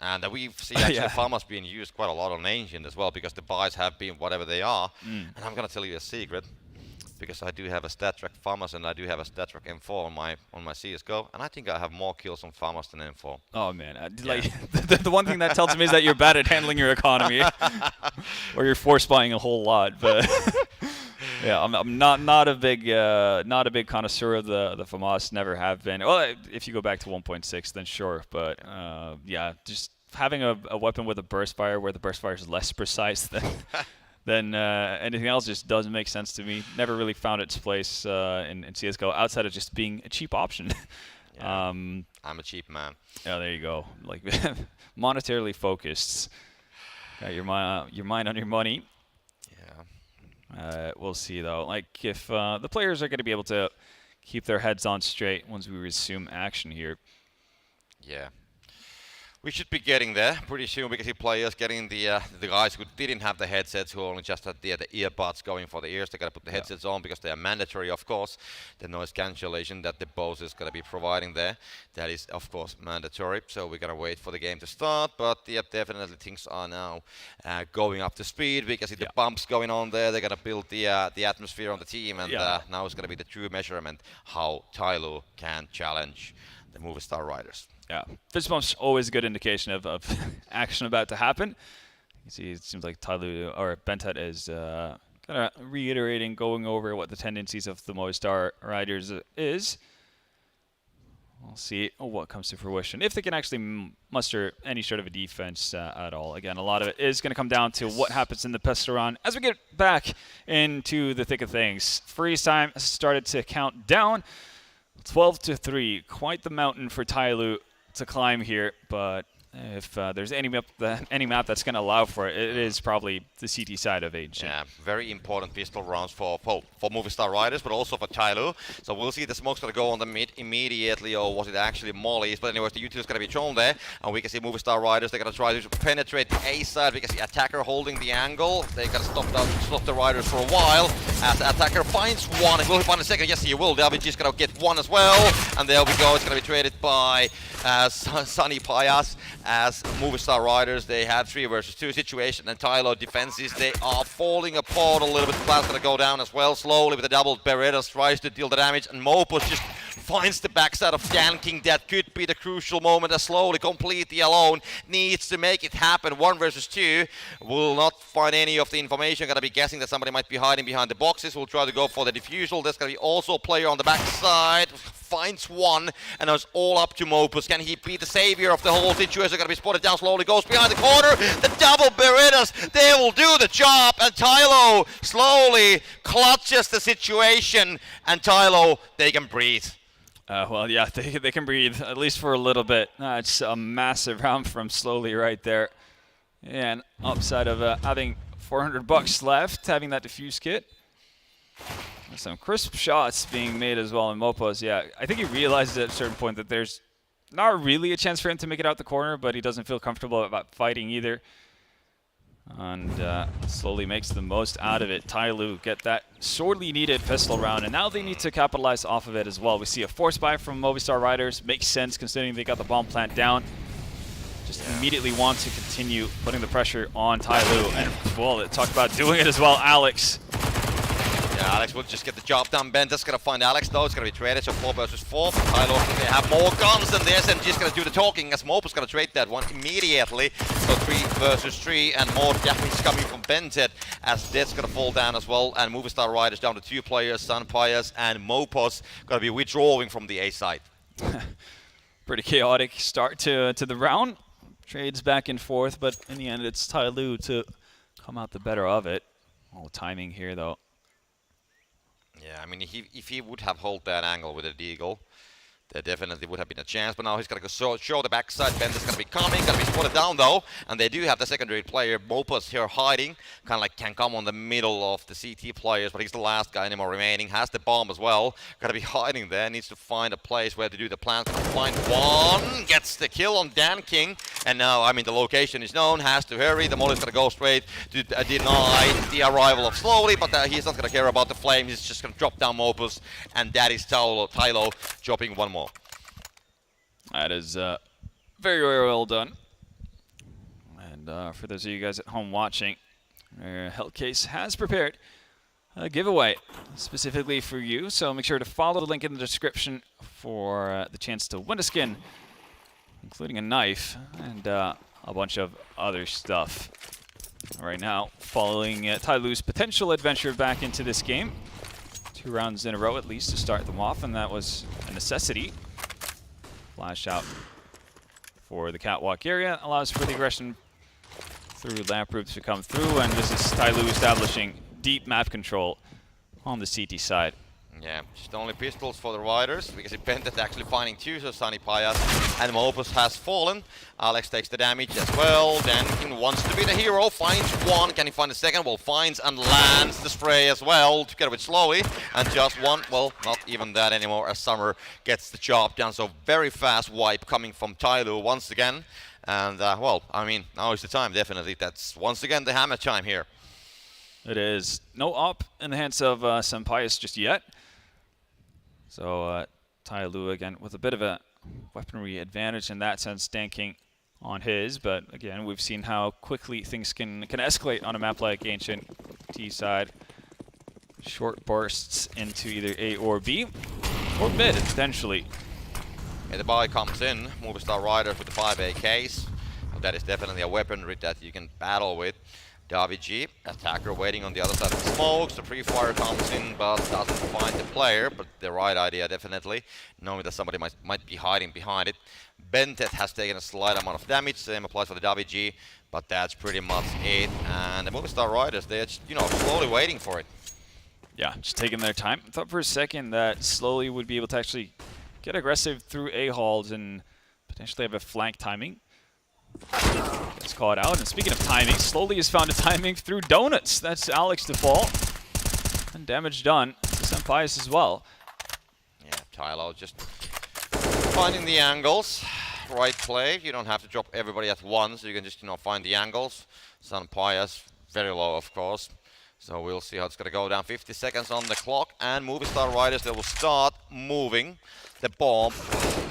And we see actually farmers being used quite a lot on Ancient as well, because the buys have been whatever they are. And I'm gonna tell you a secret, because I do have a StatTrack Farmers and I do have a StatTrack M4 on my CSGO, and I think I have more kills on Farmers than M4. Oh man, like the one thing that tells me is that you're bad at handling your economy, or you're force buying a whole lot. But yeah, I'm not a big connoisseur of the FAMAS, never have been. Well, if you go back to 1.6, then sure, but yeah, just having a weapon with a burst fire where the burst fire is less precise than anything else just doesn't make sense to me. Never really found its place in CSGO outside of just being a cheap option. Yeah, I'm a cheap man. Yeah, there you go. Like monetarily focused. Got your mind on your money. Yeah. We'll see though. Like if the players are going to be able to keep their heads on straight once we resume action here. Yeah. We should be getting there pretty soon. We can see players getting the guys who didn't have the headsets, who only just had the earbuds going for the ears. They gotta put the headsets on because they are mandatory, of course. The noise cancellation that the Bose is gonna be providing there, that is of course mandatory. So we're gonna wait for the game to start. But yeah, definitely things are now going up to speed. We can see the bumps going on there. They're gonna build the atmosphere on the team, and now it's gonna be the true measurement how TyLoo can challenge the Movistar Riders. Yeah, fist bump's always a good indication of action about to happen. You see, it seems like TyLoo or Bentet is kind of reiterating, going over what the tendencies of the Movistar Riders is. We'll see what comes to fruition, if they can actually muster any sort of a defense at all. Again, a lot of it is going to come down to what happens in the pistol round. As we get back into the thick of things, freeze time has started to count down. 12-3, quite the mountain for TyLoo to climb here, but if there's any map that's going to allow for it, it is probably the CT side of Ancient. Yeah, very important pistol rounds for Movistar Riders, but also for TyLoo. So we'll see the smoke's going to go on the mid immediately, or was it actually Molly's? But anyways, the util is going to be shown there, and we can see Movistar Riders, they're going to try to penetrate the A side. We can see Attacker holding the angle. They're going to stop the Riders for a while. As Attacker finds one, will he find a second? Yes, he will. David is going to get one as well, and there we go. It's going to be traded by Sunny Payas. As Movistar Riders, they have 3 versus 2 situation, and TyLoo defenses, they are falling apart a little bit. The plan's gonna go down as well, slowly with the double. Berettas tries to deal the damage, and Mouz just finds the backside of Dan King. That could be the crucial moment, as slowly, completely alone, needs to make it happen. 1 versus 2, will not find any of the information. Gonna be guessing that somebody might be hiding behind the boxes. We'll try to go for the defusal. There's gonna be also a player on the backside. Finds one, and it's all up to Mouz. Can he be the savior of the whole situation? Gonna be spotted down slowly, goes behind the corner. The double Berettas, they will do the job, and TyLoo slowly clutches the situation, and TyLoo, they can breathe. Well, yeah, they can breathe, at least for a little bit. It's a massive round from Slowly right there. And upside of having $400 left, having that defuse kit. Some crisp shots being made as well in Mouz. Yeah, I think he realizes at a certain point that there's not really a chance for him to make it out the corner, but he doesn't feel comfortable about fighting either. And slowly makes the most out of it. TyLoo get that sorely needed pistol round, and now they need to capitalize off of it as well. We see a force buy from Movistar Riders. Makes sense considering they got the bomb plant down. Just immediately want to continue putting the pressure on TyLoo. And well, they talked about doing it as well, Alex. Yeah, Alex will just get the job done. Bentet's gonna find Alex though. It's gonna be traded, so 4 versus 4. TyLoo, they have more guns than the SMG is gonna do the talking, as Mouz is gonna trade that one immediately. So 3 versus 3, and more damage coming from Bentet, as Dead's gonna fall down as well. And Movistar Riders down to 2 players, Sun Payas and Mouz, gonna be withdrawing from the A side. Pretty chaotic start to the round. Trades back and forth, but in the end it's TyLoo to come out the better of it. Oh, timing here though. Yeah, I mean, if he would have held that angle with a deagle, there definitely would have been a chance. But now he's going to go show the backside. Bentet's going to be coming, going to be spotted down though. And they do have the secondary player, Mouz, here hiding. Kind of like can come on the middle of the CT players, but he's the last guy anymore remaining. Has the bomb as well. Going to be hiding there. Needs to find a place where to do the plant. Going to find one. Gets the kill on Dan King. And now, I mean, the location is known. Has to hurry. The Molly's going to go straight to deny the arrival of Slowly, but he's not going to care about the flame. He's just going to drop down Mouz. And that is TyLoo dropping one more. That is very, very well done. And for those of you guys at home watching, Hellcase has prepared a giveaway specifically for you. So make sure to follow the link in the description for the chance to win a skin, including a knife and a bunch of other stuff. Right now, following TyLoo's potential adventure back into this game. 2 rounds in a row at least to start them off, and that was a necessity. Flash out for the catwalk area. Allows for the aggression through lamp roofs to come through, and this is TyLoo establishing deep map control on the CT side. Yeah, just only pistols for the Riders, because Bentet actually finding 2, so Sunny Payas and Mouz has fallen. Alex takes the damage as well. Dankin wants to be the hero, finds 1. Can he find the second? Well, finds and lands the spray as well, together with Slowly. And just 1, well, not even that anymore, as Summer gets the job done. So very fast wipe coming from TyLoo once again. And, well, I mean, now is the time, definitely. That's once again the hammer time here. It is. No up in the hands of Senpais just yet. So TyLoo again with a bit of a weaponry advantage in that sense, stanking on his. But again, we've seen how quickly things can escalate on a map like Ancient. T side, short bursts into either A or B, or mid potentially. Yeah, the buy comes in. Movistar Riders with the 5 AKs. Well, that is definitely a weaponry that you can battle with. Davigi, attacker waiting on the other side of the smokes. The pre-fire comes in but doesn't find the player, but the right idea definitely, knowing that somebody might be hiding behind it. Bentet has taken a slight amount of damage, same applies for the Davigi, but that's pretty much it. And the Movistar Riders, they're just, slowly waiting for it. Yeah, just taking their time. I thought for a second that Slowly would be able to actually get aggressive through A-halls and potentially have a flank timing. Let's call it out. And speaking of timing, Slowly has found a timing through donuts. That's Alex to fall. And damage done to Senpais as well. Yeah, TyLoo just finding the angles. Right play. You don't have to drop everybody at once. You can just, find the angles. Senpais, very low, of course. So we'll see how it's going to go down. 50 seconds on the clock. And Movistar Riders, they will start moving the bomb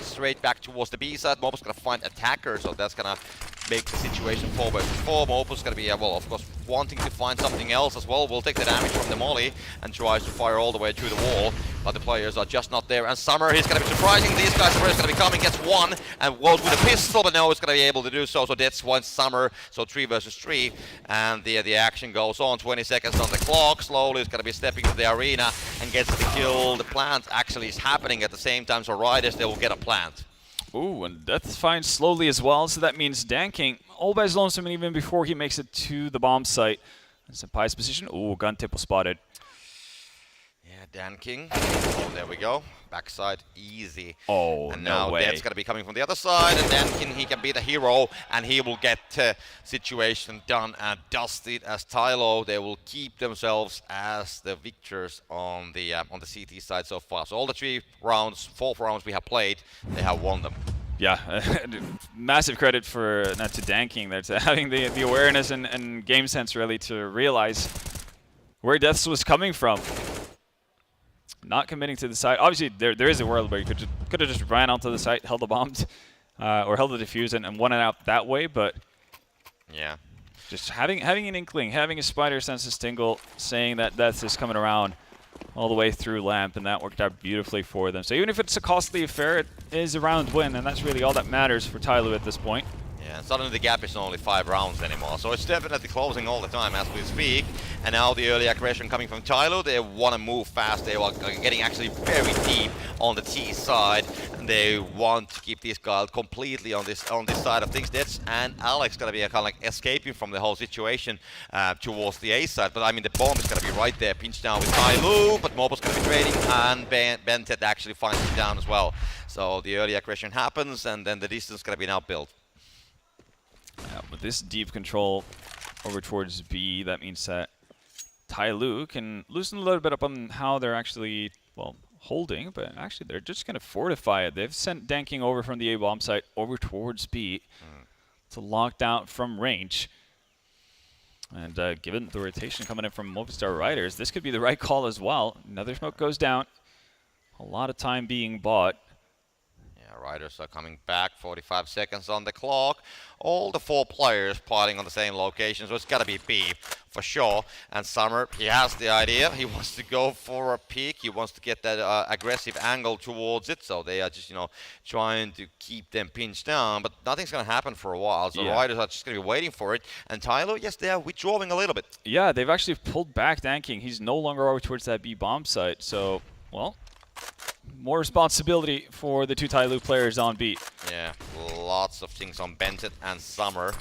straight back towards the B side. Mobile's going to find attacker, so that's going to make the situation 4 versus 4. Mobile's going to be, well, of course, wanting to find something else as well. Will take the damage from the molly and tries to fire all the way through the wall, but the players are just not there. And Summer, he's going to be surprising these guys. Summer is going to be coming, gets 1, and goes with a pistol, but no, it's going to be able to do so. So that's one Summer, so 3 versus 3. And the action goes on. 20 seconds on the clock. Slowly is going to be stepping to the arena and gets the kill. The plant actually is happening at the same time, so Riders, they will get a plant. Ooh, and Death finds Slowly as well, so that means Danking all by his lonesome even before he makes it to the bomb site. Senpai's position. Ooh, gun tip was spotted. Yeah, Danking. Oh, there we go. Backside, easy. Oh, and no now way. Death's going to be coming from the other side, and Danking, he can be the hero, and he will get situation done and dusted as TyLoo. They will keep themselves as the victors on the CT side so far. So all the 4 rounds we have played, they have won them. Yeah, massive credit for to Danking there, to having the awareness and game sense really to realize where Deaths was coming from. Not committing to the site. Obviously, there is a world where you could have just ran onto the site, held the bomb, or held the defuse and won it out that way. But yeah, just having an inkling, having a spider sense of Stingle, saying that Death is coming around all the way through Lamp, and that worked out beautifully for them. So even if it's a costly affair, it is a round win, and that's really all that matters for TyLoo at this point. Yeah, suddenly the gap is only 5 rounds anymore, so it's definitely closing all the time as we speak. And now the early aggression coming from TyLoo, they want to move fast. They are getting actually very deep on the T side, and they want to keep these guys completely on this side of things. That's and Alex gonna be kind of like escaping from the whole situation towards the A side. But I mean, the bomb is gonna be right there, pinched down with TyLoo, but Mobile's gonna be trading, and Bentet actually finds him down as well. So the early aggression happens, and then the distance is gonna be now built. With this deep control over towards B, that means that TyLoo can loosen a little bit up on how they're actually, well, holding, but actually they're just going to fortify it. They've sent Danking over from the A-bomb site over towards B to lock down from range. And given the rotation coming in from Movistar Riders, this could be the right call as well. Another smoke goes down. A lot of time being bought. Riders are coming back, 45 seconds on the clock. All the 4 players plotting on the same location, so it's got to be B for sure. And Summer, he has the idea. He wants to go for a peek. He wants to get that aggressive angle towards it. So they are just, trying to keep them pinched down. But nothing's going to happen for a while. So Riders are just going to be waiting for it. And TyLoo, yes, they are withdrawing a little bit. Yeah, they've actually pulled back Danking. He's no longer over towards that B bomb site. So, well, more responsibility for the two TyLoo players on B. Yeah, lots of things on Bentet and Summer.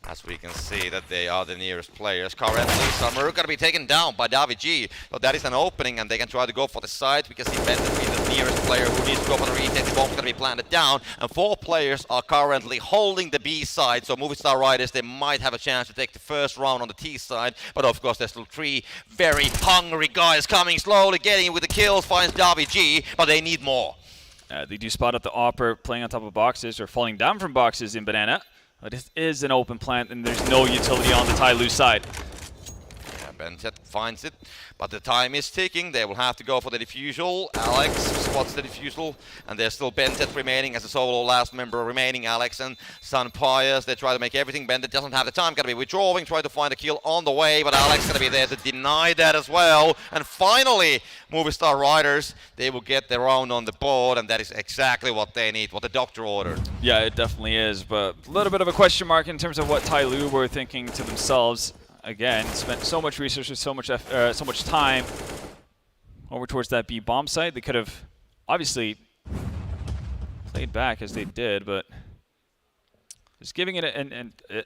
As we can see that they are the nearest players. Currently, Summer gonna be taken down by Davi. So that is an opening, and they can try to go for the side because he Bentet being the nearest player who needs to go for the retake. The bomb's gonna be planted down, and 4 players are currently holding the B side. So Movistar Riders, they might have a chance to take the first round on the T side, but of course there's still 3 very hungry guys coming slowly, getting with the kills. Finds Davi, but they need more. They do spot up the Opera playing on top of boxes or falling down from boxes in Banana. But it is an open plant, and there's no utility on the TyLoo side. Yeah, Bentet finds it, but the time is ticking. They will have to go for the defusal. Alex spots the defusal, and there's still Bentet remaining as a solo last member remaining. Alex and Sun Pius, they try to make everything. Bentet doesn't have the time, gonna be withdrawing, try to find a kill on the way, but Alex gonna be there to deny that as well. And finally, Movistar Riders, they will get their round on the board, and that is exactly what they need, what the doctor ordered. Yeah, it definitely is, but a little bit of a question mark in terms of what TyLoo were thinking to themselves. Again, spent so much resources, so much time over towards that B bomb site. They could have obviously played back as they did, but just giving it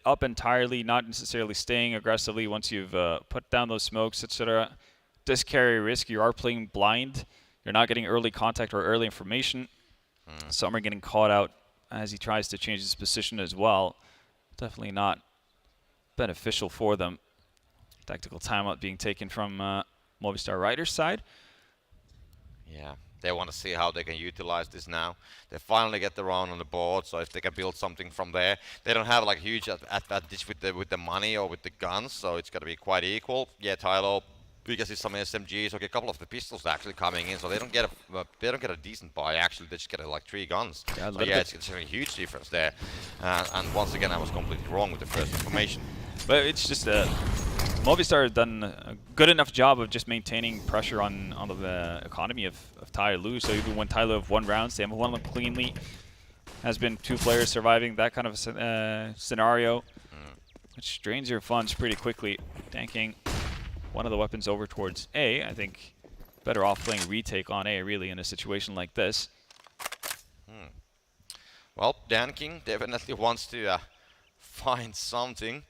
up entirely, not necessarily staying aggressively once you've put down those smokes, etc. does carry a risk. You are playing blind. You're not getting early contact or early information. Some are getting caught out as he tries to change his position as well. Definitely not beneficial for them. Tactical timeout being taken from Movistar Riders' side. Yeah, they want to see how they can utilize this now. They finally get the round on the board, so if they can build something from there. They don't have like huge advantage with the money or with the guns, so it's going to be quite equal. Yeah, TyLoo, because it's some SMGs, okay, a couple of the pistols actually coming in, so they don't get a decent buy. Actually, they just get like 3 guns. Yeah, so yeah, it's a huge difference there. And once again, I was completely wrong with the first information. But it's just Movistar has done a good enough job of just maintaining pressure on the economy of TyLoo. So even when TyLoo have won rounds, they have won them cleanly. Has been 2 players surviving that kind of scenario, which drains your funds pretty quickly. Tanking one of the weapons over towards A. I think better off playing retake on A really in a situation like this. Well, Dan King definitely wants to find something.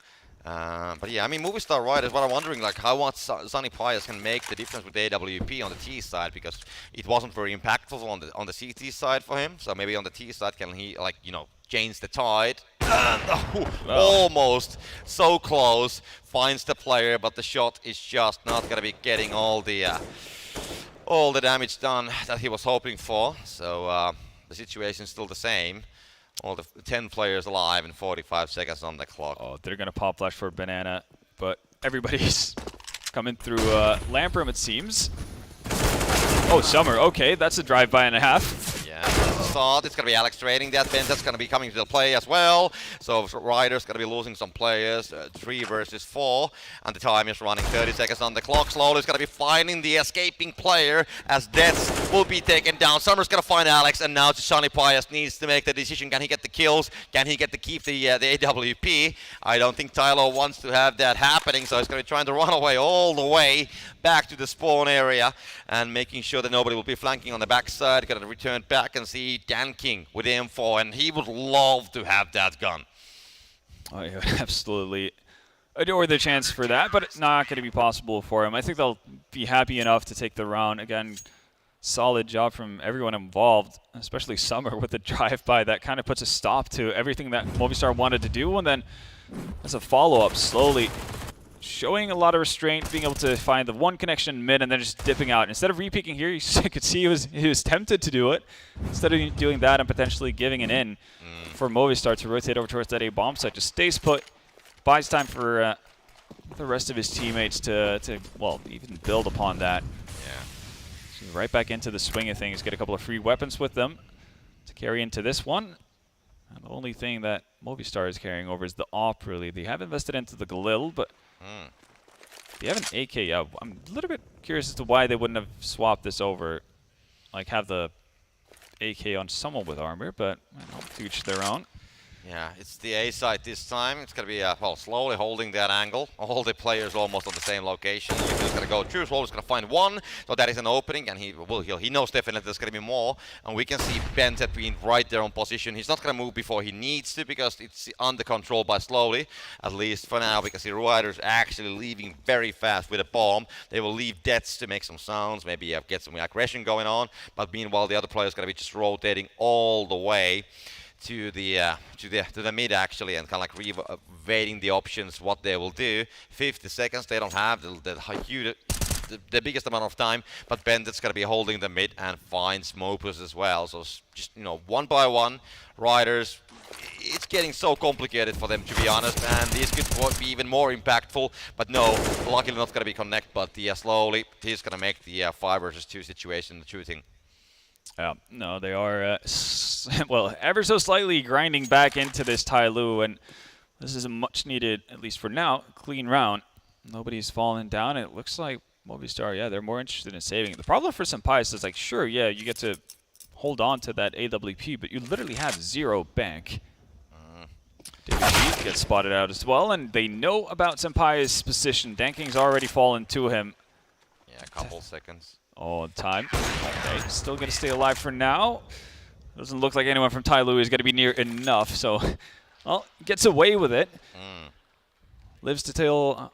But yeah, I mean, Movistar Riders, what I'm wondering, like, how much Sunny Pius can make the difference with AWP on the T side, because it wasn't very impactful on the CT side for him. So maybe on the T side, can he, like, you know, change the tide? And almost so close, finds the player, but the shot is just not gonna be getting all the damage done that he was hoping for. So the situation is still the same. All the 10 players alive and 45 seconds on the clock. Oh, they're going to pop flash for Banana, but everybody's coming through Lamp Room, it seems. Oh, Summer. Okay, that's a drive-by and a half. Yeah, that's a start. It's going to be Alex trading that. Bentet's going to be coming to the play as well. So Riders going to be losing some players. 3 versus 4. And the time is running 30 seconds on the clock. Slowly is going to be finding the escaping player as deaths will be taken down. Summer's going to find Alex, and now Sunny Pius needs to make the decision. Can he get the kills? Can he get to keep the AWP? I don't think TyLoo wants to have that happening, so he's going to be trying to run away all the way back to the spawn area and making sure that nobody will be flanking on the backside. Going to return back and see Dan King with the M4, and he would love to have that gun. Oh, yeah, absolutely adore the chance for that, but it's not going to be possible for him. I think they'll be happy enough to take the round. Again, solid job from everyone involved, especially Summer with the drive-by. That kind of puts a stop to everything that Movistar wanted to do, and then as a follow-up, slowly showing a lot of restraint, being able to find the one connection mid and then just dipping out. Instead of re-peeking here, you could see he was tempted to do it. Instead of doing that and potentially giving it in for Movistar to rotate over towards that A bomb site, just stays put, buys time for the rest of his teammates to well, even build upon that. Yeah. So right back into the swing of things, get a couple of free weapons with them to carry into this one. And the only thing that Movistar is carrying over is the AWP, really. They have invested into the Galil, but they have an AK. I'm a little bit curious as to why they wouldn't have swapped this over, like have the AK on someone with armor, but to each their own. Yeah, it's the A side this time. It's going to be, well, slowly holding that angle. All the players almost on the same location. He's going to go through, slowly going to find one. So that is an opening, and he knows definitely there's going to be more. And we can see Bentet being right there on position. He's not going to move before he needs to because it's under control by slowly, at least for now, because the Riders actually leaving very fast with a bomb. They will leave deaths to make some sounds, maybe get some aggression going on. But meanwhile, the other player's going to be just rotating all the way to the mid actually, and kind of like evading the options what they will do. 50 seconds, they don't have the biggest amount of time, but Bentet's going to be holding the mid and finds Mouz as well. So just, you know, one by one, Riders, it's getting so complicated for them, to be honest, and these could be even more impactful, but no, luckily not going to be connect, but slowly he's going to make the 5 versus 2 situation the true thing. No, they are, well, ever so slightly grinding back into this TyLoo, and this is a much needed, at least for now, clean round. Nobody's fallen down. It looks like Movistar, yeah, they're more interested in saving it. The problem for Senpais is like, sure, yeah, you get to hold on to that AWP, but you literally have 0 bank. David gets spotted out as well, and they know about Senpai's position. Danking's already fallen to him. Yeah, a couple seconds. Oh, time. Okay, still going to stay alive for now. Doesn't look like anyone from TyLoo is going to be near enough, so, well, gets away with it. Lives to tell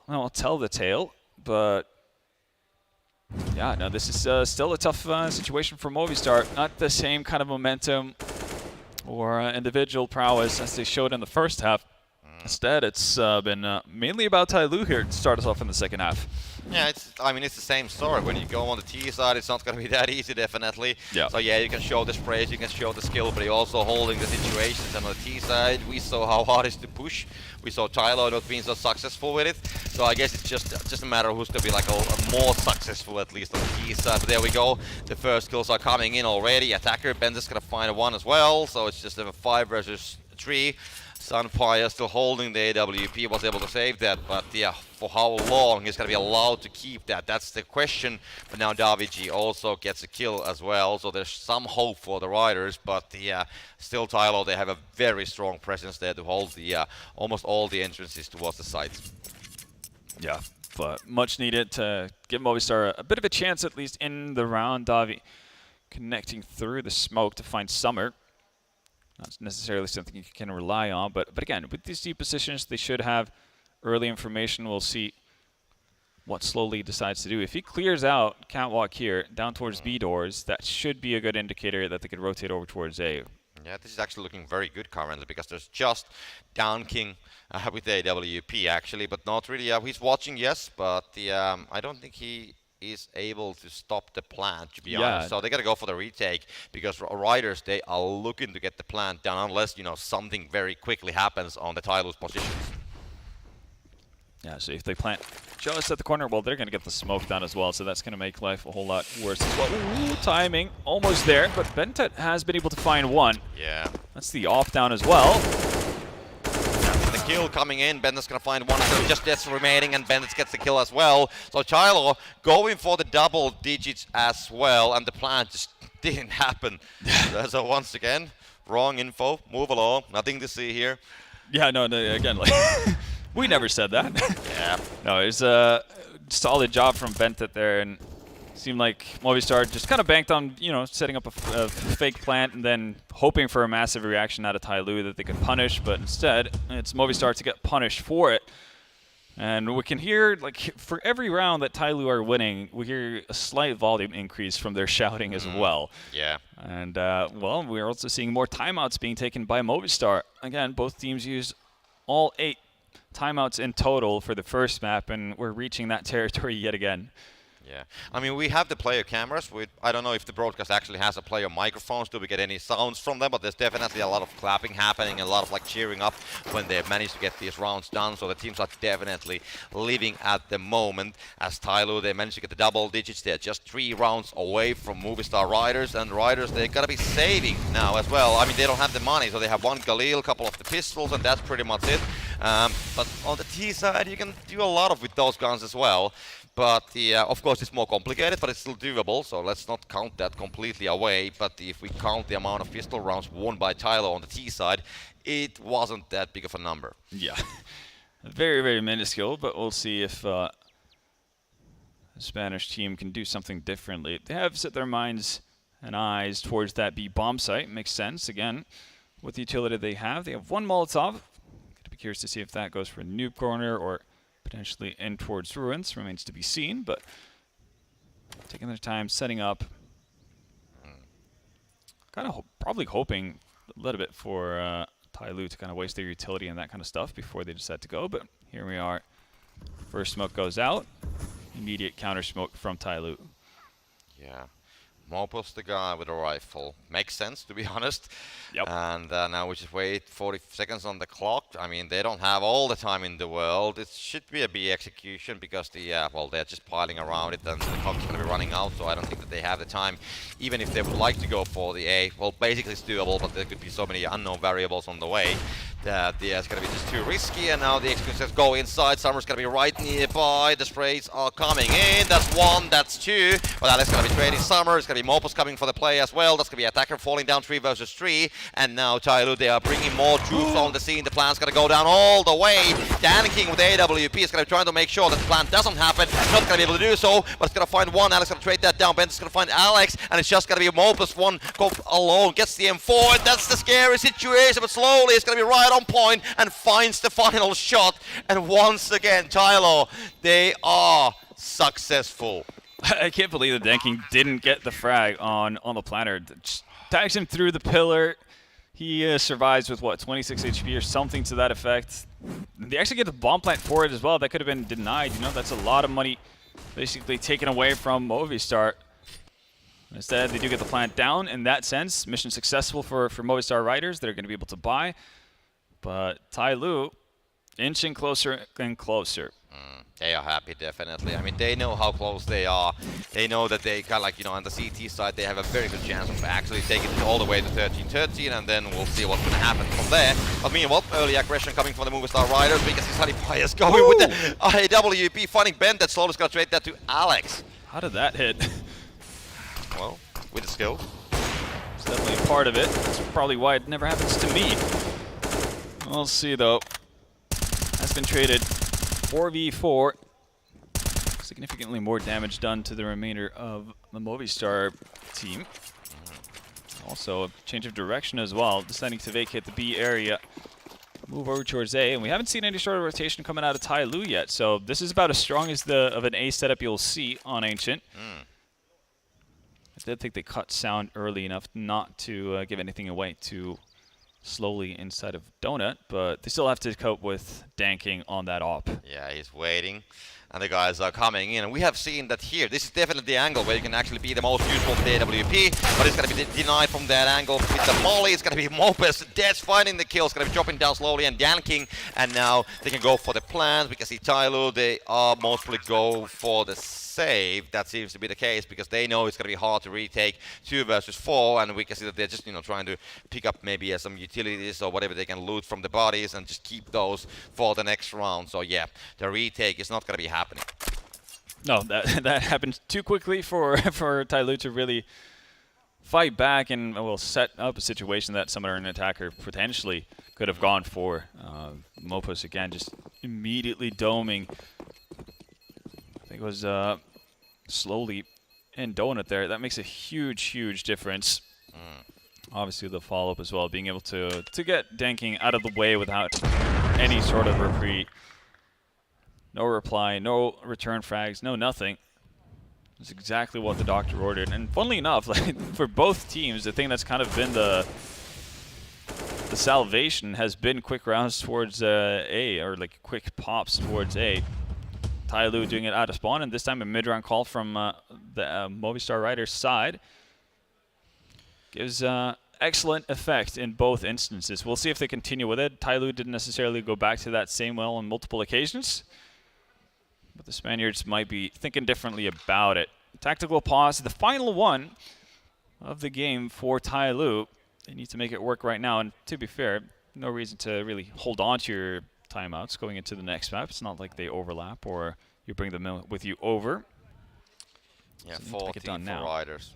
the tale, but yeah, no, this is still a tough situation for Movistar. Not the same kind of momentum or individual prowess as they showed in the first half. Instead, it's been mainly about TyLoo here to start us off in the second half. Yeah, I mean, it's the same story. When you go on the T side, it's not going to be that easy, definitely. Yeah. So yeah, you can show the sprays, you can show the skill, but you're also holding the situations. And on the T side, we saw how hard it is to push. We saw TyLoo not being so successful with it. So I guess it's just a matter of who's going to be like a more successful, at least on the T side. But there we go. The first kills are coming in already. Attacker Benzet's going to find one as well. So it's just a 5 versus 3. Sunfire still holding the AWP, was able to save that, but yeah, for how long he's going to be allowed to keep that? That's the question. But now Davigi also gets a kill as well, so there's some hope for the Riders, but yeah, still TyLoo, they have a very strong presence there to hold the almost all the entrances towards the sites. Yeah, but much needed to give Movistar a bit of a chance, at least in the round. Davi connecting through the smoke to find Summer. Not necessarily something you can rely on, but again, with these deep positions, they should have early information. We'll see what Slowly decides to do. If he clears out Catwalk here, down towards B doors, that should be a good indicator that they could rotate over towards A. Yeah, this is actually looking very good currently, because there's just Down King with the AWP, actually, but not really. He's watching, yes, but I don't think he is able to stop the plant, to be honest. So they got to go for the retake, because Riders, they are looking to get the plant down unless, you know, something very quickly happens on the TyLoo's positions. Yeah, so if they plant just at the corner, well, they're going to get the smoke down as well, so that's going to make life a whole lot worse as well. Ooh, timing, almost there, but Bentet has been able to find one. Yeah. That's the off down as well. The kill coming in, Bentet's gonna find one, so just deaths remaining, and Bentet gets the kill as well. So TyLoo going for the double digits as well, and the plan just didn't happen. So once again, wrong info, move along, nothing to see here. Yeah, no, again, like, we never said that. Yeah. No, it's a solid job from Bentet there, and seemed like Movistar just kind of banked on, you know, setting up a fake plant and then hoping for a massive reaction out of TyLoo that they could punish, but instead it's Movistar to get punished for it. And we can hear, like, for every round that TyLoo are winning, we hear a slight volume increase from their shouting as well. Yeah. And, well, we're also seeing more timeouts being taken by Movistar. Again, both teams use all 8 timeouts in total for the first map, and we're reaching that territory yet again. Yeah, I mean, we have the player cameras. I don't know if the broadcast actually has a player microphones. Do we get any sounds from them? But there's definitely a lot of clapping happening, and a lot of like cheering up when they manage to get these rounds done. So the teams are definitely living at the moment. As TyLoo, they managed to get the double digits. They're just 3 rounds away from Movistar Riders, and Riders, they gotta be saving now as well. I mean, they don't have the money, so they have 1 Galil, a couple of the pistols, and that's pretty much it. But on the T side, you can do a lot with those guns as well. But of course, it's more complicated, but it's still doable. So let's not count that completely away. But if we count the amount of pistol rounds won by TyLoo on the T side, it wasn't that big of a number. Yeah, very, very minuscule. But we'll see if the Spanish team can do something differently. They have set their minds and eyes towards that B bomb site. Makes sense. Again, with the utility they have one Molotov. Gonna be curious to see if that goes for a noob corner or potentially in towards ruins. Remains to be seen, but taking their time setting up. Kind of probably hoping a little bit for TyLoo to kind of waste their utility and that kind of stuff before they decide to go. But here we are. First smoke goes out. Immediate counter smoke from TyLoo. Yeah. Mouz the guy with a rifle. Makes sense, to be honest. Yep. And now we just wait 40 seconds on the clock. I mean, they don't have all the time in the world. It should be a B execution because well, they're just piling around it and the clock's going to be running out, so I don't think that they have the time. Even if they would like to go for the A, well, basically it's doable, but there could be so many unknown variables on the way that it's going to be just too risky. And now the executions go inside. Summer's going to be right nearby. The sprays are coming in. That's one, that's two. But Alex going to be trading Summer. It's going to be Mouz coming for the play as well. That's going to be Attacker falling down 3 versus 3. And now TyLoo, they are bringing more troops on the scene. The plan's going to go down all the way. Danking with AWP is going to be trying to make sure that the plan doesn't happen. Not going to be able to do so, but it's going to find one. Alex going to trade that down. Ben's going to find Alex, and it's just going to be Mouz one go alone. Gets the M4, and that's the scary situation. But slowly, it's going to be right on point and finds the final shot. And once again, TyLoo, they are successful. I can't believe that Danking didn't get the frag on the planter. Just tags him through the pillar. He survives with, what, 26 HP or something to that effect. They actually get the bomb plant for it as well. That could have been denied. You know, that's a lot of money basically taken away from Movistar. Instead, they do get the plant down in that sense. Mission successful for Movistar Riders. They're going to be able to buy. But TyLoo inching closer and closer. They are happy, definitely. I mean, they know how close they are. They know that they kind of like, you know, on the CT side, they have a very good chance of actually taking it all the way to 13-13, and then we'll see what's going to happen from there. But meanwhile, early aggression coming from the Movistar Riders. We can see Sunny Pius going with the AWP, finding Ben. That slowly is going to trade that to Alex. How did that hit? Well, with the skill. It's definitely a part of it. That's probably why it never happens to me. We'll see, though. Has been traded 4v4. Significantly more damage done to the remainder of the Movistar team. Also, a change of direction as well. Deciding to vacate the B area. Move over towards A. And we haven't seen any sort of rotation coming out of TyLoo yet. So this is about as strong as of an A setup you'll see on Ancient. I did think they cut sound early enough not to give anything away too slowly inside of Donut, but they still have to cope with Danking on that op. Yeah, he's waiting, and the guys are coming in. And we have seen that here. This is definitely the angle where you can actually be the most useful with the AWP, but it's going to be denied from that angle with the molly. It's going to be Mouz. Dead's finding the kill. It's going to be dropping down slowly and Danking, and now they can go for the plans. We can see TyLoo, they are mostly go for the save. That seems to be the case because they know it's going to be hard to retake 2 versus 4, and we can see that they're just, you know, trying to pick up maybe some utilities or whatever they can loot from the bodies and just keep those for the next round. So yeah, the retake is not going to be happening. No, that happened too quickly for TyLoo to really fight back and will set up a situation that someone or an attacker potentially could have gone for. Mouz again just immediately doming. I think it was slowly in Donut there. That makes a huge, huge difference. Obviously the follow-up as well, being able to get Danking out of the way without any sort of retreat. No reply, no return frags, no nothing. It's exactly what the doctor ordered. And funnily enough, like for both teams, the thing that's kind of been the salvation has been quick rounds towards A, or like quick pops towards A. TyLoo doing it out of spawn, and this time a mid-round call from the Movistar Riders side. Gives excellent effect in both instances. We'll see if they continue with it. TyLoo didn't necessarily go back to that same well on multiple occasions, but the Spaniards might be thinking differently about it. Tactical pause, the final one of the game for TyLoo. They need to make it work right now, and to be fair, no reason to really hold on to your timeouts going into the next map. It's not like they overlap or you bring them in with you over. Yeah, So 14 for now. Riders.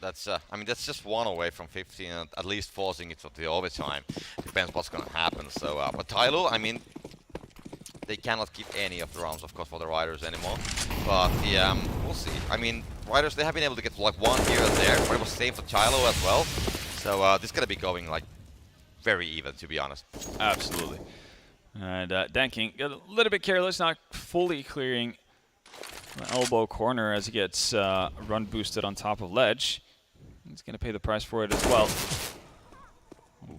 That's I mean, that's just one away from 15, and at least forcing it to the overtime. Depends what's going to happen. So, but TyLoo, I mean, they cannot keep any of the rounds, of course, for the Riders anymore. But we'll see. I mean, Riders, they have been able to get like one here and there, but it was same for TyLoo as well. So this is going to be going like very even, to be honest. Absolutely. And Danking got a little bit careless, not fully clearing the elbow corner as he gets run boosted on top of ledge. He's going to pay the price for it as well.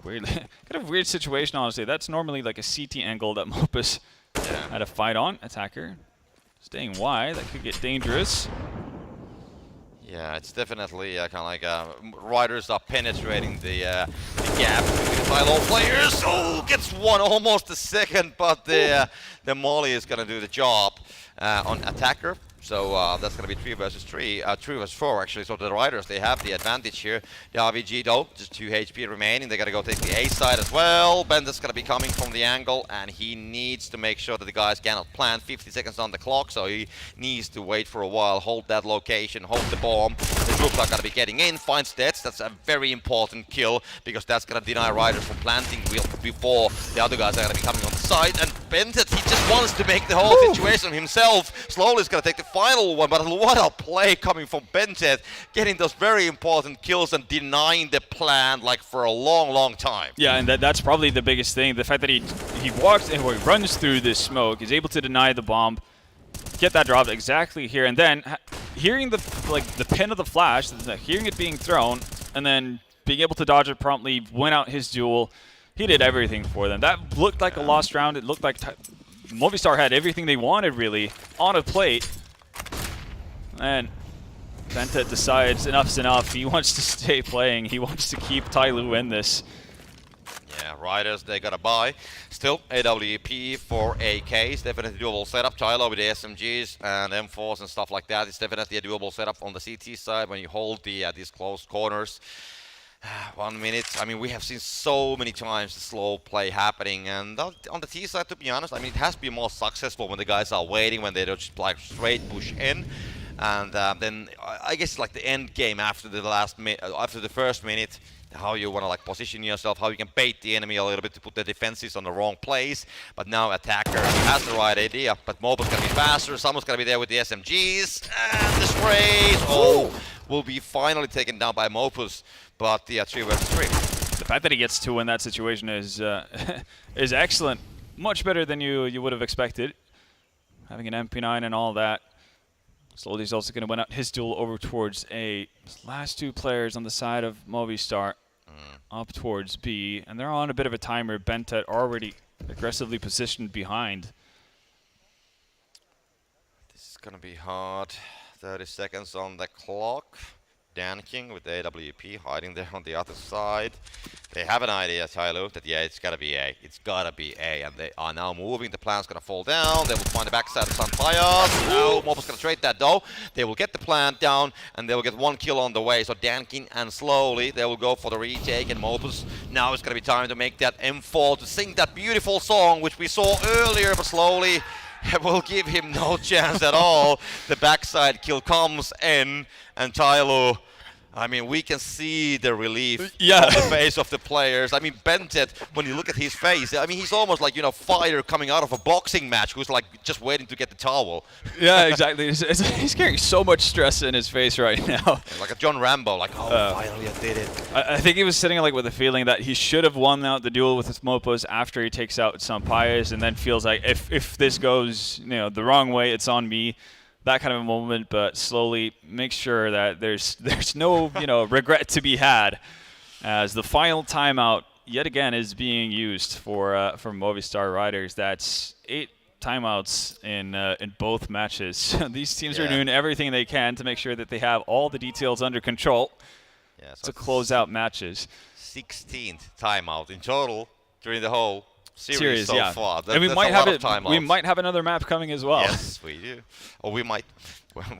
Weird, kind of weird situation, honestly. That's normally like a CT angle that Mouz had a fight on. Attacker staying wide. That could get dangerous. Yeah, it's definitely kind of like Riders are penetrating the gap between the TyLoo players. Oh, gets one, almost a second, but the Molly is going to do the job on Attacker. So that's going to be 3 versus 3, 3 versus 4 actually. So the Riders, they have the advantage here. The RVG though, just 2 HP remaining. They got to go take the A side as well. Bendet's going to be coming from the angle, and he needs to make sure that the guys cannot plant. 50 seconds on the clock, so he needs to wait for a while, hold that location, hold the bomb. The troops are going to be getting in, finds Deaths. That's a very important kill, because that's going to deny Riders from planting before the other guys are going to be coming on the side. And Bendet, he just wants to make the whole situation himself. Slowly is going to take the final one, but what a play coming from Bentet, getting those very important kills and denying the plan like for a long time. Yeah, and that's probably the biggest thing. The fact that he walks and he runs through this smoke, is able to deny the bomb, get that drop exactly here, and then hearing the pin of the flash, hearing it being thrown, and then being able to dodge it promptly, win out his duel. He did everything for them. That looked like a lost round. It looked like Movistar had everything they wanted really on a plate. And Bentet decides enough's enough. He wants to stay playing. He wants to keep TyLoo in this. Yeah, Riders, they got a buy. Still, AWP for AKs. Definitely doable setup. TyLoo with the SMGs and M4s and stuff like that. It's definitely a doable setup on the CT side when you hold these close corners. 1 minute. I mean, we have seen so many times the slow play happening, and on the T side, to be honest, I mean, it has to be more successful when the guys are waiting, when they don't just like straight push in. And then I guess like the end game after the first minute, how you want to like position yourself, how you can bait the enemy a little bit to put the defenses on the wrong place. But now Attacker has the right idea, but Mobile's gonna be faster. Someone's gonna be there with the SMGs, and the sprays will be finally taken down by Mobius. But the 3 versus 3. The fact that he gets 2 in that situation is is excellent. Much better than you would have expected. Having an MP9 and all that. Slowly is also going to win out his duel over towards A. Last 2 players on the side of Movistar up towards B. And they're on a bit of a timer. Bentet already aggressively positioned behind. This is going to be hard. 30 seconds on the clock. Danking with the AWP hiding there on the other side. They have an idea, TyLoo, that it's gotta be A. It's gotta be A, and they are now moving. The plan's gonna fall down. They will find the backside of Sunfire. No, Mobile's gonna trade that though. They will get the plant down, and they will get 1 kill on the way. So Danking and slowly they will go for the retake, and Mobius now it's gonna be time to make that M4 to sing that beautiful song which we saw earlier, but slowly will give him no chance at all. The backside kill comes in, and TyLoo, I mean, we can see the relief on the face of the players. I mean, Bentet, when you look at his face, I mean, he's almost like, fire coming out of a boxing match who's like just waiting to get the towel. Yeah, exactly. He's carrying so much stress in his face right now. Like a John Rambo, like, finally I did it. I think he was sitting like with a feeling that he should have won out the duel with his Mopos after he takes out Sampayas, and then feels like if this goes, the wrong way, it's on me. That kind of a moment, but slowly make sure that there's no regret to be had, as the final timeout yet again is being used for Movistar Riders. That's 8 timeouts in both matches. These teams are doing everything they can to make sure that they have all the details under control to close out matches. 16th timeout in total during the whole series so far. And we might have another map coming as well. Yes, we do. Or we might.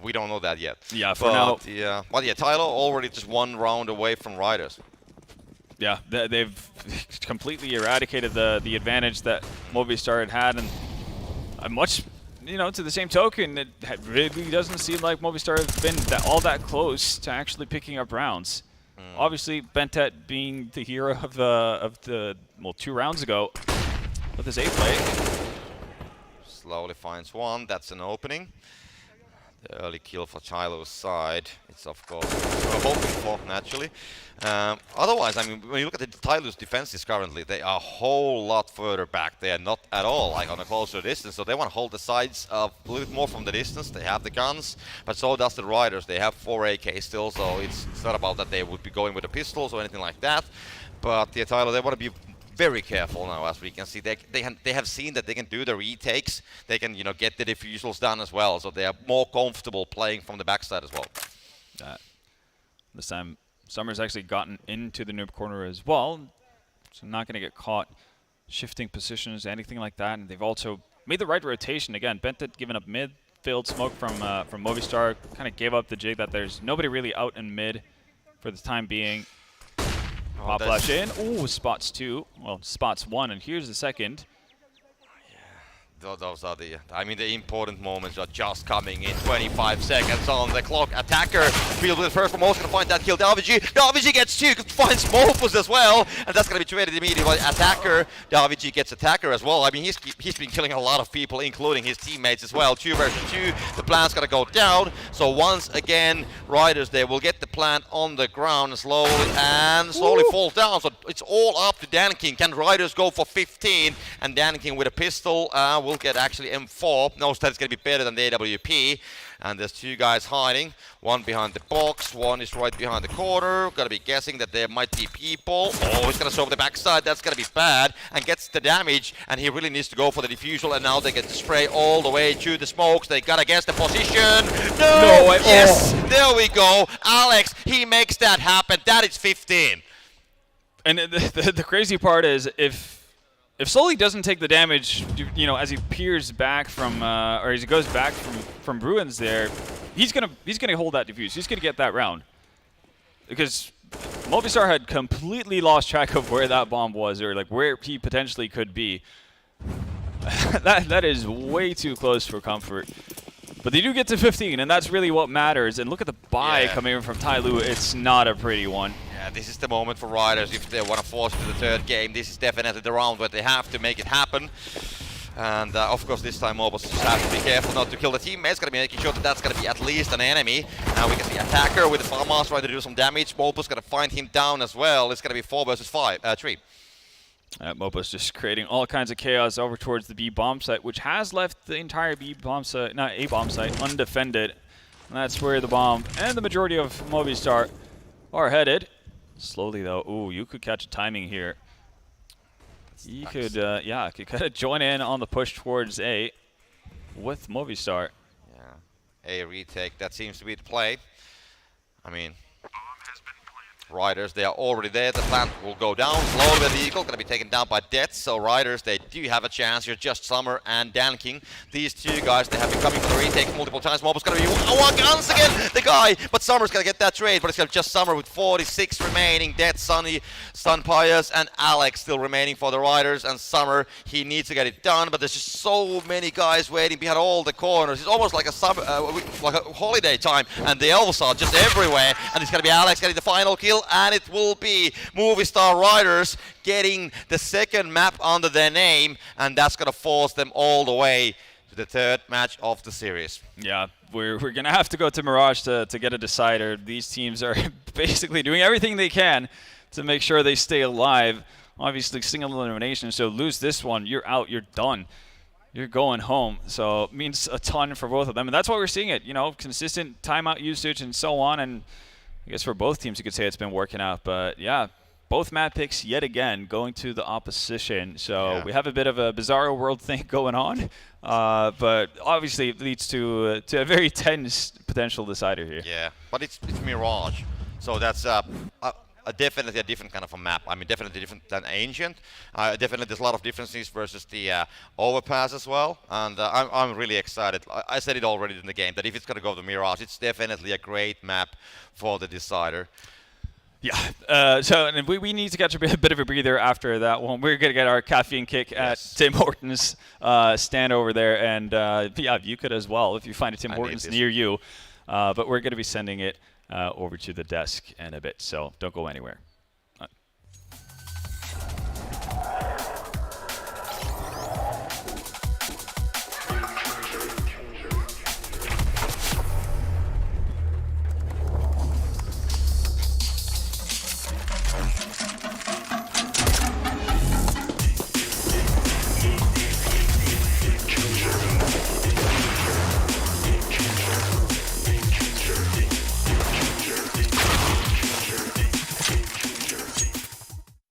We don't know that yet. Yeah, for now. But yeah, TyLoo already just 1 round away from Riders. Yeah, they've completely eradicated the advantage that Movistar had, and much, to the same token, it really doesn't seem like Movistar has been all that close to actually picking up rounds. Obviously, Bentet being the hero of the 2 rounds ago with his A play. Slowly finds one. That's an opening. The early kill for TyLoo's side. It's of course what we're hoping for, naturally. Otherwise, I mean, when you look at the TyLoo's defenses currently, they are a whole lot further back. They are not at all like on a closer distance, so they want to hold the sides a little bit more from the distance. They have the guns, but so does the Riders. They have 4 AK still, so it's not about that they would be going with the pistols or anything like that. But the TyLoo, they want to be very careful now, as we can see. They have seen that they can do the retakes. They can, get the defusals done as well. So they are more comfortable playing from the backside as well. This time, Summer's actually gotten into the noob corner as well. So not going to get caught shifting positions, anything like that. And they've also made the right rotation. Again, Bentet giving up mid-field smoke from Movistar. Kind of gave up the jig that there's nobody really out in mid for the time being. Pop flash in. Ooh, spots 2. Well, spots 1, and here's the second. Those are the important moments are just coming in. 25 seconds on the clock. Attacker field with first. Mouz gonna find that kill. Davigi. Davigi gets 2. Finds Mouz as well, and that's gonna be traded immediately by Attacker. Davigi gets Attacker as well. I mean, he's been killing a lot of people, including his teammates as well. 2 versus 2. The plan's gonna go down. So once again, Riders they will get the plant on the ground slowly fall down. So it's all up to Danking. Can Riders go for 15? And Danking with a pistol will get actually M4. Knows that it's going to be better than the AWP. And there's 2 guys hiding. One behind the box. One is right behind the corner. Gotta be guessing that there might be people. Oh, he's gonna show the backside. That's gonna be bad. And gets the damage. And he really needs to go for the defusal. And now they get the spray all the way to the smokes. They gotta guess the position. No! Yes! There we go. Alex, he makes that happen. That is 15. And the crazy part is if Sully doesn't take the damage, as he peers back from, or as he goes back from Bruins there, he's gonna hold that defuse. He's gonna get that round because Movistar had completely lost track of where that bomb was, or like where he potentially could be. that is way too close for comfort. But they do get to 15, and that's really what matters. And look at the buy coming in from TyLoo. It's not a pretty one. Yeah, this is the moment for Riders if they want to force to the 3rd game. This is definitely the round where they have to make it happen. And of course, this time Mouz just has to be careful not to kill the teammates. Going to be making sure that that's going to be at least an enemy. Now we can see Attacker with the FAMAS trying to do some damage. Mouz going to find him down as well. It's going to be 4 versus 3. Mouz just creating all kinds of chaos over towards the B bomb site, which has left the entire A bomb site undefended. And that's where the bomb and the majority of Movistar are headed. Slowly though, ooh, you could catch a timing here. You could, could kind of join in on the push towards A with Movistar. Yeah, A retake, that seems to be the play. I mean, Riders, they are already there. The plant will go down slowly. The vehicle going to be taken down by Death. So Riders, they do have a chance here. Just Summer and Danking. These 2 guys, they have been coming for the retake multiple times. Mouz going to be once again the guy, but Summer's going to get that trade. But it's going to be just Summer with 46 remaining. Death, Sunny, Sun Pius, and Alex still remaining for the Riders. And Summer, he needs to get it done. But there's just so many guys waiting behind all the corners. It's almost like a holiday time, and the elves are just everywhere. And it's going to be Alex getting the final kill. And it will be Movistar Riders getting the 2nd map under their name, and that's going to force them all the way to the 3rd match of the series. Yeah, we're going to have to go to Mirage to get a decider. These teams are basically doing everything they can to make sure they stay alive. Obviously, single elimination, so lose this one, you're out, you're done. You're going home, so it means a ton for both of them, and that's why we're seeing it, consistent timeout usage and so on, and I guess for both teams you could say it's been working out, but yeah, both map picks yet again going to the opposition. So we have a bit of a bizarro world thing going on, but obviously it leads to a very tense potential decider here. Yeah, but it's Mirage, so that's definitely a different kind of a map. I mean, definitely different than Ancient. Definitely there's a lot of differences versus the Overpass as well. And I'm really excited. I said it already in the game that if it's going to go to Mirage, it's definitely a great map for the decider. Yeah, so and we need to catch a bit of a breather after that one. We're going to get our caffeine kick at Tim Hortons stand over there. And yeah, you could as well if you find a Tim Hortons near you. But we're going to be sending it over to the desk in a bit, so don't go anywhere.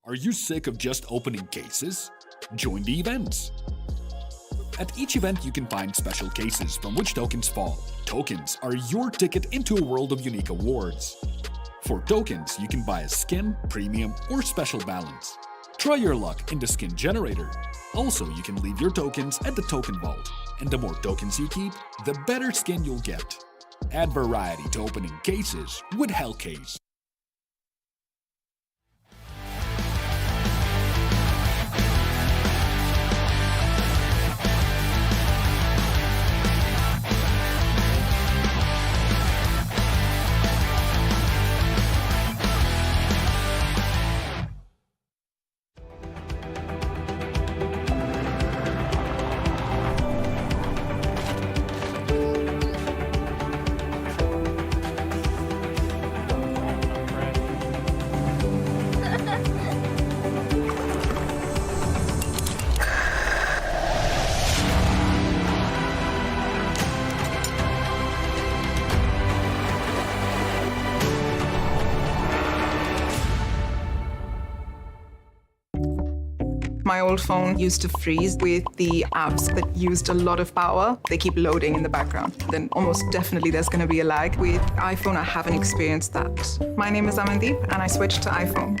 Are you sick of just opening cases? Join the events. At each event, you can find special cases from which tokens fall. Tokens are your ticket into a world of unique awards. For tokens, you can buy a skin, premium, or special balance. Try your luck in the skin generator. Also, you can leave your tokens at the token vault. And the more tokens you keep, the better skin you'll get. Add variety to opening cases with Hellcase. My old phone used to freeze with the apps that used a lot of power. They keep loading in the background. Then almost definitely there's going to be a lag. With iPhone, I haven't experienced that. My name is Amandeep, and I switched to iPhone.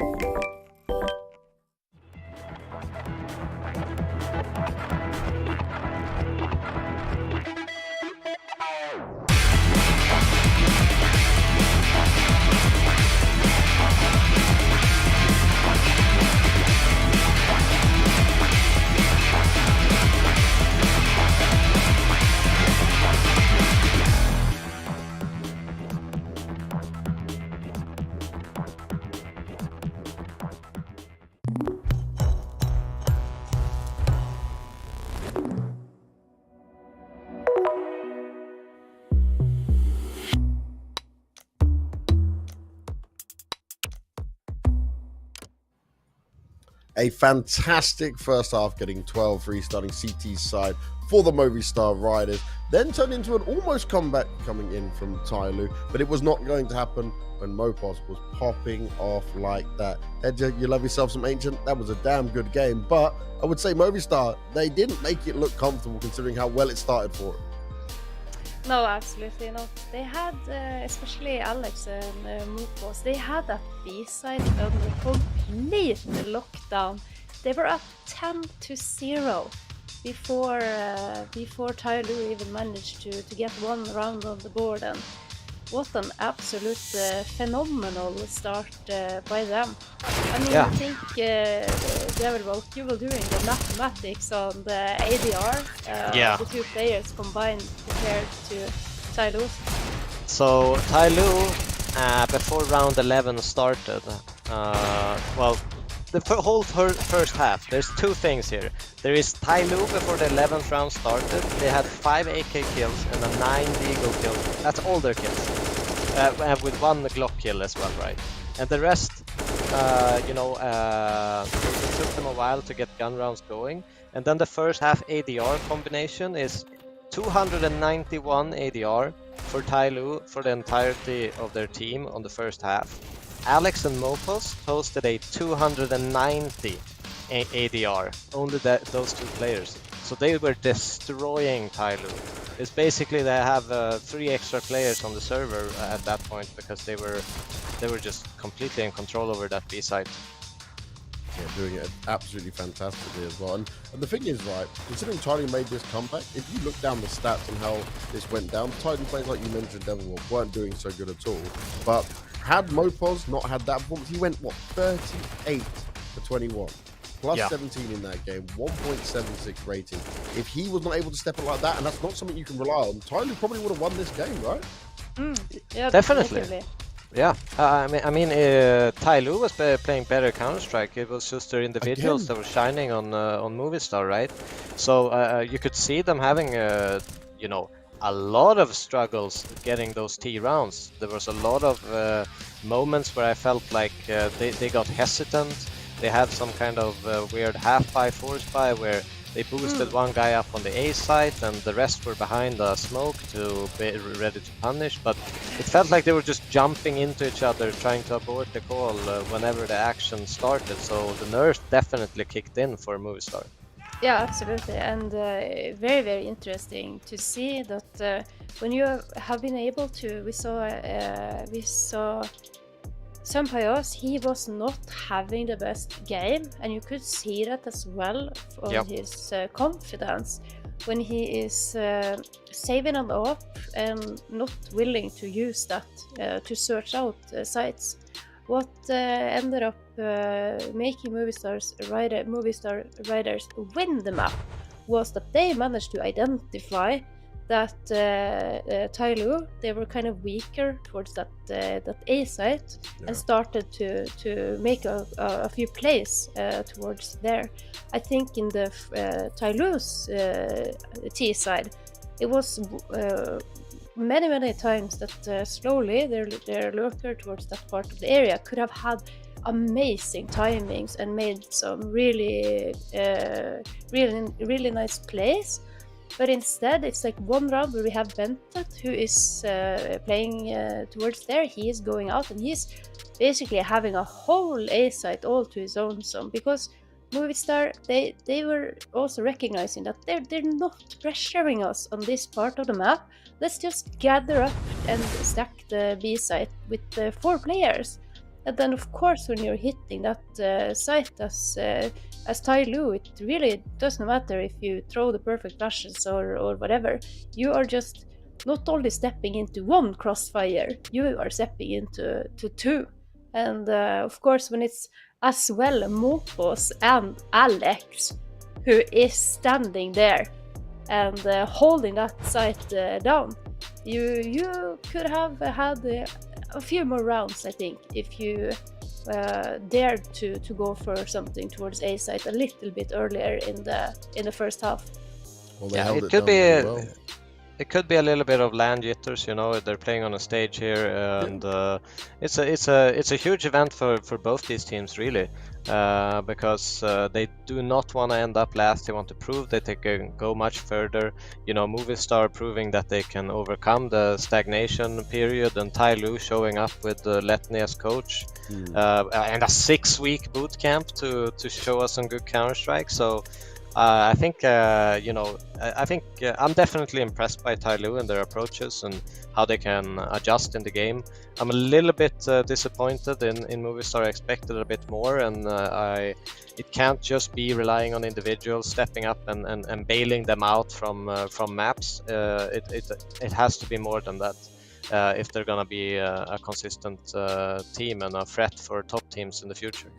A fantastic first half, getting 12-3 starting CT's side for the Movistar Riders, then turned into an almost comeback coming in from TyLoo, but it was not going to happen when Mopos was popping off like that. Hedger, you love yourself some Ancient. That was a damn good game, but I would say Movistar, they didn't make it look comfortable considering how well it started for it. No, absolutely not. They had, especially Alex and Mouz, they had that B-side under complete lockdown. They were up 10-0 before TyLoo even managed to get one round on the board. And what an absolute phenomenal start by them. I mean, I think, Devil, you were doing the mathematics on the ADR of the two players combined compared to TyLoo. So TyLoo, before round 11 started, well, the whole first half, there's two things here. There is TyLoo before the 11th round started. They had 5 AK kills and a 9 Deagle kills. That's all their kills. With one Glock kill as well, right? And the rest, it took them a while to get gun rounds going. And then the first half ADR combination is 291 ADR for TyLoo for the entirety of their team on the first half. Alex and Mopos posted a 290 ADR, only those two players. So they were destroying TyLoo. It's basically they have 3 extra players on the server at that point because they were just completely in control over that B site. Yeah, doing it absolutely fantastically as well. And the thing is, right, considering TyLoo made this comeback, if you look down the stats and how this went down, TyLoo players like you mentioned, Devil, weren't doing so good at all. But had Mopoz not had that performance, he went, what, 38 for 21. Plus 17 in that game, 1.76 rating. If he was not able to step up like that, and that's not something you can rely on, TyLoo probably would have won this game, right? Yeah, Definitely. Yeah, I mean, TyLoo was playing better Counter-Strike. It was just their individuals that were shining on Movistar, right? So you could see them having, you know, a lot of struggles getting those T rounds. There was a lot of moments where I felt like they got hesitant. They had some kind of weird half-buy, force-buy where they boosted one guy up on the A site and the rest were behind the smoke to be ready to punish. But it felt like they were just jumping into each other, trying to abort the call whenever the action started. So the nerf definitely kicked in for Movistar. Yeah, absolutely, and very, very interesting to see that when you have been able to, we saw Sampayos, he was not having the best game, and you could see that as well on his confidence when he is saving an op and not willing to use that to search out sites. What ended up making Movistar Riders win the map was that they managed to identify that TyLoo, they were kind of weaker towards that A site and started to make a few plays towards there. I think in the TyLoo's T side, it was many times that slowly their lurker towards that part of the area could have had amazing timings and made some really nice plays. But instead, it's like one round where we have Bentet, who is playing towards there. He is going out and he's basically having a whole A site all to his own zone, because Movistar, they were also recognizing that they're not pressuring us on this part of the map. Let's just gather up and stack the B site with 4 players. And then, of course, when you're hitting that site as TyLoo, it really doesn't matter if you throw the perfect rushes or whatever. You are just not only stepping into one crossfire, you are stepping into 2. And of course, when it's as well Mopos and Alex who is standing there and holding that site down, you could have had a few more rounds, I think, if you dared to go for something towards A site a little bit earlier in the first half. Well, yeah, it could be. It could be a little bit of land jitters, you know. They're playing on a stage here, and it's a huge event for both these teams, really, because they do not want to end up last. They want to prove that they can go much further. You know, Movistar proving that they can overcome the stagnation period, and TyLoo showing up with Letny as coach, and a 6-week boot camp to show us some good Counter-Strike. So. I think, you know, I think I'm definitely impressed by TyLoo and their approaches and how they can adjust in the game. I'm a little bit disappointed in Movistar. I expected a bit more, and it can't just be relying on individuals stepping up and bailing them out from maps. It has to be more than that if they're gonna be a consistent team and a threat for top teams in the future.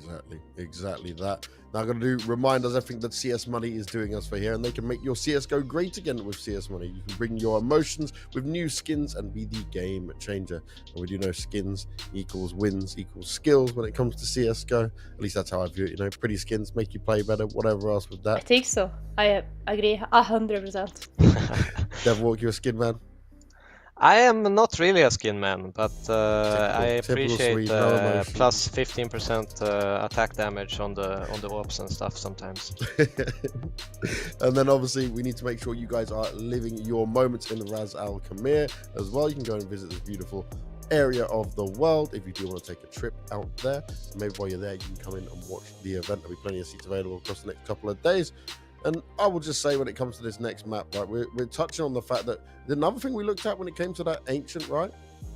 Exactly that. Now I'm going to remind us, I think that CS Money is doing us for here, and they can make your CSGO great again with CS Money. You can bring your emotions with new skins and be the game changer. And we do know skins equals wins equals skills when it comes to CSGO. At least that's how I view it. You know, pretty skins make you play better, whatever else with that. I think so. I agree 100%. Devilwalk, you a skin man? I am not really a skin man, but I appreciate plus 15% attack damage on the ops and stuff sometimes. And then obviously we need to make sure you guys are living your moments in Ras Al Khaimah as well. You can go and visit this beautiful area of the world if you do want to take a trip out there. Maybe while you're there, you can come in and watch the event. There'll be plenty of seats available across the next couple of days. And I will just say, when it comes to this next map, right, we're touching on the fact that another thing we looked at when it came to that ancient, right,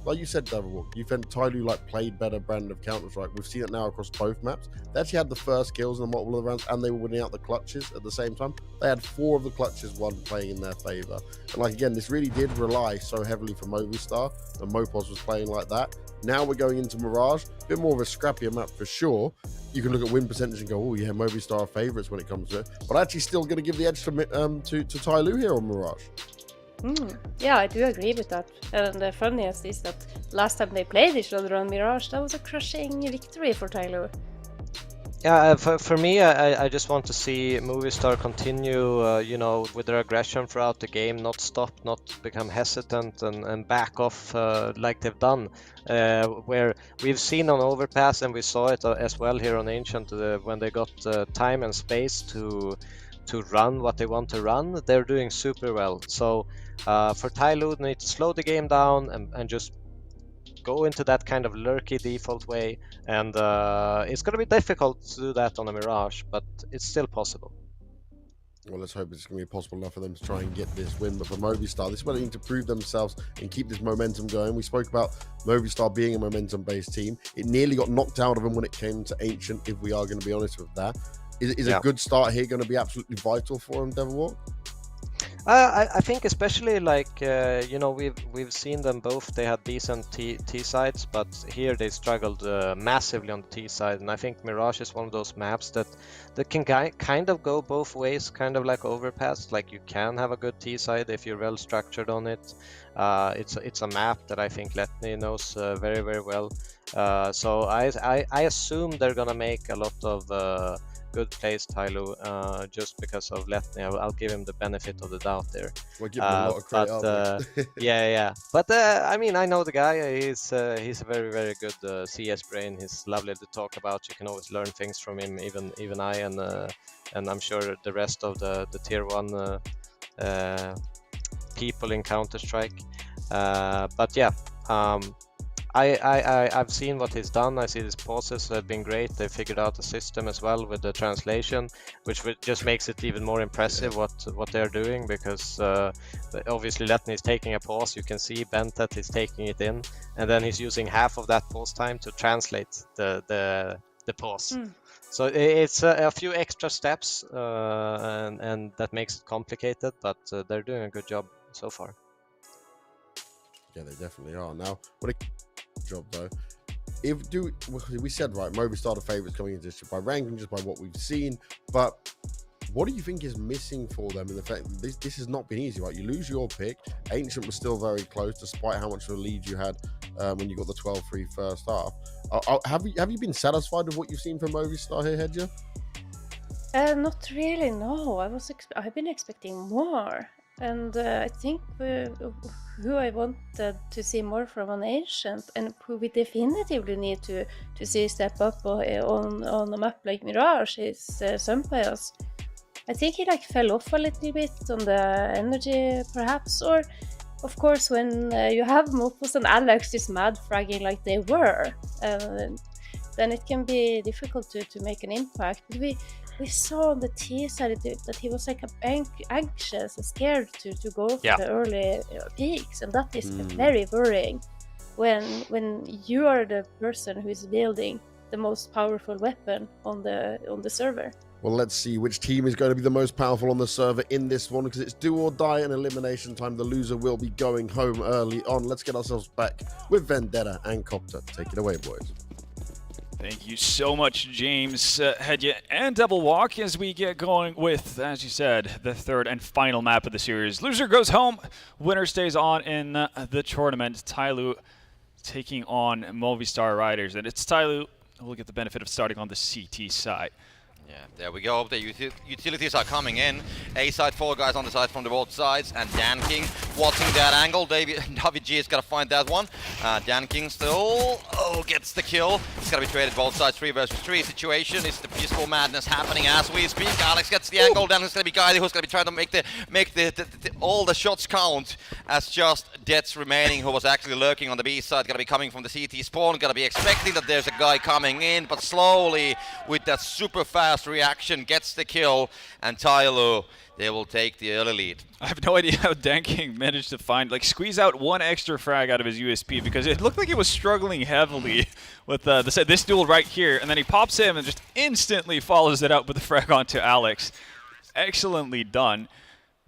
like you said, Devil, you think TyLoo like played better brand of Counter-Strike. We've seen it now across both maps. They actually had the first kills in the multiple rounds, and they were winning out the clutches at the same time. They had 4 of the clutches won playing in their favor. And like again, this really did rely so heavily for Movistar, and Mopos was playing like that. Now we're going into Mirage, a bit more of a scrappier map for sure. You can look at win percentage and go, oh yeah, Movistar are favorites when it comes to it. But actually still going to give the edge to TyLoo here on Mirage. Yeah, I do agree with that. And the funniest is that last time they played each other on Mirage, that was a crushing victory for TyLoo. Yeah, for me, I just want to see Movistar continue, you know, with their aggression throughout the game, not stop, not become hesitant and back off like they've done. Where we've seen on Overpass, and we saw it as well here on Ancient, when they got time and space to run what they want to run, they're doing super well. So for TyLoo, they need to slow the game down and just go into that kind of lurky default way, and it's going to be difficult to do that on a Mirage, but it's still possible. Well, let's hope it's going to be possible enough for them to try and get this win. But for Movistar, this is where they need to prove themselves and keep this momentum going. We spoke about Movistar being a momentum-based team. It nearly got knocked out of them when it came to Ancient, if we are going to be honest with that. Is a good start here going to be absolutely vital for them, Devilwalk? I think especially like you know, we've seen them both. They had decent T sides, but here they struggled massively on the T side. And I think Mirage is one of those maps that can kind of go both ways, kind of like Overpass. Like you can have a good T side if you're well structured on it. It's a map that I think Letney knows very, very well. So I assume they're gonna make a lot of good plays, TyLoo, just because of Letney. I'll give him the benefit of the doubt there. We'll give him a lot of credit, yeah. But I mean, I know the guy. He's a very, very good CS brain. He's lovely to talk about. You can always learn things from him. Even I and I'm sure the rest of the tier 1 people in Counter-Strike. But yeah. I've seen what he's done. I see his pauses have been great. They figured out the system as well with the translation, which just makes it even more impressive what they're doing, because obviously Letney is taking a pause. You can see Bentet is taking it in, and then he's using half of that pause time to translate the pause. So it's a few extra steps, and that makes it complicated, but they're doing a good job so far. Yeah, they definitely are. Now, what a job though. We said right, Movistar the favourites coming into this by ranking, just by what we've seen. But what do you think is missing for them in the fact that this has not been easy, right? You lose your pick. Ancient was still very close, despite how much of a lead you had when you got the 12-3 first half. Have you been satisfied with what you've seen from Movistar here, Hedja? Not really, no. I've been expecting more. And I think who I wanted to see more from an Ancient, and who we definitively need to see step up on a map like Mirage, is Sumpayas. I think he fell off a little bit on the energy, perhaps, or of course when you have Mopos and Alex just mad fragging like they were, then it can be difficult to make an impact. But we saw on the T side that he was anxious and scared to go for the early peaks, and that is very worrying when you are the person who is building the most powerful weapon on the server. Well, let's see which team is going to be the most powerful on the server in this one, because it's do or die and elimination time. The loser will be going home early on. Let's get ourselves back with Vendetta and Copter. Take it away, boys. Thank you so much, James, Hedja, and Devilwalk, as we get going with, as you said, the third and final map of the series. Loser goes home, winner stays on in the tournament. TyLoo taking on Movistar Riders, and it's TyLoo who will get the benefit of starting on the CT side. Yeah, there we go. The utilities are coming in. A side, 4 guys on the side from the both sides, and Dan King watching that angle. David G is gonna find that one. Dan King still gets the kill. It's gonna be traded both sides, 3 versus 3 situation. It's the peaceful madness happening as we speak. Alex gets the angle. Then it's gonna be Guy who's gonna be trying to make all the shots count, as just Deaths remaining, who was actually lurking on the B side, gonna be coming from the CT spawn. Gonna be expecting that there's a guy coming in, but slowly with that super fast fast reaction, gets the kill, and TyLoo, they will take the early lead. I have no idea how Danking managed to squeeze out one extra frag out of his USP, because it looked like he was struggling heavily with this duel right here, and then he pops him and just instantly follows it up with the frag onto Alex. Excellently done.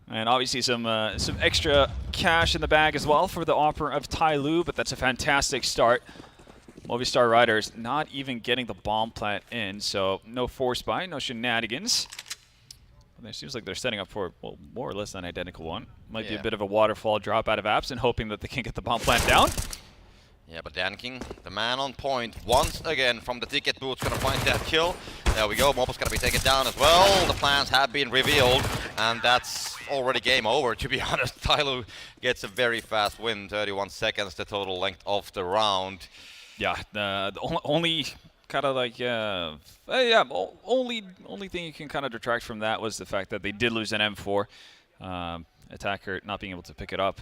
And obviously some extra cash in the bag as well for the offer of TyLoo, but that's a fantastic start. Movistar Riders not even getting the bomb plant in, so no force buy, no shenanigans. It seems like they're setting up for, well, more or less an identical one. Might be a bit of a waterfall drop out of apps and hoping that they can get the bomb plant down. Yeah, but Danking, the man on point, once again from the ticket booth, gonna find that kill. There we go, Mopa's gonna be taken down as well. The plans have been revealed, and that's already game over, to be honest. TyLoo gets a very fast win, 31 seconds, the total length of the round. Yeah, the only kind of only thing you can kind of detract from that was the fact that they did lose an M4. Attacker not being able to pick it up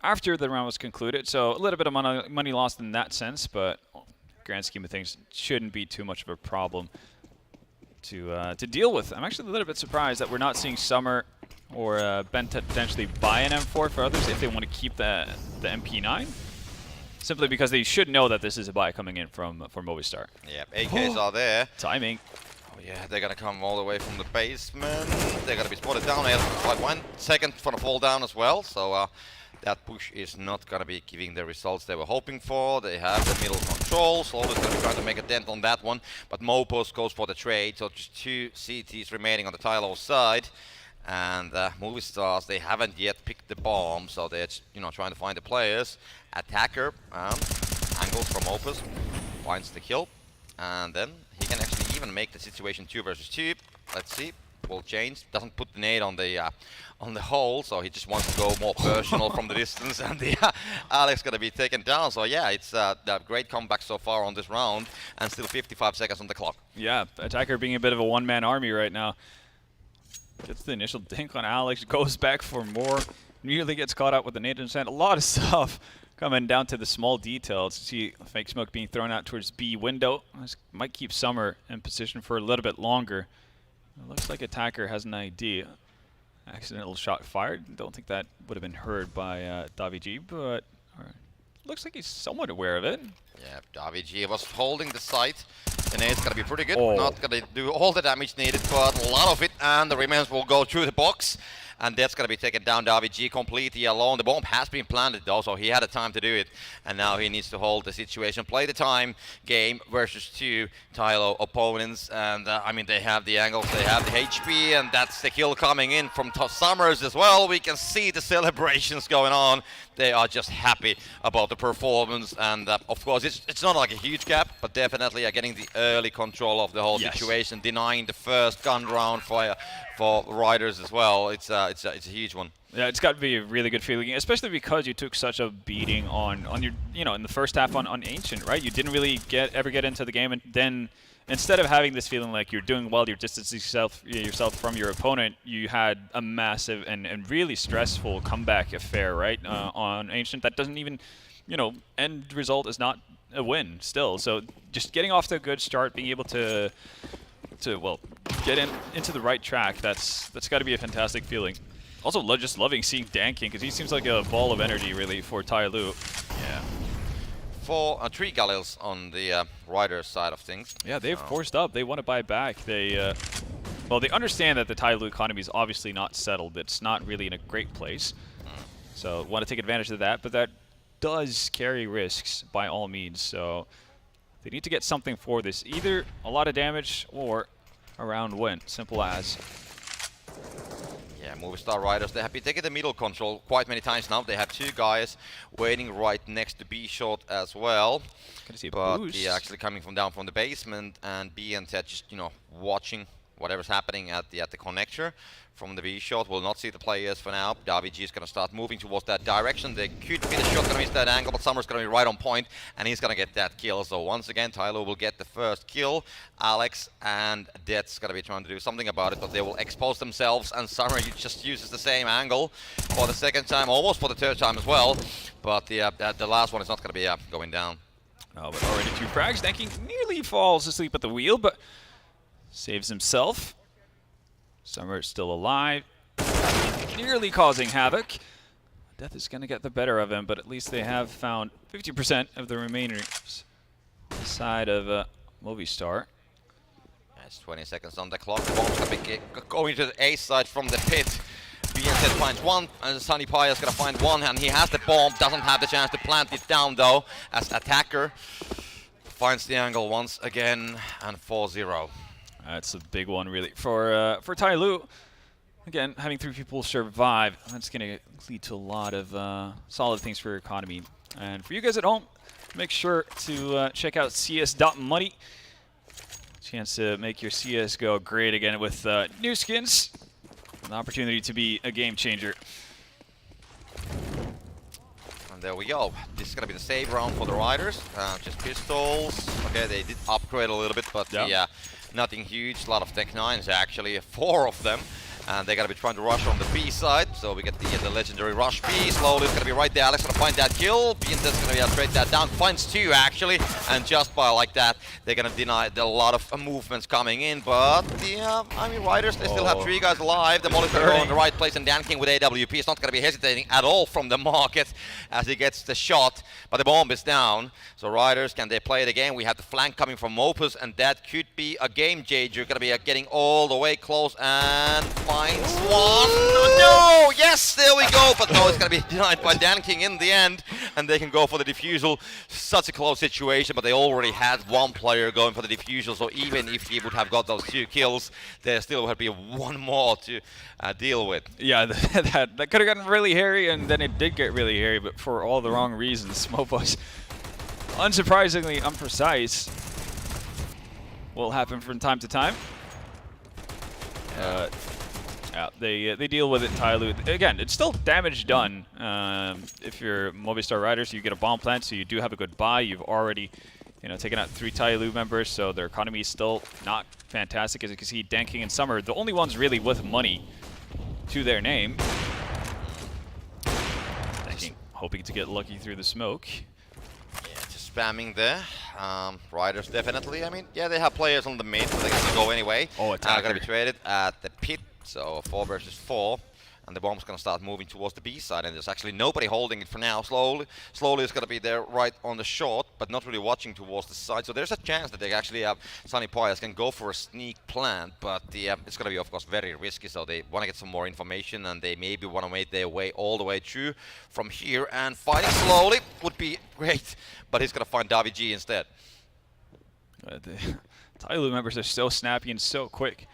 after the round was concluded, so a little bit of money lost in that sense, but grand scheme of things shouldn't be too much of a problem to deal with. I'm actually a little bit surprised that we're not seeing Summer or Bentet potentially buy an M4 for others if they want to keep the MP9, simply because they should know that this is a buy coming in from Movistar. Yeah, AKs are there. Timing. Oh yeah, they're gonna come all the way from the basement. They're gonna be spotted down. They have like 1 second for the fall down as well, so that push is not going to be giving the results they were hoping for. They have the middle control. Slowly going to be trying to make a dent on that one. But Mopos goes for the trade. So just 2 CTs remaining on the TyLoo side. And Movistars, they haven't yet picked the bomb. So they're trying to find the players. Attacker angles from Mopos. Finds the kill. And then he can actually even make the situation 2 versus 2. Let's see. Will change. Doesn't put the nade on the hole, so he just wants to go more personal from the distance, and the Alex gonna be taken down. So yeah, it's a great comeback so far on this round, and still 55 seconds on the clock. Yeah, Attacker being a bit of a one-man army right now. Gets the initial dink on Alex, goes back for more, nearly gets caught out with the nade and sand. A lot of stuff coming down to the small details. See fake smoke being thrown out towards B window. This might keep Summer in position for a little bit longer. It looks like Attacker has an ID. Accidental shot fired. Don't think that would have been heard by Davigi, but looks like he's somewhat aware of it. Yeah, Davigi was holding the site. The nade's gonna be pretty good. Not gonna do all the damage needed, but a lot of it, and the remains will go through the box. And that's going to be taken down. Davigi completely alone. The bomb has been planted though, so he had the time to do it. And now he needs to hold the situation, play the time game versus 2 TyLoo opponents. And I mean, they have the angles, they have the HP, and that's the kill coming in from Summers as well. We can see the celebrations going on. They are just happy about the performance. And of course, it's not like a huge gap, but definitely getting the early control of the whole situation, denying the first gun round for Riders as well. It's a huge one. Yeah, it's got to be a really good feeling, especially because you took such a beating on your, in the first half on Ancient, right? You didn't really ever get into the game, and then instead of having this feeling like you're doing well, you're distancing yourself from your opponent, you had a massive and really stressful comeback affair, right? On Ancient, that doesn't even, end result is not a win still. So just getting off to a good start, being able to get into the right track, that's got to be a fantastic feeling. Also, just loving seeing Danking, because he seems like a ball of energy, really, for TyLoo. Yeah. For 3 Galils on the Riders side of things. Yeah, they've forced up. They want to buy back. They understand that the TyLoo economy is obviously not settled. It's not really in a great place. So want to take advantage of that, but that does carry risks by all means. So they need to get something for this. Either a lot of damage or a round win. Simple as. Yeah, Movistar Riders, they have been taking the middle control quite many times now. They have 2 guys waiting right next to B short as well. Gonna see a but boost. he actually coming down from the basement, and B and Ted just watching whatever's happening at the connector from the B shot. Will not see the players for now. Davigi is going to start moving towards that direction. They could be the shot going to miss that angle, but Summer's going to be right on point, and he's going to get that kill. So once again, TyLoo will get the first kill. Alex and Death's going to be trying to do something about it, but they will expose themselves, and Summer just uses the same angle for the second time, almost for the third time as well. But the last one is not going to be going down. Oh, but already 2 frags. Danking nearly falls asleep at the wheel, but Saves himself. Summer is still alive. Nearly causing havoc. Death is going to get the better of him, but at least they have found 50% of the remaining side of Movistar. That's 20 seconds on the clock. The bomb's going to be going to the A side from the pit. BNZ finds one, and Sunny Pie is going to find one, and he has the bomb. Doesn't have the chance to plant it down, though, as attacker finds the angle once again, and 4-0. That's a big one, really, for TyLoo. Again, having 3 people survive, that's going to lead to a lot of solid things for your economy. And for you guys at home, make sure to check out CS.money. Chance to make your CS go great again with new skins. An opportunity to be a game changer. And there we go. This is going to be the save round for the Riders. Just pistols. Okay, they did upgrade a little bit, but yeah, nothing huge. A lot of Tech 9s actually, 4 of them. And they're going to be trying to rush on the B side. So we get the legendary rush B. Slowly it's going to be right there. Alex going to find that kill. BNZ's going to trade that down. Finds 2 actually. And just by like that, they're going to deny a lot of movements coming in. But yeah, I mean, Riders, they still have 3 guys alive. The Molly's going to go in the right place. And Dan King with AWP is not going to be hesitating at all from the market as he gets the shot. But the bomb is down. So Riders, can they play it again? We have the flank coming from Mouz. And that could be a game changer. Going to be getting all the way close and finds one. No! Yes, there we go. But no, it's going to be denied by Dan King in the end. And they can go for the defusal. Such a close situation, but they already had 1 player going for the defusal. So even if he would have got those 2 kills, there still would be 1 more to deal with. Yeah, that could have gotten really hairy, and then it did get really hairy, but for all the wrong reasons. Mopo's unsurprisingly imprecise. Will happen from time to time. Yeah, they deal with it, TyLoo. Again, it's still damage done. If you're Movistar Riders, you get a bomb plant, so you do have a good buy. You've already, taken out 3 TyLoo members, so their economy is still not fantastic. As you can see, Dan King and Summer, the only ones really with money to their name. Dan King hoping to get lucky through the smoke. Yeah, just spamming there. Riders definitely. I mean, yeah, they have players on the mid, so they can go anyway. Oh, attacker. Going to be traded at the pit. So 4 versus 4, and the bomb's going to start moving towards the B side, and there's actually nobody holding it for now. Slowly it's going to be there right on the short, but not really watching towards the side. So there's a chance that they actually have Sunny Pias can go for a sneak plant, but it's going to be, of course, very risky. So they want to get some more information, and they maybe want to make their way all the way through from here. And fighting slowly would be great, but he's going to find Davi G instead. The TyLoo members are so snappy and so quick.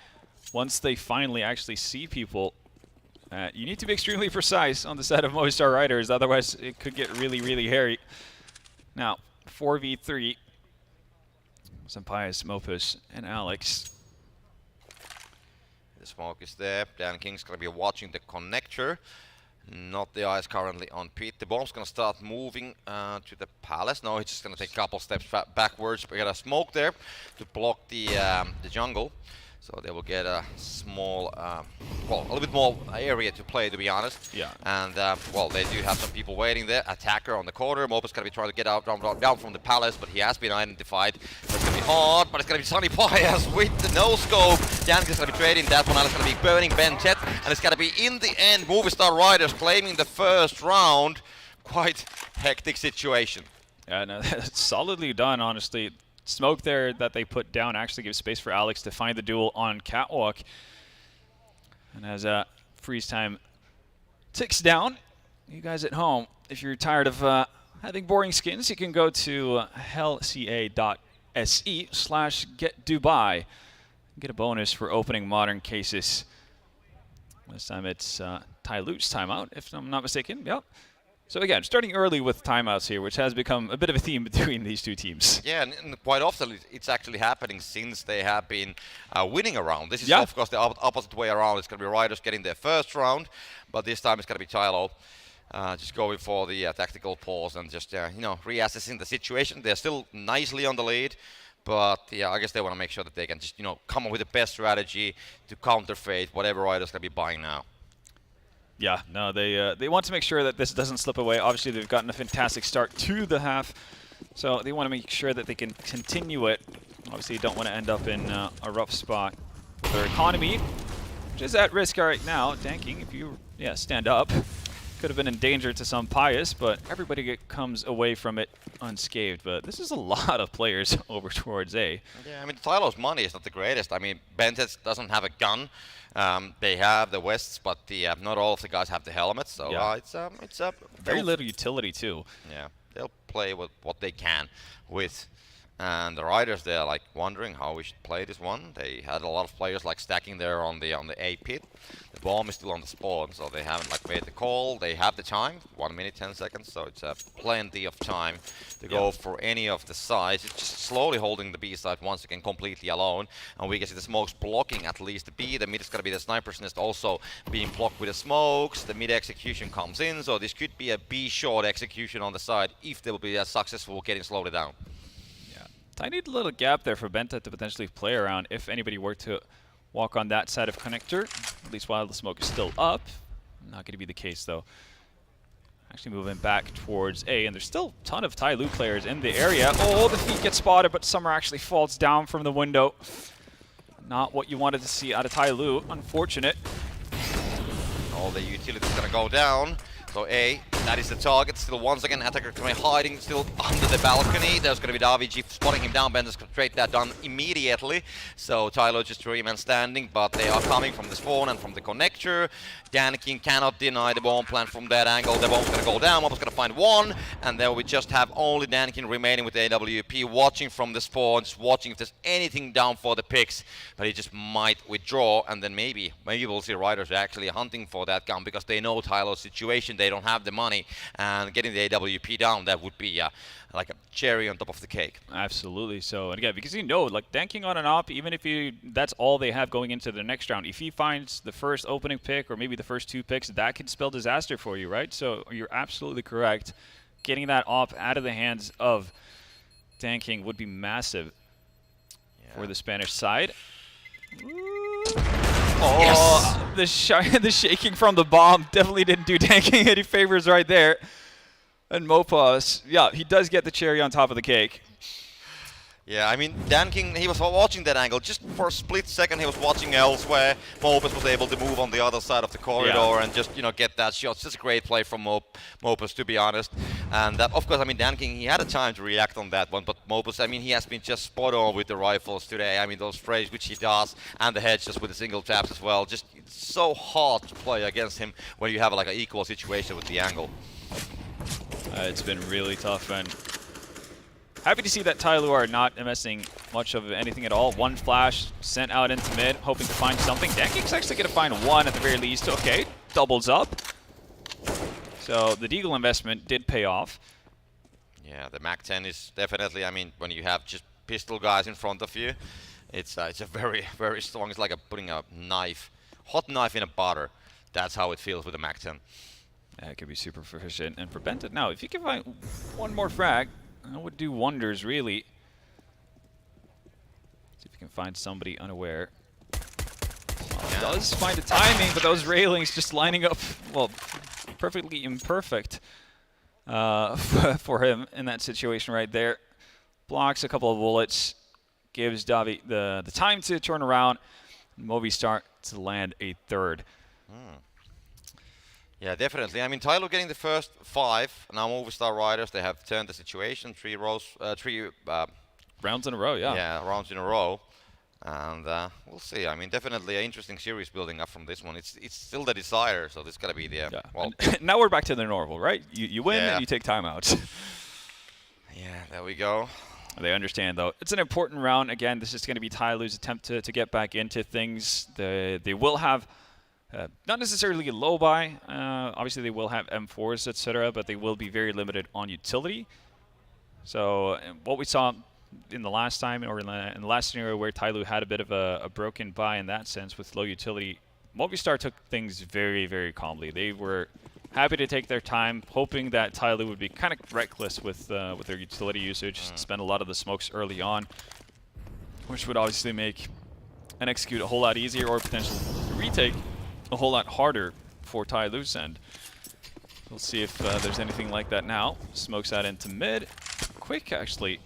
Once they finally actually see people, you need to be extremely precise on the side of Movistar Riders, otherwise it could get really, really hairy. Now, 4v3. Sampaias, Mopus, and Alex. The smoke is there. Dan King's going to be watching the connector. Not the eyes currently on Pete. The bomb's going to start moving to the palace. No, it's just going to take a couple steps backwards. We got a smoke there to block the jungle. So they will get a small, well, a little bit more area to play, to be honest. Yeah. And, well, they do have some people waiting there. Attacker on the corner. Mopus going to be trying to get out down from the palace, but he has been identified. So it's going to be hard, but it's going to be Sunny Pias with the no-scope. Jan's going to be trading that one. Alex going to be burning Ben Chet. And it's going to be, in the end, Movistar Riders claiming the first round. Quite hectic situation. Yeah, no, that's solidly done, honestly. Smoke there that they put down actually gives space for Alex to find the duel on Catwalk. And as freeze time ticks down, you guys at home, if you're tired of having boring skins, you can go to hellca.se/getdubai. Get a bonus for opening modern cases. This time it's TyLoo's timeout, if I'm not mistaken. Yep. So again, starting early with timeouts here, which has become a bit of a theme between these 2 teams. Yeah, and quite often it's actually happening since they have been winning a round. This is, of course, the opposite way around. It's going to be Riders getting their first round, but this time it's going to be TyLoo just going for the tactical pause and just, reassessing the situation. They're still nicely on the lead, but yeah, I guess they want to make sure that they can just, come up with the best strategy to counterfeit whatever Riders going to be buying now. Yeah, no, they want to make sure that this doesn't slip away. Obviously, they've gotten a fantastic start to the half, so they want to make sure that they can continue it. Obviously, you don't want to end up in a rough spot with their economy, which is at risk right now. Danking, if you stand up, could have been in danger to some Pious, but everybody comes away from it unscathed. But this is a lot of players over towards A. Yeah, I mean, TyLoo's money is not the greatest. I mean, Bentet doesn't have a gun. They have the Wests, but not all of the guys have the helmets. So it's a very little utility too. Yeah, they'll play with what they can with. And the Riders, they're like wondering how we should play this one. They had a lot of players like stacking there on the A pit. The bomb is still on the spawn, so they haven't like made the call. They have the time, 1 minute 10 seconds, so it's plenty of time to go for any of the sides. It's just slowly holding the B side once again completely alone, and we can see the smokes blocking at least the B. The mid is gonna be the sniper's nest also being blocked with the smokes. The mid execution comes in, so this could be a B short execution on the side if they will be successful getting slowly down. Tiny little gap there for Benta to potentially play around if anybody were to walk on that side of connector, at least while the smoke is still up. Not going to be the case though. Actually moving back towards A, and there's still a ton of TyLoo players in the area. Oh, the feet get spotted, but Summer actually falls down from the window. Not what you wanted to see out of TyLoo, unfortunate. All the utilities going to go down. So A, that is the target. Still once again, attacker hiding still under the balcony. There's going to be Daviji spotting him down. Bender's straight that done immediately. So TyLoo just 3-man standing, but they are coming from the spawn and from the connector. Danking cannot deny the bomb plant from that angle. The bomb's going to go down. Mobb's going to find one, and then we just have only Danking remaining with the AWP, watching from the spawn, just watching if there's anything down for the picks. But he just might withdraw, and then maybe we'll see Riders actually hunting for that gun because they know TyLoo's situation. They don't have the money, and getting the AWP down, that would be like a cherry on top of the cake. Absolutely. So, and again, because like Danking on an op, even if that's all they have going into the next round, if he finds the first opening pick or maybe the first 2 picks, that could spell disaster for you, right? So you're absolutely correct. Getting that op out of the hands of Danking would be massive for the Spanish side. Oh, yes. The shaking from the bomb definitely didn't do Danking any favors right there. And Mopas, he does get the cherry on top of the cake. Yeah, I mean, Danking, he was watching that angle. Just for a split second, he was watching elsewhere. Mopas was able to move on the other side of the corridor and just, get that shot. It's just a great play from Mopas, to be honest. And of course, I mean, Danking, he had a time to react on that one, but Mopas, I mean, he has been just spot on with the rifles today. I mean, those frays, which he does, and the heads just with the single taps as well. Just it's so hard to play against him when you have like an equal situation with the angle. It's been really tough, and happy to see that TyLoo are not missing much of anything at all. One flash sent out into mid, hoping to find something. Danking's actually going to find one at the very least. Okay, doubles up. So the Deagle investment did pay off. Yeah, the MAC-10 is definitely, I mean, when you have just pistol guys in front of you, it's a very, very strong. It's like putting a hot knife in a butter. That's how it feels with the MAC-10. Yeah, it could be super proficient. And for Benton, now, if you can find one more frag, that would do wonders, really. See if you can find somebody unaware. Well, does find a timing, but those railings just lining up, well, perfectly imperfect for him in that situation right there. Blocks a couple of bullets, gives Davi the time to turn around. Movistar to land a third. Yeah, definitely. I mean, TyLoo getting the first 5. Now Movistar Riders, they have turned the situation. 3 rounds in a row, yeah. Yeah, rounds in a row. And we'll see. I mean, definitely an interesting series building up from this one. It's still the desire, so this got to be the... well, now we're back to the normal, right? You win and you take timeouts. Yeah, there we go. They understand, though. It's an important round. Again, this is going to be TyLoo's attempt to get back into things. They will have... not necessarily a low buy. Obviously, they will have M4s, etc., but they will be very limited on utility. So what we saw in the last time, or in the last scenario where TyLoo had a bit of a broken buy in that sense with low utility, Movistar took things very, very calmly. They were happy to take their time, hoping that TyLoo would be kind of reckless with their utility usage, spend a lot of the smokes early on, which would obviously make an execute a whole lot easier, or potentially retake a whole lot harder for TyLoo's end. We'll see if there's anything like that now. Smokes out into mid. Quick, actually,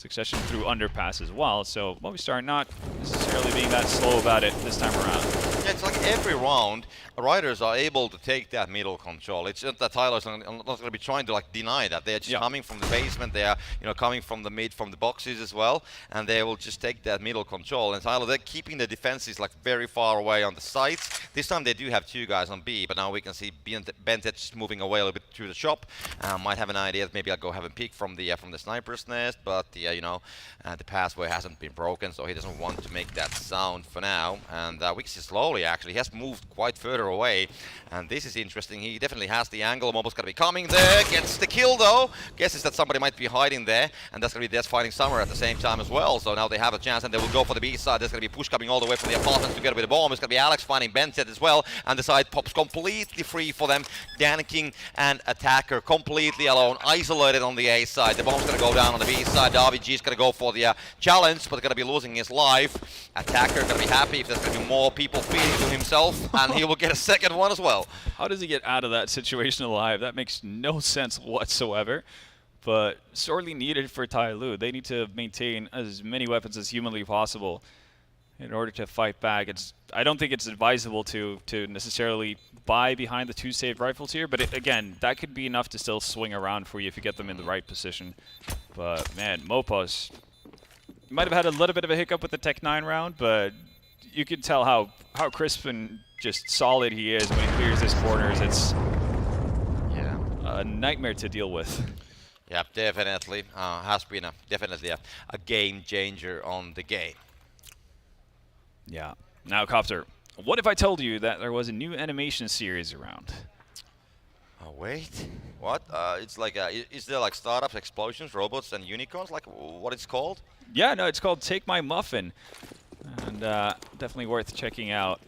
succession through underpass as well. So Movistar not necessarily being that slow about it this time around. Yeah, it's like every round, Riders are able to take that middle control. It's just that TyLoo's not going to be trying to like deny that. They're just coming from the basement. They are, coming from the mid, from the boxes as well, and they will just take that middle control. And TyLoo, they're keeping the defenses like very far away on the sides. This time they do have 2 guys on B, but now we can see Bentet just moving away a little bit through the shop. Might have an idea that maybe I'll go have a peek from the sniper's nest, but the passway hasn't been broken, so he doesn't want to make that sound for now. And we can see slowly actually he has moved quite further away, and this is interesting. He definitely has the angle. Mobo's gonna be coming there, gets the kill though. Guesses that somebody might be hiding there, and that's gonna be Death fighting Summer at the same time as well. So now they have a chance, and they will go for the B side. There's gonna be push coming all the way from the apartments together with the bomb. It's gonna be Alex finding Benset as well, and the side pops completely free for them. Danking and Attacker completely alone, isolated on the A side. The bomb's gonna go down on the B side. Davig is gonna go for the challenge, but gonna be losing his life. Attacker gonna be happy if there's gonna be more people feeding to himself, and he will get a second one as well. How does he get out of that situation alive? That makes no sense whatsoever, but sorely needed for TyLoo. They need to maintain as many weapons as humanly possible in order to fight back. I don't think it's advisable to necessarily buy behind the 2 saved rifles here, but again, that could be enough to still swing around for you if you get them in the right position. But man, Mopos might have had a little bit of a hiccup with the Tech 9 round, but you can tell how crisp and just solid he is when he clears his corners. It's a nightmare to deal with. Yeah, definitely. Has been definitely a game changer on the game. Yeah. Now, Copter, what if I told you that there was a new animation series around? Oh, wait. What? It's like, is there like startups, explosions, robots, and unicorns? Like, what it's called? Yeah, no, it's called Take My Muffin. And definitely worth checking out.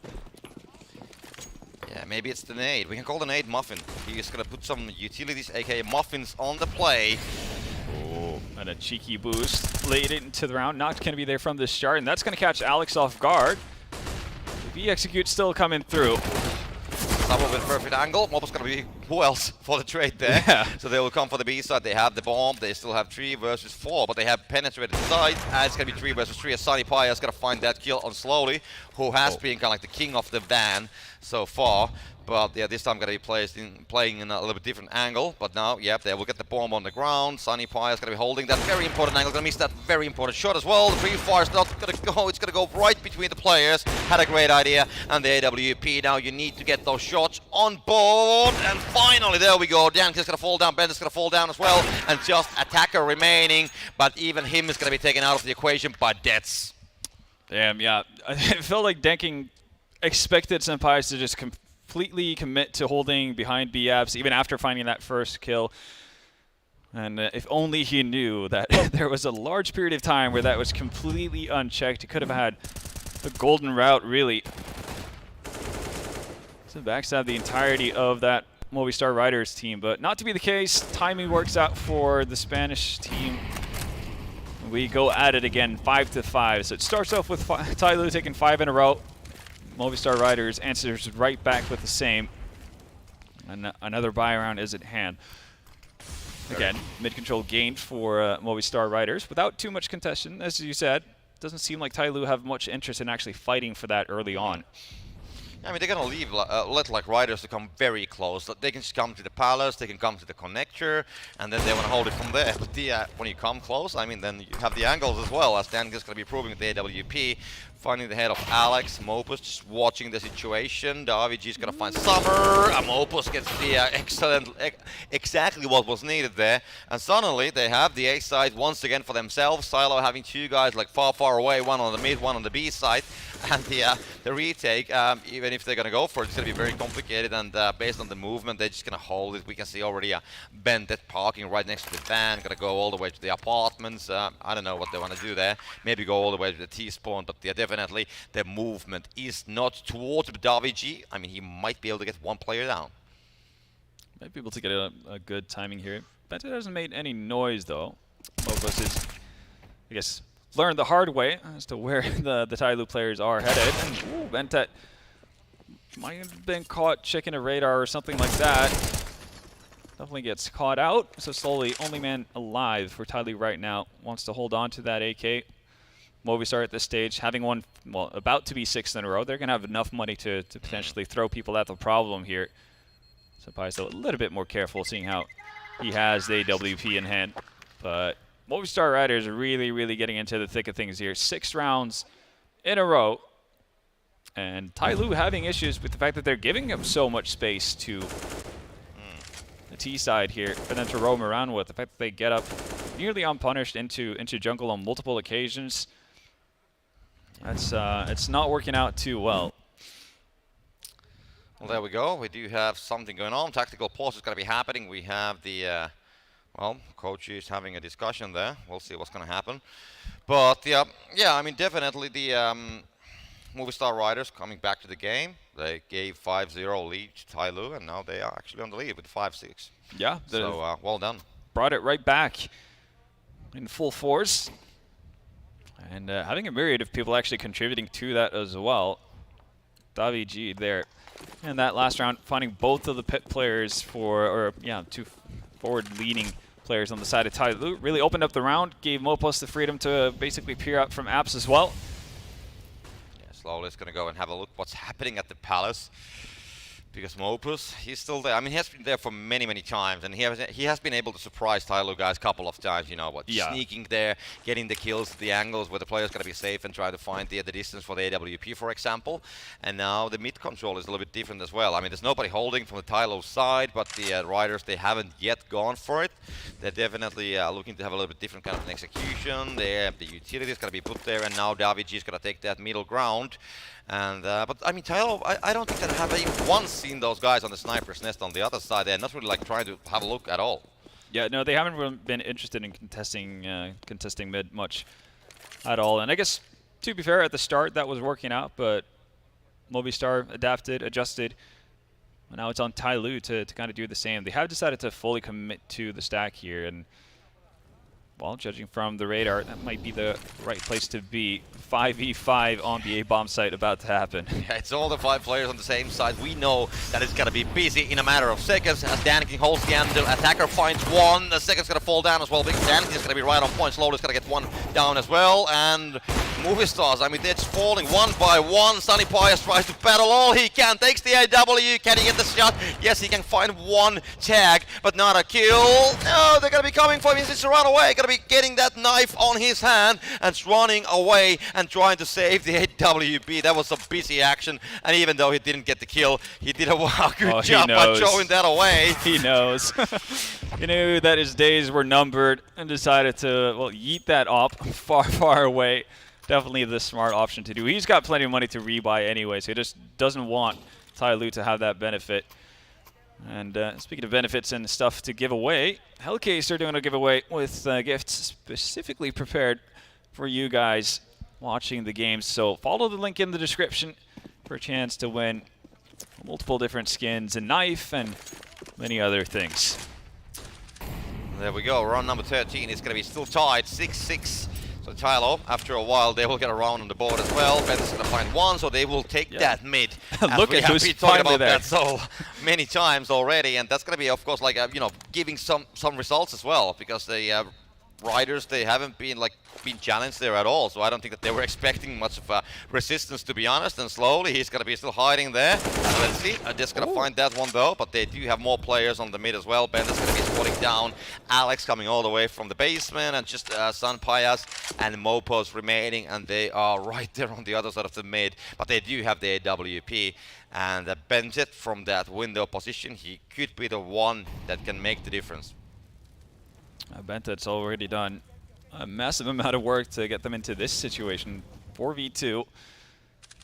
Yeah, maybe it's the nade. We can call the nade Muffin. He's going to put some utilities, aka muffins, on the play. Oh, and a cheeky boost late into the round. Not going to be there from the start, and that's going to catch Alex off guard. The execute still coming through. Summer with a perfect angle. Mobo's going to be who else for the trade there? Yeah. So they will come for the B side. They have the bomb. They still have 3 versus 4, but they have penetrated the side. And it's going to be 3 versus 3 as Sunny Paya is going to find that kill on Slowly, who has been kind of like the king of the van so far. But yeah, this time going to be playing in a little bit different angle. But now, yep, they will get the bomb on the ground. Sunny Pie is going to be holding that very important angle. Going to miss that very important shot as well. The pre-fire is not going to go. It's going to go right between the players. Had a great idea. And the AWP, now you need to get those shots on board. And finally, there we go. Dank is going to fall down. Ben is going to fall down as well. And just Attacker remaining. But even him is going to be taken out of the equation by Deaths. Damn, yeah. I felt like Danking expected Senpais to just completely commit to holding behind B-Apps even after finding that first kill. And if only he knew that there was a large period of time where that was completely unchecked. He could have had the golden route, really. To backstab the entirety of that Movistar Riders team, but not to be the case. Timing works out for the Spanish team. We go at it again, 5-5. So it starts off with TyLoo taking 5 in a row. Movistar Riders answers right back with the same. And another buy round is at hand. Again, mid-control gained for Movistar Riders without too much contestation. As you said, doesn't seem like TyLoo have much interest in actually fighting for that early on. I mean, they're going to leave, let like Riders to come very close. They can just come to the palace, they can come to the connector, and then they want to hold it from there. But when you come close, I mean, then you have the angles as well, as Dan is going to be proving with the AWP. Finding the head of Alex. Mopus just watching the situation. Davig is going to find Summer. Mopus gets the excellent, exactly what was needed there. And suddenly they have the A side once again for themselves. Silo having 2 guys like far away, one on the mid, one on the B side. And the retake, even if they're going to go for it, it's going to be very complicated. And based on the movement, they're just going to hold it. We can see already Bendet parking right next to the van. Going to go all the way to the apartments. I don't know what they want to do there. Maybe go all the way to the T-spawn, but definitely the movement is not towards Davig. I mean, he might be able to get 1 player down. Might be able to get a good timing here. Bentet hasn't made any noise, though. Mopus is, I guess, learned the hard way as to where the TyLoo players are headed. And Bentet might have been caught checking a radar or something like that. definitely gets caught out. So slowly, only man alive for TyLoo right now wants to hold on to that AK. Movistar at this stage, having won, well, about to be 6th in a row, they're going to have enough money to potentially throw people at the problem here. Senpai's a little bit more careful, seeing how he has the AWP in hand. But Movistar Riders are really getting into the thick of things here. 6 rounds in a row. And TyLoo having issues with the fact that they're giving up so much space to the T side here for them to roam around with. The fact that they get up nearly unpunished into jungle on multiple occasions. That's it's not working out too well. Well, there we go. We do have something going on. Tactical pause is going to be happening. We have the, well, coach is having a discussion there. We'll see what's going to happen. But, yeah, I mean, definitely the Movistar Riders coming back to the game. They gave 5-0 lead to TyLoo, and now they are actually on the lead with 5-6. Yeah. So, well done. Brought it right back in full force. And having a myriad of people actually contributing to that as well. Davi G there. And that last round, finding both of the pit players two forward-leaning players on the side of TyLoo. Really opened up the round, gave Mopos the freedom to basically peer out from apps as well. Yeah, slowly it's going to go and have a look what's happening at the Palace. Because Mopus, he's still there. I mean, he has been there for many times, and he has been able to surprise TyLoo guys a couple of times. You know what? Yeah. Sneaking there, getting the kills, the angles where the player's got to be safe and try to find the distance for the AWP, for example. And now the mid control is a little bit different as well. I mean, there's nobody holding from the TyLoo side, but the Riders, they haven't yet gone for it. They're definitely looking to have a little bit different kind of an execution. The utility is going to be put there, and now Davi G is going to take that middle ground. And but I mean, TyLoo, I don't think that I have even once seen those guys on the sniper's nest on the other side. They're not really like trying to have a look at all. Yeah, no, they haven't really been interested in contesting mid much at all. And I guess, to be fair, at the start that was working out, but Movistar adapted, adjusted. And now it's on TyLoo to kind of do the same. They have decided to fully commit to the stack here, and well, judging from the radar, that might be the right place to be. 5v5 on the A-bomb site about to happen. Yeah, it's all the 5 players on the same side. We know that it's going to be busy in a matter of seconds as Daniking holds the anvil. Attacker finds one. The second's going to fall down as well. Because Daniking is going to be right on point. Slowly is going to get one down as well. And Movistars, I mean, they're just falling one by one. Sunny Pius tries to battle all he can. Takes the AW. Can he get the shot? Yes, he can find one tag, but not a kill. No, they're going to be coming for him. He's just to run away. Going to be getting that knife on his hand and running away and trying to save the AWP. That was a busy action, and even though he didn't get the kill, he did a good job by throwing that away. He knows. He knew that his days were numbered and decided to, well, yeet that up far away. Definitely the smart option to do. He's got plenty of money to rebuy anyway, so he just doesn't want TyLoo to have that benefit. And speaking of benefits and stuff to give away, Hellcase are doing a giveaway with gifts specifically prepared for you guys watching the game. So follow the link in the description for a chance to win multiple different skins, a knife, and many other things. There we go. Round number 13 is going to be still tied, 6-6. So TyLoo, after a while, they will get a round on the board as well. Ben's going to find one, so they will take that mid. Look at who's been talking about there. that so many times already, and that's going to be, of course, like giving some results as well, because the Riders, they haven't been challenged there at all, so I don't think that they were expecting much of resistance, to be honest. And slowly he's going to be still hiding there. Let's see, just going to find that one though, but they do have more players on the mid as well. Ben is going to be squatting down. Alex coming all the way from the basement, and just San Payas and Mopos remaining, and they are right there on the other side of the mid, but they do have the AWP. And Benjet from that window position, he could be the one that can make the difference. Bentet's already done a massive amount of work to get them into this situation. 4v2.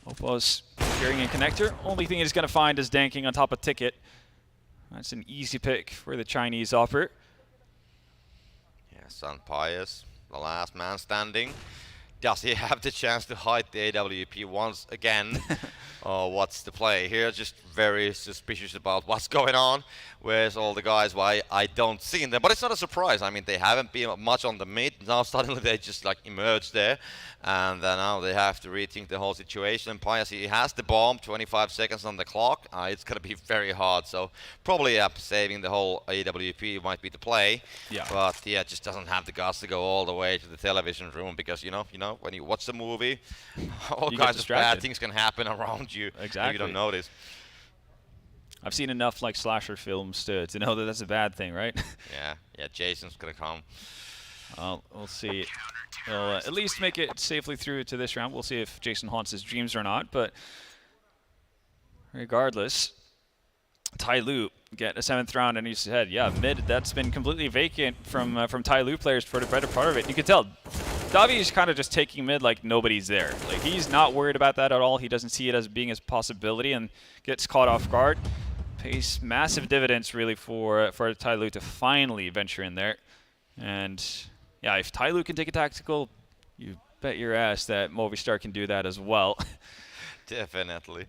Opos carrying a connector. Only thing he's going to find is Danking on top of Ticket. That's an easy pick for the Chinese offer. Yeah, San Pius, the last man standing. does he have the chance to hide the AWP once again? Or what's the play here? Just very suspicious about what's going on. Where's all the guys? Why I don't see them? But it's not a surprise. I mean, they haven't been much on the mid. Now suddenly they just like emerged there, and now they have to rethink the whole situation. Pius, he has the bomb. 25 seconds on the clock. It's gonna be very hard. So probably saving the whole AWP might be the play. Yeah. But yeah, just doesn't have the guts to go all the way to the television room because you know when you watch the movie, all kinds of bad things can happen around you. Exactly. You don't notice. I've seen enough like slasher films to know that that's a bad thing, right? Yeah, Jason's gonna come. We'll see. He'll at least make it safely through to this round. We'll see if Jason haunts his dreams or not. But regardless, TyLoo get a 7th round, and he said, yeah, mid, that's been completely vacant from TyLoo players for the better part of it. You can tell Davi is kind of just taking mid like nobody's there. Like, he's not worried about that at all. He doesn't see it as being a possibility and gets caught off guard. Pays massive dividends, really, for TyLoo to finally venture in there. And, yeah, if TyLoo can take a tactical, you bet your ass that Movistar can do that as well. Definitely.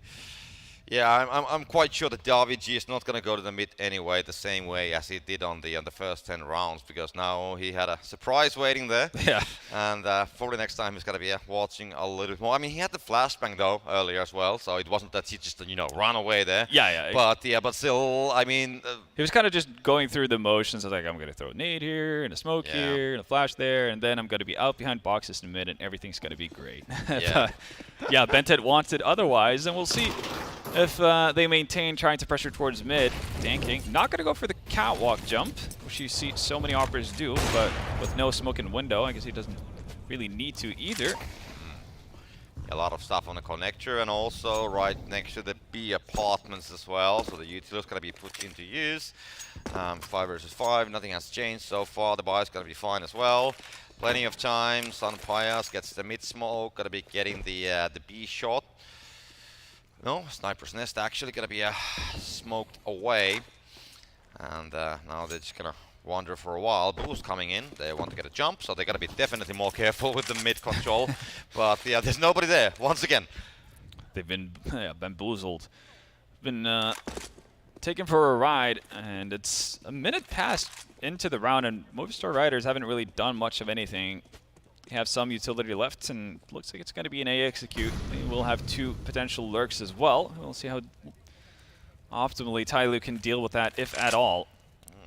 Yeah, I'm quite sure that Davi is not going to go to the mid anyway, the same way as he did on the first 10 rounds, because now he had a surprise waiting there. Yeah. And probably next time he's going to be watching a little bit more. I mean, he had the flashbang though earlier as well, so it wasn't that he just ran away there. Yeah. But still, I mean, he was kind of just going through the motions of like, I'm going to throw a nade here and a smoke here and a flash there, and then I'm going to be out behind boxes in a minute, and everything's going to be great. Yeah. Yeah, Bentet wants it otherwise, and we'll see if they maintain trying to pressure towards mid. Danking, not going to go for the catwalk jump, which you see so many operators do, but with no smoke in window, I guess he doesn't really need to either. A lot of stuff on the connector, and also right next to the B apartments as well, so the utility is going to be put into use. 5 versus 5, nothing has changed so far. The buy is going to be fine as well. Plenty of time. Sun Pius gets the mid smoke, going to be getting the B shot. No, Sniper's Nest actually going to be smoked away. And now they're just going to wander for a while. Mouz coming in. They want to get a jump, so they got to be definitely more careful with the mid control. But yeah, there's nobody there once again. They've been bamboozled. Been taken for a ride, and it's a minute past into the round, and Movistar Riders haven't really done much of anything. They have some utility left, and looks like it's going to be an A execute. They will have 2 potential lurks as well. We'll see how optimally TyLoo can deal with that, if at all.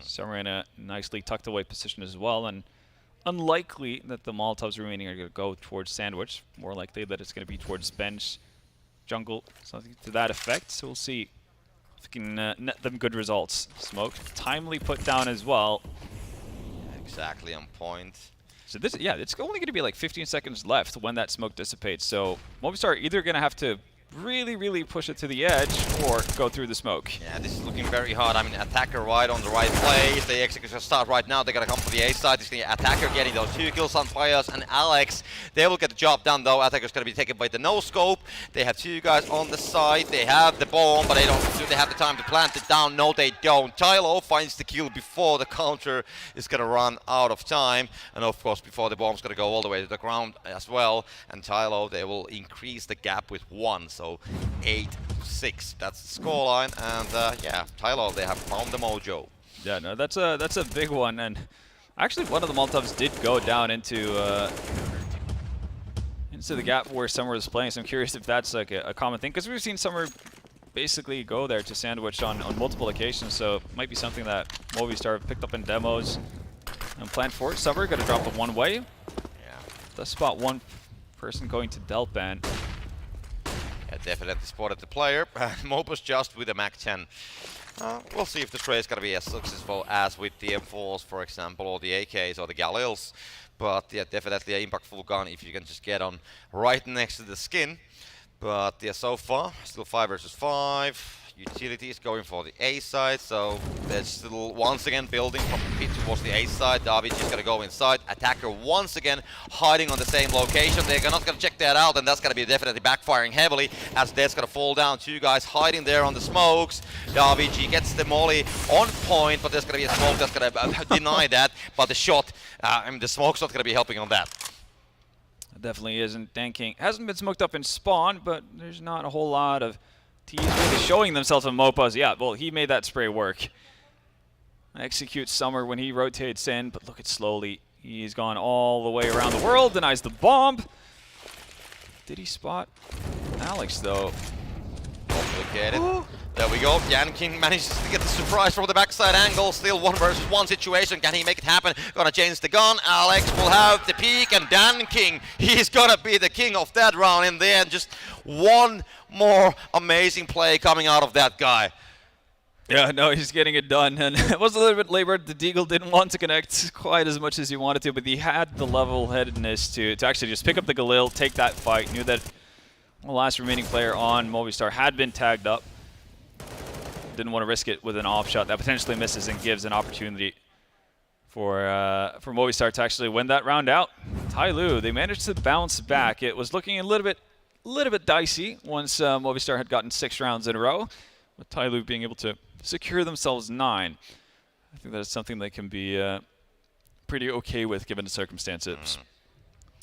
Somewhere in a nicely tucked away position as well, and unlikely that the Molotovs remaining are going to go towards Sandwich. More likely that it's going to be towards bench, jungle, something to that effect. So we'll see if we can net them good results. Smoke timely put down as well. Exactly on point. So this, yeah, it's only going to be like 15 seconds left when that smoke dissipates. So Movistar are either going to have to really push it to the edge or go through the smoke. Yeah, this is looking very hard. I mean, attacker right on the right place. The execution start right now. They're gonna come for the A side. This is the attacker getting those 2 kills on Pius and Alex. They will get the job done though. Attacker's gonna be taken by the no scope. They have 2 guys on the side. They have the bomb, but they don't. Do they have the time to plant it down? No, they don't. TyLoo finds the kill before the counter is gonna run out of time, and of course before the bomb's gonna go all the way to the ground as well. And TyLoo, they will increase the gap with 1. So 8-6. That's the scoreline, and yeah, TyLoo, they have found the mojo. Yeah, no, that's a big one, and actually one of the Molotovs did go down into the gap where Summer was playing. So I'm curious if that's like a common thing, because we've seen Summer basically go there to Sandwich on multiple occasions. So it might be something that Movistar have picked up in demos and planned for. Summer gonna drop it one way. Yeah. Does spot one person going to Delpan. Yeah, definitely spotted the player. Mouz just with a Mac-10. We'll see if the trade is going to be as successful as with the M4s, for example, or the AKs or the Galils. But yeah, definitely an impactful gun if you can just get on right next to the skin. But yeah, so far, still 5 versus 5. Utilities going for the A side, so they're still once again building from B towards the A side. David is going to go inside. Attacker once again hiding on the same location. They're not going to check that out, and that's going to be definitely backfiring heavily as that's going to fall down. 2 guys hiding there on the smokes. David gets the molly on point, but there's going to be a smoke that's going to deny that. But the shot, the smoke's not going to be helping on that. It definitely isn't. Danking hasn't been smoked up in spawn, but there's not a whole lot of T's really showing themselves on Mopuz. Yeah, well, he made that spray work. Executes Summer when he rotates in, but look at slowly. He's gone all the way around the world, denies the bomb. Did he spot Alex, though? Look at it. There we go. Danking manages to get the surprise from the backside angle. Still 1 versus 1 situation. Can he make it happen? Gonna change the gun. Alex will have the peak, and Danking, he's gonna be the king of that round in the end. Just one more amazing play coming out of that guy. Yeah, no, he's getting it done, and it was a little bit labored. The Deagle didn't want to connect quite as much as he wanted to, but he had the level-headedness to actually just pick up the Galil, take that fight. Knew that the last remaining player on Movistar had been tagged up. Didn't want to risk it with an off shot that potentially misses and gives an opportunity for Movistar to actually win that round out. TyLoo, they managed to bounce back. It was looking a little bit dicey once Movistar had gotten 6 rounds in a row, with TyLoo being able to secure themselves 9. I think that's something they can be pretty okay with given the circumstances.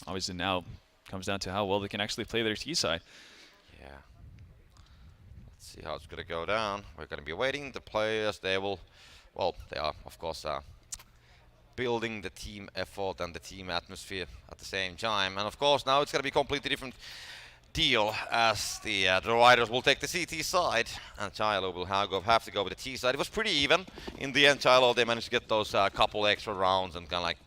Obviously now comes down to how well they can actually play their T side. Yeah. Let's see how it's going to go down. We're going to be waiting. The players, they will, well, they are, of course, building the team effort and the team atmosphere at the same time. And of course, now it's going to be a completely different deal as the Riders will take the CT side and TyLoo will have to go with the T side. It was pretty even. In the end, TyLoo, they managed to get those couple extra rounds and kind of like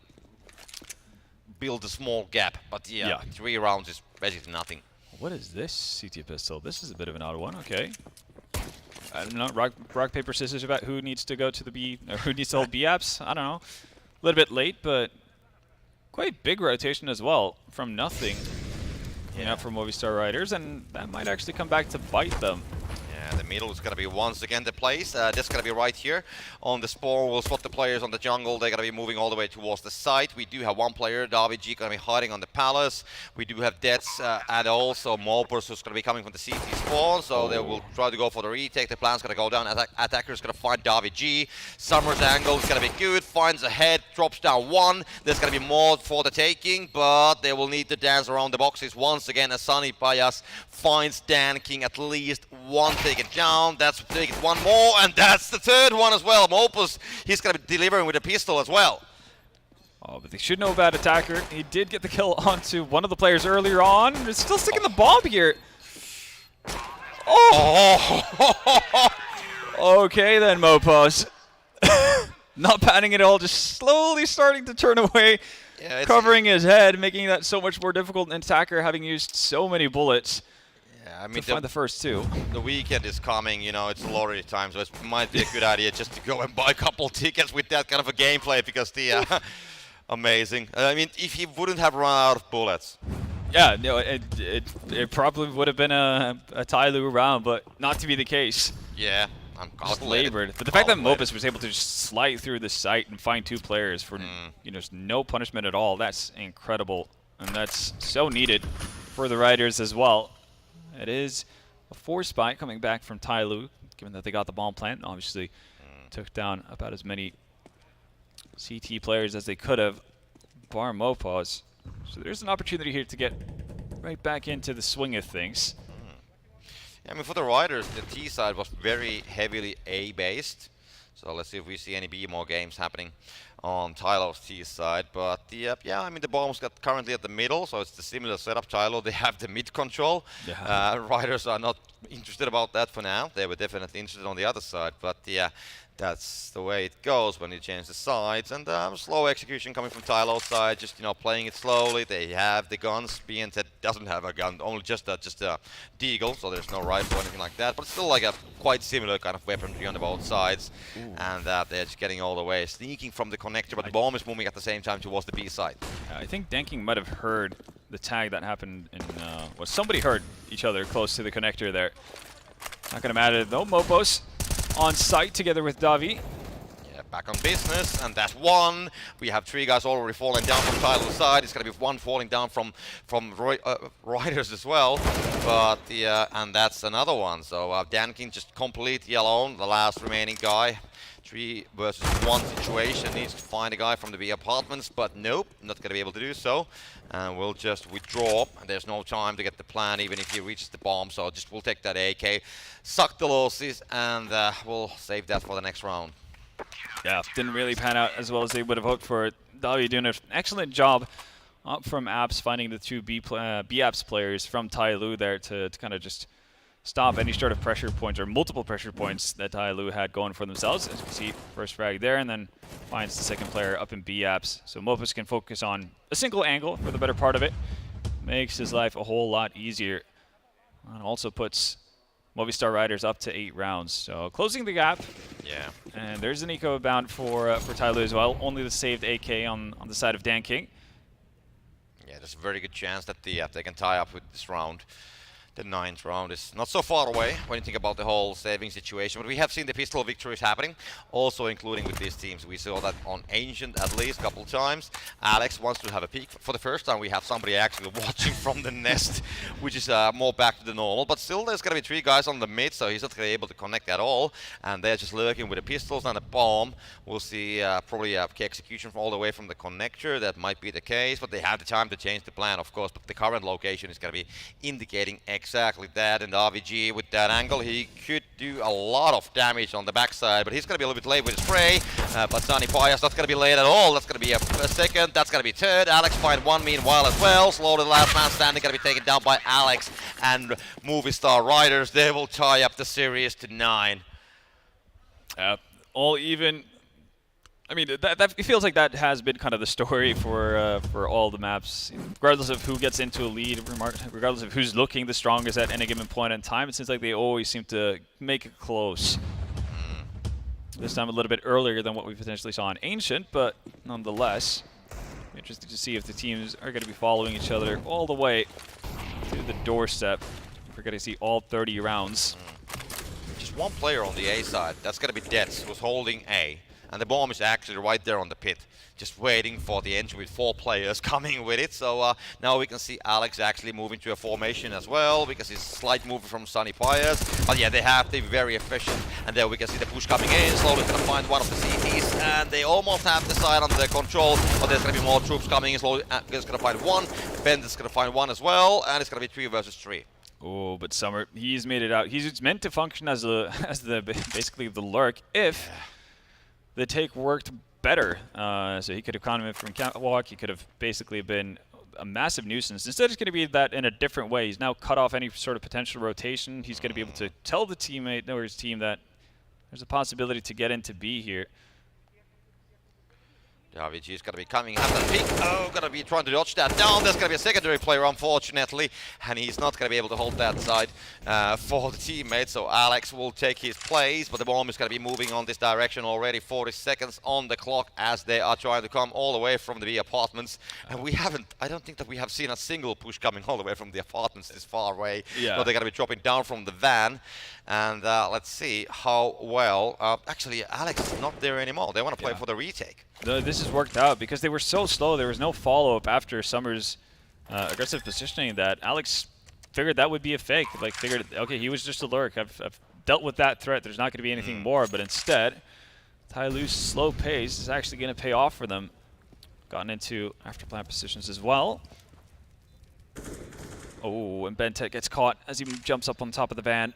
build a small gap. But yeah, 3 rounds is basically nothing. What is this CT pistol? This is a bit of an odd one. Okay. I don't know. Rock, paper, scissors about who needs to go to the B, or who needs to hold B apps. I don't know. A little bit late, but quite big rotation as well from nothing. Yeah, for Movistar Riders, and that might actually come back to bite them. Yeah, the middle is going to be once again the place. That's going to be right here on the spawn. We'll spot the players on the jungle. They're going to be moving all the way towards the site. We do have one player, David G, going to be hiding on the palace. We do have Dets and also Mopers, who's going to be coming from the CT spawn. So they will try to go for the retake. The plan's going to go down. Attacker's going to find David G. Summer's angle is going to be good. Finds a head, drops down 1. There's going to be more for the taking, but they will need to dance around the boxes once again as Sunny Payas finds Danking at least 1 taken down. That's taken 1 more, and that's the 3rd one as well. Mopus, he's going to be delivering with a pistol as well. Oh, but they should know about Attacker. He did get the kill onto one of the players earlier on. They're still sticking the bomb here. Oh! Okay then, Mopus. Not padding at all, just slowly starting to turn away, covering his head, making that so much more difficult. And Attacker having used so many bullets. I mean, to find the first 2. The weekend is coming, you know, it's lottery time, so it might be a good idea just to go and buy a couple tickets with that kind of a gameplay, because the amazing. I mean, if he wouldn't have run out of bullets. Yeah, no, it probably would have been a TyLoo round, but not to be the case. Yeah, I'm labored. But the fact that Mopus was able to just slide through the site and find 2 players for you know, no punishment at all, that's incredible, and that's so needed for the Riders as well. It is a 4 spot coming back from TyLoo, given that they got the bomb plant and obviously took down about as many CT players as they could have, bar Mopuz. So there's an opportunity here to get right back into the swing of things. I mean, for the Riders, the T side was very heavily A-based. So let's see if we see any B more games happening on TyLoo's T side. But yeah, I mean, the bombs got currently at the middle, so it's the similar setup. TyLoo, they have the mid control. Riders are not interested about that for now. They were definitely interested on the other side, but yeah, that's the way it goes when you change the sides. And slow execution coming from TyLoo's side, just, you know, playing it slowly. They have the guns. BNZ doesn't have a gun, only just a deagle, so there's no rifle or anything like that. But it's still like a quite similar kind of weaponry on both sides. And they're just getting all the way, sneaking from the connector, but the bomb is moving at the same time towards the B side. I think Danking might have heard the tag that happened in, well, somebody heard each other close to the connector there. Not gonna matter though. Mopos on site together with Davi. Yeah, back on business, and that's 1. We have 3 guys already falling down from TyLoo's side. It's gonna be 1 falling down from Riders as well. But and that's another one. So Danking just completely alone, the last remaining guy. 3 versus 1 situation. Needs to find a guy from the B apartments, but nope, not going to be able to do so. And we'll just withdraw. There's no time to get the plan, even if he reaches the bomb. So just we'll take that AK, suck the losses, and we'll save that for the next round. Yeah, didn't really pan out as well as they would have hoped for it. Davi doing an excellent job up from Apps, finding the two B Apps players from TyLoo there to kind of just stop any sort of pressure points or multiple pressure points that TyLoo had going for themselves. As you can see, first frag there, and then finds the second player up in B Apps. So Mouz can focus on a single angle for the better part of it. Makes his life a whole lot easier. And also puts Movistar Riders up to 8 rounds. So closing the gap. Yeah. And there's an eco bound for TyLoo as well. Only the saved AK on the side of Dan King. Yeah, there's a very good chance that they can tie up with this round. The 9th round is not so far away when you think about the whole saving situation, but we have seen the pistol victories happening, also including with these teams. We saw that on Ancient at least a couple of times. Alex wants to have a peek. For the first time, we have somebody actually watching from the nest, which is more back to the normal, but still there's going to be 3 guys on the mid, so he's not going to be able to connect at all, and they're just lurking with the pistols and a bomb. We'll see probably a key execution from all the way from the connector. That might be the case, but they have the time to change the plan, of course, but the current location is going to be indicating exactly that, and RVG with that angle, he could do a lot of damage on the backside, but he's going to be a little bit late with his spray. But Sunny Pius not going to be late at all. That's going to be a second, that's going to be third. Alex find 1 meanwhile as well. Slowly the last man standing, going to be taken down by Alex and Movistar Riders. They will tie up the series to 9. All even. I mean, it feels like that has been kind of the story for all the maps, regardless of who gets into a lead, regardless of who's looking the strongest at any given point in time. It seems like they always seem to make it close. This time a little bit earlier than what we potentially saw in Ancient, but nonetheless, interesting to see if the teams are going to be following each other all the way to the doorstep. We're going to see all 30 rounds. Just one player on the A side. That's going to be Dets, who's holding A. And the bomb is actually right there on the pit, just waiting for the entry with 4 players coming with it. So now we can see Alex actually moving to a formation as well, because he's slight move from Sunny Pius. But yeah, they have to be very efficient. And there we can see the push coming in. Slowly going to find one of the CTs, and they almost have the side under control. But there's going to be more troops coming in. Slowly, just going to find 1. Bend is going to find 1 as well, and it's going to be 3 versus 3. Oh, but Summer, he's made it out. He's meant to function as basically the lurk if the take worked better. So he could have commented from catwalk. He could have basically been a massive nuisance. Instead, it's going to be that in a different way. He's now cut off any sort of potential rotation. He's going to be able to tell the teammate or his team that there's a possibility to get into B here. The RVG is going to be coming, have that peek. Oh, going to be trying to dodge that down. There's going to be a secondary player, unfortunately, and he's not going to be able to hold that side for the teammate. So Alex will take his place, but the bomb is going to be moving on this direction already. 40 seconds on the clock as they are trying to come all the way from the B apartments. And we haven't, I don't think that we have seen a single push coming all the way from the apartments this far away. Yeah. So they're going to be dropping down from the van. And let's see how well. Actually, Alex is not there anymore. They want to play for the retake. This has worked out because they were so slow. There was no follow-up after Summer's aggressive positioning that Alex figured that would be a fake. Like, figured, okay, he was just a lurk. I've dealt with that threat. There's not going to be anything more. But instead, TyLoo's slow pace is actually going to pay off for them. Gotten into after-plant positions as well. Oh, and Bentek gets caught as he jumps up on top of the van.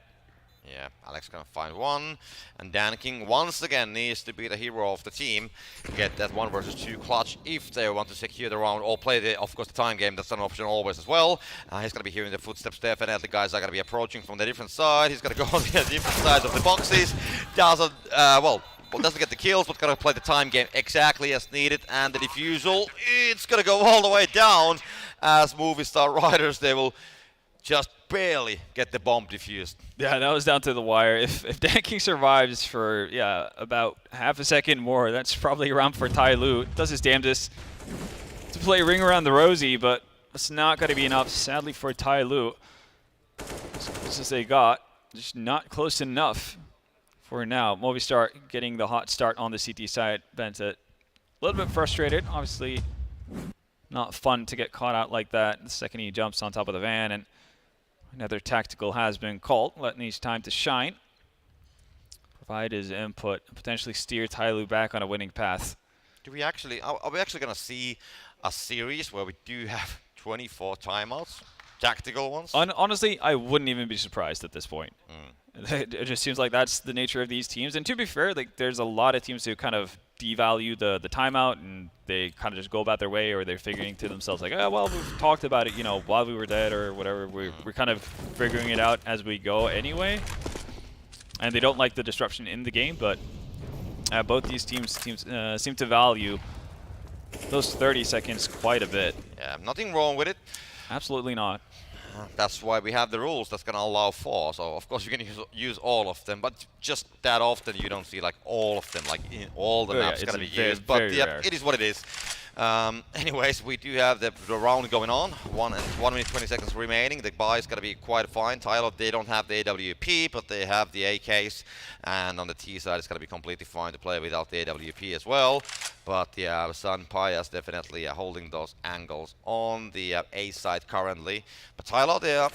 Yeah, Alex gonna find 1, and Dan King once again needs to be the hero of the team. Get that 1 versus 2 clutch if they want to secure the round or play of course, the time game. That's an option always as well. He's gonna be hearing the footsteps definitely. Guys are gonna be approaching from the different side. He's gonna go on the different sides of the boxes. Doesn't, doesn't get the kills, but gonna play the time game exactly as needed. And the defusal, it's gonna go all the way down as Movistar Riders. They will just barely get the bomb defused. Yeah, that was down to the wire. If Dan King survives for, about half a second more, that's probably around for TyLoo. Does his damnedest to play Ring Around the Rosie, but it's not going to be enough, sadly, for TyLoo. As close as they got, just not close enough for now. Movistar getting the hot start on the CT side. Bent a little bit frustrated. Obviously, not fun to get caught out like that. The second he jumps on top of the van, and another tactical has been called, letting his time to shine. provide his input, potentially steer TyLoo back on a winning path. Do we actually, are we actually going to see a series where we do have 24 timeouts? Tactical ones? Honestly, I wouldn't even be surprised at this point. It just seems like that's the nature of these teams. And to be fair, like there's a lot of teams who kind of devalue the timeout and they kind of just go about their way, or they're figuring to themselves like, oh, well, we've talked about it, you know, while we were dead or whatever. We're kind of figuring it out as we go anyway. And they don't like the disruption in the game, but both these teams seem to value those 30 seconds quite a bit. Yeah, nothing wrong with it. Absolutely not. That's why we have the rules that's going to allow 4. So, of course, you can use all of them, but just that often you don't see like all of them, like in all the maps going to be used. But yeah, it is what it is. Anyways, we do have the round going on. 1 minute 20 seconds remaining. The buy is going to be quite fine. TyLoo, they don't have the AWP, but they have the AKs. And on the T side, it's going to be completely fine to play without the AWP as well. But yeah, Sunpias definitely holding those angles on the A side currently. But TyLoo, they are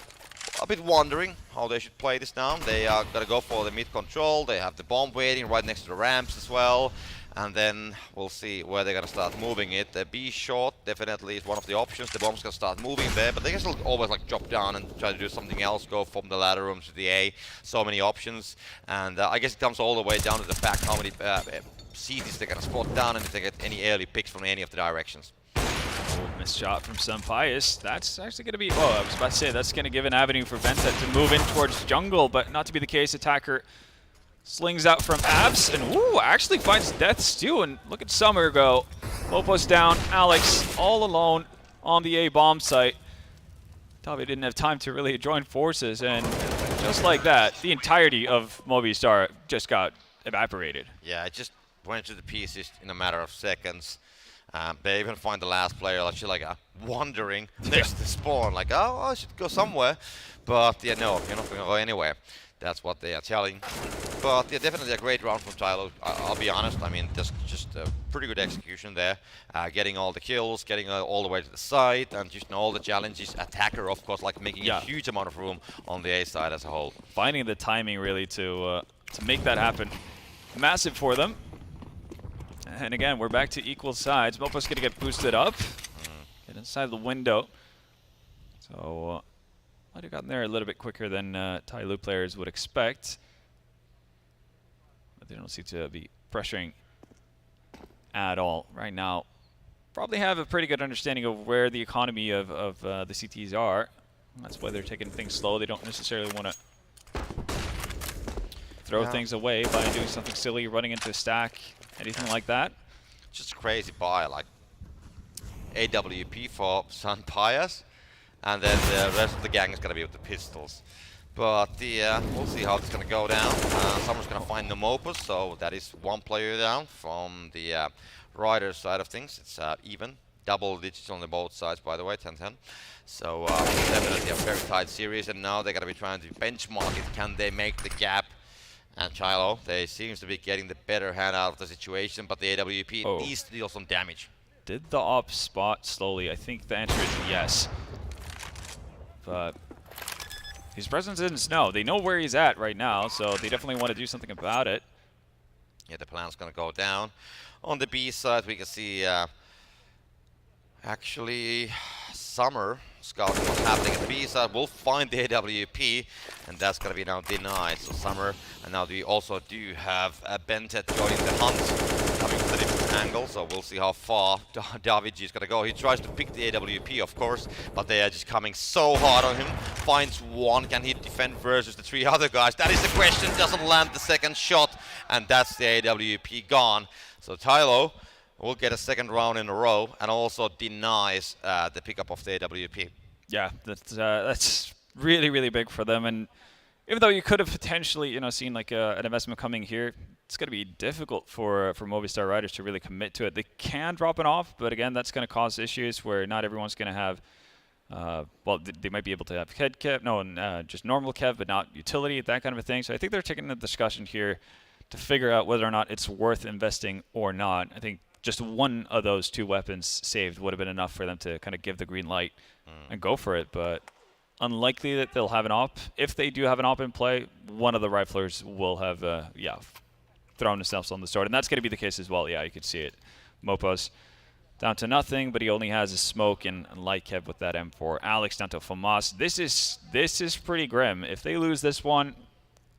a bit wondering how they should play this now. They are going to go for the mid control. They have the bomb waiting right next to the ramps as well. And then we'll see where they're going to start moving it. The B short definitely is one of the options. The bomb's going to start moving there, but they can still always like drop down and try to do something else, go from the ladder room to the A. So many options. And I guess it comes all the way down to the fact how many CTs they're going to spot down and if they get any early picks from any of the directions. Oh, missed shot from Sunpias. That's actually going to be... Oh, I was about to say, that's going to give an avenue for Ventet to move in towards jungle, but not to be the case. Attacker slings out from Abs, and ooh, actually finds Death Stew, and look at Summer go. Mopo's down, Alex all alone on the A bomb site. Tavi didn't have time to really join forces, and just like that, the entirety of Movistar just got evaporated. Yeah, it just went to the pieces in a matter of seconds. They even find the last player actually like wandering next to the spawn, like, oh, I should go somewhere. But yeah, no, you're not going to go anywhere. That's what they are telling. But yeah, definitely a great round from TyLoo. I'll be honest. I mean, just a pretty good execution there. Getting all the kills, getting all the way to the side, and just all the challenges. Attacker, of course, like making a huge amount of room on the A side as a whole. Finding the timing really to make that happen. Massive for them. And again, we're back to equal sides. Mopo's going to get boosted up. Get inside the window. So might have gotten there a little bit quicker than TyLoo players would expect. But they don't seem to be pressuring at all right now. Probably have a pretty good understanding of where the economy of the CTs are. That's why they're taking things slow. They don't necessarily want to throw things away by doing something silly, running into a stack, anything like that. Just crazy buy, like AWP for Sunpias. And then the rest of the gang is going to be with the pistols. But we'll see how it's going to go down. Someone's going to find the Mopus, so that is one player down from the Riders side of things. It's even. Double digits on the both sides, by the way, 10-10. So definitely a very tight series, and now they're going to be trying to benchmark it. Can they make the gap? And TyLoo, they seems to be getting the better hand out of the situation, but the AWP needs to deal some damage. Did the op spot slowly? I think the answer is yes. But his presence in snow. They know where he's at right now, so they definitely want to do something about it. Yeah, the plan's going to go down. On the B side, we can see actually Summer scouting what's happening at the B side. We'll find the AWP, and that's going to be now denied. So Summer, and now we also do have Bentet joining the hunt, coming from a different angle. So we'll see how far David G is going to go. He tries to pick the AWP, of course, but they are just coming so hard on him. Finds one, can he defend versus the 3 other guys? That is the question. Doesn't land the second shot, and that's the AWP gone. So TyLoo will get a second round in a row, and also denies the pickup of the AWP. Yeah, that's really, really big for them. And even though you could have potentially, seen like an investment coming here, it's going to be difficult for Movistar Riders to really commit to it. They can drop it off, but again, that's going to cause issues where not everyone's going to have. Well, they might be able to have head kev, just normal kev, but not utility, that kind of a thing. So I think they're taking the discussion here to figure out whether or not it's worth investing or not. I think just one of those 2 weapons saved would have been enough for them to kind of give the green light and go for it. But unlikely that they'll have an op. If they do have an op in play, one of the riflers will have, throwing themselves on the sword. And that's going to be the case as well. Yeah, you could see it. Mopos down to nothing, but he only has a smoke and light kev with that M4. Alex down to FAMAS. This is pretty grim. If they lose this one,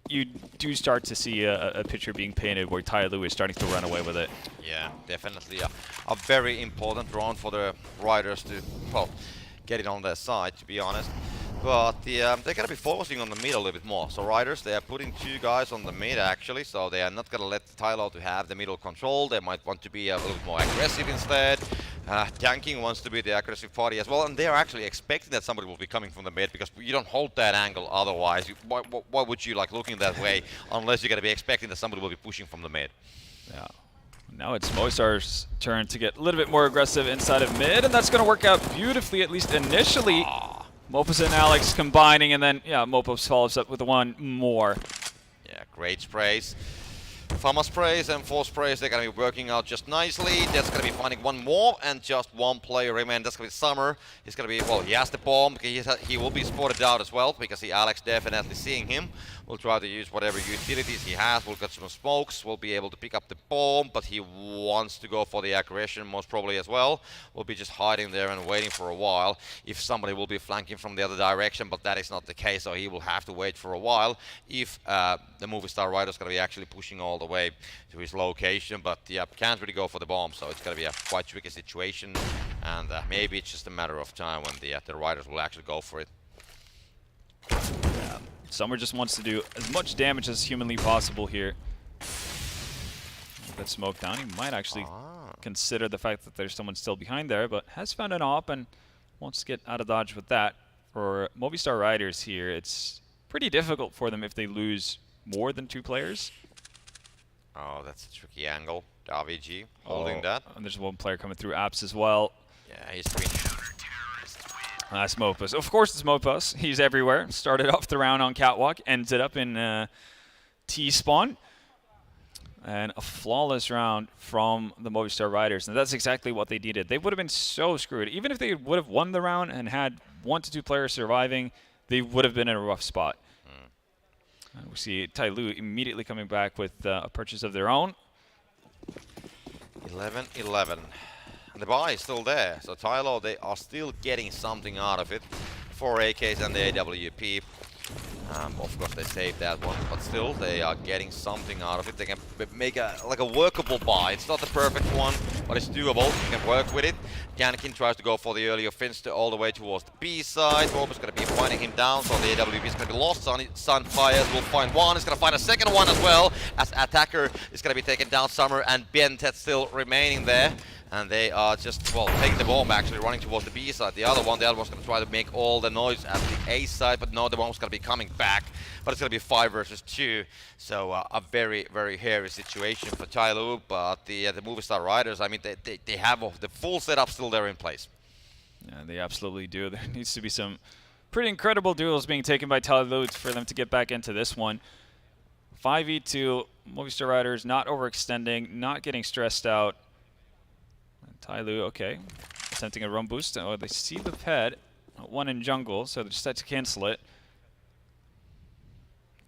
you do start to see a picture being painted where TyLoo is starting to run away with it. Yeah, definitely a very important round for the Riders to, well, get it on their side, to be honest. But they're going to be focusing on the mid a little bit more. So Riders, they are putting 2 guys on the mid actually, so they are not going to let TyLoo to have the middle control. They might want to be a little bit more aggressive instead. Tanking wants to be the aggressive party as well, and they are actually expecting that somebody will be coming from the mid, because you don't hold that angle otherwise. Why would you like looking that way unless you're going to be expecting that somebody will be pushing from the mid? Yeah. Now it's Movistar's turn to get a little bit more aggressive inside of mid, and that's going to work out beautifully, at least initially. Mopos and Alex combining, and then, yeah, Mopos follows up with one more. Yeah, great sprays. FAMAS sprays and 4 sprays, they're going to be working out just nicely. That's going to be finding one more, and just one player remain. That's going to be Summer. He's going to be, well, he has the bomb. He will be spotted out as well, because Alex definitely seeing him. We'll try to use whatever utilities he has. We'll get some smokes. We'll be able to pick up the bomb, but he wants to go for the aggression most probably as well. We'll be just hiding there and waiting for a while if somebody will be flanking from the other direction, but that is not the case, so he will have to wait for a while if the Movistar Riders is going to be actually pushing all the way to his location, but yeah, can't really go for the bomb, so it's going to be a quite tricky situation, and maybe it's just a matter of time when the Riders will actually go for it. Yeah. Summer just wants to do as much damage as humanly possible here. That smoke down, he might actually consider the fact that there's someone still behind there, but has found an op and wants to get out of dodge with that. For Movistar Riders here, it's pretty difficult for them if they lose more than 2 players. Oh, that's a tricky angle. RVG holding that. And there's one player coming through apps as well. Yeah, he's green. That's Mopos. Of course it's Mopos. He's everywhere. Started off the round on Catwalk, ended up in T-spawn. And a flawless round from the Movistar Riders. And that's exactly what they needed. They would have been so screwed. Even if they would have won the round and had 1 to 2 players surviving, they would have been in a rough spot. And we see TyLoo immediately coming back with a purchase of their own. 11-11. And the buy is still there, so TyLoo, they are still getting something out of it. 4 AKs and the AWP. Of course, they saved that one, but still, they are getting something out of it. They can make a workable buy. It's not the perfect one, but it's doable. You can work with it. Yannikin tries to go for the early offense all the way towards the B side. Rob is going to be finding him down, so the AWP is going to be lost. Sunfires will find one. He's going to find a second one as well, as attacker is going to be taken down. Summer and Bentet still remaining there. And they are just, well, taking the bomb actually, running towards the B side. The other one's going to try to make all the noise at the A side, but no, the bomb's going to be coming back. But it's going to be 5 versus 2. So a very, very hairy situation for TyLoo. But the Movistar Riders, I mean, they have the full setup still there in place. Yeah, they absolutely do. There needs to be some pretty incredible duels being taken by TyLoo for them to get back into this one. 5v2, Movistar Riders not overextending, not getting stressed out. TyLoo, okay, attempting a run boost. Oh, they see the ped, 1 in jungle, so they decide to cancel it.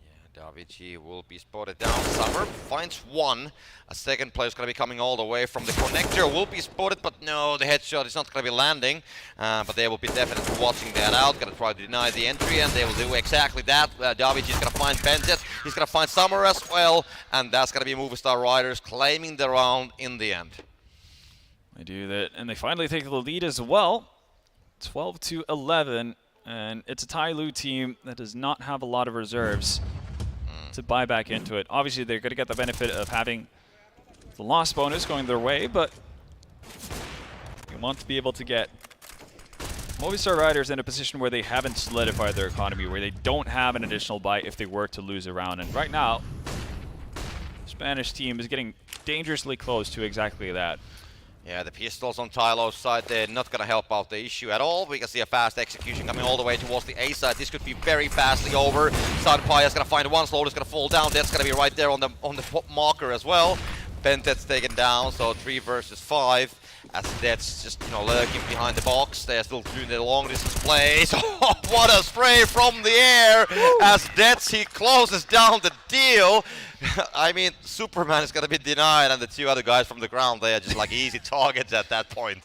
Yeah, Davichi will be spotted down. Summer finds 1. A second player is going to be coming all the way from the connector. Will be spotted, but no, the headshot is not going to be landing. But they will be definitely watching that out. Going to try to deny the entry, and they will do exactly that. Davichi is going to find Benjet. He's going to find Summer as well, and that's going to be Movistar Riders claiming the round in the end. They do that, and they finally take the lead as well. 12-11, and it's a TyLoo team that does not have a lot of reserves to buy back into it. Obviously, they're going to get the benefit of having the loss bonus going their way, but you want to be able to get Movistar Riders in a position where they haven't solidified their economy, where they don't have an additional buy if they were to lose a round. And right now, the Spanish team is getting dangerously close to exactly that. Yeah, the pistols on TyLoo's side, they're not going to help out the issue at all. We can see a fast execution coming all the way towards the A side. This could be very fastly over. Sunfire's going to find one, Slowly's going to fall down. That's going to be right there on the marker as well. Bentet's taken down, so 3 versus 5. as that's just, lurking behind the box. They're still doing the long distance plays. Oh, what a spray from the air as he closes down the deal. I mean, Superman is going to be denied, and the two other guys from the ground, they are just like easy targets at that point.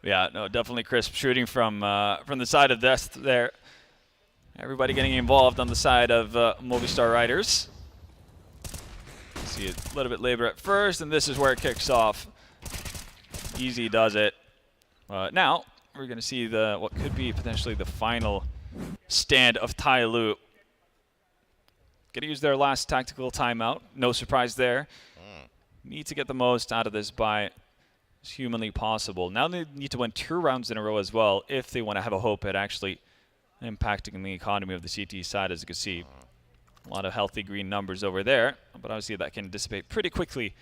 Yeah, no, definitely crisp shooting from the side of Death there. Everybody getting involved on the side of Movistar Riders. See a little bit labor at first, and this is where it kicks off. Easy does it. Now we're going to see what could be potentially the final stand of TyLoo. Going to use their last tactical timeout. No surprise there. Need to get the most out of this by as humanly possible. Now they need to win 2 rounds in a row as well if they want to have a hope at actually impacting the economy of the CT side. As you can see, a lot of healthy green numbers over there, but obviously that can dissipate pretty quickly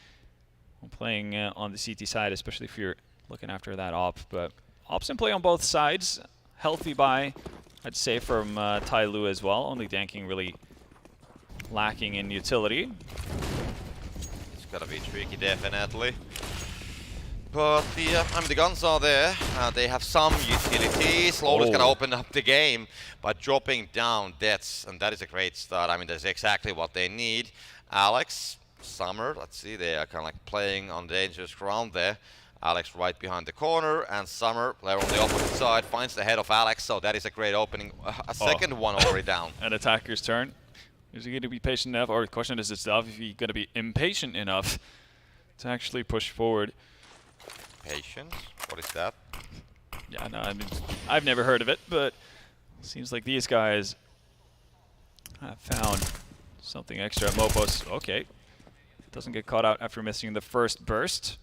when playing on the CT side, especially if you're looking after that op. But ops in play on both sides. Healthy buy, I'd say, from TyLoo as well. Only Danking really lacking in utility. It's gonna be tricky, definitely. But the guns are there. They have some utility. Slowly's gonna open up the game by dropping down Deaths, and that is a great start. I mean, that's exactly what they need. Alex, Summer, let's see, they are kind of like playing on dangerous ground there. Alex right behind the corner, and Summer, player on the opposite side, finds the head of Alex, so that is a great opening. A second one already down. An attacker's turn. Is he going to be patient enough, or the question is itself, if he's going to be impatient enough to actually push forward? Patience? What is that? Yeah, no, I mean, I've never heard of it, but it seems like these guys have found something extra. Mopos, okay. Doesn't get caught out after missing the first burst.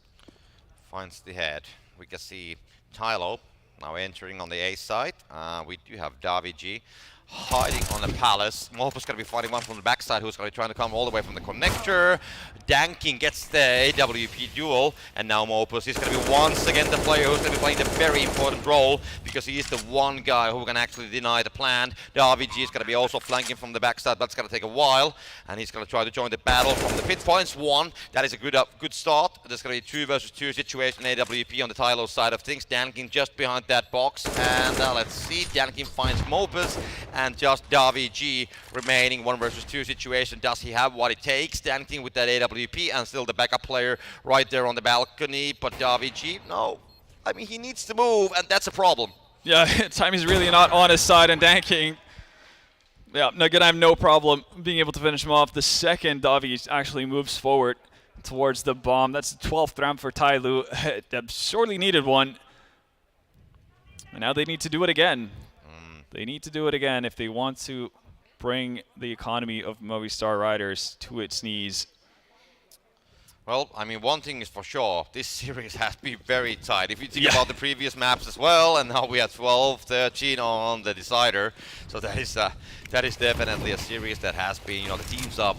Finds the head. We can see TyLoo now entering on the A side. We do have Daviji hiding on the palace. Mopos going to be fighting one from the backside who's going to be trying to come all the way from the connector. Danking gets the AWP duel, and now Mopos is going to be once again the player who's going to be playing the very important role because he is the one guy who can actually deny the plan. The RVG is going to be also flanking from the backside, but it's going to take a while, and he's going to try to join the battle from the pit points. One, that is a good start. There's going to be 2 versus 2 situation, AWP on the TyLoo side of things. Danking just behind that box, and let's see, Danking finds Mopos, and just Daviji remaining 1 versus 2 situation. Does he have what it takes? Danking with that AWP, and still the backup player right there on the balcony, but Daviji, no. I mean, he needs to move, and that's a problem. Yeah, time is really not on his side, and Danking, yeah, gonna have no problem being able to finish him off. The second Davi actually moves forward towards the bomb. That's the 12th round for TyLoo. That sorely needed one. And now they need to do it again. They need to do it again if they want to bring the economy of Movistar Riders to its knees. Well, I mean, one thing is for sure, this series has to be very tight. If you think about the previous maps as well, and now we have 12-13 on the decider, so that is definitely a series that has been, the teams are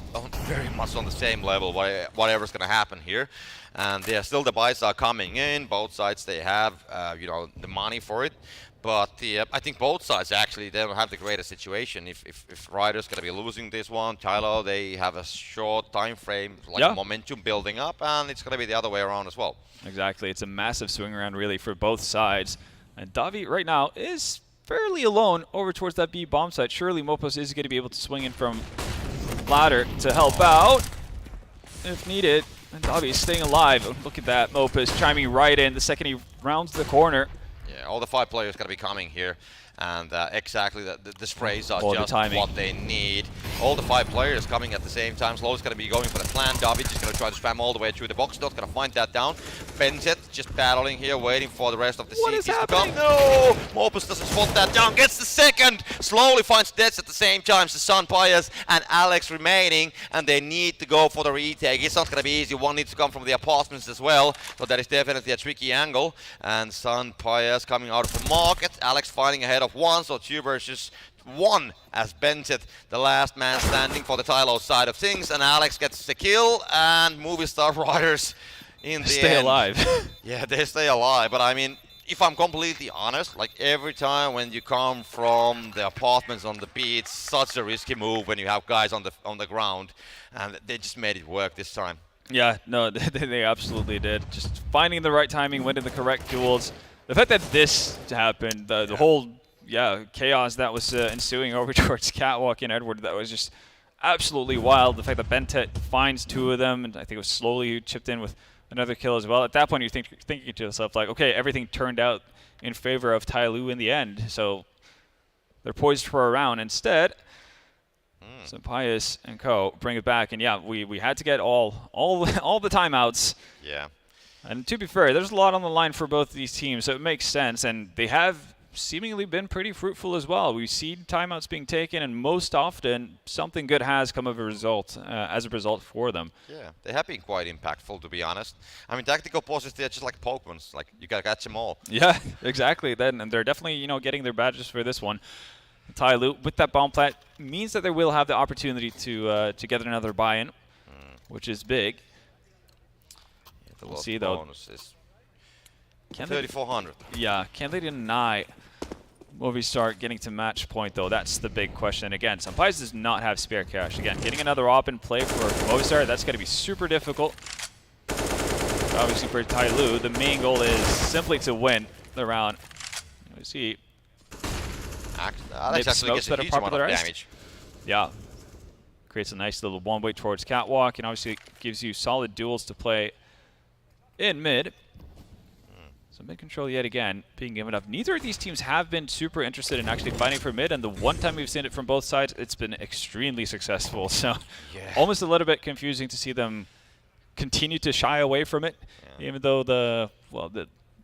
very much on the same level, whatever's going to happen here. And still the buys are coming in. Both sides, they have, the money for it. But I think both sides actually, they don't have the greatest situation. If Riders going to be losing this one, TyLoo, they have a short time frame, momentum building up, and it's going to be the other way around as well. Exactly. It's a massive swing around really for both sides. And Davi right now is fairly alone over towards that B bomb site. Surely Mopos is going to be able to swing in from ladder to help out if needed. And Davi is staying alive. Look at that. Mopos chiming right in the second he rounds the corner. Yeah, all the 5 players got to be coming here, and exactly the sprays are just what they need. All the 5 players coming at the same time. Slow's going to be going for the plan. David is going to try to spam all the way through the box. Not going to find that down. Benzet just battling here, waiting for the rest of the CTs to come. No! Mopos doesn't spot that down. Gets the second. Slowly finds Deaths at the same time. Sun Pius and Alex remaining, and they need to go for the retake. It's not going to be easy. One needs to come from the apartments as well, so that is definitely a tricky angle. And Sun Pius coming out of the market. Alex fighting ahead of 1, so 2 versus 1 as Benzet, the last man standing for the TyLoo side of things, and Alex gets the kill, and Movistar Riders in the stay end. alive. Yeah, they stay alive, but I mean, if I'm completely honest, like every time when you come from the apartments on the B, it's such a risky move when you have guys on the ground, and they just made it work this time. Yeah, no, they absolutely did. Just finding the right timing, winning the correct duels. The fact that this happened, the whole chaos that was ensuing over towards Catwalk and Edward, that was just absolutely wild. The fact that Bentet finds 2 of them, and I think it was slowly chipped in with another kill as well. At that point, you're thinking to yourself, like, okay, everything turned out in favor of TyLoo in the end, so they're poised for a round. Instead, Sampaius and co bring it back, and yeah, we had to get all the timeouts. Yeah. And to be fair, there's a lot on the line for both of these teams, so it makes sense, and they have seemingly been pretty fruitful as well. We've seen timeouts being taken, and most often something good has come of a result as a result for them. Yeah, they have been quite impactful, to be honest. I mean, tactical pauses, they're just like Pokemons. Like, you gotta catch them all. Yeah, exactly. And they're definitely, getting their badges for this one. TyLoo, with that bomb plant, means that they will have the opportunity to get another buy-in, which is big. Yeah, we'll see, though. Bonus is 3,400. Yeah, can they deny Movistar getting to match point, though? That's the big question. Again, Sampaius does not have spare cash. Again, getting another op in play for Movistar, that's going to be super difficult. Obviously, for TyLoo, the main goal is simply to win the round. We see Alex actually gets a huge amount of damage. Yeah. Creates a nice little one-way towards Catwalk, and obviously gives you solid duels to play in mid. So mid control yet again being given up. Neither of these teams have been super interested in actually fighting for mid, and the one time we've seen it from both sides, it's been extremely successful. So almost a little bit confusing to see them continue to shy away from it, even though the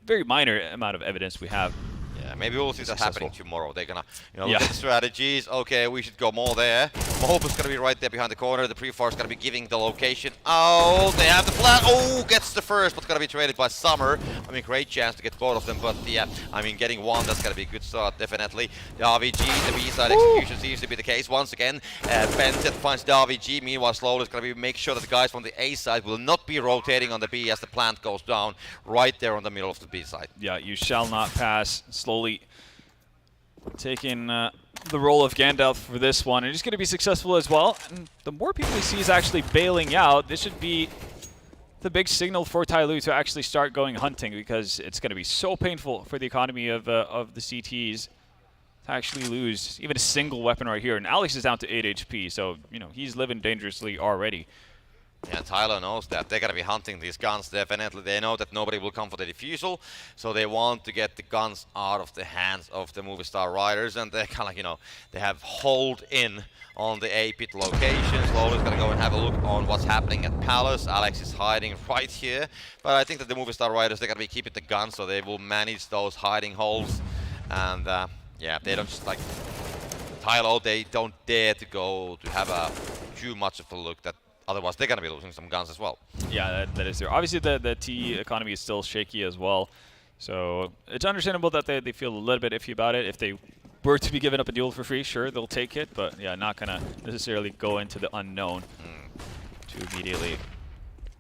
very minor amount of evidence we have. Yeah, maybe we'll see that happening tomorrow. They're gonna, look at the strategies. Okay, we should go more there. Mohope is gonna be right there behind the corner. The pre-fire is gonna be giving the location. Oh, they have the flag. Oh, gets the first, but gonna be traded by Summer. I mean, great chance to get both of them, but yeah, I mean, getting one, that's gonna be a good start, definitely. The RVG, the B-side execution seems to be the case once again. Bentet finds the RVG. Meanwhile, Slowly is gonna be make sure that the guys from the A side will not be rotating on the B as the plant goes down right there on the middle of the B side. Yeah, you shall not pass. Slowly taking the role of Gandalf for this one, and he's going to be successful as well. And the more people he sees actually bailing out, this should be the big signal for TyLoo to actually start going hunting, because it's going to be so painful for the economy of the CTs to actually lose even a single weapon right here. And Alex is down to 8 HP, so he's living dangerously already. Yeah, TyLoo knows that. They're going to be hunting these guns, definitely. They know that nobody will come for the defusal, so they want to get the guns out of the hands of the Movistar Riders, and they're kind of, they have holed in on the A-pit location. Slowly's going to go and have a look on what's happening at Palace. Alex is hiding right here, but I think that the Movistar Riders, they're going to be keeping the guns, so they will manage those hiding holes, and yeah, they don't just, like, TyLoo, they don't dare to go to have too much of a look. That otherwise, they're going to be losing some guns as well. Yeah, that is there. Obviously, the T economy is still shaky as well. So it's understandable that they feel a little bit iffy about it. If they were to be given up a duel for free, sure, they'll take it. But yeah, not going to necessarily go into the unknown too immediately.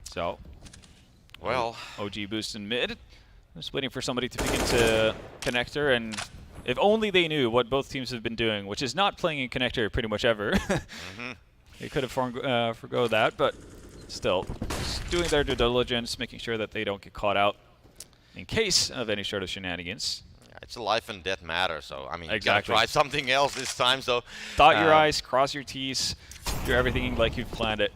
So, well, OG boost in mid. Just waiting for somebody to pick into connector. And if only they knew what both teams have been doing, which is not playing in connector pretty much ever. They could have forgo that, but still, just doing their due diligence, making sure that they don't get caught out in case of any sort of shenanigans. Yeah, it's a life and death matter, so I mean, exactly. You gotta try something else this time. So dot your I's, cross your T's, do everything like you've planned it.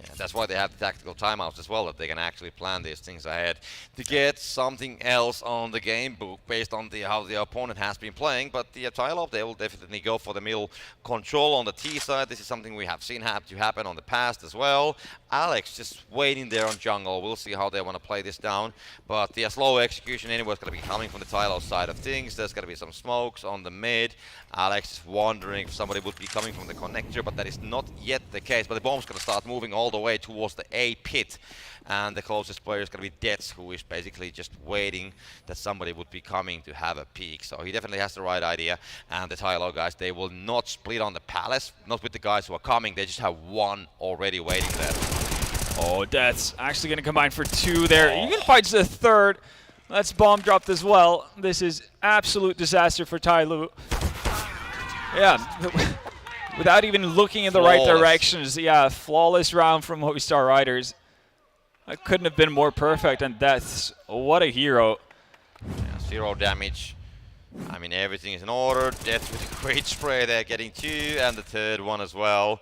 Yeah, that's why they have the tactical timeouts as well, that they can actually plan these things ahead to get something else on the game book based on how the opponent has been playing. But the TyLoo, they will definitely go for the middle control on the T side. This is something we have seen happen on the past as well. Alex just waiting there on jungle. We'll see how they want to play this down. But the slow execution anyway is going to be coming from the TyLoo side of things. There's going to be some smokes on the mid. Alex is wondering if somebody would be coming from the connector, but that is not yet the case. But the bomb's going to start moving all the way towards the A pit, and the closest player is going to be Dets, who is basically just waiting that somebody would be coming to have a peek. So he definitely has the right idea, and the TyLoo guys, they will not split on the Palace, not with the guys who are coming. They just have one already waiting there. Oh, Dets actually going to combine for 2 there. You can find the third. That's bomb dropped as well. This is absolute disaster for TyLoo. Yeah, without even looking in the right directions. Yeah, flawless round from Movistar Riders. That couldn't have been more perfect, and that's what a hero. Yeah, 0 damage. I mean, everything is in order. Death with a great spray there, getting 2, and the third one as well.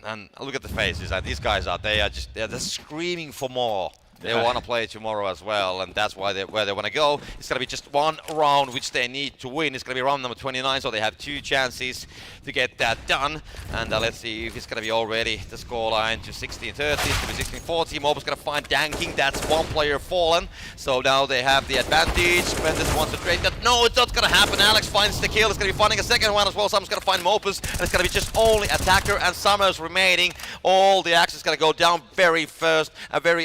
And look at the faces. These guys they're just screaming for more. They want to play tomorrow as well, and that's why where they want to go. It's going to be just one round which they need to win. It's going to be round number 29, so they have 2 chances to get that done. And let's see if it's going to be already the scoreline to 16-30. It's going to be 16-40. Mouz going to find Danking. That's one player fallen. So now they have the advantage. Bendis wants to trade that. No, it's not going to happen. Alex finds the kill. It's going to be finding a second one as well. Someone's going to find Mouz, and it's going to be just only Attacker and Summers remaining. All the action is going to go down very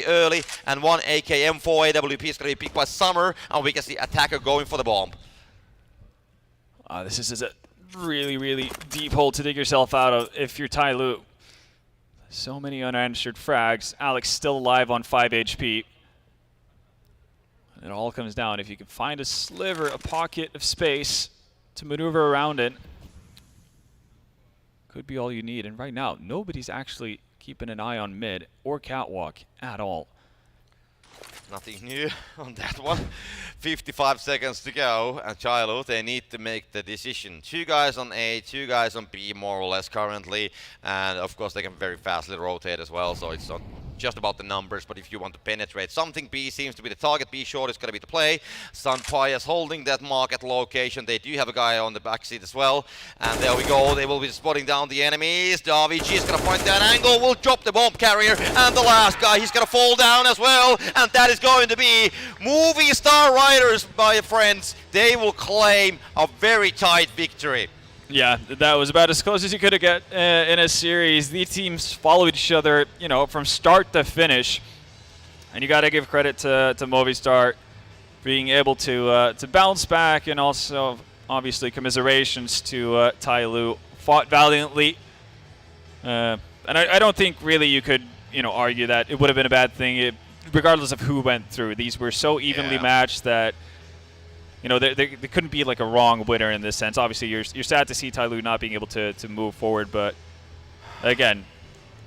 early. And one AKM4 AWP is going to be picked by Summer, and we can see Attacker going for the bomb. This is a really, really deep hole to dig yourself out of if you're TyLoo. So many unanswered frags. Alex still alive on 5 HP. It all comes down if you can find a sliver, a pocket of space to maneuver around it. Could be all you need. And right now, nobody's actually keeping an eye on mid or catwalk at all. Nothing new on that one. 55 seconds to go, and TyLoo, they need to make the decision. 2 guys on A, 2 guys on B, more or less currently, and of course they can very fastly rotate as well, so it's not just about the numbers, but if you want to penetrate something, B seems to be the target. B short is going to be the play. Sunpias holding that market location. They do have a guy on the backseat as well, and there we go. They will be spotting down the enemies. Daviji is going to find that angle, will drop the bomb carrier, and the last guy, he's going to fall down as well, and that is going to be Movistar Riders, my friends. They will claim a very tight victory. Yeah, that was about as close as you could get in a series. These teams followed each other, you know, from start to finish. And you got to give credit to Movistar being able to bounce back, and also, obviously, commiserations to TyLoo. Fought valiantly. And I don't think really you could, you know, argue that it would have been a bad thing, regardless of who went through. These were so evenly matched that, you know, there couldn't be like a wrong winner in this sense. Obviously, you're sad to see TyLoo not being able to move forward, but again,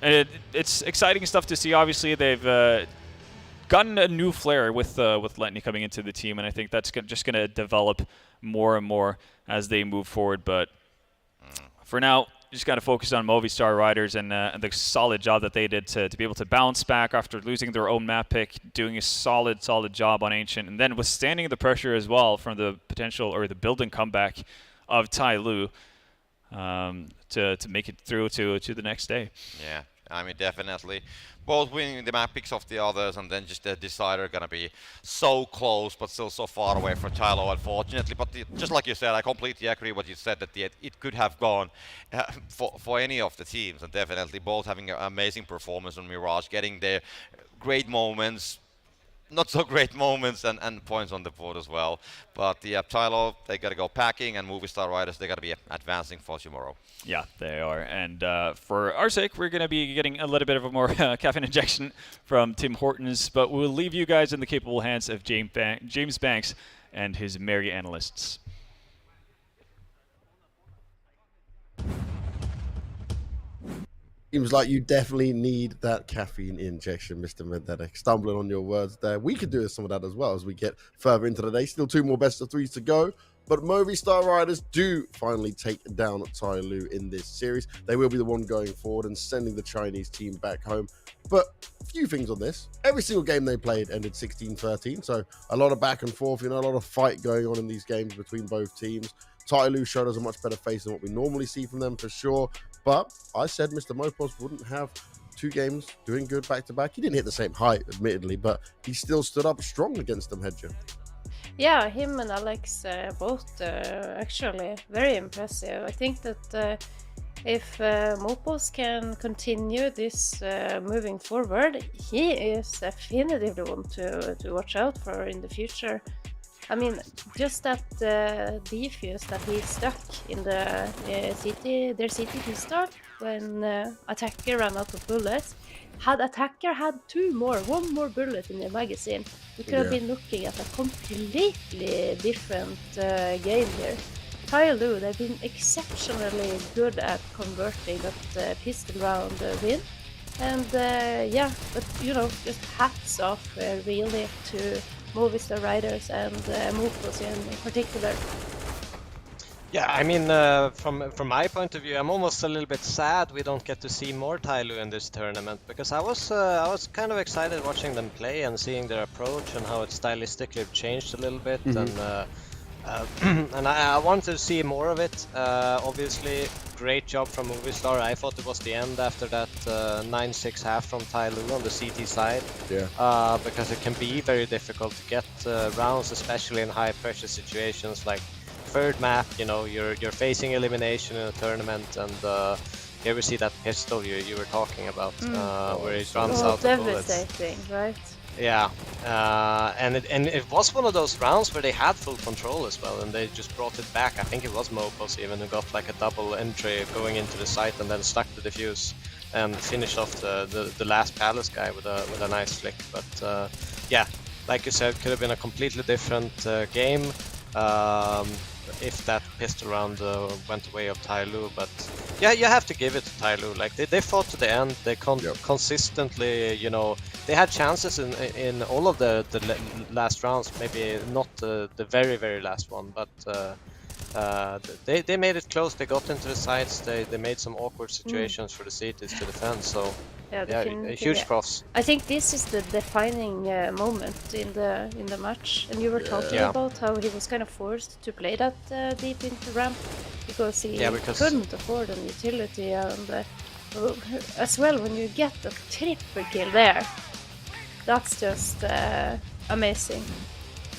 it's exciting stuff to see. Obviously, they've gotten a new flair with Letney coming into the team, and I think that's just going to develop more and more as they move forward. But for now, just got to focus on Movistar Riders and the solid job that they did to be able to bounce back after losing their own map pick, doing a solid job on Ancient, and then withstanding the pressure as well from the potential or the building comeback of TyLoo to make it through to the next day. Yeah, I mean, definitely. Both winning the map picks of the others, and then just the decider gonna be so close, but still so far away from TyLoo, unfortunately. But just like you said, I completely agree what you said, that it could have gone for any of the teams, and definitely both having an amazing performance on Mirage, getting their great moments, not so great moments, and points on the board as well. But the TyLoo, they gotta go packing, and Movistar Riders, they gotta be advancing for tomorrow. Yeah, they are. And for our sake, we're going to be getting a little bit of a more caffeine injection from Tim Hortons, but we'll leave you guys in the capable hands of James Banks and his merry analysts. Seems like you definitely need that caffeine injection, Mr. Medvedev. Stumbling on your words there. We could do some of that as well as we get further into the day. Still 2 more best of 3s to go. But Movistar Riders do finally take down TyLoo in this series. They will be the one going forward and sending the Chinese team back home. But a few things on this. Every single game they played ended 16-13. So a lot of back and forth, you know, a lot of fight going on in these games between both teams. TyLoo showed us a much better face than what we normally see from them for sure. But I said Mr. Mopos wouldn't have 2 games doing good back-to-back. He didn't hit the same height, admittedly, but he still stood up strong against them, Hedger. Yeah, him and Alex both actually very impressive. I think that if Mopos can continue this moving forward, he is definitely the one to watch out for in the future. I mean, just that defuse that he stuck in the their CT start when Attacker ran out of bullets. Had Attacker had 2 more, 1 more bullet in the magazine, we could have been looking at a completely different game here. TyLoo, they've been exceptionally good at converting that pistol round win. And yeah, but just hats off really to Movistar Riders and Mouz in particular. Yeah, I mean, from my point of view, I'm almost a little bit sad we don't get to see more TyLoo in this tournament, because I was kind of excited watching them play and seeing their approach and how it stylistically changed a little bit, and I wanted to see more of it. Obviously, great job from Movistar. I thought it was the end after that 9-6 half from TyLoo on the CT side. Yeah. Because it can be very difficult to get rounds, especially in high pressure situations like third map. You're facing elimination in a tournament, and here we see that pistol you were talking about, where it runs out of bullets. Devastating, right? Yeah, and it was one of those rounds where they had full control as well, and they just brought it back. I think it was Mouz even who got like a double entry going into the site and then stuck the defuse and finished off the last palace guy with a nice flick. But yeah, like you said, could have been a completely different game if that pistol round went away of TyLoo. But yeah, you have to give it to TyLoo. Like they fought to the end. They consistently, they had chances in all of the last rounds. Maybe not the very last one, but they made it close. They got into the sides. They made some awkward situations for the cities to defend. So yeah, a huge props. I think this is the defining moment in the match, and you were talking about how he was kind of forced to play that deep into ramp because he couldn't afford an utility, and as well when you get a triple kill there, that's just amazing.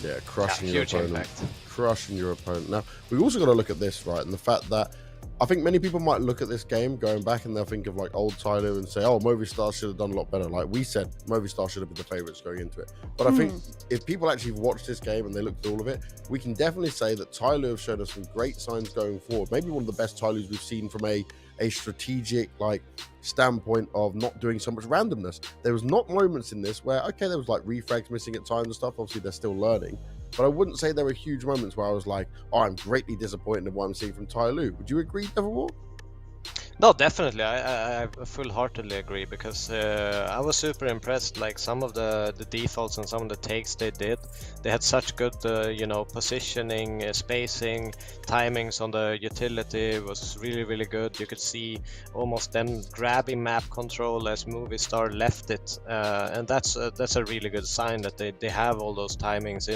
Yeah, crushing your huge opponent. Impact. Crushing your opponent. Now, we've also got to look at this, right? And the fact that I think many people might look at this game going back and they'll think of like old TyLoo and say, oh, Movistar should have done a lot better. Like we said, Movistar should have been the favourites going into it. But I think if people actually watch this game and they look at all of it, we can definitely say that TyLoo have shown us some great signs going forward. Maybe one of the best TyLoos we've seen from a strategic standpoint of not doing so much randomness. There was not moments in this where, okay, there was like refrags missing at times and stuff. Obviously, they're still learning. But I wouldn't say there were huge moments where I was like, oh, I'm greatly disappointed in what I'm seeing from TyLoo. Would you agree, Devilwalk? No, definitely. I full-heartedly agree, because I was super impressed. Like some of the defaults and some of the takes they did, they had such good, positioning, spacing, timings on the utility. It was really good. You could see almost them grabbing map control as Movistar left it, and that's a really good sign that they have all those timings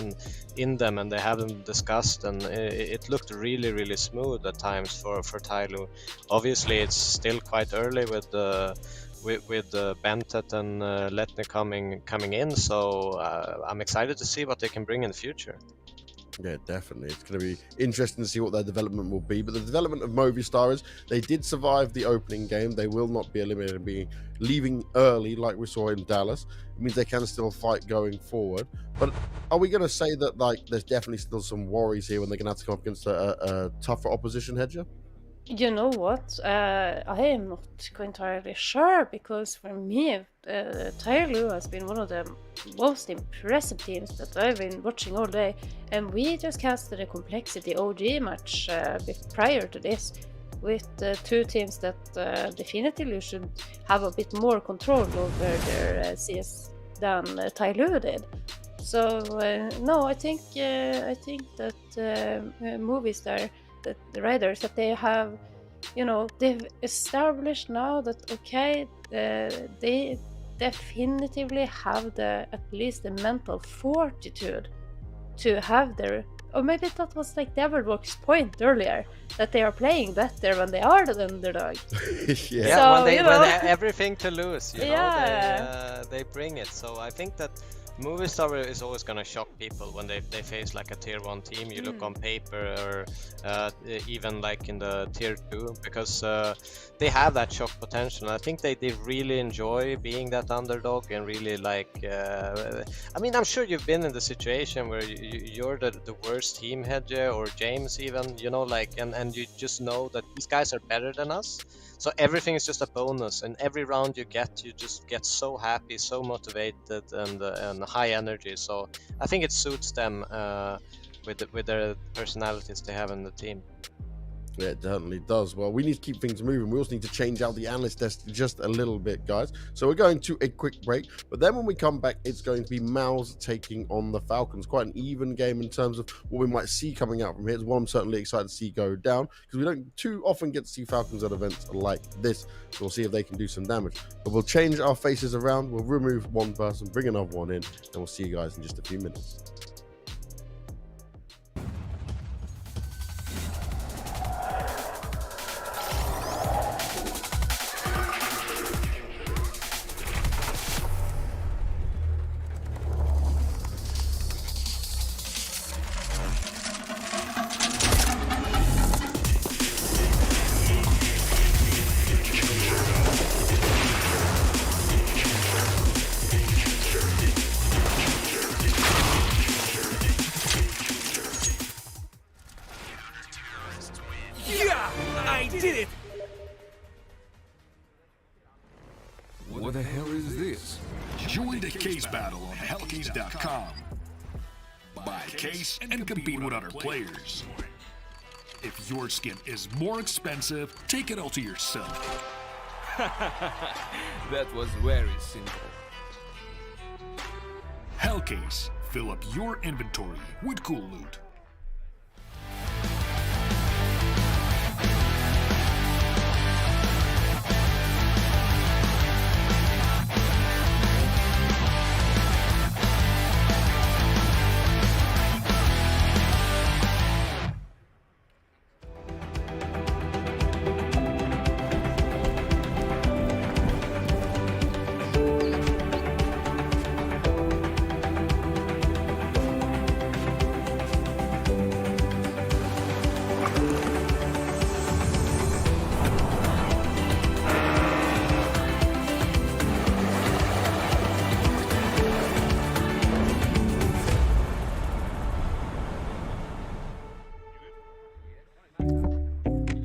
in them, and they have them discussed, and it looked really smooth at times for TyLoo. Obviously, it's still quite early with Bentet and Letne coming in, so I'm excited to see what they can bring in the future. Yeah, definitely. It's going to be interesting to see what their development will be. But the development of Movistar is they did survive the opening game. They will not be eliminated and be leaving early like we saw in Dallas. It means they can still fight going forward. But are we going to say that there's definitely still some worries here when they're going to have to come up against a tougher opposition, Hedger? You know what? I am not entirely sure, because for me, TyLoo has been one of the most impressive teams that I've been watching all day. And we just casted a Complexity OG match prior to this with two teams that definitively should have a bit more control over their CS than TyLoo did. So no, I think that Movistar, that the Riders, that they have, they've established now that okay, they definitively have at least the mental fortitude to have their, or maybe that was like Devilwalk's point earlier, that they are playing better when they are the underdog. Yeah, so, when they have everything to lose, yeah. they bring it. So I think that Movistar is always going to shock people when they face like a tier 1 team. You look on paper, or even like in the tier 2, because they have that shock potential. I think they really enjoy being that underdog, and really I'm sure you've been in the situation where you're the worst team, Hedge or James even, and you just know that these guys are better than us. So everything is just a bonus, and every round you just get so happy, so motivated, and high energy. So I think it suits them with their personalities they have in the team. It certainly does. Well, we need to keep things moving. We also need to change out the analyst desk just a little bit, guys. So we're going to a quick break. But then when we come back, it's going to be Mouz taking on the Falcons. Quite an even game in terms of what we might see coming out from here. It's one I'm certainly excited to see go down, because we don't too often get to see Falcons at events like this. So we'll see if they can do some damage. But we'll change our faces around. We'll remove one person, bring another one in, and we'll see you guys in just a few minutes. What the hell is this? Join the Case Battle on hellcase.com. Buy a case and compete with other players. If your skin is more expensive, take it all to yourself. That was very simple. Hellcase. Fill up your inventory with cool loot.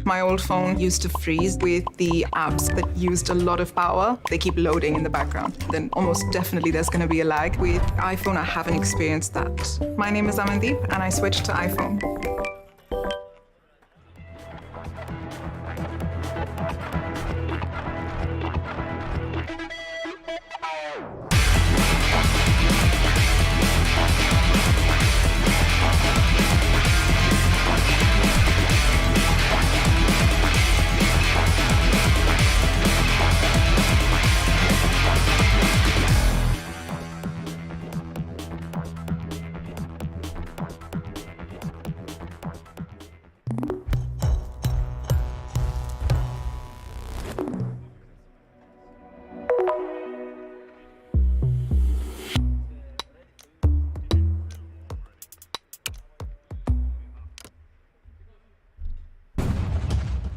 My old phone used to freeze with the apps that used a lot of power. They keep loading in the background. Then almost definitely there's going to be a lag. With iPhone, I haven't experienced that. My name is Amandeep, and I switched to iPhone.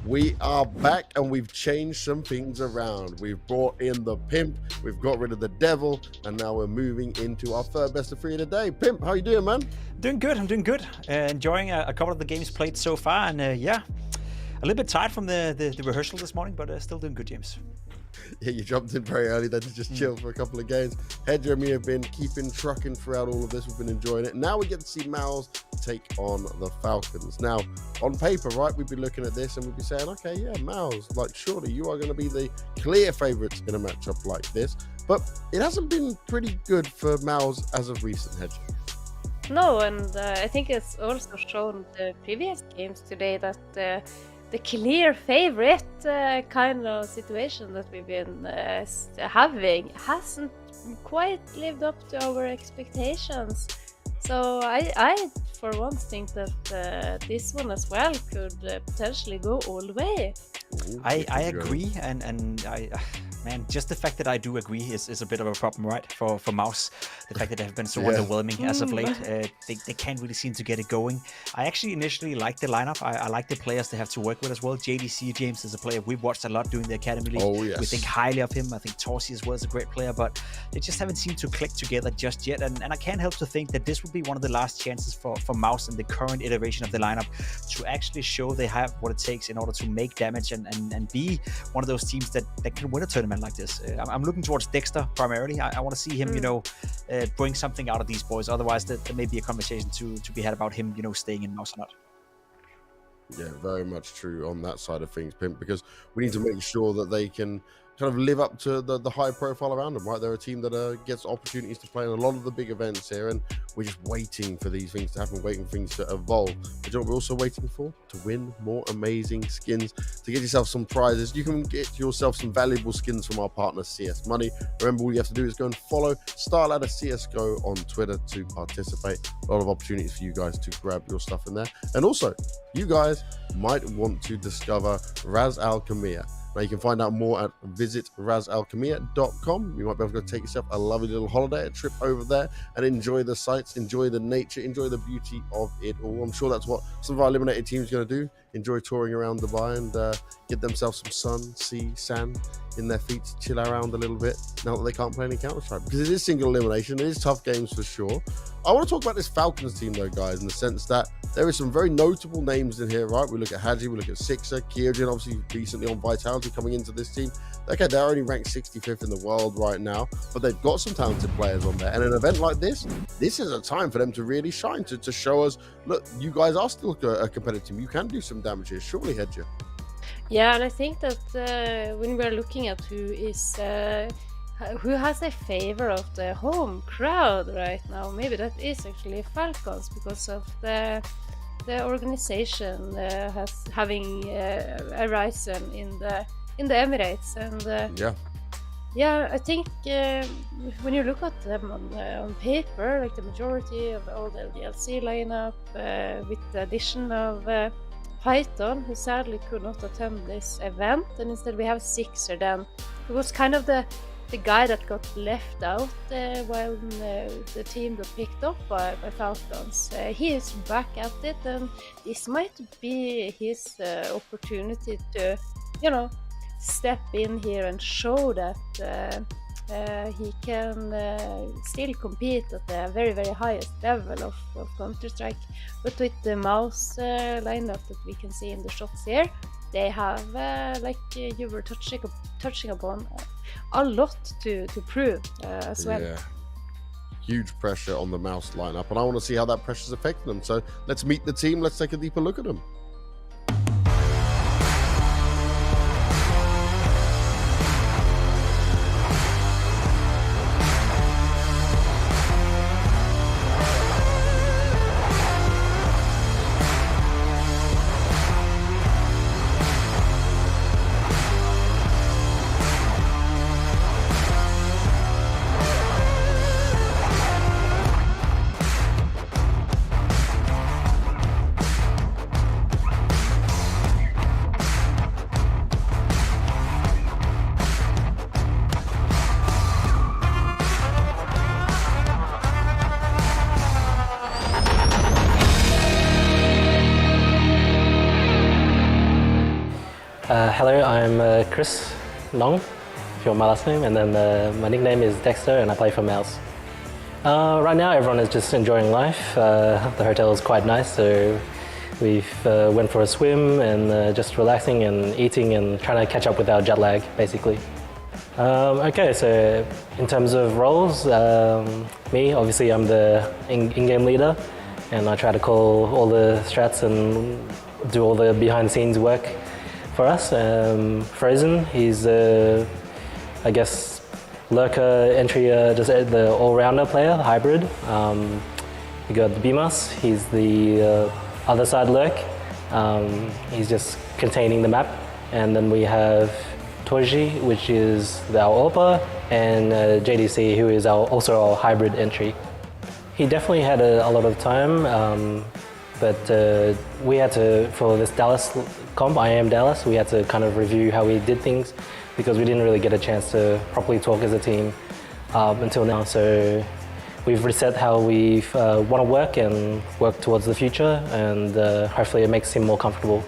We are back and we've changed some things around. We've brought in the Pimp, we've got rid of the Devil, and now we're moving into our third best of three of the day. Pimp, how you doing, man? Doing good, I'm doing good. Enjoying a couple of the games played so far, and yeah, a little bit tired from the rehearsal this morning, but still doing good, James. Yeah, you jumped in very early then to just chill for a couple of games. Hedger and me have been keeping trucking throughout all of this. We've been enjoying it. Now we get to see Mouz take on the Falcons. Now, on paper, right, we'd be looking at this and we'd be saying, okay, yeah, Mouz, like, surely you are going to be the clear favourites in a matchup like this. But it hasn't been pretty good for Mouz as of recent, Hedger. No, and I think it's also shown the previous games today that the clear favorite kind of situation that we've been having hasn't quite lived up to our expectations. So I for once think that this one as well could potentially go all the way. Ooh, I agree, and man, just the fact that I do agree is a bit of a problem, right? For Mouz, the fact that they have been so underwhelming as of late, they can't really seem to get it going. I actually initially liked the lineup. I like the players they have to work with as well. JDC James is a player we've watched a lot during the Academy League. Oh, yes. We think highly of him. I think Torsi as well is a great player, but they just haven't seemed to click together just yet. And I can't help to think that this will be one of the last chances for Mouz in the current iteration of the lineup to actually show they have what it takes in order to make damage and be one of those teams that can win a tournament like this. I'm looking towards Dexter primarily. I want to see him, bring something out of these boys. Otherwise, there may be a conversation to be had about him, staying in Mouz or not. Yeah, very much true on that side of things, Pimp, because we need to make sure that they can kind of live up to the high profile around them, right? They're a team that gets opportunities to play in a lot of the big events here, and we're just waiting for these things to happen, waiting for things to evolve. But you know what we're also waiting for? To win more amazing skins, to get yourself some prizes. You can get yourself some valuable skins from our partner CS Money. Remember, all you have to do is go and follow Starladder CSGO on Twitter to participate. A lot of opportunities for you guys to grab your stuff in there. And also, you guys might want to discover Ras Al Khaimah. Now you can find out more at visitrasalkhaimah.com. You might be able to take yourself a lovely little holiday, a trip over there, and enjoy the sights, enjoy the nature, enjoy the beauty of it all. I'm sure that's what some of our eliminated teams are going to do. Enjoy touring around Dubai and get themselves some sun, sea, sand in their feet, chill around a little bit now that they can't play any Counter-Strike, because it is single elimination. It is tough games for sure. I want to talk about this Falcons team though, guys, in the sense that there is some very notable names in here, right? We look at Hadji, we look at Sixer, Kyojin, obviously recently on Vitality coming into this team. Okay, they're only ranked 65th in the world right now, but they've got some talented players on there. And an event like this is a time for them to really shine, to show us, look, you guys are still a competitive team. You can do some damage here. Surely, Hedger. Yeah, and I think that when we're looking at who has a favor of the home crowd right now, maybe that is actually Falcons, because of the organization having a risen in the Emirates, and yeah, I think when you look at them on paper, like the majority of all the DLC lineup, with the addition of Python, who sadly could not attend this event, and instead we have Sixer then, who was kind of the guy that got left out while the team got picked up by Falcons. He is back at it, and this might be his opportunity to, step in here and show that he can still compete at the very, very highest level of Counter-Strike. But with the Mouz lineup that we can see in the shots here, they have, like you were touching upon, a lot to prove as well. Yeah. Huge pressure on the Mouz lineup, and I want to see how that pressure is affecting them. So let's meet the team. Let's take a deeper look at them. Hello, I'm Chris Long, if you want my last name, and then my nickname is Dexter, and I play for Mouz. Right now, everyone is just enjoying life. The hotel is quite nice, so we've went for a swim and just relaxing and eating and trying to catch up with our jet lag, basically. Okay, so in terms of roles, me, obviously, I'm the in-game leader, and I try to call all the strats and do all the behind-the-scenes work for us. Frozen, he's I guess lurker, entry, just the all-rounder player, the hybrid. You got Bimas, he's the other side lurk. He's just containing the map. And then we have Toji, which is our AWPer, and JDC, who is also our hybrid entry. He definitely had a lot of time, but we had to, for this Dallas comp, I am Dallas, we had to kind of review how we did things, because we didn't really get a chance to properly talk as a team until now. So we've reset how we want to work and work towards the future, and hopefully it makes him more comfortable.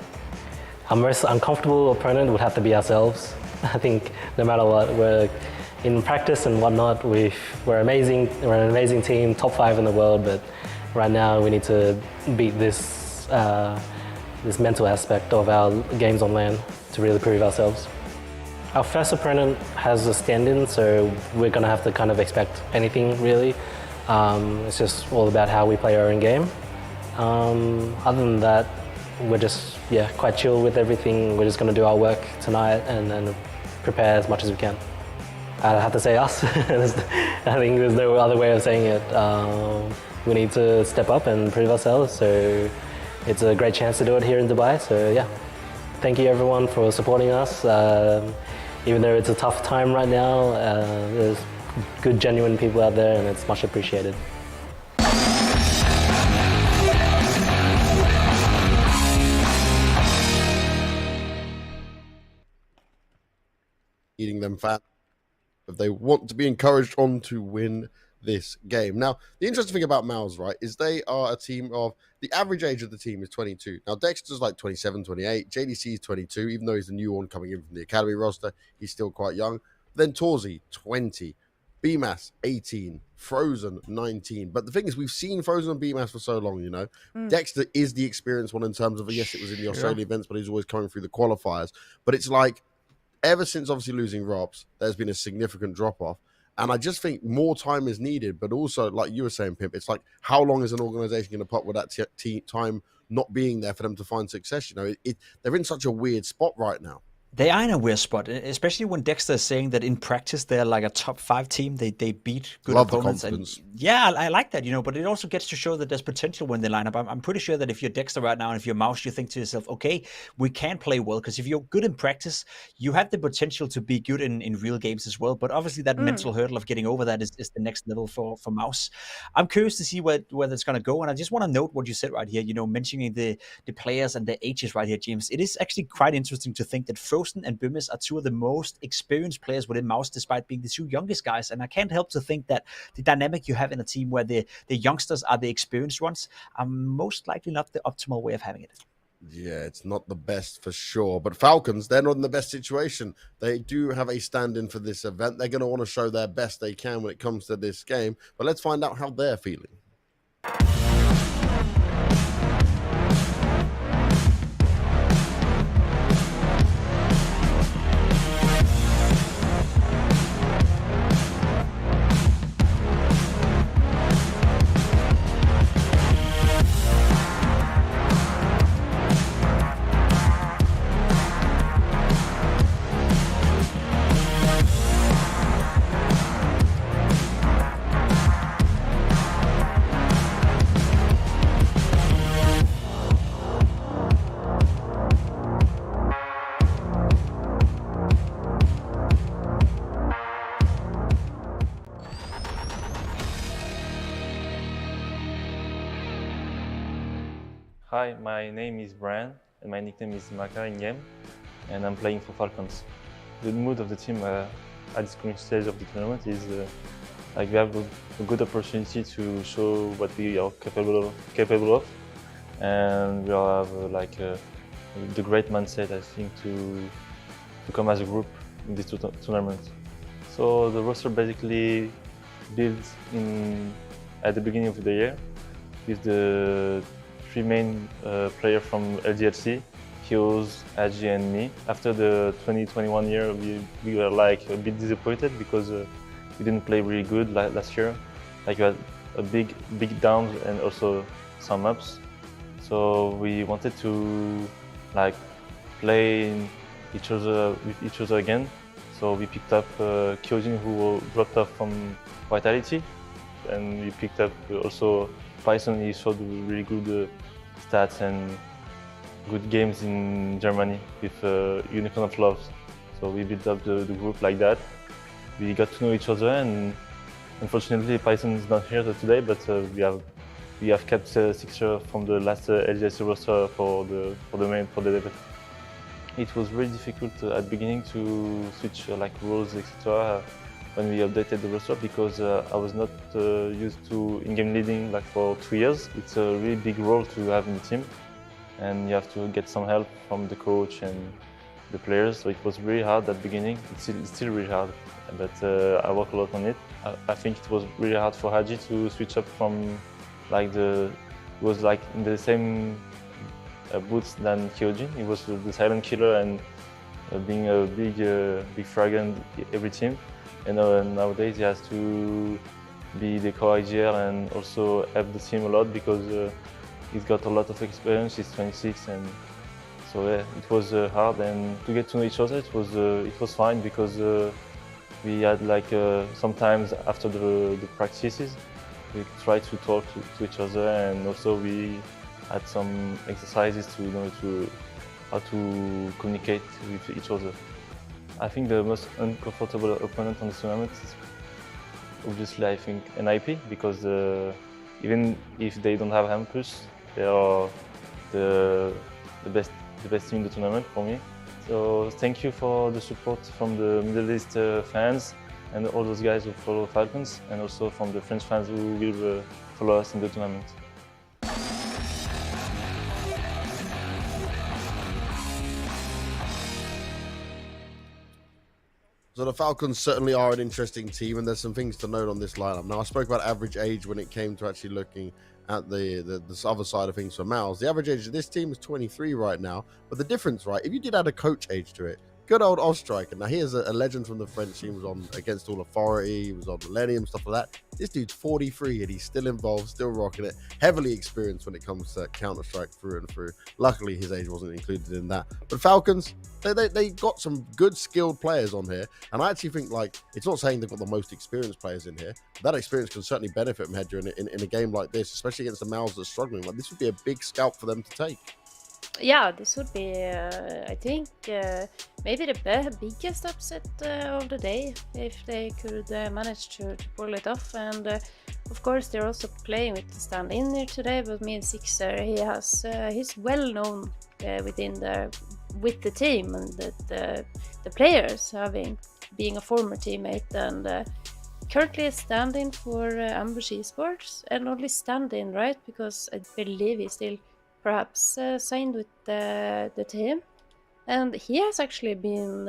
Our most uncomfortable opponent would have to be ourselves. I think no matter what, we're in practice and whatnot, we're amazing. We're an amazing team, top 5 in the world, but right now we need to beat this this mental aspect of our games on LAN to really prove ourselves. Our first opponent has a stand-in, so we're going to have to kind of expect anything, really. It's just all about how we play our own game. Other than that, we're just quite chill with everything. We're just going to do our work tonight and prepare as much as we can. I have to say us. I think there's no other way of saying it. We need to step up and prove ourselves. So it's a great chance to do it here in Dubai. So yeah, thank you everyone for supporting us. Even though it's a tough time right now, there's good, genuine people out there, and it's much appreciated. Eating them fat, but they want to be encouraged on to win this game. Now, the interesting thing about Mouz, right, is they are a team of, the average age of the team is 22. Now, Dexter's like 27, 28. JDC is 22, even though he's the new one coming in from the academy roster. He's still quite young. Then Torzi, 20. BMAS, 18. Frozen, 19. But the thing is, we've seen Frozen and BMAS for so long, you know. Dexter is the experienced one in terms of, yes, it was in the Australia events, but he's always coming through the qualifiers. But it's like, ever since obviously losing Robs, there's been a significant drop-off. And I just think more time is needed, but also, like you were saying, Pimp, it's like, how long is an organization going to put with that time not being there for them to find success? You know, they're in such a weird spot right now. They are in a weird spot, especially when Dexter is saying that in practice they're like a top 5 team. They beat good opponents. And yeah, I like that, you know, but it also gets to show that there's potential when they line up. I'm pretty sure that if you're Dexter right now and if you're Mouz, you think to yourself, okay, we can play well, because if you're good in practice, you have the potential to be good in real games as well. But obviously that mental hurdle of getting over that is the next level for Mouz. I'm curious to see where it's going to go. And I just want to note what you said right here, you know, mentioning the players and the ages right here, James. It is actually quite interesting to think that Frozen and Bimis are two of the most experienced players within Mouz, despite being the two youngest guys. And I can't help to think that the dynamic you have in a team where the youngsters are the experienced ones are most likely not the optimal way of having it. Yeah, it's not the best for sure. But Falcons, they're not in the best situation. They do have a stand-in for this event. They're going to want to show their best they can when it comes to this game. But let's find out how they're feeling. Hi, my name is Brian and my nickname is Maka in game, and I'm playing for Falcons. The mood of the team at this current stage of the tournament is like we have a good opportunity to show what we are capable of, and we all have the great mindset, I think, to come as a group in this tournament. So the roster basically built at the beginning of the year with the 3 main players from LGLC, Hughes, Agi and me. After the 2021 year, we were like a bit disappointed because we didn't play really good last year. Like we had a big downs and also some ups. So we wanted to like play with each other again. So we picked up Kyojin, who dropped off from Vitality, and we picked up also Python. He showed really good stats and good games in Germany with Unicorn of Love. So we built up the group like that. We got to know each other, and unfortunately Python is not here today, but we have kept 6 from the last LGS roster for the debut. It was really difficult at the beginning to switch like roles, etc. When we updated the roster, because I was not used to in-game leading like for 2 years. It's a really big role to have in the team, and you have to get some help from the coach and the players. So it was really hard at the beginning. It's still really hard, but I work a lot on it. I think it was really hard for Haji to switch up from like was like in the same boots than Kyojin. He was the silent killer and being a big fragger in every team. And nowadays he has to be the co-IGL and also help the team a lot, because he's got a lot of experience. He's 26, and so yeah, it was hard. And to get to know each other, it was fine because we had like sometimes after the practices, we tried to talk to each other, and also we had some exercises to how to communicate with each other. I think the most uncomfortable opponent on this tournament is obviously I think NIP, because even if they don't have Hampus, they are the best team in the tournament for me. So thank you for the support from the Middle East fans and all those guys who follow Falcons, and also from the French fans who will follow us in the tournament. So the Falcons certainly are an interesting team, and there's some things to note on this lineup. Now, I spoke about average age when it came to actually looking at the other side of things for Mouz. The average age of this team is 23 right now, but the difference, right, if you did add a coach age to it, good old Striker. Now, he is a legend from the French team. He was on Against All Authority, he was on Millennium, stuff like that. This dude's 43 and he's still involved, still rocking it. Heavily experienced when it comes to Counter-Strike through and through. Luckily, his age wasn't included in that. But Falcons, they got some good skilled players on here. And I actually think, like, it's not saying they've got the most experienced players in here. That experience can certainly benefit them in a game like this, especially against the Mouz that's struggling. Like, this would be a big scalp for them to take. Yeah, this would be, I think, maybe the biggest upset of the day if they could manage to pull it off. And of course, they're also playing with the stand-in here today. But me and Sixer, he's well known with the team, and the players being a former teammate, and currently a stand-in for Ambush Esports, and only stand-in, right? Because I believe he's still perhaps signed with the team, and he has actually been,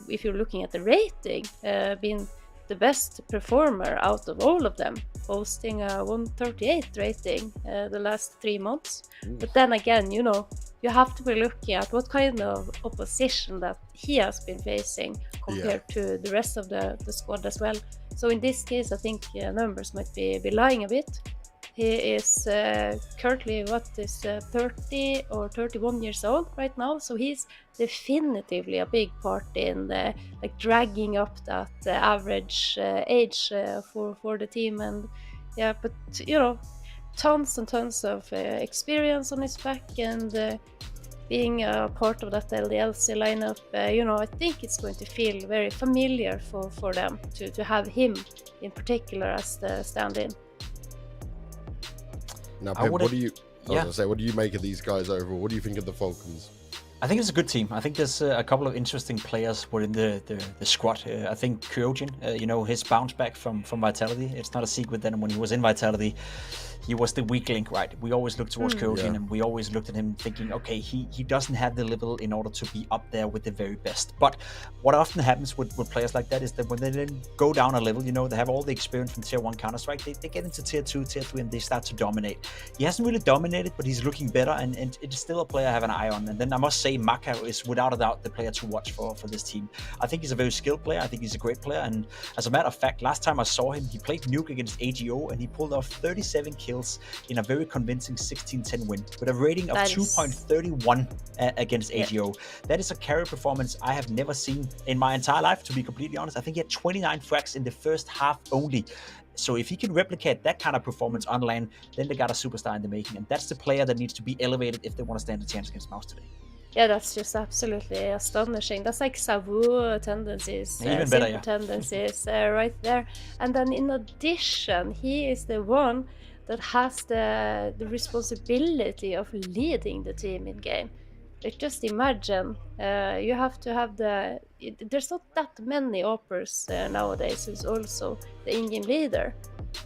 if you're looking at the rating, been the best performer out of all of them, posting a 138 rating the last 3 months. But then again, you have to be looking at what kind of opposition that he has been facing compared to the rest of the squad as well. So in this case, I think numbers might be lying a bit. He is currently 30 or 31 years old right now, so he's definitively a big part in like dragging up that average age for the team. And yeah, but tons and tons of experience on his back, and being a part of that LDLC lineup, I think it's going to feel very familiar for them to have him in particular as the stand-in. Now, Pip, what do you make of these guys overall? What do you think of the Falcons? I think it's a good team. I think there's a couple of interesting players within the squad. I think Kyojin, his bounce back from Vitality. It's not a secret that when he was in Vitality, he was the weak link, right? We always looked towards Kyojin, and we always looked at him thinking, okay, he doesn't have the level in order to be up there with the very best. But what often happens with players like that is that when they then go down a level, they have all the experience from Tier 1 Counter-Strike, they get into Tier 2, Tier 3, and they start to dominate. He hasn't really dominated, but he's looking better, and it's still a player I have an eye on. And then I must say, Maka is without a doubt the player to watch for this team. I think he's a very skilled player. I think he's a great player. And as a matter of fact, last time I saw him, he played Nuke against AGO, and he pulled off 37 kills in a very convincing 16-10 win with a rating of 2.31 against AGO. That is a carry performance I have never seen in my entire life, to be completely honest. I think he had 29 frags in the first half only. So if he can replicate that kind of performance on lane, then they got a superstar in the making. And that's the player that needs to be elevated if they want to stand a chance against Mouz today. Yeah, that's just absolutely astonishing. That's like Savu tendencies, even better, tendencies right there. And then in addition, he is the one that has the responsibility of leading the team in game. Like, just imagine, you have to have there's not that many operators nowadays who's also the in-game leader.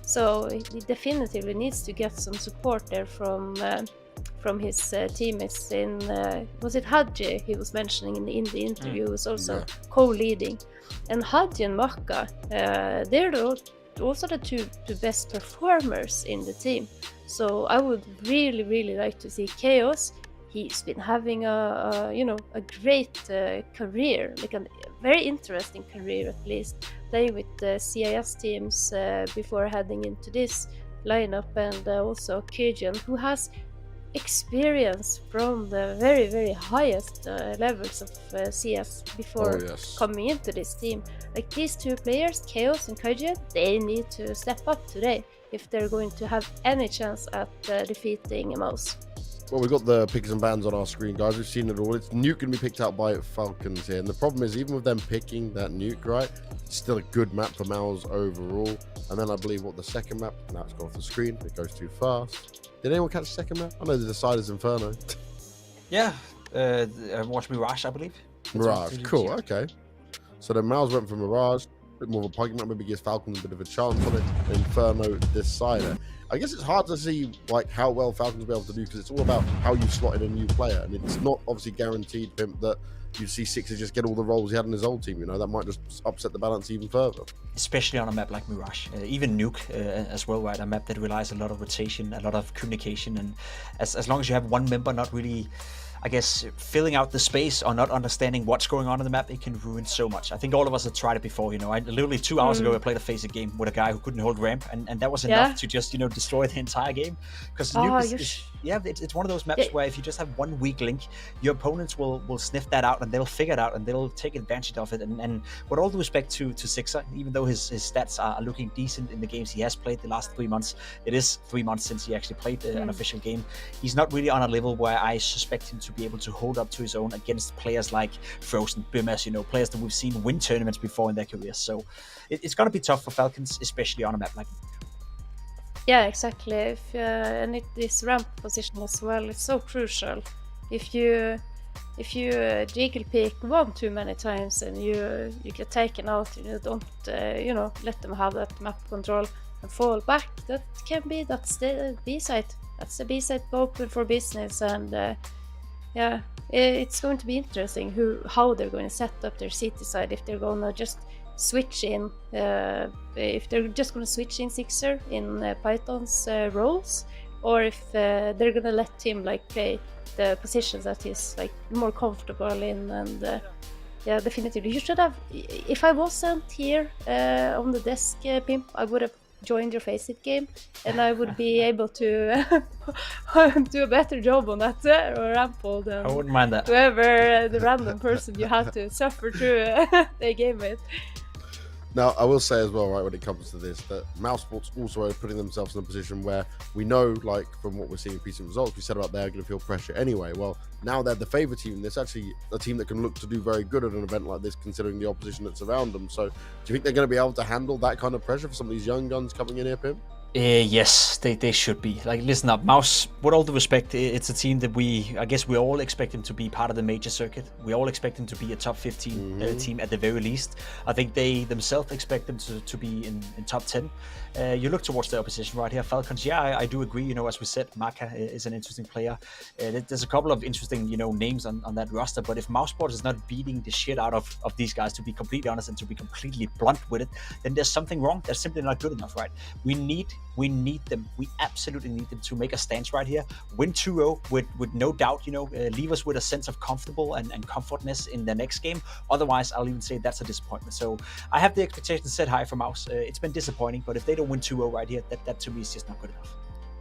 So he definitively needs to get some support there from his teammates in, was it Hadji he was mentioning in the interview, who was also co-leading. And Hadji and Maka, they're also the two best performers in the team. So I would really, really like to see Chaos. He's been having a great career, like a very interesting career at least, playing with the CIS teams before heading into this lineup, and also Kyojin, who has experience from the very, very highest levels of CS before coming into this team. Like these two players, Chaos and Kaijin, they need to step up today if they're going to have any chance at defeating Mouz. Well, we've got the picks and bans on our screen, guys. We've seen it all. It's Nuke going to be picked out by Falcons here. And the problem is, even with them picking that Nuke, right, it's still a good map for Mouz overall. And then I believe what the second map, now it's gone off the screen. It goes too fast. Did anyone catch the second map? I know the side is Inferno. Yeah, watch Mirage, I believe. Mirage, cool, okay. So then Mouz went for Mirage, a bit more of a pugging map, maybe gives Falcons a bit of a chance on it. Inferno Decider. I guess it's hard to see like how well Falcons will be able to do because it's all about how you slot in a new player, and it's not obviously guaranteed, Pimp, that you see Sixer just get all the roles he had in his old team. You know, that might just upset the balance even further. Especially on a map like Mirage, even Nuke as well, right? A map that relies a lot of rotation, a lot of communication, and as long as you have one member not really, I guess, filling out the space or not understanding what's going on in the map, it can ruin so much. I think all of us have tried it before, you know. I literally 2 hours ago I played a FACEIT game with a guy who couldn't hold ramp, and that was enough to just, you know, destroy the entire game. Because it's one of those maps where if you just have one weak link, your opponents will sniff that out and they'll figure it out and they'll take advantage of it. And with all due respect to Sixer, even though his stats are looking decent in the games he has played the last 3 months, it is 3 months since he actually played an official game. He's not really on a level where I suspect him to be able to hold up to his own against players like Frozen, Bimas, you know, players that we've seen win tournaments before in their careers. So it's going to be tough for Falcons, especially on a map like that. Yeah, exactly. And this ramp position as well, it's so crucial. If you jiggle pick one too many times and you get taken out, you don't let them have that map control and fall back, that's the B-side. That's the B-side open for business, and it's going to be interesting how they're going to set up their city side, if they're going to just switch in, if they're just going to switch in Sixer in Python's roles, or if they're going to let him like play the positions that he's like more comfortable in. And definitely you should have. If I wasn't here on the desk, Pimp, I would have joined your FACEIT game, and I would be able to do a better job on that ramp hold than I wouldn't mind that. Whoever the random person you have to suffer through the game with. Now, I will say as well, right, when it comes to this, that Mouz Sports also are putting themselves in a position where we know, like, from what we're seeing in recent results, we said about they're going to feel pressure anyway. Well, now they're the favourite team. There's actually a team that can look to do very good at an event like this, considering the opposition that's around them. So, do you think they're going to be able to handle that kind of pressure for some of these young guns coming in here, Pim? Yes, they should be. Like, listen up, Mouz, with all the respect, it's a team that I guess we all expect them to be part of the major circuit. We all expect them to be a top 15 team at the very least. I think they themselves expect them to be in top 10. You look towards the opposition right here, Falcons. Yeah, I do agree. You know, as we said, Maka is an interesting player. There's a couple of interesting, names on that roster. But if Mouz Sports is not beating the shit out of these guys, to be completely honest and to be completely blunt with it, then there's something wrong. They're simply not good enough, right? We need them. We absolutely need them to make a stance right here. Win 2-0 with no doubt, leave us with a sense of comfortable and comfortness in the next game. Otherwise, I'll even say that's a disappointment. So I have the expectations set high for Mouz. It's been disappointing, but if they don't win 2-0 right here, that to me is just not good enough.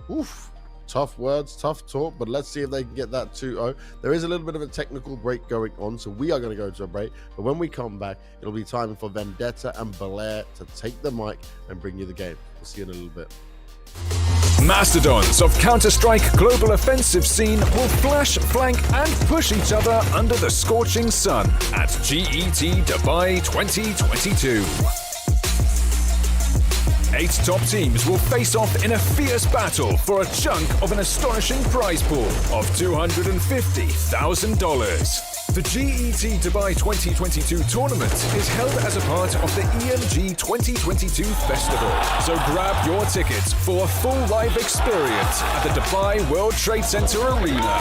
Oof. Tough words, tough talk, but let's see if they can get that 2-0. There is a little bit of a technical break going on, so we are going to go to a break. But when we come back, it'll be time for Vendetta and Belair to take the mic and bring you the game. We'll see you in a little bit. Mastodons of Counter-Strike global offensive scene will flash, flank and push each other under the scorching sun at GET Dubai 2022. 8 top teams will face off in a fierce battle for a chunk of an astonishing prize pool of $250,000. The GET Dubai 2022 tournament is held as a part of the EMG 2022 festival. So grab your tickets for a full live experience at the Dubai World Trade Center Arena.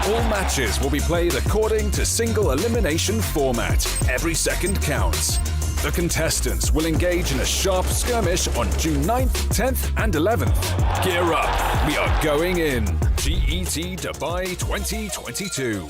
All matches will be played according to single elimination format. Every second counts. The contestants will engage in a sharp skirmish on June 9th, 10th and 11th. Gear up, we are going in. GET Dubai 2022.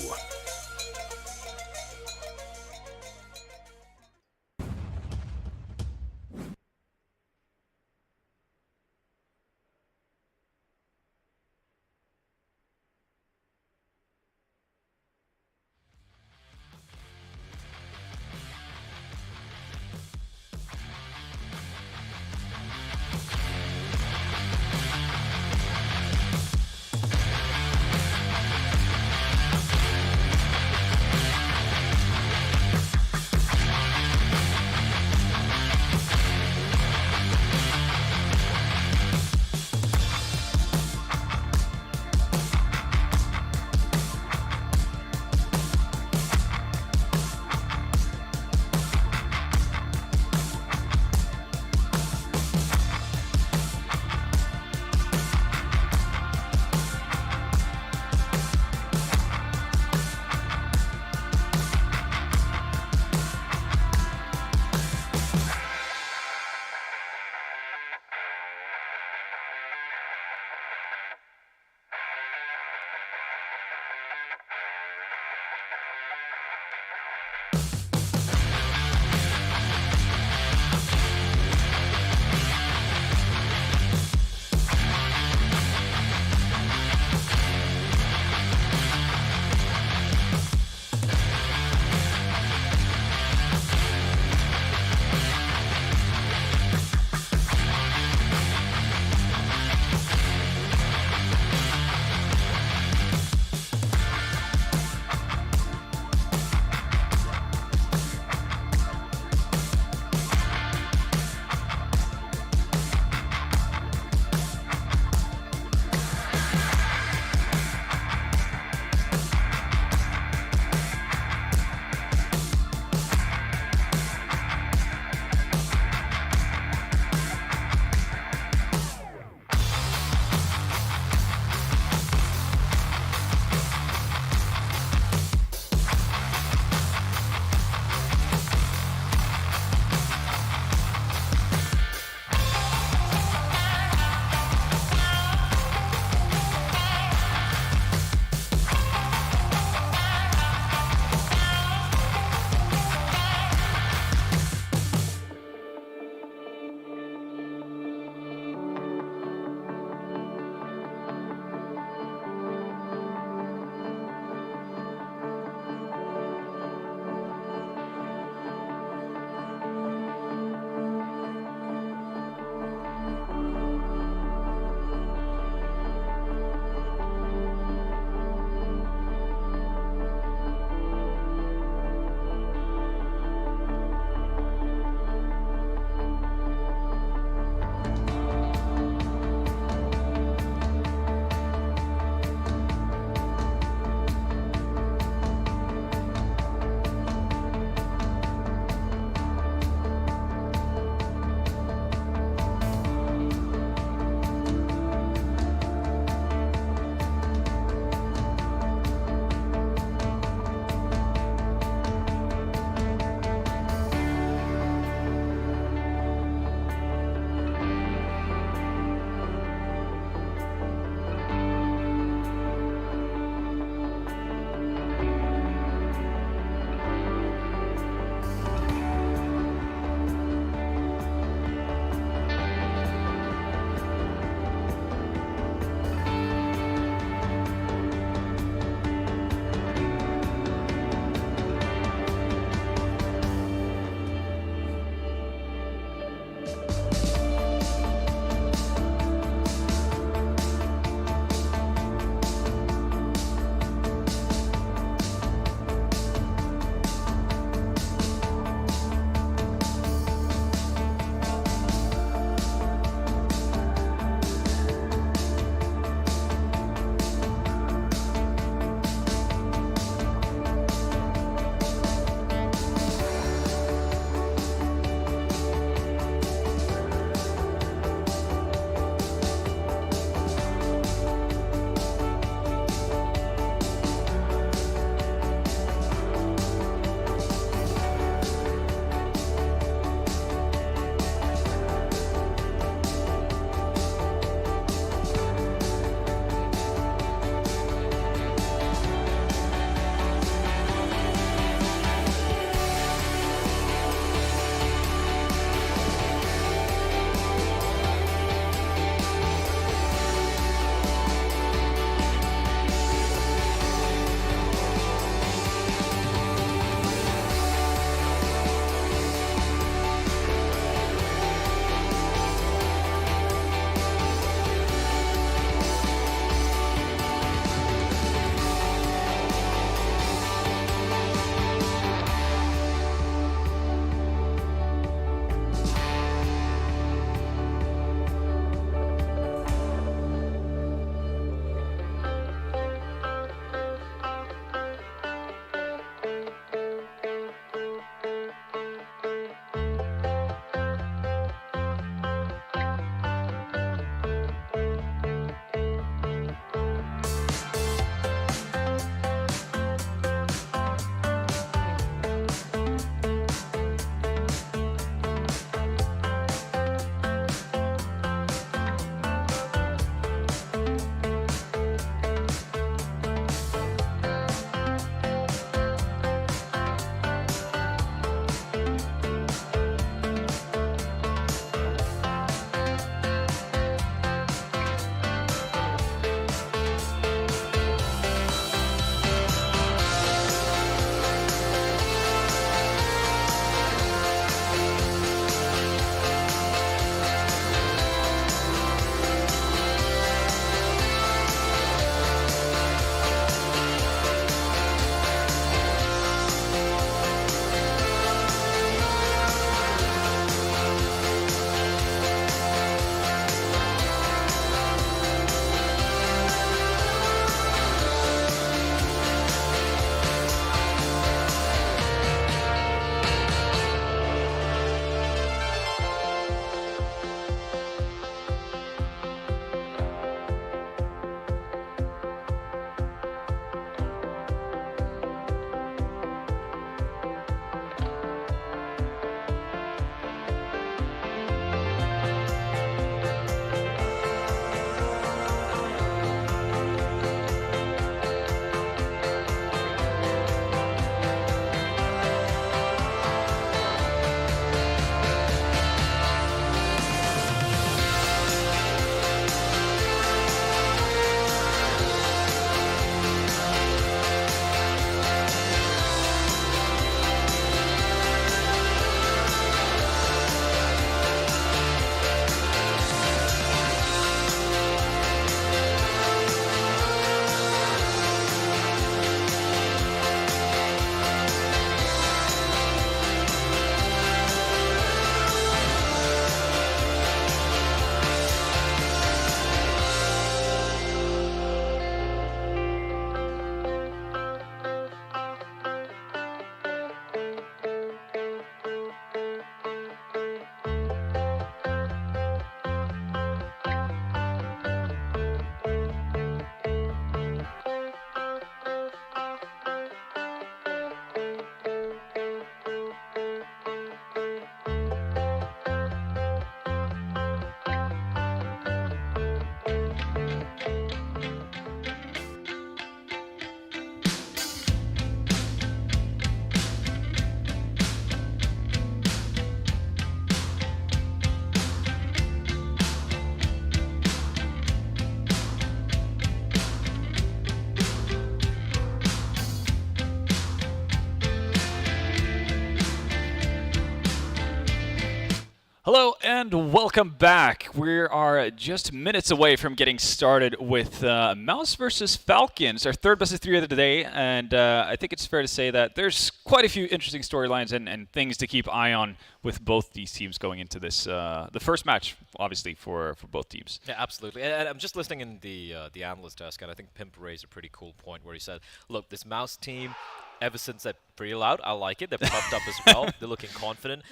Hello and welcome back. We are just minutes away from getting started with Mouz versus Falcons, our third best of 3 of the day, and I think it's fair to say that there's quite a few interesting storylines and things to keep eye on with both these teams going into this, the first match, obviously, for both teams. Yeah, absolutely. And I'm just listening in the analyst desk, and I think Pimp raised a pretty cool point where he said, look, this Mouz team, ever since they're pretty loud, I like it. They've popped up as well. They're looking confident.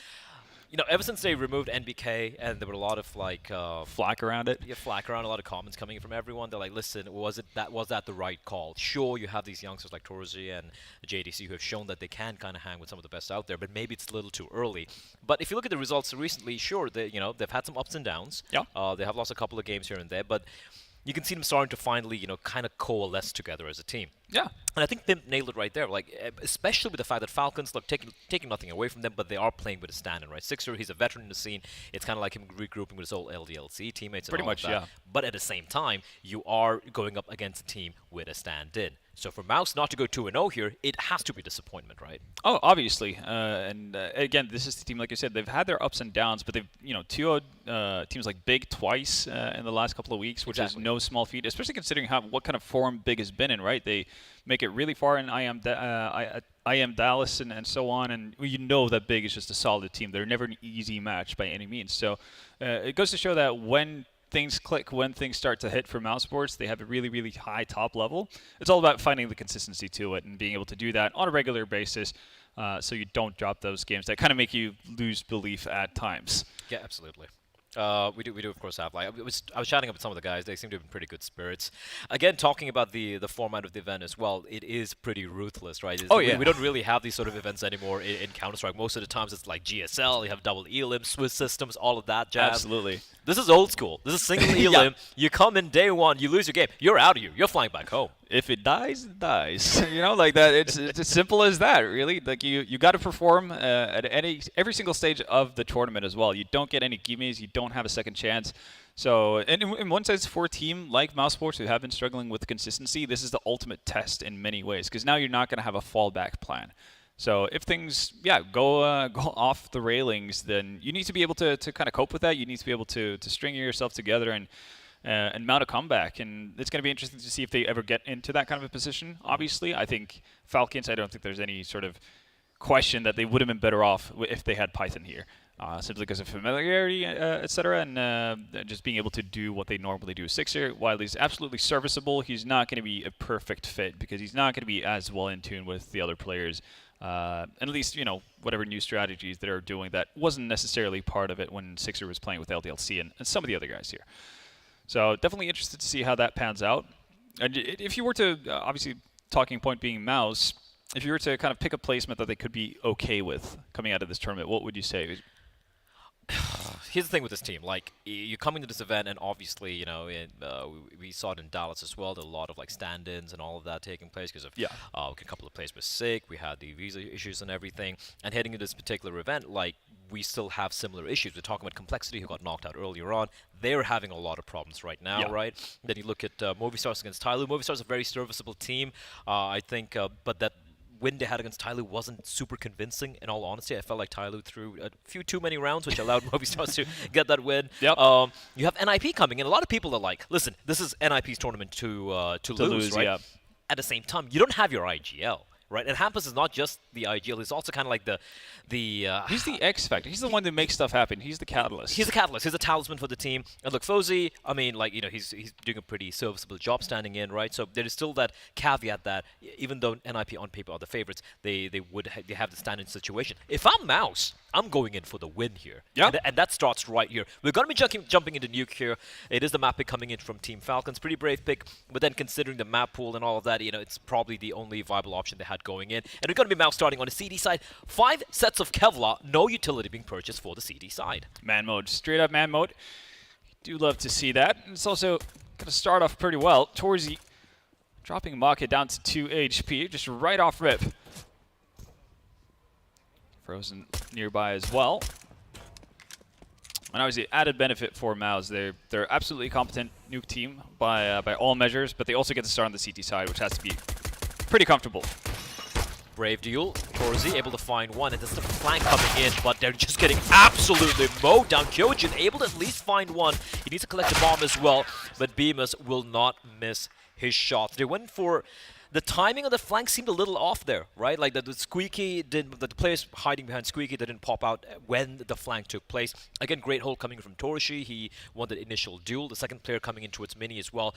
You know, ever since they removed NBK and there were a lot of like flack around it. Yeah, flack around, a lot of comments coming in from everyone. They're like, listen, was that the right call? Sure, you have these youngsters like Torzi and JDC who have shown that they can kind of hang with some of the best out there, but maybe it's a little too early. But if you look at the results recently, sure, they've had some ups and downs. Yeah. They have lost a couple of games here and there, but you can see them starting to finally, kind of coalesce together as a team. Yeah. And I think Pimp nailed it right there, like, especially with the fact that Falcons, look, taking nothing away from them, but they are playing with a stand-in, right? Sixer, he's a veteran in the scene. It's kind of like him regrouping with his old LDLC teammates and Pretty all much, of that. yeah. But at the same time, you are going up against a team with a stand-in. So for Mouz not to go 2-0 here, it has to be disappointment, right? Oh, obviously. And again, this is the team, like I said, they've had their ups and downs, but they've, 2-0'd teams like Big twice in the last couple of weeks, which is no small feat, especially considering what kind of form Big has been in, right? They make it really far in I am Dallas and so on, and you know that Big is just a solid team. They're never an easy match by any means. So it goes to show that when things click, when things start to hit for Mouz Sports, they have a really, really high top level. It's all about finding the consistency to it and being able to do that on a regular basis so you don't drop those games that kind of make you lose belief at times. Yeah, absolutely. We do of course have, like, I was chatting up with some of the guys. They seem to be in pretty good spirits. Again, talking about the format of the event as well, it is pretty ruthless, right? We don't really have these sort of events anymore in Counter-Strike. Most of the times it's like GSL, you have double elim, Swiss systems, all of that jazz. Absolutely. This is old school. This is single elim. You come in day one, you lose your game, you're out of here. You're flying back home. If it dies, it dies. Like that. It's as simple as that, really. Like you got to perform at every single stage of the tournament as well. You don't get any gimmies. You don't have a second chance. So, and in one sense, for a team like Mouz Sports who have been struggling with consistency, this is the ultimate test in many ways, because now you're not going to have a fallback plan. So if things, go off the railings, then you need to be able to kind of cope with that. You need to be able to string yourself together and mount a comeback. And it's going to be interesting to see if they ever get into that kind of a position. Obviously, I think Falcons, I don't think there's any sort of question that they would have been better off if they had Python here. Simply because of familiarity, etc., and just being able to do what they normally do. Sixer, while he's absolutely serviceable, he's not going to be a perfect fit because he's not going to be as well in tune with the other players. And at least, whatever new strategies they're doing that wasn't necessarily part of it when Sixer was playing with LDLC and some of the other guys here. So definitely interested to see how that pans out. And if you were to, obviously, talking point being Mouz, if you were to kind of pick a placement that they could be okay with coming out of this tournament, what would you say? Here's the thing with this team, like, you come into this event and obviously, we saw it in Dallas as well. There were a lot of like stand-ins and all of that taking place because of a couple of players were sick. We had the visa issues and everything. And heading into this particular event, like, we still have similar issues. We're talking about Complexity, who got knocked out earlier on. They're having a lot of problems right now, right? Then you look at Movistar against TyLoo. Movistar's a very serviceable team, I think, but that win they had against TyLoo wasn't super convincing, in all honesty. I felt like TyLoo threw a few too many rounds, which allowed Movistar to get that win. You have NIP coming in. A lot of people are like, listen, this is NIP's tournament to lose, right? Yeah. At the same time, you don't have your IGL. Right, and Hampus is not just the IGL; he's also kind of like the he's the X factor. He's the one that makes stuff happen. He's the catalyst. He's the catalyst. He's a talisman for the team. And look, Fozy, I mean, like, he's doing a pretty serviceable job standing in, right? So there is still that caveat that even though NIP on paper are the favorites, they have the stand-in situation. If I'm Mouz, I'm going in for the win here. Yeah. And that starts right here. We're going to be jumping into Nuke here. It is the map pick coming in from Team Falcons. Pretty brave pick, but then considering the map pool and all of that, it's probably the only viable option they had going in. And we're going to be Mouz starting on the CD side. 5 sets of Kevlar, no utility being purchased for the CD side. Man mode, straight up man mode. Do love to see that. And it's also going to start off pretty well. Torzi dropping Maka down to 2 HP, just right off rip. Frozen nearby as well. And obviously, added benefit for Mouz. They're absolutely competent nuke team by all measures, but they also get to start on the CT side, which has to be pretty comfortable. Brave deal. Torzi able to find one, and there's the flank coming in, but they're just getting absolutely mowed down. Kyojin able to at least find one. He needs to collect the bomb as well, but Bemis will not miss his shot. They went for the timing of the flank seemed a little off there, right? Like the squeaky didn't, the players hiding behind squeaky didn't pop out when the flank took place. Again, great hold coming from Torishi. He won the initial duel. The second player coming in towards Mini as well.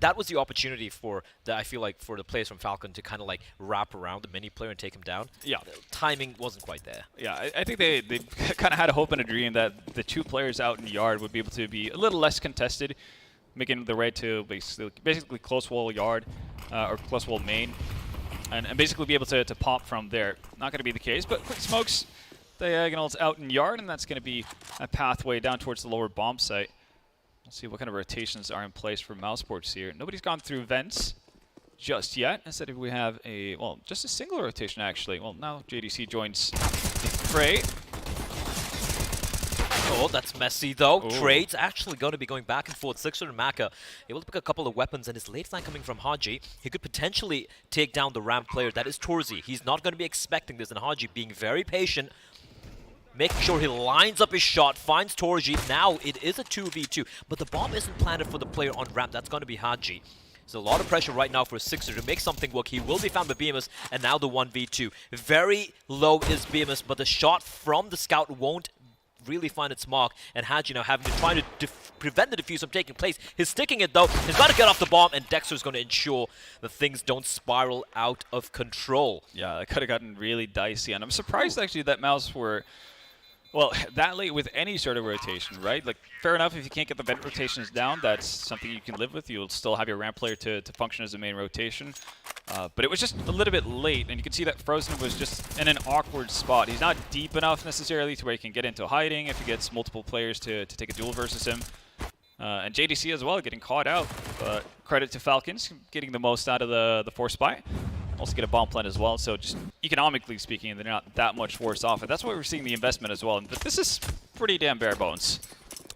That was the opportunity for I feel like for the players from Falcon to kind of like wrap around the Mini player and take him down. Yeah, the timing wasn't quite there. Yeah, I think they kind of had a hope and a dream that the two players out in yard would be able to be a little less contested, making the raid to basically close wall yard or close wall main, and basically be able to pop from there. Not going to be the case, but quick smokes diagonals out in yard, and that's going to be a pathway down towards the lower bomb site. Let's see what kind of rotations are in place for Mousesports here. Nobody's gone through vents just yet. Instead, we have just a single rotation actually. Well, now JDC joins the fray. Oh, that's messy though. Ooh. Trades actually going to be going back and forth. Sixer and Maka able to pick a couple of weapons, and his late flank coming from Haji. He could potentially take down the ramp player. That is Torzi. He's not going to be expecting this, and Haji being very patient, making sure he lines up his shot, finds Torji. Now it is a 2v2, but the bomb isn't planted for the player on ramp. That's going to be Haji. There's a lot of pressure right now for Sixer to make something work. He will be found by BMS, and now the 1v2. Very low is BMS, but the shot from the scout won't really find its mark, and Haji now having to try to prevent the defuse from taking place. He's sticking it though. He's got to get off the bomb, and Dexter's going to ensure that things don't spiral out of control. Yeah, that could have gotten really dicey, and I'm surprised actually that Mouse were that late with any sort of rotation, right? Like, fair enough, if you can't get the vent rotations down, that's something you can live with. You'll still have your ramp player to function as a main rotation. But it was just a little bit late, and you can see that Frozen was just in an awkward spot. He's not deep enough necessarily to where he can get into hiding if he gets multiple players to take a duel versus him. And JDC as well getting caught out. But credit to Falcons getting the most out of the force buy. Also get a bomb plant as well, so just economically speaking, they're not that much worse off. And that's why we're seeing the investment as well. But this is pretty damn bare bones.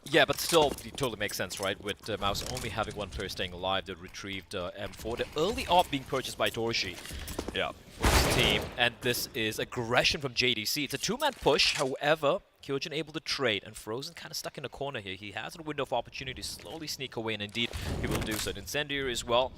Yeah, but still, it totally makes sense, right? With Mouse only having one player staying alive, they retrieved M4. The early op being purchased by Dorshi. Yeah. For his team, and this is aggression from JDC. It's a two-man push, however, Kyojin able to trade, and Frozen kind of stuck in a corner here. He has a window of opportunity to slowly sneak away, and indeed, he will do so. And Incendiary as well,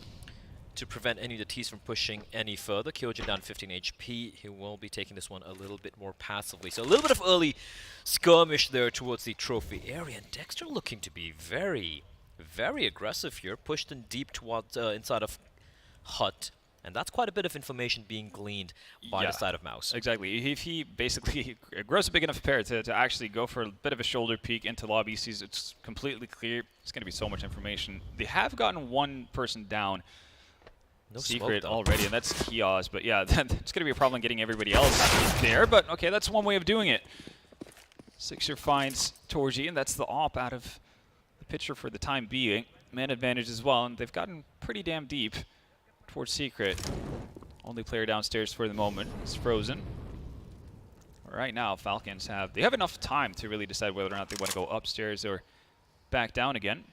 to prevent any of the T's from pushing any further. Kyojin down 15 HP. He will be taking this one a little bit more passively. So a little bit of early skirmish there towards the trophy area. And Dexter looking to be very, very aggressive here. Pushed in deep towards inside of Hut. And that's quite a bit of information being gleaned by the side of Mouse. Exactly. If he basically grows a big enough pair to actually go for a bit of a shoulder peek into lobby, sees it's completely clear, it's going to be so much information. They have gotten one person down. No secret already, and that's Kiosk. But yeah, it's going to be a problem getting everybody else there. But okay, that's one way of doing it. Sixer finds Torji, and that's the op out of the picture for the time being. Man advantage as well, and they've gotten pretty damn deep towards Secret. Only player downstairs for the moment is Frozen. Right now, Falcons have enough time to really decide whether or not they want to go upstairs or back down again.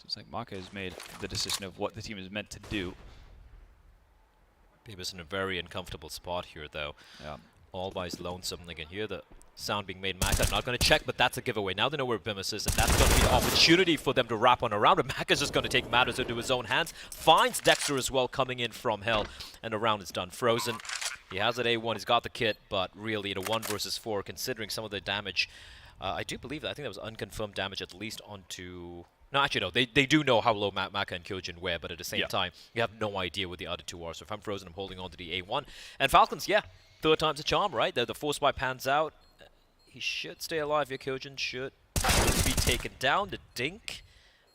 It's like Maka has made the decision of what the team is meant to do. Beavis in a very uncomfortable spot here, though. Yeah. All by his lonesome. They can hear the sound being made. Maka not going to check, but that's a giveaway. Now they know where Bimus is, and that's going to be the opportunity for them to wrap on around. But Maka's just going to take matters into his own hands. Finds Dexter as well coming in from hell, and the round is done. Frozen. He has it A1. He's got the kit, but really in a 1 versus 4, considering some of the damage. I do believe that. I think that was unconfirmed damage at least onto... No, actually, no. They do know how low Maka and Kyojin were, but at the same time, you have no idea what the other two are. So if I'm Frozen, I'm holding on to the A1. And Falcons, yeah, third time's a charm, right? The force buy pans out. He should stay alive here. Kyojin should be taken down. The Dink,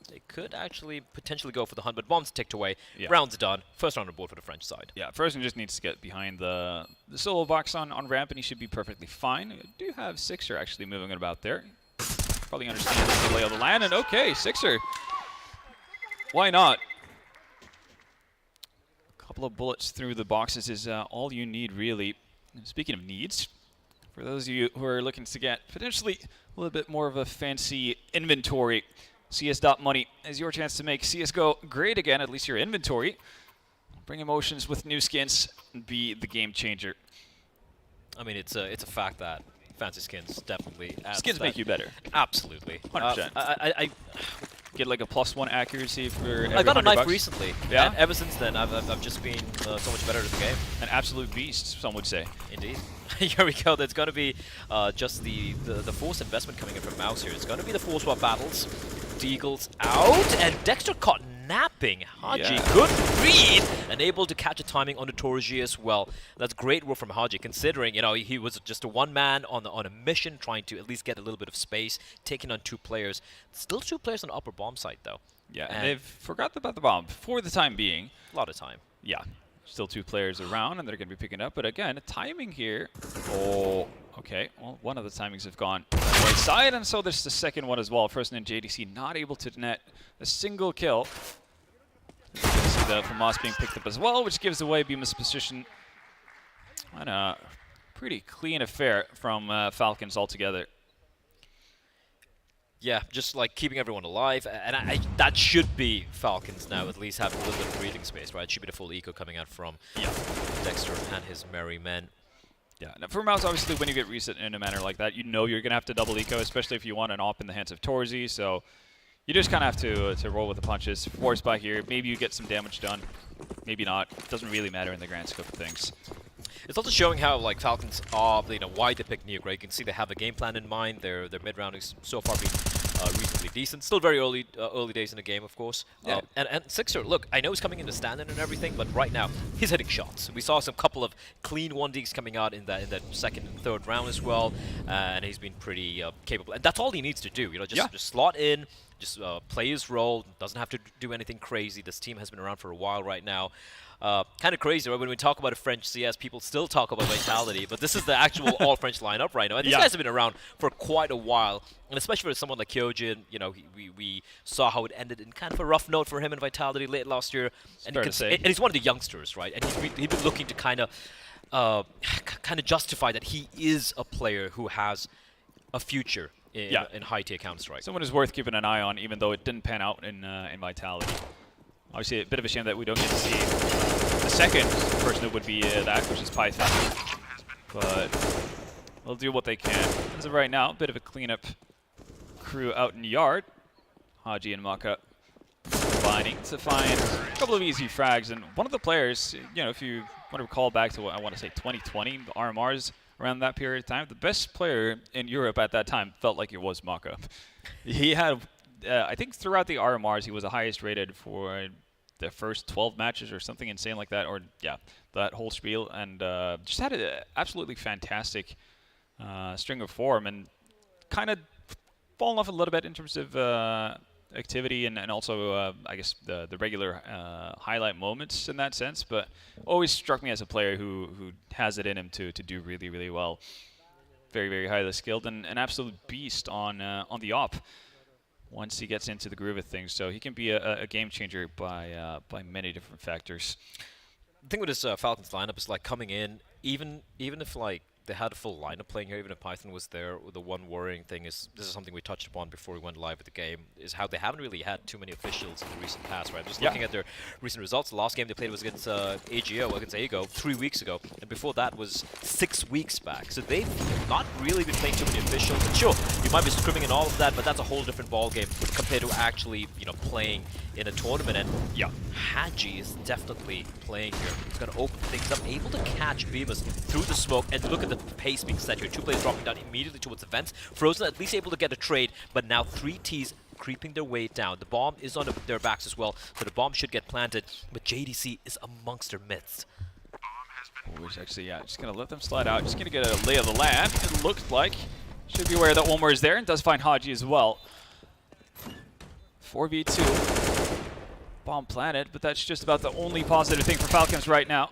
they could actually potentially go for the hunt, but bombs ticked away. Yeah. Round's done. First round on board for the French side. Yeah, Frozen just needs to get behind the solo box on ramp, and he should be perfectly fine. I do have Sixer actually moving about there. Probably understands the lay of the land, and okay, Sixer. Why not? A couple of bullets through the boxes is all you need, really. And speaking of needs, for those of you who are looking to get potentially a little bit more of a fancy inventory, CS.money is your chance to make CSGO great again, at least your inventory. bring emotions with new skins and be the game changer. I mean, it's a fact that fancy skins definitely add Skins that. make you better. Absolutely. 100%. I get like a +1 accuracy for every I got a $100 knife bucks. recently. Yeah. And ever since then, I've just been so much better at the game. An absolute beast, some would say. Indeed. Here we go. There's going to be just the force investment coming in from Mouz here. It's going to be the force swap battles. Deagle's out, and Dexter caught napping. Haji, good read, and able to catch a timing on the Torji as well. That's great work from Haji, considering he was just a one-man on a mission, trying to at least get a little bit of space, taking on 2 players. Still 2 players on the upper bomb site, though. Yeah, and they've forgot about the bomb for the time being. A lot of time. Yeah. Still 2 players around, and they're going to be picking up. But again, timing here. Oh, okay. Well, one of the timings have gone to the right side, and so there's the second one as well. Frozen and JDC not able to net a single kill. You can see the FAMAS being picked up as well, which gives away Bima's position. And a pretty clean affair from Falcons altogether. Yeah, just like keeping everyone alive, and that should be Falcons now, at least having a little bit of breathing space, right? It should be the full eco coming out from Dexter and his merry men. Yeah, now for Mouz, obviously, when you get reset in a manner like that, you know you're going to have to double eco, especially if you want an op in the hands of Torzi, so you just kind of have to roll with the punches. Force by here, maybe you get some damage done, maybe not. Doesn't really matter in the grand scope of things. It's also showing how Falcons are, why they picked Neok, right? You can see they have a game plan in mind. Their mid-round has so far been reasonably decent. Still very early days in the game, of course. Yeah. And Sixer, look, I know he's coming in the stand-in and everything, but right now he's hitting shots. We saw some couple of clean 1Ds coming out in that second and third round as well, and he's been pretty capable. And that's all he needs to do. Just slot in. Just play his role. Doesn't have to do anything crazy. This team has been around for a while right now. Kind of crazy, right? When we talk about a French CS, people still talk about Vitality, but this is the actual all-French lineup right now. And these guys have been around for quite a while, and especially for someone like Kyojin, we saw how it ended in kind of a rough note for him in Vitality late last year. And he's one of the youngsters, right? And he's been looking to kind of justify that he is a player who has a future in high-tier Counter-Strike. Someone is worth keeping an eye on, even though it didn't pan out in Vitality. Obviously, a bit of a shame that we don't get to see the second person that would be that, which is Python. But they'll do what they can. As of right now, a bit of a cleanup crew out in yard. Haji and Maka combining to find a couple of easy frags. And one of the players, if you want to recall back to what I want to say 2020, the RMRs around that period of time, the best player in Europe at that time felt like it was Maka. He had... I think throughout the RMRs, he was the highest rated for the first 12 matches or something insane like that, or that whole spiel, and just had an absolutely fantastic string of form, and kind of fallen off a little bit in terms of activity and also, I guess, the regular highlight moments in that sense, but always struck me as a player who has it in him to do really, really well. Very, very highly skilled, and an absolute beast on the op once he gets into the groove of things. So he can be a game changer by many different factors. The thing with this Falcons lineup is coming in, even if they had a full lineup playing here, even if Python was there, the one worrying thing is, this is something we touched upon before we went live with the game, is how they haven't really had too many officials in the recent past, right? Just looking at their recent results, the last game they played was against AGO 3 weeks ago, and before that was 6 weeks back. So they've not really been playing too many officials. And sure, you might be scrimming and all of that, but that's a whole different ballgame compared to actually, playing in a tournament. And Haji is definitely playing here. He's going to open things up, able to catch Bemis through the smoke, and look at the pace being set here. 2 players dropping down immediately towards the vents. Frozen at least able to get a trade, but now 3 Ts creeping their way down. The bomb is on their backs as well, so the bomb should get planted, but JDC is amongst their midst. Which actually, just going to let them slide out. Just going to get a lay of the land. It looks like. Should be aware that one more is there, and does find Haji as well. 4v2. Bomb planted, but that's just about the only positive thing for Falcons right now.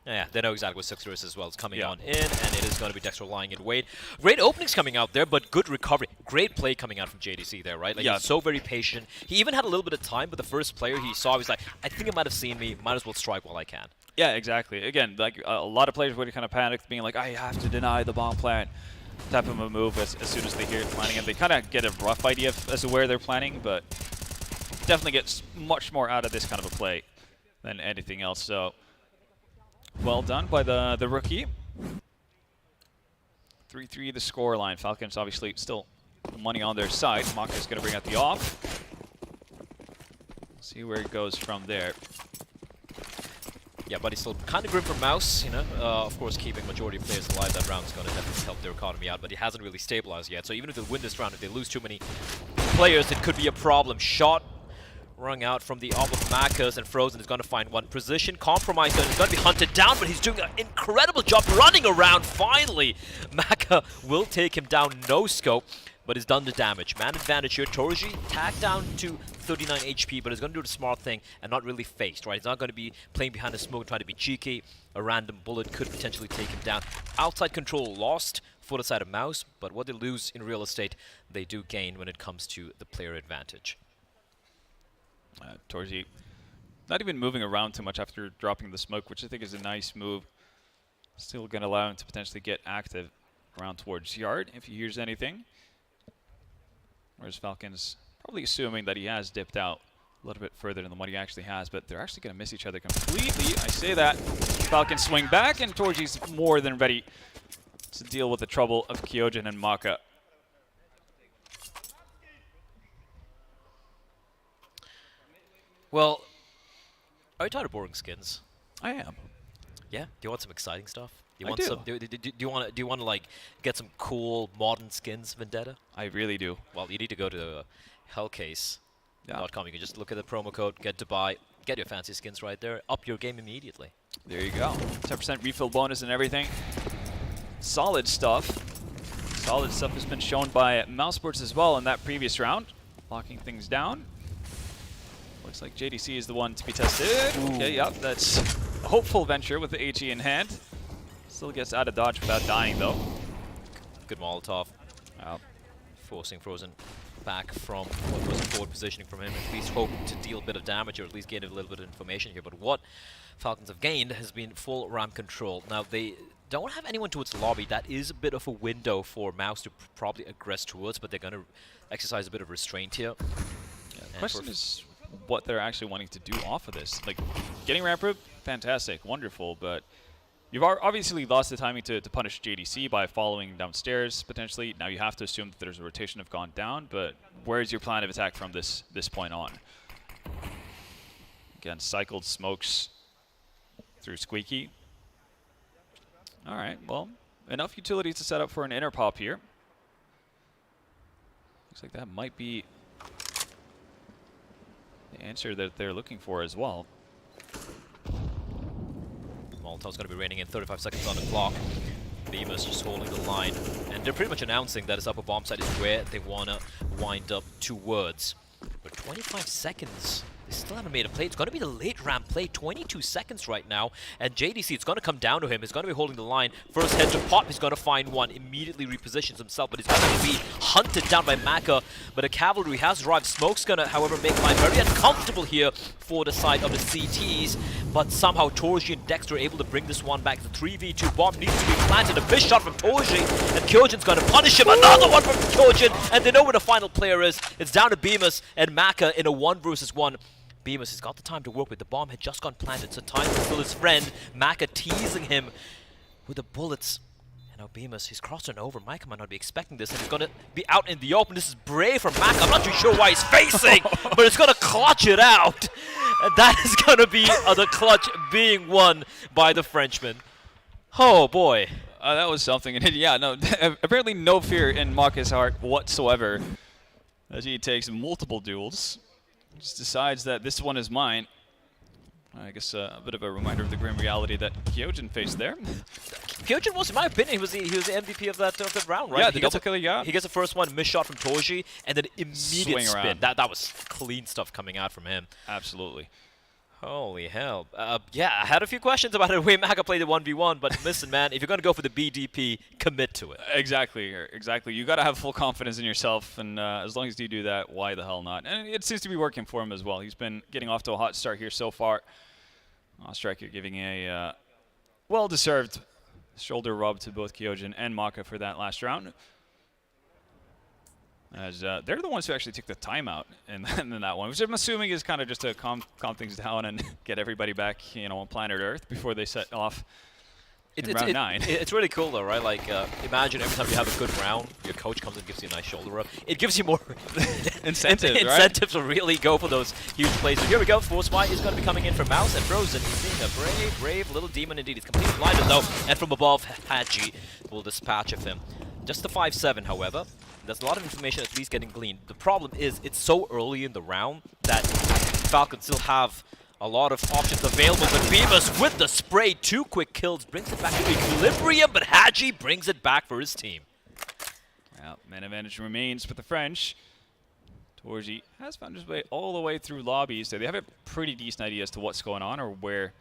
Yeah, they know exactly what Sixer is as well. It's coming on in, and it is going to be Dexter lying in wait. Great openings coming out there, but good recovery. Great play coming out from JDC there, right? He's so very patient. He even had a little bit of time, but the first player he saw, he was like, I think it might have seen me. Might as well strike while I can. Yeah, exactly. Again, a lot of players would kind of panic, being like, I have to deny the bomb plant type of a move as soon as they hear it planning. And they kind of get a rough idea as to where they're planning, but definitely gets much more out of this kind of a play. than anything else. So well done by the rookie. 3-3 the scoreline. Falcons obviously still money on their side. Maka's going to bring out the off. See where it goes from there. Yeah, but he's still kind of grim for Mouz, you know. Of course, keeping majority of players alive that round is going to definitely help their economy out, but he hasn't really stabilized yet. So even if they win this round, if they lose too many players, it could be a problem. Shot rung out from the off of Makas, and Frozen is going to find one position. Compromised, and he's going to be hunted down, but he's doing an incredible job running around. Finally, Maka will take him down, no scope, but has done the damage. Man advantage here. Torji tagged down to 39 HP, but he's going to do the smart thing and not really faced, right? He's not going to be playing behind the smoke and trying to be cheeky. A random bullet could potentially take him down. Outside control lost for the side of Mouz, but what they lose in real estate, they do gain when it comes to the player advantage. Torji not even moving around too much after dropping the smoke, which I think is a nice move. Still going to allow him to potentially get active around towards Yard if he hears anything. Whereas Falcons probably assuming that he has dipped out a little bit further than what he actually has, but they're actually going to miss each other completely. I say that. Falcons swing back, and Torji's more than ready to deal with the trouble of Kyojin and Maka. Well, are you tired of boring skins? I am. Yeah? Do you want some exciting stuff? Do you I want do. some? Do you want to like get some cool modern skins, Vendetta? I really do. Well, you need to go to hellcase.com. You can just look at the promo code, get to buy, get your fancy skins right there, up your game immediately. There you go. 10% refill bonus and everything. Solid stuff. Solid stuff has been shown by Mousesports as well in that previous round, locking things down. Looks like JDC is the one to be tested. Ooh. Okay, yep, that's a hopeful venture with the HE in hand. Still gets out of dodge without dying, though. Good Molotov. Forcing Frozen back from what was a forward positioning from him, at least hoping to deal a bit of damage or at least gain a little bit of information here. But what Falcons have gained has been full ramp control. Now, they don't have anyone towards the lobby. That is a bit of a window for Mouz to probably aggress towards, but they're going to exercise a bit of restraint here. Yeah, the question is what they're actually wanting to do off of this. Like, getting ramp rip, fantastic, wonderful, but you've obviously lost the timing to punish JDC by following downstairs, potentially. Now you have to assume that there's a rotation have gone down, but where's your plan of attack from this point on? Again, cycled smokes through Squeaky. All right, well, enough utilities to set up for an inner pop here. Looks like that might be the answer that they're looking for as well. Molotov's going to be raining in 35 seconds on the clock. Beamer's just holding the line. And they're pretty much announcing that his upper bomb site is where they want to wind up towards. But 25 seconds. They still haven't made a play. It's going to be the late ramp play. 22 seconds right now. And JDC, it's going to come down to him. He's going to be holding the line. First head to pop. He's going to find one. Immediately repositions himself. But he's going to be hunted down by Maka. But the cavalry has arrived. Smoke's going to, however, make life very uncomfortable here for the side of the CTs. But somehow Torji and Dexter are able to bring this one back. The 3v2 bomb needs to be planted. A fish shot from Torji. And Kyojin's going to punish him. Another one from Kyojin. And they know where the final player is. It's down to Beamus and Maka in a 1v1. Beamus has got the time to work with. The bomb had just gone planted, so time to kill his friend. Maka teasing him with the bullets. And now Beamus, he's crossing over. Maka might not be expecting this, and he's going to be out in the open. This is brave from Maka. I'm not too sure why he's facing, but it's going to clutch it out. And that is going to be the clutch being won by the Frenchman. Oh, boy. That was something. And yeah, no, apparently no fear in Maka's heart whatsoever as he takes multiple duels. Just decides that this one is mine. I guess a bit of a reminder of the grim reality that Kyojin faced there. Kyojin was, in my opinion, he was the MVP of that round, right? Yeah, the double killer, yeah. He gets the first one, missed shot from Torji, and then immediate Swing spin. around. That was clean stuff coming out from him. Absolutely. Holy hell. Yeah, I had a few questions about the way Maka played the 1v1, but listen, man, if you're going to go for the BDP, commit to it. Exactly, exactly. You got to have full confidence in yourself, and as long as you do that, why the hell not? And it seems to be working for him as well. He's been getting off to a hot start here so far. Striker giving a well-deserved shoulder rub to both Kyojin and Maka for that last round. As they're the ones who actually took the timeout in that one, which I'm assuming is kind of just to calm things down and get everybody back, on planet Earth before they set off in round 9. It's really cool though, right? Like, imagine every time you have a good round, your coach comes and gives you a nice shoulder rub. It gives you more incentive to really go for those huge plays. So here we go. Force Fight is going to be coming in for Mouz and Frozen. He's being a brave little demon indeed. He's completely blinded though, and from above, Haji will dispatch of him. Just the 5-7, however. There's a lot of information at least getting gleaned. The problem is it's so early in the round that Falcons still have a lot of options available, but Bemis with the spray, 2 quick kills, brings it back to equilibrium, but Haji brings it back for his team. Well, man advantage remains for the French. Torji has found his way all the way through lobbies, so they have a pretty decent idea as to what's going on or where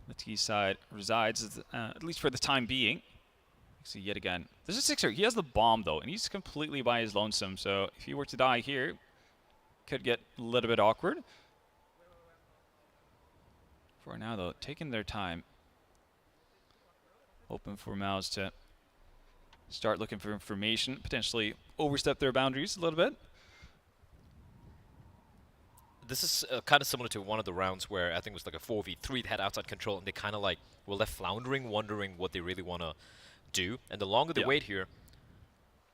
the T side resides, at least for the time being. See, yet again, there's a Sixer. He has the bomb, though, and he's completely by his lonesome, so if he were to die here, could get a little bit awkward. For now, though, taking their time. Open for Mouz to start looking for information, potentially overstep their boundaries a little bit. This is kind of similar to one of the rounds where I think it was like a 4v3. They had outside control, and they kind of like were left floundering, wondering what they really want to do. And the longer they wait here,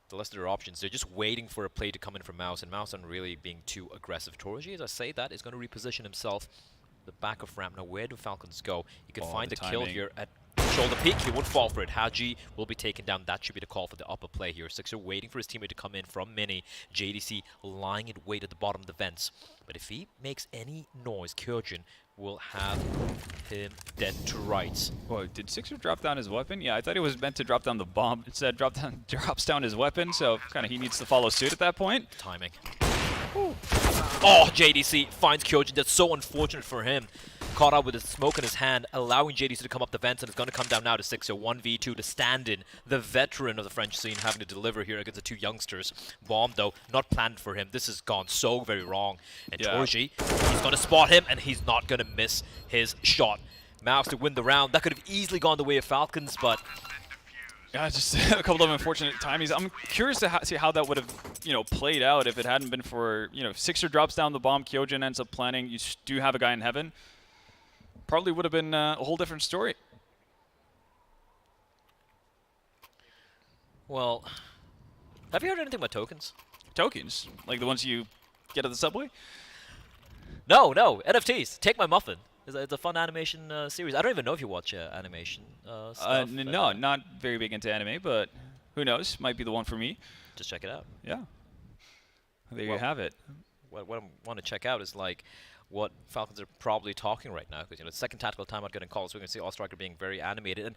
the less their options. They're just waiting for a play to come in from Mouz, and Mouz aren't really being too aggressive. Torji, as I say that, is going to reposition himself the back of ramp. Now, where do Falcons go? You can find the kill here at shoulder peak. He won't fall for it. Haji will be taken down. That should be the call for the upper play here. Sixer waiting for his teammate to come in from mini. JDC lying in wait at the bottom of the vents. But if he makes any noise, Kyogen will have him dead to rights. Whoa, did Sixer drop down his weapon? Yeah, I thought he was meant to drop down the bomb. Instead, drops down his weapon, so kind of he needs to follow suit at that point. Timing. Ooh. Oh, JDC finds Kyogen. That's so unfortunate for him. Caught up with his smoke in his hand, allowing JDC to come up the vents, and it's going to come down now to Sixer. 1v2 to stand in. The veteran of the French scene having to deliver here against the 2 youngsters. Bomb, though, not planned for him. This has gone so very wrong. And Torji, he's going to spot him, and he's not going to miss his shot. Mouz to win the round. That could have easily gone the way of Falcons, but yeah, just a couple of unfortunate timings. I'm curious to see how that would have, played out if it hadn't been for, Sixer drops down the bomb, Kyogen ends up planning. You do have a guy in heaven. Probably would have been a whole different story. Well, have you heard anything about tokens? Tokens? Like the ones you get at the subway? No, NFTs. Take My Muffin. It's a fun animation series. I don't even know if you watch animation stuff. No, not very big into anime, but who knows? Might be the one for me. Just check it out. Yeah. There you have it. What I want to check out is like what Falcons are probably talking right now, because the second tactical timeout getting called, so we're going to see All-Striker being very animated, and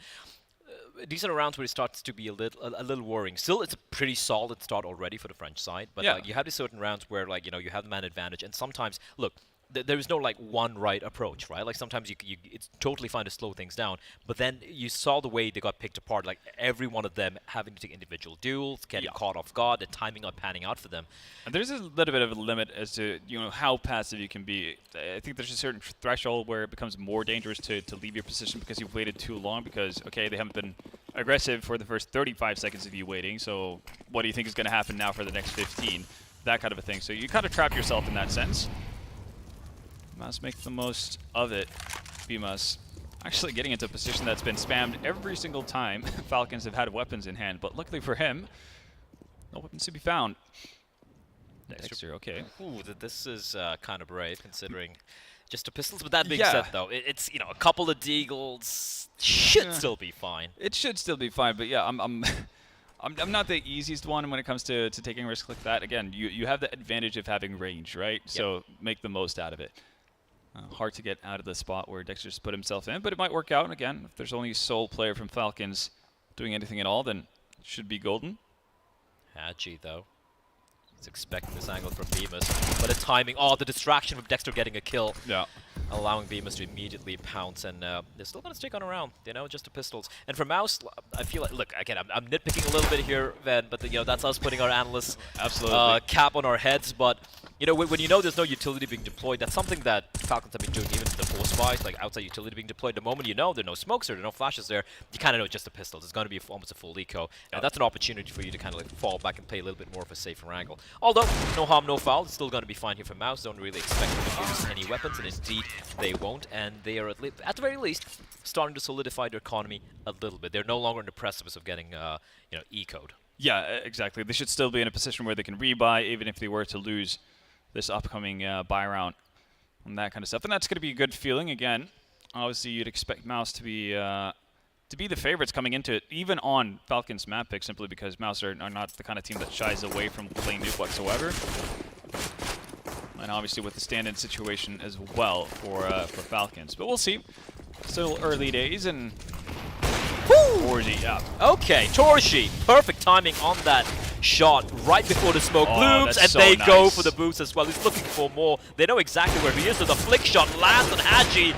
these are the rounds where it starts to be a little worrying. Still, it's a pretty solid start already for the French side, but like, you have these certain rounds where you have the man advantage, and sometimes look. There is no like one right approach, right? Like sometimes it's totally fine to slow things down, but then you saw the way they got picked apart. Like every one of them having to take individual duels, getting caught off guard, the timing not panning out for them. And there's a little bit of a limit as to how passive you can be. I think there's a certain threshold where it becomes more dangerous to leave your position because you've waited too long. Because okay, they haven't been aggressive for the first 35 seconds of you waiting. So what do you think is going to happen now for the next 15? That kind of a thing. So you kind of trap yourself in that sense. Must make the most of it. Bemis actually getting into a position that's been spammed every single time Falcons have had weapons in hand, but luckily for him, no weapons to be found. Dexter, okay. Ooh, this is kind of brave considering just the pistols. But that being said, though, it's a couple of deagles should still be fine. It should still be fine, but yeah, I'm not the easiest one when it comes to taking risks like that. Again, you have the advantage of having range, right? Yep. So make the most out of it. Hard to get out of the spot where Dexter's put himself in, but it might work out. And again, if there's only a sole player from Falcons doing anything at all, then it should be golden. Haji, though. He's expecting this angle from Bemis, but the timing, the distraction of Dexter getting a kill. Yeah. Allowing Bemis to immediately pounce, and they're still going to stick on around, just the pistols. And for Mouz, I feel like, look, again, I'm nitpicking a little bit here, Van, but that's us putting our analyst Absolutely. cap on our heads, but You know, when you know there's no utility being deployed, that's something that Falcons have been doing even in the force buys, like outside utility being deployed. The moment you know there are no smokes or there are no flashes there, you kind of know it's just the pistols. It's going to be almost a full eco. And that's an opportunity for you to kind of like fall back and play a little bit more of a safer angle. Although, no harm, no foul. It's still going to be fine here for Mouz. Don't really expect them to use any weapons, and indeed they won't. And they are, at the very least, starting to solidify their economy a little bit. They're no longer on the precipice of getting, you know, eco'd. Yeah, exactly. They should still be in a position where they can rebuy, even if they were to lose this upcoming buy round and that kind of stuff. And that's going to be a good feeling. Again, obviously you'd expect Mouz to be the favorites coming into it, even on Falcons map pick, simply because Mouz are not the kind of team that shies away from playing nuke whatsoever. And obviously with the stand-in situation as well for Falcons. But we'll see. Still early days, and Torji, yeah. Okay, Torji, perfect timing on that shot right before the smoke blooms, and so they nice. go for the boost as well. He's looking for more. They know exactly where he is, so the flick shot lands on Haji.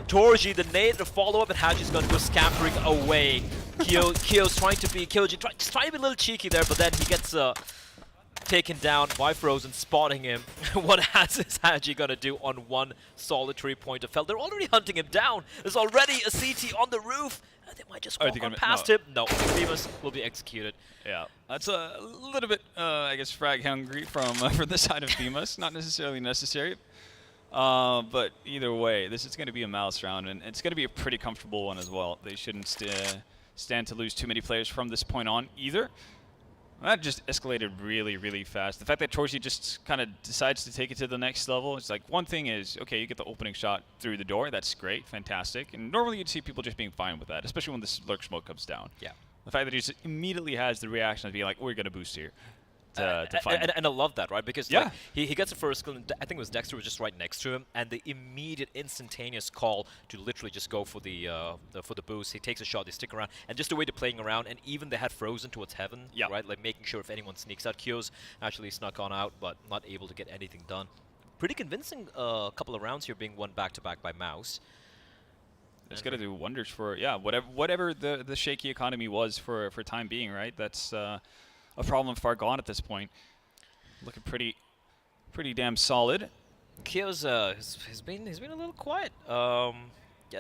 Torji, the nade, the follow-up, and Haji's going to go scampering away. Kyo's trying to be, Kyoji just trying to be a little cheeky there, but then he gets taken down by Frozen, spotting him. What is Haji going to do on one solitary point of fell? They're already hunting him down. There's already a CT on the roof. They might just walk on past him. No, Bemis will be executed. Yeah, that's a little bit, I guess, frag hungry from the side of Bemis. Not necessarily necessary. But either way, this is going to be a Mouz round, and it's going to be a pretty comfortable one as well. They shouldn't stand to lose too many players from this point on either. That just escalated really, really fast. The fact that Torji just kind of decides to take it to the next level, it's like, one thing is, okay, you get the opening shot through the door. That's great, fantastic. And normally you'd see people just being fine with that, especially when this lurk smoke comes down. Yeah. The fact that he just immediately has the reaction of being like, we're going to boost here. To find and I love that, right? Because like, he gets a first kill, and I think it was Dexter was just right next to him, and the immediate, instantaneous call to literally just go for the boost. He takes a shot, they stick around, and just the way they're playing around, and even they had Frozen towards heaven, right? Like making sure if anyone sneaks out. Kyo's actually snuck on out, but not able to get anything done. Pretty convincing couple of rounds here being won back-to-back by Mouz. It's going to do wonders for, whatever the shaky economy was for time being, right? That's a problem far gone at this point. Looking pretty damn solid. Kyo's has been a little quiet. To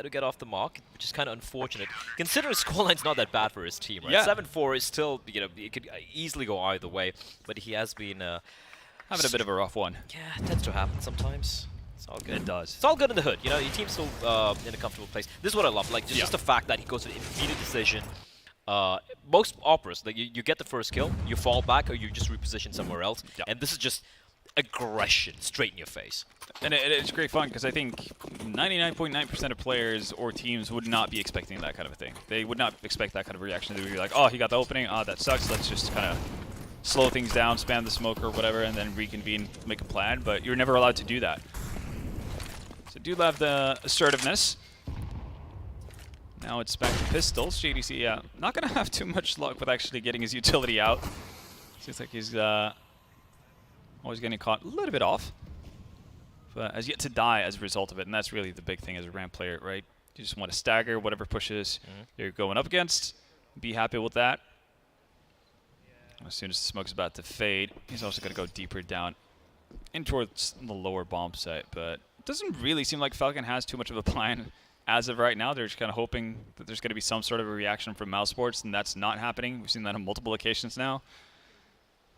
get off the mark, which is kind of unfortunate. Considering scoreline's not that bad for his team, right? Yeah. 7-4 is still, it could easily go either way, but he has been having a bit of a rough one. Yeah, it tends to happen sometimes. It's all good. It does. It's all good in the hood. Your team's still in a comfortable place. This is what I love. Like just the fact that he goes to the immediate decision. Most operas, like you get the first kill, you fall back, or you just reposition somewhere else, and this is just aggression straight in your face. And it's great fun because I think 99.9% of players or teams would not be expecting that kind of a thing. They would not expect that kind of reaction. They would be like, oh, he got the opening, that sucks, let's just kind of slow things down, spam the smoke or whatever, and then reconvene, make a plan, but you're never allowed to do that. So do have the assertiveness. Now it's back to pistols. JDC, not going to have too much luck with actually getting his utility out. Seems like he's always getting caught a little bit off. But has yet to die as a result of it, and that's really the big thing as a ramp player, right? You just want to stagger whatever pushes you're going up against. Be happy with that. As soon as the smoke's about to fade, he's also going to go deeper down in towards the lower bomb site. But it doesn't really seem like Falcon has too much of a plan. As of right now, they're just kind of hoping that there's going to be some sort of a reaction from Mouz Sports, and that's not happening. We've seen that on multiple occasions now.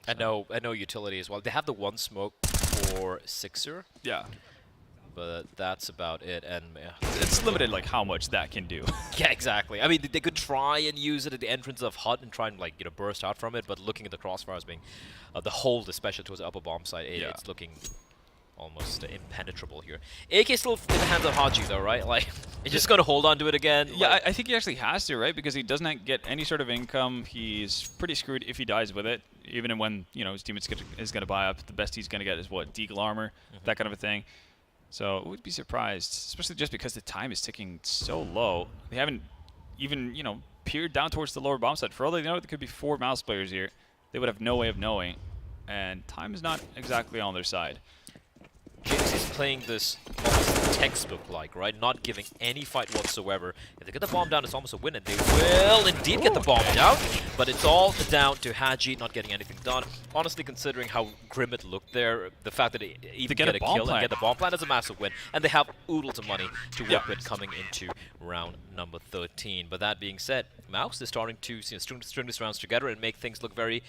I know utility as well. They have the one smoke for Sixer. Yeah. But that's about it, and it's limited, like how much that can do. Yeah, exactly. I mean, they could try and use it at the entrance of Hut and try and burst out from it, but looking at the crossfires being the hold, especially towards the upper bomb site, it's looking almost impenetrable here. AK still in the hands of Haji though, right? Like, he's just going to hold on to it again. Yeah, I think he actually has to, right? Because he does not get any sort of income. He's pretty screwed if he dies with it. Even when, his team is going to buy up, the best he's going to get is what? Deagle armor, that kind of a thing. So I would be surprised, especially just because the time is ticking so low. They haven't even, peered down towards the lower bomb site. For all they know, there could be 4 Mouz players here. They would have no way of knowing. And time is not exactly on their side. James is playing this almost textbook-like, right? Not giving any fight whatsoever. If they get the bomb down, it's almost a win, and they will indeed get the bomb down. But it's all down to Haji not getting anything done. Honestly, considering how grim it looked there, the fact that they even get a kill and get the bomb plant is a massive win. And they have oodles of money to work with coming into round number 13. But that being said, Mouz is starting to string these rounds together and make things look very,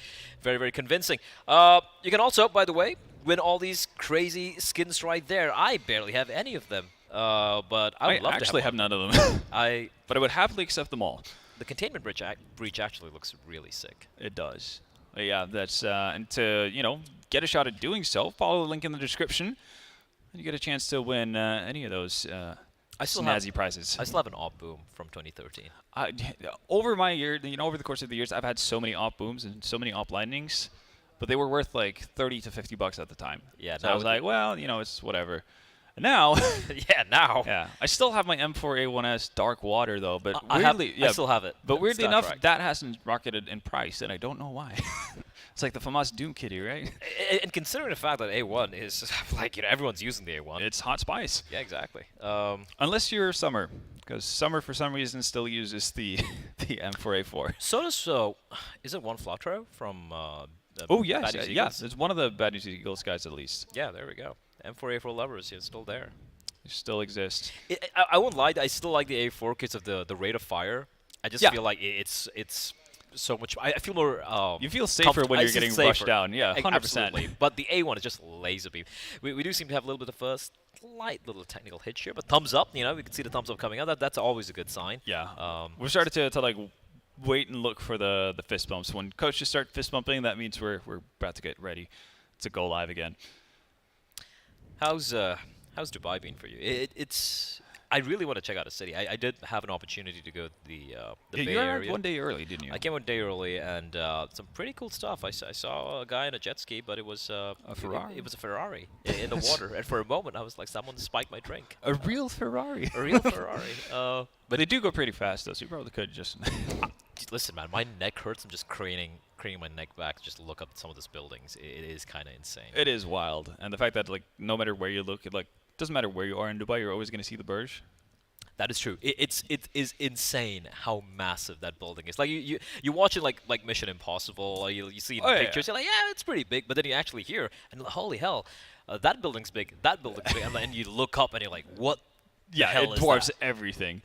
very, very convincing. You can also, by the way, win all these crazy skins right there. I barely have any of them, but I would love to actually have none of them. But I would happily accept them all. The containment breach actually looks really sick. It does. But yeah, that's and to get a shot at doing so, follow the link in the description, and you get a chance to win any of those snazzy prizes. I still have an op boom from 2013. Over my year, over the course of the years, I've had so many op booms and so many op lightnings, but they were worth like 30 to 50 bucks at the time. Yeah. So I was like, well, it's whatever. Now, yeah, I still have my M4A1S Dark Water though, but I still have it. But weirdly enough, that hasn't rocketed in price, and I don't know why. It's like the famous Doom Kitty, right? And considering the fact that A1 is like everyone's using the A1, it's hot spice. Yeah, exactly. Unless you're Summer, because Summer for some reason still uses the M4A4. So does is it one Flatro from? Oh yes, yes. It's one of the Bad News Eagles guys at least. Yeah, there we go. M4A4 lovers, it's still there. It still exists. I won't lie, I still like the A4 because of the rate of fire. I just feel like it's so much. I feel more. You feel safer when you're getting rushed down. Yeah, 100%. Absolutely. But the A1 is just laser beam. We do seem to have a little bit of a slight little technical hitch here, but thumbs up. We can see the thumbs up coming out. That's always a good sign. Yeah. We've started to like wait and look for the fist bumps. When coaches start fist bumping, that means we're about to get ready to go live again. How's Dubai been for you? It's I really want to check out a city. I did have an opportunity to go to the Bay you Area. arrived 1 day early, didn't you? I came 1 day early, and some pretty cool stuff. I saw a guy on a jet ski, but it was a Ferrari. It was a Ferrari in the water, and for a moment I was like, someone spiked my drink. A real Ferrari. A real Ferrari. But they do go pretty fast, though, so you probably could just. Listen, man, my neck hurts. I'm just craning my neck back to just look up some of these buildings. It is kind of insane. It is wild, and the fact that like no matter where you look, doesn't matter where you are in Dubai, you're always going to see the Burj. That is true. It is insane how massive that building is. Like you watch it like Mission Impossible. Or you see in pictures, you're like, yeah, it's pretty big. But then you actually hear, and holy hell, that building's big. That building's big. And then you look up and you're like, what? Yeah, it dwarfs everything.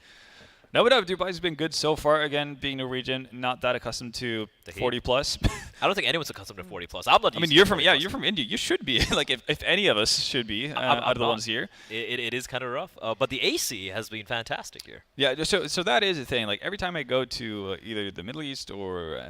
No, but Dubai's been good so far. Again, being Norwegian, not that accustomed to 40 plus. I don't think anyone's accustomed to 40 plus. I'm not. I mean, you're from India. You should be. Like if any of us should be out of the ones here. It is kind of rough, but the AC has been fantastic here. Yeah, so that is the thing. Like every time I go to either the Middle East or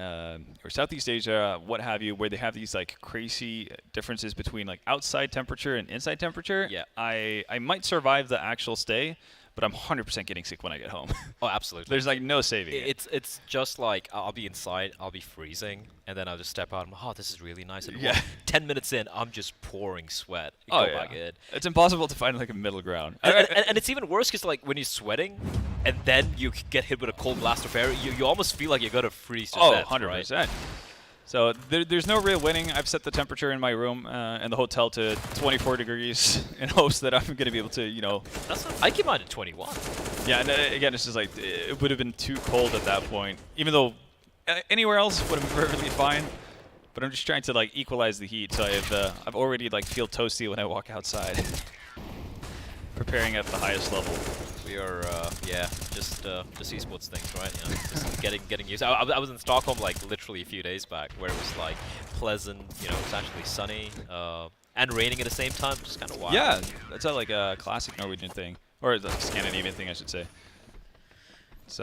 Southeast Asia, what have you, where they have these like crazy differences between like outside temperature and inside temperature. Yeah. I might survive the actual stay, but I'm 100% getting sick when I get home. Oh, absolutely. There's like no saving it. It's just like I'll be inside, I'll be freezing, and then I'll just step out. Oh, this is really nice. And 10 minutes in, I'm just pouring sweat. Go back in. It's impossible to find like a middle ground. And it's even worse because like when you're sweating, and then you get hit with a cold blast of air, you almost feel like you're gonna freeze to death. 100%. Right? So there's no real winning. I've set the temperature in my room in the hotel to 24 degrees in hopes that I'm going to be able to, I keep mine at 21. Yeah, and again, it's just like it would have been too cold at that point. Even though anywhere else would have been perfectly fine. But I'm just trying to like equalize the heat. So I've already like feel toasty when I walk outside. Preparing at the highest level. We are, just esports things, right? Just getting used. I was in Stockholm like literally a few days back, where it was like pleasant. It's actually sunny and raining at the same time, which is kind of wild. Yeah, that's like a classic Norwegian thing, or the Scandinavian thing, I should say. It's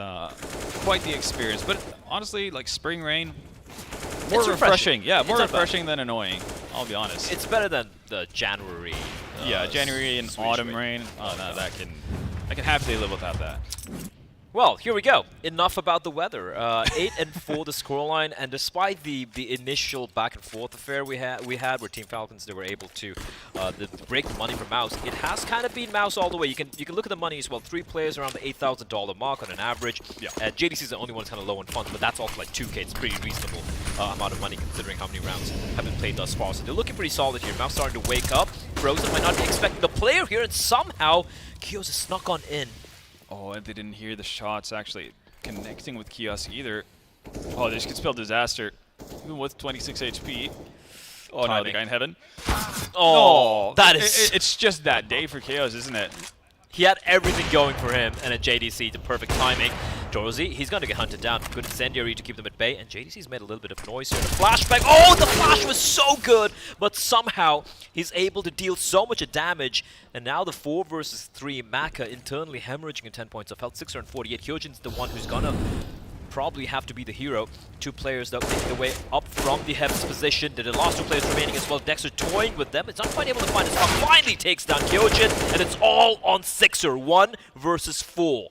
quite the experience. But honestly, like spring rain, more refreshing. Yeah, more refreshing than annoying. I'll be honest. It's better than the January. January and autumn rain. Oh no, I can happily live without that. Well, here we go. Enough about the weather. 8-4 the scoreline, and despite the initial back and forth affair we had where Team Falcons they were able to break the money from Mouz, it has kind of been Mouz all the way. You can look at the money as well. 3 players around the $8,000 mark on an average. Yeah. JDC is the only one that's kind of low in funds, but that's also like 2K. It's pretty reasonable amount of money considering how many rounds have been played thus far. So they're looking pretty solid here. Mouz starting to wake up. Frozen might not be expecting the player here, and somehow Kios is snuck on in. Oh, and they didn't hear the shots actually connecting with Kiosk either. Oh, this could spell disaster. Even with 26 HP. Oh no, the guy in heaven. Oh, no, that is... It's just that day for Chaos, isn't it? He had everything going for him, and at JDC, the perfect timing. Dorsey, he's going to get hunted down. Good incendiary to keep them at bay, and JDC's made a little bit of noise here. The flashback, oh, the flash was so good, but somehow he's able to deal so much damage, and now the 4 versus 3, Maka internally hemorrhaging in 10 points of health, 648. Hyojin's the one who's gonna probably have to be the hero. 2 players that make their way up from the Heaven's position. The last 2 players remaining as well. Dexter toying with them. It's not quite able to find his spot. Finally takes down Hyojin, and it's all on Sixer. 1 versus 4.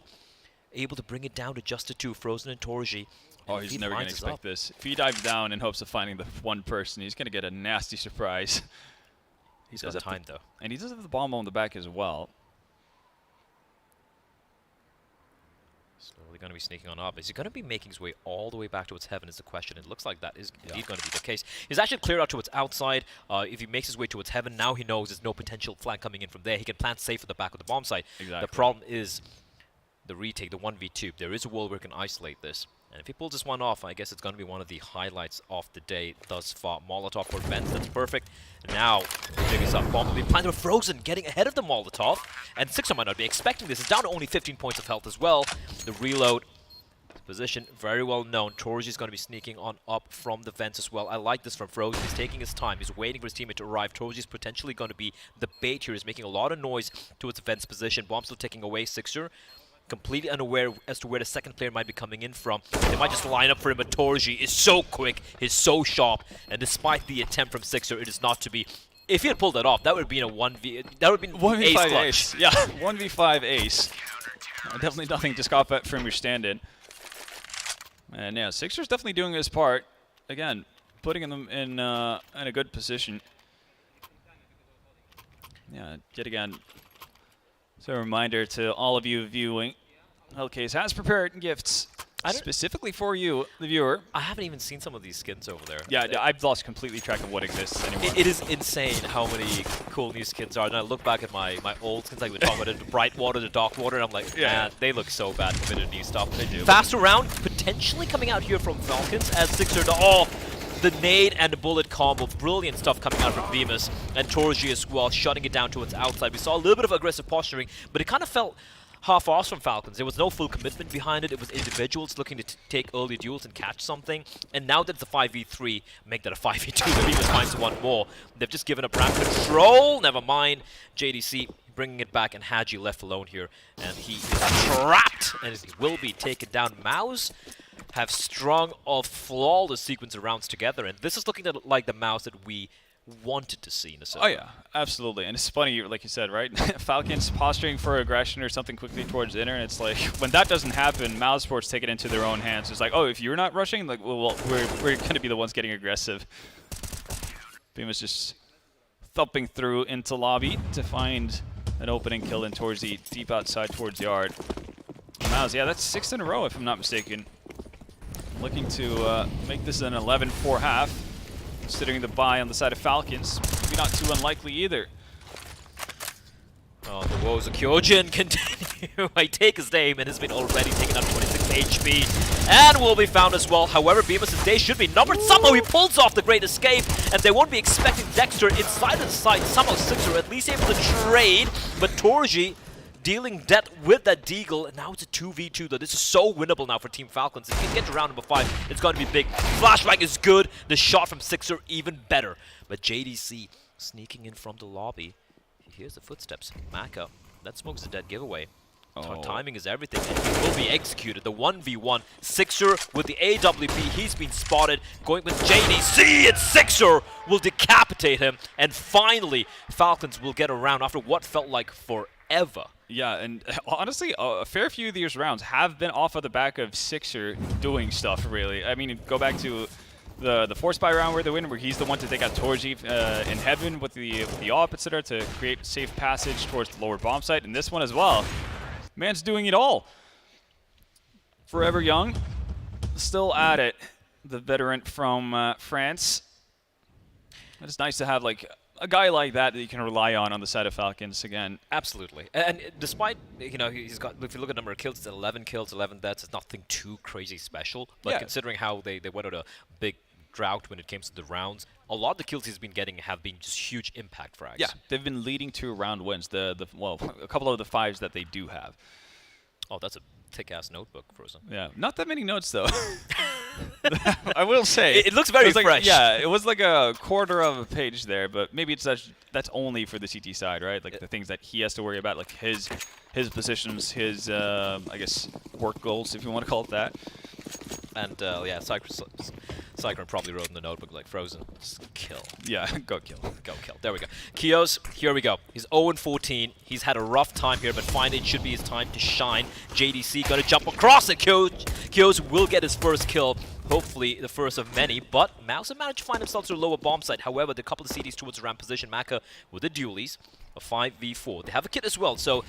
Able to bring it down to just the 2, Frozen and Torji. Oh, he's never going to expect this. If he dives down in hopes of finding the one person, he's going to get a nasty surprise. He's got time, though. And he does have the bomb on the back as well. Slowly going to be sneaking on up. Is he going to be making his way all the way back towards Heaven is the question. It looks like that is indeed going to be the case. He's actually cleared out towards outside. If he makes his way towards Heaven, now he knows there's no potential flank coming in from there. He can plant safe at the back of the bomb site. Exactly. The problem is the retake, the 1v2. There is a wall where he can isolate this. And if he pulls this one off, I guess it's going to be one of the highlights of the day thus far. Molotov for Vents, that's perfect. And now, biggest up bomb will be planted with Frozen, getting ahead of the Molotov. And Sixer might not be expecting this. It's down to only 15 points of health as well. The reload position, very well known. Torji's going to be sneaking on up from the Vents as well. I like this from Frozen. He's taking his time. He's waiting for his teammate to arrive. Torji's potentially going to be the bait here. He's making a lot of noise towards the Vents position. Bomb still taking away Sixer. Completely unaware as to where the second player might be coming in from. They might just line up for him, but Torji is so quick, he's so sharp, and despite the attempt from Sixer, it is not to be. If he had pulled that off, that would have been a 1v. That would have been 1v5 ace. Yeah, 1v5 ace. Definitely nothing to scoff at from your stand-in. And yeah, Sixer's definitely doing his part. Again, putting them in a good position. Yeah, yet again. So a reminder to all of you viewing, Hellcase has prepared gifts specifically for you, the viewer. I haven't even seen some of these skins over there. Yeah, I've lost completely track of what exists anymore. It is insane how many cool new skins are. And I look back at my old skins, like we talk about it, the Bright Water, the Dark Water, and I'm like, man, they look so bad compared to new stuff. They do. Faster round, potentially coming out here from Falcons as Sixer, the nade and the bullet combo, brilliant stuff coming out from Bemis, and Torji as well, shutting it down towards outside. We saw a little bit of aggressive posturing, but it kind of felt half-assed from Falcons. There was no full commitment behind it. It was individuals looking to take early duels and catch something. And now that it's a 5v3, make that a 5v2. The Bemis finds one more. They've just given up ramp control. Never mind. JDC bringing it back, and Haji left alone here. And he is trapped, and he will be taken down. Mouz have strung a flawless sequence of rounds together, and this is looking like the Mouz that we wanted to see in the set. Oh yeah, absolutely. And it's funny, like you said, right? Falcons posturing for aggression or something quickly towards dinner, and it's like, when that doesn't happen, Mouz Sports take it into their own hands. It's like, oh, if you're not rushing, like, well we're going to be the ones getting aggressive. Bemis just thumping through into lobby to find an opening kill in towards the deep outside towards yard. Mouz, yeah, that's 6 in a row if I'm not mistaken. Looking to make this an 11-4 half, considering the bye on the side of Falcons. Maybe not too unlikely either. Oh, the woes of Kyojin continue. I take his name and has been already taken up 26 HP. And will be found as well. However, Bemis' day should be numbered. Somehow he pulls off the great escape, and they won't be expecting Dexter inside of the site. Somehow Sixer at least able to trade, but Torji dealing death with that Deagle, and now it's a 2v2 though. This is so winnable now for Team Falcons. If you can get to round number 5, it's going to be big. Flashback is good. The shot from Sixer even better. But JDC sneaking in from the lobby. Here's the footsteps. Maka. That smoke's a dead giveaway. Timing is everything, and he will be executed. The 1v1. Sixer with the AWP. He's been spotted. Going with JDC, and Sixer will decapitate him. And finally, Falcons will get around after what felt like forever. Yeah, and honestly, a fair few of these rounds have been off of the back of Sixer doing stuff, really. I mean, go back to the Force Buy round where they win, where he's the one to take out Torji in Heaven with the AWP, etc., to create safe passage towards the lower bomb site, and this one as well. Man's doing it all. Forever young, still at it. The veteran from France. It's nice to have like a guy like that you can rely on the side of Falcons again. Absolutely. And despite, he's got, if you look at the number of kills, it's 11 kills, 11 deaths. It's nothing too crazy special. But considering how they went on a big drought when it came to the rounds, a lot of the kills he's been getting have been just huge impact frags. Yeah, they've been leading to round wins. Well, a couple of the 5s that they do have. Oh, that's a thick-ass notebook, Frozen. Yeah, not that many notes, though. I will say. It looks very fresh. Yeah, it was like a quarter of a page there, but maybe that's only for the CT side, right? Like the things that he has to worry about, like his positions, his, I guess, work goals, if you want to call it that. And, yeah, Cyclone probably wrote in the notebook, like, Frozen, just kill. Yeah, go kill. Go kill. There we go. Kios, here we go. He's 0-14. He's had a rough time here, but finally it should be his time to shine. JDC gonna jump across it. Kios will get his first kill. Hopefully the first of many, but Mouz have managed to find himself to a lower bomb site. However, the couple of CDs towards the ramp position, Maka with the dualies, a 5v4. They have a kit as well, so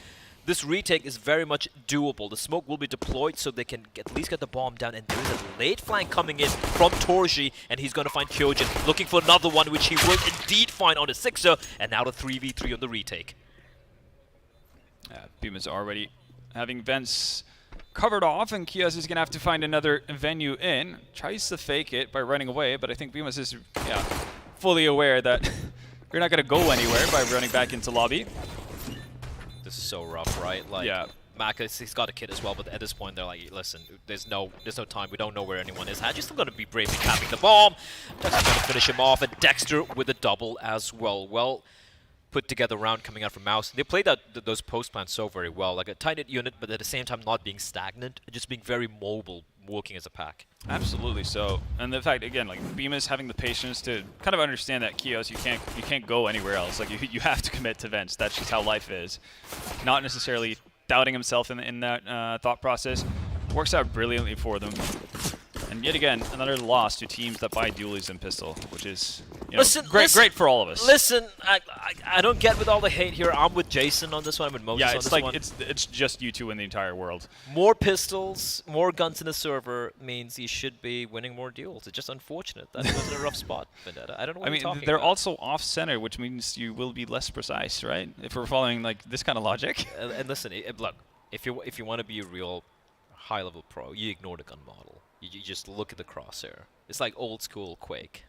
this retake is very much doable. The smoke will be deployed so they can at least get the bomb down, and there is a late flank coming in from Torji, and he's going to find Kyojin, looking for another one, which he will indeed find on a 6er, and now the 3v3 on the retake. Beam is already having vents covered off, and Kios is going to have to find another venue in. Tries to fake it by running away, but I think Bemis is fully aware that you're not going to go anywhere by running back into lobby. This is so rough, right? Like, Maka, he's got a kid as well, but at this point they're like, listen, there's no time. We don't know where anyone is. Hadji's still going to be bravely capping the bomb. Dexter's going to finish him off, and Dexter with a double as well. Well put together round coming out from Mouz. They played those post plans so very well, like a tight unit, but at the same time not being stagnant, just being very mobile, working as a pack. Absolutely so. And the fact, again, like Bemis having the patience to kind of understand that Kios, you can't go anywhere else. Like you have to commit to vents. That's just how life is. Not necessarily doubting himself in that thought process. Works out brilliantly for them. And yet again, another loss to teams that buy dualies and pistol, which is great for all of us. Listen, I don't get with all the hate here. I'm with Jason on this one. I'm with Moses on this one. It's just you two in the entire world. More pistols, more guns in the server means you should be winning more duels. It's just unfortunate that he was in a rough spot, Vendetta. I don't know what you're talking they're about. also off-center, which means you will be less precise, right? If we're following like this kind of logic. And listen, look, if you want to be a real high-level pro, you ignore the gun model. You just look at the crosshair. It's like old school Quake.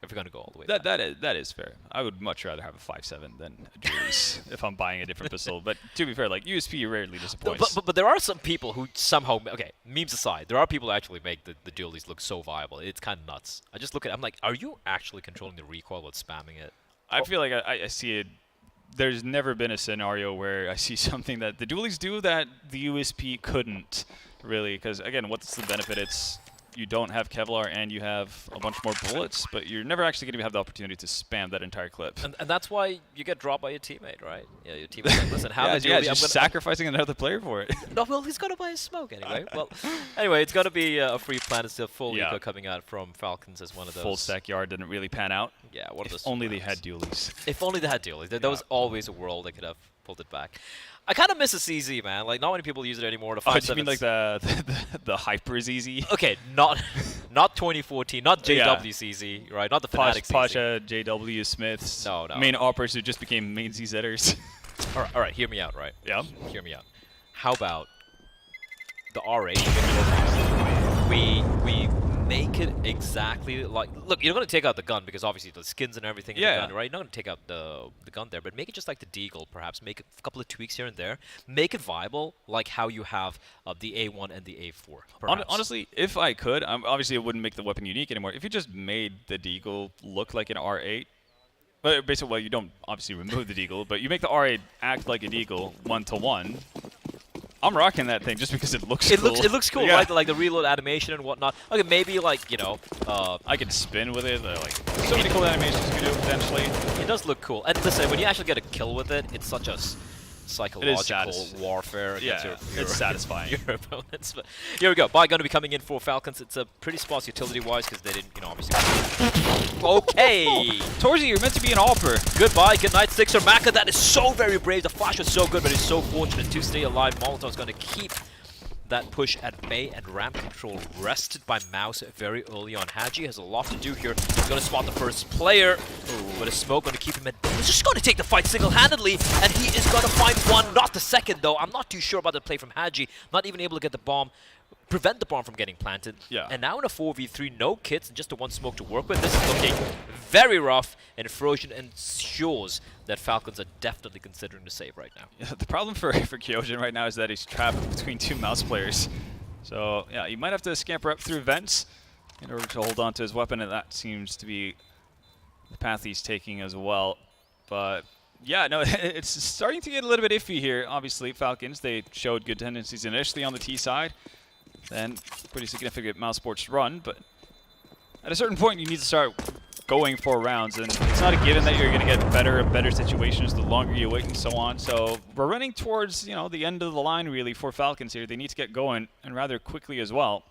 If you're gonna go all the way back. That is fair. I would much rather have a 5.7 than a dualies if I'm buying a different pistol. But to be fair, like USP rarely disappoints. But there are some people who somehow, okay, memes aside, there are people who actually make the dualies look so viable. It's kind of nuts. I just look at it, I'm like, are you actually controlling the recoil with spamming it? I feel like I see it. There's never been a scenario where I see something that the dualies do that the USP couldn't. Really, because again, what's the benefit? It's you don't have Kevlar and you have a bunch more bullets, but you're never actually going to have the opportunity to spam that entire clip. And that's why you get dropped by your teammate, right? Yeah, your teammate's like, listen, how just sacrificing another player for it. No, well, he's got to buy his smoke anyway. Well, anyway, it's got to be a free plan. It's still full eco coming out from Falcons as one of those. Full stack yard didn't really pan out. Yeah, what if only they had dualies. If only they had dualies. There was always a world they could have pulled it back. I kind of miss a CZ, man. Like, not many people use it anymore. Oh, you mean like the Hyper ZZ? Okay, not 2014, not JWCZ, right? Not the Fnatic CZ. Pasha, JW, Smiths. No. Main operators who just became main ZZers. all right, hear me out, right? Yeah. Hear me out. How about the R8? We make it exactly like... Look, you're going to take out the gun because obviously the skins and everything in the gun, right? You're not going to take out the gun there, but make it just like the Deagle, perhaps. Make a couple of tweaks here and there. Make it viable like how you have the A1 and the A4, Honestly, if I could, obviously it wouldn't make the weapon unique anymore. If you just made the Deagle look like an R8, but basically, well, you don't obviously remove the Deagle, but you make the R8 act like a Deagle 1-to-1. I'm rocking that thing just because it looks cool. It looks cool, right? Like the reload animation and whatnot. Okay, maybe like, you know... I can spin with it. Like, so many cool animations you can do potentially. It does look cool. And listen, when you actually get a kill with it, it's such a psychological warfare against it's satisfying. Your opponents. But here we go. Bai going to be coming in for Falcons. It's a pretty sparse utility-wise because they didn't, you know, obviously... Okay! Torzi, you're meant to be an AWPer. Goodbye, good night, Sixer. Maka, that is so very brave. The flash was so good, but it's so fortunate to stay alive. Molotov's going to keep that push at May, and ramp control rested by Mouz very early on. Haji has a lot to do here. He's going to spot the first player, but a smoke going to keep him at bay. He's just going to take the fight single-handedly, and he is going to find one, not the second though. I'm not too sure about the play from Haji, not even able to get the bomb, prevent the bomb from getting planted. Yeah. And now in a 4v3, no kits and just the one smoke to work with. This is looking very rough, and Frozen ensures that Falcons are definitely considering the save right now. Yeah, the problem for Kyojin right now is that he's trapped between two Mouz players. So yeah, he might have to scamper up through vents in order to hold on to his weapon, and that seems to be the path he's taking as well. But yeah, no, it's starting to get a little bit iffy here. Obviously, Falcons, they showed good tendencies initially on the T side. Then pretty significant Mouz Sports run, but at a certain point you need to start going for rounds, and it's not a given that you're going to get better and better situations the longer you wait and so on. So we're running towards, you know, the end of the line really for Falcons here. They need to get going, and rather quickly as well.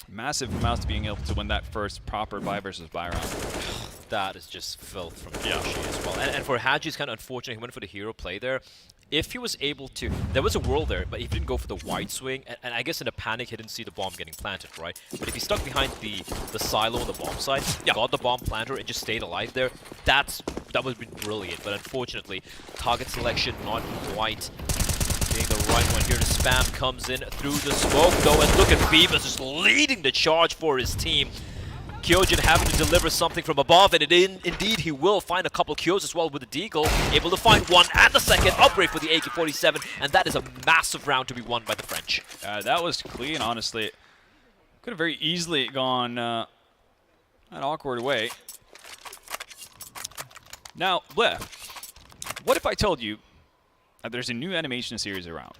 Massive for Mouz being able to win that first proper buy versus buy round. That is just filth from Yoshi as well. And for Haji, it's kind of unfortunate he went for the hero play there. If he was able to, there was a world there, but he didn't go for the wide swing, and I guess in a panic he didn't see the bomb getting planted, right? But if he stuck behind the silo on the bomb side, got the bomb planter and just stayed alive there, that would have been brilliant. But unfortunately, target selection not quite being the right one here. The spam comes in through the smoke though, and look at Beavis just leading the charge for his team. Kyojin having to deliver something from above, and indeed he will find a couple kills as well with the deagle, able to find one and the second upgrade for the AK-47, and that is a massive round to be won by the French. That was clean, honestly. Could have very easily gone an awkward way. Now, Bleh, what if I told you that there's a new animation series around?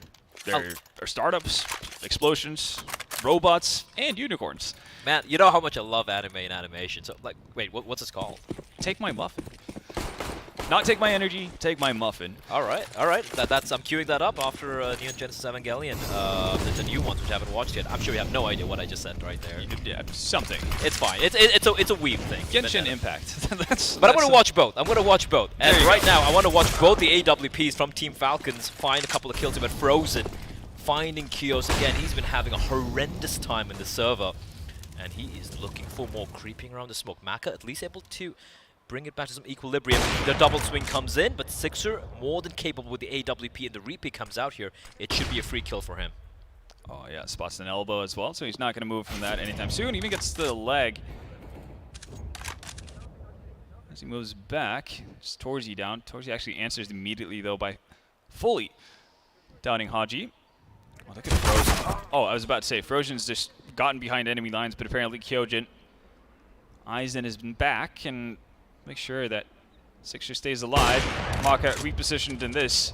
There are startups, explosions, robots, and unicorns. Man, you know how much I love anime and animation. So, like, wait, what's this called? Take my muffin. Not take my energy, take my muffin. All right. That's I'm queuing that up after Neon Genesis Evangelion, the new ones which I haven't watched yet. I'm sure you have no idea what I just said right there. Yeah, something. It's fine. It's a weave thing. Genshin Impact. But I'm gonna watch both. And right now, I want to watch both the AWPs from Team Falcons find a couple of kills. But Frozen finding Kios again. He's been having a horrendous time in the server. And he is looking for more creeping around the smoke. Maka at least able to bring it back to some equilibrium. The double swing comes in, but Sixer more than capable with the AWP, and the repeat comes out here. It should be a free kill for him. Oh yeah, spots an elbow as well, so he's not going to move from that anytime soon. Even gets the leg. As he moves back, it's Torzy down. Torzy actually answers immediately though by fully downing Haji. Oh, look at Frozen. Oh, I was about to say, Frozen's just gotten behind enemy lines, but apparently Kyojin eyes in his back and make sure that Sixer stays alive. Maka repositioned in this,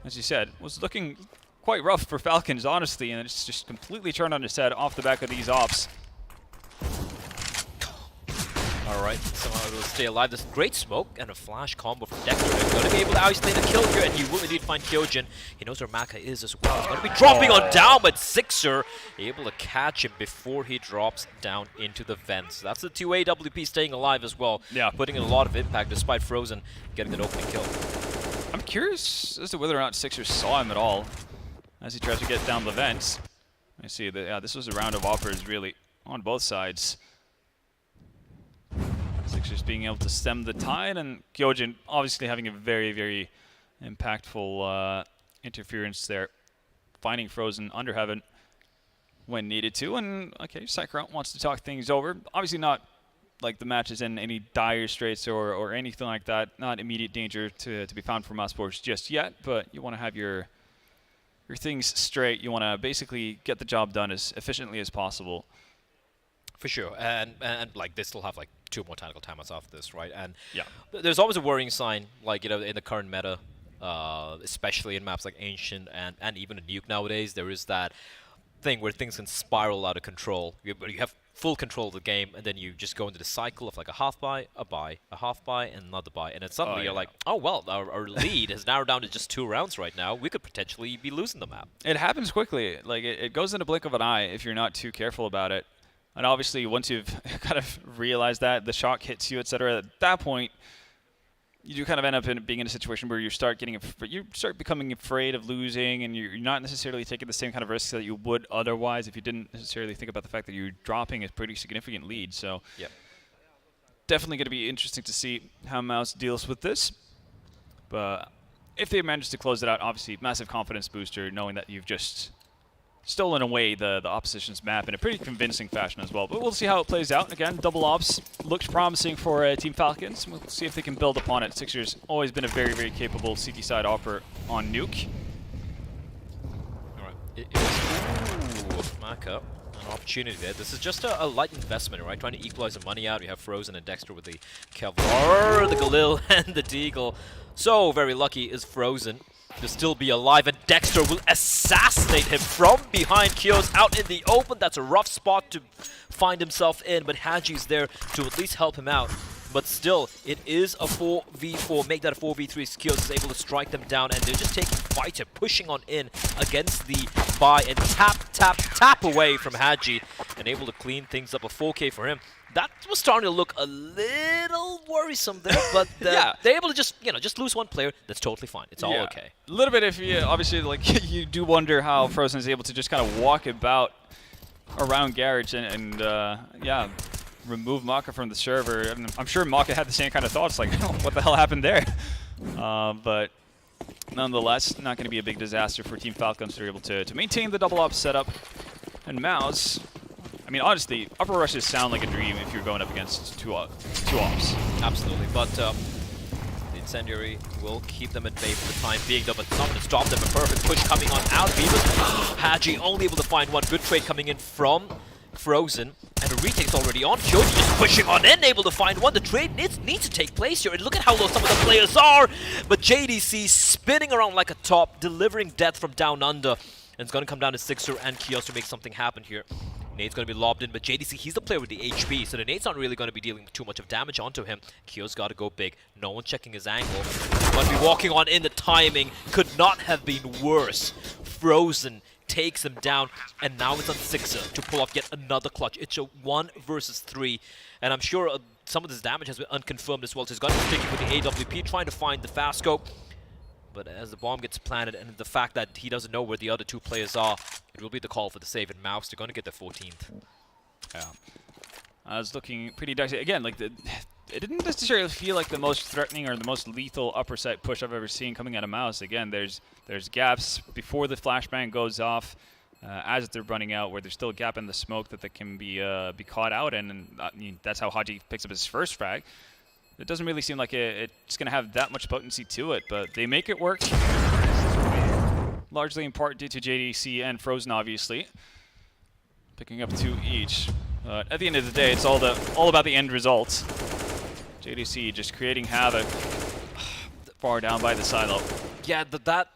as you said, was looking quite rough for Falcons, honestly, and it's just completely turned on its head off the back of these ops. All right, somehow able to stay alive. This great smoke and a flash combo from Dexter. They're going to be able to isolate a kill here, and he will indeed find Kyojin. He knows where Maka is as well. He's going to be dropping on down, but Sixer able to catch him before he drops down into the vents. That's the 2 AWP staying alive as well, putting in a lot of impact despite Frozen getting that opening kill. I'm curious as to whether or not Sixer saw him at all as he tries to get down the vents. I see that, yeah, this was a round of offers really on both sides. Sixers being able to stem the tide, and Kyojin obviously having a very, very impactful interference there, finding Frozen under heaven when needed to. And okay, Cyclone wants to talk things over. Obviously not like the match is in any dire straits or anything like that. Not immediate danger to be found for Mouz Sports just yet, but you want to have your things straight. You want to basically get the job done as efficiently as possible. For sure, and like they still have like 2 more tactical timeouts after this, right? And there's always a worrying sign, like, you know, in the current meta, especially in maps like Ancient and even a Nuke nowadays, there is that thing where things can spiral out of control. You have full control of the game, and then you just go into the cycle of like a half buy, a buy, a half buy, and another buy, and then suddenly you're like, oh well, our lead has narrowed down to just 2 rounds right now. We could potentially be losing the map. It happens quickly. Like it goes in a blink of an eye if you're not too careful about it. And obviously, once you've kind of realized that, the shock hits you, etc., at that point, you do kind of end up being in a situation where you start becoming afraid of losing, and you're not necessarily taking the same kind of risks that you would otherwise if you didn't necessarily think about the fact that you're dropping a pretty significant lead. So definitely going to be interesting to see how Mouz deals with this. But if they manage to close it out, obviously massive confidence booster, knowing that you've just stolen away the opposition's map in a pretty convincing fashion as well. But we'll see how it plays out. Again, double ops looks promising for Team Falcons. We'll see if they can build upon it. Sixer's always been a very, very capable CT side operator on Nuke. All right. It is Maka. An opportunity there. This is just a light investment, right? Trying to equalize the money out. We have Frozen and Dexter with the Kevlar, the Galil, and the Deagle. So very lucky is Frozen to still be alive, and Dexter will assassinate him from behind. Kyo's out in the open. That's a rough spot to find himself in, but Haji's there to at least help him out. But still, it is a 4v4. Make that a 4v3. Kyo is able to strike them down, and they're just taking fighter, pushing on in against the buy, and tap away from Haji, and able to clean things up. A 4K for him. That was starting to look a little worrisome there, but they're able to just lose one player. That's totally fine. It's all okay. A little bit if you, obviously, like, you do wonder how Frozen is able to just kind of walk about around Garage and remove Maka from the server. And I'm sure Maka had the same kind of thoughts, like, what the hell happened there? But nonetheless, not going to be a big disaster for Team Falcons. They're able to maintain the double op setup. And Mouz, I mean, honestly, upper rushes sound like a dream if you're going up against two ops. Absolutely, but the Incendiary will keep them at bay for the time being, though, but it's not going to stop them. A perfect push coming on out. Haji only able to find one. Good trade coming in from Frozen, and a retake's already on. Kyoji just pushing on in, able to find one. The trade needs to take place here, and look at how low some of the players are. But JDC spinning around like a top, delivering death from down under, and it's going to come down to Sixer and Kios to make something happen here. Nade's going to be lobbed in, but JDC, he's the player with the HP, so the Nade's not really going to be dealing too much of damage onto him. Kyo's got to go big. No one checking his angle. But be walking on in. The timing could not have been worse. Frozen takes him down, and now it's on Sixer to pull off yet another clutch. It's a 1 versus 3, and I'm sure some of this damage has been unconfirmed as well, so he's got to stick with the AWP, trying to find the fast scope. But as the bomb gets planted, and the fact that he doesn't know where the other two players are, it will be the call for the save, and Mouz, they're going to get the 14th. Yeah. I was looking pretty dicey. Again, like, it didn't necessarily feel like the most threatening or the most lethal upper side push I've ever seen coming out of Mouz. Again, there's gaps before the flashbang goes off, as they're running out, where there's still a gap in the smoke that can be caught out, and I mean, that's how Haji picks up his first frag. It doesn't really seem like it's going to have that much potency to it, but they make it work. Largely in part due to JDC and Frozen, obviously. Picking up 2 each. At the end of the day, it's all about the end result. JDC just creating havoc far down by the silo. Yeah, that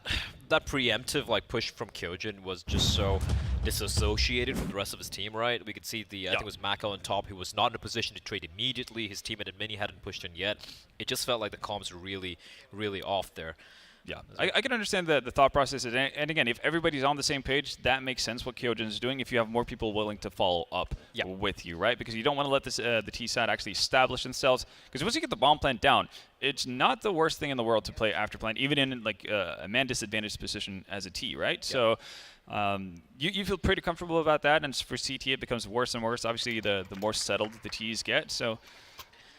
preemptive like push from Kyojin was just so disassociated from the rest of his team, right? We could see I think it was Mako on top, who was not in a position to trade immediately. His teammate and Mini hadn't pushed in yet. It just felt like the comms were really, really off there. Yeah, I can understand the thought process. And again, if everybody's on the same page, that makes sense what Kyojin is doing if you have more people willing to follow up with you, right? Because you don't want to let this, the T side actually establish themselves. Because once you get the bomb plant down, it's not the worst thing in the world to play after plant, even in like a man disadvantaged position as a T, right? So you feel pretty comfortable about that, and for CT it becomes worse and worse. Obviously, the more settled the Ts get. So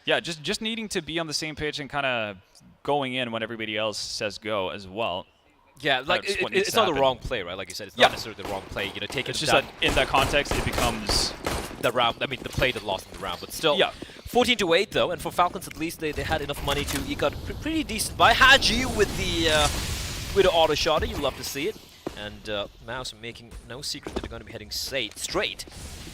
yeah, just needing to be on the same page and kind of going in when everybody else says go as well. Yeah, like it's not the wrong play, right? Like you said, it's not necessarily the wrong play. You know, take it's it just down. that in that context, it becomes the round. I mean, the play that lost in the round, but still. Yeah. 14-8 though, and for Falcons at least they had enough money to eke out pretty decent by Haji with the auto shot. You love to see it. And Mouz making no secret that they're going to be heading straight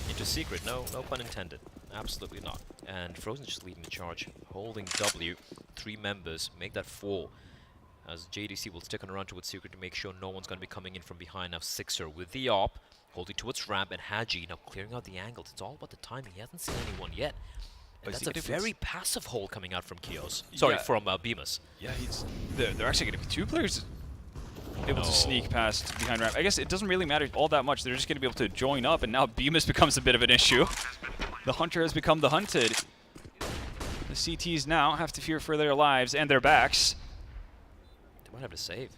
into secret. No pun intended. Absolutely not. And Frozen's just leading the charge, holding W. 3 members, make that 4. As JDC will stick on around towards secret to make sure no one's going to be coming in from behind. Now Sixer with the AWP, holding towards ramp, and Haji now clearing out the angles. It's all about the timing. He hasn't seen anyone yet. And that's a very passive hold coming out from Kios. Sorry, from Bemis. Yeah, they're actually going to be 2 players able to sneak past behind ramp. I guess it doesn't really matter all that much. They're just going to be able to join up, and now Bemis becomes a bit of an issue. The hunter has become the hunted. The CTs now have to fear for their lives and their backs. They might have to save.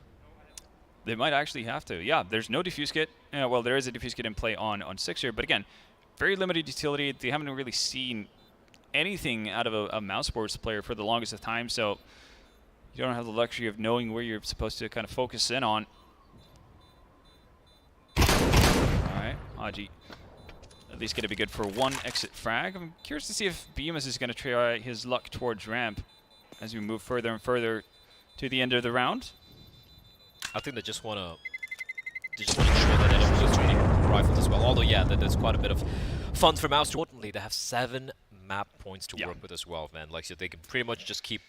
They might actually have to. Yeah, there's no diffuse kit. Well, there is a diffuse kit in play on Sixer, but again, very limited utility. They haven't really seen anything out of a Mouz Sports player for the longest of time, so you don't have the luxury of knowing where you're supposed to kind of focus in on. All right, Haji. At least going to be good for one exit frag. I'm curious to see if Bemis is going to try his luck towards ramp as we move further and further to the end of the round. I think they just want to ensure that they don't lose too many rifles as well. Although, yeah, there's quite a bit of fun for Mouz. Importantly, they have 7 map points to work with as well, man. Like, so they can pretty much just keep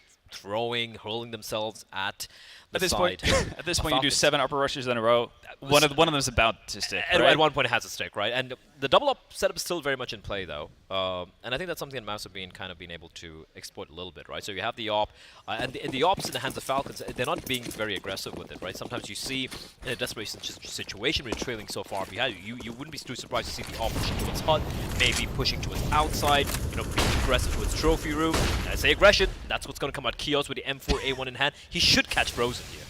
hurling themselves at the side. At this point, you do 7 upper rushes in a row. One of them is about to stick. At one point, it has to stick, right? And the double up setup is still very much in play, though. And I think that's something that Mouz have been able to exploit a little bit, right? So you have the op, and the ops in the hands of Falcons, they're not being very aggressive with it, right? Sometimes you see in a desperation situation when you're trailing so far behind you wouldn't be too surprised to see the op pushing towards HUD, maybe pushing towards outside, you know, being aggressive towards trophy room. And I say aggression, that's what's going to come out. Kios with the M4A1 in hand, he should catch Frozen here.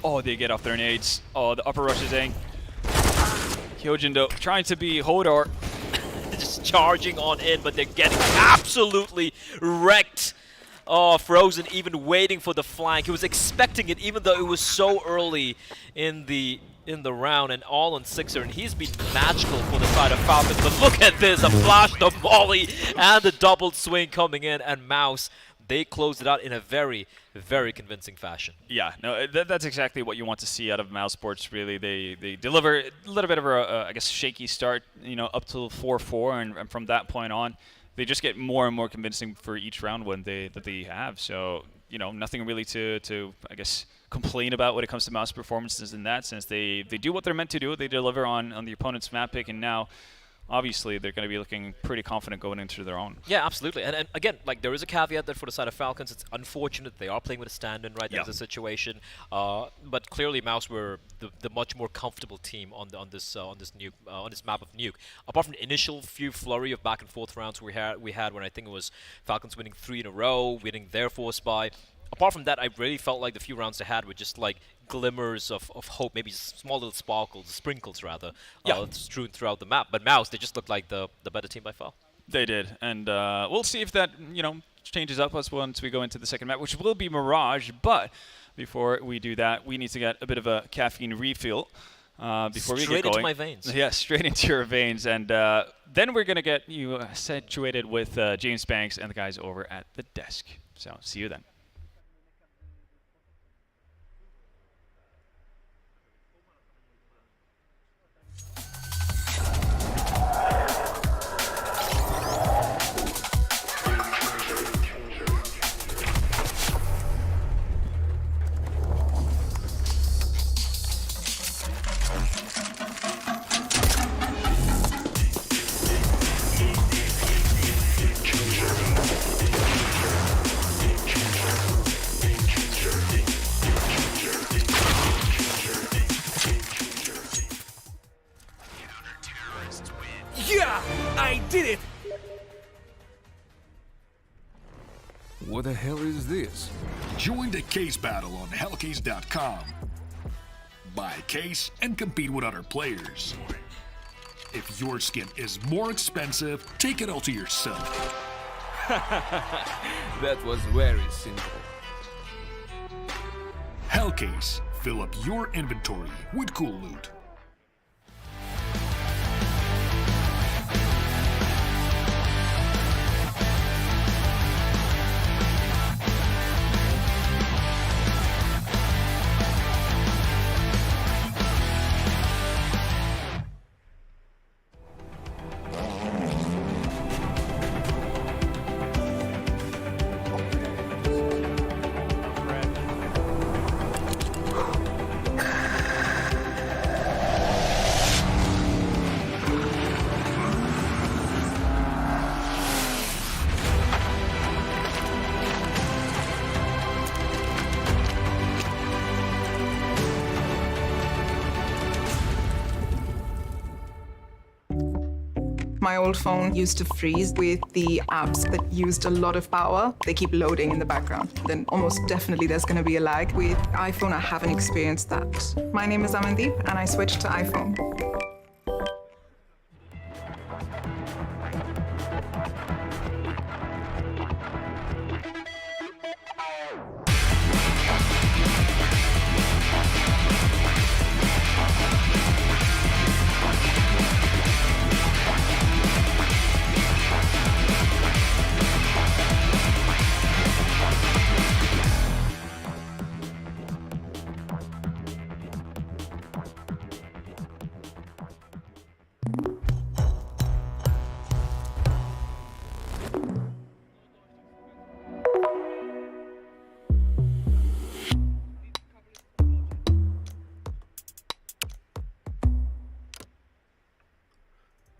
Oh, they get off their nades. Oh, the upper rush is in. Hyojin, though, trying to be Hodor. Just charging on in, but they're getting absolutely wrecked. Oh, Frozen even waiting for the flank. He was expecting it, even though it was so early in the round, and all on Sixer, and he's been magical for the side of Falcons. But look at this, a flash, the volley, and the double swing coming in, and Mouz, they closed it out in a very, very convincing fashion. Yeah, no, that's exactly what you want to see out of Mouz Sports, really. They deliver a little bit of a, I guess, shaky start, you know, up to 4-4, and from that point on, they just get more and more convincing for each round that they have. So, you know, nothing really to I guess, complain about when it comes to Mouz performances in that sense. They do what they're meant to do. They deliver on the opponent's map pick, and now obviously they're going to be looking pretty confident going into their own. Yeah, absolutely. And again, like, there is a caveat that for the side of Falcons, it's unfortunate they are playing with a stand-in, right? There's a situation, but clearly Mouz were the much more comfortable team on this map of Nuke. Apart from the initial few flurry of back and forth rounds we had when I think it was Falcons winning 3 in a row, winning their force by. Apart from that, I really felt like the few rounds they had were just like glimmers of hope, maybe small little sprinkles rather, strewn throughout the map. But Mouz, they just looked like the better team by far. They did, and we'll see if that, you know, changes up once we go into the second map, which will be Mirage. But before we do that, we need to get a bit of a caffeine refill before we get going. Straight into my veins. Yeah, straight into your veins, and then we're gonna get you situated with James Banks and the guys over at the desk. So see you then. Yeah! I did it! What the hell is this? Join the case battle on hellcase.com. Buy a case and compete with other players. If your skin is more expensive, take it all to yourself. That was very simple. Hellcase. Fill up your inventory with cool loot. My old phone used to freeze with the apps that used a lot of power. They keep loading in the background. Then almost definitely there's going to be a lag. With iPhone, I haven't experienced that. My name is Amandeep, and I switched to iPhone.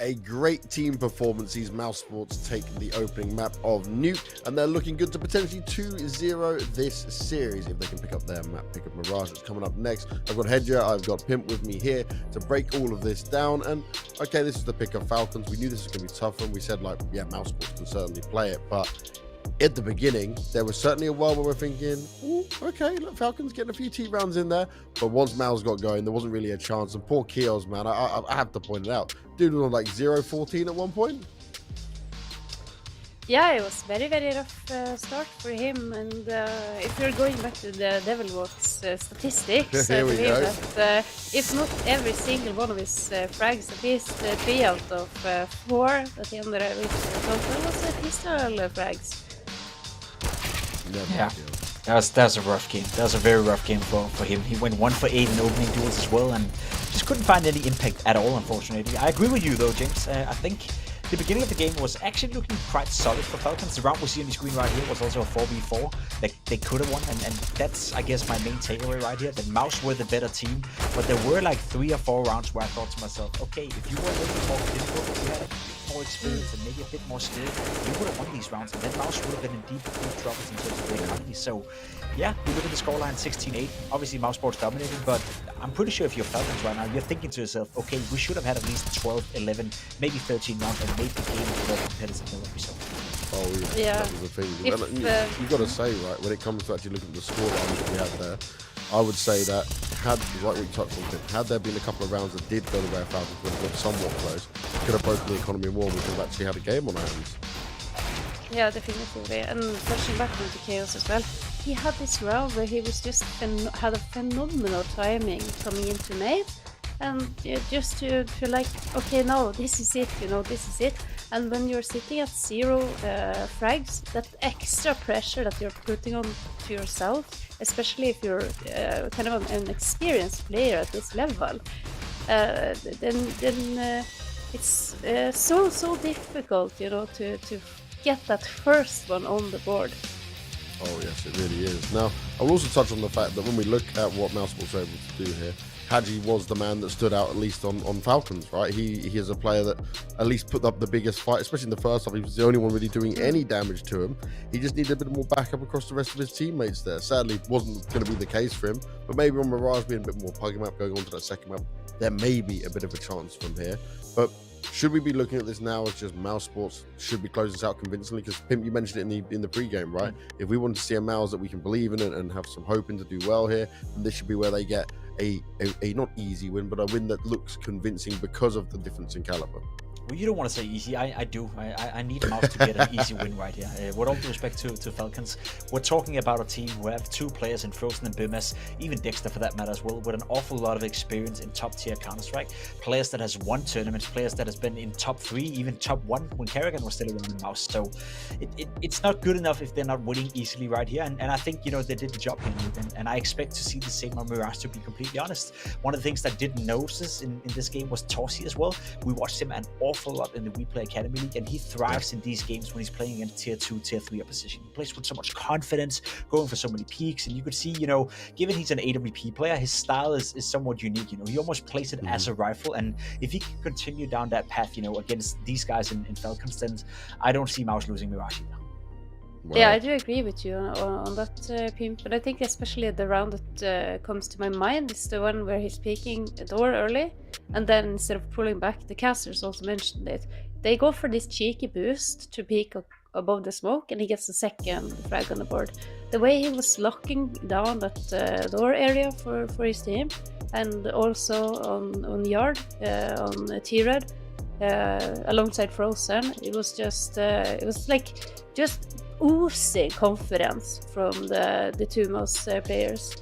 A great team performance. These Mouz Sports take the opening map of Nuke, and they're looking good to potentially 2-0 this series if they can pick up their map pick up Mirage. It's coming up next. I've got Hedger, I've got Pimp with me here to break all of this down. And okay, this is the pick of Falcons. We knew this was going to be tough, and we said, like, yeah, Mouz Sports can certainly play it, but at the beginning, there was certainly a while where we're thinking, ooh, okay, look, Falcons getting a few T rounds in there. But once Mouz got going, there wasn't really a chance. And poor Kios, man, I have to point it out. Dude was on like 0-14 at one point. Yeah, it was very, very rough start for him. And if you're going back to the Devil Watch statistics, I believe that if not every single one of his frags, at least 3 out of 4 that he ended with total was pistol frags. Yeah, that's a rough game. That was a very rough game for him. He went 1 for 8 in opening duels as well, and just couldn't find any impact at all, unfortunately. I agree with you though, James. I think the beginning of the game was actually looking quite solid for Falcons. The round we see on the screen right here was also a 4v4 that they could have won, and that's, I guess, my main takeaway right here, that Mouz were the better team, but there were like 3 or 4 rounds where I thought to myself, okay, if you were a little bit more difficult, if you had a bit more experience and maybe a bit more skill, you would have won these rounds, and then Mouz would have been in deep trouble in terms of the economy. So yeah, we look at the scoreline 16-8. Obviously, Mouz Sports dominating, but I'm pretty sure if you're Falcons right now, you're thinking to yourself, okay, we should have had at least 12, 11, maybe 13 rounds and made the game more competitive than what we saw. Oh yeah, that was the thing. You've got to say, right, when it comes to actually looking at the scoreline that we had there, I would say that like we touched on it, had there been a couple of rounds that did go the way of Falcons, would have got somewhat close, could have broken the economy more, we could have actually had a game on our hands. Yeah, definitely. And touching back into Chaos as well, he had this round where he was just had a phenomenal timing coming into May, and just to like, okay, no, this is it, this is it. And when you're sitting at 0 frags, that extra pressure that you're putting on to yourself, especially if you're kind of an experienced player at this level, then it's so difficult, to get that first one on the board. Oh yes, it really is. Now, I'll also touch on the fact that when we look at what Mouz Sports were able to do here, Hadji was the man that stood out at least on Falcons, right? He is a player that at least put up the biggest fight, especially in the first half. He was the only one really doing any damage to him. He just needed a bit more backup across the rest of his teammates there. Sadly, it wasn't going to be the case for him, but maybe on Mirage being a bit more pugging map, going on to that second map, there may be a bit of a chance from here. But should we be looking at this now as just Mouz Sports should be closing this out convincingly? Because Pimp, you mentioned it in the pre-game, right? If we want to see a Mouz that we can believe in and have some hope in to do well here, then this should be where they get a not easy win, but a win that looks convincing because of the difference in caliber. Well, you don't want to say easy. I do. I need Mouz to get an easy win right here. With all due respect to Falcons, we're talking about a team who have 2 players in Frozen and Bimas, even Dexter for that matter as well, with an awful lot of experience in top tier Counter-Strike. Players that has won tournaments, players that has been in top 3, even top 1 when Kerrigan was still around the Mouz. So it's not good enough if they're not winning easily right here. And I think, they did the job here. And I expect to see the same on Mirage, to be completely honest. One of the things that I didn't notice in this game was Torsi as well. We watched him an awful lot in the We Play Academy League, and he thrives in these games when he's playing against tier 2, tier 3 opposition. He plays with so much confidence, going for so many peaks, and you could see, given he's an AWP player, his style is somewhat unique. He almost plays it as a rifle, and if he can continue down that path, against these guys in Falcons, then I don't see Mouz losing Mirage either. Wow. Yeah, I do agree with you on that, Pimp. But I think especially the round that comes to my mind is the one where he's peeking a door early, and then instead of pulling back, the casters also mentioned it. they go for this cheeky boost to peek above the smoke, and he gets the second frag on the board. The way he was locking down that door area for his team, and also on yard, on T-Red, alongside Frozen, it was just oozing confidence from the two most players.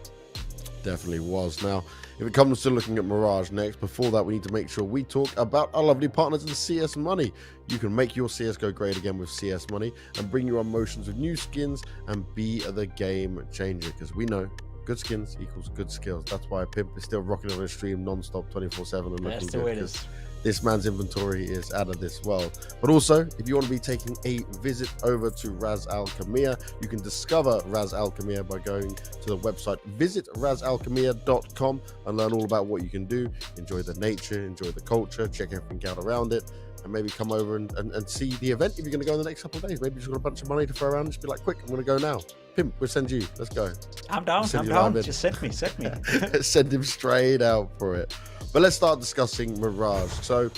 Definitely was. Now, if it comes to looking at Mirage next, before that we need to make sure we talk about our lovely partners in CS Money. You can make your CS go great again with CS Money and bring your emotions with new skins and be the game changer, because we know good skins equals good skills. That's why Pimp is still rocking on his stream non-stop 24/7 and looking That's the way it is. This man's inventory is out of this world. But also, if you want to be taking a visit over to Ras Al Khaimah, you can discover Ras Al Khaimah by going to the website visitrasalkhaimah.com and learn all about what you can do. Enjoy the nature, enjoy the culture, check everything out around it, and maybe come over and see the event if you're going to go in the next couple of days. Maybe you've got a bunch of money to throw around and just be like, quick, I'm going to go now. Pimp, we'll send you. Let's go. I'm down. Just send me. Send him straight out for it. But let's start discussing Mirage. So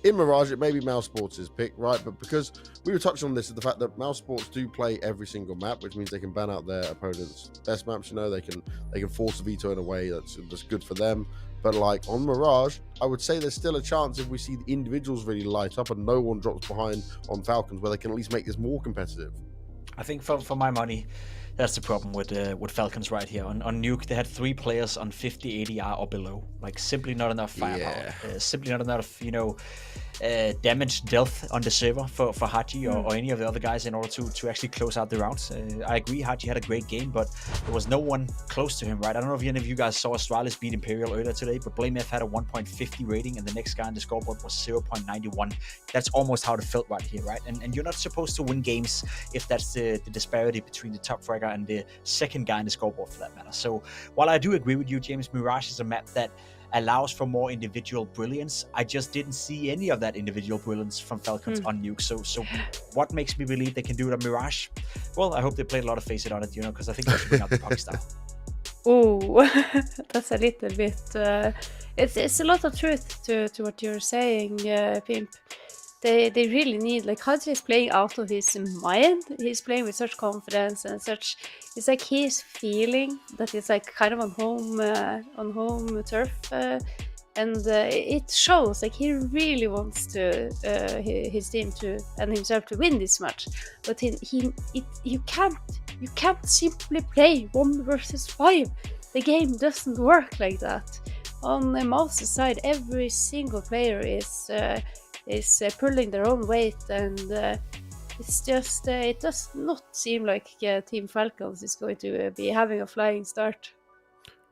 in Mirage, it may be Mouz Sports' pick, right? But because we were touching on this, is the fact that Mouz Sports do play every single map, which means they can ban out their opponent's best maps. You know, they can force a veto in a way that's good for them. But like on Mirage, I would say there's still a chance if we see the individuals really light up and no one drops behind on Falcons, where they can at least make this more competitive. I think for my money, that's the problem with Falcons right here. On Nuke, they had 3 players on 50 ADR or below. Like, simply not enough firepower. Simply not enough, damage dealt on the server for Haji or any of the other guys in order to actually close out the rounds. I agree, Haji had a great game, but there was no one close to him, right? I don't know if any of you guys saw Astralis beat Imperial earlier today, but BlameF had a 1.50 rating, and the next guy on the scoreboard was 0.91. That's almost how it felt right here, right? And you're not supposed to win games if that's the disparity between the top fragger and the second guy on the scoreboard, for that matter. So while I do agree with you, James, Mirage is a map that allows for more individual brilliance. I just didn't see any of that individual brilliance from Falcons on Nuke. So what makes me believe they can do it on Mirage? Well, I hope they played a lot of Face It on it, because I think they should bring out the puck style. Oh, that's a little bit. It's a lot of truth to what you're saying, Pimp. They really need, like, Haji is playing out of his mind. He's playing with such confidence and such. It's like he's feeling that it's like kind of on home turf, and it shows. Like, he really wants his team and himself to win this match. But you can't simply play 1 versus 5. The game doesn't work like that. On the Mouz's side, every single player is pulling their own weight, and it's just it does not seem like Team Falcons is going to be having a flying start.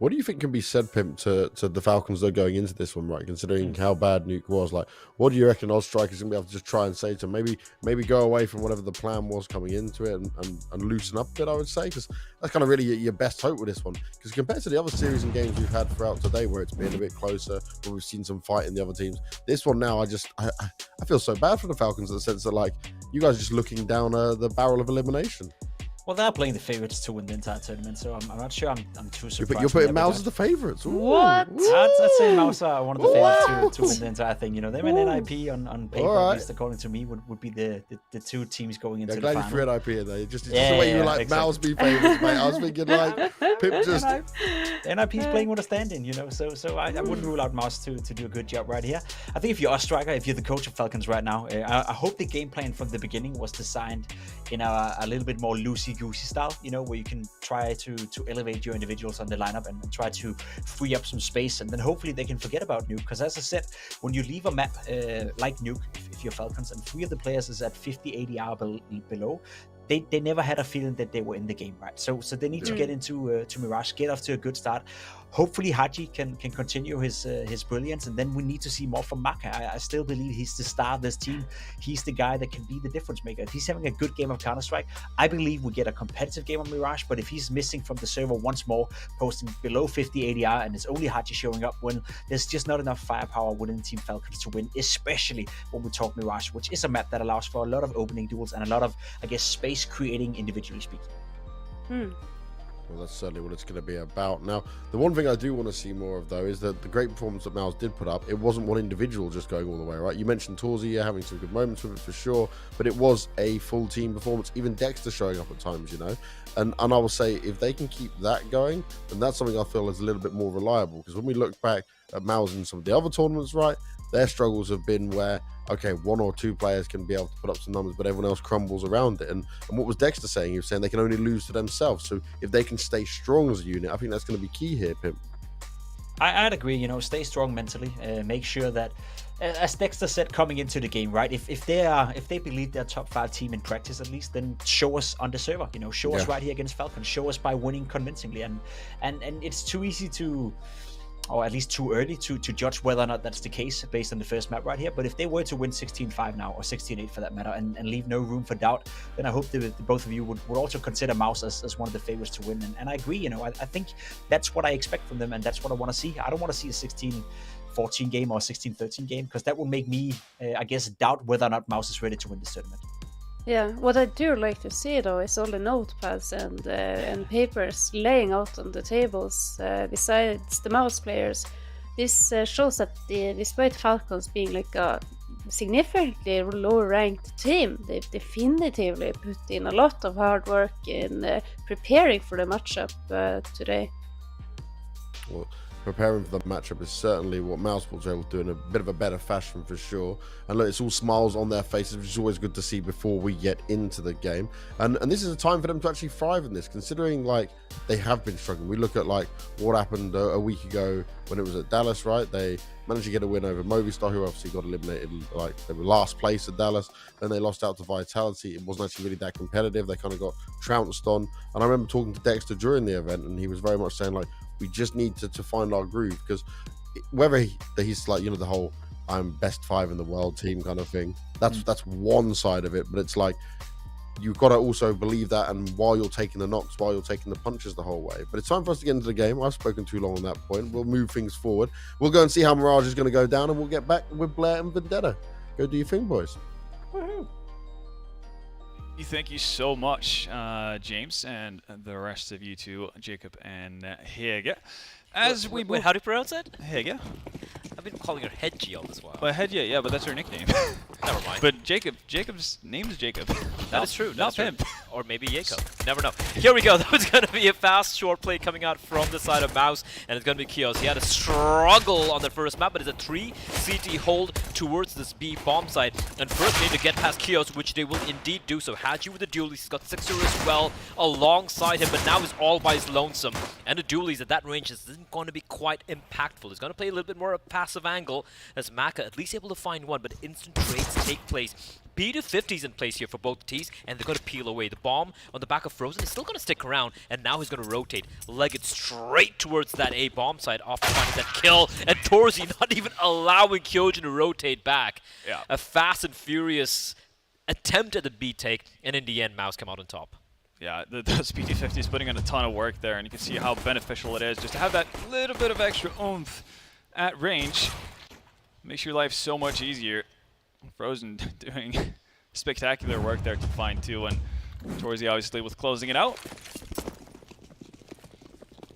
What do you think can be said, Pimp, to the Falcons though going into this one, right? Considering how bad Nuke was, like, what do you reckon Ozstrike is going to be able to just try and say to them? Maybe go away from whatever the plan was coming into it and loosen up a bit, I would say, because that's kind of really your best hope with this one. Because compared to the other series and games we've had throughout today, where it's been a bit closer, where we've seen some fight in the other teams, this one now, I feel so bad for the Falcons in the sense that, like, you guys are just looking down the barrel of elimination. Well, they're playing the favorites to win the entire tournament, so I'm not sure I'm too surprised. You're putting Mouz as the favorites. What? I'd say Mouz are one of the favorites to win the entire thing. Them and NIP on paper, at least according to me, would be the 2 teams going into the final. I'm glad you threw NIP in there. Just the way you like exactly. Mouz be favorites, mate. I was thinking, like, Pip just... NIP's playing with a stand-in, so I wouldn't rule out Mouz to do a good job right here. I think if you're a striker, if you're the coach of Falcons right now, I hope the game plan from the beginning was designed in a little bit more loosey-goosey style, where you can try to elevate your individuals on the lineup and try to free up some space, and then hopefully they can forget about Nuke. Because as I said, when you leave a map like Nuke, if you're Falcons, and 3 of the players is at 50 ADR below, they never had a feeling that they were in the game, right? So they need to get into Mirage, get off to a good start. Hopefully Haji can continue his brilliance, and then we need to see more from Maka. I still believe he's the star of this team. He's the guy that can be the difference maker. If he's having a good game of Counter-Strike, I believe we get a competitive game on Mirage. But if he's missing from the server once more, posting below 50 ADR, and it's only Haji showing up, when there's just not enough firepower within Team Falcons to win, especially when we talk Mirage, which is a map that allows for a lot of opening duels and a lot of, I guess, space creating individually speaking. Well, that's certainly what it's going to be about. Now, the one thing I do want to see more of, though, is that the great performance that Mouz did put up, it wasn't one individual just going all the way, right? You mentioned Torzy having some good moments with it for sure, but it was a full team performance, even Dexter showing up at times, you know? And I will say, if they can keep that going, then that's something I feel is a little bit more reliable, because when we look back at Mouz in some of the other tournaments, right, their struggles have been where, okay, 1 or 2 players can be able to put up some numbers, but everyone else crumbles around it. And what was Dexter saying? He was saying they can only lose to themselves. So if they can stay strong as a unit, I think that's going to be key here, Pimp. I'd agree, you know, stay strong mentally, make sure that, as Dexter said coming into the game, right, if they believe they're top 5 team in practice at least, then show us on the server, you know, show us right here against Falcons, show us by winning convincingly, and it's too easy to, or at least too early to judge whether or not that's the case based on the first map right here. But if they were to win 16-5 now, or 16-8 for that matter, and leave no room for doubt, then I hope the both of you would also consider Mouz as one of the favorites to win. And I agree, you know, I think that's what I expect from them, and that's what I want to see. I don't want to see a 16-14 game or a 16-13 game, because that will make me, I guess, doubt whether or not Mouz is ready to win this tournament. Yeah, what I do like to see though is all the notepads and papers laying out on the tables besides the Mouz players. This shows that despite Falcons being like a significantly lower ranked team, they definitively put in a lot of hard work in preparing for the matchup today. Well, preparing for the matchup is certainly what Mouzsports are able to do in a bit of a better fashion for sure. And look, it's all smiles on their faces, which is always good to see before we get into the game. And this is a time for them to actually thrive in this, considering like they have been struggling. We look at like what happened a week ago when it was at Dallas, right? They managed to get a win over Movistar, who obviously got eliminated. Like they were last place at Dallas, then they lost out to Vitality. It wasn't actually really that competitive. They kind of got trounced on. And I remember talking to Dexter during the event, and he was very much saying like, we just need to find our groove, because whether he's like, you know, the whole I'm best 5 in the world team kind of thing, that's one side of it, but it's like you've got to also believe that, and while you're taking the knocks, while you're taking the punches the whole way. But it's time for us to get into the game. I've spoken too long on that point. We'll move things forward. We'll go and see how Mirage is going to go down, and we'll get back with Blair and Vendetta. Go do your thing, boys. Woohoo. Thank you so much, James, and the rest of you two, Jacob and Hege. As we wait, how do you pronounce it? Hege. I've been calling her Hedgie all this while. Well, Hedgie, yeah, but that's her nickname. Never mind. But Jacob's name is Jacob. That is true. Not him. Pimp. Or maybe Jacob. Never know. Here we go. That was going to be a fast short play coming out from the side of Mouz, and it's going to be Kios. He had a struggle on the first map, but it's a 3 CT hold towards this B bomb site. And first they need to get past Kios, which they will indeed do so. Haji with the dualies. He's got Sixer as well alongside him, but now he's all by his lonesome. And the dualies at that range isn't going to be quite impactful. He's going to play a little bit more of a passive angle, as Maka at least able to find one, but instant trades take place. B250's in place here for both teams, and they're going to peel away. The bomb on the back of Frozen is still going to stick around, and now he's going to rotate, leg it straight towards that A bomb site, off finding that kill, and Torzy not even allowing Kyojin to rotate back. Yeah. A fast and furious attempt at the B take, and in the end, Mouz come out on top. Yeah, those B250 is putting in a ton of work there, and you can see how beneficial it is just to have that little bit of extra oomph at range. Makes your life so much easier. Frozen doing spectacular work there to find 2, and Torzy obviously with closing it out.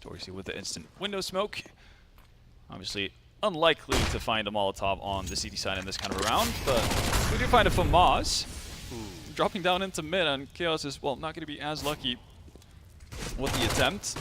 Torzy with the instant window smoke. Obviously unlikely to find a Molotov on the CT side in this kind of a round, but we do find it from Mouz. Dropping down into mid, and Chaos is, well, not going to be as lucky with the attempt.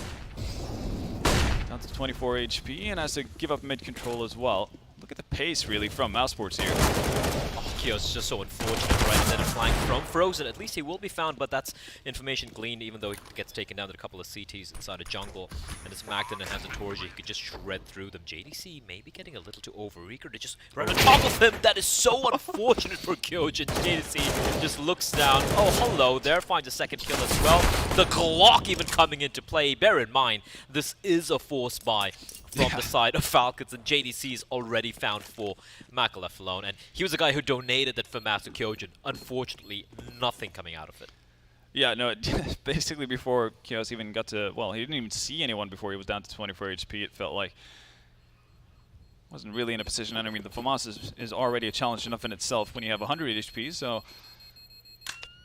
Down to 24 HP, and has to give up mid control as well. Look at the pace, really, from Mouzsports here. Oh, Kios is just so unfortunate, right? Instead of flying from Frozen, at least he will be found, but that's information gleaned, even though he gets taken down to a couple of CTs inside a jungle. And it's Magden and has a Torji, he could just shred through them. JDC maybe getting a little too over-eager to just run on top of him. That is so unfortunate for Kyojin. JDC just looks down. Oh, hello there, finds a second kill as well. The Glock even coming into play. Bear in mind, this is a force buy from the side of Falcons, and JDC is already found for Maka left alone. And he was the guy who donated that FAMAS to Kyojin. Unfortunately, nothing coming out of it. Yeah, no, basically before Kios even got to, well, he didn't even see anyone before he was down to 24 HP, it felt like. Wasn't really in a position, I mean, the FAMAS is already a challenge enough in itself when you have 100 HP, so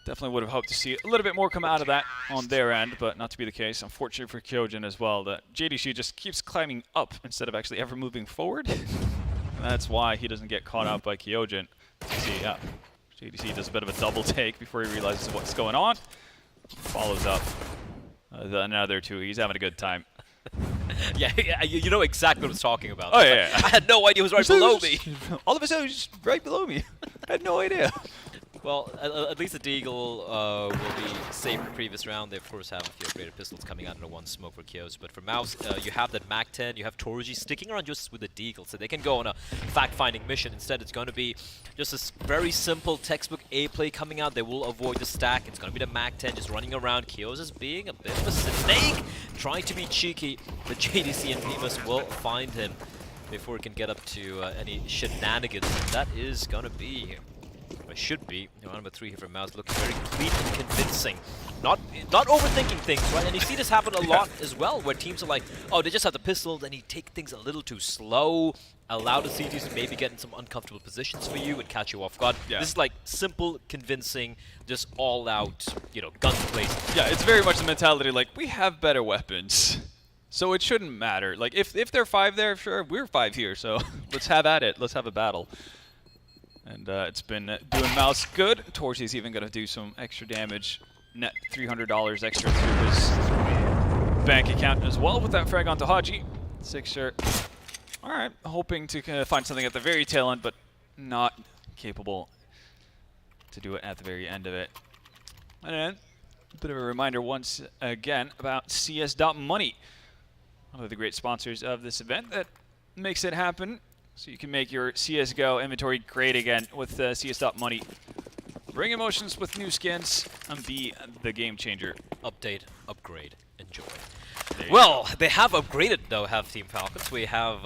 Definitely would have hoped to see a little bit more come out of that on their end, but not to be the case. Unfortunately for Kyojin as well, that JDC just keeps climbing up instead of actually ever moving forward. And that's why he doesn't get caught out by Kyojin. See, yeah, JDC does a bit of a double take before he realizes what's going on. Follows up another two. He's having a good time. Yeah, you know exactly what I was talking about. Oh, yeah. I had no idea he was right below me. All of a sudden, he's just right below me. I had no idea. Well, at least the Deagle will be safe in the previous round. They, of course, have a few upgraded pistols coming out into one smoke for Kios. But for Mouz, you have that MAC-10, you have Torji sticking around just with the Deagle, so they can go on a fact-finding mission. Instead, it's going to be just this very simple textbook A play coming out. They will avoid the stack. It's going to be the MAC-10 just running around. Kios is being a bit of a snake, trying to be cheeky. The JDC and Bemis will find him before he can get up to any shenanigans. And that is going to be... should be round number 3 here for Mouz, looking very clean and convincing. Not overthinking things, right? And you see this happen a lot as well, where teams are like, oh, they just have the pistol, then you take things a little too slow, allow the CTs to maybe get in some uncomfortable positions for you and catch you off guard. Yeah. This is like simple, convincing, just all out, you know, guns blazing. Yeah, it's very much the mentality like, we have better weapons, so it shouldn't matter. Like, if they're 5 there, sure, we're 5 here, so let's have at it. Let's have a battle. And it's been doing Mouz good. Torchi's even going to do some extra damage. Net $300 extra through his bank account as well with that frag onto Haji. Sixer. All right, hoping to find something at the very tail end, but not capable to do it at the very end of it. And then, a bit of a reminder once again about CS.money. One of the great sponsors of this event that makes it happen. So you can make your CSGO inventory great again with CS.money. Bring emotions with new skins and be the game changer. Update, upgrade, enjoy. Well, they have upgraded though, have Team Falcons. We have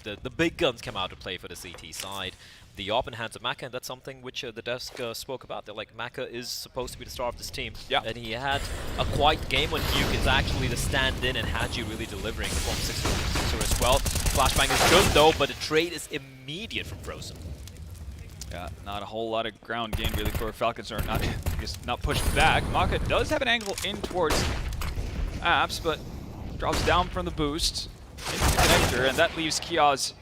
the big guns come out to play for the CT side. The open hands of Maka, and that's something which the desk spoke about. They're like, Maka is supposed to be the star of this team. Yeah. And he had a quiet game when Duke is actually the stand-in and Haji really delivering from Sixer as well. Flashbang is good though, but the trade is immediate from Frozen. Yeah, not a whole lot of ground game really for Falcons, or not, not pushed back. Maka does have an angle in towards Apps, but drops down from the boost into the connector, and that leaves Kiaz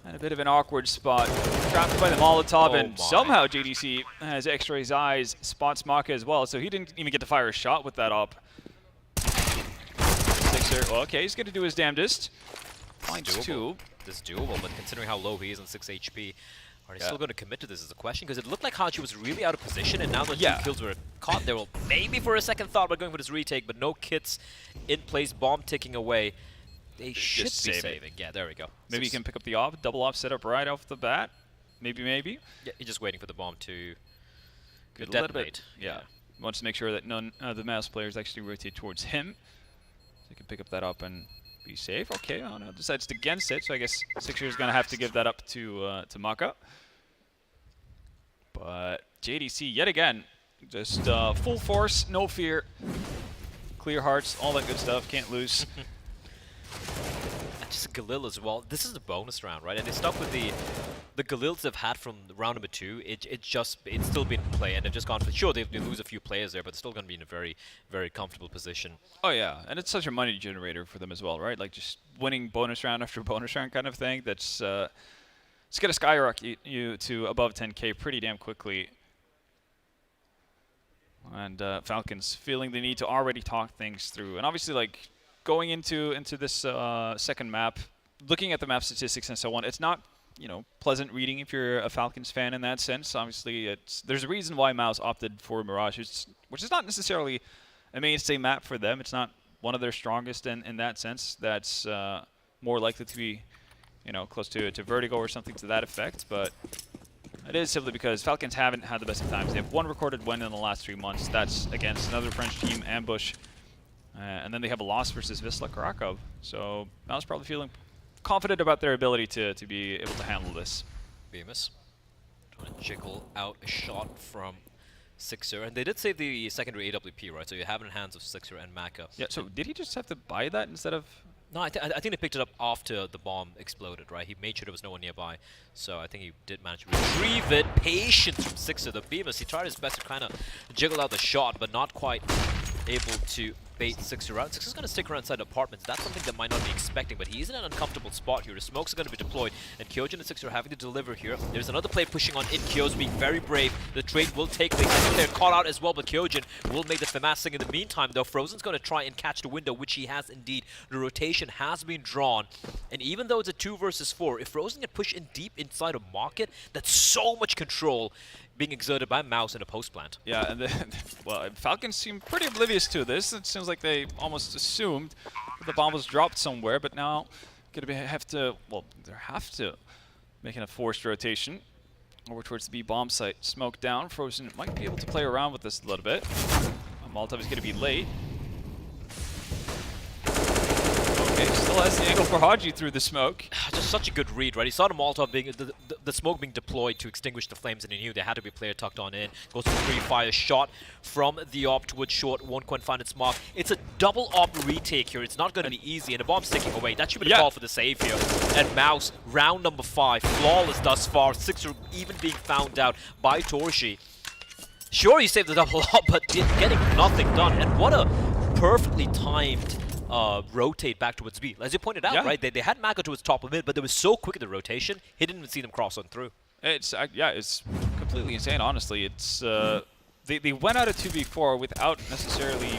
in a bit of an awkward spot. Trapped by the Molotov, and somehow JDC has X-Ray's eyes, spots Maka as well, so he didn't even get to fire a shot with that op. Sixer, well, okay, he's going to do his damnedest. Finds 2. This is doable, but considering how low he is on 6 HP, are they still going to commit to this is a question? Because it looked like Hachi was really out of position, and now that 2 kills were caught, they will maybe for a second thought about going for this retake, but no kits in place, bomb ticking away. They should be saving. Yeah, there we go. Maybe you can pick up the op, double op setup right off the bat. Maybe. Yeah, you're just waiting for the bomb to get detonate. Yeah. Wants to make sure that none of the Mouse players actually rotate towards him. So he can pick up that up and be safe. Okay, oh no, decides against it, so I guess Sixer is going to have to give that up to Maka. But JDC, yet again, just full force, no fear, clear hearts, all that good stuff, can't lose. And just Galil as well. This is the bonus round, right? And they stuck with the Galils they've had from round number 2. It's still been in play, and they've just gone for sure. They lose a few players there, but they're still going to be in a very, very comfortable position. Oh yeah, and it's such a money generator for them as well, right? Like just winning bonus round after bonus round kind of thing. That's it's going to skyrocket you to above 10K pretty damn quickly. And Falcons feeling the need to already talk things through, and obviously like going into this second map, looking at the map statistics and so on, it's not, you know, pleasant reading if you're a Falcons fan in that sense. Obviously, there's a reason why Mouz opted for Mirage, which is not necessarily a mainstay map for them. It's not one of their strongest in that sense. That's more likely to be, you know, close to Vertigo or something to that effect. But it is simply because Falcons haven't had the best of times. They have 1 recorded win in the last 3 months. That's against another French team, Ambush. And then they have a loss versus Wisla Krakow. So Mouz probably feeling confident about their ability to be able to handle this. Bemis trying to jiggle out a shot from Sixer, and they did save the secondary AWP, right? So you have it in hands of Sixer and Maka. Yeah, so did he just have to buy that instead of No, I think they picked it up after the bomb exploded, right? He made sure there was no one nearby, so I think he did manage to retrieve it. Patience from Sixer, the Beamus. He tried his best to kind of jiggle out the shot, but not quite able to bait Sixer out. Sixer's going to stick around inside the apartments. That's something that might not be expecting, but he's in an uncomfortable spot here. The smokes are going to be deployed, and Kyojin and Sixer are having to deliver here. There's another player pushing on in. Kyo's being very brave. The trade will take place. I think they're caught out as well, but Kyojin will make the FAMAS thing in the meantime, though. Frozen's going to try and catch the window, which he has indeed. The rotation has been drawn, and even though it's a 2 versus 4, if Frozen can push in deep inside a market, that's so much control being exerted by Mouz in a post plant. Yeah, and well, Falcons seem pretty oblivious to this. It seems like they almost assumed that the bomb was dropped somewhere, but now they have to make a forced rotation over towards the B bomb site. Smoke down. Frozen might be able to play around with this a little bit. Molotov is going to be late. Okay, still has the angle for Haji through the smoke. Just such a good read, right? He saw the Molotov being the smoke being deployed to extinguish the flames, and he knew there had to be a player tucked on in. Goes for free fire shot from the op towards short. Won't quite find its mark. It's a double op retake here. It's not going to be easy, and the bomb's sticking away. That should be the call for the save here. And Mouz, round number 5, flawless thus far. Sixer even being found out by Torshi. Sure, he saved the double op, but getting nothing done. And what a perfectly timed rotate back towards B. As you pointed out, right? They had Mako towards top of mid, but they were so quick in the rotation, he didn't even see them cross on through. It's it's completely insane, honestly. It's they went out of 2v4 without necessarily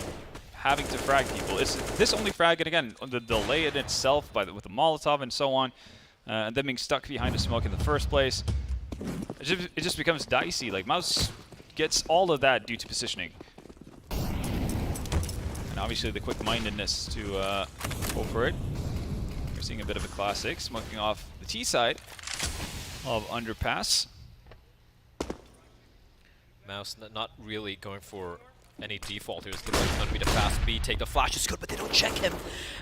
having to frag people. It's this only frag, and again, the delay in itself with the Molotov and so on, and then being stuck behind the smoke in the first place. It just becomes dicey. Like, Mouz gets all of that due to positioning. And obviously the quick-mindedness to go for it. We're seeing a bit of a classic, smoking off the T side of underpass. Mouz not really going for any default here. It's going to be the fast B. Take the flash is good, but they don't check him.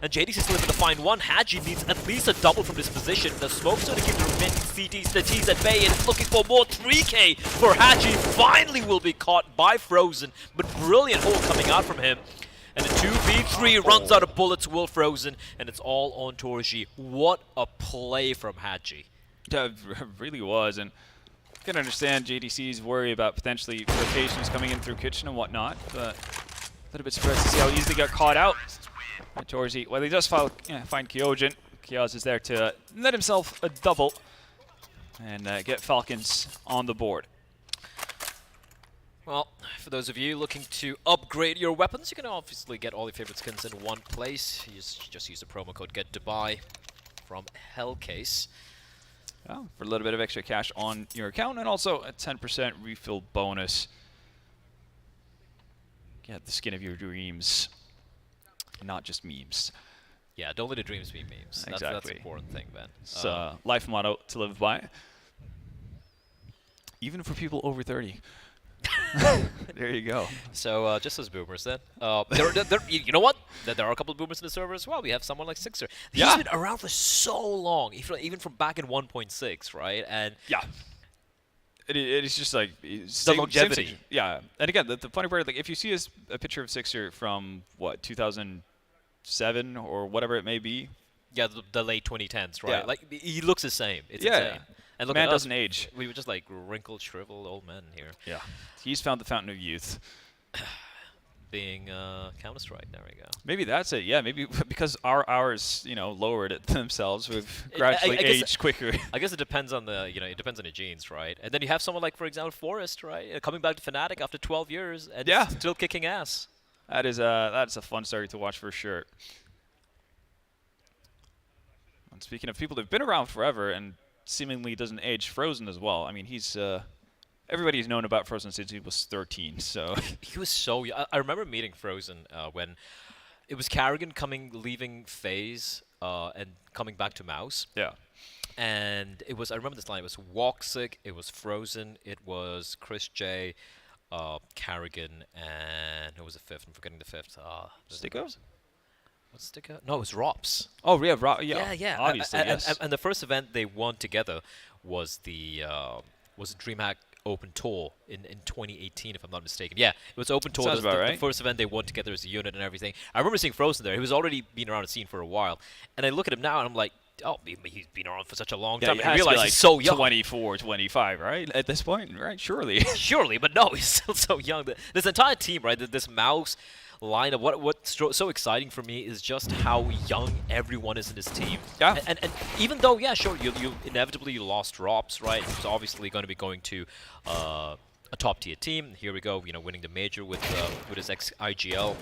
And JD's still able to find one. Haji needs at least a double from this position. The smoke's going to keep the remaining CTs, the T's at bay, and it's looking for more. 3K for Haji. Finally will be caught by Frozen, but brilliant hold coming out from him. And the 2v3 runs out of bullets, Will Frozen, and it's all on Torshi. What a play from Haji. Yeah, it really was, and I can understand JDC's worry about potentially rotations coming in through kitchen and whatnot, but a little bit surprised to see how easily got caught out by Torshi. Well, he does find Kyojin. Kyos is there to net himself a double and get Falcons on the board. Well, for those of you looking to upgrade your weapons, you can obviously get all your favorite skins in one place. You just use the promo code GETTOBUY from Hellcase. Oh, for a little bit of extra cash on your account, and also a 10% refill bonus. Get the skin of your dreams, not just memes. Yeah, don't let the dreams be memes. Exactly. That's the important thing, man. It's a life motto to live by. Even for people over 30. There you go. So just as boomers then. You know what? There are a couple of boomers in the server as well. We have someone like Sixer. He's been around for so long, even from back in 1.6, right? And yeah. It is just like the longevity. Yeah. And again, the funny part, like if you see a picture of Sixer from what 2007 or whatever it may be. Yeah, the late 2010s, right? Yeah. Like he looks the same. It's insane. And look man at us, doesn't age. We were just like wrinkled, shriveled old men here. Yeah. He's found the fountain of youth. Being Counter-Strike, there we go. Maybe that's it. Yeah, maybe because our hours, lowered it themselves. We've gradually aged quicker. I guess it depends on it depends on the genes, right? And then you have someone like, for example, Forrest, right, coming back to Fnatic after 12 years and still kicking ass. That's a fun story to watch for sure. And speaking of people that've been around forever and seemingly doesn't age, Frozen as well. I mean, he's everybody's known about Frozen since he was 13. So he was so young. I remember meeting Frozen when it was Carrigan leaving FaZe and coming back to Mouz. Yeah. And it was, I remember this line. It was Walksick, it was Frozen, it was Chris J, Carrigan, and who was the fifth? I'm forgetting the fifth. Sticko? What's Sticko? No, it was Rops. Oh, yeah, Yeah. Obviously, yes. And the first event they won together was the DreamHack Open Tour in 2018, if I'm not mistaken. Yeah, it was Open Tour. Sounds about right. The first event they won together as a unit and everything. I remember seeing Frozen there. He was already been around the scene for a while. And I look at him now and I'm like, oh, he's been around for such a long time. Yeah, And I realize like he's so young. 24, 25, right? At this point, right? Surely. Surely, but no, he's still so young. This entire team, right? This Mouz lineup. What's so exciting for me is just how young everyone is in this team. Yeah. And even though, yeah, sure, you inevitably lost drops, right? It's obviously going to be going to a top-tier team. Here we go, winning the major with his ex-IGL.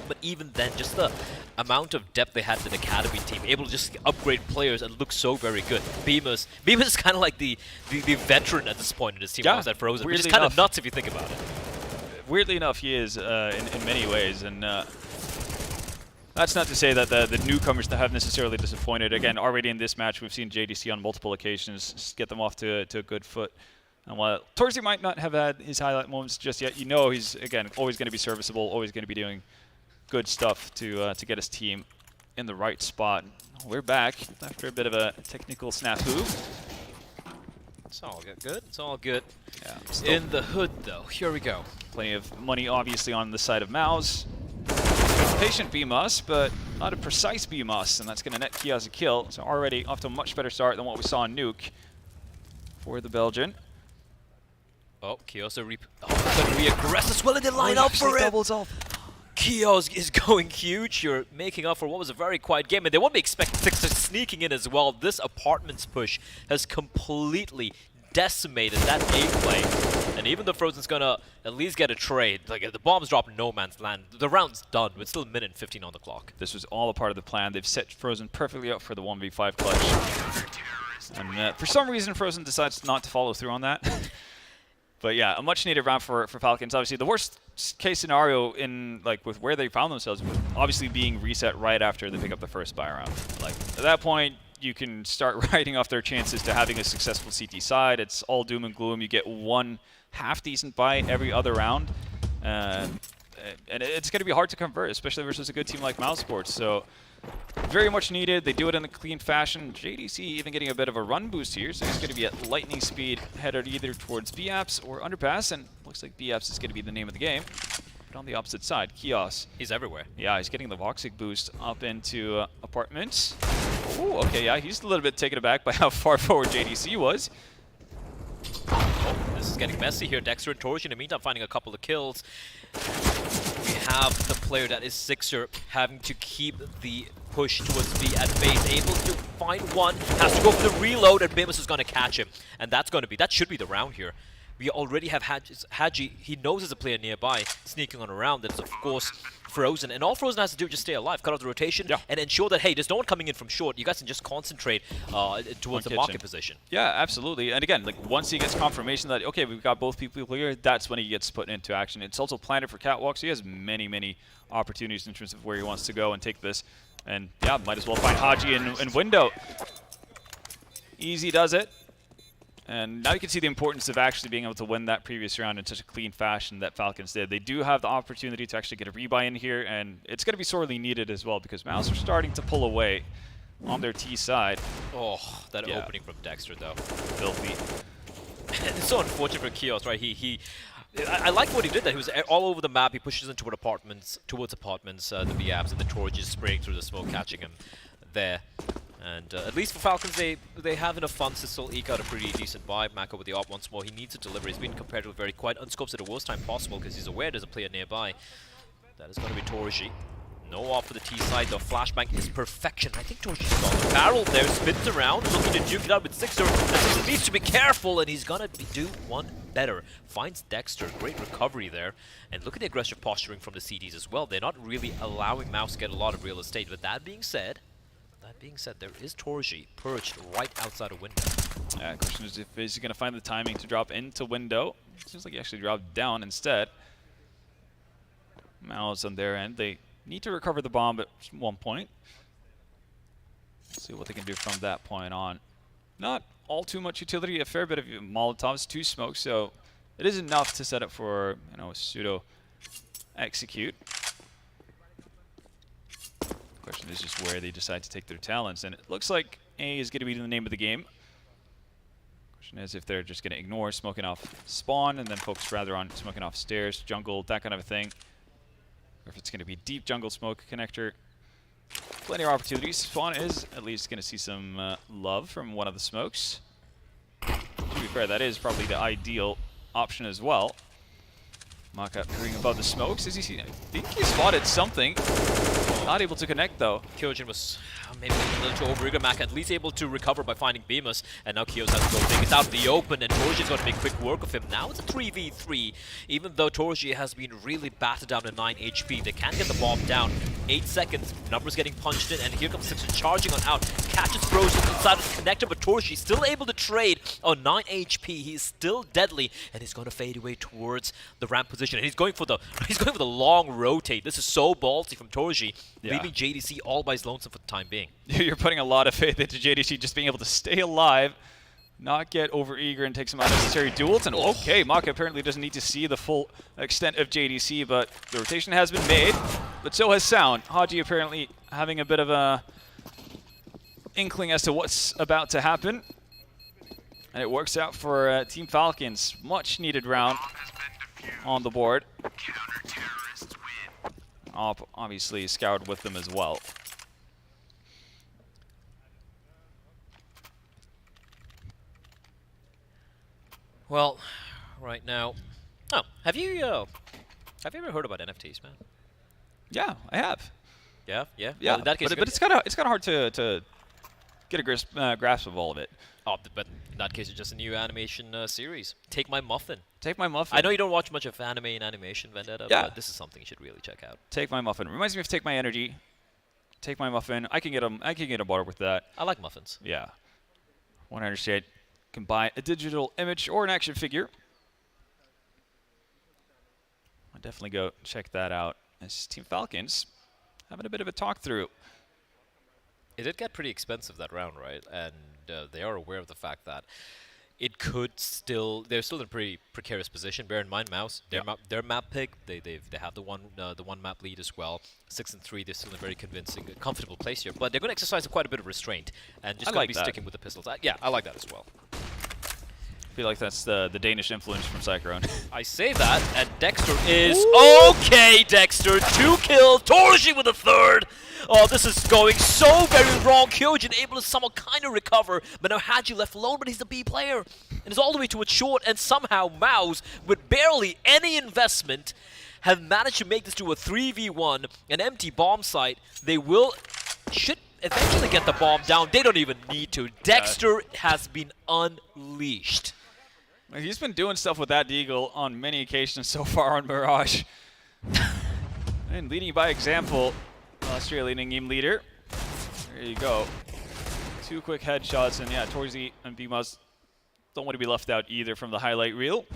But even then, just the amount of depth they had in the academy team, able to just upgrade players and look so very good. Bemis is kind of like the veteran at this point in this team. Yeah, At Frozen, which is weirdly kind of enough. nuts if you think about it. Weirdly enough, he is in many ways, and that's not to say that the newcomers that have necessarily disappointed. Again, already in this match, we've seen JDC on multiple occasions get them off to a good foot. And while Torzy might not have had his highlight moments just yet, he's, again, always going to be serviceable, always going to be doing good stuff to get his team in the right spot. We're back after a bit of a technical snafu. It's all good. It's all good. Yeah, in the hood, though. Here we go. Plenty of money, obviously, on the side of Mouz. Patient BMUS, but not a precise BMUS, and that's going to net Kiaz a kill. So already off to a much better start than what we saw in Nuke for the Belgian. Oh, Kios going to be aggressive as well in the lineup for it. Doubles up. Kios is going huge. You're making up for what was a very quiet game, and they won't be expecting Sixer sneaking in as well. This apartments push has completely decimated that A play, and even though Frozen's gonna at least get a trade, like the bombs drop in no man's land, the round's done with still a minute and 15 on the clock. This was all a part of the plan. They've set Frozen perfectly up for the 1v5 clutch, and for some reason Frozen decides not to follow through on that. But yeah, a much needed round for Falcons. Obviously, the worst case scenario with where they found themselves was obviously being reset right after they pick up the first buy round. Like at that point, you can start writing off their chances to having a successful CT side. It's all doom and gloom. You get one half-decent buy every other round. And it's going to be hard to convert, especially versus a good team like Mouz Sports. So very much needed. They do it in a clean fashion. JDC even getting a bit of a run boost here. So he's going to be at lightning speed, headed either towards BAPS or Underpass. And looks like BAPS is going to be the name of the game. But on the opposite side, Kios. He's everywhere. Yeah, he's getting the Voxic boost up into Apartments. Ooh, okay, yeah, he's a little bit taken aback by how far forward JDC was. Oh, this is getting messy here. Dexter and Torch in the meantime finding a couple of kills. We have the player that is Sixer having to keep the push towards B at base, able to find one, has to go for the reload, and Bemis is going to catch him. And that should be the round here. We already have Haji, he knows there's a player nearby, sneaking on around. That's, of course, Frozen. And all Frozen has to do is just stay alive, cut off the rotation, and ensure that, hey, there's no one coming in from short. You guys can just concentrate towards the market position. Yeah, absolutely. And again, once he gets confirmation that, okay, we've got both people here, that's when he gets put into action. It's also planted for Catwalk, so he has many, many opportunities in terms of where he wants to go and take this. And, yeah, might as well find Haji in window. Easy does it. And now you can see the importance of actually being able to win that previous round in such a clean fashion that Falcons did. They do have the opportunity to actually get a rebuy in here, and it's going to be sorely needed as well because Mouz are starting to pull away on their T side. Oh, that opening from Dexter, though. Filthy. It's so unfortunate for Kios, right? I like what he did there. He was all over the map. He pushes into apartments, the BAPs, and the Torch is spraying through the smoke, catching him there. And at least for Falcons, they have enough funds to still eke out a pretty decent buy. Mako with the op once more. He needs to deliver. He's been comparatively very quiet. Unscopes at the worst time possible because he's aware there's a player nearby. That is going to be Torji. No off for the T side, though. Flashbang is perfection. I think Torji's on the barrel there. Spins around, looking to duke it out with Sixer. And Sixer needs to be careful, and he's going to do one better. Finds Dexter. Great recovery there. And look at the aggressive posturing from the CDs as well. They're not really allowing Mouz to get a lot of real estate. But that being said, there is Torji perched right outside a window. Yeah, question is if he's going to find the timing to drop into window. It seems like he actually dropped down instead. Mouz on their end. They need to recover the bomb at one point. See what they can do from that point on. Not all too much utility. A fair bit of Molotovs, 2 smokes, so it is enough to set up for a pseudo execute. Question is just where they decide to take their talents, and it looks like A is going to be the name of the game. Question is if they're just going to ignore smoking off spawn and then focus rather on smoking off stairs, jungle, that kind of a thing. Or if it's going to be deep jungle smoke connector. Plenty of opportunities. Spawn is at least going to see some love from one of the smokes. To be fair, that is probably the ideal option as well. Maka peering above the smokes. Is he? I think he spotted something. Not able to connect though. Kyojin was maybe a little too overeager. Maka at least able to recover by finding Bemus, and now Kios has to go big. It's out in the open, and Torji is going to make quick work of him. Now it's a 3v3. Even though Torji has been really battered down to 9 HP, they can't get the bomb down. 8 seconds, numbers getting punched in, and here comes Sixer charging on out. Catches Frozen inside of the connector, but Torji still able to trade on 9 HP. He's still deadly, and he's going to fade away towards the ramp position. And he's going for the long rotate. This is so ballsy from Torji, leaving JDC all by his lonesome for the time being. You're putting a lot of faith into JDC just being able to stay alive, not get overeager and take some unnecessary duels. And okay, Maka apparently doesn't need to see the full extent of JDC, but the rotation has been made. But so has Sound. Haji apparently having a bit of a inkling as to what's about to happen. And it works out for Team Falcons. Much needed round on the board. Obviously scoured with them as well. Well, right now, have you ever heard about NFTs, man? Yeah, I have. Yeah. Yeah, Well, in that case, but it's kind of hard to get a grasp of all of it. Oh, but in that case, it's just a new animation series. Take My Muffin. Take My Muffin. I know you don't watch much of anime and animation, Vendetta, but this is something you should really check out. Take My Muffin. Reminds me of Take My Energy. Take My Muffin. I can get a bar with that. I like muffins. Yeah. Want to understand? Can buy a digital image or an action figure. I'll definitely go check that out. As Team Falcons having a bit of a talk through. It did get pretty expensive that round, right? And they are aware of the fact that it could still, they're still in a pretty precarious position. Bear in mind, Mouz, their map pick, they have the one map lead as well. 6-3, they're still in a very convincing, comfortable place here. But they're going to exercise quite a bit of restraint and just going to be sticking with the pistols. Yeah, I like that as well. I feel like that's the Danish influence from Cyclone. I say that, and Dexter is okay. Dexter, 2 kills. Torji with a 3rd. Oh, this is going so very wrong. Kyojin able to somehow kind of recover, but now Haji left alone, but he's the B player. And it's all the way to a short, and somehow Mouz, with barely any investment, have managed to make this to a 3v1, an empty bomb site. They should eventually get the bomb down. They don't even need to. Dexter has been unleashed. He's been doing stuff with that Deagle on many occasions so far on Mirage. And leading by example, Australian game leader. There you go. 2 quick headshots, and yeah, Torzi and Bemus don't want to be left out either from the highlight reel.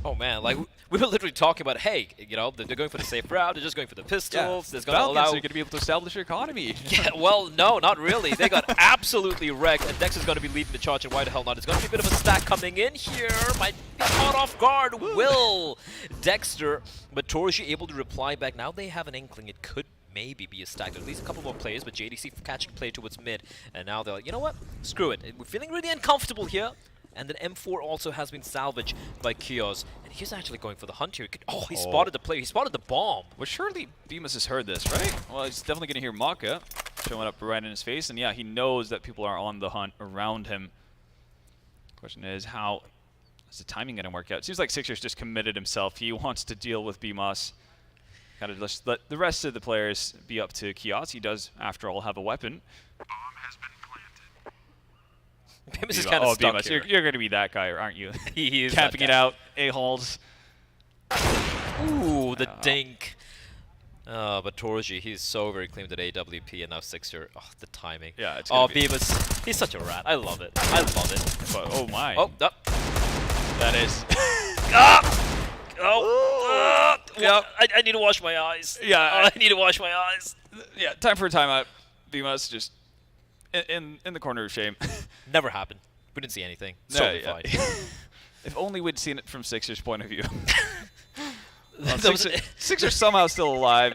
Oh man, like we were literally talking about, hey, you know, they're going for the safe route, they're just going for the pistols, Yeah. there's going to allow... Falcons are going to be able to establish your economy. Yeah, well, no, not really. They got absolutely wrecked, and Dex is going to be leading the charge, and why the hell not? It's going to be a bit of a stack coming in here. Might be caught off guard. Will Dexter, but Torji able to reply back. Now they have an inkling it could maybe be a stack. There's at least a couple more players, but JDC catching play towards mid, and now they're like, you know what? Screw it. We're feeling really uncomfortable here. And then M4 also has been salvaged by Kios. And he's actually going for the hunt here. He spotted the player. He spotted the bomb. Well, surely Bemus has heard this, right? Well, he's definitely going to hear Maka showing up right in his face. And yeah, he knows that people are on the hunt around him. Question is, how is the timing going to work out? It seems like Sixers just committed himself. He wants to deal with Bemus. Kind of just let the rest of the players be up to Kios. He does, after all, have a weapon. Bemus is kind of stuck Bemus, here. you're going to be that guy, aren't you? He is camping that it guy. out, a-holes. Ooh, the dink. But Torji, he's so very clean with that AWP, and now Sixer. Oh, the timing. Yeah, it's Bemus, he's such a rat. I love it. I love it. But, oh my. Oh, that is. Yep. I need to wash my eyes. Yeah. I need to wash my eyes. Yeah, time for a timeout. Bemus just in the corner of shame. Never happened. We didn't see anything. So fine. If only we'd seen it from Sixer's point of view. Well, Sixer's somehow still alive.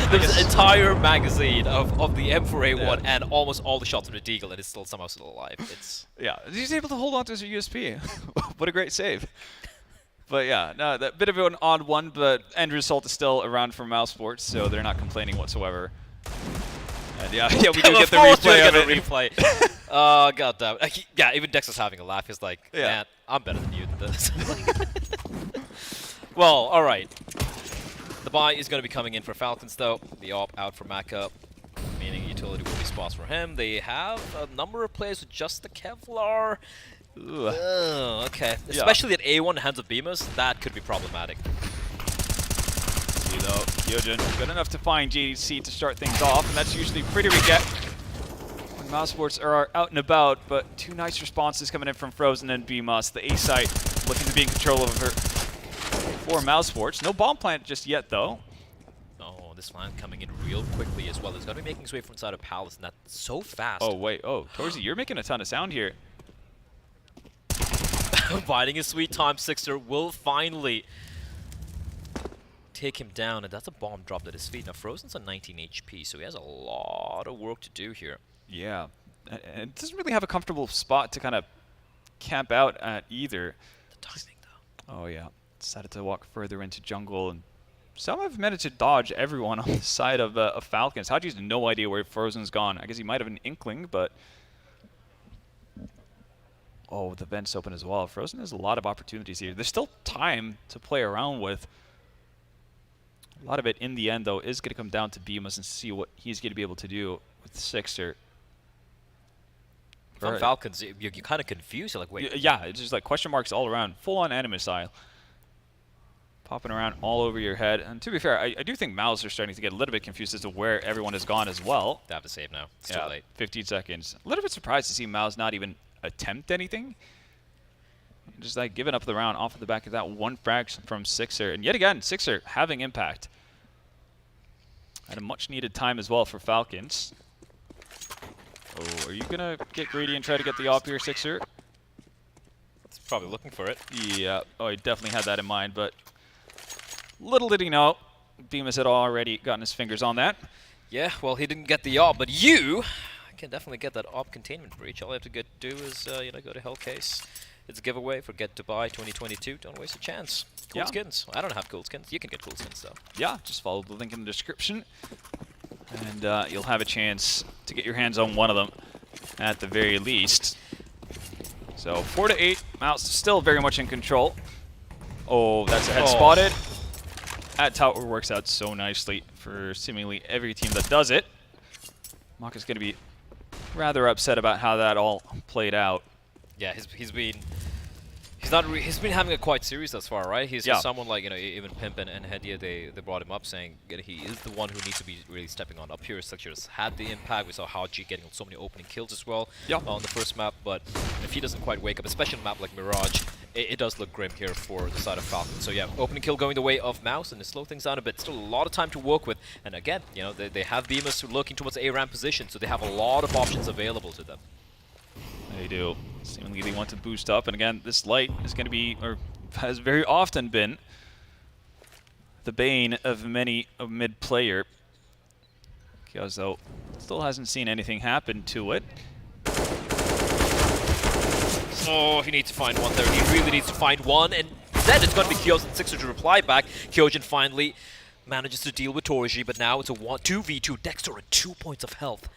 There's an entire magazine of the M4A1 and almost all the shots from the Deagle, and it's somehow still alive. It's he's able to hold on to his USP. What a great save. But yeah, no, that bit of an odd one, but end result is still around for Mouz Sports, so they're not complaining whatsoever. And yeah, we do get the replay of it. Oh, goddamn. Yeah, even Dex is having a laugh. He's like, man, I'm better than you than this. Well, all right. The buy is going to be coming in for Falcons, though. The op out for Maka, meaning utility will be spots for him. They have a number of players with just the Kevlar. Okay. Especially at A1 hands of Beamus, that could be problematic. See though, Kyojin good enough to find JDC to start things off, and that's usually pretty we get when Mouz Sports are out and about. But two nice responses coming in from Frozen and Beamus. The A site looking to be in control of her for Mouz Sports. No bomb plant just yet though. Oh, this line coming in real quickly as well. It's going to be making its way from inside of Palace, and that's so fast. Oh wait, Torzy, you're making a ton of sound here. Biding his sweet time, Sixer will finally take him down, and that's a bomb dropped at his feet. Now Frozen's on 19 HP, so he has a lot of work to do here. Yeah, and it doesn't really have a comfortable spot to kind of camp out at either. The timing though. Oh yeah, decided to walk further into jungle, and somehow have managed to dodge everyone on the side of Falcons. Haji's no idea where Frozen's gone. I guess he might have an inkling, but... Oh, the vent's open as well. Frozen has a lot of opportunities here. There's still time to play around with. A lot of it in the end, though, is going to come down to Beamus and see what he's going to be able to do with Sixer. From Falcons, you're kind of confused. You're like, wait. Yeah, it's just like question marks all around. Full-on anime style. Popping around all over your head. And to be fair, I do think Mouz are starting to get a little bit confused as to where everyone has gone as well. They have to save now. It's too late. 15 seconds. A little bit surprised to see Mouz not even attempt anything. Just like giving up the round off of the back of that one fraction from Sixer. And yet again, Sixer having impact. At a much needed time as well for Falcons. Oh, are you going to get greedy and try to get the op here, Sixer? It's probably looking for it. Yeah. Oh, he definitely had that in mind, but little did he know, Beamus had already gotten his fingers on that. Yeah, well, he didn't get the op, but you can definitely get that op containment breach. All you have to do is, go to Hellcase. It's a giveaway for Get to Buy 2022. Don't waste a chance. Cool skins. I don't have cool skins. You can get cool skins, though. Yeah, just follow the link in the description, and you'll have a chance to get your hands on one of them at the very least. So 4-8, Mouz still very much in control. Oh, that's a head spotted. That tower works out so nicely for seemingly every team that does it. Maka's going to be rather upset about how that all played out. Yeah, he's been having a quiet series thus far, right? He's someone like, even Pimp and Hedia, they brought him up saying he is the one who needs to be really stepping on up here. Sixers had the impact. We saw Haji getting so many opening kills as well on the first map, but if he doesn't quite wake up, especially on a map like Mirage, it does look grim here for the side of Falcons. So yeah, opening kill going the way of Mouz, and to slow things down a bit. Still a lot of time to work with, and again, they have Beamus looking towards A-ramp position, so they have a lot of options available to them. They do. Seemingly they want to boost up, and again, this light is going to be, or has very often been, the bane of many a mid-player. Because though, still hasn't seen anything happen to it. Oh, he needs to find one there. He really needs to find one, and then it's going to be Kyojin Sixer to reply back. Kyojin finally manages to deal with Torji, but now it's a 2v2. Dexter at 2 points of health,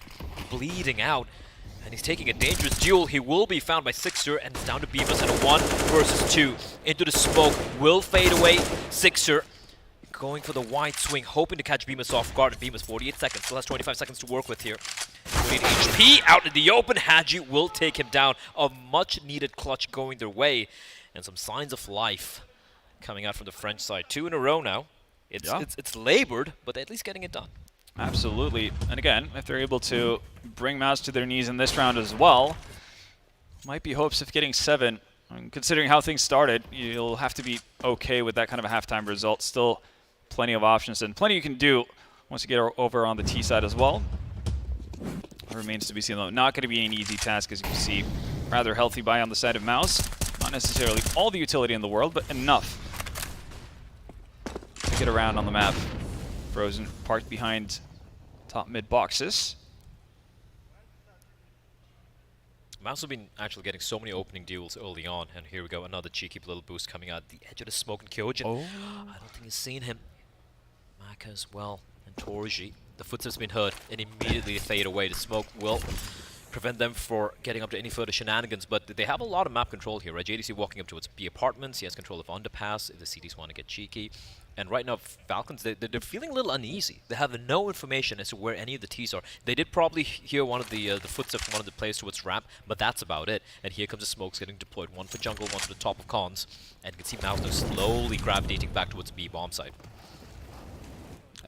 bleeding out. And he's taking a dangerous duel. He will be found by Sixer, and it's down to Beamus in a 1 versus 2. Into the smoke, will fade away. Sixer going for the wide swing, hoping to catch Beamus off guard. Beamus, 48 seconds, still has 25 seconds to work with here. 48 HP out in the open. Haji will take him down. A much-needed clutch going their way. And some signs of life coming out from the French side. 2 in a row now. It's labored, but they're at least getting it done. Absolutely. And again, if they're able to bring Mouz to their knees in this round as well, might be hopes of getting 7. I mean, considering how things started, you'll have to be okay with that kind of a halftime result. Still plenty of options and plenty you can do once you get over on the T side as well. It remains to be seen, though. Not going to be an easy task, as you can see. Rather healthy buy on the side of Mouz. Not necessarily all the utility in the world, but enough to get around on the map. Frozen parked behind top mid boxes. Mouz have been actually getting so many opening duels early on, and here we go, another cheeky little boost coming out the edge of the smoke, and Kyojin. Oh. I don't think he's seen him. Maka as well, and Torji. The footsteps been heard, and immediately fade away. The smoke will prevent them for getting up to any further shenanigans, but they have a lot of map control here, right? JDC walking up towards B apartments, he has control of underpass if the CDs want to get cheeky. And right now, Falcons, they're feeling a little uneasy. They have no information as to where any of the Ts are. They did probably hear one of the footsteps from one of the players towards ramp, but that's about it. And here comes the smokes getting deployed. One for jungle, one for the top of cons. And you can see Mouz slowly gravitating back towards B bomb site.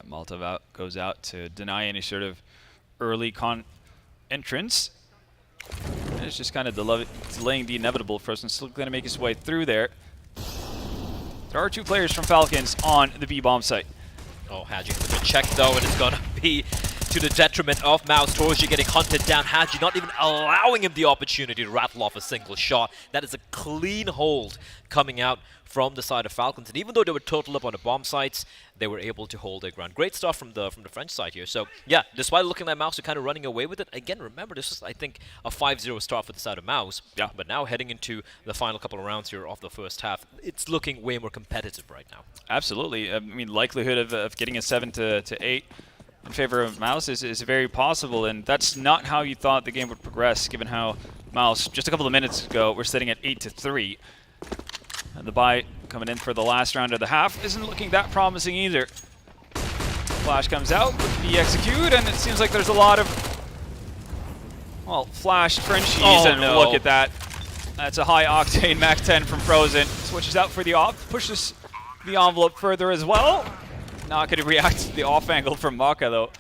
Malta goes out to deny any sort of early con entrance. And it's just kind of delaying the inevitable. Frozen still going to make his way through there. There are 2 players from Falcons on the B bomb site. Oh, Haji with a check though, and it's gonna be to the detriment of Mouz. Torji getting hunted down. Haji not even allowing him the opportunity to rattle off a single shot. That is a clean hold coming out from the side of Falcons. And even though they were totaled up on the bomb sites, they were able to hold their ground. Great stuff from the French side here. So yeah, despite looking like Mouz are kind of running away with it, again, remember this is, I think, a 5-0 start for the side of Mouz. Yeah. But now heading into the final couple of rounds here of the first half, it's looking way more competitive right now. Absolutely. I mean, likelihood of getting a 7 to 8 in favor of Mouz is very possible, and that's not how you thought the game would progress, given how Mouz, just a couple of minutes ago, we're sitting at 8 to 3. And the bye coming in for the last round of the half isn't looking that promising either. Flash comes out with the execute, and it seems like there's a lot of, well, flashed Frenchies, and no. look at that. That's a high octane Mac 10 from Frozen. Switches out for the off, pushes the envelope further as well. Not going to react to the off angle from Maka though.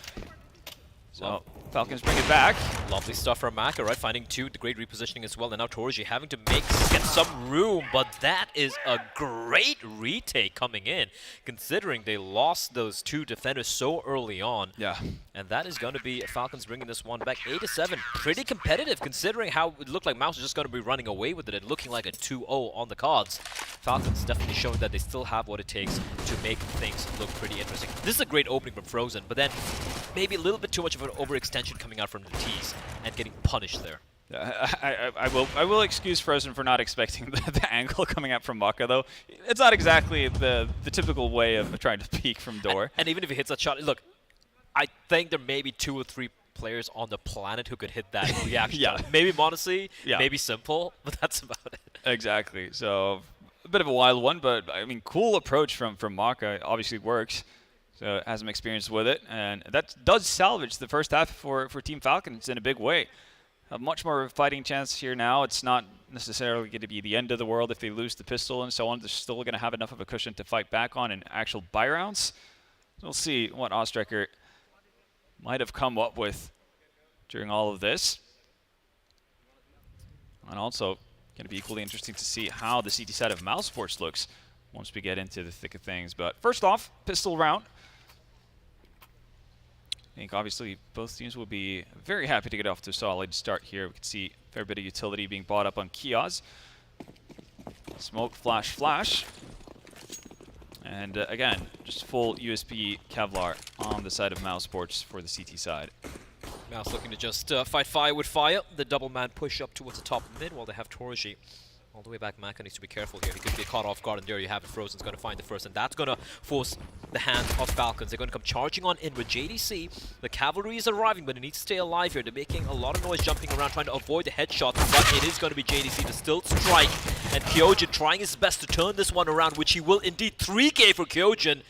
So Falcons bring it back. Lovely stuff from Maka, right? Finding 2, the great repositioning as well. And now Torji having to get some room, but that is a great retake coming in, considering they lost those 2 defenders so early on. Yeah. And that is going to be Falcons bringing this one back 8 to 7. Pretty competitive, considering how it looked like Mouz was just going to be running away with it and looking like a 2-0 on the cards. Falcons definitely showing that they still have what it takes to make things look pretty interesting. This is a great opening from Frozen, but then maybe a little bit too much of an overextension coming out from the Ts and getting punished there. I will excuse Frozen for not expecting the angle coming out from Maka though. It's not exactly the typical way of trying to peek from door. And even if he hits that shot, look, I think there may be 2 or 3 players on the planet who could hit that reaction. Yeah. Maybe Monacy, yeah. maybe Simple, but that's about it. Exactly. So a bit of a wild one, but I mean, cool approach from Maka. Obviously works. So has some experience with it, and that does salvage the first half for Team Falcons in a big way. A much more fighting chance here now. It's not necessarily going to be the end of the world if they lose the pistol and so on. They're still going to have enough of a cushion to fight back on in actual buy rounds. We'll see what Ostriker might have come up with during all of this. And also going to be equally interesting to see how the CT side of Mouz Sports looks once we get into the thick of things. But first off, pistol round. I think obviously both teams will be very happy to get off to a solid start here. We can see a fair bit of utility being bought up on Kiaz. Smoke, flash, flash. And again, just full USP Kevlar on the side of Mouz Sports for the CT side. Mouz looking to just fight fire with fire. The double man push up towards the top mid while they have Torji all the way back. Maka needs to be careful here. He could get caught off guard, and there you have it. Frozen's going to find the first, and that's going to force the hands of Falcons. They're going to come charging on in with JDC. The cavalry is arriving, but it needs to stay alive here. They're making a lot of noise jumping around, trying to avoid the headshots, but it is going to be JDC to still strike. And Kyojin trying his best to turn this one around, which he will indeed. 3K for Kyojin.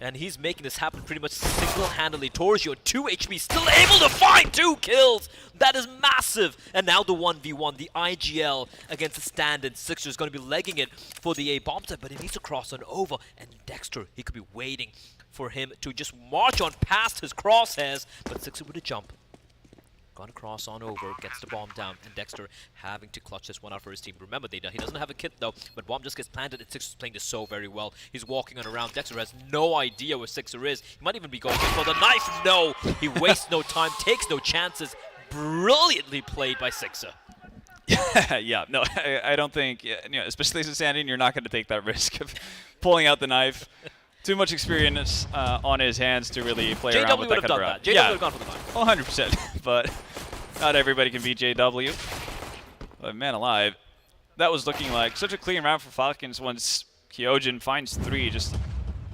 And he's making this happen pretty much single-handedly. Torji, 2 HP, still able to find 2 kills! That is massive! And now the 1v1, the IGL against the stand-in. Sixer is going to be legging it for the A-bomb set, but he needs to cross on over. And Dexter, he could be waiting for him to just march on past his crosshairs, but Sixer with a jump. Gonna cross on over, gets the bomb down, and Dexter having to clutch this one out for his team. Remember, he doesn't have a kit though, but bomb just gets planted, and Sixer's playing this so very well. He's walking on around. Dexter has no idea where Sixer is. He might even be going for the knife. No! He wastes no time, takes no chances. Brilliantly played by Sixer. Yeah, no, I don't think, especially as a stand-in, you're not going to take that risk of pulling out the knife. too much experience on his hands to really play around with that kind of route. JW would have gone for the mine. 100%. But not everybody can beat JW. But man alive, that was looking like such a clean round for Falcons once Kyojin finds 3 just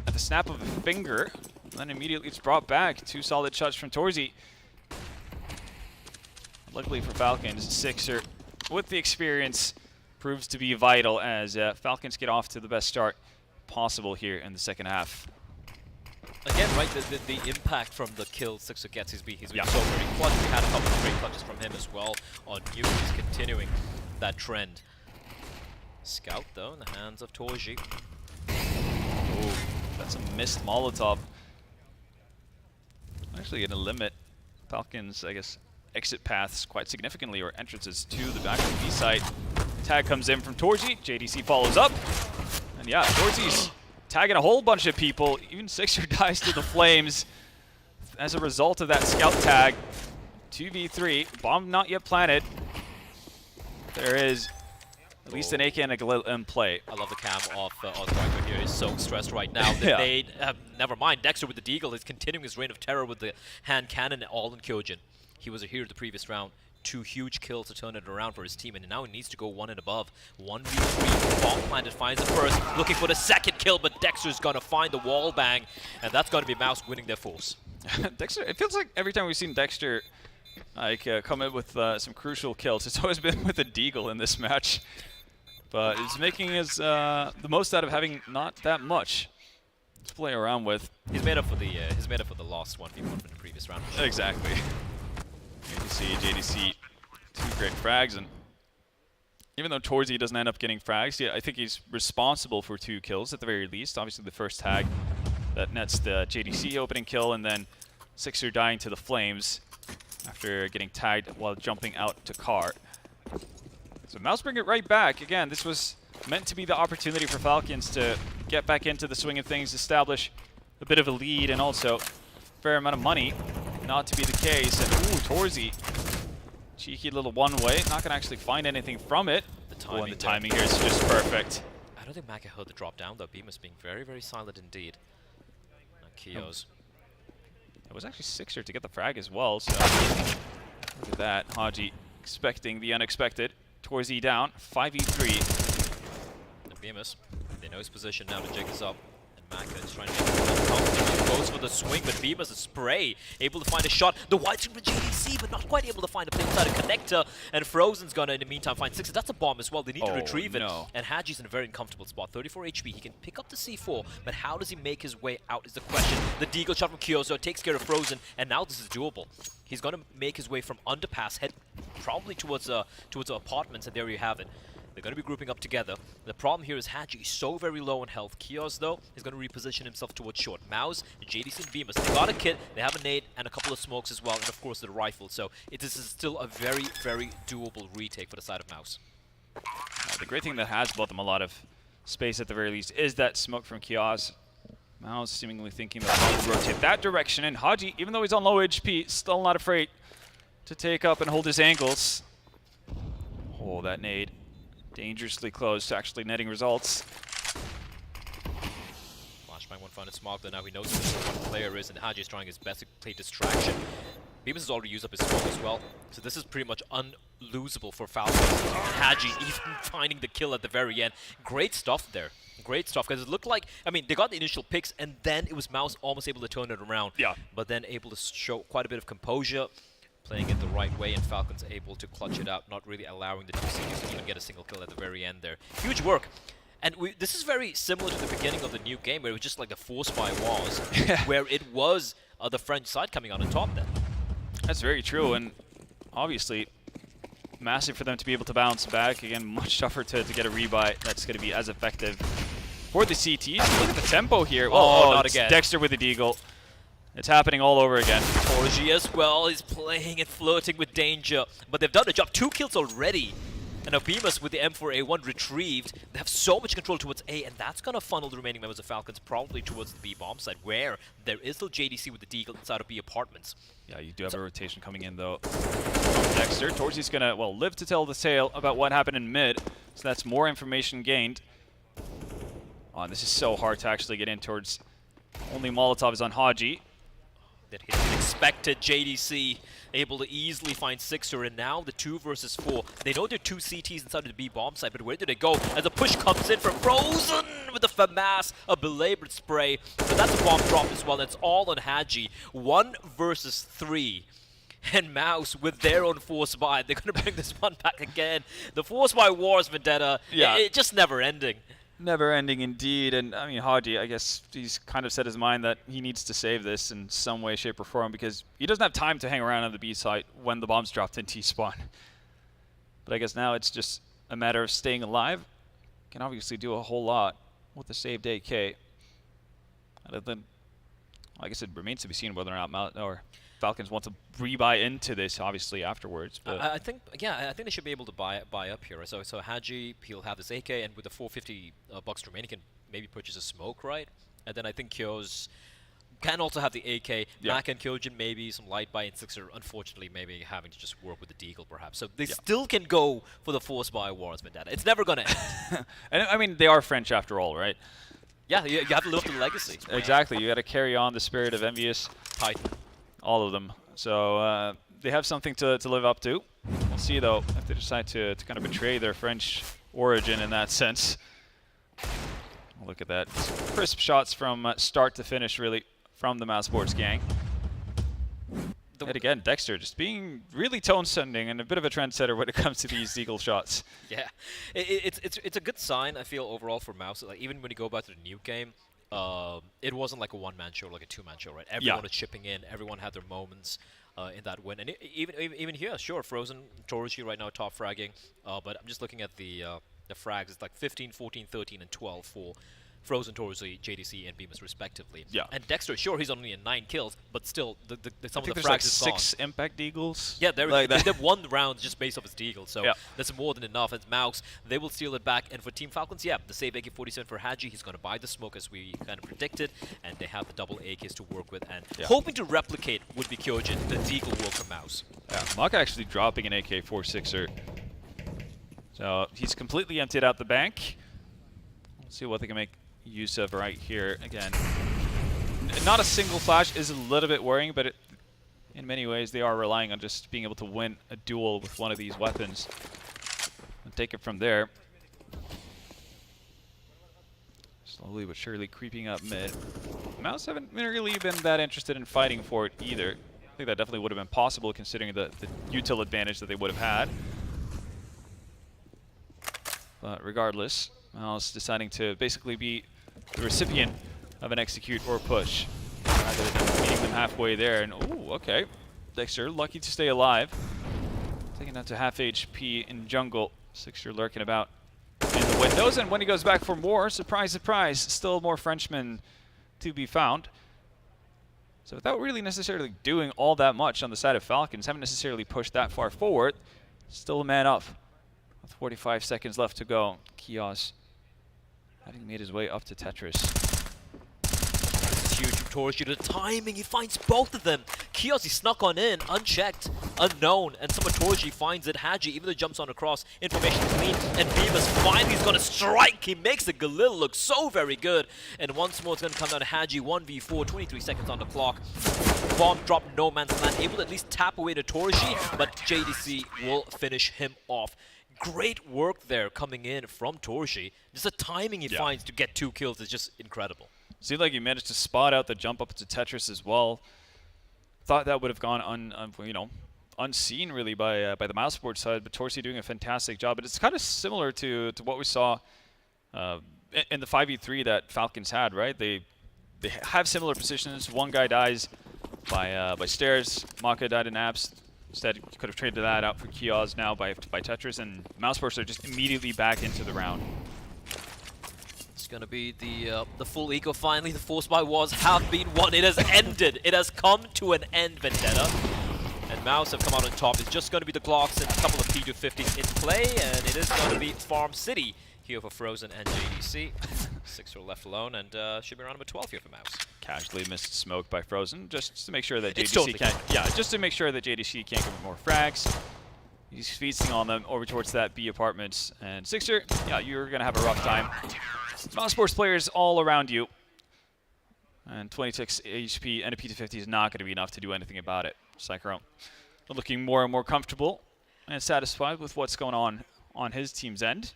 at the snap of a finger. And then immediately it's brought back. 2 solid shots from Torzy. Luckily for Falcons, Sixer with the experience proves to be vital as Falcons get off to the best start possible here in the second half. Again, right, the impact from the kill Sixer gets, he's been so very clutch. We had a couple of great clutches from him as well on Nuke. He's continuing that trend. Scout, though, in the hands of Torzy. Oh, that's a missed Molotov. Actually going to limit Falcons, I guess, exit paths quite significantly, or entrances to the back of the B site. Tag comes in from Torzy. JDC follows up. And yeah, Torzy's tagging a whole bunch of people. Even Sixer dies to the flames as a result of that scout tag. 2v3. Bomb not yet planted. There is at least an AK and a Galil in play. I love the cam of Striker here. He's so stressed right now. They never mind. Dexter with the Deagle is continuing his reign of terror with the hand cannon all in Kyojin. He was a hero the previous round. 2 huge kills to turn it around for his team, and now he needs to go 1 and above. 1v3, bomb planted, finds the first, looking for the second kill, but Dexter's gonna find the wall bang, and that's gonna be Mouz winning their force. Dexter, it feels like every time we've seen Dexter come in with some crucial kills, it's always been with a Deagle in this match. But it's making his the most out of having not that much to play around with. He's made up for the lost 1v1 from the previous round. Exactly. You can see JDC 2 great frags, and even though Torzy doesn't end up getting frags, I think he's responsible for 2 kills at the very least. Obviously the first tag that nets the JDC opening kill, and then Sixer dying to the flames after getting tagged while jumping out to car. So Mouz bring it right back. Again, this was meant to be the opportunity for Falcons to get back into the swing of things, establish a bit of a lead, and also a fair amount of money. Not to be the case, and ooh, Torzy. Cheeky little one-way, not gonna actually find anything from it. The timing here is just perfect. I don't think Maka heard the drop down though. Bemis being very, very silent indeed. And Kios. It was actually Sixer to get the frag as well, so look at that. Haji expecting the unexpected. Torzy down, 5v3. And Bemis, they know his position now, the jig is up. Maka is trying to make it uncomfortable. Goes for the swing, but Bemis, a spray, able to find a shot. The white screen for JDC, but not quite able to find a inside a connector. And Frozen's gonna, in the meantime, find Sixer. That's a bomb as well. They need to retrieve it. And Haji's in a very uncomfortable spot. 34 HP. He can pick up the C4, but how does he make his way out is the question. The Deagle shot from Kyoso takes care of Frozen, and now this is doable. He's gonna make his way from underpass, head probably towards apartments, and there you have it. They're going to be grouping up together. The problem here is Haji is so very low in health. Kios, though, is going to reposition himself towards short. Mouz, JDC, and Bemis, they got a kit, they have a nade, and a couple of smokes as well, and of course the rifle. So this is still a very, very doable retake for the side of Mouz. The great thing that has bought them a lot of space at the very least is that smoke from Kios. Mouz seemingly thinking that he will rotate that direction, and Haji, even though he's on low HP, still not afraid to take up and hold his angles. Oh, that nade. Dangerously close to actually netting results. Flashbang one found its mark, though now he knows who the player is, and Haji is trying his best to play distraction. Bemis has already used up his smoke as well, so this is pretty much unlosable for Falcons. Haji even finding the kill at the very end. Great stuff there. Great stuff, because it looked like, I mean, they got the initial picks, and then it was Mouz almost able to turn it around. Yeah. But then able to show quite a bit of composure. Playing it the right way, and Falcons able to clutch it out, not really allowing the 2 seniors to even get a single kill at the very end there. Huge work. And this is very similar to the beginning of the new game, where it was just like the force by was, where it was the French side coming out on top then. That's very true, and obviously massive for them to be able to bounce back. Again, much tougher to get a rebuy that's going to be as effective for the CTs. Look at the tempo here. Oh, not again. Dexter with the Deagle. It's happening all over again. Torzy as well is playing and flirting with danger, but they've done the job. 2 kills already. And Bemis with the M4A1 retrieved. They have so much control towards A, and that's going to funnel the remaining members of Falcons probably towards the B bomb side, where there is still JDC with the Deagle inside of B apartments. Yeah, you do have a rotation coming in, though, from Dexter. Torzy's going to, well, live to tell the tale about what happened in mid, so that's more information gained. Oh, and this is so hard to actually get in towards Only Molotov is on Haji. That he expected. JDC able to easily find Sixer, and now the 2 versus 4. They know there are 2 CTs inside of the B bomb site, but where do they go? As the push comes in from Frozen with the FAMAS, a belabored spray. But that's a bomb drop as well. It's all on Haji. 1 versus 3. And Mouz with their own force buy. They're going to bring this one back again. The force buy wars, Vendetta. Yeah. It just never ending. Never ending indeed, and I mean Haji, I guess he's kind of set his mind that he needs to save this in some way, shape, or form because he doesn't have time to hang around on the B site when the bomb's dropped in T-spawn. But I guess now it's just a matter of staying alive. Can obviously do a whole lot with the saved AK. Other than, I guess it remains to be seen whether or not Falcons want to rebuy into this, obviously, afterwards. But I think they should be able to buy up here. So Haji, he'll have this AK, and with the 450 bucks remaining, can maybe purchase a smoke, right? And then I think Kyo's can also have the AK. Yeah. Mac and Kyojin maybe some light buy, and Sixer, unfortunately, maybe having to just work with the Deagle, perhaps. So they still can go for the force buy wars, Vendetta. It's never gonna end. and I mean, they are French after all, right? Yeah, you have to live up to the legacy. Exactly. You got to carry on the spirit of Envious. Titan. All of them. So they have something to live up to. We'll see, though, if they decide to kind of betray their French origin in that sense. Look at that. Crisp shots from start to finish, really, from the Mouz Sports gang. And again, Dexter just being really tone-setting and a bit of a trendsetter when it comes to these Deagle shots. Yeah, it's a good sign, I feel, overall for Mouz. Like, even when you go back to the new game, it wasn't like a one-man show, like a two-man show, right? Everyone was chipping in. Everyone had their moments in that win. And even here, sure, Frozen, Torushi right now top fragging. But I'm just looking at the frags. It's like 15, 14, 13, and 12 for Frozen, Torushi, JDC, and Bemis respectively. Yeah. And Dexter, sure, he's only in 9 kills, but still, some of the frags like is 6 impact Deagles. Yeah, like they've won round just based off his Deagle, so yeah. that's more than enough. As Mouz, they will steal it back. And for Team Falcons, yeah, the save AK-47 for Haji, he's going to buy the smoke as we kind of predicted, and they have the double AKs to work with. And hoping to replicate would be Kyojin, the Deagle work for Mouz. Yeah, Maka actually dropping an AK-46er. So he's completely emptied out the bank. Let's see what they can make use of right here. Again, not a single flash is a little bit worrying, but in many ways they are relying on just being able to win a duel with one of these weapons and take it from there. Slowly but surely creeping up mid. Mouz haven't really been that interested in fighting for it either. I think that definitely would have been possible considering the util advantage that they would have had. But regardless, Mouz deciding to basically be the recipient of an execute or push, rather than meeting them halfway there. And ooh, okay, Dexter lucky to stay alive, taking that to half HP in jungle. Sixer lurking about in the windows, and when he goes back for more, surprise, surprise, still more Frenchmen to be found. So without really necessarily doing all that much on the side of Falcons, haven't necessarily pushed that far forward, still a man up with 45 seconds left to go. Kios having made his way up to Tetris. This is huge from Torushi. The timing, he finds both of them. Kios, he snuck on in, unchecked, unknown, and someone Torushi finds it. Haji, even though he jumps on across, information clean, and Bemis finally is going to strike. He makes the Galil look so very good. And once more, it's going to come down to Haji, 1v4, 23 seconds on the clock. Bomb drop, no man's land, able to at least tap away to Torushi, but JDC will finish him off. Great work there coming in from Torushi. Just the timing he finds to get 2 kills is just incredible. Seemed like he managed to spot out the jump up to Tetris as well. Thought that would have gone unseen really by the Mouz Sports side, but Torushi doing a fantastic job. But it's kind of similar to what we saw in the 5v3 that Falcons had, right? They have similar positions. One guy dies by stairs. Maka died in apps. Instead, you could have traded that out for Kios now by Tetris, and Mouz Sports are just immediately back into the round. It's going to be the full eco finally. The force buy wars have been won. It has ended. It has come to an end, Vendetta. And Mouz have come out on top. It's just going to be the Glocks and a couple of P250s in play, and it is going to be Farm City here for Frozen and JDC. 6 are left alone, and should be around number 12 here for Mouz. Casually missed smoke by Frozen, just to make sure that JDC can't. Yeah, just to make sure that JDC can't get more frags. He's feasting on them over towards that B apartments. And Sixer, yeah, you're gonna have a rough time. Mouz Sports players all around you. And 26 HP and a P250 is not going to be enough to do anything about it. Cyclone looking more and more comfortable and satisfied with what's going on his team's end.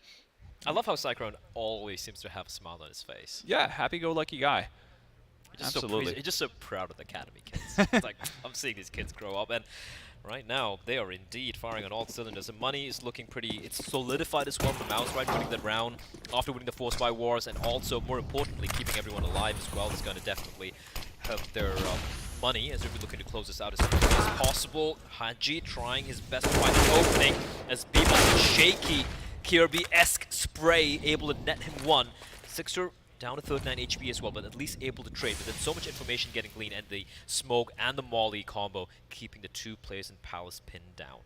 I love how Cyclone always seems to have a smile on his face. Yeah, happy-go-lucky guy. Absolutely. He's just so proud of the academy kids. It's like, I'm seeing these kids grow up, and right now they are indeed firing on all cylinders. The money is looking pretty, it's solidified as well for Mouz, right? Winning that round after winning the Force by Wars, and also, more importantly, keeping everyone alive as well is going to definitely help their money, as we're looking to close this out as quickly as possible. Haji trying his best to find an opening as Beeman's shaky Kirby-esque spray able to net him one. Sixer down to 39 HP as well, but at least able to trade. But then so much information getting gleaned, and the smoke and the molly combo keeping the two players in Palace pinned down.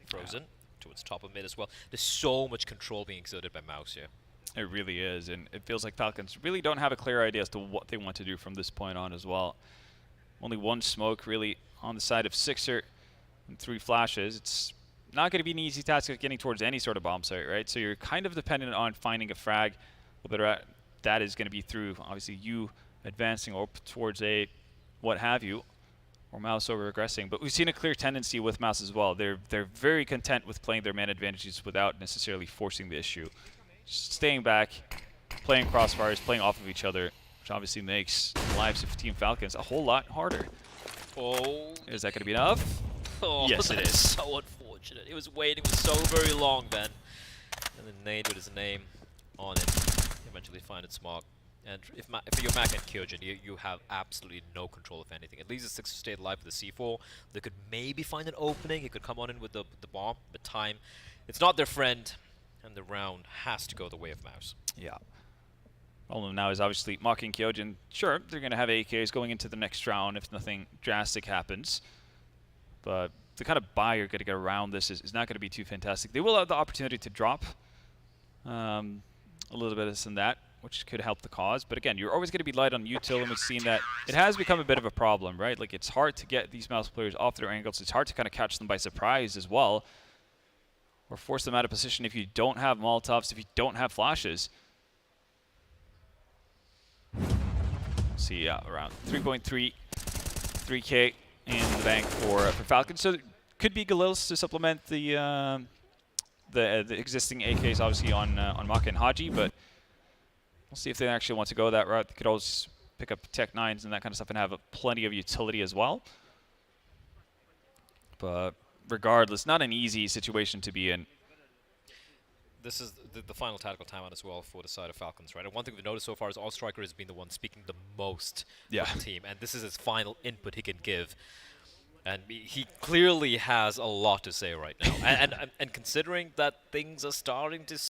Frozen towards top of mid as well. There's so much control being exerted by Mouz here. It really is, and it feels like Falcons really don't have a clear idea as to what they want to do from this point on as well. Only one smoke really on the side of Sixer and 3 flashes. It's not going to be an easy task of getting towards any sort of bomb site, right? So you're kind of dependent on finding a frag, whether that is going to be through, obviously, you advancing or towards a what have you, or Mouz over regressing. But we've seen a clear tendency with Mouz as well. They're very content with playing their man advantages without necessarily forcing the issue. Just staying back, playing crossfires, playing off of each other, which obviously makes the lives of Team Falcons a whole lot harder. Oh. Is that going to be enough? Oh, yes, it is. So unfortunate. It was waiting for so very long then. And then Nade with his name on it. Eventually find it smart. And if you're Mac and Kyojin, you have absolutely no control of anything. At least the Sixer stayed alive with the C4. They could maybe find an opening. He could come on in with the bomb, but time, it's not their friend. And the round has to go the way of Mouz. Yeah. Problem now is obviously mocking Kyojin. Sure, they're going to have AKs going into the next round if nothing drastic happens. But the kind of buy you're going to get around this is not going to be too fantastic. They will have the opportunity to drop a little bit of this and that, which could help the cause. But again, you're always going to be light on util, and we've seen that it has become a bit of a problem, right? Like, it's hard to get these Mouz players off their angles. It's hard to kind of catch them by surprise as well, or force them out of position if you don't have Molotovs, if you don't have flashes. See, around 3.3K in the bank for Falcons. So it could be Galils to supplement the existing AKs, obviously, on Maka and Haji, but we'll see if they actually want to go that route. They could always pick up Tech 9s and that kind of stuff and have plenty of utility as well. But regardless, not an easy situation to be in. This is the final tactical timeout as well for the side of Falcons, right? And one thing we've noticed so far is Allstriker has been the one speaking the most for the team, and this is his final input he can give. And he clearly has a lot to say right now. and considering that things are starting to